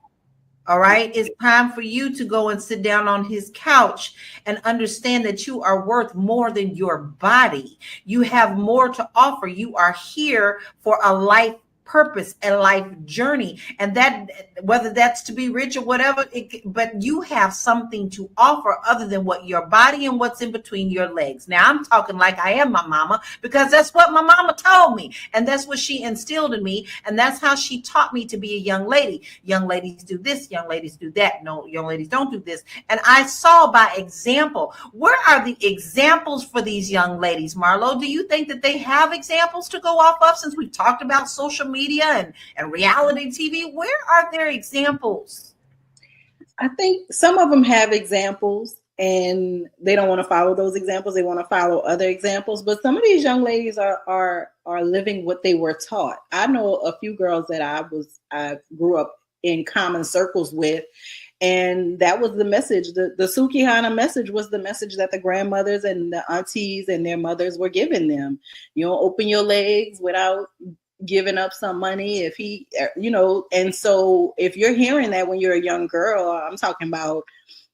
All right. It's time for you to go and sit down on his couch and understand that you are worth more than your body. You have more to offer. You are here for a life purpose, a life journey. And that, whether that's to be rich or whatever, but you have something to offer other than what your body and what's in between your legs. Now I'm talking like I am my mama, because that's what my mama told me. And that's what she instilled in me. And that's how she taught me to be a young lady. Young ladies do this, young ladies do that. No, young ladies don't do this. And I saw by example. Where are the examples for these young ladies, Marlo? Do you think that they have examples to go off of, since we've talked about social media and reality TV? Where are their examples? I think some of them have examples and they don't want to follow those examples. They want to follow other examples. But some of these young ladies are living what they were taught. I know a few girls that I grew up in common circles with, and that was the message. The Sukihana message was the message that the grandmothers and the aunties and their mothers were giving them. You don't open your legs without giving up some money. If he, and so if you're hearing that when you're a young girl, I'm talking about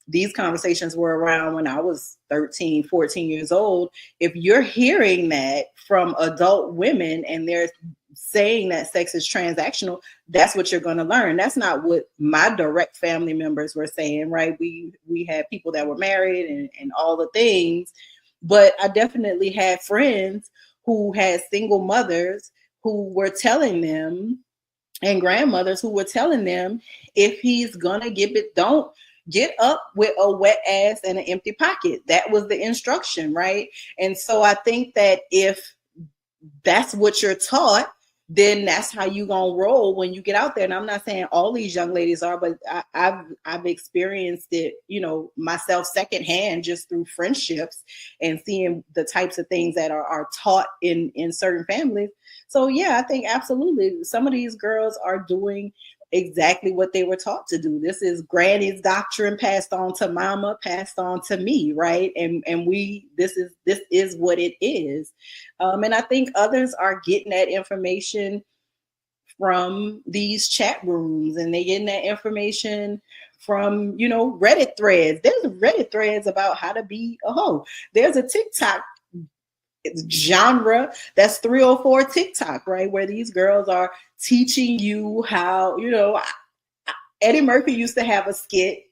these conversations were around when I was 13, 14 years old. If you're hearing that from adult women and they're saying that sex is transactional, that's what you're going to learn. That's not what my direct family members were saying, right? We had people that were married and all the things, but I definitely had friends who had single mothers who were telling them, and grandmothers who were telling them, if he's gonna give it, don't get up with a wet ass and an empty pocket. That was the instruction, right? And so I think that if that's what you're taught, then that's how you gonna roll when you get out there. And I'm not saying all these young ladies are, but I've experienced it, myself secondhand, just through friendships and seeing the types of things that are taught in certain families. So yeah, I think absolutely some of these girls are doing exactly what they were taught to do. This is granny's doctrine passed on to mama, passed on to me, right? And this is what it is. And I think others are getting that information from these chat rooms, and they're getting that information from, Reddit threads. There's Reddit threads about how to be a hoe. There's a TikTok genre that's 304 TikTok, right? Where these girls are teaching you how, Eddie Murphy used to have a skit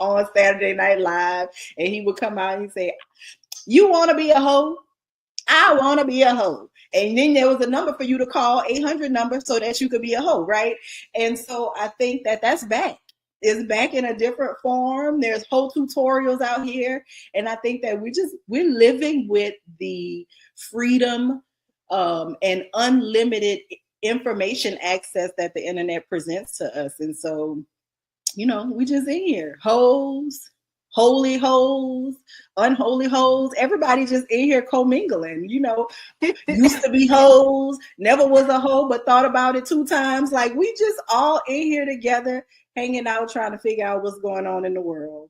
on Saturday Night Live, and he would come out and he'd say, "You want to be a hoe? I want to be a hoe." And then there was a number for you to call, 800 number, so that you could be a hoe, right? And so I think that that's back. It's back in a different form. There's whole tutorials out here. And I think that we're living with the freedom and unlimited information access that the internet presents to us. And so, we just in here. Hoes, holy hoes, unholy hoes. Everybody just in here commingling, used to be hoes, never was a hoe, but thought about it 2 times. Like, we just all in here together, hanging out, trying to figure out what's going on in the world.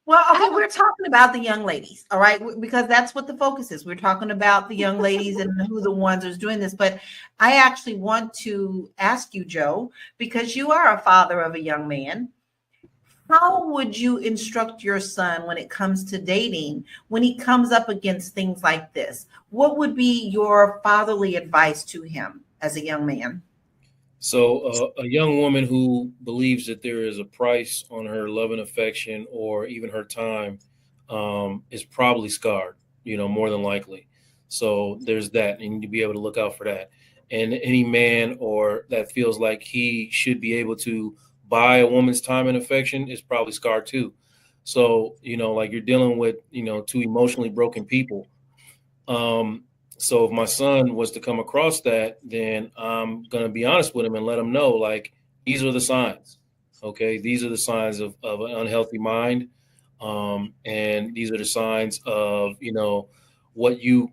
Well, okay, we're talking about the young ladies, all right, because that's what the focus is. We're talking about the young ladies and who the ones are doing this. But I actually want to ask you, Joe, because you are a father of a young man. How would you instruct your son when it comes to dating, when he comes up against things like this? What would be your fatherly advice to him as a young man? So a young woman who believes that there is a price on her love and affection or even her time is probably scarred, more than likely. So there's that. You need to be able to look out for that. And any man or that feels like he should be able to buy a woman's time and affection is probably scarred too. So, like you're dealing with, 2 emotionally broken people. So if my son was to come across that, then I'm going to be honest with him and let him know, like, these are the signs. Okay. These are the signs of an unhealthy mind. And these are the signs of, what you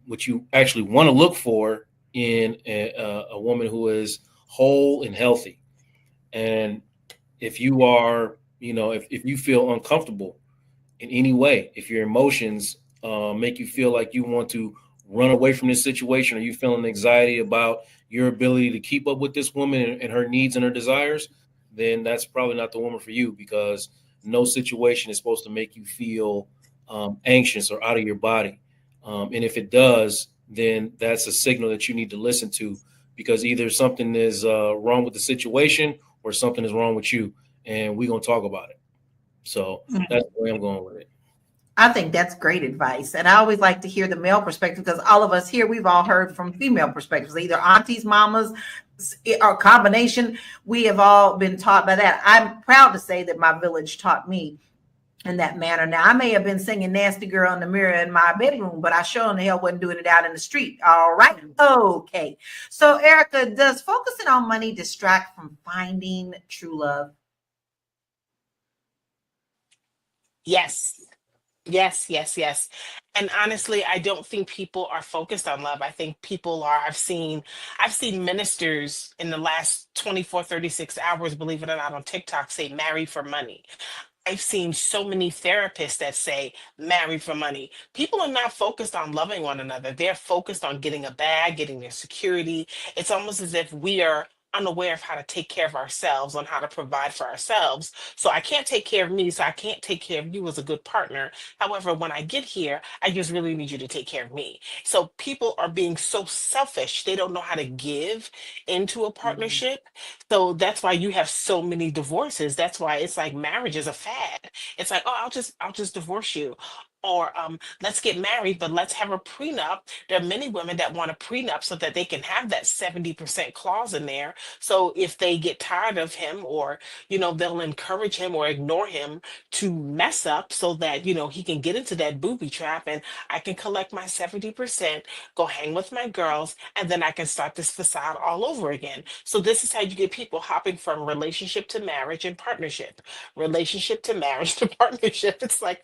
actually want to look for in a woman who is whole and healthy. And if you are, if you feel uncomfortable in any way, if your emotions make you feel like you want to run away from this situation, or you feeling anxiety about your ability to keep up with this woman and her needs and her desires, then that's probably not the woman for you, because no situation is supposed to make you feel anxious or out of your body. And if it does, then that's a signal that you need to listen to, because either something is wrong with the situation or something is wrong with you, and we're going to talk about it. So that's the way I'm going with it. I think that's great advice. And I always like to hear the male perspective, because all of us here, we've all heard from female perspectives, either aunties, mamas, or combination. We have all been taught by that. I'm proud to say that my village taught me in that manner. Now, I may have been singing Nasty Girl in the mirror in my bedroom, but I sure in the hell wasn't doing it out in the street. All right. Okay. So, Erica, does focusing on money distract from finding true love? Yes. Yes. And honestly, I don't think people are focused on love. I think people are, I've seen ministers in the last 24, 36 hours, believe it or not, on TikTok say marry for money. I've seen so many therapists that say marry for money. People are not focused on loving one another. They're focused on getting a bag, getting their security. It's almost as if we are unaware of how to take care of ourselves, on how to provide for ourselves. So I can't take care of me, so I can't take care of you as a good partner. However, when I get here, I just really need you to take care of me. So people are being so selfish. They don't know how to give into a partnership. So that's why you have so many divorces. That's why it's like marriage is a fad. It's like, oh, I'll just divorce you. Or let's get married, but let's have a prenup. There are many women that want a prenup so that they can have that 70% clause in there. So if they get tired of him, or, they'll encourage him or ignore him to mess up, so that, he can get into that booby trap, and I can collect my 70%, go hang with my girls, and then I can start this facade all over again. So this is how you get people hopping from relationship to marriage and partnership, relationship to marriage to partnership. It's like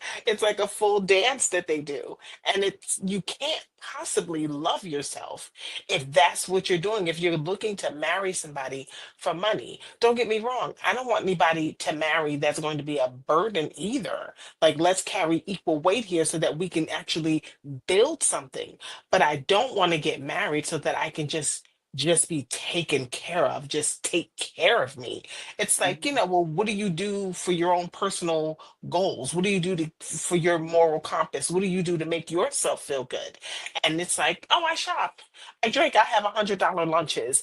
a full dance that they do. And you can't possibly love yourself if that's what you're doing. If you're looking to marry somebody for money, don't get me wrong, I don't want anybody to marry that's going to be a burden either. Like, let's carry equal weight here so that we can actually build something. But I don't want to get married so that I can just be taken care of, just take care of me. It's like, well, what do you do for your own personal goals? What do you do for your moral compass? What do you do to make yourself feel good? And it's like, oh, I shop, I drink, I have $100 lunches.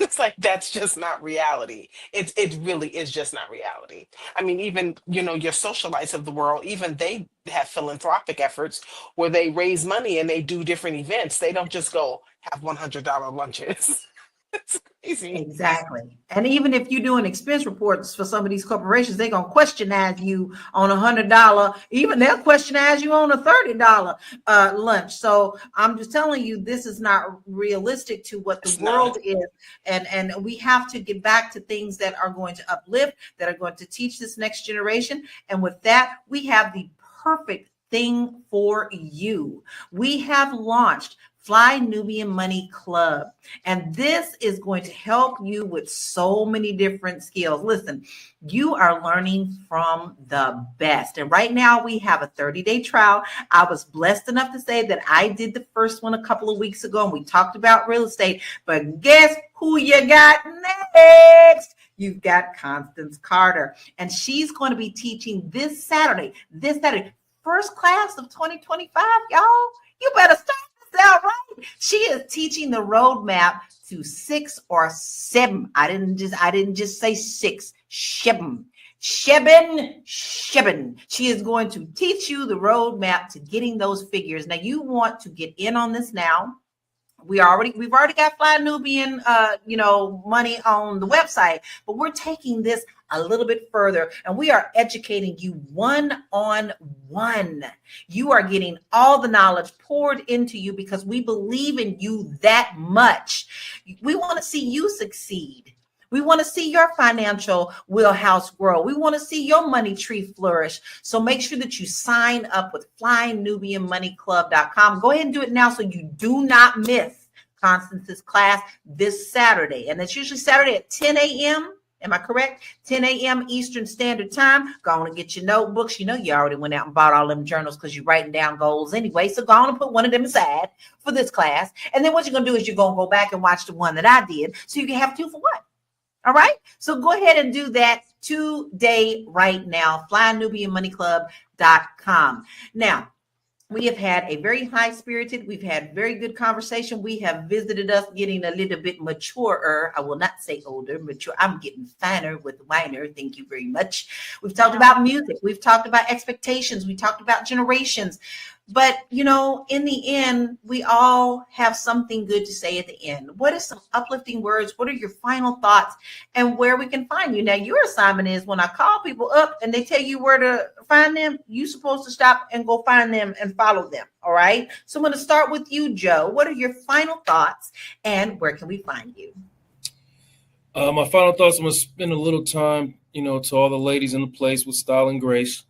It's like, that's just not reality. It really is just not reality. I mean, even, your socialites of the world, even they have philanthropic efforts where they raise money and they do different events. They don't just go have $100 lunches. It's crazy. Exactly. And even if you're doing expense reports for some of these corporations, they're going to questionize you on $100. Even they'll questionize you on a $30 lunch. So I'm just telling you, this is not realistic to what the world is. And we have to get back to things that are going to uplift, that are going to teach this next generation. And with that, we have the perfect thing for you. We have launched Fly Nubian Money Club. And this is going to help you with so many different skills. Listen, you are learning from the best. And right now we have a 30-day trial. I was blessed enough to say that I did the first one a couple of weeks ago, and we talked about real estate. But guess who you got next? You've got Constance Carter. And she's going to be teaching this Saturday, first class of 2025, y'all. You better start out right. She is teaching the roadmap to 6 or 7. I didn't just say 6. 7. She is going to teach you the roadmap to getting those figures. Now, you want to get in on this now. We've already got Fly Nubian, money on the website, but we're taking this a little bit further, and we are educating you one-on-one. You are getting all the knowledge poured into you because we believe in you that much. We want to see you succeed. We want to see your financial wheelhouse grow. We want to see your money tree flourish. So make sure that you sign up with FlyNubianMoneyClub.com. Go ahead and do it now so you do not miss Constance's class this Saturday. And it's usually Saturday at 10 a.m. Am I correct? 10 a.m. Eastern Standard Time. Go on and get your notebooks. You know you already went out and bought all them journals because you're writing down goals anyway. So go on and put one of them aside for this class. And then what you're going to do is you're going to go back and watch the one that I did so you can have 2 for 1. All right? So go ahead and do that today right now. FlyNubianMoneyClub.com. Now, we have had a very high-spirited, we've had very good conversation. We have visited us getting a little bit maturer. I will not say older, mature. I'm getting finer with winer. Thank you very much. We've talked about music. We've talked about expectations. We talked about generations. But, you know, in the end, we all have something good to say at the end. What are some uplifting words? What are your final thoughts and where we can find you? Now, your assignment is when I call people up and they tell you where to find them, you're supposed to stop and go find them and follow them. All right. So I'm going to start with you, Joe. What are your final thoughts and where can we find you? My final thoughts, I'm going to spend a little time, you know, to all the ladies in the place with style and grace.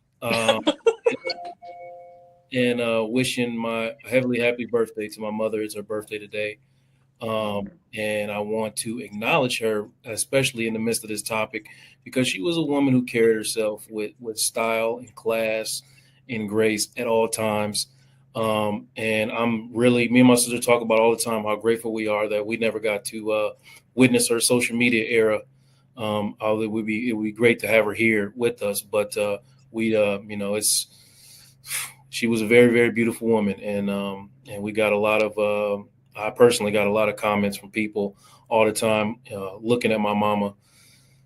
And wishing my heavily happy birthday to my mother. It's her birthday today. And I want to acknowledge her, especially in the midst of this topic, because she was a woman who carried herself with style and class and grace at all times. And I'm really, me and my sister talk about all the time how grateful we are that we never got to witness her social media era. Although it would be great to have her here with us, but you know, she was a very, very beautiful woman, and we got a lot of. I personally got a lot of comments from people all the time looking at my mama.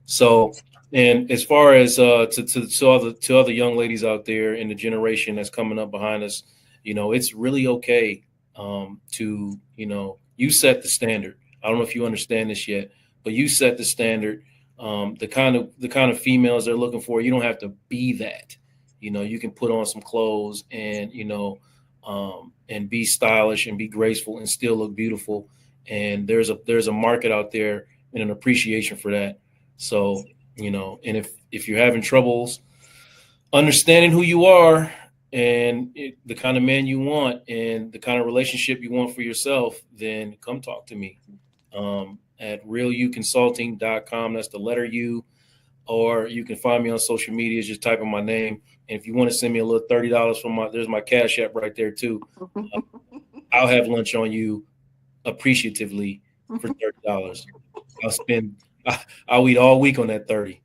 So, and as far as to other young ladies out there in the generation that's coming up behind us, you know, it's really okay to, you know, you set the standard. I don't know if you understand this yet, but you set the standard. The kind of females they're looking for, you don't have to be that. You know, you can put on some clothes and, you know, and be stylish and be graceful and still look beautiful. And there's a market out there and an appreciation for that. So, you know, and if you're having troubles understanding who you are and the kind of man you want and the kind of relationship you want for yourself, then come talk to me at realuconsulting.com. That's the letter U. Or you can find me on social media. Just type in my name. And if you want to send me a little $30 there's my Cash App right there too. I'll have lunch on you appreciatively for $30. I'll eat all week on that 30.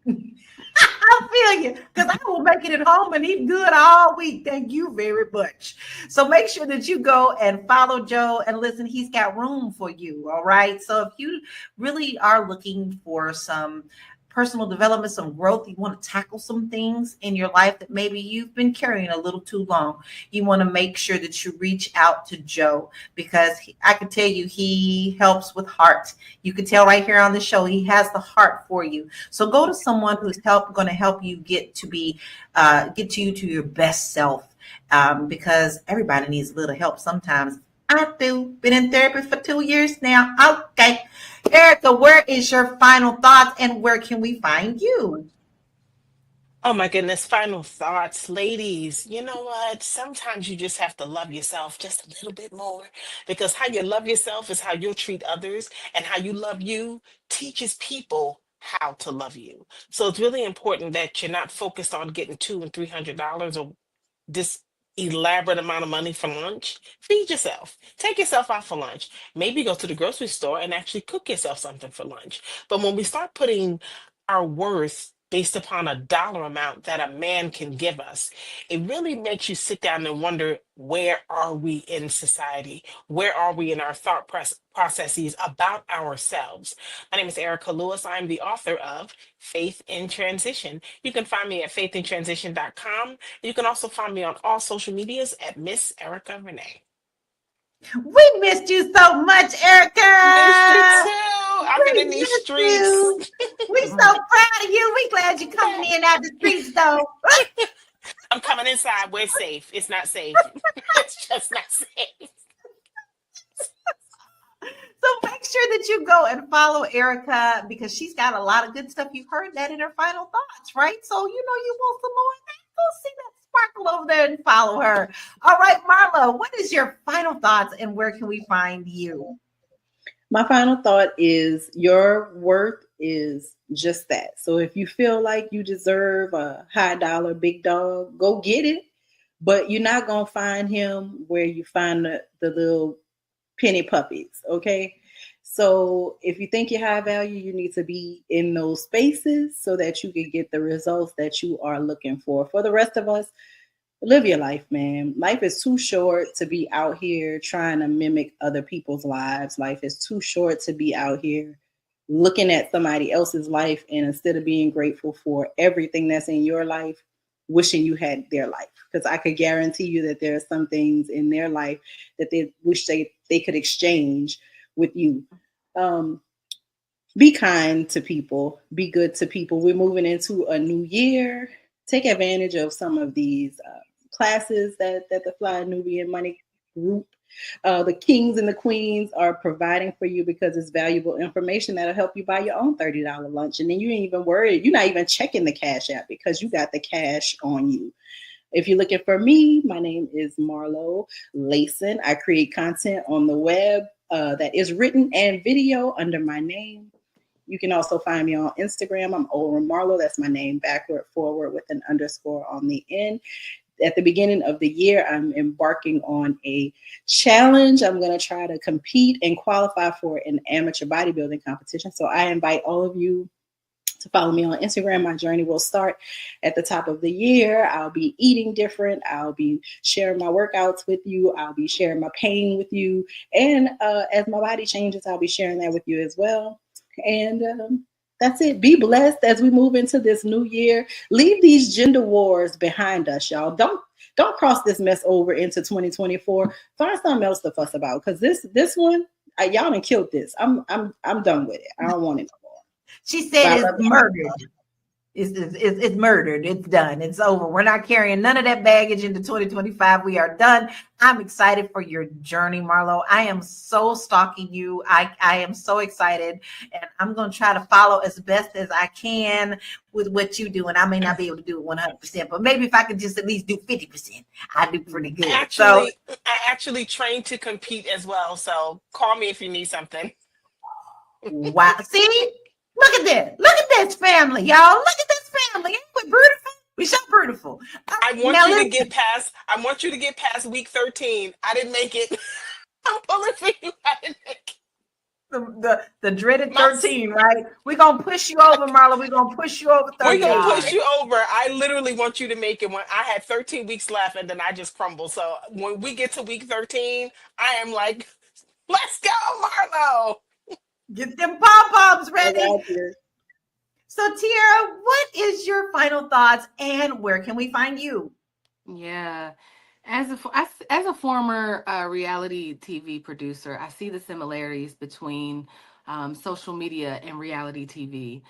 I feel you, because I will make it at home and eat good all week. Thank you very much. So make sure that you go and follow Joe and listen, he's got room for you. All right. So if you really are looking for some personal development, some growth, you want to tackle some things in your life that maybe you've been carrying a little too long, you want to make sure that you reach out to Joe, because I can tell you he helps with heart. You can tell right here on the show, he has the heart for you. So go to someone who's going to help you get you to your best self, because everybody needs a little help sometimes. I do. Been in therapy for 2 years now. Okay. Erica, where is your final thoughts and where can we find you? Oh my goodness, final thoughts. Ladies, you know what? Sometimes you just have to love yourself just a little bit more, because how you love yourself is how you'll treat others, and how you love you teaches people how to love you. So it's really important that you're not focused on getting $200 and $300 or this elaborate amount of money for lunch. Feed yourself. Take yourself out for lunch. Maybe go to the grocery store and actually cook yourself something for lunch. But when we start putting our worth based upon a dollar amount that a man can give us, it really makes you sit down and wonder, where are we in society? Where are we in our thought processes about ourselves? My name is Erica Lewis. I'm the author of Faith in Transition. You can find me at faithinTransition.com. You can also find me on all social medias at Miss Erica Renee. We missed you so much, Erica. Missed you too. I've been in these streets. We're so proud of you. We glad you're coming in out the streets, though. I'm coming inside where it's safe. It's not safe. It's just not safe. So make sure that you go and follow Erica, because she's got a lot of good stuff. You heard that in her final thoughts, right? So you know you want some more of that. Go see that sparkle over there and follow her. All right, Marlo, what is your final thoughts and where can we find you? My final thought is your worth is just that. So if you feel like you deserve a high dollar big dog, go get it. But you're not gonna find him where you find the little penny puppies, okay? So if you think you're high value, you need to be in those spaces so that you can get the results that you are looking for. For the rest of us, live your life, man. Life is too short to be out here trying to mimic other people's lives. Life is too short to be out here looking at somebody else's life and instead of being grateful for everything that's in your life, wishing you had their life. Because I could guarantee you that there are some things in their life that they wish they could exchange with you. Be kind to people, be good to people. We're moving into a new year. Take advantage of some of these classes that the Fly Nubian Money group, the kings and the queens are providing for you because it's valuable information that'll help you buy your own $30 lunch. And then you ain't even worried. You're not even checking the cash app because you got the cash on you. If you're looking for me, my name is Marlo Layson. I create content on the web that is written and video under my name. You can also find me on Instagram. I'm Ora Marlo. That's my name, backward, forward with an underscore on the end. At the beginning of the year, I'm embarking on a challenge. I'm going to try to compete and qualify for an amateur bodybuilding competition. So I invite all of you to follow me on Instagram. My journey will start at the top of the year. I'll be eating different. I'll be sharing my workouts with you. I'll be sharing my pain with you. And as my body changes, I'll be sharing that with you as well. And that's it. Be blessed as we move into this new year. Leave these gender wars behind us, y'all. Don't cross this mess over into 2024. Find something else to fuss about because this one, y'all done killed this. I'm done with it. I don't want it no more. She said it's murdered. It's murdered. It's done. It's over. We're not carrying none of that baggage into 2025. We are done. I'm excited for your journey, Marlo. I am so stalking you. I am so excited. And I'm going to try to follow as best as I can with what you do. And I may not be able to do it 100%, but maybe if I could just at least do 50%, I do pretty good. I actually trained to compete as well. So call me if you need something. Wow. See? Look at this. Look at this family, y'all. Look at this family. Ain't we beautiful? We so beautiful. I want you to get past week 13. I didn't make it. I'm pulling for you. I didn't make it. The dreaded 13, right? We're going to push you over, Marla. We're going to push you over 13. We're going to push you over. I literally want you to make it when I had 13 weeks left and then I just crumbled. So when we get to week 13, I am like, let's go, Marlo. Get them pom-poms ready. So, Tiara, what is your final thoughts and where can we find you? Yeah. As a former reality TV producer, I see the similarities between social media and reality TV.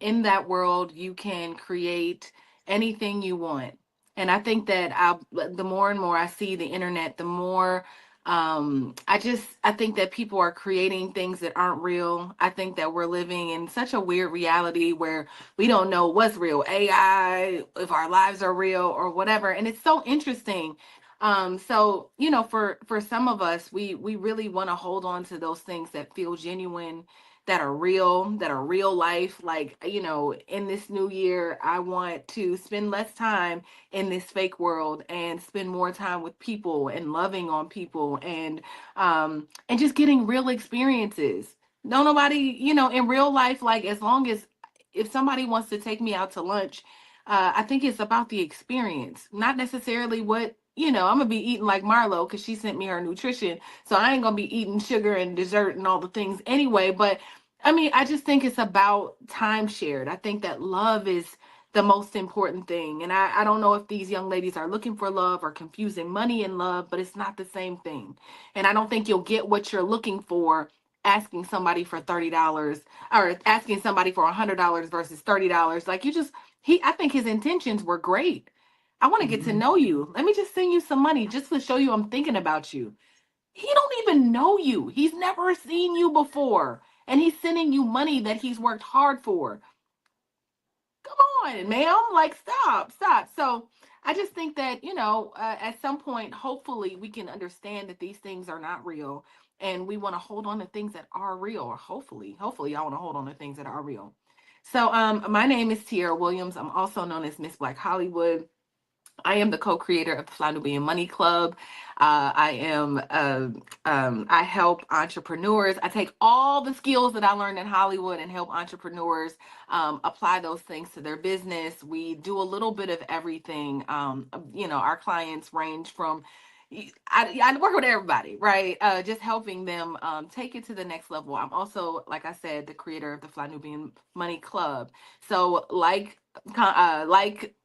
In that world, you can create anything you want. And I think that the more and more I see the internet, the more I think that people are creating things that aren't real. I think that we're living in such a weird reality where we don't know what's real, AI, if our lives are real or whatever. And it's so interesting. So, for some of us, we really want to hold on to those things that feel genuine, that are real life. Like, in this new year, I want to spend less time in this fake world and spend more time with people and loving on people and just getting real experiences. No, nobody, in real life, like as long as if somebody wants to take me out to lunch, I think it's about the experience, not necessarily what, I'm gonna be eating like Marlo because she sent me her nutrition. So I ain't gonna be eating sugar and dessert and all the things anyway. But I mean, I just think it's about time shared. I think that love is the most important thing. And I don't know if these young ladies are looking for love or confusing money and love, but it's not the same thing. And I don't think you'll get what you're looking for asking somebody for $30 or asking somebody for $100 versus $30. Like I think his intentions were great. I want to get to know you. Let me just send you some money just to show you I'm thinking about you. He don't even know you. He's never seen you before. And he's sending you money that he's worked hard for. Come on, man. Like, stop. So I just think that, at some point, hopefully we can understand that these things are not real and we want to hold on to things that are real, or hopefully I want to hold on to things that are real. So my name is Tiara Williams. I'm also known as Miss Black Hollywood. I am the co-creator of the Fly Nubian Money Club. I help entrepreneurs. I take all the skills that I learned in Hollywood and help entrepreneurs apply those things to their business. We do a little bit of everything. Our clients range from, I work with everybody, right? Just helping them take it to the next level. I'm also, like I said, the creator of the Fly Nubian Money Club. So like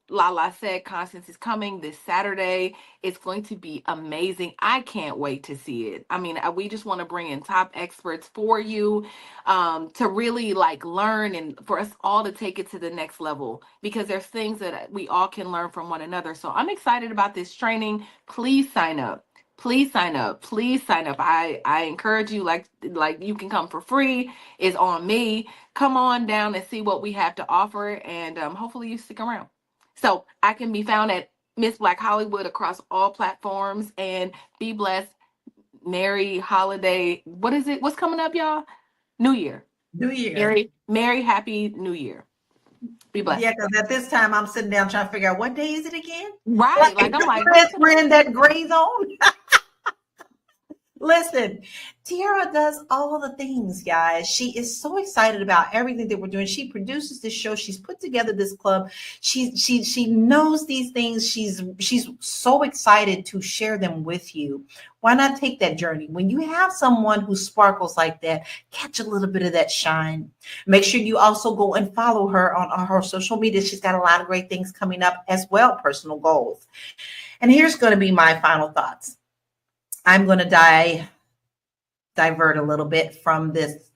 Lala said, Constance is coming this Saturday. It's going to be amazing. I can't wait to see it. I mean, we just want to bring in top experts for you to really learn, and for us all to take it to the next level, because there's things that we all can learn from one another. So I'm excited about this training. Please sign up. Please sign up. Please sign up. I encourage you, like you can come for free. It's on me. Come on down and see what we have to offer, and hopefully you stick around. So I can be found at Miss Black Hollywood across all platforms, and be blessed. Merry holiday. What is it? What's coming up, y'all? New Year. New Year. Merry happy New Year. Be blessed. Yeah, because at this time I'm sitting down trying to figure out what day is it again? Right. I'm like, we're in that gray zone. Listen, Tiara does all the things, guys. She is so excited about everything that we're doing. She produces this show. She's put together this club. She knows these things. She's so excited to share them with you. Why not take that journey? When you have someone who sparkles like that, catch a little bit of that shine. Make sure you also go and follow her on her social media. She's got a lot of great things coming up as well, personal goals. And here's going to be my final thoughts. I'm going to divert a little bit from this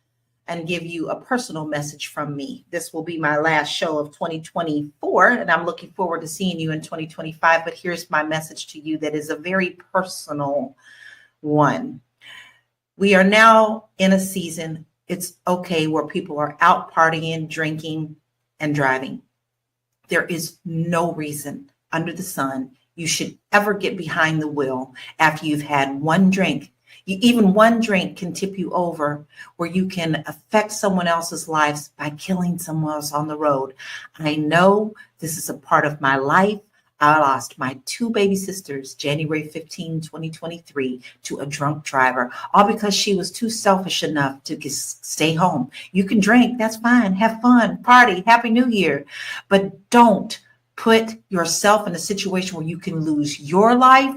and give you a personal message from me. This will be my last show of 2024, and I'm looking forward to seeing you in 2025. But here's my message to you that is a very personal one. We are now in a season, it's okay, where people are out partying, drinking, and driving. There is no reason under the sun you should ever get behind the wheel after you've had one drink. Even one drink can tip you over, where you can affect someone else's lives by killing someone else on the road. I know this is a part of my life. I lost my 2 baby sisters January 15, 2023 to a drunk driver, all because she was too selfish enough to just stay home. You can drink, that's fine. Have fun, party, Happy New Year. But don't put yourself in a situation where you can lose your life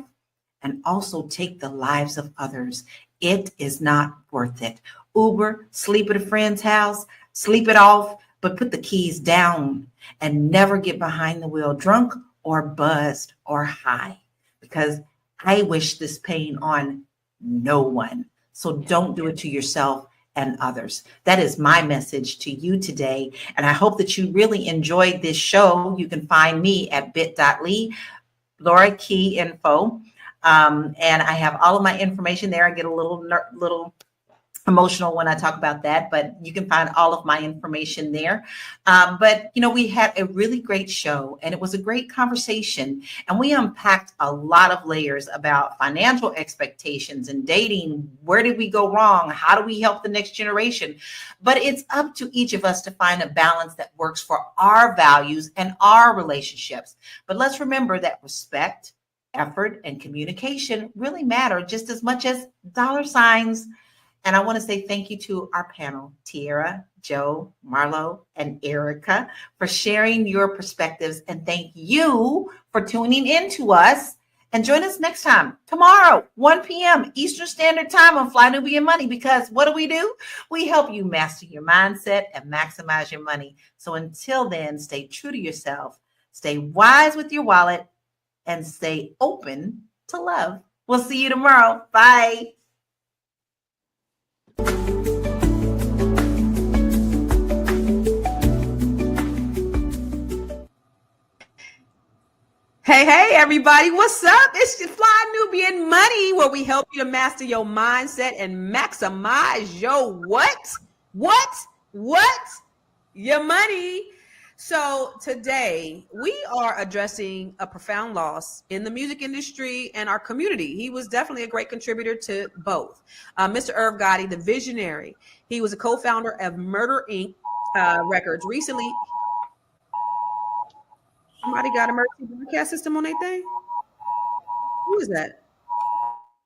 and also take the lives of others. It is not worth it. Uber, sleep at a friend's house, sleep it off, but put the keys down and never get behind the wheel drunk or buzzed or high, because I wish this pain on no one. So don't do it to yourself and others. That is my message to you today. And I hope that you really enjoyed this show. You can find me at bit.ly, Laura Key Info. And I have all of my information there. I get a little emotional when I talk about that, but you can find all of my information there. But we had a really great show, and it was a great conversation, and we unpacked a lot of layers about financial expectations and dating. Where did we go wrong? How do we help the next generation? But it's up to each of us to find a balance that works for our values and our relationships. But let's remember that respect, effort, and communication really matter just as much as dollar signs. And I want to say thank you to our panel, Tiara, Joe, Marlo, and Erica, for sharing your perspectives. And thank you for tuning in to us. And join us next time, tomorrow, 1 p.m. Eastern Standard Time on Fly Nubian Money, because what do? We help you master your mindset and maximize your money. So until then, stay true to yourself, stay wise with your wallet, and stay open to love. We'll see you tomorrow. Bye. Hey, everybody. What's up? It's your Fly Nubian Money, where we help you to master your mindset and maximize your what? Your money. So today we are addressing a profound loss in the music industry and our community. He was definitely a great contributor to both. Mr. Irv Gotti, the visionary. He was a co-founder of Murder Inc. Records. Recently, somebody got a emergency broadcast system on their thing. Who is that?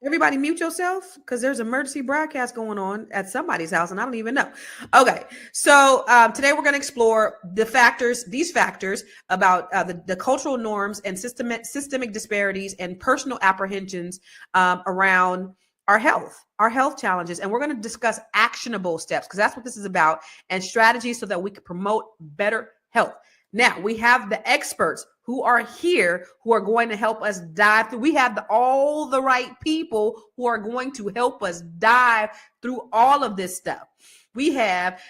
Everybody mute yourself because there's emergency broadcast going on at somebody's house and I don't even know. Okay, so today we're going to explore these factors about the cultural norms and systemic disparities and personal apprehensions around our health challenges. And we're going to discuss actionable steps because that's what this is about, and strategies so that we can promote better health. Now, we have the experts who are here who are going to help us dive through. We have all the right people who are going to help us dive through all of this stuff. We have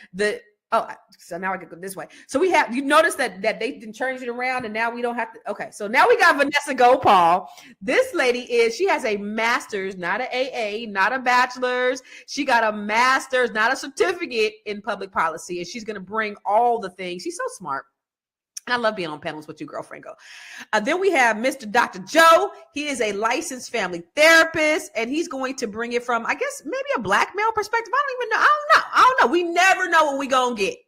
so now I can go this way. So we have, you notice that they didn't change it around and now we don't have to. Okay, so now we got Vanessa Gopal. This lady she has a master's, not an AA, not a bachelor's. She got a master's, not a certificate in public policy. And she's going to bring all the things. She's so smart. And I love being on panels with you, girlfriend. Then we have Mr. Dr. Joe. He is a licensed family therapist, and he's going to bring it from, I guess, maybe a black male perspective. I don't even know. I don't know. We never know what we're going to get.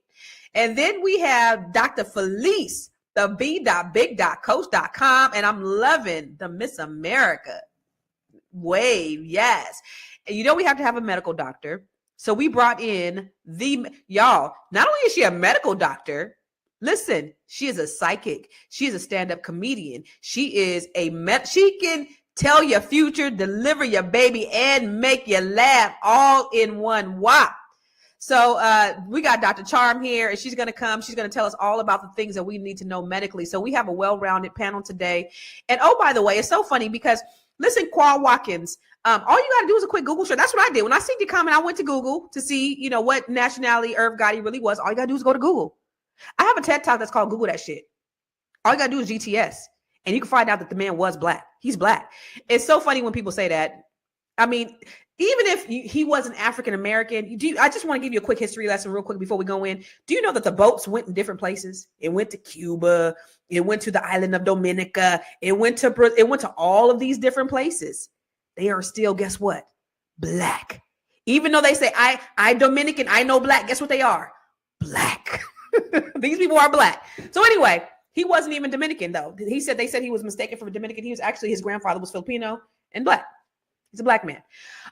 And then we have Dr. Felice, the b.big.coach.com, and I'm loving the Miss America wave. Yes. And you know, we have to have a medical doctor. So we brought in y'all, not only is she a medical doctor, listen, she is a psychic. She is a stand-up comedian. She is she can tell your future, deliver your baby, and make you laugh all in one whop. So we got Dr. Charm here, and she's going to come. She's going to tell us all about the things that we need to know medically. So we have a well-rounded panel today. And oh, by the way, it's so funny because, listen, Qual Watkins, all you got to do is a quick Google search. That's what I did. When I seen your comment, I went to Google to see, what nationality Irv Gotti really was. All you got to do is go to Google. I have a TED Talk that's called Google That Shit. All you got to do is GTS, and you can find out that the man was black. He's black. It's so funny when people say that. I mean, even if he wasn't African-American, I just want to give you a quick history lesson real quick before we go in. Do you know that the boats went in different places? It went to Cuba. It went to the island of Dominica. It went to all of these different places. They are still, guess what? Black. Even though they say, I Dominican, I know black. Guess what they are? Black. These people are black. So anyway, he wasn't even Dominican though. They said he was mistaken for a Dominican. He was actually, his grandfather was Filipino and black. He's a black man.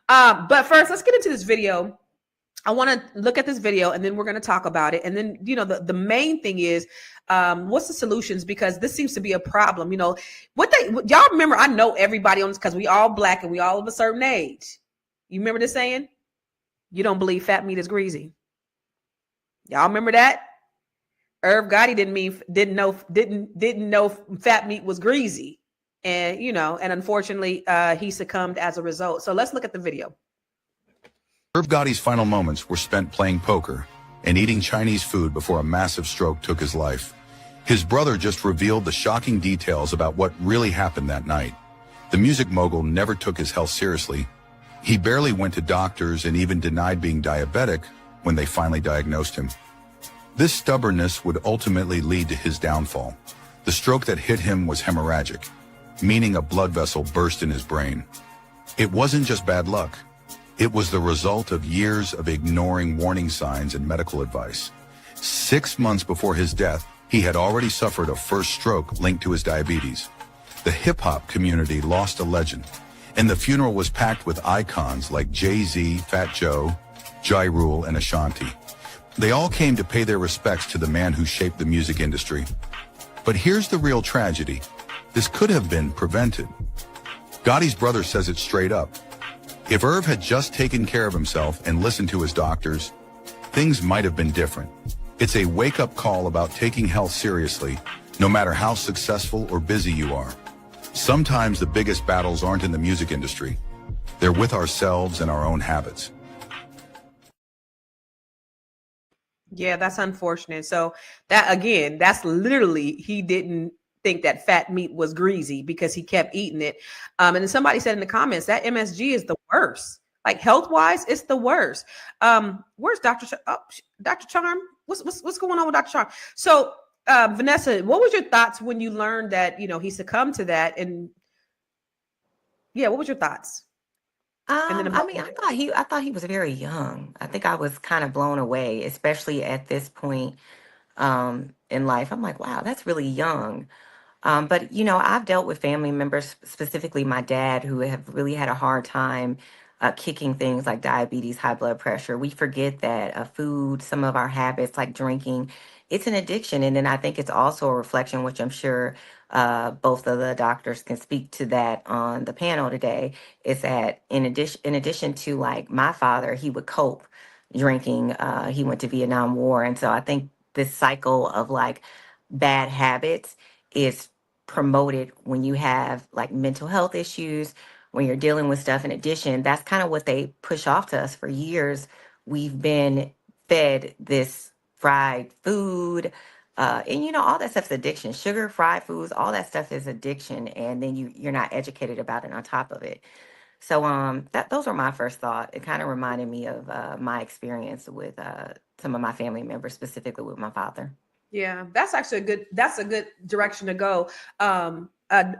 But first, let's get into this video. I want to look at this video and then we're going to talk about it. And then, the main thing is, what's the solutions? Because this seems to be a problem. Y'all remember, I know everybody on this because we all black and we all of a certain age. You remember this saying? You don't believe fat meat is greasy. Y'all remember that? Irv Gotti didn't know fat meat was greasy, and unfortunately he succumbed as a result. So let's look at the video. Irv Gotti's final moments were spent playing poker and eating Chinese food before a massive stroke took his life. His brother just revealed the shocking details about what really happened that night. The music mogul never took his health seriously. He barely went to doctors and even denied being diabetic when they finally diagnosed him. This stubbornness would ultimately lead to his downfall. The stroke that hit him was hemorrhagic, meaning a blood vessel burst in his brain. It wasn't just bad luck. It was the result of years of ignoring warning signs and medical advice. 6 months before his death, he had already suffered a first stroke linked to his diabetes. The hip-hop community lost a legend, and the funeral was packed with icons like Jay-Z, Fat Joe, Ja Rule, and Ashanti. They all came to pay their respects to the man who shaped the music industry. But here's the real tragedy. This could have been prevented. Gotti's brother says it straight up. If Irv had just taken care of himself and listened to his doctors, things might have been different. It's a wake-up call about taking health seriously, no matter how successful or busy you are. Sometimes the biggest battles aren't in the music industry. They're with ourselves and our own habits. Yeah, that's unfortunate. So that's literally, he didn't think that fat meat was greasy because he kept eating it. And then somebody said in the comments that MSG is the worst. Like health-wise, it's the worst. Where's Dr. Dr. Charm? What's going on with Dr. Charm? So Vanessa, what was your thoughts when you learned that, he succumbed to that? And yeah, what was your thoughts? And then I mean, I thought he was very young. I think I was kind of blown away, especially at this point in life. I'm like, wow, that's really young. But I've dealt with family members, specifically my dad, who have really had a hard time kicking things like diabetes, high blood pressure. We forget that food, some of our habits like drinking, it's an addiction. And then I think it's also a reflection, which I'm sure both of the doctors can speak to that on the panel today, is that in addition to like my father, he would cope drinking. He went to Vietnam War. And so I think this cycle of like bad habits is promoted when you have like mental health issues, when you're dealing with stuff. In addition, that's kind of what they push off to us for years. We've been fed this fried food, and all that stuff's addiction. Sugar, fried foods, all that stuff is addiction, and then you're not educated about it on top of it. So those are my first thought. It kind of reminded me of my experience with some of my family members, specifically with my father. Yeah, that's actually a good direction to go.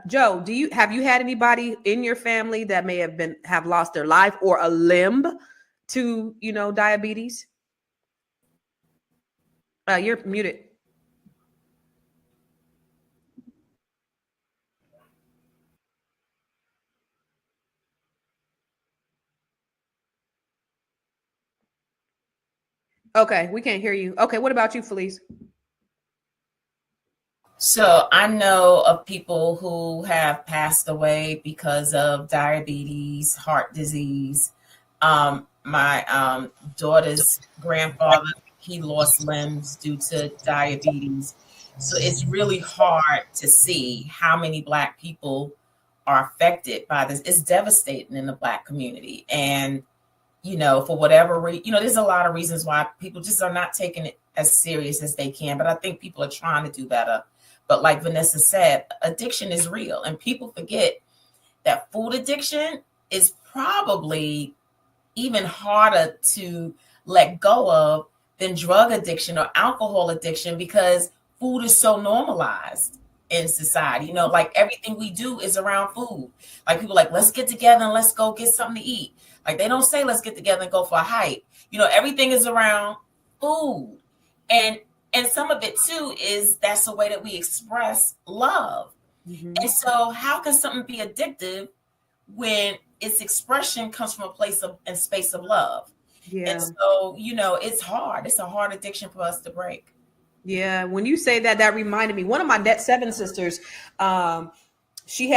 Joe, have you had anybody in your family that may have lost their life or a limb to, diabetes? You're muted. Okay, we can't hear you. Okay, what about you, Felice? So I know of people who have passed away because of diabetes, heart disease. My daughter's grandfather, he lost limbs due to diabetes. So it's really hard to see how many Black people are affected by this. It's devastating in the Black community. And, for whatever reason, there's a lot of reasons why people just are not taking it as serious as they can. But I think people are trying to do better. But like Vanessa said, addiction is real. And people forget that food addiction is probably even harder to let go of than drug addiction or alcohol addiction, because food is so normalized in society. Like everything we do is around food. Like people like, let's get together and let's go get something to eat. Like they don't say, let's get together and go for a hike. Everything is around food. And some of it too is that's the way that we express love. Mm-hmm. And so how can something be addictive when its expression comes from a place of and space of love? Yeah. And so, it's hard. It's a hard addiction for us to break. Yeah. When you say that, that reminded me, one of my seven sisters, she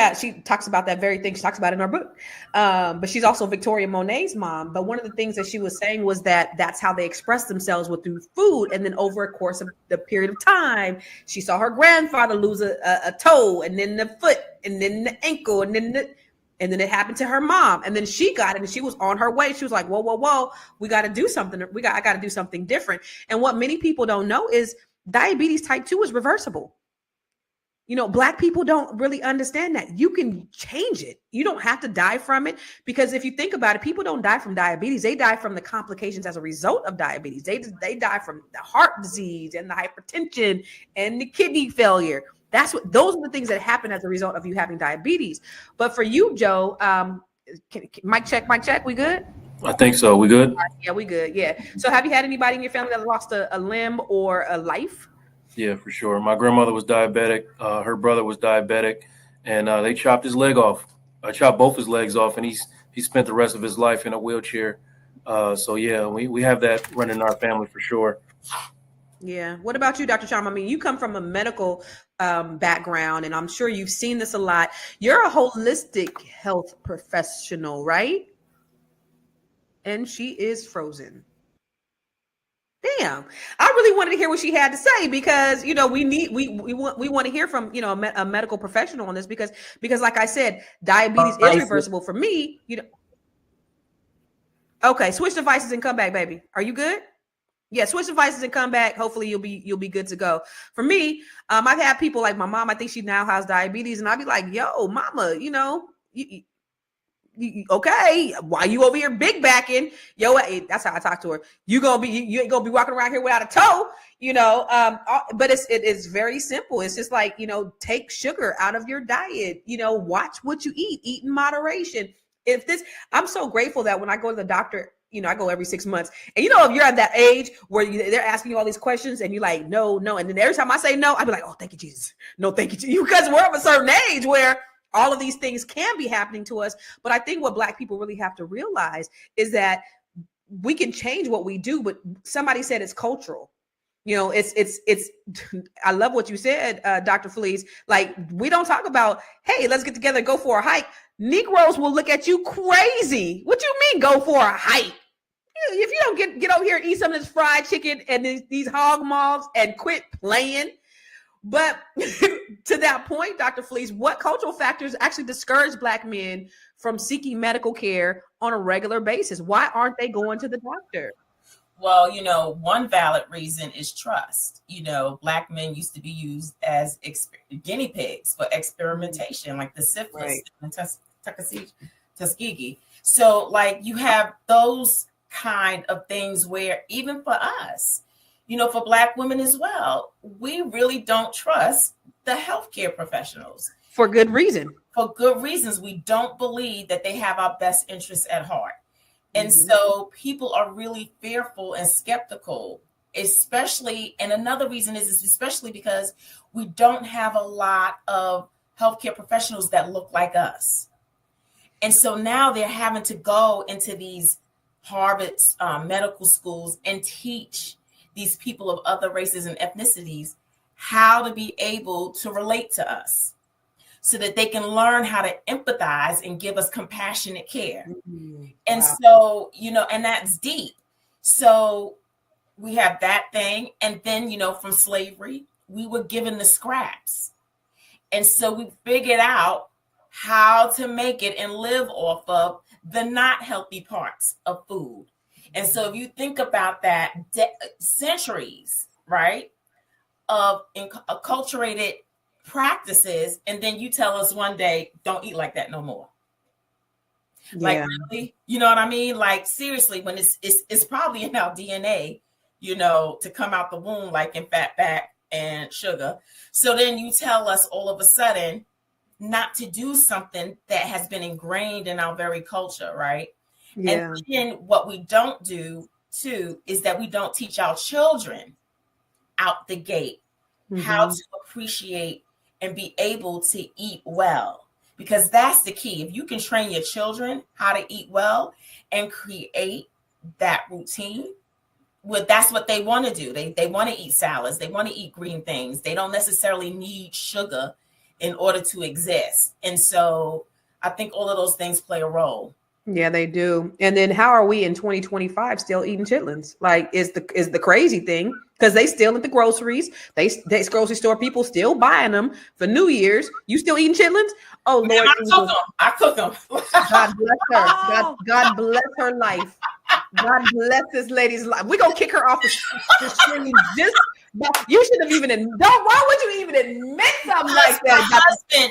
talks about that very thing. She talks about it in her book. But she's also Victoria Monet's mom. But one of the things that she was saying was that that's how they express themselves, with through food. And then over a course of the period of time, she saw her grandfather lose a toe, and then the foot, and then the ankle, and then it happened to her mom. And then she got it, and she was on her way. She was like, whoa, we got to do something. I got to do something different. And what many people don't know is diabetes type 2 is reversible. Black people don't really understand that. You can change it. You don't have to die from it, because if you think about it, people don't die from diabetes. They die from the complications as a result of diabetes. They die from the heart disease and the hypertension and the kidney failure. Those are the things that happen as a result of you having diabetes. But for you, Joe, mic check. We good? I think so. We good? Yeah, we good. Yeah. So have you had anybody in your family that lost a limb or a life? Yeah, for sure. My grandmother was diabetic. Her brother was diabetic, and they chopped his leg off. I chopped both his legs off, and he spent the rest of his life in a wheelchair. So yeah, we have that running in our family for sure. Yeah. What about you, Dr. Cham? I mean, you come from a medical background, and I'm sure you've seen this a lot. You're a holistic health professional, right? And she is frozen. Damn, I really wanted to hear what she had to say, because we want to hear from a medical professional on this, because like I said, diabetes is reversible for me. Okay, switch devices and come back, baby. Are you good? Yeah, switch devices and come back. Hopefully you'll be good to go. For me, I've had people like my mom. I think she now has diabetes, and I'll be like, "Yo, mama, okay, why you over here big backing? Yo, that's how I talk to her. You ain't gonna be walking around here without a toe, but it is very simple. It's just like, take sugar out of your diet, watch what you eat in moderation. I'm so grateful that when I go to the doctor, I go every 6 months, and if you're at that age where they're asking you all these questions and you're like, no, and then every time I say no, I'd be like, oh, thank you, Jesus. No, thank you, Jesus. Because we're of a certain age where all of these things can be happening to us. But I think what Black people really have to realize is that we can change what we do, but somebody said it's cultural. It's I love what you said, Dr. Felice. Like, we don't talk about, hey, let's get together and go for a hike. Negroes will look at you crazy. What you mean go for a hike? If you don't get over here and eat some of this fried chicken and these hog maws and quit playing. But to that point, Dr. Felice, what cultural factors actually discourage Black men from seeking medical care on a regular basis? Why aren't they going to the doctor? Well, one valid reason is trust. Black men used to be used as guinea pigs for experimentation, like the syphilis and Tuskegee. So, like, you have those kind of things where even for us, for Black women as well, we really don't trust the healthcare professionals. For good reason. For good reasons. We don't believe that they have our best interests at heart. And so people are really fearful and skeptical, especially, and another reason is especially because we don't have a lot of healthcare professionals that look like us. And so now they're having to go into these Harvard medical schools and teach these people of other races and ethnicities how to be able to relate to us, so that they can learn how to empathize and give us compassionate care. And so, and that's deep. So we have that thing. And then, from slavery, we were given the scraps. And so we figured out how to make it and live off of the not healthy parts of food. And so if you think about that, centuries, right, of acculturated practices, and then you tell us one day, don't eat like that no more. Like, really? You know what I mean? Like, seriously, when it's probably in our DNA, to come out the womb, like in fat, fat, and sugar. So then you tell us all of a sudden not to do something that has been ingrained in our very culture, right? Yeah. And then what we don't do too is that we don't teach our children out the gate how to appreciate and be able to eat well, because that's the key. If you can train your children how to eat well and create that routine, that's what they want to do. They want to eat salads. They want to eat green things. They don't necessarily need sugar in order to exist. And so I think all of those things play a role. Yeah, they do. And then how are we in 2025 still eating chitlins? Like, is the crazy thing, because they still at the groceries. They grocery store people still buying them for New Year's. You still eating chitlins? Oh, Lord. I cook them. God bless her. God bless her life. God bless this lady's life. We're going to kick her off the screen just. You should have why would you even admit something like that?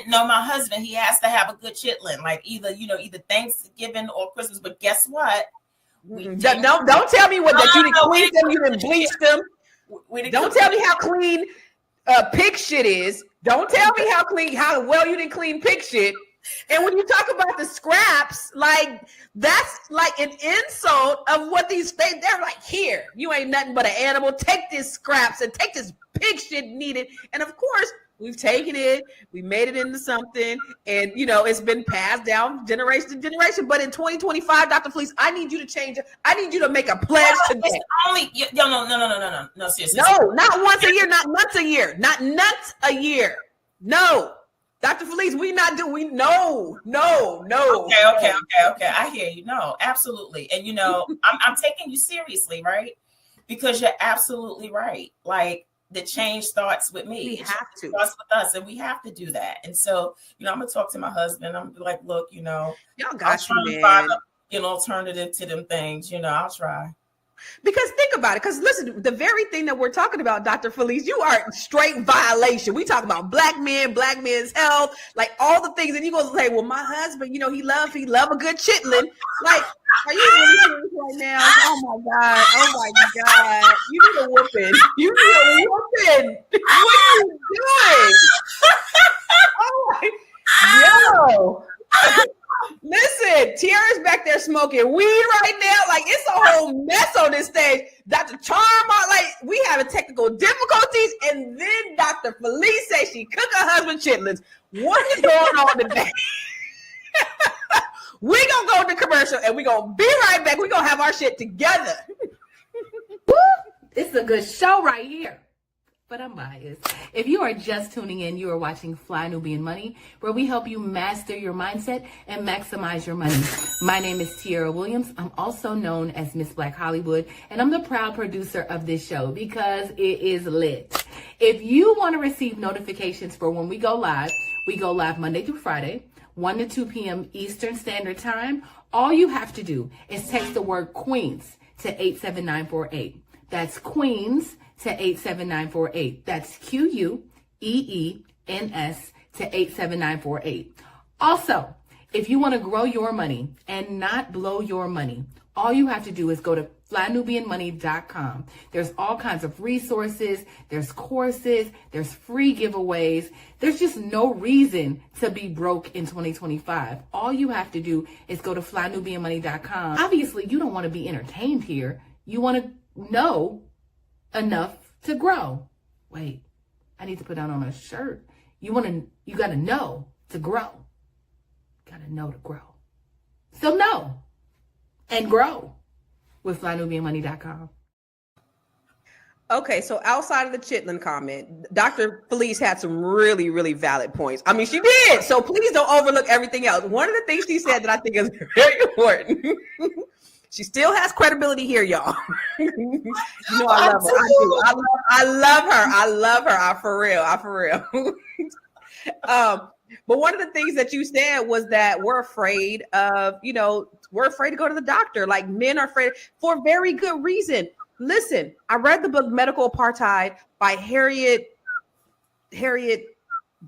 My husband, he has to have a good chitlin, like either Thanksgiving or Christmas. But guess what? Don't tell me that you didn't clean them, you didn't bleach them. Don't tell me how clean pig shit is. Don't tell me how well you didn't clean pig shit. And when you talk about the scraps, like, that's like an insult of what they're like, here, you ain't nothing but an animal. Take these scraps and take this pig shit needed. And of course, we've taken it, we made it into something, and it's been passed down generation to generation. But in 2025, Dr. Felice, I need you to change it. I need you to make a pledge today. No, seriously. No, not once a year, not months a year, not nuts a year. No. Dr. Felice, no. Okay. I hear you. No, absolutely. And I'm taking you seriously, right? Because you're absolutely right. Like, the change starts with me. We have to. It starts with us, and we have to do that. And so, I'm gonna talk to my husband. I'm like, look, y'all got I'll find an alternative to them things. I'll try. Because think about it. Because listen, the very thing that we're talking about, Dr. Felice, you are straight violation. We talk about black men, black men's health, like all the things. And you go say, well, my husband, you know, he love a good chitlin. Like, are you really serious right now? Oh my God. Oh my God. You need a whooping. You need a whooping. What are you doing? Oh my, yo. Listen, Tiara's back there smoking weed right now. Like, it's a whole mess on this stage. Dr. Charma, like, we having technical difficulties. And then Dr. Felice says she cook her husband chitlins. What is going on today? We gonna go to commercial and we gonna be right back. We gonna have our shit together. Woo! It's a good show right here. But I'm biased. If you are just tuning in, you are watching Fly Nubian Money, where we help you master your mindset and maximize your money. My name is Tiara Williams. I'm also known as Miss Black Hollywood, and I'm the proud producer of this show because it is lit. If you want to receive notifications for when we go live Monday through Friday, 1 to 2 p.m. Eastern Standard Time. All you have to do is text the word Queens to 87948. That's Queens to 87948. That's QUEENS to 87948. Also, if you want to grow your money and not blow your money, all you have to do is go to flynubianmoney.com. There's all kinds of resources, there's courses, there's free giveaways. There's just no reason to be broke in 2025. All you have to do is go to flynubianmoney.com. Obviously, you don't want to be entertained here. You want to know enough to grow. Wait, I need to put that on a shirt. You got to know to grow. Got to know to grow. So know and grow with flynubianmoney.com. Okay, so outside of the chitlin comment, Dr. Felice had some really, really valid points. I mean, she did. So please don't overlook everything else. One of the things she said that I think is very important. She still has credibility here, y'all. You know I love her. I do. I love her. I love her. I for real. But one of the things that you said was that we're afraid of, we're afraid to go to the doctor. Like, men are afraid for very good reason. Listen, I read the book Medical Apartheid by Harriet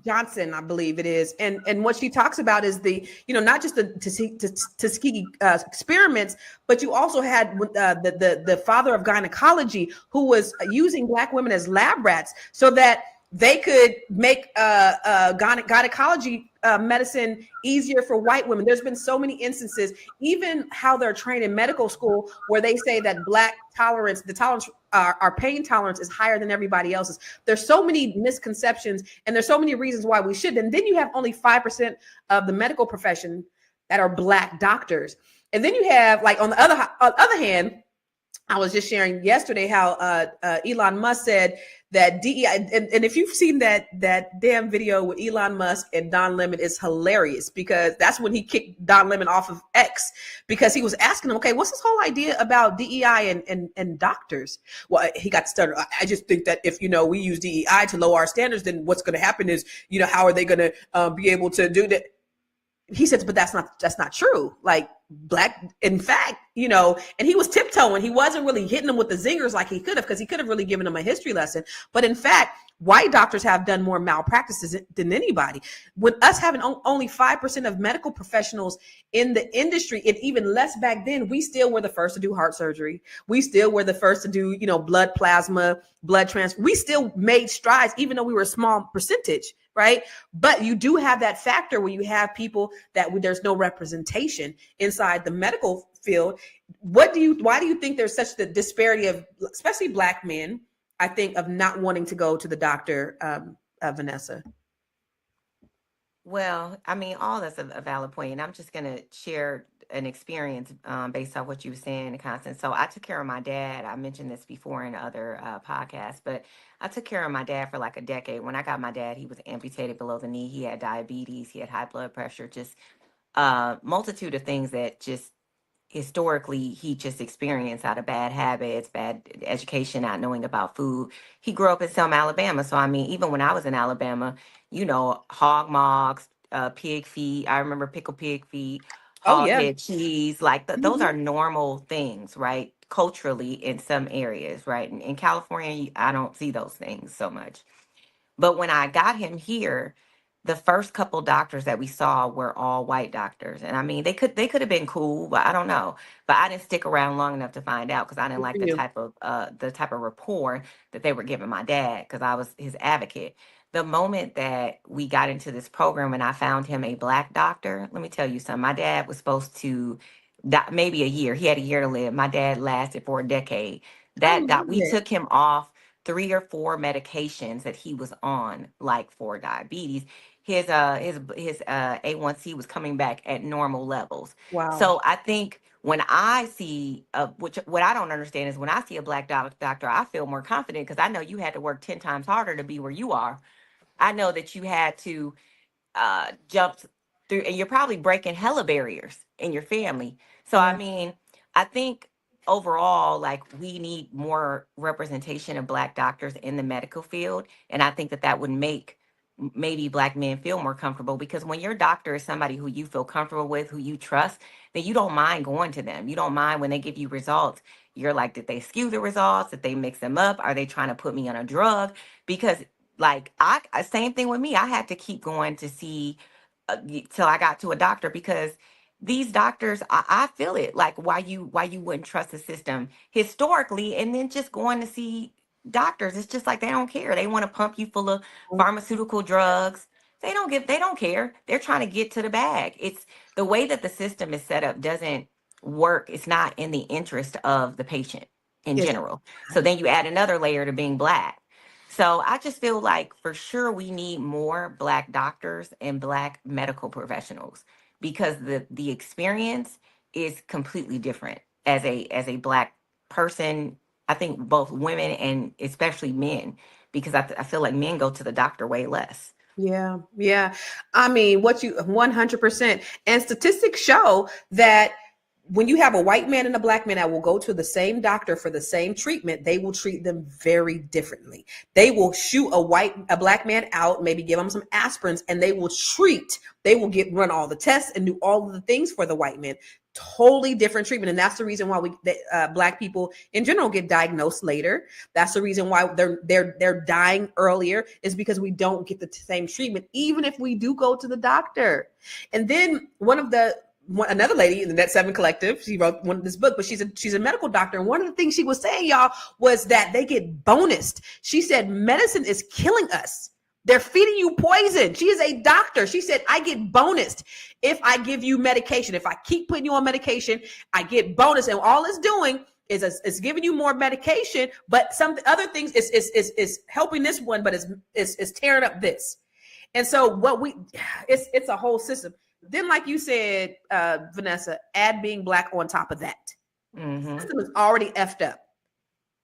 Johnson, I believe it is. And what she talks about is not just the Tuskegee experiments, but you also had the father of gynecology who was using black women as lab rats so that they could make gynecology medicine easier for white women. There's been so many instances, even how they're trained in medical school, where they say that black tolerance, our pain tolerance is higher than everybody else's. There's so many misconceptions, and there's so many reasons why we should. And then you have only 5% of the medical profession that are black doctors. And then you have, like, on the other hand, I was just sharing yesterday how Elon Musk said that DEI, and if you've seen that damn video with Elon Musk and Don Lemon, is hilarious, because that's when he kicked Don Lemon off of X, because he was asking him, okay, what's this whole idea about DEI and doctors? Well, he got started. I just think that if, we use DEI to lower our standards, then what's going to happen is, how are they going to be able to do that? He said, but that's not true. Like, black, in fact, and he was tiptoeing. He wasn't really hitting him with the zingers like he could have, because he could have really given him a history lesson. But in fact, white doctors have done more malpractices than anybody. With us having only 5% of medical professionals in the industry, and even less back then, we still were the first to do heart surgery. We still were the first to do, blood plasma, blood transfer. We still made strides, even though we were a small percentage. Right. But you do have that factor where you have people that there's no representation inside the medical field. Why do you think there's such the disparity of, especially black men, I think, of not wanting to go to the doctor, Vanessa? Well, I mean, all that's a valid point, and I'm just going to share an experience based on what you were saying, Constance. So I took care of my dad. I mentioned this before in other podcasts, but I took care of my dad for like a decade. When I got my dad, he was amputated below the knee. He had diabetes. He had high blood pressure, just multitude of things that just historically he just experienced out of bad habits, bad education, not knowing about food. He grew up in Selma, Alabama. So, I mean, even when I was in Alabama, hog mogs, pig feet. I remember pickled pig feet, Oh yeah. head cheese. Like those are normal things, right? Culturally in some areas, right? In California, I don't see those things so much. But when I got him here, the first couple doctors that we saw were all white doctors. And I mean, they could have been cool, but I don't know. But I didn't stick around long enough to find out because I didn't Good for like you. the type of rapport that they were giving my dad because I was his advocate. The moment that we got into this program and I found him a black doctor, let me tell you something. My dad was supposed to die maybe a year. He had a year to live. My dad lasted for a decade. I We love it. took him off 3 or 4 medications that he was on, like for diabetes. His A1C was coming back at normal levels. Wow. So I think when I see which what I don't understand is when I see a black doctor, I feel more confident because I know you had to work 10 times harder to be where you are. I know that you had to jumped through, and you're probably breaking hella barriers in your family. So I Yeah. mean, I think overall, like we need more representation of black doctors in the medical field, and I think that that would make maybe black men feel more comfortable because when your doctor is somebody who you feel comfortable with, who you trust, then you don't mind going to them. You don't mind when they give you results. You're like, did they skew the results? Did they mix them up? Are they trying to put me on a drug? Because like same thing with me. I had to keep going to see till I got to a doctor because these doctors, I feel it. Like why you wouldn't trust the system historically, and then just going to see doctors. It's just like they don't care. They want to pump you full of pharmaceutical drugs. They don't care. They're trying to get to the bag. It's the way that the system is set up doesn't work. It's not in the interest of the patient in It's general. So then you add another layer to being black. So I just feel like for sure we need more black doctors and black medical professionals because the experience is completely different as a black person. I think both women and especially men because I feel like men go to the doctor way less. Yeah, yeah. I mean, what you 100%. And statistics show that when you have a white man and a black man that will go to the same doctor for the same treatment, they will treat them very differently. They will shoot a black man out, maybe give him some aspirins, and they will run all the tests and do all of the things for the white man. Totally different treatment. And that's the reason why black people in general get diagnosed later. That's the reason why they're dying earlier is because we don't get the same treatment, even if we do go to the doctor. And then another lady in the Net 7 Collective, she wrote this book, but she's a medical doctor. And one of the things she was saying, y'all, was that they get bonused. She said, medicine is killing us. They're feeding you poison. She is a doctor. She said, I get bonused if I give you medication. If I keep putting you on medication, I get bonus. And all it's doing is it's giving you more medication, but some other things is helping this one, but it's tearing up this. And so it's a whole system. Then, like you said, Vanessa, add being black on top of that. Mm-hmm. The system is already effed up.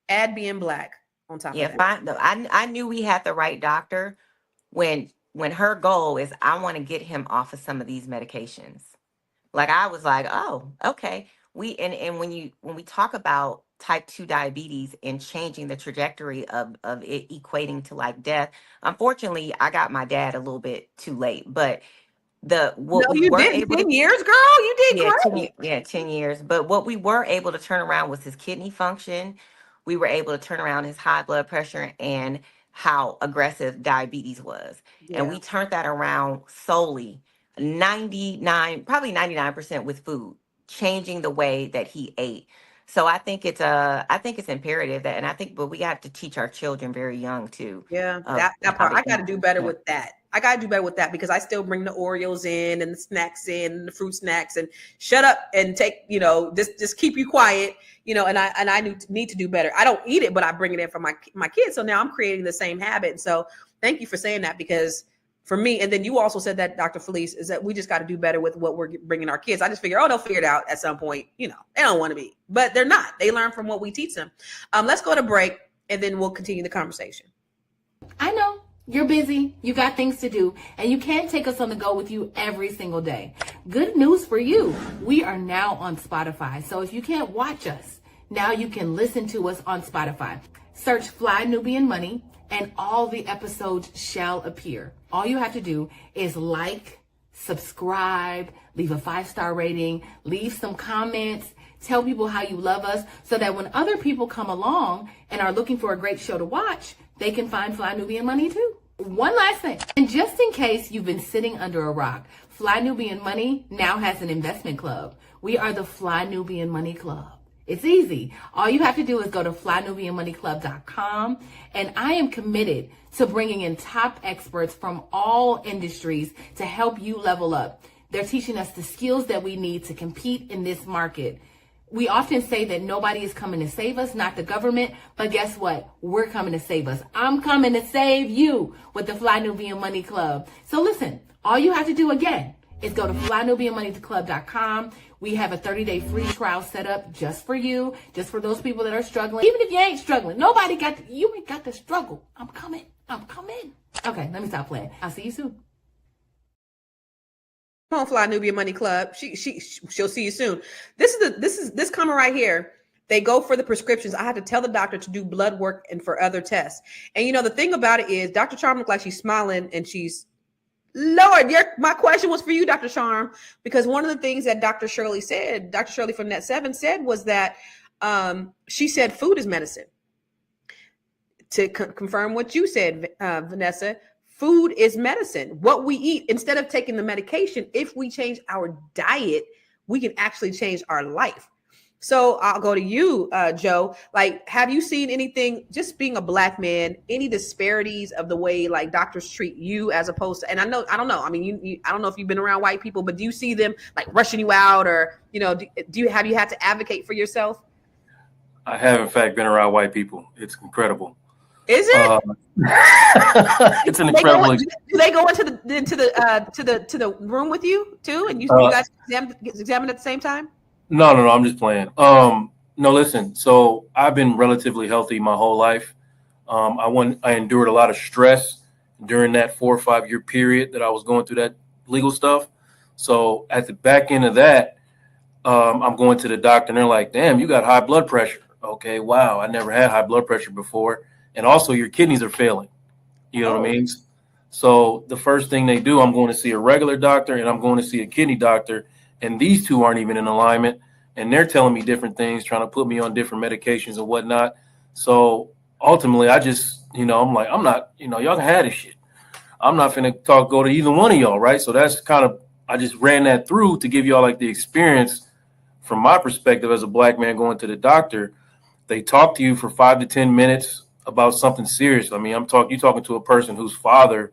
Add being black on top of that. I knew we had the right doctor when her goal is I want to get him off of some of these medications. Like I was like, oh, okay. And when we talk about type 2 diabetes and changing the trajectory of it equating to like death, unfortunately, I got my dad a little bit too late, but you did 10 years, girl. You did great. 10 years. But what we were able to turn around was his kidney function. We were able to turn around his high blood pressure and how aggressive diabetes was. Yeah. And we turned that around solely 99% with food, changing the way that he ate. So I think it's imperative but we have to teach our children very young too. Yeah, that part. I got to do better with that. I got to do better with that because I still bring the Oreos in and the snacks in and the fruit snacks and shut up and take, just keep you quiet, and I need to do better. I don't eat it, but I bring it in for my kids. So now I'm creating the same habit. And so thank you for saying that because for me, and then you also said that, Dr. Felice, is that we just got to do better with what we're bringing our kids. I just figure, they'll figure it out at some point. They don't want to be, but they're not. They learn from what we teach them. Let's go to break and then we'll continue the conversation. I know you're busy. You got things to do and you can't take us on the go with you every single day. Good news for you. We are now on Spotify. So if you can't watch us, now you can listen to us on Spotify. Search Fly Nubian Money and all the episodes shall appear. All you have to do is like, subscribe, leave a 5-star rating, leave some comments, tell people how you love us so that when other people come along and are looking for a great show to watch, they can find Fly Nubian Money too. One last thing, and just in case you've been sitting under a rock, Fly Nubian Money now has an investment club. We are the Fly Nubian Money Club. It's easy. All you have to do is go to flynubianmoneyclub.com, and I am committed to bringing in top experts from all industries to help you level up. They're teaching us the skills that we need to compete in this market. We often say that nobody is coming to save us, not the government, but guess what? We're coming to save us. I'm coming to save you with the Fly Nubian Money Club. So listen, all you have to do again is go to flynubianmoneyclub.com. We have a 30-day free trial set up just for you, just for those people that are struggling. Even if you ain't struggling, you ain't got to struggle. I'm coming. Okay, let me stop playing. I'll see you soon. Come on, Fly Nubian Money Club. She'll see you soon. This coming right here. They go for the prescriptions. I had to tell the doctor to do blood work and for other tests. And the thing about it is, Dr. Charm looked like she's smiling, and she's, Lord, my question was for you, Dr. Charm, because one of the things that Dr. Shirley from Net 7 said was that she said food is medicine. To confirm what you said, Vanessa, food is medicine. What we eat, instead of taking the medication, if we change our diet, we can actually change our life. So I'll go to you, Joe. Like, have you seen anything, just being a Black man, any disparities of the way like doctors treat you as opposed to, and I don't know. I mean, I don't know if you've been around white people, but do you see them like rushing you out, or, have you had to advocate for yourself? I have, in fact, been around white people. It's incredible. Is it? It's an incredible. Do they go into the room with you too, and you guys examine at the same time? No, I'm just playing. No, listen. So I've been relatively healthy my whole life. I endured a lot of stress during that 4 or 5 year period that I was going through that legal stuff. So at the back end of that, I'm going to the doctor, and they're like, "Damn, you got high blood pressure." Okay, wow, I never had high blood pressure before. And also your kidneys are failing. You know what I mean? So the first thing they do, I'm going to see a regular doctor and I'm going to see a kidney doctor. And these two aren't even in alignment. And they're telling me different things, trying to put me on different medications and whatnot. So ultimately, I just, I'm like, I'm not, y'all can have this shit. I'm not finna go to either one of y'all, right? So that's kind of, I just ran that through to give y'all like the experience from my perspective as a Black man going to the doctor. They talk to you for 5 to 10 minutes about something serious. I mean, you're talking to a person whose father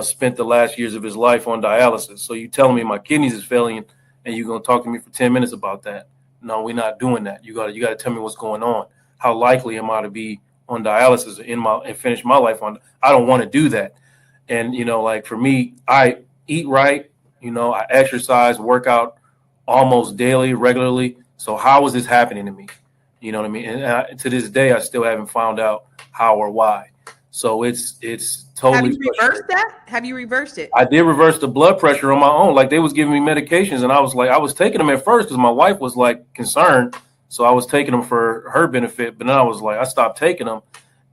spent the last years of his life on dialysis. So you telling me my kidneys is failing, and you're gonna talk to me for 10 minutes about that? No, we're not doing that. You gotta tell me what's going on. How likely am I to be on dialysis and finish my life on? I don't want to do that. And like for me, I eat right. I exercise, work out almost daily, regularly. So how is this happening to me? You know what I mean? And to this day, I still haven't found out how or why. So it's totally. Have you reversed that? Have you reversed it? I did reverse the blood pressure on my own. Like, they was giving me medications, and I was taking them at first because my wife was like concerned. So I was taking them for her benefit. But then I stopped taking them,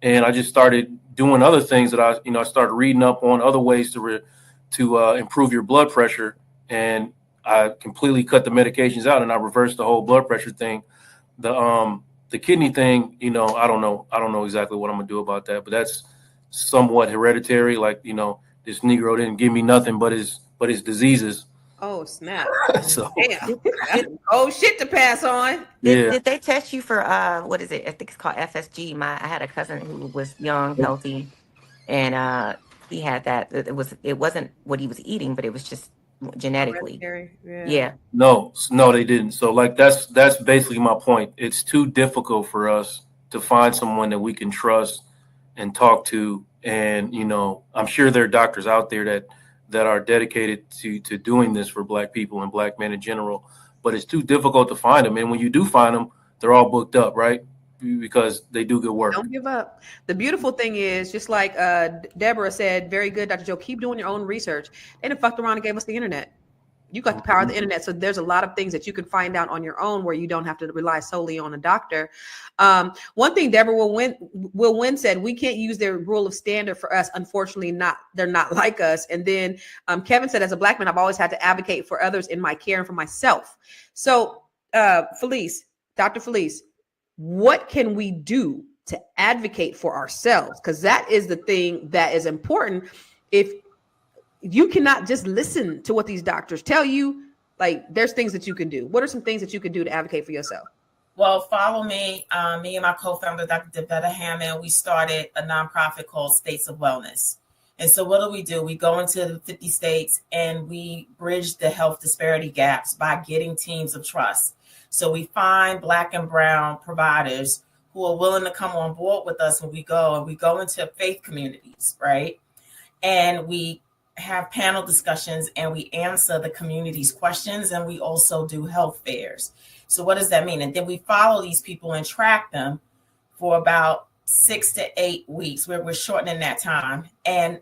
and I just started doing other things that I started reading up on other ways to improve your blood pressure. And I completely cut the medications out, and I reversed the whole blood pressure thing. The kidney thing, I don't know exactly what I'm gonna do about that, but that's somewhat hereditary. Like, this Negro didn't give me nothing but his diseases. Oh, snap. So damn, that's shit to pass on. Did they test you for what is it? I think it's called FSG. I had a cousin who was young, healthy, and he had that. It wasn't what he was eating, but it was just genetically. Yeah. No, they didn't. So like that's basically my point. It's too difficult for us to find someone that we can trust and talk to. And I'm sure there are doctors out there that are dedicated to doing this for Black people and Black men in general, but it's too difficult to find them. And when you do find them, they're all booked up, right? Because they do good work. Don't give up. The beautiful thing is, just like Deborah said, very good, Dr. Joe, keep doing your own research. They done fucked around and gave us the internet. You got the power of the internet. So there's a lot of things that you can find out on your own where you don't have to rely solely on a doctor. One thing Deborah Will Win said, we can't use their rule of standard for us. Unfortunately, they're not like us. And then Kevin said, as a Black man, I've always had to advocate for others in my care and for myself. So Dr. Felice, what can we do to advocate for ourselves? Because that is the thing that is important. If you cannot just listen to what these doctors tell you, like there's things that you can do. What are some things that you can do to advocate for yourself? Well, follow me. Me and my co-founder, Dr. Devetta Hammond, we started a nonprofit called States of Wellness. And so what do? We go into the 50 states and we bridge the health disparity gaps by getting teams of trust. So we find Black and brown providers who are willing to come on board with us when we go, and we go into faith communities, right? And we have panel discussions and we answer the community's questions, and we also do health fairs. So what does that mean? And then we follow these people and track them for about 6 to 8 weeks, where we're shortening that time, and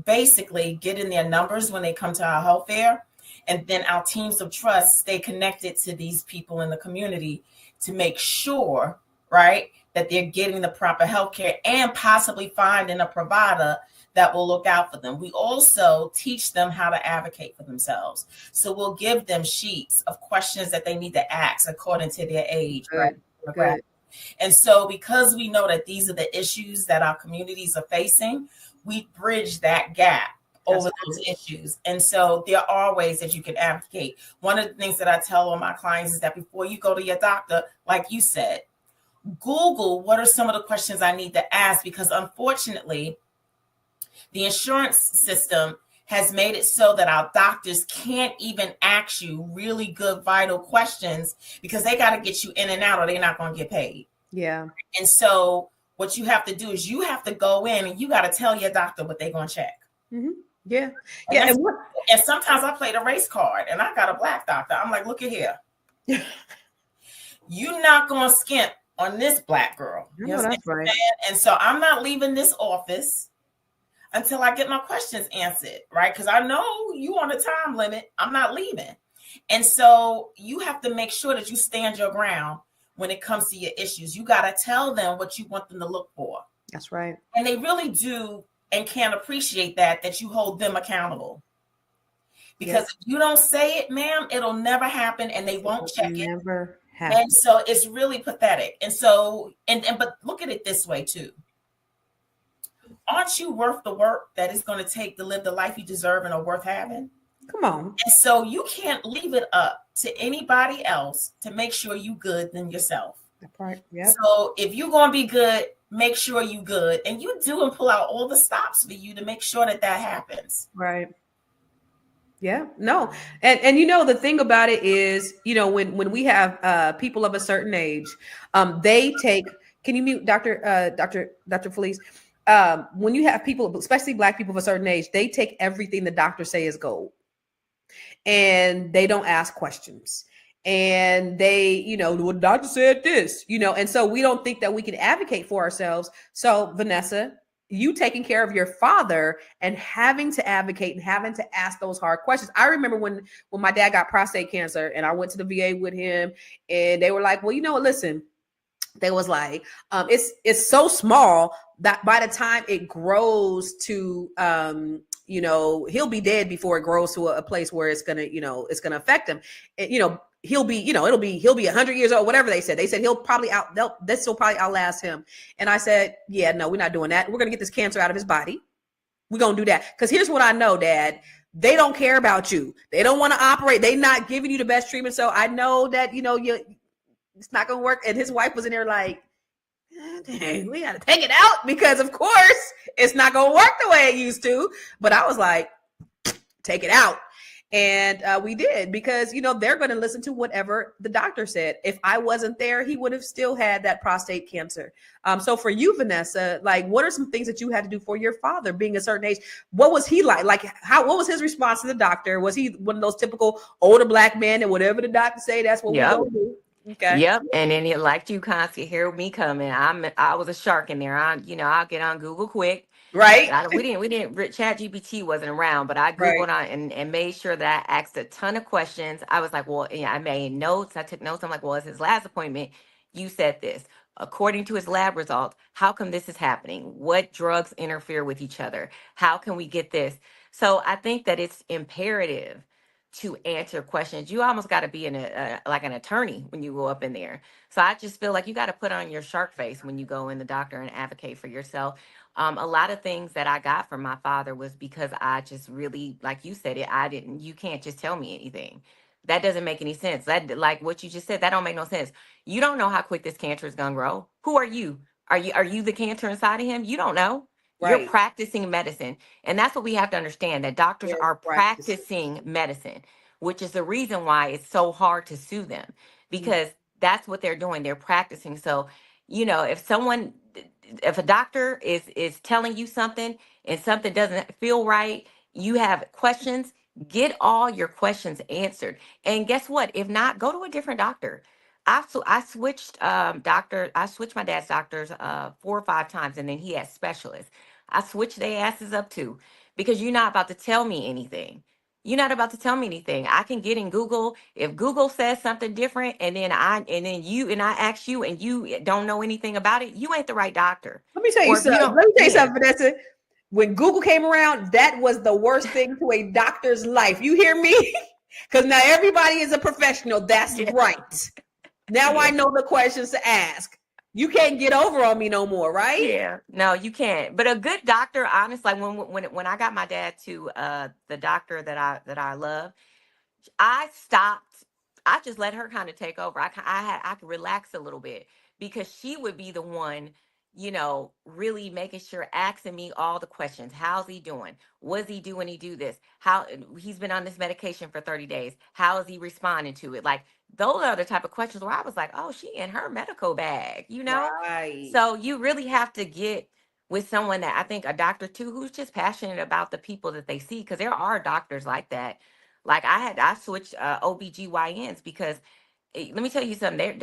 basically getting their numbers when they come to our health fair. And then our teams of trust stay connected to these people in the community to make sure, right, that they're getting the proper health care and possibly finding a provider that will look out for them. We also teach them how to advocate for themselves. So we'll give them sheets of questions that they need to ask according to their age. Right? Good. And so because we know that these are the issues that our communities are facing, we bridge that gap over those issues. And so there are ways that you can advocate. One of the things that I tell all my clients is that before you go to your doctor, like you said, Google what are some of the questions I need to ask, because unfortunately, the insurance system has made it so that our doctors can't even ask you really good, vital questions because they got to get you in and out or they're not going to get paid. Yeah. And so what you have to do is you have to go in and you got to tell your doctor what they're going to check. Mm-hmm. Yeah. And sometimes I play the race card and I got a Black doctor. I'm like, look at here. You're not going to skimp on this Black girl. You know, that's right. And so I'm not leaving this office until I get my questions answered, right? Because I know you on a time limit. I'm not leaving. And so you have to make sure that you stand your ground when it comes to your issues. You got to tell them what you want them to look for. That's right. And they really do and can appreciate that you hold them accountable. Because if you don't say it, ma'am, it'll never happen and they won't check it. Never happen. And so it's really pathetic. And so, but look at it this way too. Aren't you worth the work that it's going to take to live the life you deserve and are worth having? Come on. And so you can't leave it up to anybody else to make sure you good than yourself. That's right. Yeah. So if you're going to be good, make sure you good. And you do and pull out all the stops for you to make sure that happens. Right. Yeah, no. And you know, the thing about it is, you know, when we have people of a certain age, they take, can you mute Dr. Felice? When you have people, especially Black people of a certain age, they take everything the doctor say is gold and they don't ask questions. And they, you know, the doctor said this, you know, and so we don't think that we can advocate for ourselves. So Vanessa, you taking care of your father and having to advocate and having to ask those hard questions. I remember when my dad got prostate cancer and I went to the VA with him and they were like, well, you know what, listen, they was like, it's so small that by the time it grows to, you know, he'll be dead before it grows to a place where it's going to, you know, it's going to affect him. You know, he'll be, you know, he'll be 100 years old, whatever they said. They said this will probably outlast him. And I said, yeah, no, we're not doing that. We're going to get this cancer out of his body. We're going to do that. Because here's what I know, Dad. They don't care about you. They don't want to operate. They're not giving you the best treatment. So I know that, you know, it's not going to work. And his wife was in there like, dang, we got to take it out because, of course, it's not going to work the way it used to. But I was like, take it out. And we did, because, you know, they're going to listen to whatever the doctor said. If I wasn't there, he would have still had that prostate cancer. So for you, Vanessa, like, what are some things that you had to do for your father being a certain age? What was he like? Like, what was his response to the doctor? Was he one of those typical older Black men and whatever the doctor say, that's what we're going to do? Okay. Yep. And then like you constantly hear me coming. I was a shark in there. I'll get on Google quick Right. We didn't, Chat GPT wasn't around, but I Right. Googled on and made sure that I asked a ton of questions. I was like, well, yeah, I made notes. I took notes. I'm like, well, it's his last appointment. You said this. According to his lab results, how come this is happening? What drugs interfere with each other? How can we get this? So I think that it's imperative to answer questions. You almost got to be like an attorney when you go up in there. So I just feel like you got to put on your shark face when you go in the doctor and advocate for yourself. A lot of things that I got from my father was because I just really, like you said it, you can't just tell me anything. That doesn't make any sense. That, like what you just said, that don't make no sense. You don't know how quick this cancer is gonna grow. Who are you? Are you the cancer inside of him? You don't know. You're Right. practicing medicine. And that's what we have to understand, that doctors They're are practicing. practicing medicine, which is the reason why it's so hard to sue them, because that's what they're doing. They're practicing. So, if a doctor is telling you something and something doesn't feel right, you have questions, get all your questions answered. And guess what? If not, go to a different doctor. I switched doctor. I switched my dad's doctors 4 or 5 times, and then he had specialists. I switched their asses up too, because you're not about to tell me anything. You're not about to tell me anything. I can get in Google. If Google says something different, and then I ask you, and you don't know anything about it, you ain't the right doctor. Let me tell you Or if you something. don't, Let me tell you yeah. something, Vanessa. When Google came around, that was the worst thing to a doctor's life. You hear me? Because now everybody is a professional. That's right. Now I know the questions to ask. You can't get over on me no more, right? Yeah, no, you can't. But a good doctor, honestly, like when I got my dad to the doctor that I love, I stopped. I just let her kind of take over. I could relax a little bit, because she would be the one, really making sure, asking me all the questions. How's he doing? What's he doing? He do this? How he's been on this medication for 30 days? How is he responding to it? Like, those are the type of questions where I was like, oh, she in her medical bag. Right. So you really have to get with someone, that I think a doctor too, who's just passionate about the people that they see, because there are doctors like that. Like I switched OBGYNs because let me tell you something.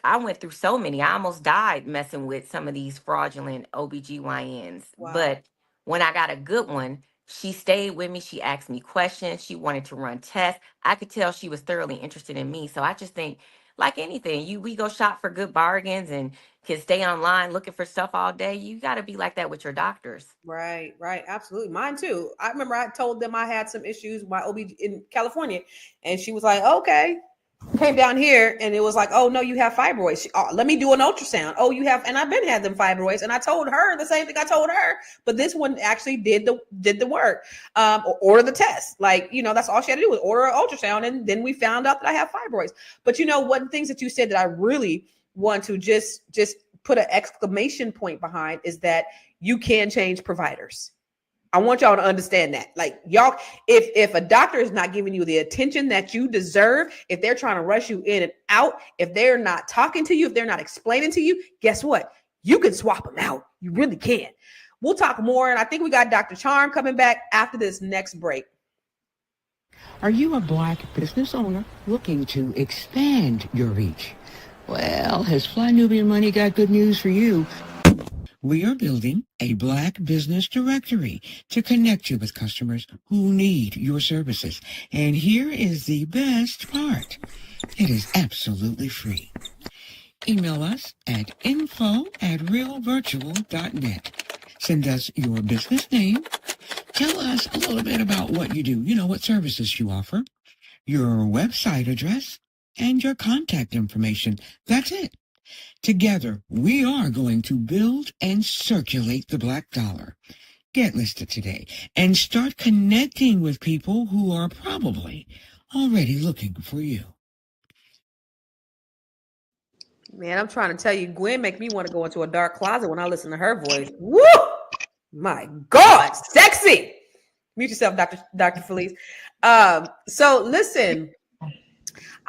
I went through so many. I almost died messing with some of these fraudulent OBGYNs. Wow. But when I got a good one, she stayed with me. She asked me questions. She wanted to run tests. I could tell she was thoroughly interested in me. So I just think, like anything, we go shop for good bargains and can stay online looking for stuff all day. You got to be like that with your doctors. Right, absolutely. Mine too. I remember I told them I had some issues with my OB in California, and she was like, okay. Came down here and it was like, oh no, you have fibroids. Let me do an ultrasound. Oh, you have, and I've been had them fibroids, and I told her the same thing I told her, but this one actually did the work. Or order the test. Like, that's all she had to do was order an ultrasound, and then we found out that I have fibroids. But one things that you said that I really want to just put an exclamation point behind is that you can change providers. I want y'all to understand that. Like, y'all, if a doctor is not giving you the attention that you deserve, if they're trying to rush you in and out, if they're not talking to you, if they're not explaining to you, guess what? You can swap them out. You really can. We'll talk more. And I think we got Dr. Charm coming back after this next break. Are you a Black business owner looking to expand your reach? Well, has Fly Nubian Money got good news for you? We are building a Black business directory to connect you with customers who need your services. And here is the best part. It is absolutely free. Email us at info@realvirtual.net. Send us your business name. Tell us a little bit about what you do, what services you offer, your website address, and your contact information. That's it. Together, we are going to build and circulate the Black dollar. Get listed today and start connecting with people who are probably already looking for you. Man, I'm trying to tell you, Gwen makes me want to go into a dark closet when I listen to her voice. Woo! My God, sexy. Mute yourself, Dr. Felice. So listen,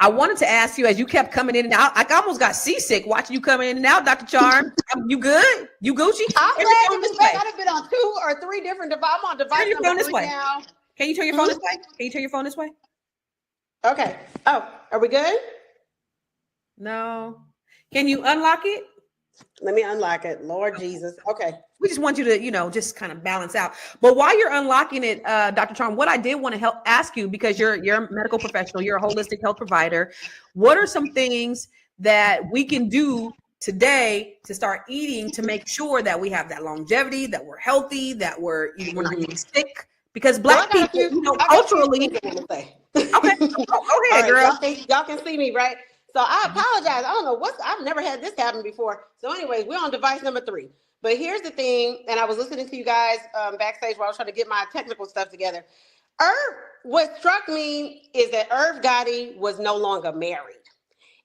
I wanted to ask you, as you kept coming in and out, I almost got seasick watching you coming in and out, Dr. Charm. You good? You Gucci? I'm glad to be back. I've been on 2 or 3 different devices. I'm on device number 3 now. Can you turn your phone this way? Can you turn your phone this way? Okay. Oh, are we good? No. Can you unlock it? Let me unlock it. Lord Jesus. Okay. We just want you to, just kind of balance out. But while you're unlocking it, Dr. Charm, what I did want to help ask you, because you're a medical professional, you're a holistic health provider. What are some things that we can do today to start eating to make sure that we have that longevity, that we're healthy, that we're not getting sick? Because Black people, culturally. Okay, go ahead, girl. Y'all can see me, right? So I apologize. I don't know I've never had this happen before. So anyways, we're on device number 3. But here's the thing, and I was listening to you guys backstage while I was trying to get my technical stuff together. What struck me is that Irv Gotti was no longer married.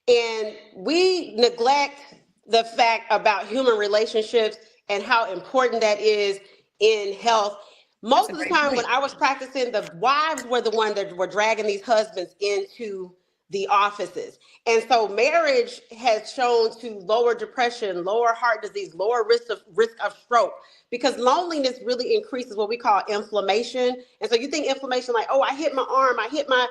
And we neglect the fact about human relationships and how important that is in health. Most of the time when I was practicing, the wives were the ones that were dragging these husbands into the offices. And so marriage has shown to lower depression, lower heart disease, lower risk of stroke, because loneliness really increases what we call inflammation. And so you think inflammation like, oh, I hit my arm, I hit my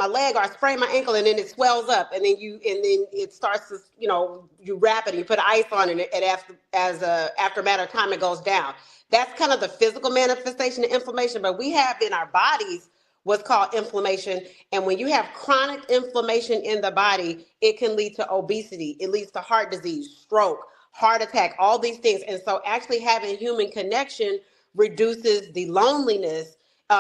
leg, or I sprain my ankle, and then it swells up, and then it starts to, you wrap it and you put ice on it, and after a matter of time it goes down. That's kind of the physical manifestation of inflammation, but we have in our bodies what's called inflammation. And when you have chronic inflammation in the body, it can lead to obesity. It leads to heart disease, stroke, heart attack, all these things. And so actually having human connection reduces the loneliness,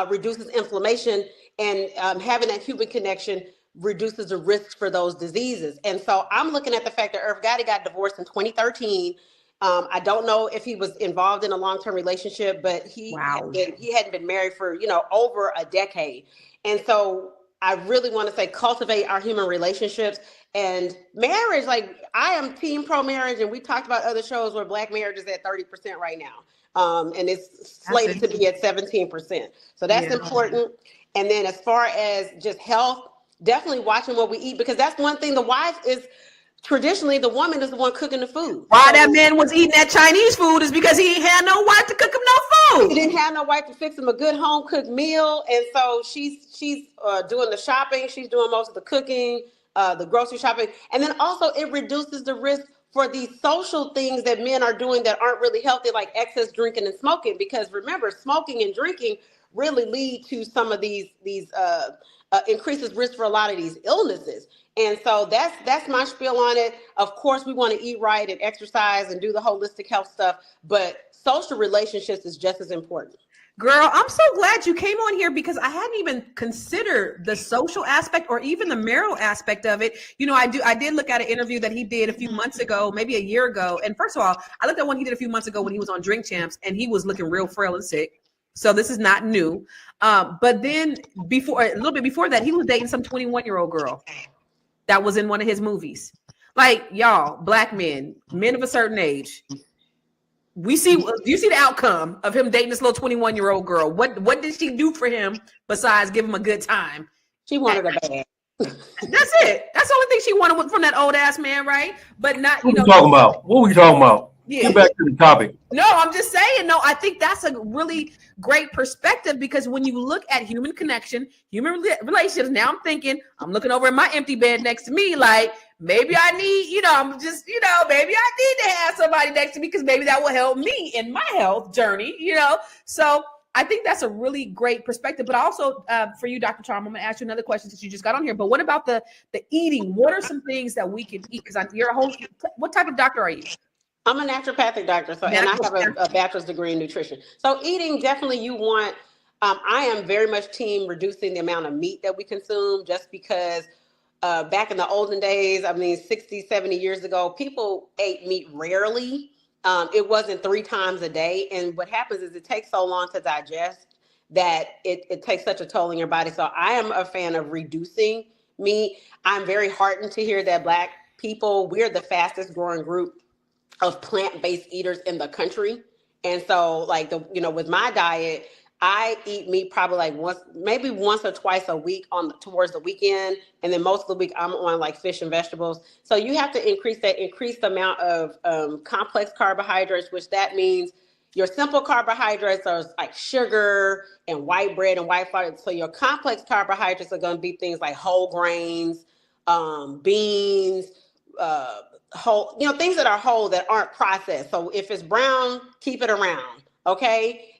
reduces inflammation, and having that human connection reduces the risk for those diseases. And so I'm looking at the fact that Irv Gotti got divorced in 2013. I don't know if he was involved in a long-term relationship, but he hadn't been married for, over a decade. And so I really want to say cultivate our human relationships and marriage. Like, I am team pro marriage, and we talked about other shows where Black marriage is at 30% right now. And it's slated to be at 17%. So that's important. And then as far as just health, definitely watching what we eat, because that's one thing. The wife is traditionally, the woman is the one cooking the food. Why that man was eating that Chinese food is because he ain't had no wife to cook him no food. He didn't have no wife to fix him a good home cooked meal. And so she's doing the shopping. She's doing most of the cooking, the grocery shopping. And then also it reduces the risk for these social things that men are doing that aren't really healthy, like excess drinking and smoking. Because remember, smoking and drinking really lead to some of these increases risk for a lot of these illnesses. And so that's my spiel on it. Of course, we want to eat right and exercise and do the holistic health stuff, but social relationships is just as important. Girl, I'm so glad you came on here, because I hadn't even considered the social aspect or even the marital aspect of it. I did look at an interview that he did a few months ago, maybe a year ago. And first of all, I looked at one he did a few months ago when he was on Drink Champs, and he was looking real frail and sick. So this is not new. But then a little bit before that, he was dating some 21-year-old girl that was in one of his movies. Like, y'all, Black men of a certain age, you see the outcome of him dating this little 21-year-old girl. What did she do for him besides give him a good time? She wanted a bag. That's it. That's the only thing she wanted from that old ass man, right? But not, What we talking about? Yeah. Get back to the topic. No, I'm just saying, I think that's a really great perspective, because when you look at human connection, human relationships, now I'm looking over at my empty bed next to me, like, maybe I need, maybe I need to have somebody next to me, because maybe that will help me in my health journey, So I think that's a really great perspective. But also for you, Dr. Charm, I'm going to ask you another question since you just got on here. But what about the eating? What are some things that we can eat? Because what type of doctor are you? I'm a naturopathic doctor, and I have a bachelor's degree in nutrition. So eating, definitely you want, I am very much team reducing the amount of meat that we consume, just because back in the olden days, 60, 70 years ago, people ate meat rarely. It wasn't 3 times a day. And what happens is it takes so long to digest that it takes such a toll on your body. So I am a fan of reducing meat. I'm very heartened to hear that Black people, we're the fastest growing group of plant-based eaters in the country. And so with my diet, I eat meat probably like once or twice a week towards the weekend. And then most of the week I'm on like fish and vegetables. So you have to increase the amount of complex carbohydrates, which that means your simple carbohydrates are like sugar and white bread and white flour. So your complex carbohydrates are going to be things like whole grains, beans, whole, things that are whole that aren't processed. So if it's brown, keep it around. Okay.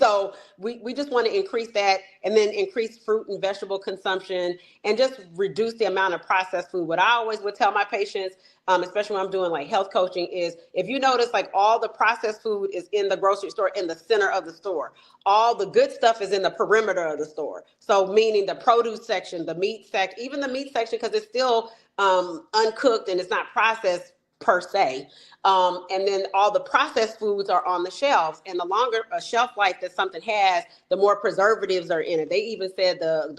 So we just want to increase that, and then increase fruit and vegetable consumption, and just reduce the amount of processed food. What I always would tell my patients, especially when I'm doing like health coaching, is if you notice like all the processed food is in the grocery store, in the center of the store, all the good stuff is in the perimeter of the store. So meaning the produce section, the meat section, even the meat section, because it's still uncooked and it's not processed per se. And then all the processed foods are on the shelves, and the longer a shelf life that something has, the more preservatives are in it. They even said the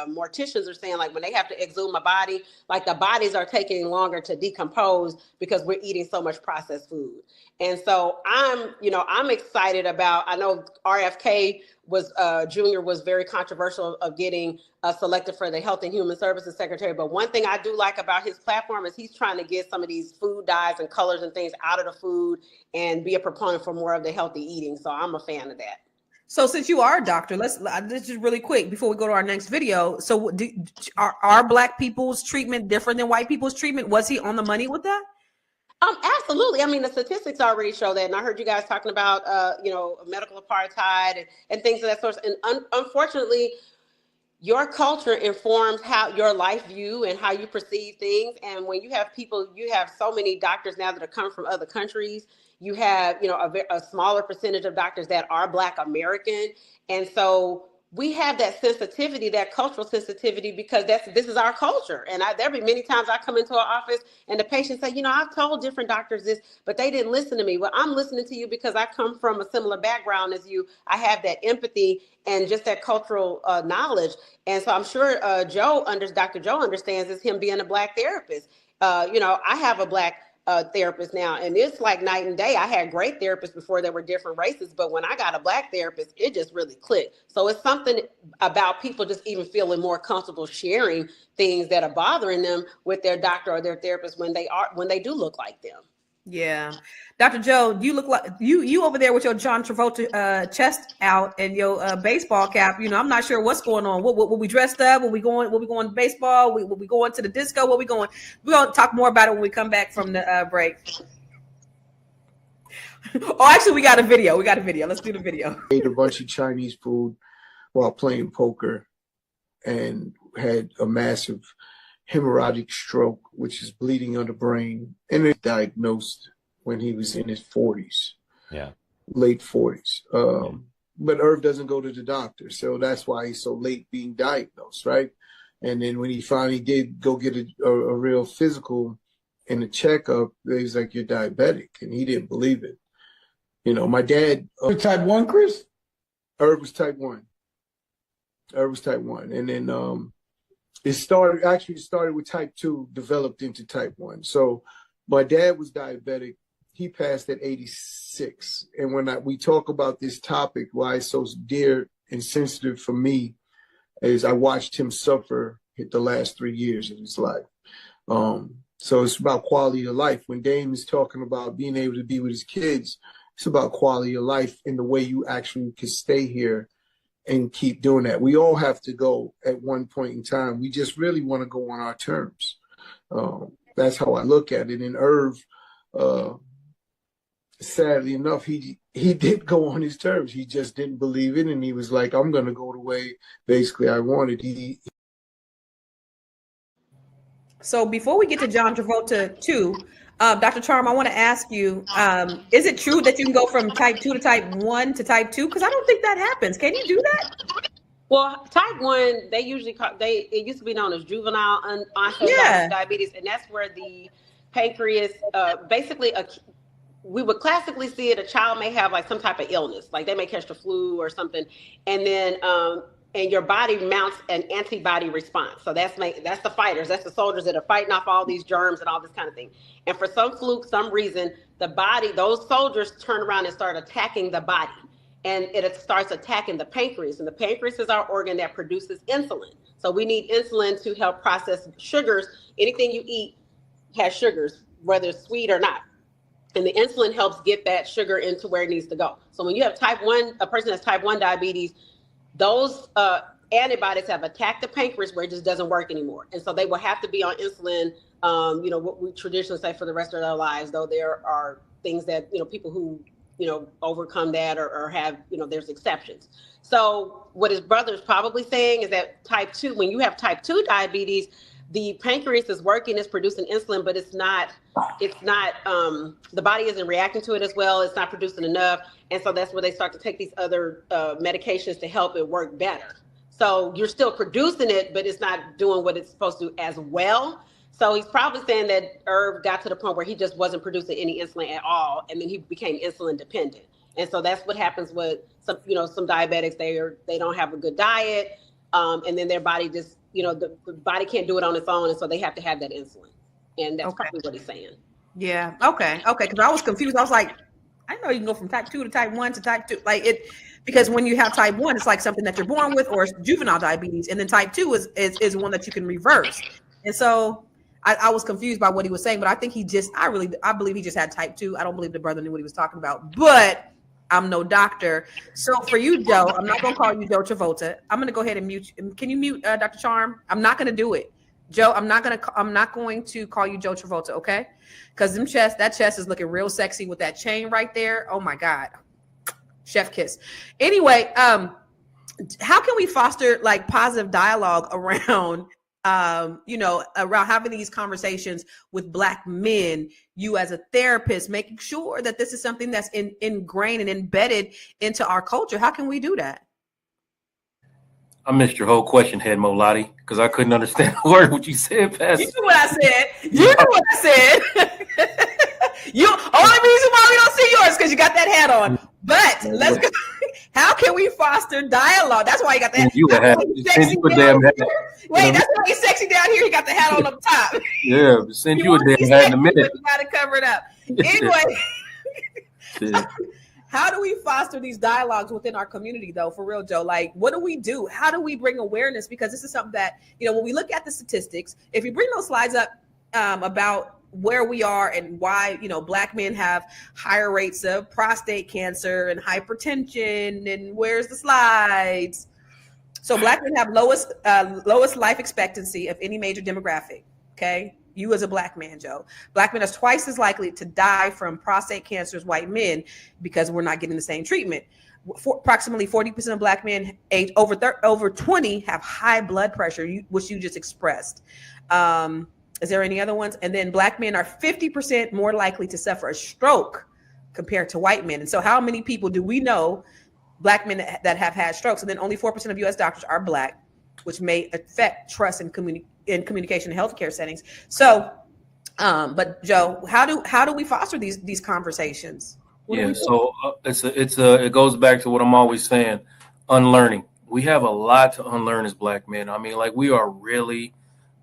morticians are saying, like, when they have to exhume a body, like the bodies are taking longer to decompose because we're eating so much processed food. And so I'm excited about, I know RFK was Jr. was very controversial of getting selected for the Health and Human Services Secretary. But one thing I do like about his platform is he's trying to get some of these food dyes and colors and things out of the food and be a proponent for more of the healthy eating. So I'm a fan of that. So since you are a doctor, let's just really quick before we go to our next video. So are Black people's treatment different than white people's treatment? Was he on the money with that? Absolutely. I mean, the statistics already show that. And I heard you guys talking about, medical apartheid and things of that sort. And unfortunately, your culture informs how your life view and how you perceive things. And when you have so many doctors now that are coming from other countries. You have, a smaller percentage of doctors that are Black American. And so we have that sensitivity, that cultural sensitivity, because this is our culture. And there be many times I come into an office and the patient say, I've told different doctors this, but they didn't listen to me. Well, I'm listening to you because I come from a similar background as you. I have that empathy and just that cultural knowledge. And so I'm sure Dr. Joe understands this, him being a Black therapist. I have a Black therapist now, and it's like night and day. I had great therapists before that were different races, but when I got a Black therapist, it just really clicked. So it's something about people just even feeling more comfortable sharing things that are bothering them with their doctor or their therapist when they do look like them. Yeah. Dr. Joe, you look like you over there with your John Travolta chest out and your baseball cap. I'm not sure what's going on. What we dressed up? Will we going to baseball? Will we going to the disco? What we going? We're going to talk more about it when we come back from the break. Oh, actually, we got a video. Let's do the video. Ate a bunch of Chinese food while playing poker and had a massive hemorrhagic stroke, which is bleeding on the brain, and it diagnosed when he was in his 40s, late 40s. But Irv doesn't go to the doctor, so that's why he's so late being diagnosed, right? And then when he finally did go get a real physical and a checkup, he was like, "You're diabetic," and he didn't believe it. My dad. Type 1, Chris? Irv was type 1. And then it started with type 2, developed into type 1. So my dad was diabetic. He passed at 86. And when we talk about this topic, why it's so dear and sensitive for me is I watched him suffer the last 3 years of his life. So it's about quality of life. When Dame is talking about being able to be with his kids, it's about quality of life and the way you actually can stay here and keep doing that. We all have to go at one point in time. We just really want to go on our terms. That's how I look at it. And Irv, sadly enough, he did go on his terms. He just didn't believe it. And he was like, I'm going to go the way basically I wanted. So before we get to John Travolta 2, Dr. Charm, I want to ask you, is it true that you can go from type 2 to type 1 to type 2? Because I don't think that happens. Can you do that? Well, type 1, they usually it used to be known as juvenile onset diabetes, and that's where the pancreas, we would classically see it. A child may have like some type of illness, like they may catch the flu or something, and then and your body mounts an antibody response. So that's the fighters, that's the soldiers that are fighting off all these germs and all this kind of thing. And for some fluke, some reason, those soldiers turn around and start attacking the body. And it starts attacking the pancreas. And the pancreas is our organ that produces insulin. So we need insulin to help process sugars. Anything you eat has sugars, whether it's sweet or not. And the insulin helps get that sugar into where it needs to go. So when you have a person that's type 1 diabetes, those antibodies have attacked the pancreas where it just doesn't work anymore. And so they will have to be on insulin what we traditionally say for the rest of their lives, though there are things that, people who, overcome that or have, there's exceptions. So what his brother is probably saying is that type 2, when you have type 2 diabetes, the pancreas is working, it's producing insulin, but it's not, the body isn't reacting to it as well. It's not producing enough. And so that's where they start to take these other medications to help it work better. So you're still producing it, but it's not doing what it's supposed to as well. So he's probably saying that Irv got to the point where he just wasn't producing any insulin at all, and then he became insulin dependent. And so that's what happens with some diabetics. They don't have a good diet, and then their body just, the body can't do it on its own, and so they have to have that insulin. And that's probably what he's saying. Yeah. Okay. Because I was confused. I was like, I know you can go from type 2 to type 1 to type 2, because when you have type 1, it's like something that you're born with, or it's juvenile diabetes, and then type 2 is one that you can reverse. And so I was confused by what he was saying, but I think I believe he just had type 2. I don't believe the brother knew what he was talking about, but I'm no doctor. So for you, Joe, I'm not going to call you Joe Travolta. I'm going to go ahead and mute you. Can you mute Dr. Charm? I'm not going to do it. Joe, I'm not going to call you Joe Travolta, okay? Because that chest is looking real sexy with that chain right there. Oh my God. Chef kiss. Anyway, how can we foster positive dialogue around around having these conversations with Black men, you as a therapist, making sure that this is something that's ingrained and embedded into our culture? How can we do that? I missed your whole question, Head Molati, because I couldn't understand a word what you said. You knew what I said. Only reason why we don't see yours because you got that hat on. But let's go. How can we foster dialogue? That's why you got that. Wait, that's why he's sexy down here. He got the hat on up top. Yeah, send you a damn hat in a minute. You got to cover it up. Anyway, how do we foster these dialogues within our community, though? For real, Joe. What do we do? How do we bring awareness? Because this is something that, when we look at the statistics, if you bring those slides up about where we are and why, Black men have higher rates of prostate cancer and hypertension, and where's the slides? So Black men have lowest life expectancy of any major demographic. Okay. You as a Black man, Joe. Black men are twice as likely to die from prostate cancer as white men because we're not getting the same treatment. Approximately 40% of Black men aged over 20 have high blood pressure, which you just expressed. Is there any other ones? And then Black men are 50% more likely to suffer a stroke compared to white men. And so how many people do we know, Black men that have had strokes? And then only 4% of U.S. doctors are Black, which may affect trust in communication in healthcare settings. So, but Joe, how do we foster these conversations? It goes back to what I'm always saying, unlearning. We have a lot to unlearn as Black men. I mean, we are really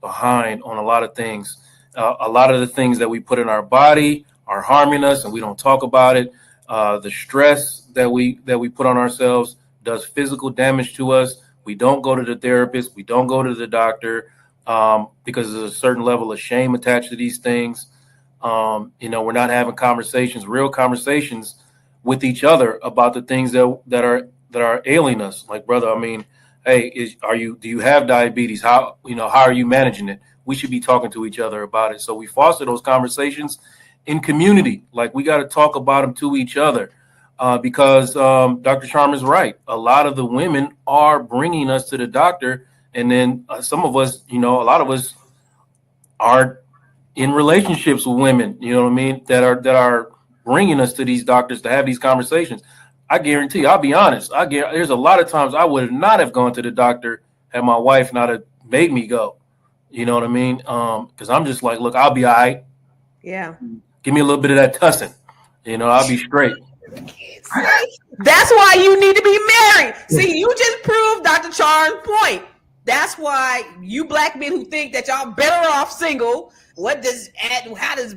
behind on a lot of things. A lot of the things that we put in our body are harming us, and we don't talk about it. The stress that we put on ourselves does physical damage to us. We don't go to the therapist. We don't go to the doctor because there's a certain level of shame attached to these things. We're not having real conversations with each other about the things that are ailing us. Like, brother, I mean, hey, do you have diabetes? How are you managing it? We should be talking to each other about it. So we foster those conversations in community. We got to talk about them to each other because Dr. Charm is right. A lot of the women are bringing us to the doctor. And then some of us, a lot of us are in relationships with women, that are bringing us to these doctors to have these conversations. I guarantee, I'll be honest, there's a lot of times I would not have gone to the doctor had my wife not have made me go. You know what I mean? Because I'm just like, look, I'll be all right. Yeah. Give me a little bit of that tussing. I'll be straight. That's why you need to be married. See, you just proved Dr. Charm's point. That's why you Black men who think that y'all better off single. How does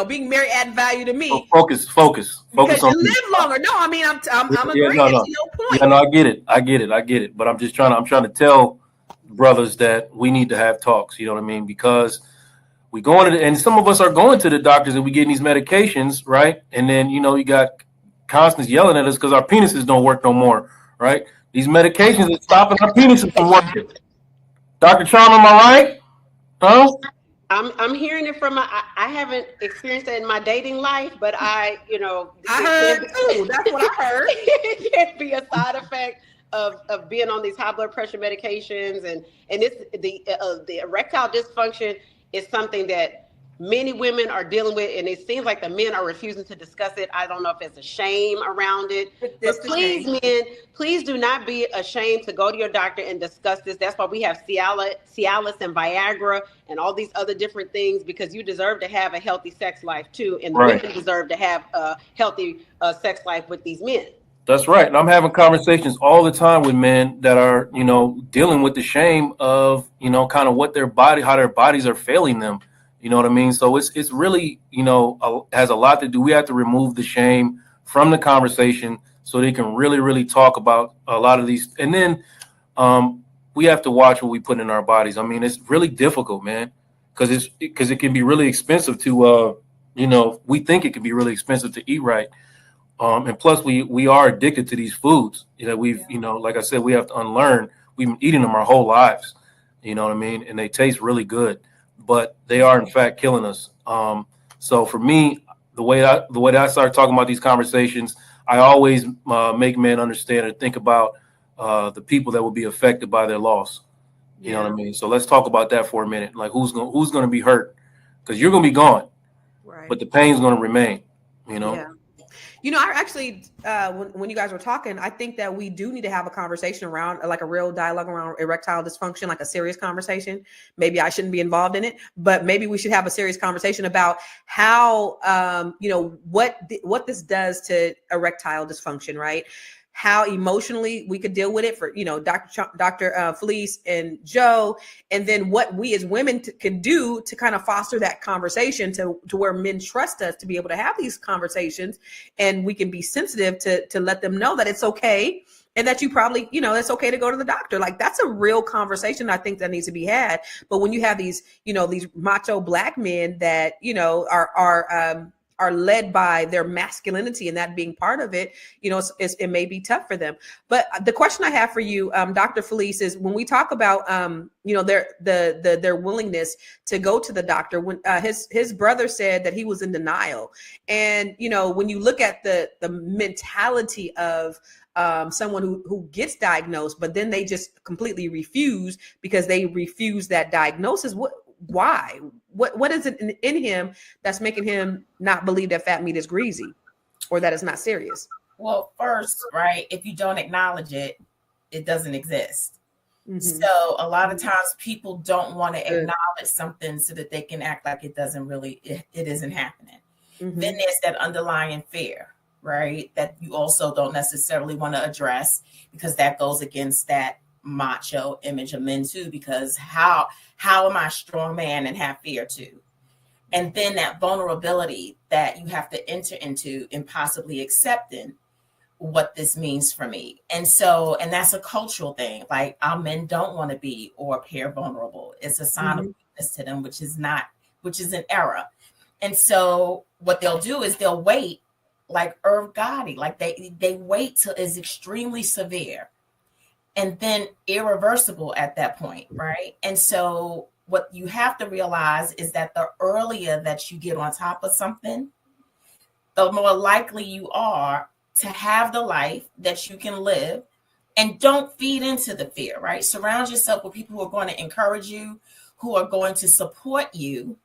being married add value to me? Focus because on you live longer. No, I mean I'm agreeing. No. No point. Yeah, no, I get it. But I'm trying to tell brothers that we need to have talks. You know what I mean? Because we going to and some of us are going to the doctors and we getting these medications, right? And then you got Constance yelling at us because our penises don't work no more, right? These medications are stopping our penises from working. Dr. Charm, am I right? Huh? I'm hearing it from I haven't experienced it in my dating life, but I heard too. That's what I heard. It can be a side effect of being on these high blood pressure medications, and it's the erectile dysfunction is something that many women are dealing with, and it seems like the men are refusing to discuss it. I don't know if it's a shame around it, but please, men, please do not be ashamed to go to your doctor and discuss this. That's why we have Cialis and Viagra and all these other different things, because you deserve to have a healthy sex life too, and Right. women deserve to have a healthy sex life with these men. That's right. And I'm having conversations all the time with men that are, dealing with the shame of, kind of what how their bodies are failing them. You know what I mean? So it's really, has a lot to do. We have to remove the shame from the conversation so they can really, really talk about a lot of these. And then we have to watch what we put in our bodies. I mean, it's really difficult, man, because it can be really expensive to, we think it can be really expensive to eat right. And plus we are addicted to these foods that we've, like I said, we have to unlearn. We've been eating them our whole lives, you know what I mean? And they taste really good, but they are in fact killing us. So for me, the way that I start talking about these conversations, I always make men understand and think about the people that will be affected by their loss. You know what I mean? So let's talk about that for a minute. Like who's going to be hurt, because you're going to be gone, right? But the pain's going to remain, Yeah. I actually, when you guys were talking, I think that we do need to have a conversation around, like a real dialogue around erectile dysfunction, like a serious conversation. Maybe I shouldn't be involved in it, but maybe we should have a serious conversation about how, what this does to erectile dysfunction, right? How emotionally we could deal with it for, Dr. Felice and Joe, and then what we as women can do to kind of foster that conversation to where men trust us to be able to have these conversations, and we can be sensitive to let them know that it's okay, and that you probably, it's okay to go to the doctor. Like that's a real conversation I think that needs to be had. But when you have these, these macho black men that, are led by their masculinity and that being part of it, it may be tough for them. But the question I have for you, Dr. Felice, is when we talk about, their willingness to go to the doctor, when his brother said that he was in denial. And, when you look at the mentality of someone who gets diagnosed, but then they just completely refuse because they refuse that diagnosis. Why? What is it in him that's making him not believe that fat meat is greasy or that it's not serious? Well, first, right, if you don't acknowledge it, it doesn't exist. Mm-hmm. So a lot of times people don't want to acknowledge something so that they can act like it isn't happening. Mm-hmm. Then there's that underlying fear, right, that you also don't necessarily want to address, because that goes against that macho image of men too, because how am I a strong man and have fear too? And then that vulnerability that you have to enter into in possibly accepting what this means for me. And that's a cultural thing. Like our men don't want to be or appear vulnerable. It's a sign of weakness to them, which is an error. And so what they'll do is they'll wait, like Irv Gotti, like they wait till it's extremely severe and then irreversible at that point, right? And so what you have to realize is that the earlier that you get on top of something, the more likely you are to have the life that you can live. And don't feed into the fear, right? Surround yourself with people who are going to encourage you, who are going to support you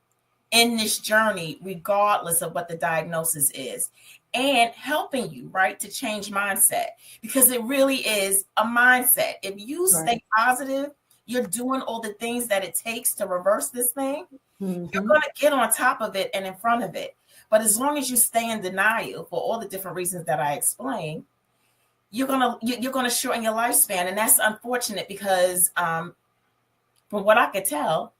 in this journey, regardless of what the diagnosis is, and helping you, right, to change mindset, because it really is a mindset. If you stay positive, you're doing all the things that it takes to reverse this thing, you're going to get on top of it and in front of it. But as long as you stay in denial for all the different reasons that I explained, you're gonna shorten your lifespan. And that's unfortunate because from what I could tell,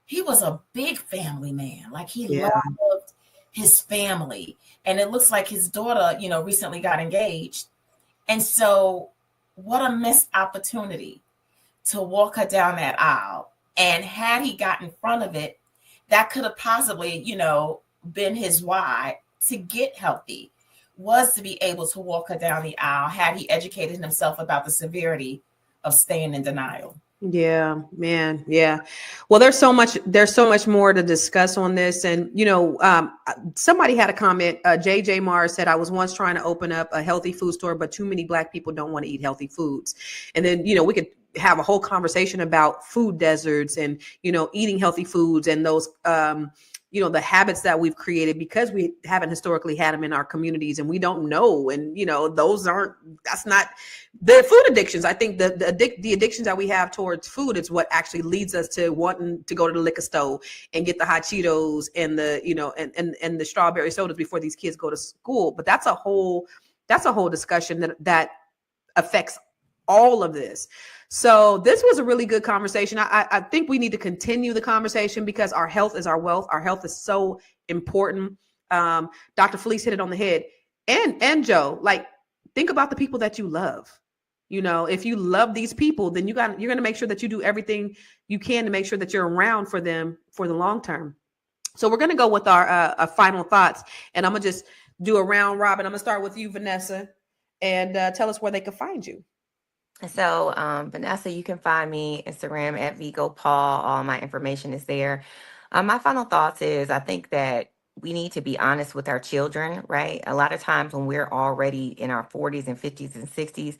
he was a big family man. Like he loved his family. And it looks like his daughter, recently got engaged. And so what a missed opportunity to walk her down that aisle. And had he got in front of it, that could have possibly, been his why to get healthy, was to be able to walk her down the aisle had he educated himself about the severity of staying in denial. Yeah, man. Yeah. Well, there's so much more to discuss on this. And, somebody had a comment. JJ Mars said, I was once trying to open up a healthy food store, but too many Black people don't want to eat healthy foods. And then, we could have a whole conversation about food deserts and, eating healthy foods and those, the habits that we've created because we haven't historically had them in our communities and we don't know. And, that's not the food addictions. I think the addictions that we have towards food is what actually leads us to wanting to go to the liquor store and get the hot Cheetos and the, and the strawberry sodas before these kids go to school. But that's a whole discussion that affects all of this. So this was a really good conversation. I think we need to continue the conversation because our health is our wealth. Our health is so important. Dr. Felice hit it on the head. And Joe, like, think about the people that you love. If you love these people, then you're going to make sure that you do everything you can to make sure that you're around for them for the long term. So we're going to go with our final thoughts, and I'm going to just do a round robin. I'm going to start with you, Vanessa, and tell us where they can find you. So, Vanessa, you can find me Instagram at VigoPaul. All my information is there. My final thoughts is I think that we need to be honest with our children, right? A lot of times when we're already in our 40s and 50s and 60s,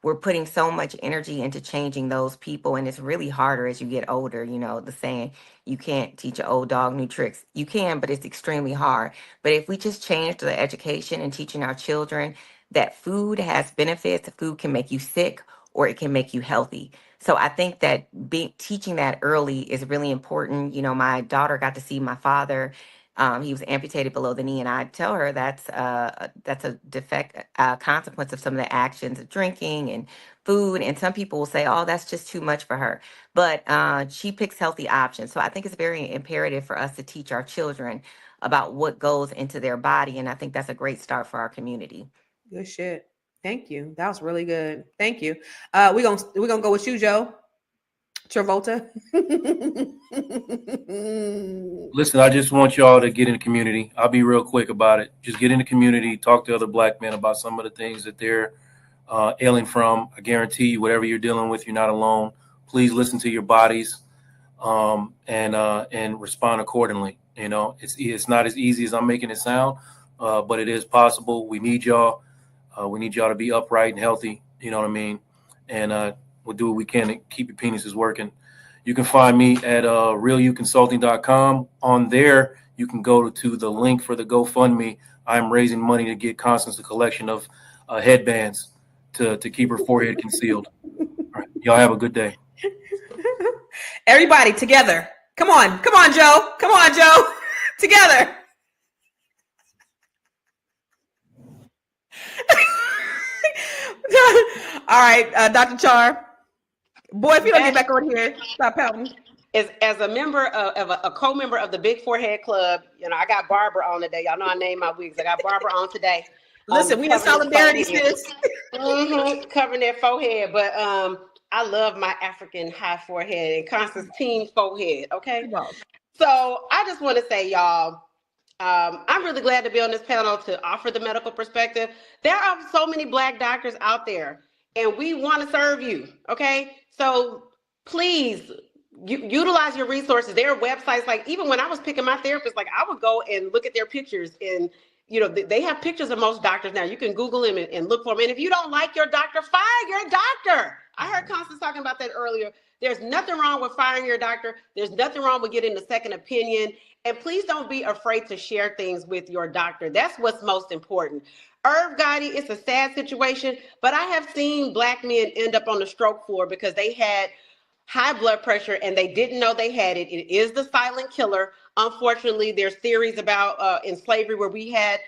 we're putting so much energy into changing those people. And it's really harder as you get older. The saying, you can't teach an old dog new tricks. You can, but it's extremely hard. But if we just change the education and teaching our children that food has benefits, food can make you sick or it can make you healthy. So I think that teaching that early is really important. My daughter got to see my father. He was amputated below the knee, and I tell her that's a defect, consequence of some of the actions of drinking and food. And some people will say, "Oh, that's just too much for her," but she picks healthy options. So I think it's very imperative for us to teach our children about what goes into their body, and I think that's a great start for our community. Good shit. Thank you. That was really good. Thank you. We're gonna go with you, Joe Travolta. Listen, I just want y'all to get in the community. I'll be real quick about it. Just get in the community, talk to other Black men about some of the things that they're ailing from. I guarantee you, whatever you're dealing with, you're not alone. Please listen to your bodies and respond accordingly. It's not as easy as I'm making it sound, but it is possible. We need y'all. We need y'all to be upright and healthy. You know what I mean? And we'll do what we can to keep your penises working. You can find me at realuconsulting.com. On there, you can go to the link for the GoFundMe. I'm raising money to get Constance a collection of headbands to keep her forehead concealed. All right. Y'all have a good day. Everybody together. Come on, Joe. Come on, Joe. Together. All right, Dr. Char. Boy, if you don't get back on here, stop pouting. As a member of a co-member of the Big Forehead Club, I got Barbara on today. Y'all know I named my wigs. I got Barbara on today. Listen, we in solidarity, sis. Covering their forehead, but I love my African high forehead and Constantine's forehead. Okay, so I just want to say, y'all, I'm really glad to be on this panel to offer the medical perspective. There are so many Black doctors out there, and we want to serve you. Okay, so please utilize your resources. There are websites, like even when I was picking my therapist, like I would go and look at their pictures, and they have pictures of most doctors now. You can Google them and look for them. And if you don't like your doctor, fire your doctor. I heard Constance talking about that earlier. There's nothing wrong with firing your doctor. There's nothing wrong with getting a second opinion. And please don't be afraid to share things with your doctor. That's what's most important. Irv Gotti, it's a sad situation, but I have seen Black men end up on the stroke floor because they had high blood pressure and they didn't know they had it. It is the silent killer. Unfortunately, there's theories about in slavery where we had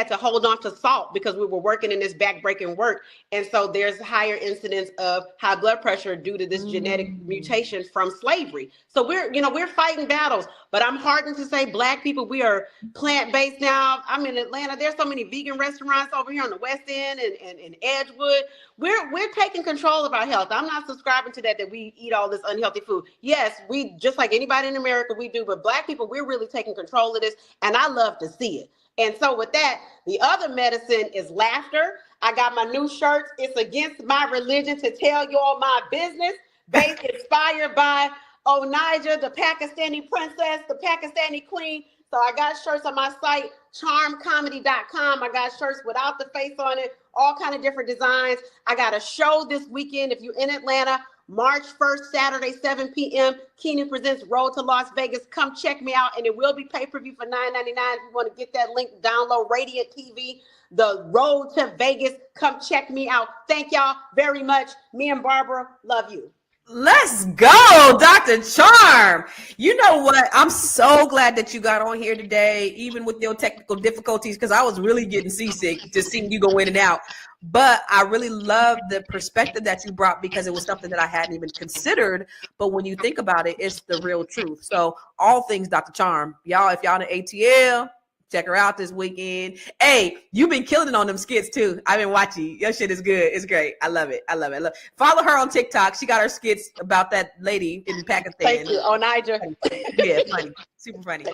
to hold on to salt because we were working in this backbreaking work. And so there's higher incidence of high blood pressure due to this genetic mutation from slavery. So we're fighting battles, but I'm heartened to say Black people, we are plant-based now. I'm in Atlanta. There's so many vegan restaurants over here on the West End and Edgewood. We're taking control of our health. I'm not subscribing to that we eat all this unhealthy food. Yes, we, just like anybody in America, we do, but Black people, we're really taking control of this, and I love to see it. And so with that, the other medicine is laughter. I got my new shirts. It's against my religion to tell y'all my business. base inspired by Onaja, the Pakistani princess, the Pakistani queen. So I got shirts on my site, charmcomedy.com. I got shirts without the face on it, all kind of different designs. I got a show this weekend. If you're in Atlanta, March 1st, Saturday, 7 p.m. Keenan presents Road to Las Vegas. Come check me out, and it will be pay-per-view for $9.99. If you want to get that link, download Radiant TV, the Road to Vegas. Come check me out. Thank y'all very much. Me and Barbara love you. Let's go, Dr. Charm. You know what? I'm so glad that you got on here today, even with your technical difficulties, because I was really getting seasick just seeing you go in and out. But I really love the perspective that you brought, because it was something that I hadn't even considered. But when you think about it, it's the real truth. So all things Dr. Charm, y'all, if y'all in the ATL, check her out this weekend. Hey, you've been killing it on them skits too. I've been watching. Your shit is good. It's great. I love it. I love it. Follow her on TikTok. She got her skits about that lady in Pakistan. Thank you, Onaja. Yeah, funny. Super funny. All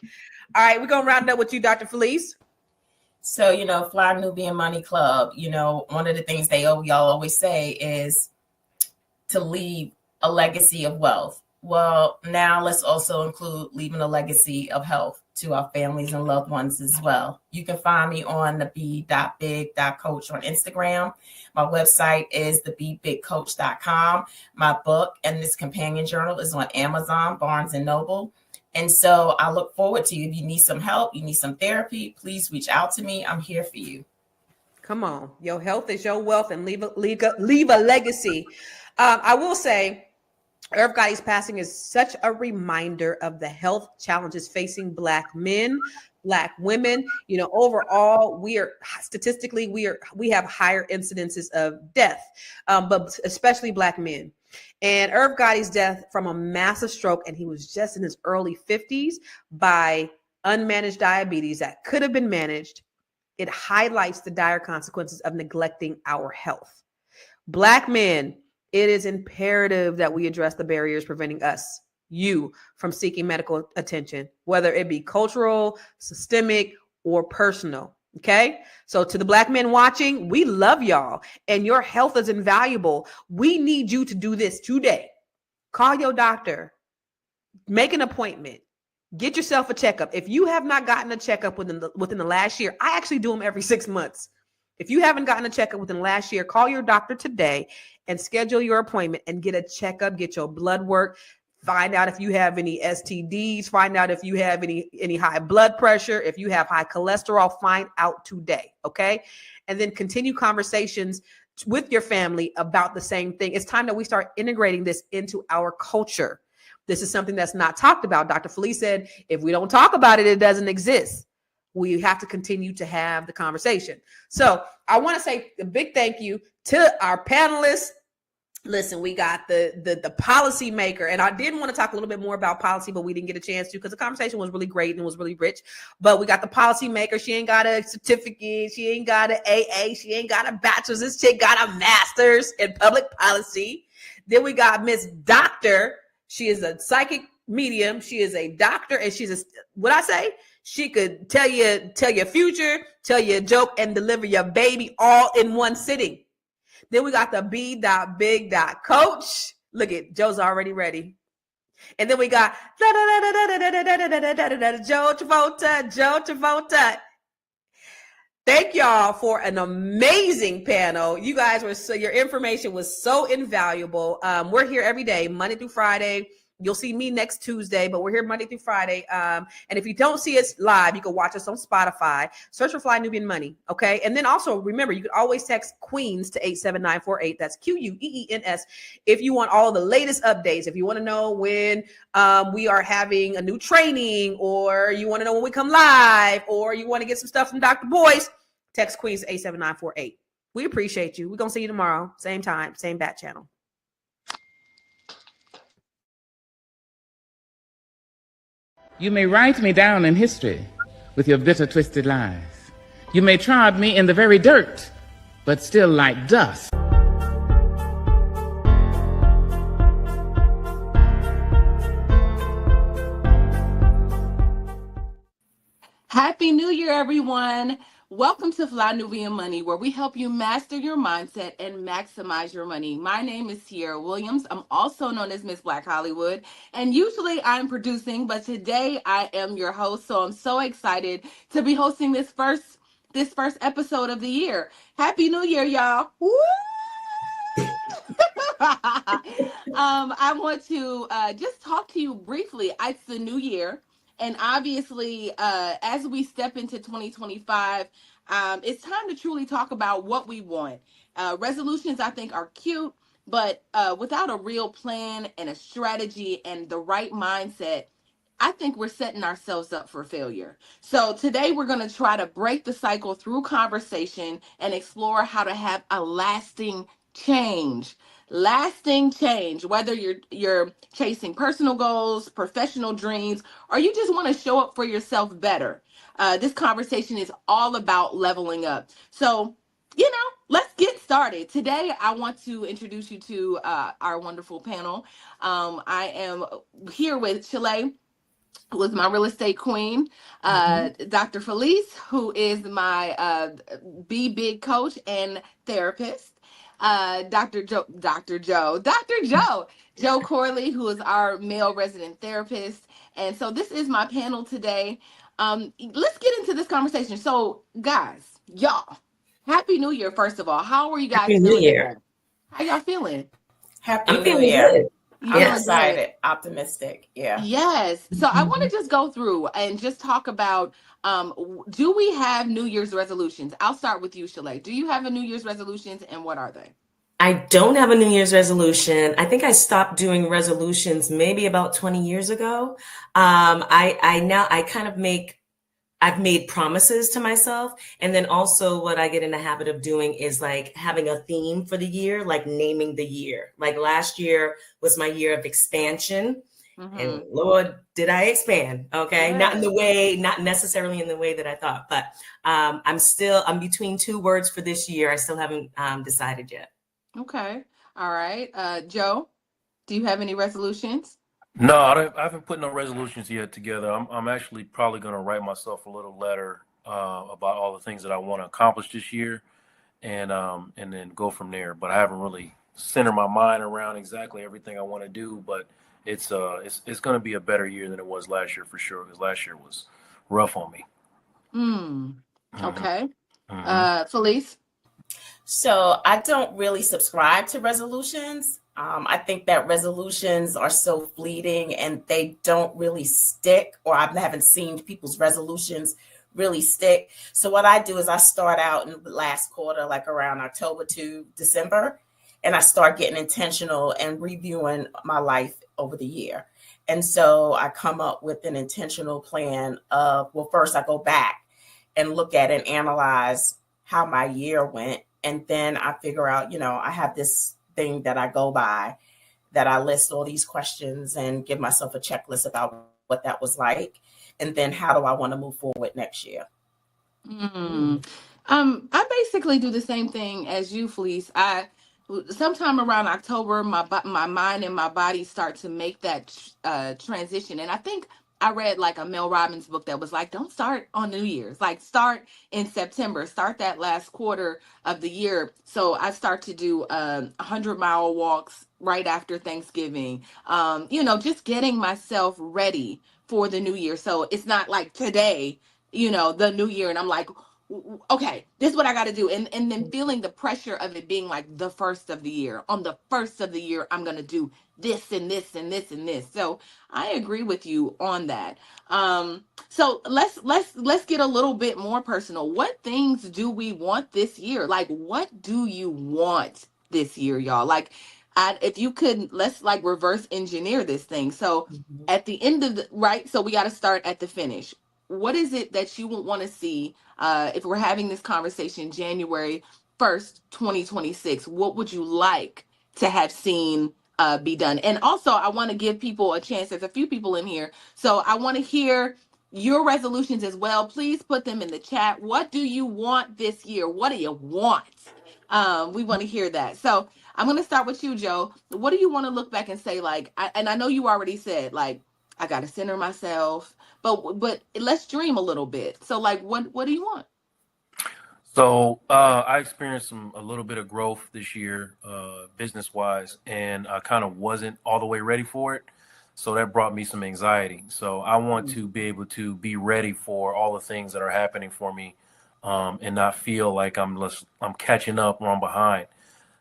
right, we're going to round up with you, Dr. Felice. So, Fly Nubian Money Club, one of the things y'all always say is to leave a legacy of wealth. Well, now let's also include leaving a legacy of health to our families and loved ones as well. You can find me on the be.big.coach on Instagram. My website is thebebigcoach.com. My book and this companion journal is on Amazon, Barnes & Noble. And so I look forward to you. If you need some help, you need some therapy, please reach out to me. I'm here for you. Come on. Your health is your wealth, and leave a legacy. I will say, Irv Gotti's passing is such a reminder of the health challenges facing Black men, Black women. Overall, we have higher incidences of death, but especially Black men. And Irv Gotti's death from a massive stroke, and he was just in his early 50s, by unmanaged diabetes that could have been managed. It highlights the dire consequences of neglecting our health. Black men, it is imperative that we address the barriers preventing you from seeking medical attention, whether it be cultural, systemic, or personal. Okay. So to the Black men watching, we love y'all, and your health is invaluable. We need you to do this today. Call your doctor, make an appointment, get yourself a checkup. If you have not gotten a checkup within the last year, I actually do them every 6 months. If you haven't gotten a checkup within the last year, call your doctor today and schedule your appointment and get a checkup, get your blood work. Find out if you have any STDs. Find out if you have any high blood pressure. If you have high cholesterol, find out today, okay? And then continue conversations with your family about the same thing. It's time that we start integrating this into our culture. This is something that's not talked about. Dr. Felice said, if we don't talk about it, it doesn't exist. We have to continue to have the conversation. So I want to say a big thank you to our panelists. Listen, we got the policy maker, and I did want to talk a little bit more about policy, but we didn't get a chance to, because the conversation was really great and was really rich. But we got the policy maker. She ain't got a certificate. She ain't got an AA. She ain't got a bachelor's. This chick got a master's in public policy. Then we got Miss Doctor. She is a psychic medium. She is a doctor, and she could tell your future, tell you a joke, and deliver your baby all in one sitting. Then we got the B.big.coach. Look at Joe's already ready. And then we got Joe Travolta. Thank y'all for an amazing panel. You guys your information was so invaluable. We're here every day, Monday through Friday. You'll see me next Tuesday, but we're here Monday through Friday. And if you don't see us live, you can watch us on Spotify. Search for Fly Nubian Money, okay? And then also, remember, you can always text Queens to 87948. That's QUEENS. If you want all the latest updates, if you want to know when we are having a new training, or you want to know when we come live, or you want to get some stuff from Dr. Boyce, text Queens to 87948. We appreciate you. We're going to see you tomorrow. Same time, same bat channel. You may write me down in history with your bitter, twisted lies. You may trod me in the very dirt, but still like dust. Happy New Year, everyone. Welcome to Fly Nubian Money, where we help you master your mindset and maximize your money. My name is Sierra Williams. I'm also known as Miss Black Hollywood, and usually I'm producing, but today I am your host. So I'm so excited to be hosting this first episode of the year. Happy New Year, y'all! Woo! I want to just talk to you briefly. It's the new year, and obviously, as we step into 2025, it's time to truly talk about what we want. Resolutions, I think, are cute, but without a real plan and a strategy and the right mindset, I think we're setting ourselves up for failure. So today we're going to try to break the cycle through conversation and explore how to have a lasting change. Lasting change, whether you're chasing personal goals, professional dreams, or you just want to show up for yourself better. This conversation is all about leveling up. So, let's get started. Today, I want to introduce you to our wonderful panel. I am here with Chile, who is my real estate queen, Dr. Felice, who is my Be Big coach and therapist, Joe Corley, who is our male resident therapist. And so this is my panel today. Let's get into this conversation. So, guys, y'all, Happy New Year, first of all. How are you guys Happy New feeling Year. today? How y'all feeling? Happy I'm New feeling Year. good. I'm Feeling excited, good. optimistic. Yeah. Yes. So I want to just go through and just talk about do we have New Year's resolutions? I'll start with you, Shalay. Do you have a New Year's resolutions and what are they? I don't have a New Year's resolution. I think I stopped doing resolutions maybe about 20 years ago. I've made promises to myself. And then also what I get in the habit of doing is like having a theme for the year, like naming the year. Like last year was my year of expansion. And Lord, did I expand? Okay. Yes. Not necessarily in the way that I thought, but I'm between two words for this year. I still haven't decided yet. Okay. All right. Joe, do you have any resolutions? No, I haven't put no resolutions yet together. I'm actually probably going to write myself a little letter about all the things that I want to accomplish this year, and then go from there. But I haven't really centered my mind around exactly everything I want to do. But it's going to be a better year than it was last year for sure, because last year was rough on me. Okay. Felice? So I don't really subscribe to resolutions. I think that resolutions are so fleeting and they don't really stick, or I haven't seen people's resolutions really stick. So what I do is I start out in the last quarter, like around October to December, and I start getting intentional and reviewing my life over the year. And so I come up with an intentional plan of, well, first I go back and look at and analyze how my year went. And then I figure out, I have this thing that I go by, that I list all these questions and give myself a checklist about what that was like. And then how do I want to move forward next year? I basically do the same thing as you, Felice. Sometime around October, my mind and my body start to make that transition. And I think I read like a Mel Robbins book that was like, don't start on New Year's, like start in September, start that last quarter of the year. So I start to do 100-mile walks right after Thanksgiving, just getting myself ready for the new year. So it's not like today, the new year, and I'm like, okay, this is what I got to do. And then feeling the pressure of it being like the first of the year. On the first of the year, I'm going to do this and this and this and this. So I agree with you on that. So let's get a little bit more personal. What things do we want this year? Like, what do you want this year, y'all? Like, if you could, let's like reverse engineer this thing. So at the end of so we got to start at the finish. What is it that you would want to see if we're having this conversation January 1st, 2026? What would you like to have seen be done? And also, I want to give people a chance. There's a few people in here. So I want to hear your resolutions as well. Please put them in the chat. What do you want this year? What do you want? We want to hear that. So I'm going to start with you, Joe. What do you want to look back and say, like, and I know you already said, like, I got to center myself. But let's dream a little bit. So like, what do you want? So I experienced a little bit of growth this year, business wise, and I kind of wasn't all the way ready for it. So that brought me some anxiety. So I want to be able to be ready for all the things that are happening for me, and not feel like I'm catching up or I'm behind.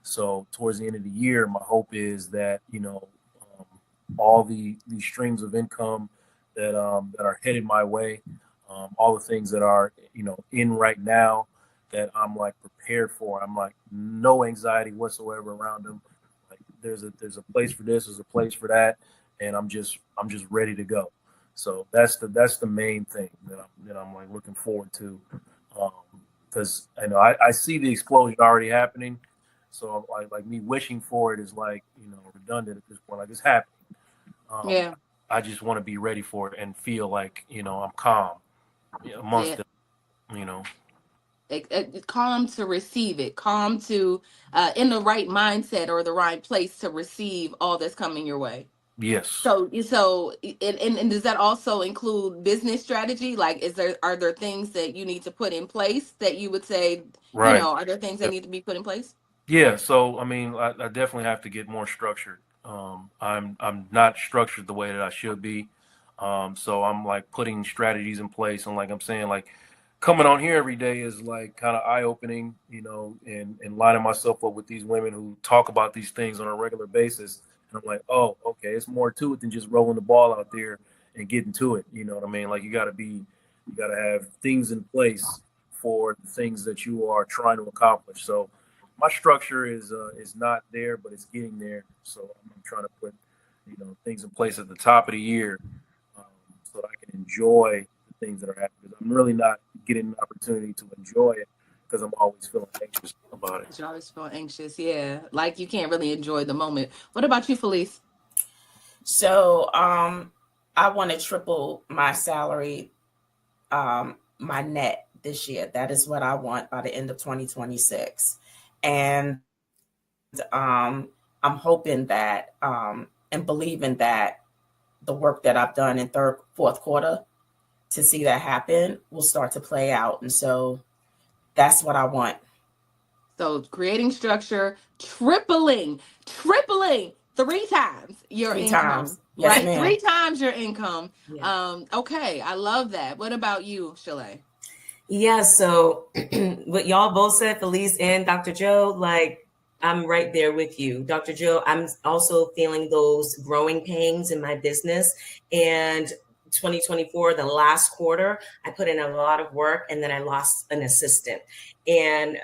So towards the end of the year, my hope is that um, all these streams of income that are headed my way, all the things that are in right now that I'm like prepared for. I'm like no anxiety whatsoever around them. Like there's a place for this, there's a place for that, and I'm just ready to go. So that's the main thing that I'm like looking forward to, because I see the explosion already happening. So like me wishing for it is like redundant at this point. Like it's happening. Um, Yeah. I just want to be ready for it and feel like I'm calm amongst Yeah. it. You know. Calm to receive it, calm to in the right mindset or the right place to receive all that's coming your way. Yes. And does that also include business strategy? Like, are there things that you need to put in place that you would say, Right. are there things that need to be put in place? Yeah. So I mean, I definitely have to get more structured. I'm not structured the way that I should be. So I'm like putting strategies in place, and like I'm saying, like coming on here every day is like kind of eye opening, and lining myself up with these women who talk about these things on a regular basis. And I'm like, oh, okay, it's more to it than just rolling the ball out there and getting to it. You know what I mean? Like you got to have things in place for the things that you are trying to accomplish. So my structure is not there, but it's getting there. So I'm trying to put things in place at the top of the year, um, so that I can enjoy the things that are happening. I'm really not getting an opportunity to enjoy it because I'm always feeling anxious about it. You always feel anxious, yeah. Like you can't really enjoy the moment. What about you, Felice? So I want to triple my salary, my net this year. That is what I want by the end of 2026. And I'm hoping that and believing that the work that I've done in fourth quarter to see that happen will start to play out. And so that's what I want. So creating structure, tripling 3 times your Three income, times. Yes, right? ma'am. 3 times your income. Yeah. Okay, I love that. What about you, Shalay? Yeah, so what y'all both said, Felice and Dr. Joe, like I'm right there with you. Dr. Joe, I'm also feeling those growing pains in my business. And 2024, the last quarter, I put in a lot of work and then I lost an assistant. And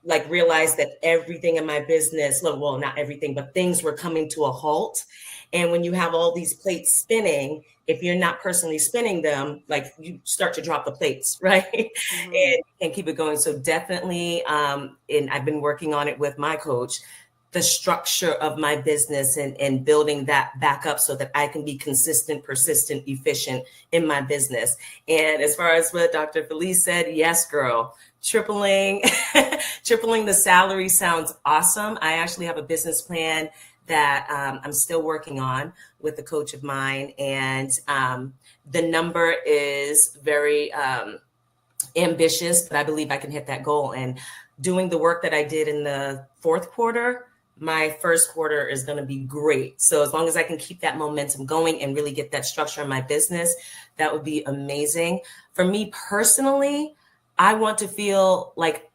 like realized that everything in my business, well, not everything, but things were coming to a halt. And when you have all these plates spinning, if you're not personally spinning them, like you start to drop the plates, right? Mm-hmm. and keep it going. So definitely, and I've been working on it with my coach, the structure of my business and building that back up so that I can be consistent, persistent, efficient in my business. And as far as what Dr. Felice said, yes, girl, tripling the salary sounds awesome. I actually have a business plan that I'm still working on with a coach of mine. And the number is very ambitious, but I believe I can hit that goal. And doing the work that I did in the fourth quarter, my first quarter is going to be great. So as long as I can keep that momentum going and really get that structure in my business, that would be amazing. For me personally, I want to feel like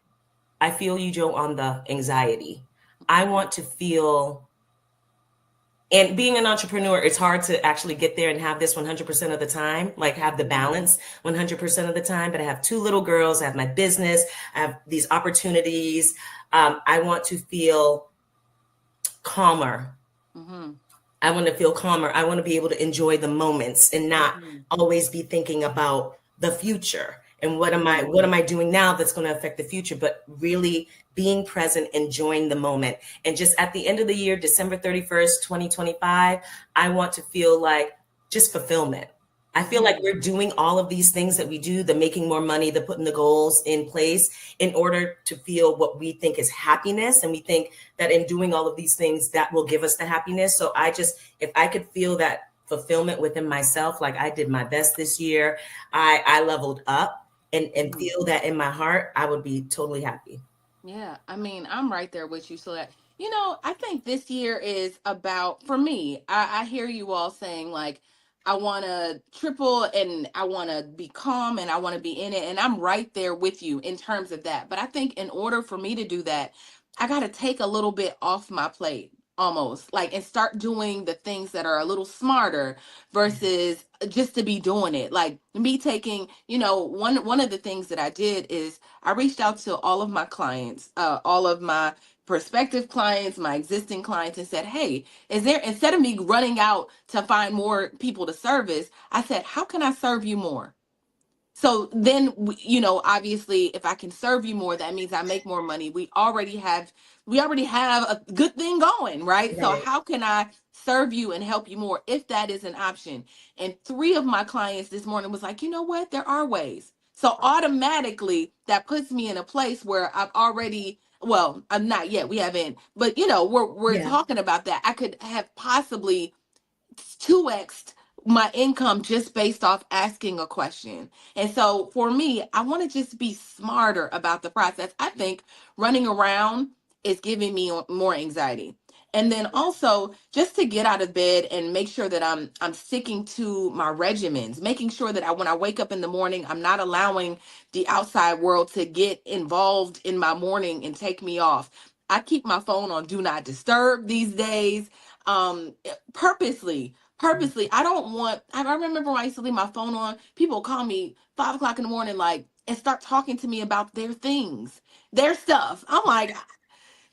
I feel you, Joe, on the anxiety. I want to feel, and being an entrepreneur, it's hard to actually get there and have this 100% of the time, like have the balance 100% of the time. But I have 2 little girls, I have my business, I have these opportunities. I want to feel calmer. Mm-hmm. I want to feel calmer. I want to be able to enjoy the moments and not always be thinking about the future and what am I doing now that's going to affect the future, but really being present, enjoying the moment. And just at the end of the year, December 31st, 2025, I want to feel like just fulfillment. I feel like we're doing all of these things that we do, the making more money, the putting the goals in place in order to feel what we think is happiness. And we think that in doing all of these things, that will give us the happiness. So if I could feel that fulfillment within myself, like I did my best this year, I leveled up and feel that in my heart, I would be totally happy. Yeah, I mean, I'm right there with you. So that, I think this year is about, for me, I hear you all saying like, I want to triple and I want to be calm and I want to be in it. And I'm right there with you in terms of that. But I think in order for me to do that, I got to take a little bit off my plate almost like and start doing the things that are a little smarter versus just to be doing it. Like me taking, one of the things that I did is I reached out to all of my clients, all of my prospective clients, my existing clients, and said, hey, instead of me running out to find more people to service, I said, how can I serve you more? So then, obviously, if I can serve you more, that means I make more money. We already have a good thing going, right? So Right. how can I serve you and help you more if that is an option? And 3 of my clients this morning was like, you know what? There are ways. So automatically that puts me in a place where I've already, well, I'm not yet. We haven't, but we're Yeah. talking about that. I could have possibly 2x my income just based off asking a question. And so for me, I want to just be smarter about the process. I think running around is giving me more anxiety. And then also just to get out of bed and make sure that I'm sticking to my regimens, making sure that when I wake up in the morning, I'm not allowing the outside world to get involved in my morning and take me off. I keep my phone on do not disturb these days, purposely. I remember when I used to leave my phone on, people call me 5 o'clock in the morning, like, and start talking to me about their things, their stuff. I'm like,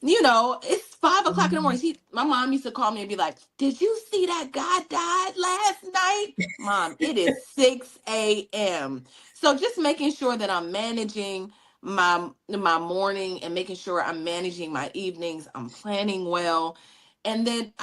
it's 5 o'clock in the morning. My mom used to call me and be like, did you see that guy died last night? Mom, it is 6 a.m. So just making sure that I'm managing my morning and making sure I'm managing my evenings. I'm planning well. And then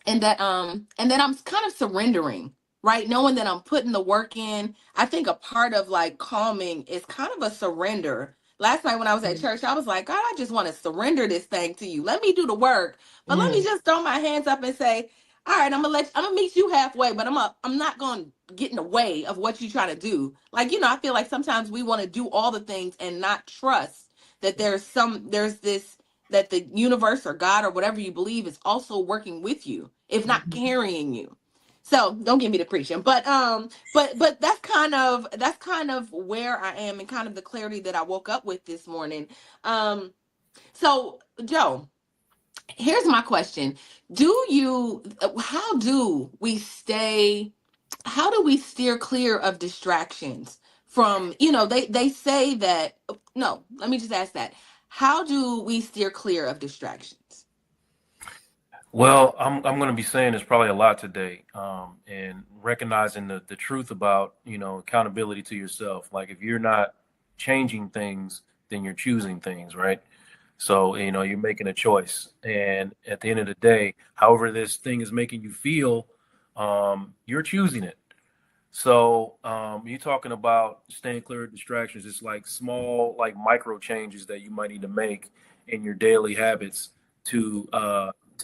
and then I'm kind of surrendering, right? Knowing that I'm putting the work in. I think a part of like calming is kind of a surrender. Last night when I was at church, I was like, God, I just want to surrender this thing to you. Let me do the work, but let me just throw my hands up and say, all right, I'm gonna meet you halfway, but I'm not gonna get in the way of what you try to do. Like, I feel like sometimes we want to do all the things and not trust that there's this, that the universe or God or whatever you believe is also working with you, if not carrying you. So don't get me to preaching, but that's kind of where I am and kind of the clarity that I woke up with this morning. So Joe, here's my question. How do we steer clear of distractions from, they say that, no, let me just ask that. How do we steer clear of distractions? Well, I'm going to be saying this probably a lot today, and recognizing the truth about, accountability to yourself. Like if you're not changing things, then you're choosing things, right? So, you're making a choice. And at the end of the day, however this thing is making you feel, you're choosing it. So you're talking about staying clear of distractions. It's like small, like micro changes that you might need to make in your daily habits to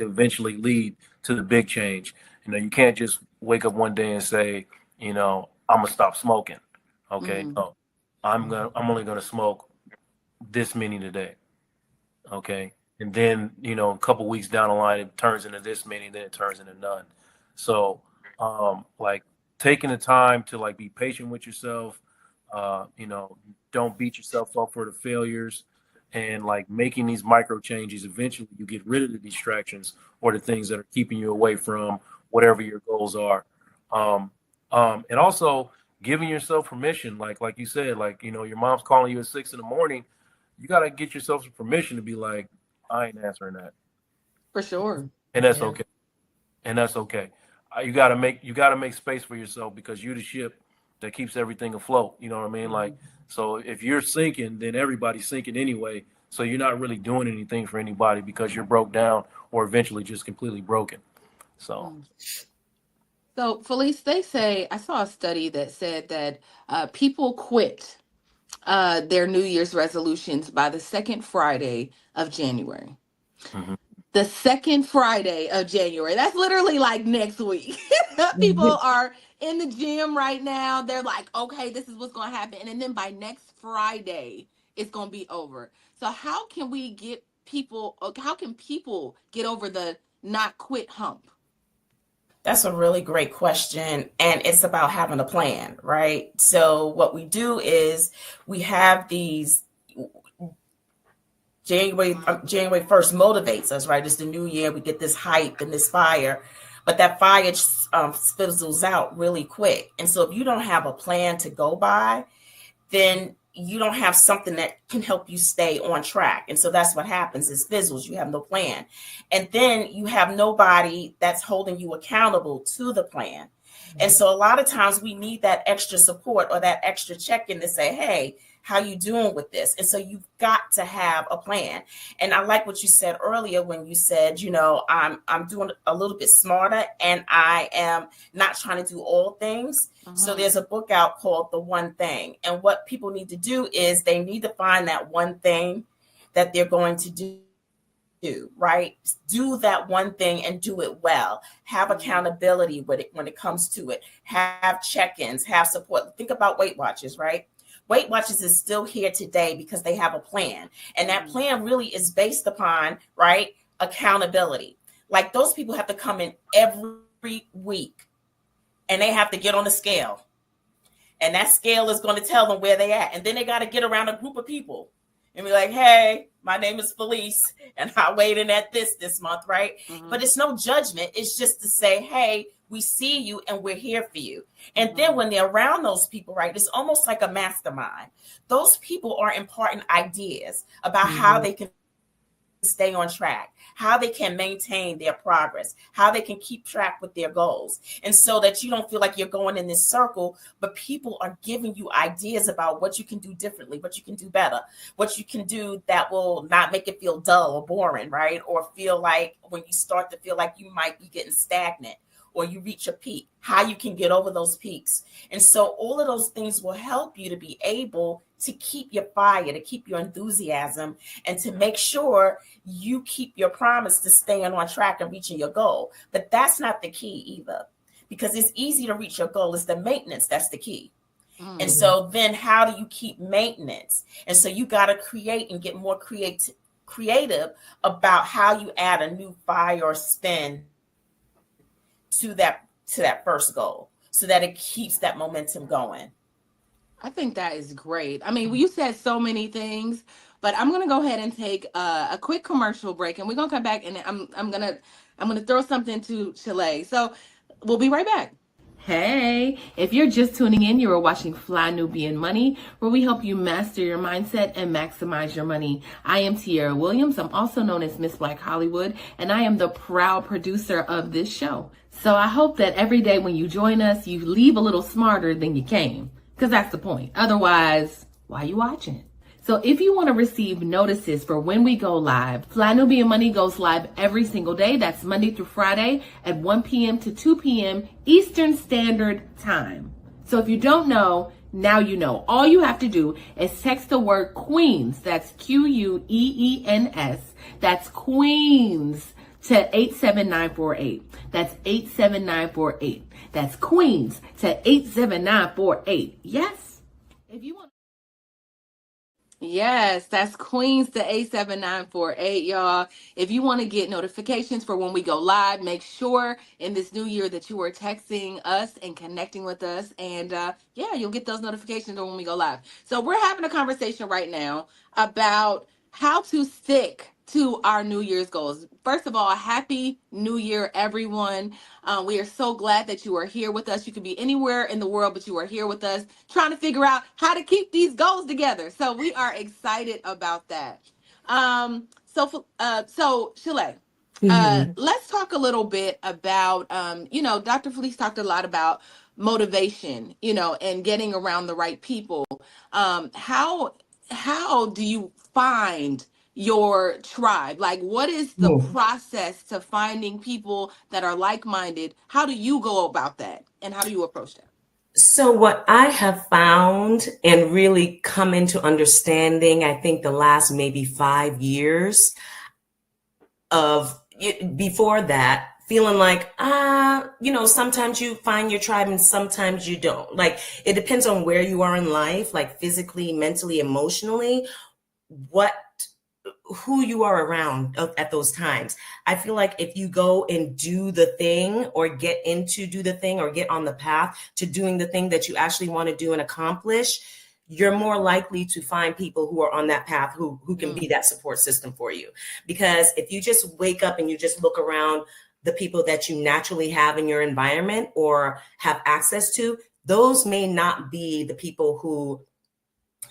eventually lead to the big change. You can't just wake up one day and say, I'm gonna stop smoking. Okay, no, I'm only gonna smoke this many today. Okay, and then a couple weeks down the line, it turns into this many, then it turns into none. So, like taking the time to like be patient with yourself, don't beat yourself up for the failures, and like making these micro changes. Eventually, you get rid of the distractions or the things that are keeping you away from whatever your goals are, and also giving yourself permission. Like you said, like your mom's calling you at 6 in the morning. You got to get yourself some permission to be like, I ain't answering that. For sure. And that's okay. And that's okay. You got to make space for yourself because you're the ship that keeps everything afloat. You know what I mean? Like, so if you're sinking, then everybody's sinking anyway. So you're not really doing anything for anybody because you're broke down or eventually just completely broken. So. So Felice, they say, I saw a study that said that people quit their New Year's resolutions by the second Friday of January. Mm-hmm. the second Friday of January. That's literally like next week. People are in the gym right now. They're like, okay, this is what's going to happen. And then by next Friday, it's going to be over. So how can people get over the not quit hump? That's a really great question. And it's about having a plan, right? So what we do is we have these January 1st motivates us, right? It's the new year. We get this hype and this fire, but that fire fizzles out really quick. And so if you don't have a plan to go by, then you don't have something that can help you stay on track. And so that's what happens is fizzles. You have no plan. And then you have nobody that's holding you accountable to the plan. And so a lot of times we need that extra support or that extra check-in to say, hey, how you doing with this? And so you've got to have a plan. And I like what you said earlier when you said, you know, I'm doing a little bit smarter and I am not trying to do all things. So there's a book out called The One Thing. And what people need to do is they need to find that one thing that they're going to do, right? Do that one thing and do it well. Have accountability with it when it comes to it. Have check-ins, have support. Think about Weight Watchers, right? Weight Watchers is still here today because they have a plan. And that plan really is based upon, right, accountability. Like those people have to come in every week and they have to get on the scale. And that scale is going to tell them where they're at. And then they got to get around a group of people and be like, hey, my name is Felice and I weighed in at this month, right? But it's no judgment. It's just to say, hey, we see you and we're here for you. And then when they're around those people, right, it's almost like a mastermind. Those people are imparting ideas about how they can stay on track, how they can maintain their progress, how they can keep track with their goals. And so that you don't feel like you're going in this circle, but people are giving you ideas about what you can do differently, what you can do better, what you can do that will not make it feel dull or boring, right? Or feel like when you start to feel like you might be getting stagnant or you reach a peak, how you can get over those peaks. And so all of those things will help you to be able to keep your fire, to keep your enthusiasm, and to make sure you keep your promise to staying on track and reaching your goal. But that's not the key either, because it's easy to reach your goal. It's the maintenance that's the key. And so then how do you keep maintenance? And so you got to create and get more creative about how you add a new fire or spin to that first goal so that it keeps that momentum going. I think that is great. I mean, you said so many things, but I'm gonna go ahead and take a quick commercial break, and we're gonna come back, and I'm gonna throw something to Chalet. So we'll be right back. Hey, if you're just tuning in, you are watching Fly Nubian Money, where we help you master your mindset and maximize your money. I am Tiara Williams. I'm also known as Miss Black Hollywood, and I am the proud producer of this show. So I hope that every day when you join us, you leave a little smarter than you came, because that's the point. Otherwise, why are you watching? So if you want to receive notices for when we go live, Fly Nubian Money goes live every single day. That's Monday through Friday at 1 p.m. to 2 p.m. Eastern Standard Time. So if you don't know, now you know. All you have to do is text the word Queens. That's Queens. That's Queens to 87948. That's 87948. That's Queens to 87948. Yes. If you want. Yes, that's Queens to 87948, y'all. If you want to get notifications for when we go live, make sure in this new year that you are texting us and connecting with us. And yeah, you'll get those notifications when we go live. So we're having a conversation right now about how to stick to our New Year's goals. First of all, happy New Year, everyone. We are so glad that you are here with us. You could be anywhere in the world, but you are here with us trying to figure out how to keep these goals together. So we are excited about that. So Chalet, let's talk a little bit about, Dr. Felice talked a lot about motivation, and getting around the right people. How do you find your tribe? Like, what is the process to finding people that are like-minded? How do you go about that, and how do you approach that? So what I have found and really come into understanding, I think the last maybe 5 years of before that, feeling like, sometimes you find your tribe and sometimes you don't. Like, it depends on where you are in life, like physically, mentally, emotionally, who you are around at those times. I feel like if you go and do the thing or get on the path to doing the thing that you actually want to do and accomplish, you're more likely to find people who are on that path who can be that support system for you. Because if you just wake up and you just look around the people that you naturally have in your environment or have access to, those may not be the people who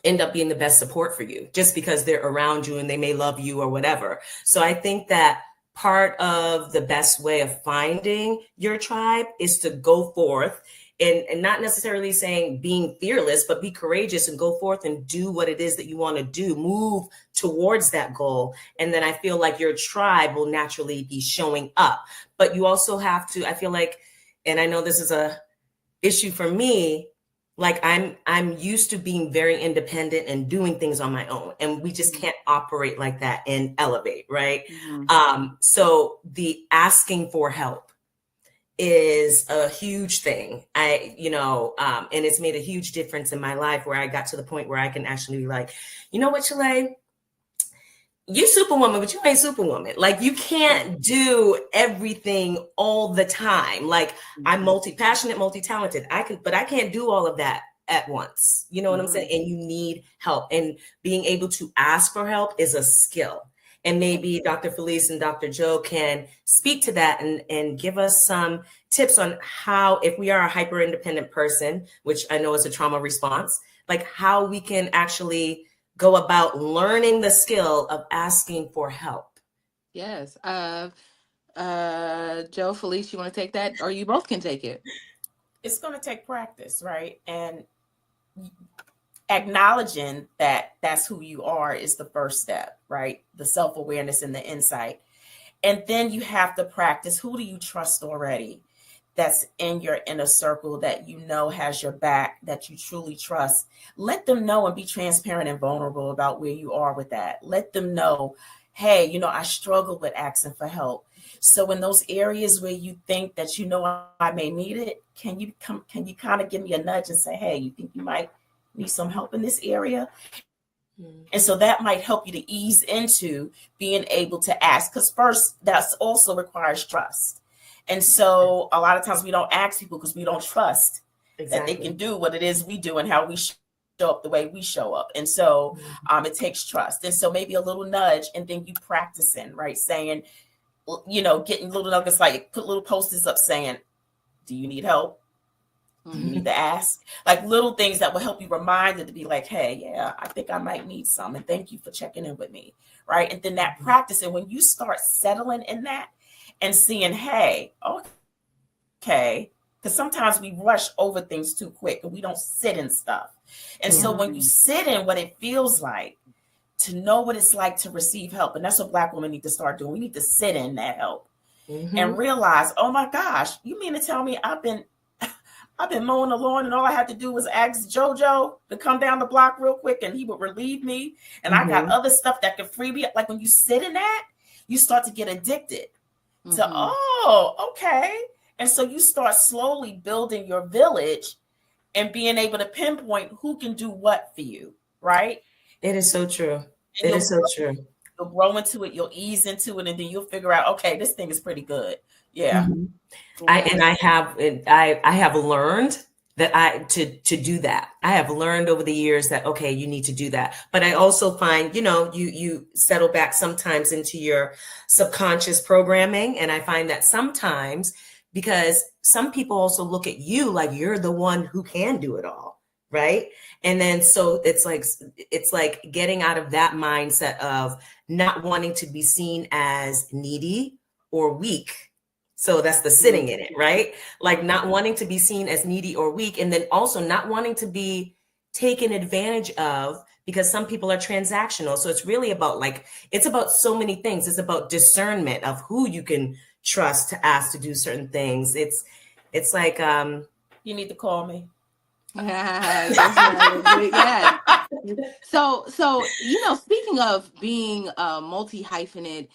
end up being the best support for you just because they're around you and they may love you or whatever. So I think that part of the best way of finding your tribe is to go forth and not necessarily saying being fearless, but be courageous and go forth and do what it is that you want to do, move towards that goal. And then I feel like your tribe will naturally be showing up. But you also have to, I feel like, and I know this is a issue for me, like I'm used to being very independent and doing things on my own, and we just can't operate like that and elevate, right? So the asking for help is a huge thing. And it's made a huge difference in my life where I got to the point where I can actually be like, you know what, Shalay, you superwoman, but you ain't superwoman. Like, you can't do everything all the time. Like, I'm multi-passionate, multi-talented. But I can't do all of that at once. You know what I'm saying? And you need help. And being able to ask for help is a skill. And maybe Dr. Felice and Dr. Joe can speak to that and give us some tips on how, if we are a hyper independent person, which I know is a trauma response, like how we can actually go about learning the skill of asking for help. Yes. Joe, Felice, you want to take that, or you both can take it? It's going to take practice, right? And acknowledging that that's who you are is the first step, right? The self-awareness and the insight. And then you have to practice. Who do you trust already that's in your inner circle that you know has your back, that you truly trust? Let them know and be transparent and vulnerable about where you are with that. Let them know, hey, I struggle with asking for help. So in those areas where you think that I may need it, can you kind of give me a nudge and say, hey, you think you might need some help in this area? And so that might help you to ease into being able to ask, because first, that also requires trust. And so a lot of times we don't ask people because we don't trust that they can do what it is we do and how we show up the way we show up. And so it takes trust. And so maybe a little nudge, and then you practicing, right? Saying, getting little nuggets, like put little posters up saying, do you need help? Do you need to ask? Like little things that will help you reminded to be like, hey, yeah, I think I might need some. And thank you for checking in with me. Right. And then that practice. And when you start settling in that and seeing, hey, okay, because sometimes we rush over things too quick and we don't sit in stuff. And so when you sit in what it feels like, to know what it's like to receive help. And that's what Black women need to start doing. We need to sit in that help and realize, oh my gosh, you mean to tell me I've been mowing the lawn and all I had to do was ask JoJo to come down the block real quick and he would relieve me. And I got other stuff that could free me. Like when you sit in that, you start to get addicted to, oh, okay. And so you start slowly building your village and being able to pinpoint who can do what for you, right? It is so true. It is so true. You'll grow into it, you'll ease into it, and then you'll figure out, okay, this thing is pretty good. Yeah. I have learned that to do that. I have learned over the years that, okay, you need to do that. But I also find, you settle back sometimes into your subconscious programming. And I find that sometimes, because some people also look at you like you're the one who can do it all. Right. And then so it's like getting out of that mindset of not wanting to be seen as needy or weak. So that's the sitting in it, right? Like not wanting to be seen as needy or weak. And then also not wanting to be taken advantage of, because some people are transactional. So it's really about it's about so many things. It's about discernment of who you can trust to ask to do certain things. It's like, you need to call me. Yeah. So, speaking of being multi-hyphenate,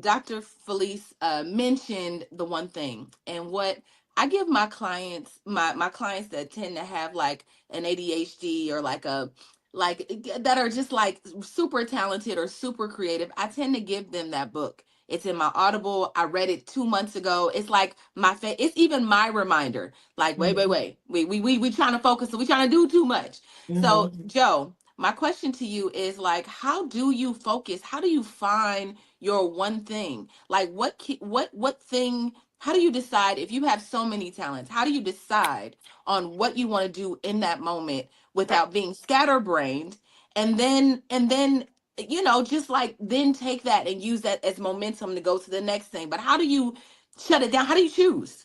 Dr. Felice mentioned the one thing, and what I give my clients, my clients that tend to have like an ADHD or that are just like super talented or super creative, I tend to give them that book. It's in my Audible. I read it 2 months ago. It's like it's even my reminder. Like, wait. We trying to focus. We trying to do too much. So, Joe, my question to you is like, how do you focus? How do you find your one thing? Like, what thing? How do you decide if you have so many talents? How do you decide on what you want to do in that moment without being scatterbrained? And then just like then take that and use that as momentum to go to the next thing. But how do you shut it down? How do you choose?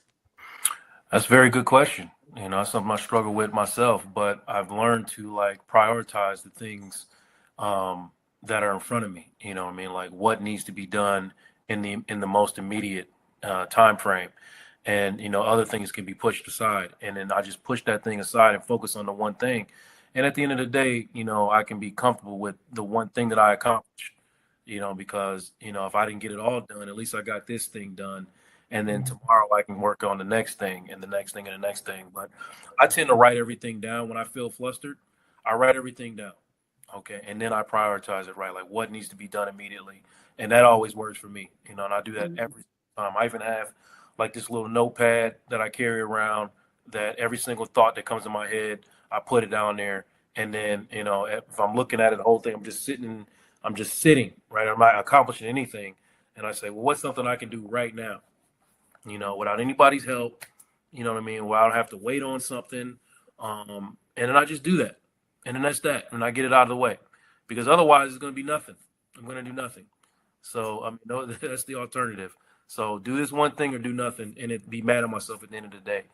That's a very good question. That's something I struggle with myself, but I've learned to like prioritize the things that are in front of me. You know what I mean? Like what needs to be done in the most immediate time frame. And other things can be pushed aside. And then I just push that thing aside and focus on the one thing. And at the end of the day, I can be comfortable with the one thing that I accomplished, because, if I didn't get it all done, at least I got this thing done. And then tomorrow I can work on the next thing and the next thing and the next thing. But I tend to write everything down when I feel flustered. I write everything down. Okay. And then I prioritize it, right? Like what needs to be done immediately. And that always works for me, and I do that every time. I even have like this little notepad that I carry around that every single thought that comes to my head, I put it down there. And then, if I'm looking at it, the whole thing, I'm just sitting, right? I'm not accomplishing anything. And I say, well, what's something I can do right now? Without anybody's help, you know what I mean? Where I don't have to wait on something. And then I just do that. And then that's that. And I get it out of the way. Because otherwise it's going to be nothing. I'm going to do nothing. So, that's the alternative. So do this one thing or do nothing and be mad at myself at the end of the day.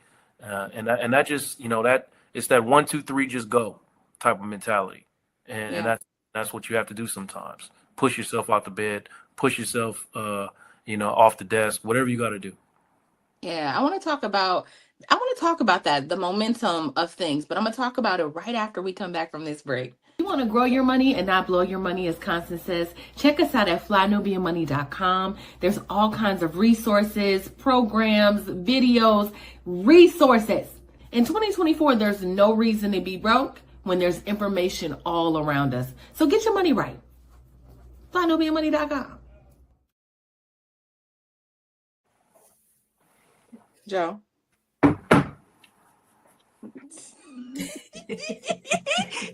And that just, that it's that 1, 2, 3, just go type of mentality. And that's what you have to do sometimes. Push yourself out the bed, push yourself, off the desk, whatever you got to do. Yeah, I want to talk about that, the momentum of things, but I'm going to talk about it right after we come back from this break. You want to grow your money and not blow your money, as Constance says, check us out at flynubianmoney.com. There's all kinds of resources, programs, videos, resources. In 2024, there's no reason to be broke when there's information all around us. So get your money right. flynubianmoney.com. Joe.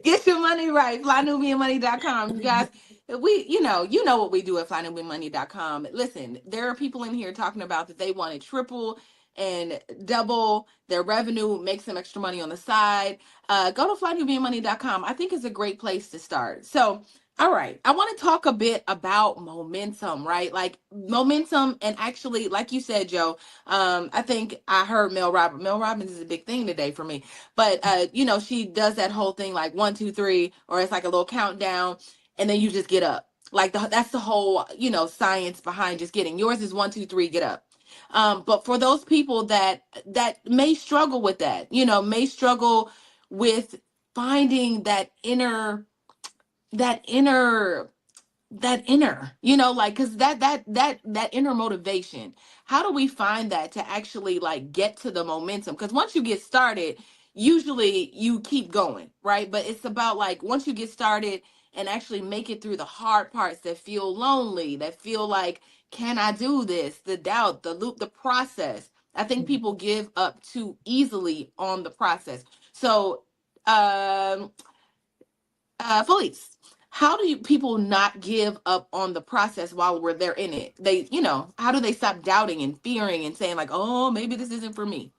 Get your money right. flynubianmoney.com. You guys, you know what we do at flynubianmoney.com. Listen, there are people in here talking about that they want to triple and double their revenue, make some extra money on the side. Go to flynubianmoney.com. I think it's a great place to start. So, all right, I want to talk a bit about momentum, right? Like momentum, and actually, like you said, Joe, I think I heard Mel Robbins. Mel Robbins is a big thing today for me. But she does that whole thing like 1, 2, 3, or it's like a little countdown, and then you just get up. Like that's the whole science behind just getting. Yours is 1, 2, 3, get up. But for those people that may struggle with that, may struggle with finding that inner, like, because that inner motivation, how do we find that to actually like get to the momentum? Because once you get started, usually you keep going, right? But it's about like once you get started and actually make it through the hard parts that feel lonely, that feel like, can I do this? The doubt, the loop, the process. I think people give up too easily on the process. So, Felice, how do people not give up on the process while they're in it? They, how do they stop doubting and fearing and saying like, oh, maybe this isn't for me?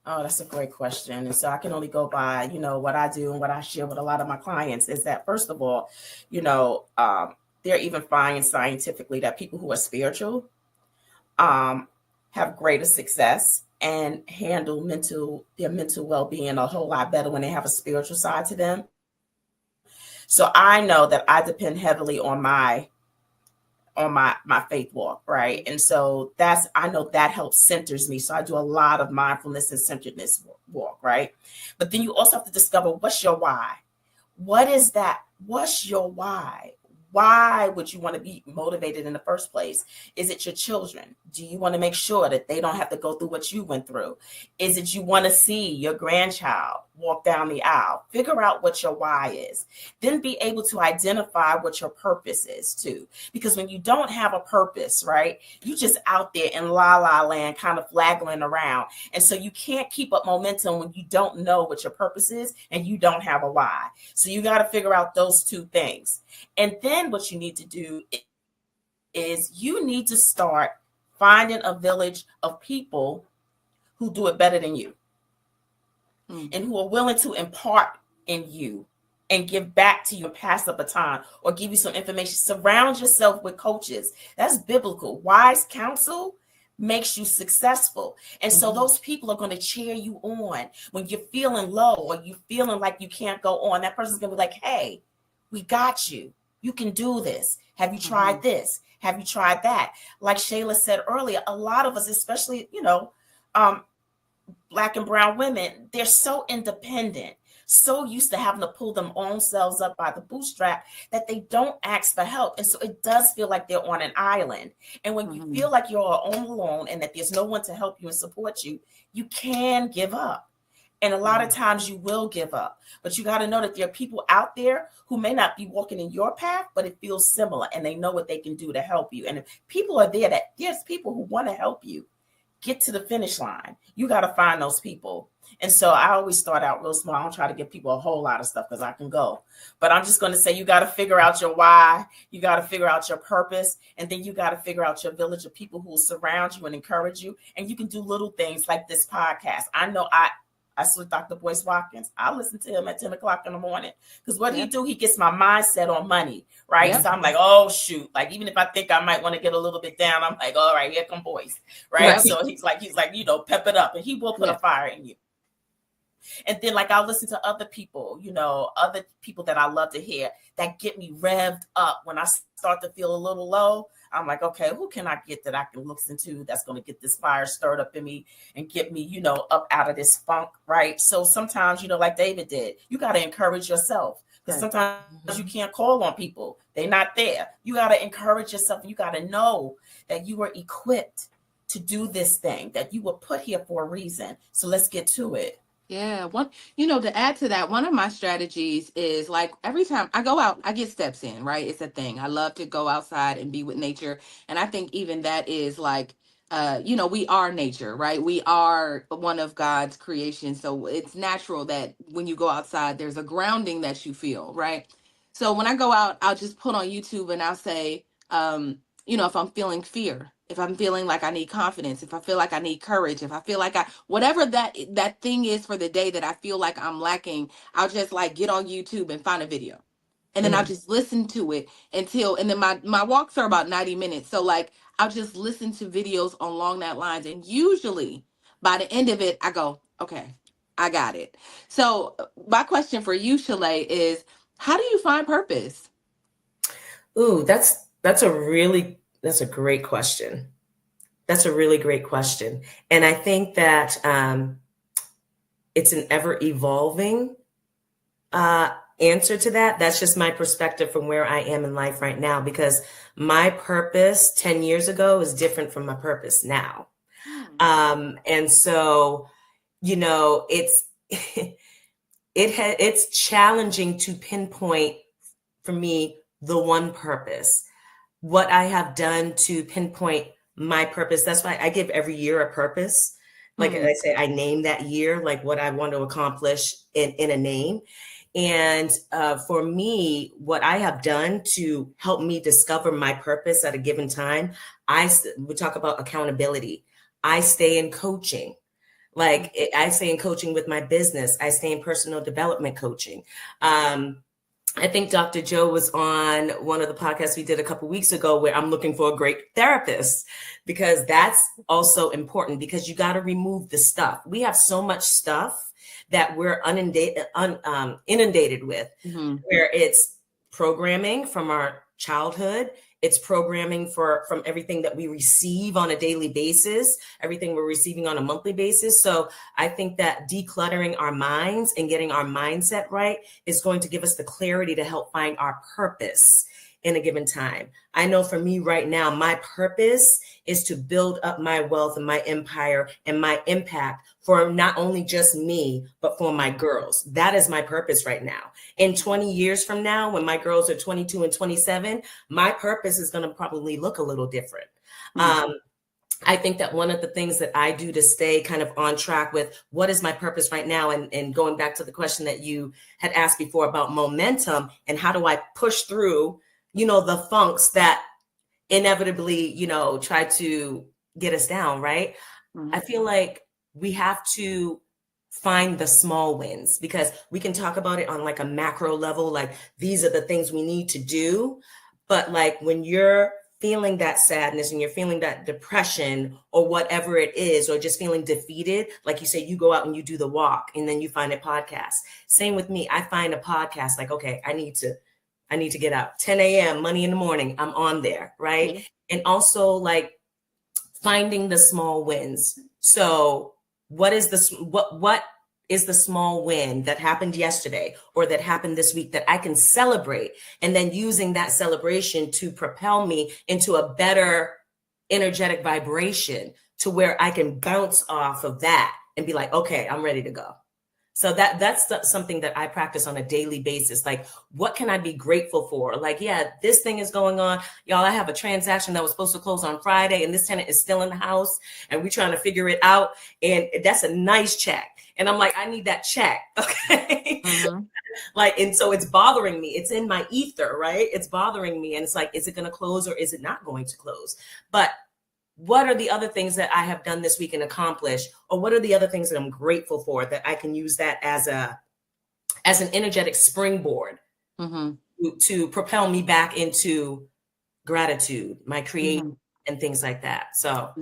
Oh, that's a great question. And so I can only go by, what I do and what I share with a lot of my clients is that, first of all, they're even finding scientifically that people who are spiritual have greater success and handle their mental well-being a whole lot better when they have a spiritual side to them. So I know that I depend heavily on my faith walk, right? And so I know that helps centers me. So I do a lot of mindfulness and centeredness walk, right? But then you also have to discover, what's your why? What is that? What's your why? Why would you want to be motivated in the first place? Is it your children? Do you want to make sure that they don't have to go through what you went through? Is it you want to see your grandchild walk down the aisle? Figure out what your why is. Then be able to identify what your purpose is too. Because when you don't have a purpose, right, you just out there in la la land kind of flagging around. And so you can't keep up momentum when you don't know what your purpose is and you don't have a why. So you got to figure out those two things. And then what you need to do is you need to start finding a village of people who do it better than you and who are willing to impart in you and give back to you and pass the baton or give you some information. Surround yourself with coaches. That's biblical. Wise counsel makes you successful. And so those people are going to cheer you on when you're feeling low or you're feeling like you can't go on. That person's going to be like, hey, we got you. You can do this. Have you tried this? Have you tried that? Like Shayla said earlier, a lot of us, especially, Black and brown women, they're so independent, so used to having to pull them own selves up by the bootstrap that they don't ask for help. And so it does feel like they're on an island. And when you feel like you're all alone and that there's no one to help you and support you, you can give up. And a lot of times you will give up, but you got to know that there are people out there who may not be walking in your path, but it feels similar and they know what they can do to help you. And if people are there, that there's people who want to help you get to the finish line, you got to find those people. And so I always start out real small. I don't try to give people a whole lot of stuff because I can go, but I'm just going to say, you got to figure out your why, you got to figure out your purpose, and then you got to figure out your village of people who will surround you and encourage you. And you can do little things like this podcast. I know I saw Dr. Boyce Watkins. I listen to him at 10 o'clock in the morning because what he do, he gets my mindset on money, right? Yep. So I'm like, oh, shoot. Like, even if I think I might want to get a little bit down, I'm like, all right, here come Boyce, right? Yep. So he's like, pep it up, and he will put a fire in you. And then like I'll listen to other people, other people that I love to hear that get me revved up when I start to feel a little low. I'm like, okay, who can I get that I can listen to that's going to get this fire stirred up in me and get me, up out of this funk, right? So sometimes, like David did, you got to encourage yourself because sometimes you can't call on people. They're not there. You got to encourage yourself. You got to know that you are equipped to do this thing, that you were put here for a reason. So let's get to it. Yeah. To add to that, one of my strategies is like every time I go out, I get steps in, right? It's a thing. I love to go outside and be with nature. And I think even that is like, we are nature, right? We are one of God's creations. So it's natural that when you go outside, there's a grounding that you feel, right? So when I go out, I'll just put on YouTube and I'll say, if I'm feeling fear, if I'm feeling like I need confidence, if I feel like I need courage, if I feel like whatever that thing is for the day that I feel like I'm lacking, I'll just like get on YouTube and find a video. And then I'll just listen to it and then my walks are about 90 minutes. So like, I'll just listen to videos along that lines. And usually by the end of it, I go, okay, I got it. So my question for you, Shalay, is how do you find purpose? Ooh, that's a great question. That's a really great question. And I think that it's an ever evolving answer to that. That's just my perspective from where I am in life right now, because my purpose 10 years ago is different from my purpose now. And so, it's challenging to pinpoint for me the one purpose. What I have done to pinpoint my purpose. That's why I give every year a purpose. Like I say, I name that year, like what I want to accomplish in a name. And for me, what I have done to help me discover my purpose at a given time, we talk about accountability. I stay in coaching. Like I stay in coaching with my business. I stay in personal development coaching. I think Dr. Joe was on one of the podcasts we did a couple of weeks ago where I'm looking for a great therapist, because that's also important, because you got to remove the stuff. We have so much stuff that we're inundated with, where it's programming from our childhood, It's programming from everything that we receive on a daily basis, everything we're receiving on a monthly basis. So I think that decluttering our minds and getting our mindset right is going to give us the clarity to help find our purpose in a given time. I know for me right now, my purpose is to build up my wealth and my empire and my impact for not only just me, but for my girls. That is my purpose right now. In 20 years from now, when my girls are 22 and 27, my purpose is going to probably look a little different. I think that one of the things that I do to stay kind of on track with what is my purpose right now, and going back to the question that you had asked before about momentum and how do I push through, the funks that inevitably, try to get us down, right? I feel like we have to find the small wins, because we can talk about it on like a macro level, like these are the things we need to do. But like when you're feeling that sadness and you're feeling that depression or whatever it is, or just feeling defeated, like you say, you go out and you do the walk and then you find a podcast. Same with me. I find a podcast like, okay, I need to get up 10 a.m. Money in the morning. I'm on there. Right. Mm-hmm. And also like finding the small wins. So what is the small win that happened yesterday or that happened this week that I can celebrate, and then using that celebration to propel me into a better energetic vibration to where I can bounce off of that and be like, okay, I'm ready to go. So that's something that I practice on a daily basis. Like, what can I be grateful for? Like, yeah, this thing is going on. Y'all, I have a transaction that was supposed to close on Friday and this tenant is still in the house and we're trying to figure it out. And that's a nice check. And I'm like, I need that check. Okay. Mm-hmm. Like, and so it's bothering me. It's in my ether, right? It's bothering me. And it's like, is it going to close or is it not going to close? But what are the other things that I have done this week and accomplished? Or what are the other things that I'm grateful for that I can use that as an energetic springboard to propel me back into gratitude, my creation and things like that. So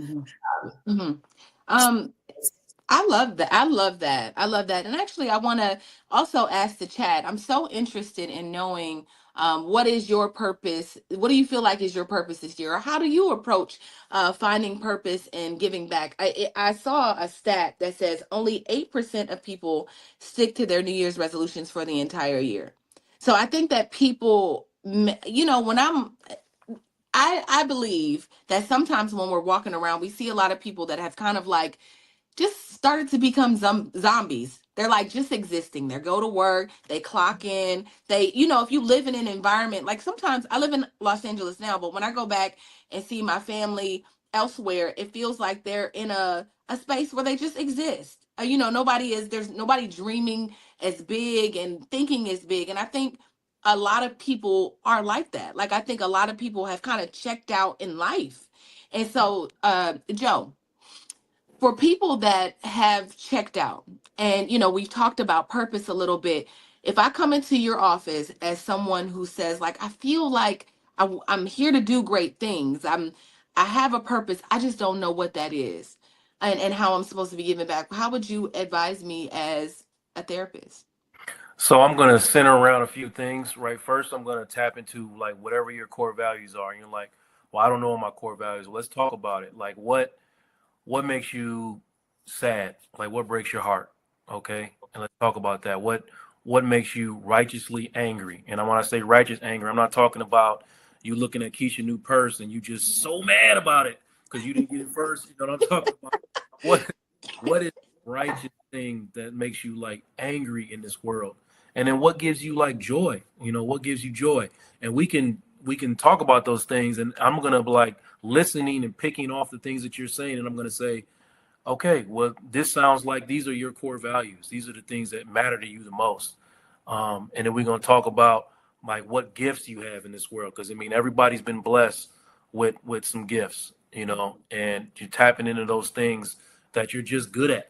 I love that. I love that. I love that. And actually, I want to also ask the chat. I'm so interested in knowing what is your purpose? What do you feel like is your purpose this year? Or how do you approach finding purpose and giving back? I saw a stat that says only 8% of people stick to their New Year's resolutions for the entire year. So I think that people, when I believe that sometimes when we're walking around, we see a lot of people that have kind of like just started to become zombies. They're like just existing. They go to work, they clock in. They, if you live in an environment, like sometimes I live in Los Angeles now, but when I go back and see my family elsewhere, it feels like they're in a space where they just exist. There's nobody dreaming as big and thinking as big. And I think a lot of people are like that. Like, I think a lot of people have kind of checked out in life. And so, Joe, for people that have checked out, and we've talked about purpose a little bit, if I come into your office as someone who says, like, I feel like I'm here to do great things, I have a purpose, I just don't know what that is, and how I'm supposed to be giving back, how would you advise me as a therapist? So I'm going to center around a few things, right? First, I'm going to tap into like whatever your core values are. And you're like, well, I don't know what my core values are. Let's talk about it. Like, what makes you sad? Like, what breaks your heart? Okay. And let's talk about that. What makes you righteously angry? And when I say righteous anger, I'm not talking about you looking at Keisha's new purse and you just so mad about it because you didn't get it first. You know what I'm talking about? What is righteous thing that makes you like angry in this world? And then what gives you like joy? What gives you joy? And we can talk about those things. And I'm going to be like listening and picking off the things that you're saying. And I'm going to say, okay, well, this sounds like these are your core values. These are the things that matter to you the most. And then we're going to talk about like what gifts you have in this world. Because everybody's been blessed with some gifts, and you're tapping into those things that you're just good at.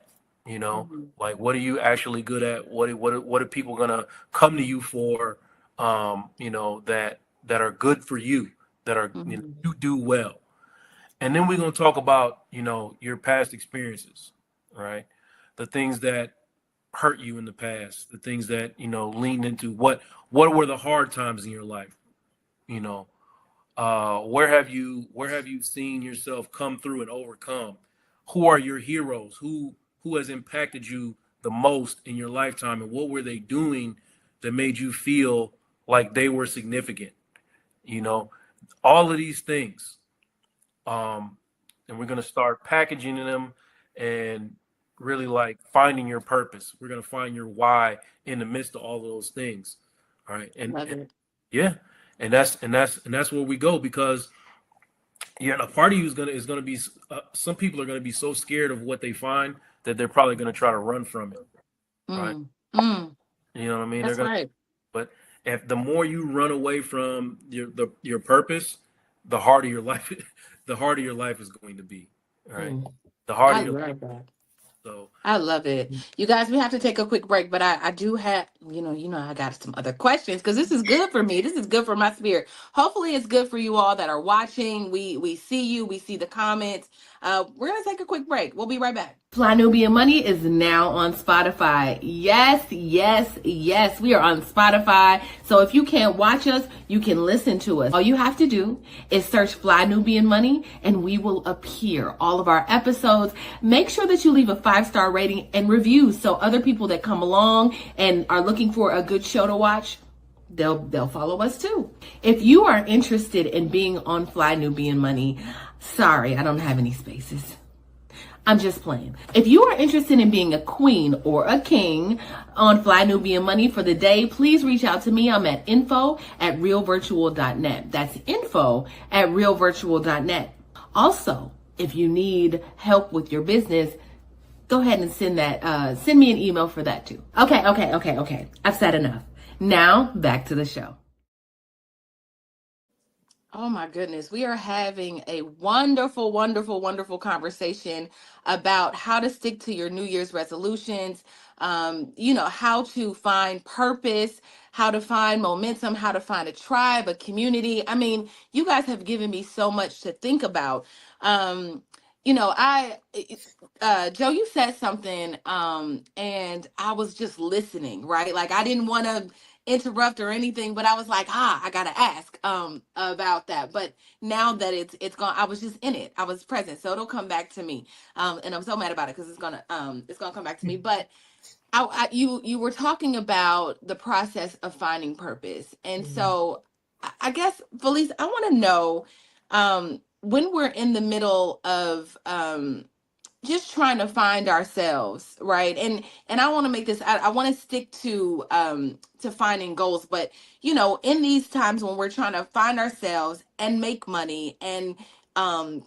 Like, what are you actually good at? What are people gonna come to you for? That are good for you, that are you do well. And then we're gonna talk about your past experiences, right? The things that hurt you in the past, the things that leaned into what were the hard times in your life, Where have you seen yourself come through and overcome? Who are your heroes? Who has impacted you the most in your lifetime, and what were they doing that made you feel like they were significant? You know, all of these things. And we're going to start packaging them and really like finding your purpose. We're going to find your why in the midst of all of those things. All right. Love it. Yeah. And that's where we go, because a part of you is gonna be some people are gonna be so scared of what they find that they're probably gonna try to run from it, right? You know what I mean? That's right. But if the more you run away from your purpose, the harder your life is going to be. All right. The harder I your love that. So I love it. You guys, we have to take a quick break, but I do have, I got some other questions because this is good for me. This is good for my spirit. Hopefully it's good for you all that are watching. We see you, we see the comments. We're going to take a quick break. We'll be right back. Fly Nubian Money is now on Spotify. Yes, yes, yes. We are on Spotify. So if you can't watch us, you can listen to us. All you have to do is search Fly Nubian Money and we will appear. All of our episodes. Make sure that you leave a 5-star rating and reviews so other people that come along and are looking for a good show to watch, they'll follow us too. If you are interested in being on Fly Nubian Money, sorry, I don't have any spaces. I'm just playing. If you are interested in being a queen or a king on Fly Nubian Money for the day, please reach out to me. I'm at info@realvirtual.net. That's info@realvirtual.net. Also, if you need help with your business, go ahead and send me an email for that too. Okay. I've said enough. Now back to the show. Oh my goodness. We are having a wonderful, wonderful, wonderful conversation about how to stick to your New Year's resolutions, how to find purpose, how to find momentum, how to find a tribe, a community. I mean, you guys have given me so much to think about. Joe, you said something, and I was just listening, right? Like I didn't want to interrupt or anything, but I was like, I gotta ask about that. But now that it's gone, I was just in it. I was present, so it'll come back to me. And I'm so mad about it because it's gonna come back to me. But you were talking about the process of finding purpose, and so I guess, Felice, I want to know, when we're in the middle of just trying to find ourselves, right? And I want to make this, I want to stick to finding goals, but in these times when we're trying to find ourselves and make money and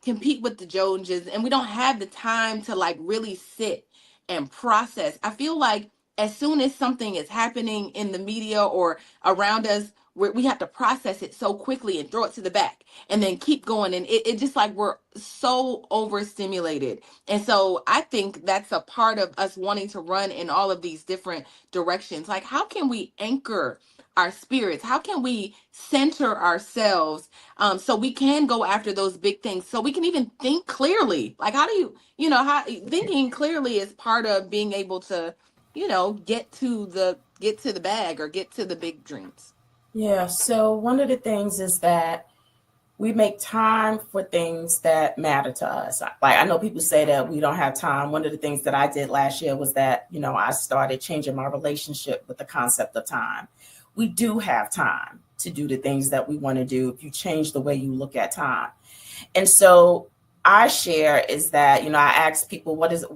compete with the Joneses, and we don't have the time to like really sit and process. I feel like as soon as something is happening in the media or around us, we have to process it so quickly and throw it to the back and then keep going. And it just like we're so overstimulated. And so I think that's a part of us wanting to run in all of these different directions. Like, how can we anchor our spirits? How can we center ourselves so we can go after those big things, so we can even think clearly? Like, how do how thinking clearly is part of being able to, get to the bag or get to the big dreams. Yeah, so one of the things is that we make time for things that matter to us. Like, I know people say that we don't have time. One of the things that I did last year was that, I started changing my relationship with the concept of time. We do have time to do the things that we want to do if you change the way you look at time. And so I share is that, I ask people, what is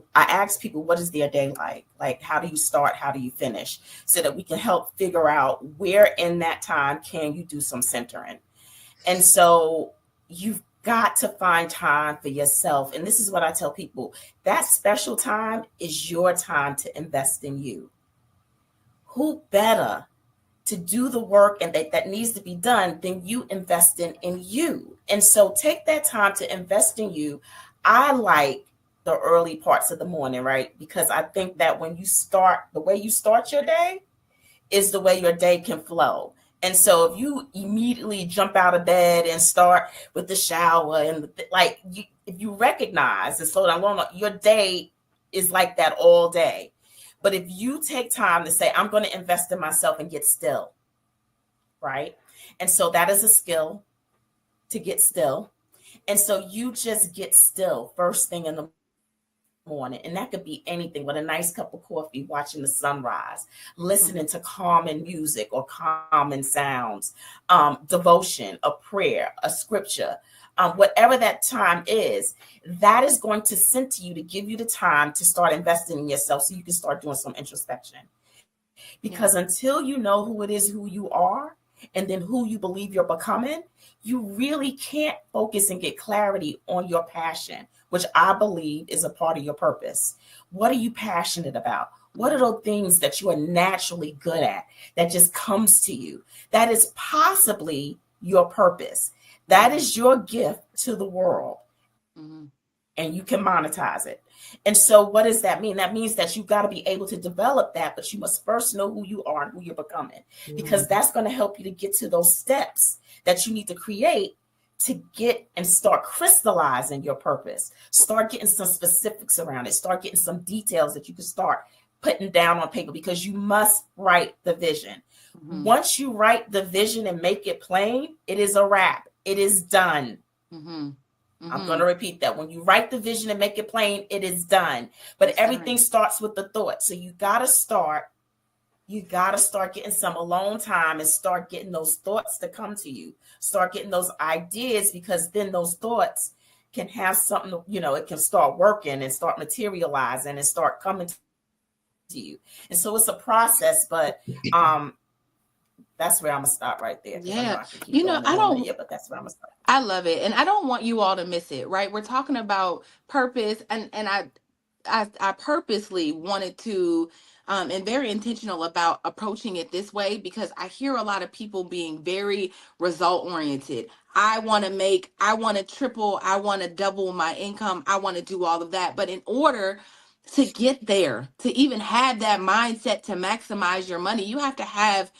their day like? Like, how do you start? How do you finish? So that we can help figure out where in that time can you do some centering. And so you've got to find time for yourself. And this is what I tell people, that special time is your time to invest in you. Who better to do the work and that needs to be done than you investing in you? And so take that time to invest in you. I like the early parts of the morning, right? Because I think that when the way you start your day is the way your day can flow. And so if you immediately jump out of bed and start with the shower and if you recognize and slow down, your day is like that all day. But if you take time to say, I'm going to invest in myself and get still, right? And so that is a skill. to get still. And so you just get still first thing in the morning. And that could be anything, with a nice cup of coffee, watching the sunrise, listening to calming music or calming sounds, devotion, a prayer, a scripture, whatever that time is, that is going to center you to give you the time to start investing in yourself so you can start doing some introspection. Because until you know who it is, who you are, and then who you believe you're becoming, you really can't focus and get clarity on your passion, which I believe is a part of your purpose. What are you passionate about? What are those things that you are naturally good at that just comes to you? That is possibly your purpose. That is your gift to the world. And you can monetize it. And so what does that mean? That means that you've got to be able to develop that, but you must first know who you are and who you're becoming, because that's going to help you to get to those steps that you need to create to get and start crystallizing your purpose. Start getting some specifics around it. Start getting some details that you can start putting down on paper, because you must write the vision. Once you write the vision and make it plain, it is a wrap. It is done. I'm going to repeat that. When you write the vision and make it plain, it is done. But everything starts with the thought. So you got to start getting some alone time and start getting those thoughts to come to you. Start getting those ideas, because then those thoughts can have something, it can start working and start materializing and start coming to you. And so it's a process, but that's where I'm gonna stop right there. Yeah. But that's where I'm gonna stop. I love it. And I don't want you all to miss it, right? We're talking about purpose, and I purposely wanted to and very intentional about approaching it this way, because I hear a lot of people being very result oriented. I want to triple, I want to double my income, I want to do all of that. But in order to get there, to even have that mindset to maximize your money, you have to have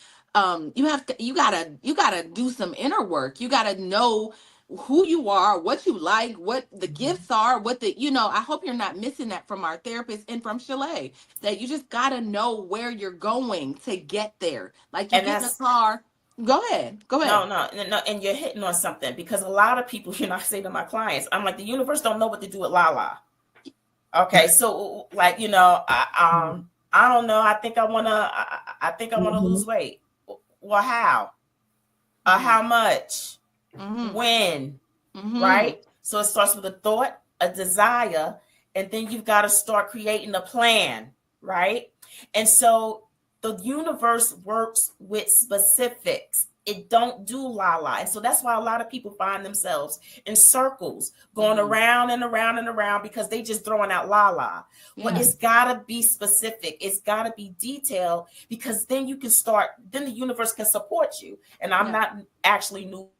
you gotta do some inner work. You gotta know who you are, what you like, what the gifts are, I hope you're not missing that from our therapist and from Chalet, that you just gotta know where you're going to get there. Like you get in the car. Go ahead. No, and you're hitting on something, because a lot of people, I say to my clients, I'm like, the universe don't know what to do with Lala. Okay, so like, I don't know. I think I wanna lose weight. Well, how? How much? When? Right? So it starts with a thought, a desire, and then you've got to start creating a plan, right? And so the universe works with specifics. It don't do la. And so that's why a lot of people find themselves in circles, going around and around and around, because they just throwing out la. Well, it's got to be specific. It's got to be detailed, because then you can start, then the universe can support you. And I'm not actually new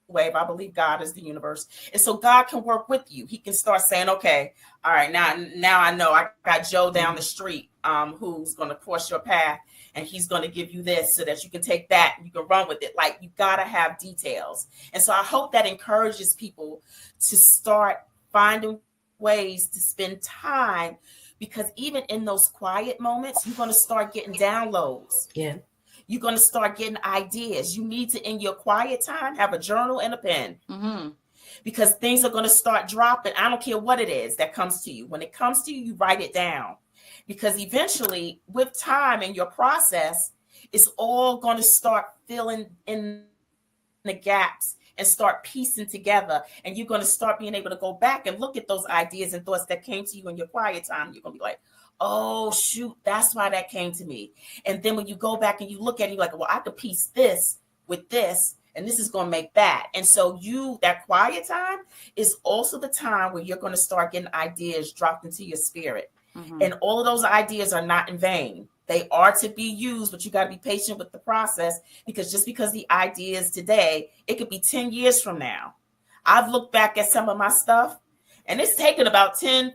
wave. I believe God is the universe. And so God can work with you. He can start saying, okay, all right, now I know I got Joe down the street who's going to cross your path, and he's going to give you this so that you can take that and you can run with it. Like, you got to have details. And so I hope that encourages people to start finding ways to spend time, because even in those quiet moments, you're going to start getting downloads. Yeah. You're going to start getting ideas. You need to, in your quiet time, have a journal and a pen, because things are going to start dropping. I don't care what it is that comes to you. When it comes to you, you write it down, because eventually, with time and your process, it's all going to start filling in the gaps and start piecing together. And you're going to start being able to go back and look at those ideas and thoughts that came to you in your quiet time. You're going to be like, oh, shoot, that's why that came to me. And then when you go back and you look at it, you're like, well, I could piece this with this, and this is going to make that. And so that quiet time is also the time where you're going to start getting ideas dropped into your spirit. And all of those ideas are not in vain. They are to be used, but you got to be patient with the process, because just because the idea is today, it could be 10 years from now. I've looked back at some of my stuff, and it's taken about 10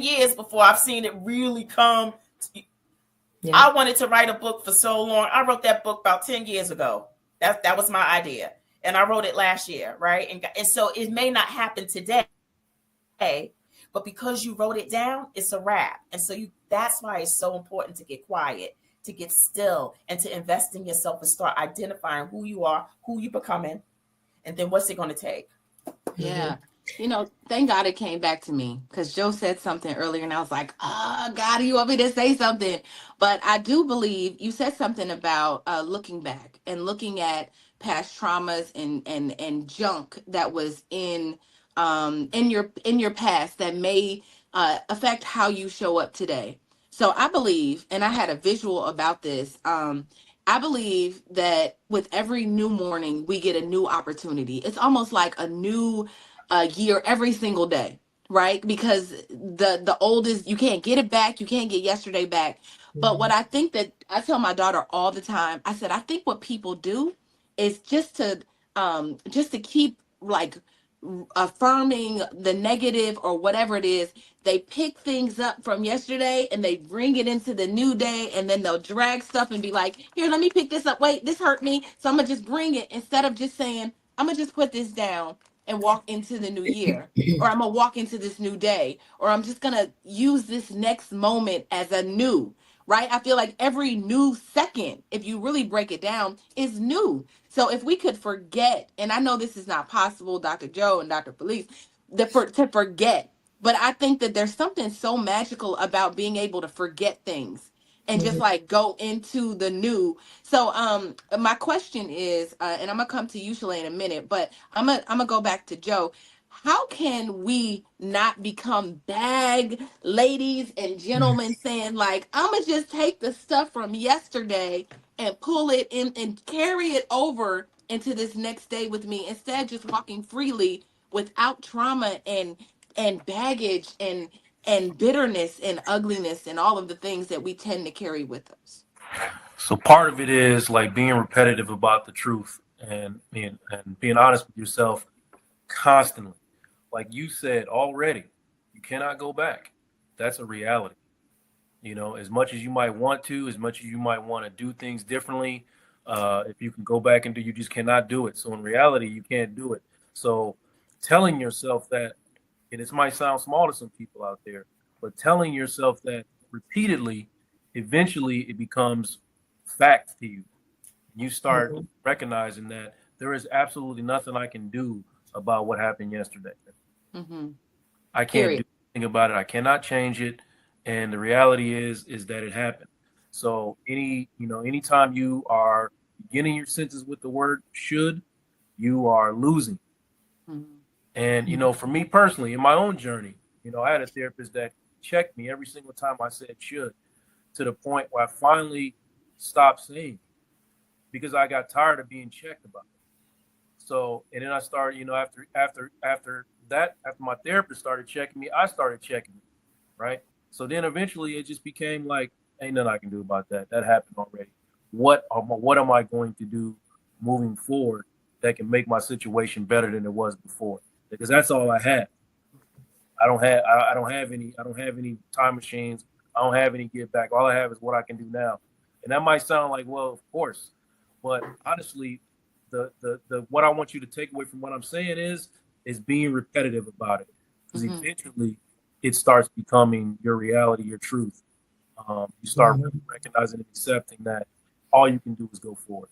years before I've seen it really come. I wanted to write a book for so long. I wrote that book about 10 years ago. That was my idea. And I wrote it last year, right? And so it may not happen today, but because you wrote it down, it's a wrap. And so that's why it's so important to get quiet, to get still, and to invest in yourself and start identifying who you are, who you're becoming, And then what's it going to take? Yeah. You know, thank God it came back to me, because Joe said something earlier and I was like, God, you want me to say something? But I do believe you said something about looking back and looking at past traumas and junk that was in your past that may affect how you show up today. So I believe, and I had a visual about this, I believe that with every new morning, we get a new opportunity. It's almost like a new year every single day, right? Because the old is, you can't get it back. You can't get yesterday back. But what I think that I tell my daughter all the time, I said, I think what people do is just to keep like affirming the negative or whatever it is. They pick things up from yesterday and they bring it into the new day, and then they'll drag stuff and be like, here, let me pick this up. Wait, this hurt me, so I'm gonna just bring it, instead of just saying, I'm gonna just put this down and walk into the new year, or I'm gonna walk into this new day, or I'm just gonna use this next moment as a new, right? I feel like every new second, if you really break it down, is new. So if we could forget, and I know this is not possible, Dr. Joe and Dr. Felice, to forget, but I think that there's something so magical about being able to forget things and just like go into the new. So my question is, and I'm gonna come to you, Shalay, in a minute, but I'm gonna go back to Joe. How can we not become bag ladies and gentlemen saying like, I'm gonna just take the stuff from yesterday and pull it in and carry it over into this next day with me, instead just walking freely without trauma and baggage and bitterness and ugliness and all of the things that we tend to carry with us? So part of it is like being repetitive about the truth and being honest with yourself constantly. Like you said already, you cannot go back. That's a reality. You know, as much as you might want to, as much as you might want to do things differently, if you can go back and do, you just cannot do it. So in reality, you can't do it. So telling yourself that, and this might sound small to some people out there, but telling yourself that repeatedly, eventually it becomes fact to you. You start recognizing that there is absolutely nothing I can do about what happened yesterday. I can't do anything about it. I cannot change it. And the reality is that it happened. So anytime you are beginning your sentence with the word should, you are losing. And, for me personally, in my own journey, I had a therapist that checked me every single time I said should, to the point where I finally stopped saying it because I got tired of being checked about it. So, and then I started, after my therapist started checking me, I started checking it, right? So then eventually it just became like, ain't nothing I can do about that. That happened already. What am I going to do moving forward that can make my situation better than it was before? Because that's all I have. I don't have any time machines. I don't have any give back. All I have is what I can do now. And that might sound like, well, of course, but honestly, the what I want you to take away from what I'm saying is being repetitive about it. Because eventually it starts becoming your reality, your truth. You start really recognizing and accepting that all you can do is go forward.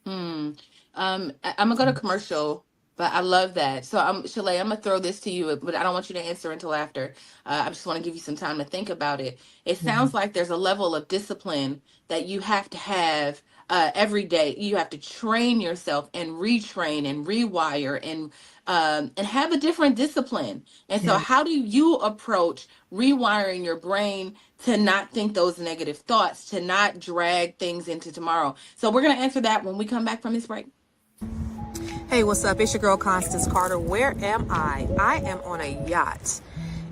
I'm gonna go to commercial, but I love that. So Shalay, I'm gonna throw this to you, but I don't want you to answer until after. I just want to give you some time to think about it. It sounds like there's a level of discipline that you have to have every day. You have to train yourself and retrain and rewire and have a different discipline. And so how do you approach rewiring your brain to not think those negative thoughts, to not drag things into tomorrow? So we're going to answer that when we come back from this break. Hey, what's up? It's your girl, Constance Carter. Where am I? I am on a yacht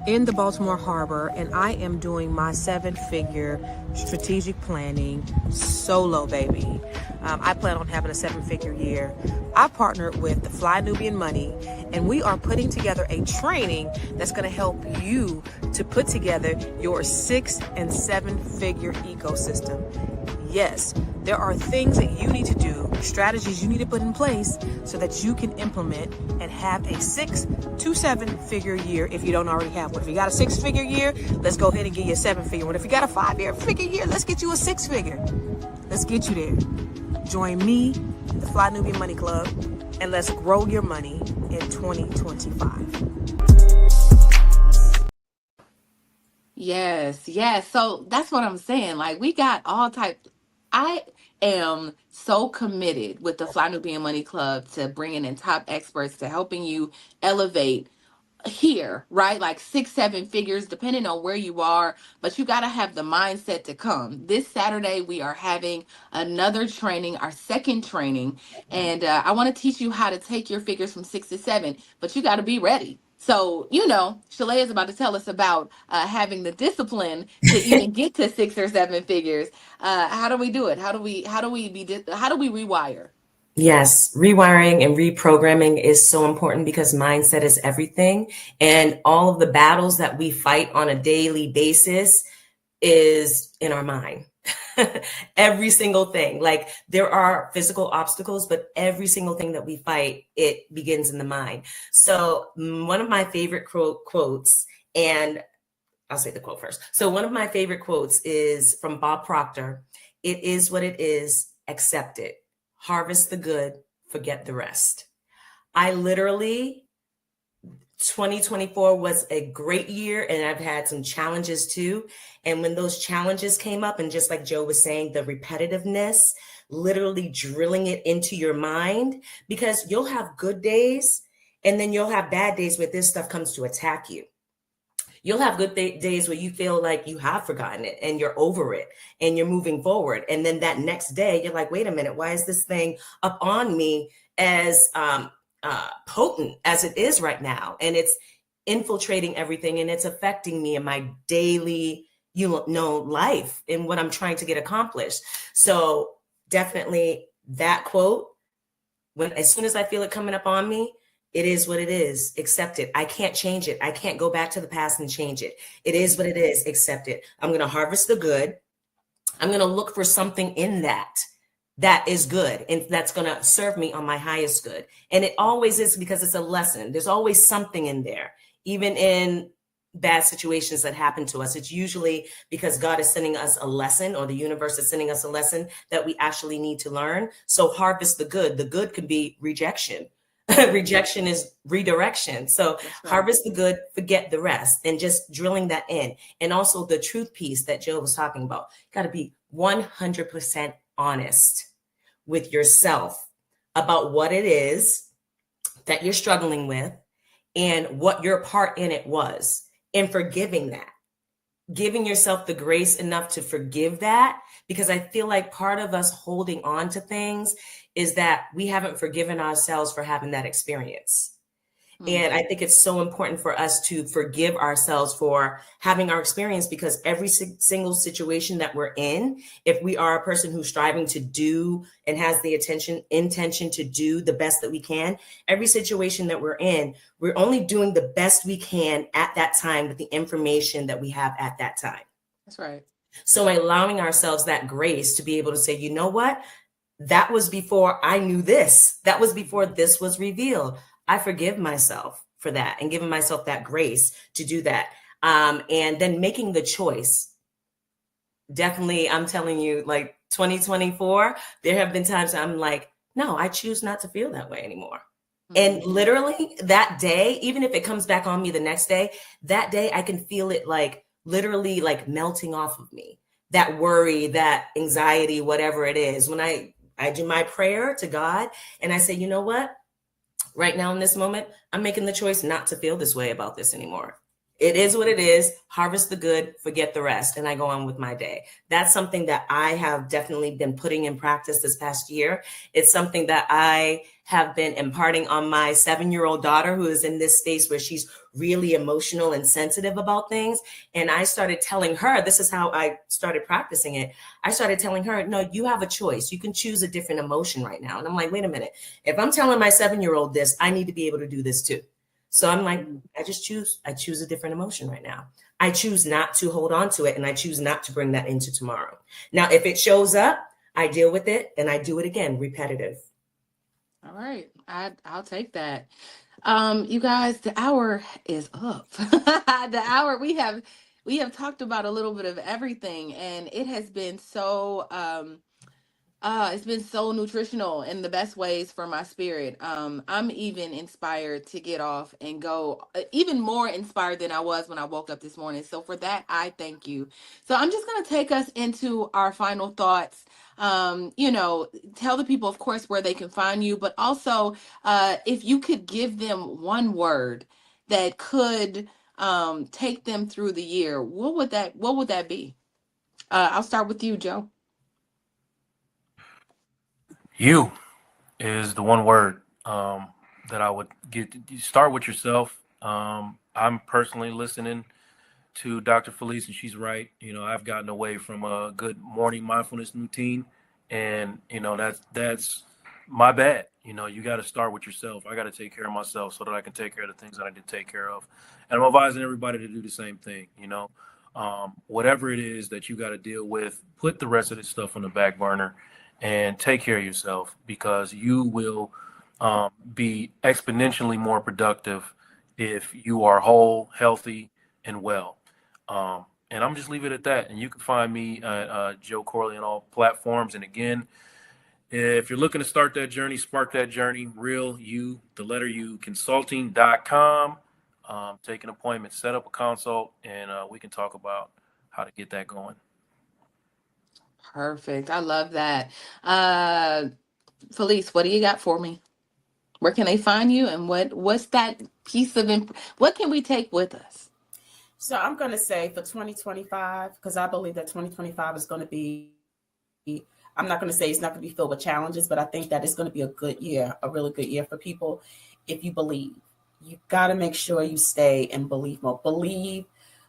in the Baltimore Harbor, and I am doing my 7-figure strategic planning solo, baby. I plan on having a 7-figure year. I partnered with the Fly Nubian Money, and we are putting together a training that's going to help you to put together your 6- and 7-figure ecosystem. Yes, there are things that you need to do, strategies you need to put in place so that you can implement and have a 6- to 7-figure year if you don't already have one. If you got a 6-figure year, let's go ahead and get you a 7-figure one. If you got a 5-figure year, let's get you a 6-figure. Let's get you there. Join me, the Fly Nubian Money Club, and let's grow your money in 2025. Yes, yes. So that's what I'm saying. Like we got all types. I am so committed with the Fly Nubian Money Club to bringing in top experts to helping you elevate here, right? Like 6, 7 figures, depending on where you are, but you got to have the mindset to come. This Saturday, we are having another training, our second training, and I want to teach you how to take your figures from 6 to 7, but you got to be ready. So, Shalea is about to tell us about having the discipline to even get to 6 or 7 figures. How do we do it? How do we rewire? Yes, rewiring and reprogramming is so important because mindset is everything. And all of the battles that we fight on a daily basis is in our mind. Every single thing. Like there are physical obstacles, but every single thing that we fight, it begins in the mind. So one of my favorite quotes, and I'll say the quote first. So one of my favorite quotes is from Bob Proctor. It is what it is, accept it. Harvest the good, forget the rest. I literally, 2024 was a great year and I've had some challenges too. And when those challenges came up, and just like Joe was saying, the repetitiveness, literally drilling it into your mind, because you'll have good days and then you'll have bad days where this stuff comes to attack you. You'll have good days where you feel like you have forgotten it and you're over it and you're moving forward. And then that next day, you're like, wait a minute, why is this thing up on me as potent as it is right now? And it's infiltrating everything and it's affecting me in my daily, life and what I'm trying to get accomplished. So definitely that quote, as soon as I feel it coming up on me, it is what it is. Accept it. I can't change it. I can't go back to the past and change it. It is what it is. Accept it. I'm going to harvest the good. I'm going to look for something in that is good and that's going to serve me on my highest good. And it always is, because it's a lesson. There's always something in there, even in bad situations that happen to us. It's usually because God is sending us a lesson, or the universe is sending us a lesson that we actually need to learn. So harvest the good. The good can be rejection. Rejection is redirection. So harvest the good, forget the rest, and just drilling that in. And also the truth piece that Joe was talking about. You got to be 100% honest with yourself about what it is that you're struggling with and what your part in it was, and forgiving that. Giving yourself the grace enough to forgive that, because I feel like part of us holding on to things is that we haven't forgiven ourselves for having that experience. And I think it's so important for us to forgive ourselves for having our experience, because every single situation that we're in, if we are a person who's striving to do and has the intention to do the best that we can, every situation that we're in, we're only doing the best we can at that time with the information that we have at that time. That's right. So allowing ourselves that grace to be able to say, you know what? That was before I knew this. That was before this was revealed. I forgive myself for that, and giving myself that grace to do that. And then making the choice. Definitely, I'm telling you, like 2024, there have been times I'm like, no, I choose not to feel that way anymore. And literally that day, even if it comes back on me the next day, that day I can feel it like literally like melting off of me. That worry, that anxiety, whatever it is. When I do my prayer to God and I say, you know what? Right now in this moment, I'm making the choice not to feel this way about this anymore. It is what it is. Harvest the good, forget the rest. And I go on with my day. That's something that I have definitely been putting in practice this past year. It's something that I have been imparting on my 7-year-old daughter, who is in this space where she's really emotional and sensitive about things. And I started telling her, this is how I started practicing it. I started telling her, no, you have a choice. You can choose a different emotion right now. And I'm like, wait a minute. If I'm telling my 7-year-old this, I need to be able to do this too. So I'm like, I choose a different emotion right now. I choose not to hold on to it, and I choose not to bring that into tomorrow. Now, if it shows up, I deal with it and I do it again, repetitive. All right. I'll take that. You guys, the hour is up. The hour, we have talked about a little bit of everything, and it has been so It's been so nutritional in the best ways for my spirit. I'm even inspired to get off and go, even more inspired than I was when I woke up this morning. So for that, I thank you. So I'm just going to take us into our final thoughts. Tell the people, of course, where they can find you, but also if you could give them one word that could take them through the year, what would that be? I'll start with you, Joe. You is the one word that I would get. You start with yourself. I'm personally listening to Dr. Felice, and she's right. I've gotten away from a good morning mindfulness routine, and that's my bad. You got to start with yourself. I got to take care of myself so that I can take care of the things that I need to take care of, and I'm advising everybody to do the same thing. Whatever it is that you got to deal with, put the rest of this stuff on the back burner and take care of yourself, because you will be exponentially more productive if you are whole, healthy, and well. And I'm just leave it at that. And you can find me at Joe Corley on all platforms. And again, if you're looking to start that journey, spark that journey, real you, the letter U, consulting.com. Take an appointment, set up a consult, and we can talk about how to get that going. Perfect. I love that. Felice, what do you got for me? Where can they find you, and what's that piece of what can we take with us? So I'm going to say for 2025, because I believe that 2025 is going to be, I'm not going to say it's not going to be filled with challenges, but I think that it's going to be a good year, a really good year for people. If you believe, you got to make sure you stay in belief mode. Believe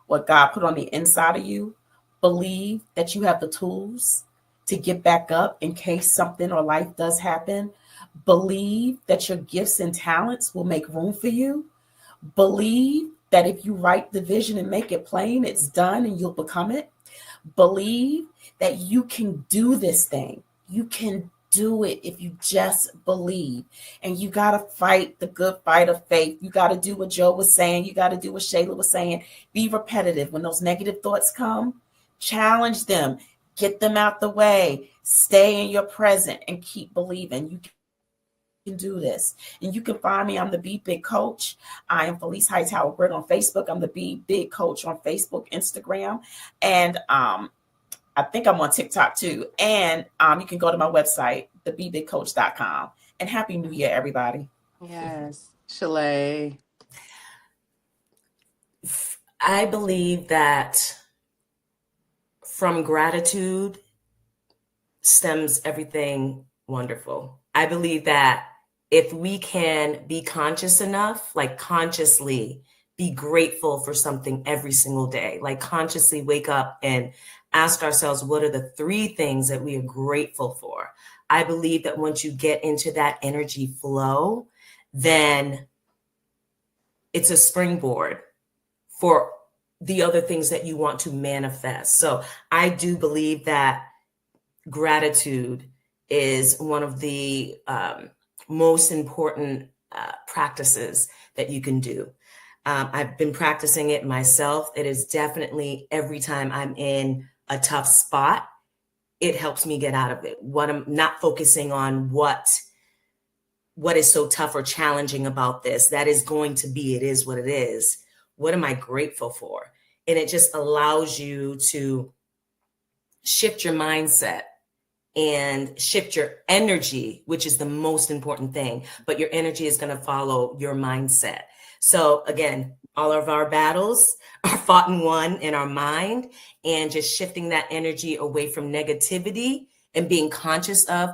what God put on the inside of you. Believe that you have the tools to get back up in case something or life does happen. Believe that your gifts and talents will make room for you. Believe that if you write the vision and make it plain, it's done and you'll become it. Believe that you can do this thing. You can do it if you just believe. And you got to fight the good fight of faith. You got to do what Joe was saying. You got to do what Shayla was saying. Be repetitive. When those negative thoughts come, challenge them. Get them out the way. Stay in your present and keep believing. You can do this. And you can find me. I'm the Be Big Coach. I am Felice Hightower Britt on Facebook. I'm the Be Big Coach on Facebook, Instagram, and I think I'm on TikTok too. And you can go to my website, thebebigcoach.com. And Happy New Year, everybody. Yes. Shalay. I believe that from gratitude stems everything wonderful. I believe that if we can be conscious enough, like consciously be grateful for something every single day, like consciously wake up and ask ourselves, what are the 3 things that we are grateful for? I believe that once you get into that energy flow, then it's a springboard for the other things that you want to manifest. So I do believe that gratitude is one of the most important practices that you can do. I've been practicing it myself. It is definitely every time I'm in a tough spot, it helps me get out of it. What I'm not focusing on what is so tough or challenging about this. That is going to be, it is what it is. What am I grateful for? And it just allows you to shift your mindset and shift your energy, which is the most important thing. But your energy is going to follow your mindset. So again, all of our battles are fought and won in our mind, and just shifting that energy away from negativity and being conscious of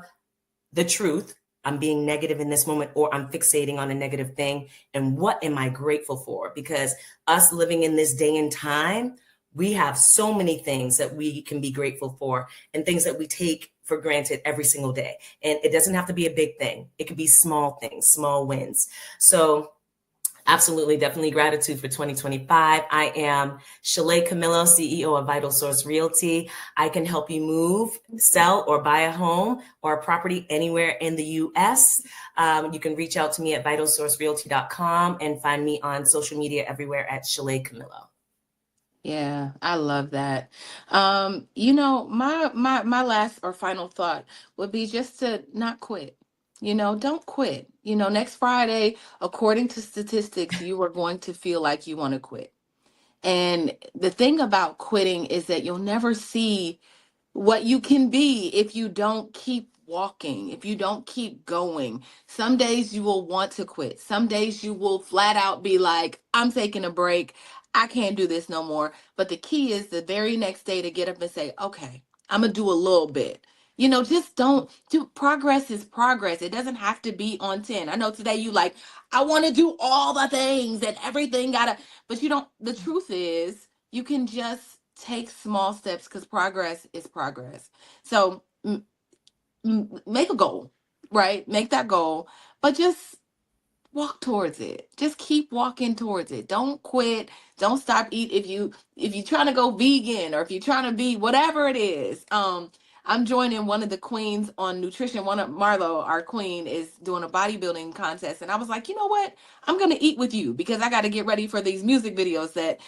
the truth. I'm being negative in this moment, or I'm fixating on a negative thing. And what am I grateful for? Because us living in this day and time, we have so many things that we can be grateful for, and things that we take for granted every single day. And it doesn't have to be a big thing. It could be small things, small wins. So absolutely, definitely gratitude for 2025. I am Shalay Camillo, CEO of Vital Source Realty. I can help you move, sell, or buy a home or a property anywhere in the U.S. You can reach out to me at vitalsourcerealty.com and find me on social media everywhere at Shalay Camillo. Yeah, I love that. My last or final thought would be just to not quit. Don't quit. Next Friday, according to statistics, you are going to feel like you want to quit. And the thing about quitting is that you'll never see what you can be if you don't keep walking, if you don't keep going. Some days you will want to quit. Some days you will flat out be like, I'm taking a break. I can't do this no more. But the key is the very next day to get up and say, okay, I'm going to do a little bit. Just don't do. Progress is progress. It doesn't have to be on 10. I know today you like, I want to do all the things and everything gotta, but you don't. The truth is, you can just take small steps because progress is progress. So make a goal, right? Make that goal, but just walk towards it. Just keep walking towards it. Don't quit. Don't stop eat. If you're trying to go vegan, or if you're trying to be whatever it is. I'm joining one of the queens on nutrition. One of Marlo, our queen, is doing a bodybuilding contest, and I was like, you know what? I'm gonna eat with you because I got to get ready for these music videos that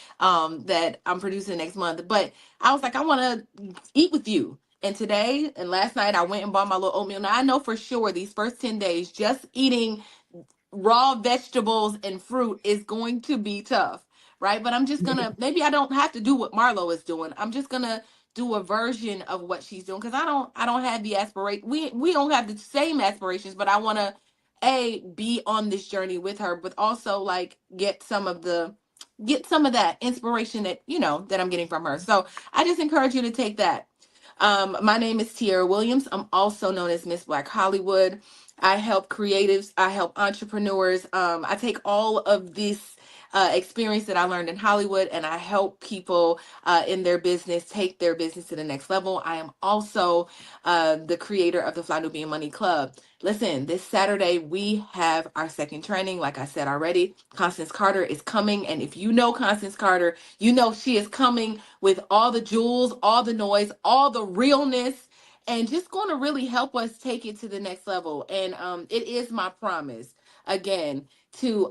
I'm producing next month. But I was like, I want to eat with you. And today and last night, I went and bought my little oatmeal. Now I know for sure these first 10 days, just eating raw vegetables and fruit is going to be tough, right? But I'm just gonna, maybe I don't have to do what Marlo is doing. I'm just gonna do a version of what she's doing because I don't have the aspiration. We don't have the same aspirations, but I want to be on this journey with her, but also like get some of that inspiration that I'm getting from her. So I just encourage you to take that. My name is Tiara Williams. I'm also known as Miss Black Hollywood. I help creatives, I help entrepreneurs. I take all of this experience that I learned in Hollywood, and I help people in their business take their business to the next level. I am also the creator of the Fly Nubian Money Club. Listen, this Saturday we have our second training. Like I said already, Constance Carter is coming. And if you know Constance Carter, you know she is coming with all the jewels, all the noise, all the realness, and just going to really help us take it to the next level. And it is my promise, again, to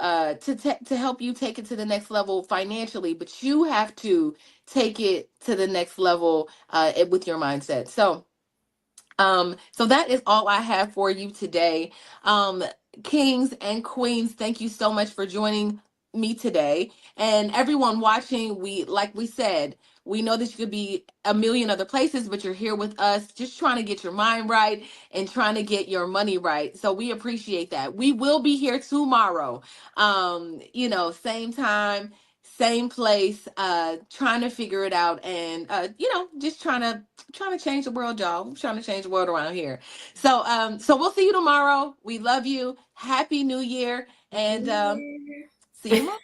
help you take it to the next level financially, but you have to take it to the next level with your mindset. So that is all I have for you today. Kings and queens, thank you so much for joining me today. And everyone watching, like we said, we know that you could be a million other places, but you're here with us just trying to get your mind right and trying to get your money right. So we appreciate that. We will be here tomorrow. Same time, same place, trying to figure it out, and just trying to change the world, y'all. I'm trying to change the world around here. So we'll see you tomorrow. We love you. Happy New Year, and see you tomorrow.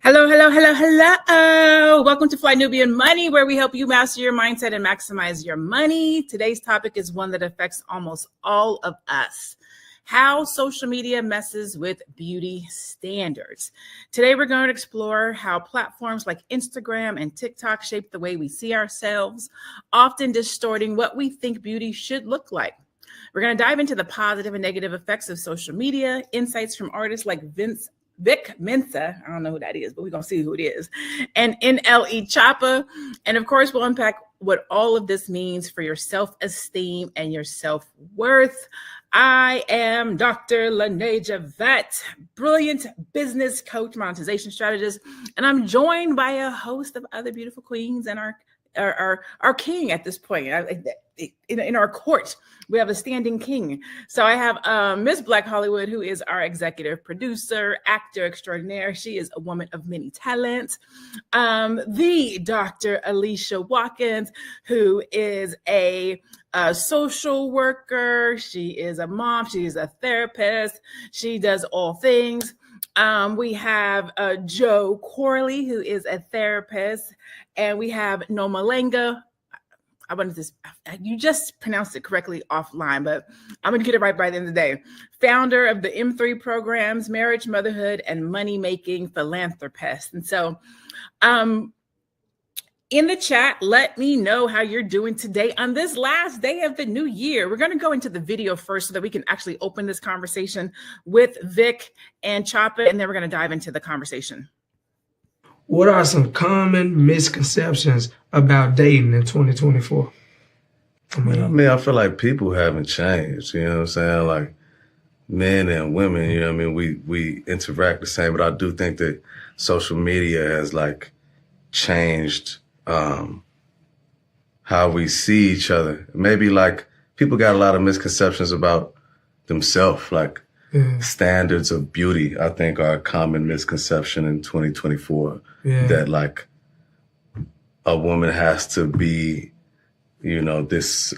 Hello, hello, hello, hello. Welcome to Fly Nubian Money, where we help you master your mindset and maximize your money. Today's topic is one that affects almost all of us: how social media messes with beauty standards. Today, we're going to explore how platforms like Instagram and TikTok shape the way we see ourselves, often distorting what we think beauty should look like. We're going to dive into the positive and negative effects of social media, insights from artists like Vic Mensa, I don't know who that is, but we're going to see who it is, and NLE Choppa. And of course, we'll unpack what all of this means for your self-esteem and your self-worth. I am Dr. Lene Javette, brilliant business coach, monetization strategist, and I'm joined by a host of other beautiful queens and our king at this point. In our court, we have a standing king. So I have Miss Black Hollywood, who is our executive producer, actor extraordinaire. She is a woman of many talents. The Dr. Alicia Watkins, who is a social worker. She is a mom. She is a therapist. She does all things. We have Joe Corley, who is a therapist, and we have Noma Lenga. I wanted to, you just pronounced it correctly offline, but I'm going to get it right by the end of the day. Founder of the M3 programs, marriage, motherhood, and money-making philanthropist. And so, in the chat, let me know how you're doing today on this last day of the new year. We're going to go into the video first so that we can actually open this conversation with Vic and Chapa, and then we're going to dive into the conversation. What are some common misconceptions about dating in 2024? I mean, I feel like people haven't changed, you know what I'm saying? Like men and women, you know what I mean? We interact the same, but I do think that social media has like changed how we see each other. Maybe like people got a lot of misconceptions about themselves, like standards of beauty, I think are a common misconception in 2024. That like a woman has to be, you know, this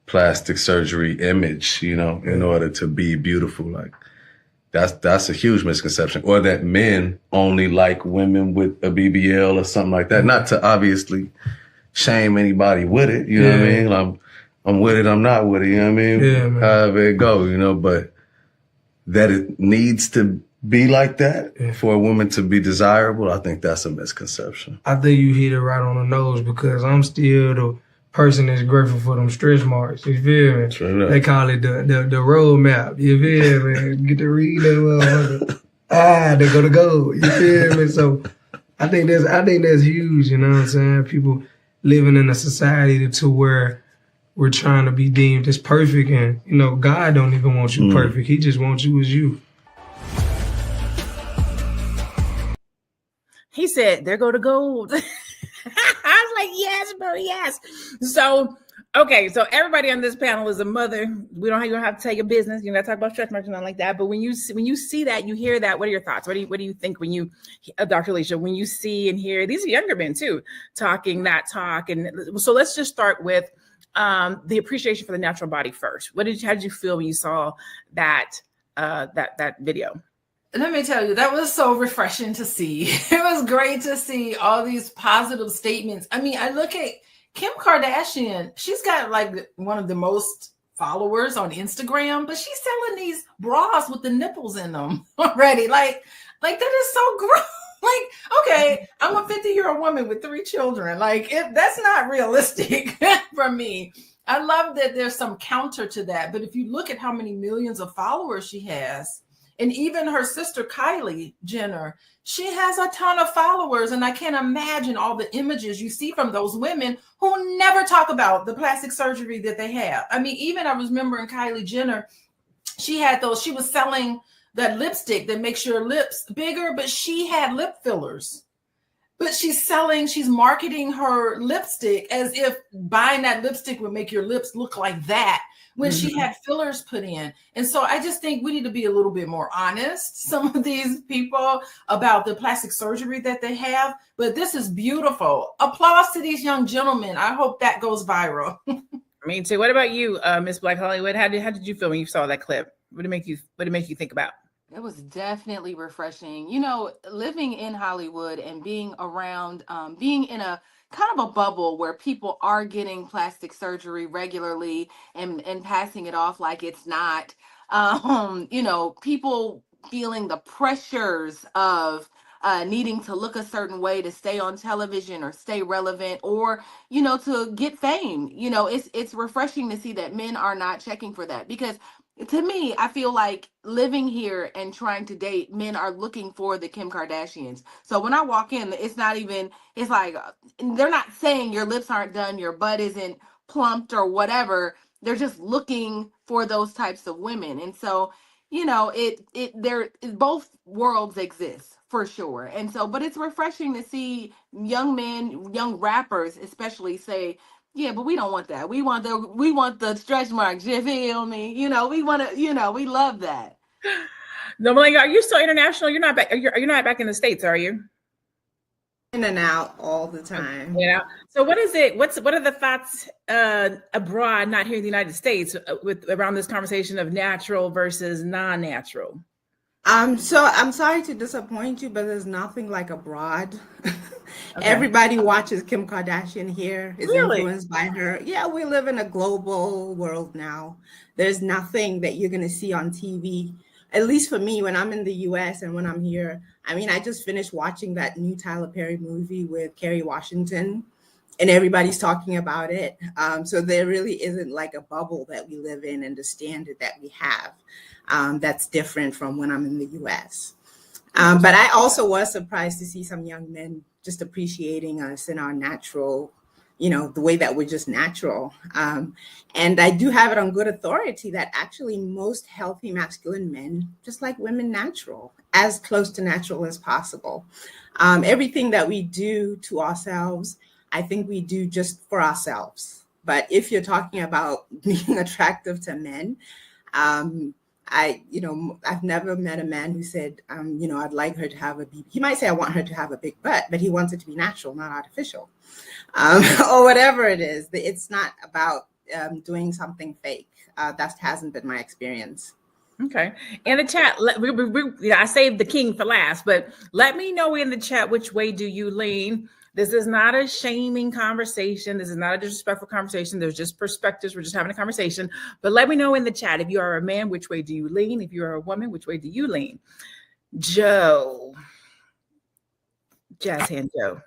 plastic surgery image, you know, in order to be beautiful. Like that's a huge misconception. Or that men only like women with a BBL or something like that. Not to obviously shame anybody with it, you know what I mean? Like, I'm with it, I'm not with it, you know what I mean? However it go, you know, but that it needs to be like that for a woman to be desirable, I think that's a misconception. I think you hit it right on the nose, because I'm still the person that's grateful for them stretch marks. You feel me? True. They call it the road map. You feel me? Get to read that motherfucker. They go to gold. You feel me? So I think that's huge. You know what I'm saying? People living in a society to where we're trying to be deemed as perfect, and you know, God don't even want you perfect. He just wants you as you. He said, there go to gold. I was like, yes, bro, yes. So, okay, so everybody on this panel is a mother. We don't have to tell your business. You're not talking about stretch marks and nothing like that. But when you see that, you hear that, what are your thoughts? What do you think when you, Dr. Alicia, when you see and hear, these are younger men too, talking that talk? And so let's just start with the appreciation for the natural body first. How did you feel when you saw that video? Let me tell you, that was so refreshing to see. It was great to see all these positive statements. I mean, I look at Kim Kardashian. She's got like one of the most followers on Instagram, but she's selling these bras with the nipples in them already. Like that is so gross. Like, okay, I'm a 50-year-old woman with 3 children. Like, that's not realistic for me. I love that there's some counter to that. But if you look at how many millions of followers she has, and even her sister, Kylie Jenner, she has a ton of followers. And I can't imagine all the images you see from those women who never talk about the plastic surgery that they have. I mean, even I was remembering Kylie Jenner, she was selling that lipstick that makes your lips bigger, but she had lip fillers. But she's marketing her lipstick as if buying that lipstick would make your lips look like that, when she had fillers put in. And so I just think we need to be a little bit more honest, some of these people, about the plastic surgery that they have. But this is beautiful. Applause to these young gentlemen. I hope that goes viral. Me too. What about you, Miss Black Hollywood? How did you feel when you saw that clip? What did it make you think about? It was definitely refreshing. You know, living in Hollywood and being around, being in a kind of a bubble where people are getting plastic surgery regularly and passing it off like it's not, you know, people feeling the pressures of needing to look a certain way to stay on television or stay relevant, or, you know, to get fame. You know, it's refreshing to see that men are not checking for that, because to me, I feel like living here and trying to date, men are looking for the Kim Kardashians. So when I walk in, it's like, they're not saying your lips aren't done, your butt isn't plumped or whatever. They're just looking for those types of women. And so, you know, both worlds exist for sure. And so, but it's refreshing to see young men, young rappers especially, say, yeah, but we don't want that. We want the stretch marks. You feel me? You know, we want to. You know, we love that. No, Malinga, are you still international? You're not back. You're not back in the States, are you? In and out all the time. Yeah. So what is it? What are the thoughts abroad, not here in the United States, around this conversation of natural versus non-natural? So I'm sorry to disappoint you, but there's nothing like abroad. Okay. Everybody watches Kim Kardashian here, is influenced by her. Yeah, we live in a global world now. There's nothing that you're going to see on TV at least for me, when I'm in the US and when I'm here, I mean, I just finished watching that new Tyler Perry movie with Kerry Washington, and everybody's talking about it. So there really isn't like a bubble that we live in and the standard that we have that's different from when I'm in the US. But I also was surprised to see some young men just appreciating us in our natural, the way that we're just natural. And I do have it on good authority that actually most healthy masculine men just like women natural, as close to natural as possible. Everything that we do to ourselves, I think we do just for ourselves. But if you're talking about being attractive to men, I've never met a man who said, I'd like her to have he might say, I want her to have a big butt, but he wants it to be natural, not artificial, or whatever it is. It's not about doing something fake. That hasn't been my experience. Okay. In the chat, I saved the king for last, but let me know in the chat, which way do you lean? This is not a shaming conversation. This is not a disrespectful conversation. There's just perspectives. We're just having a conversation. But let me know in the chat, if you are a man, which way do you lean? If you are a woman, which way do you lean? Joe. Jazz hand Joe.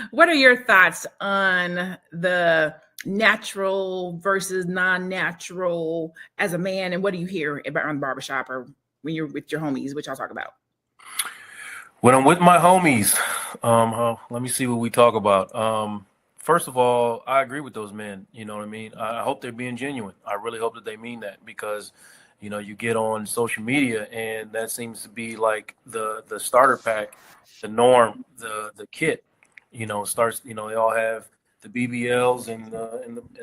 What are your thoughts on the natural versus non-natural as a man, and what do you hear about on the barbershop or when you're with your homies, which I'll talk about? When I'm with my homies, let me see what we talk about. First of all, I agree with those men. You know what I mean? I hope they're being genuine. I really hope that they mean that, because, you get on social media and that seems to be like the starter pack, the norm, the kit. Starts. They all have the BBLs and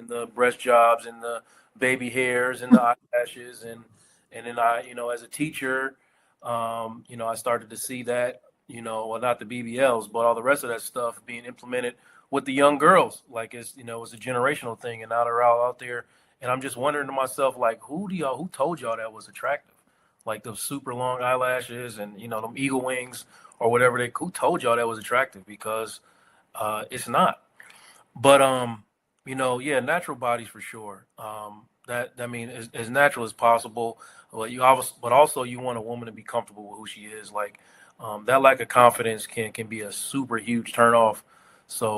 the breast jobs and the baby hairs and the eyelashes and then I, as a teacher, I started to see that, well, not the BBLs, but all the rest of that stuff being implemented with the young girls. Like it's a generational thing, and now they're all out there. And I'm just wondering to myself, like, who told y'all that was attractive? Like those super long eyelashes and, them eagle wings or whatever who told y'all that was attractive? Because it's not. But, yeah, natural bodies for sure. As natural as possible. But also you want a woman to be comfortable with who she is. Like that lack of confidence can be a super huge turnoff. So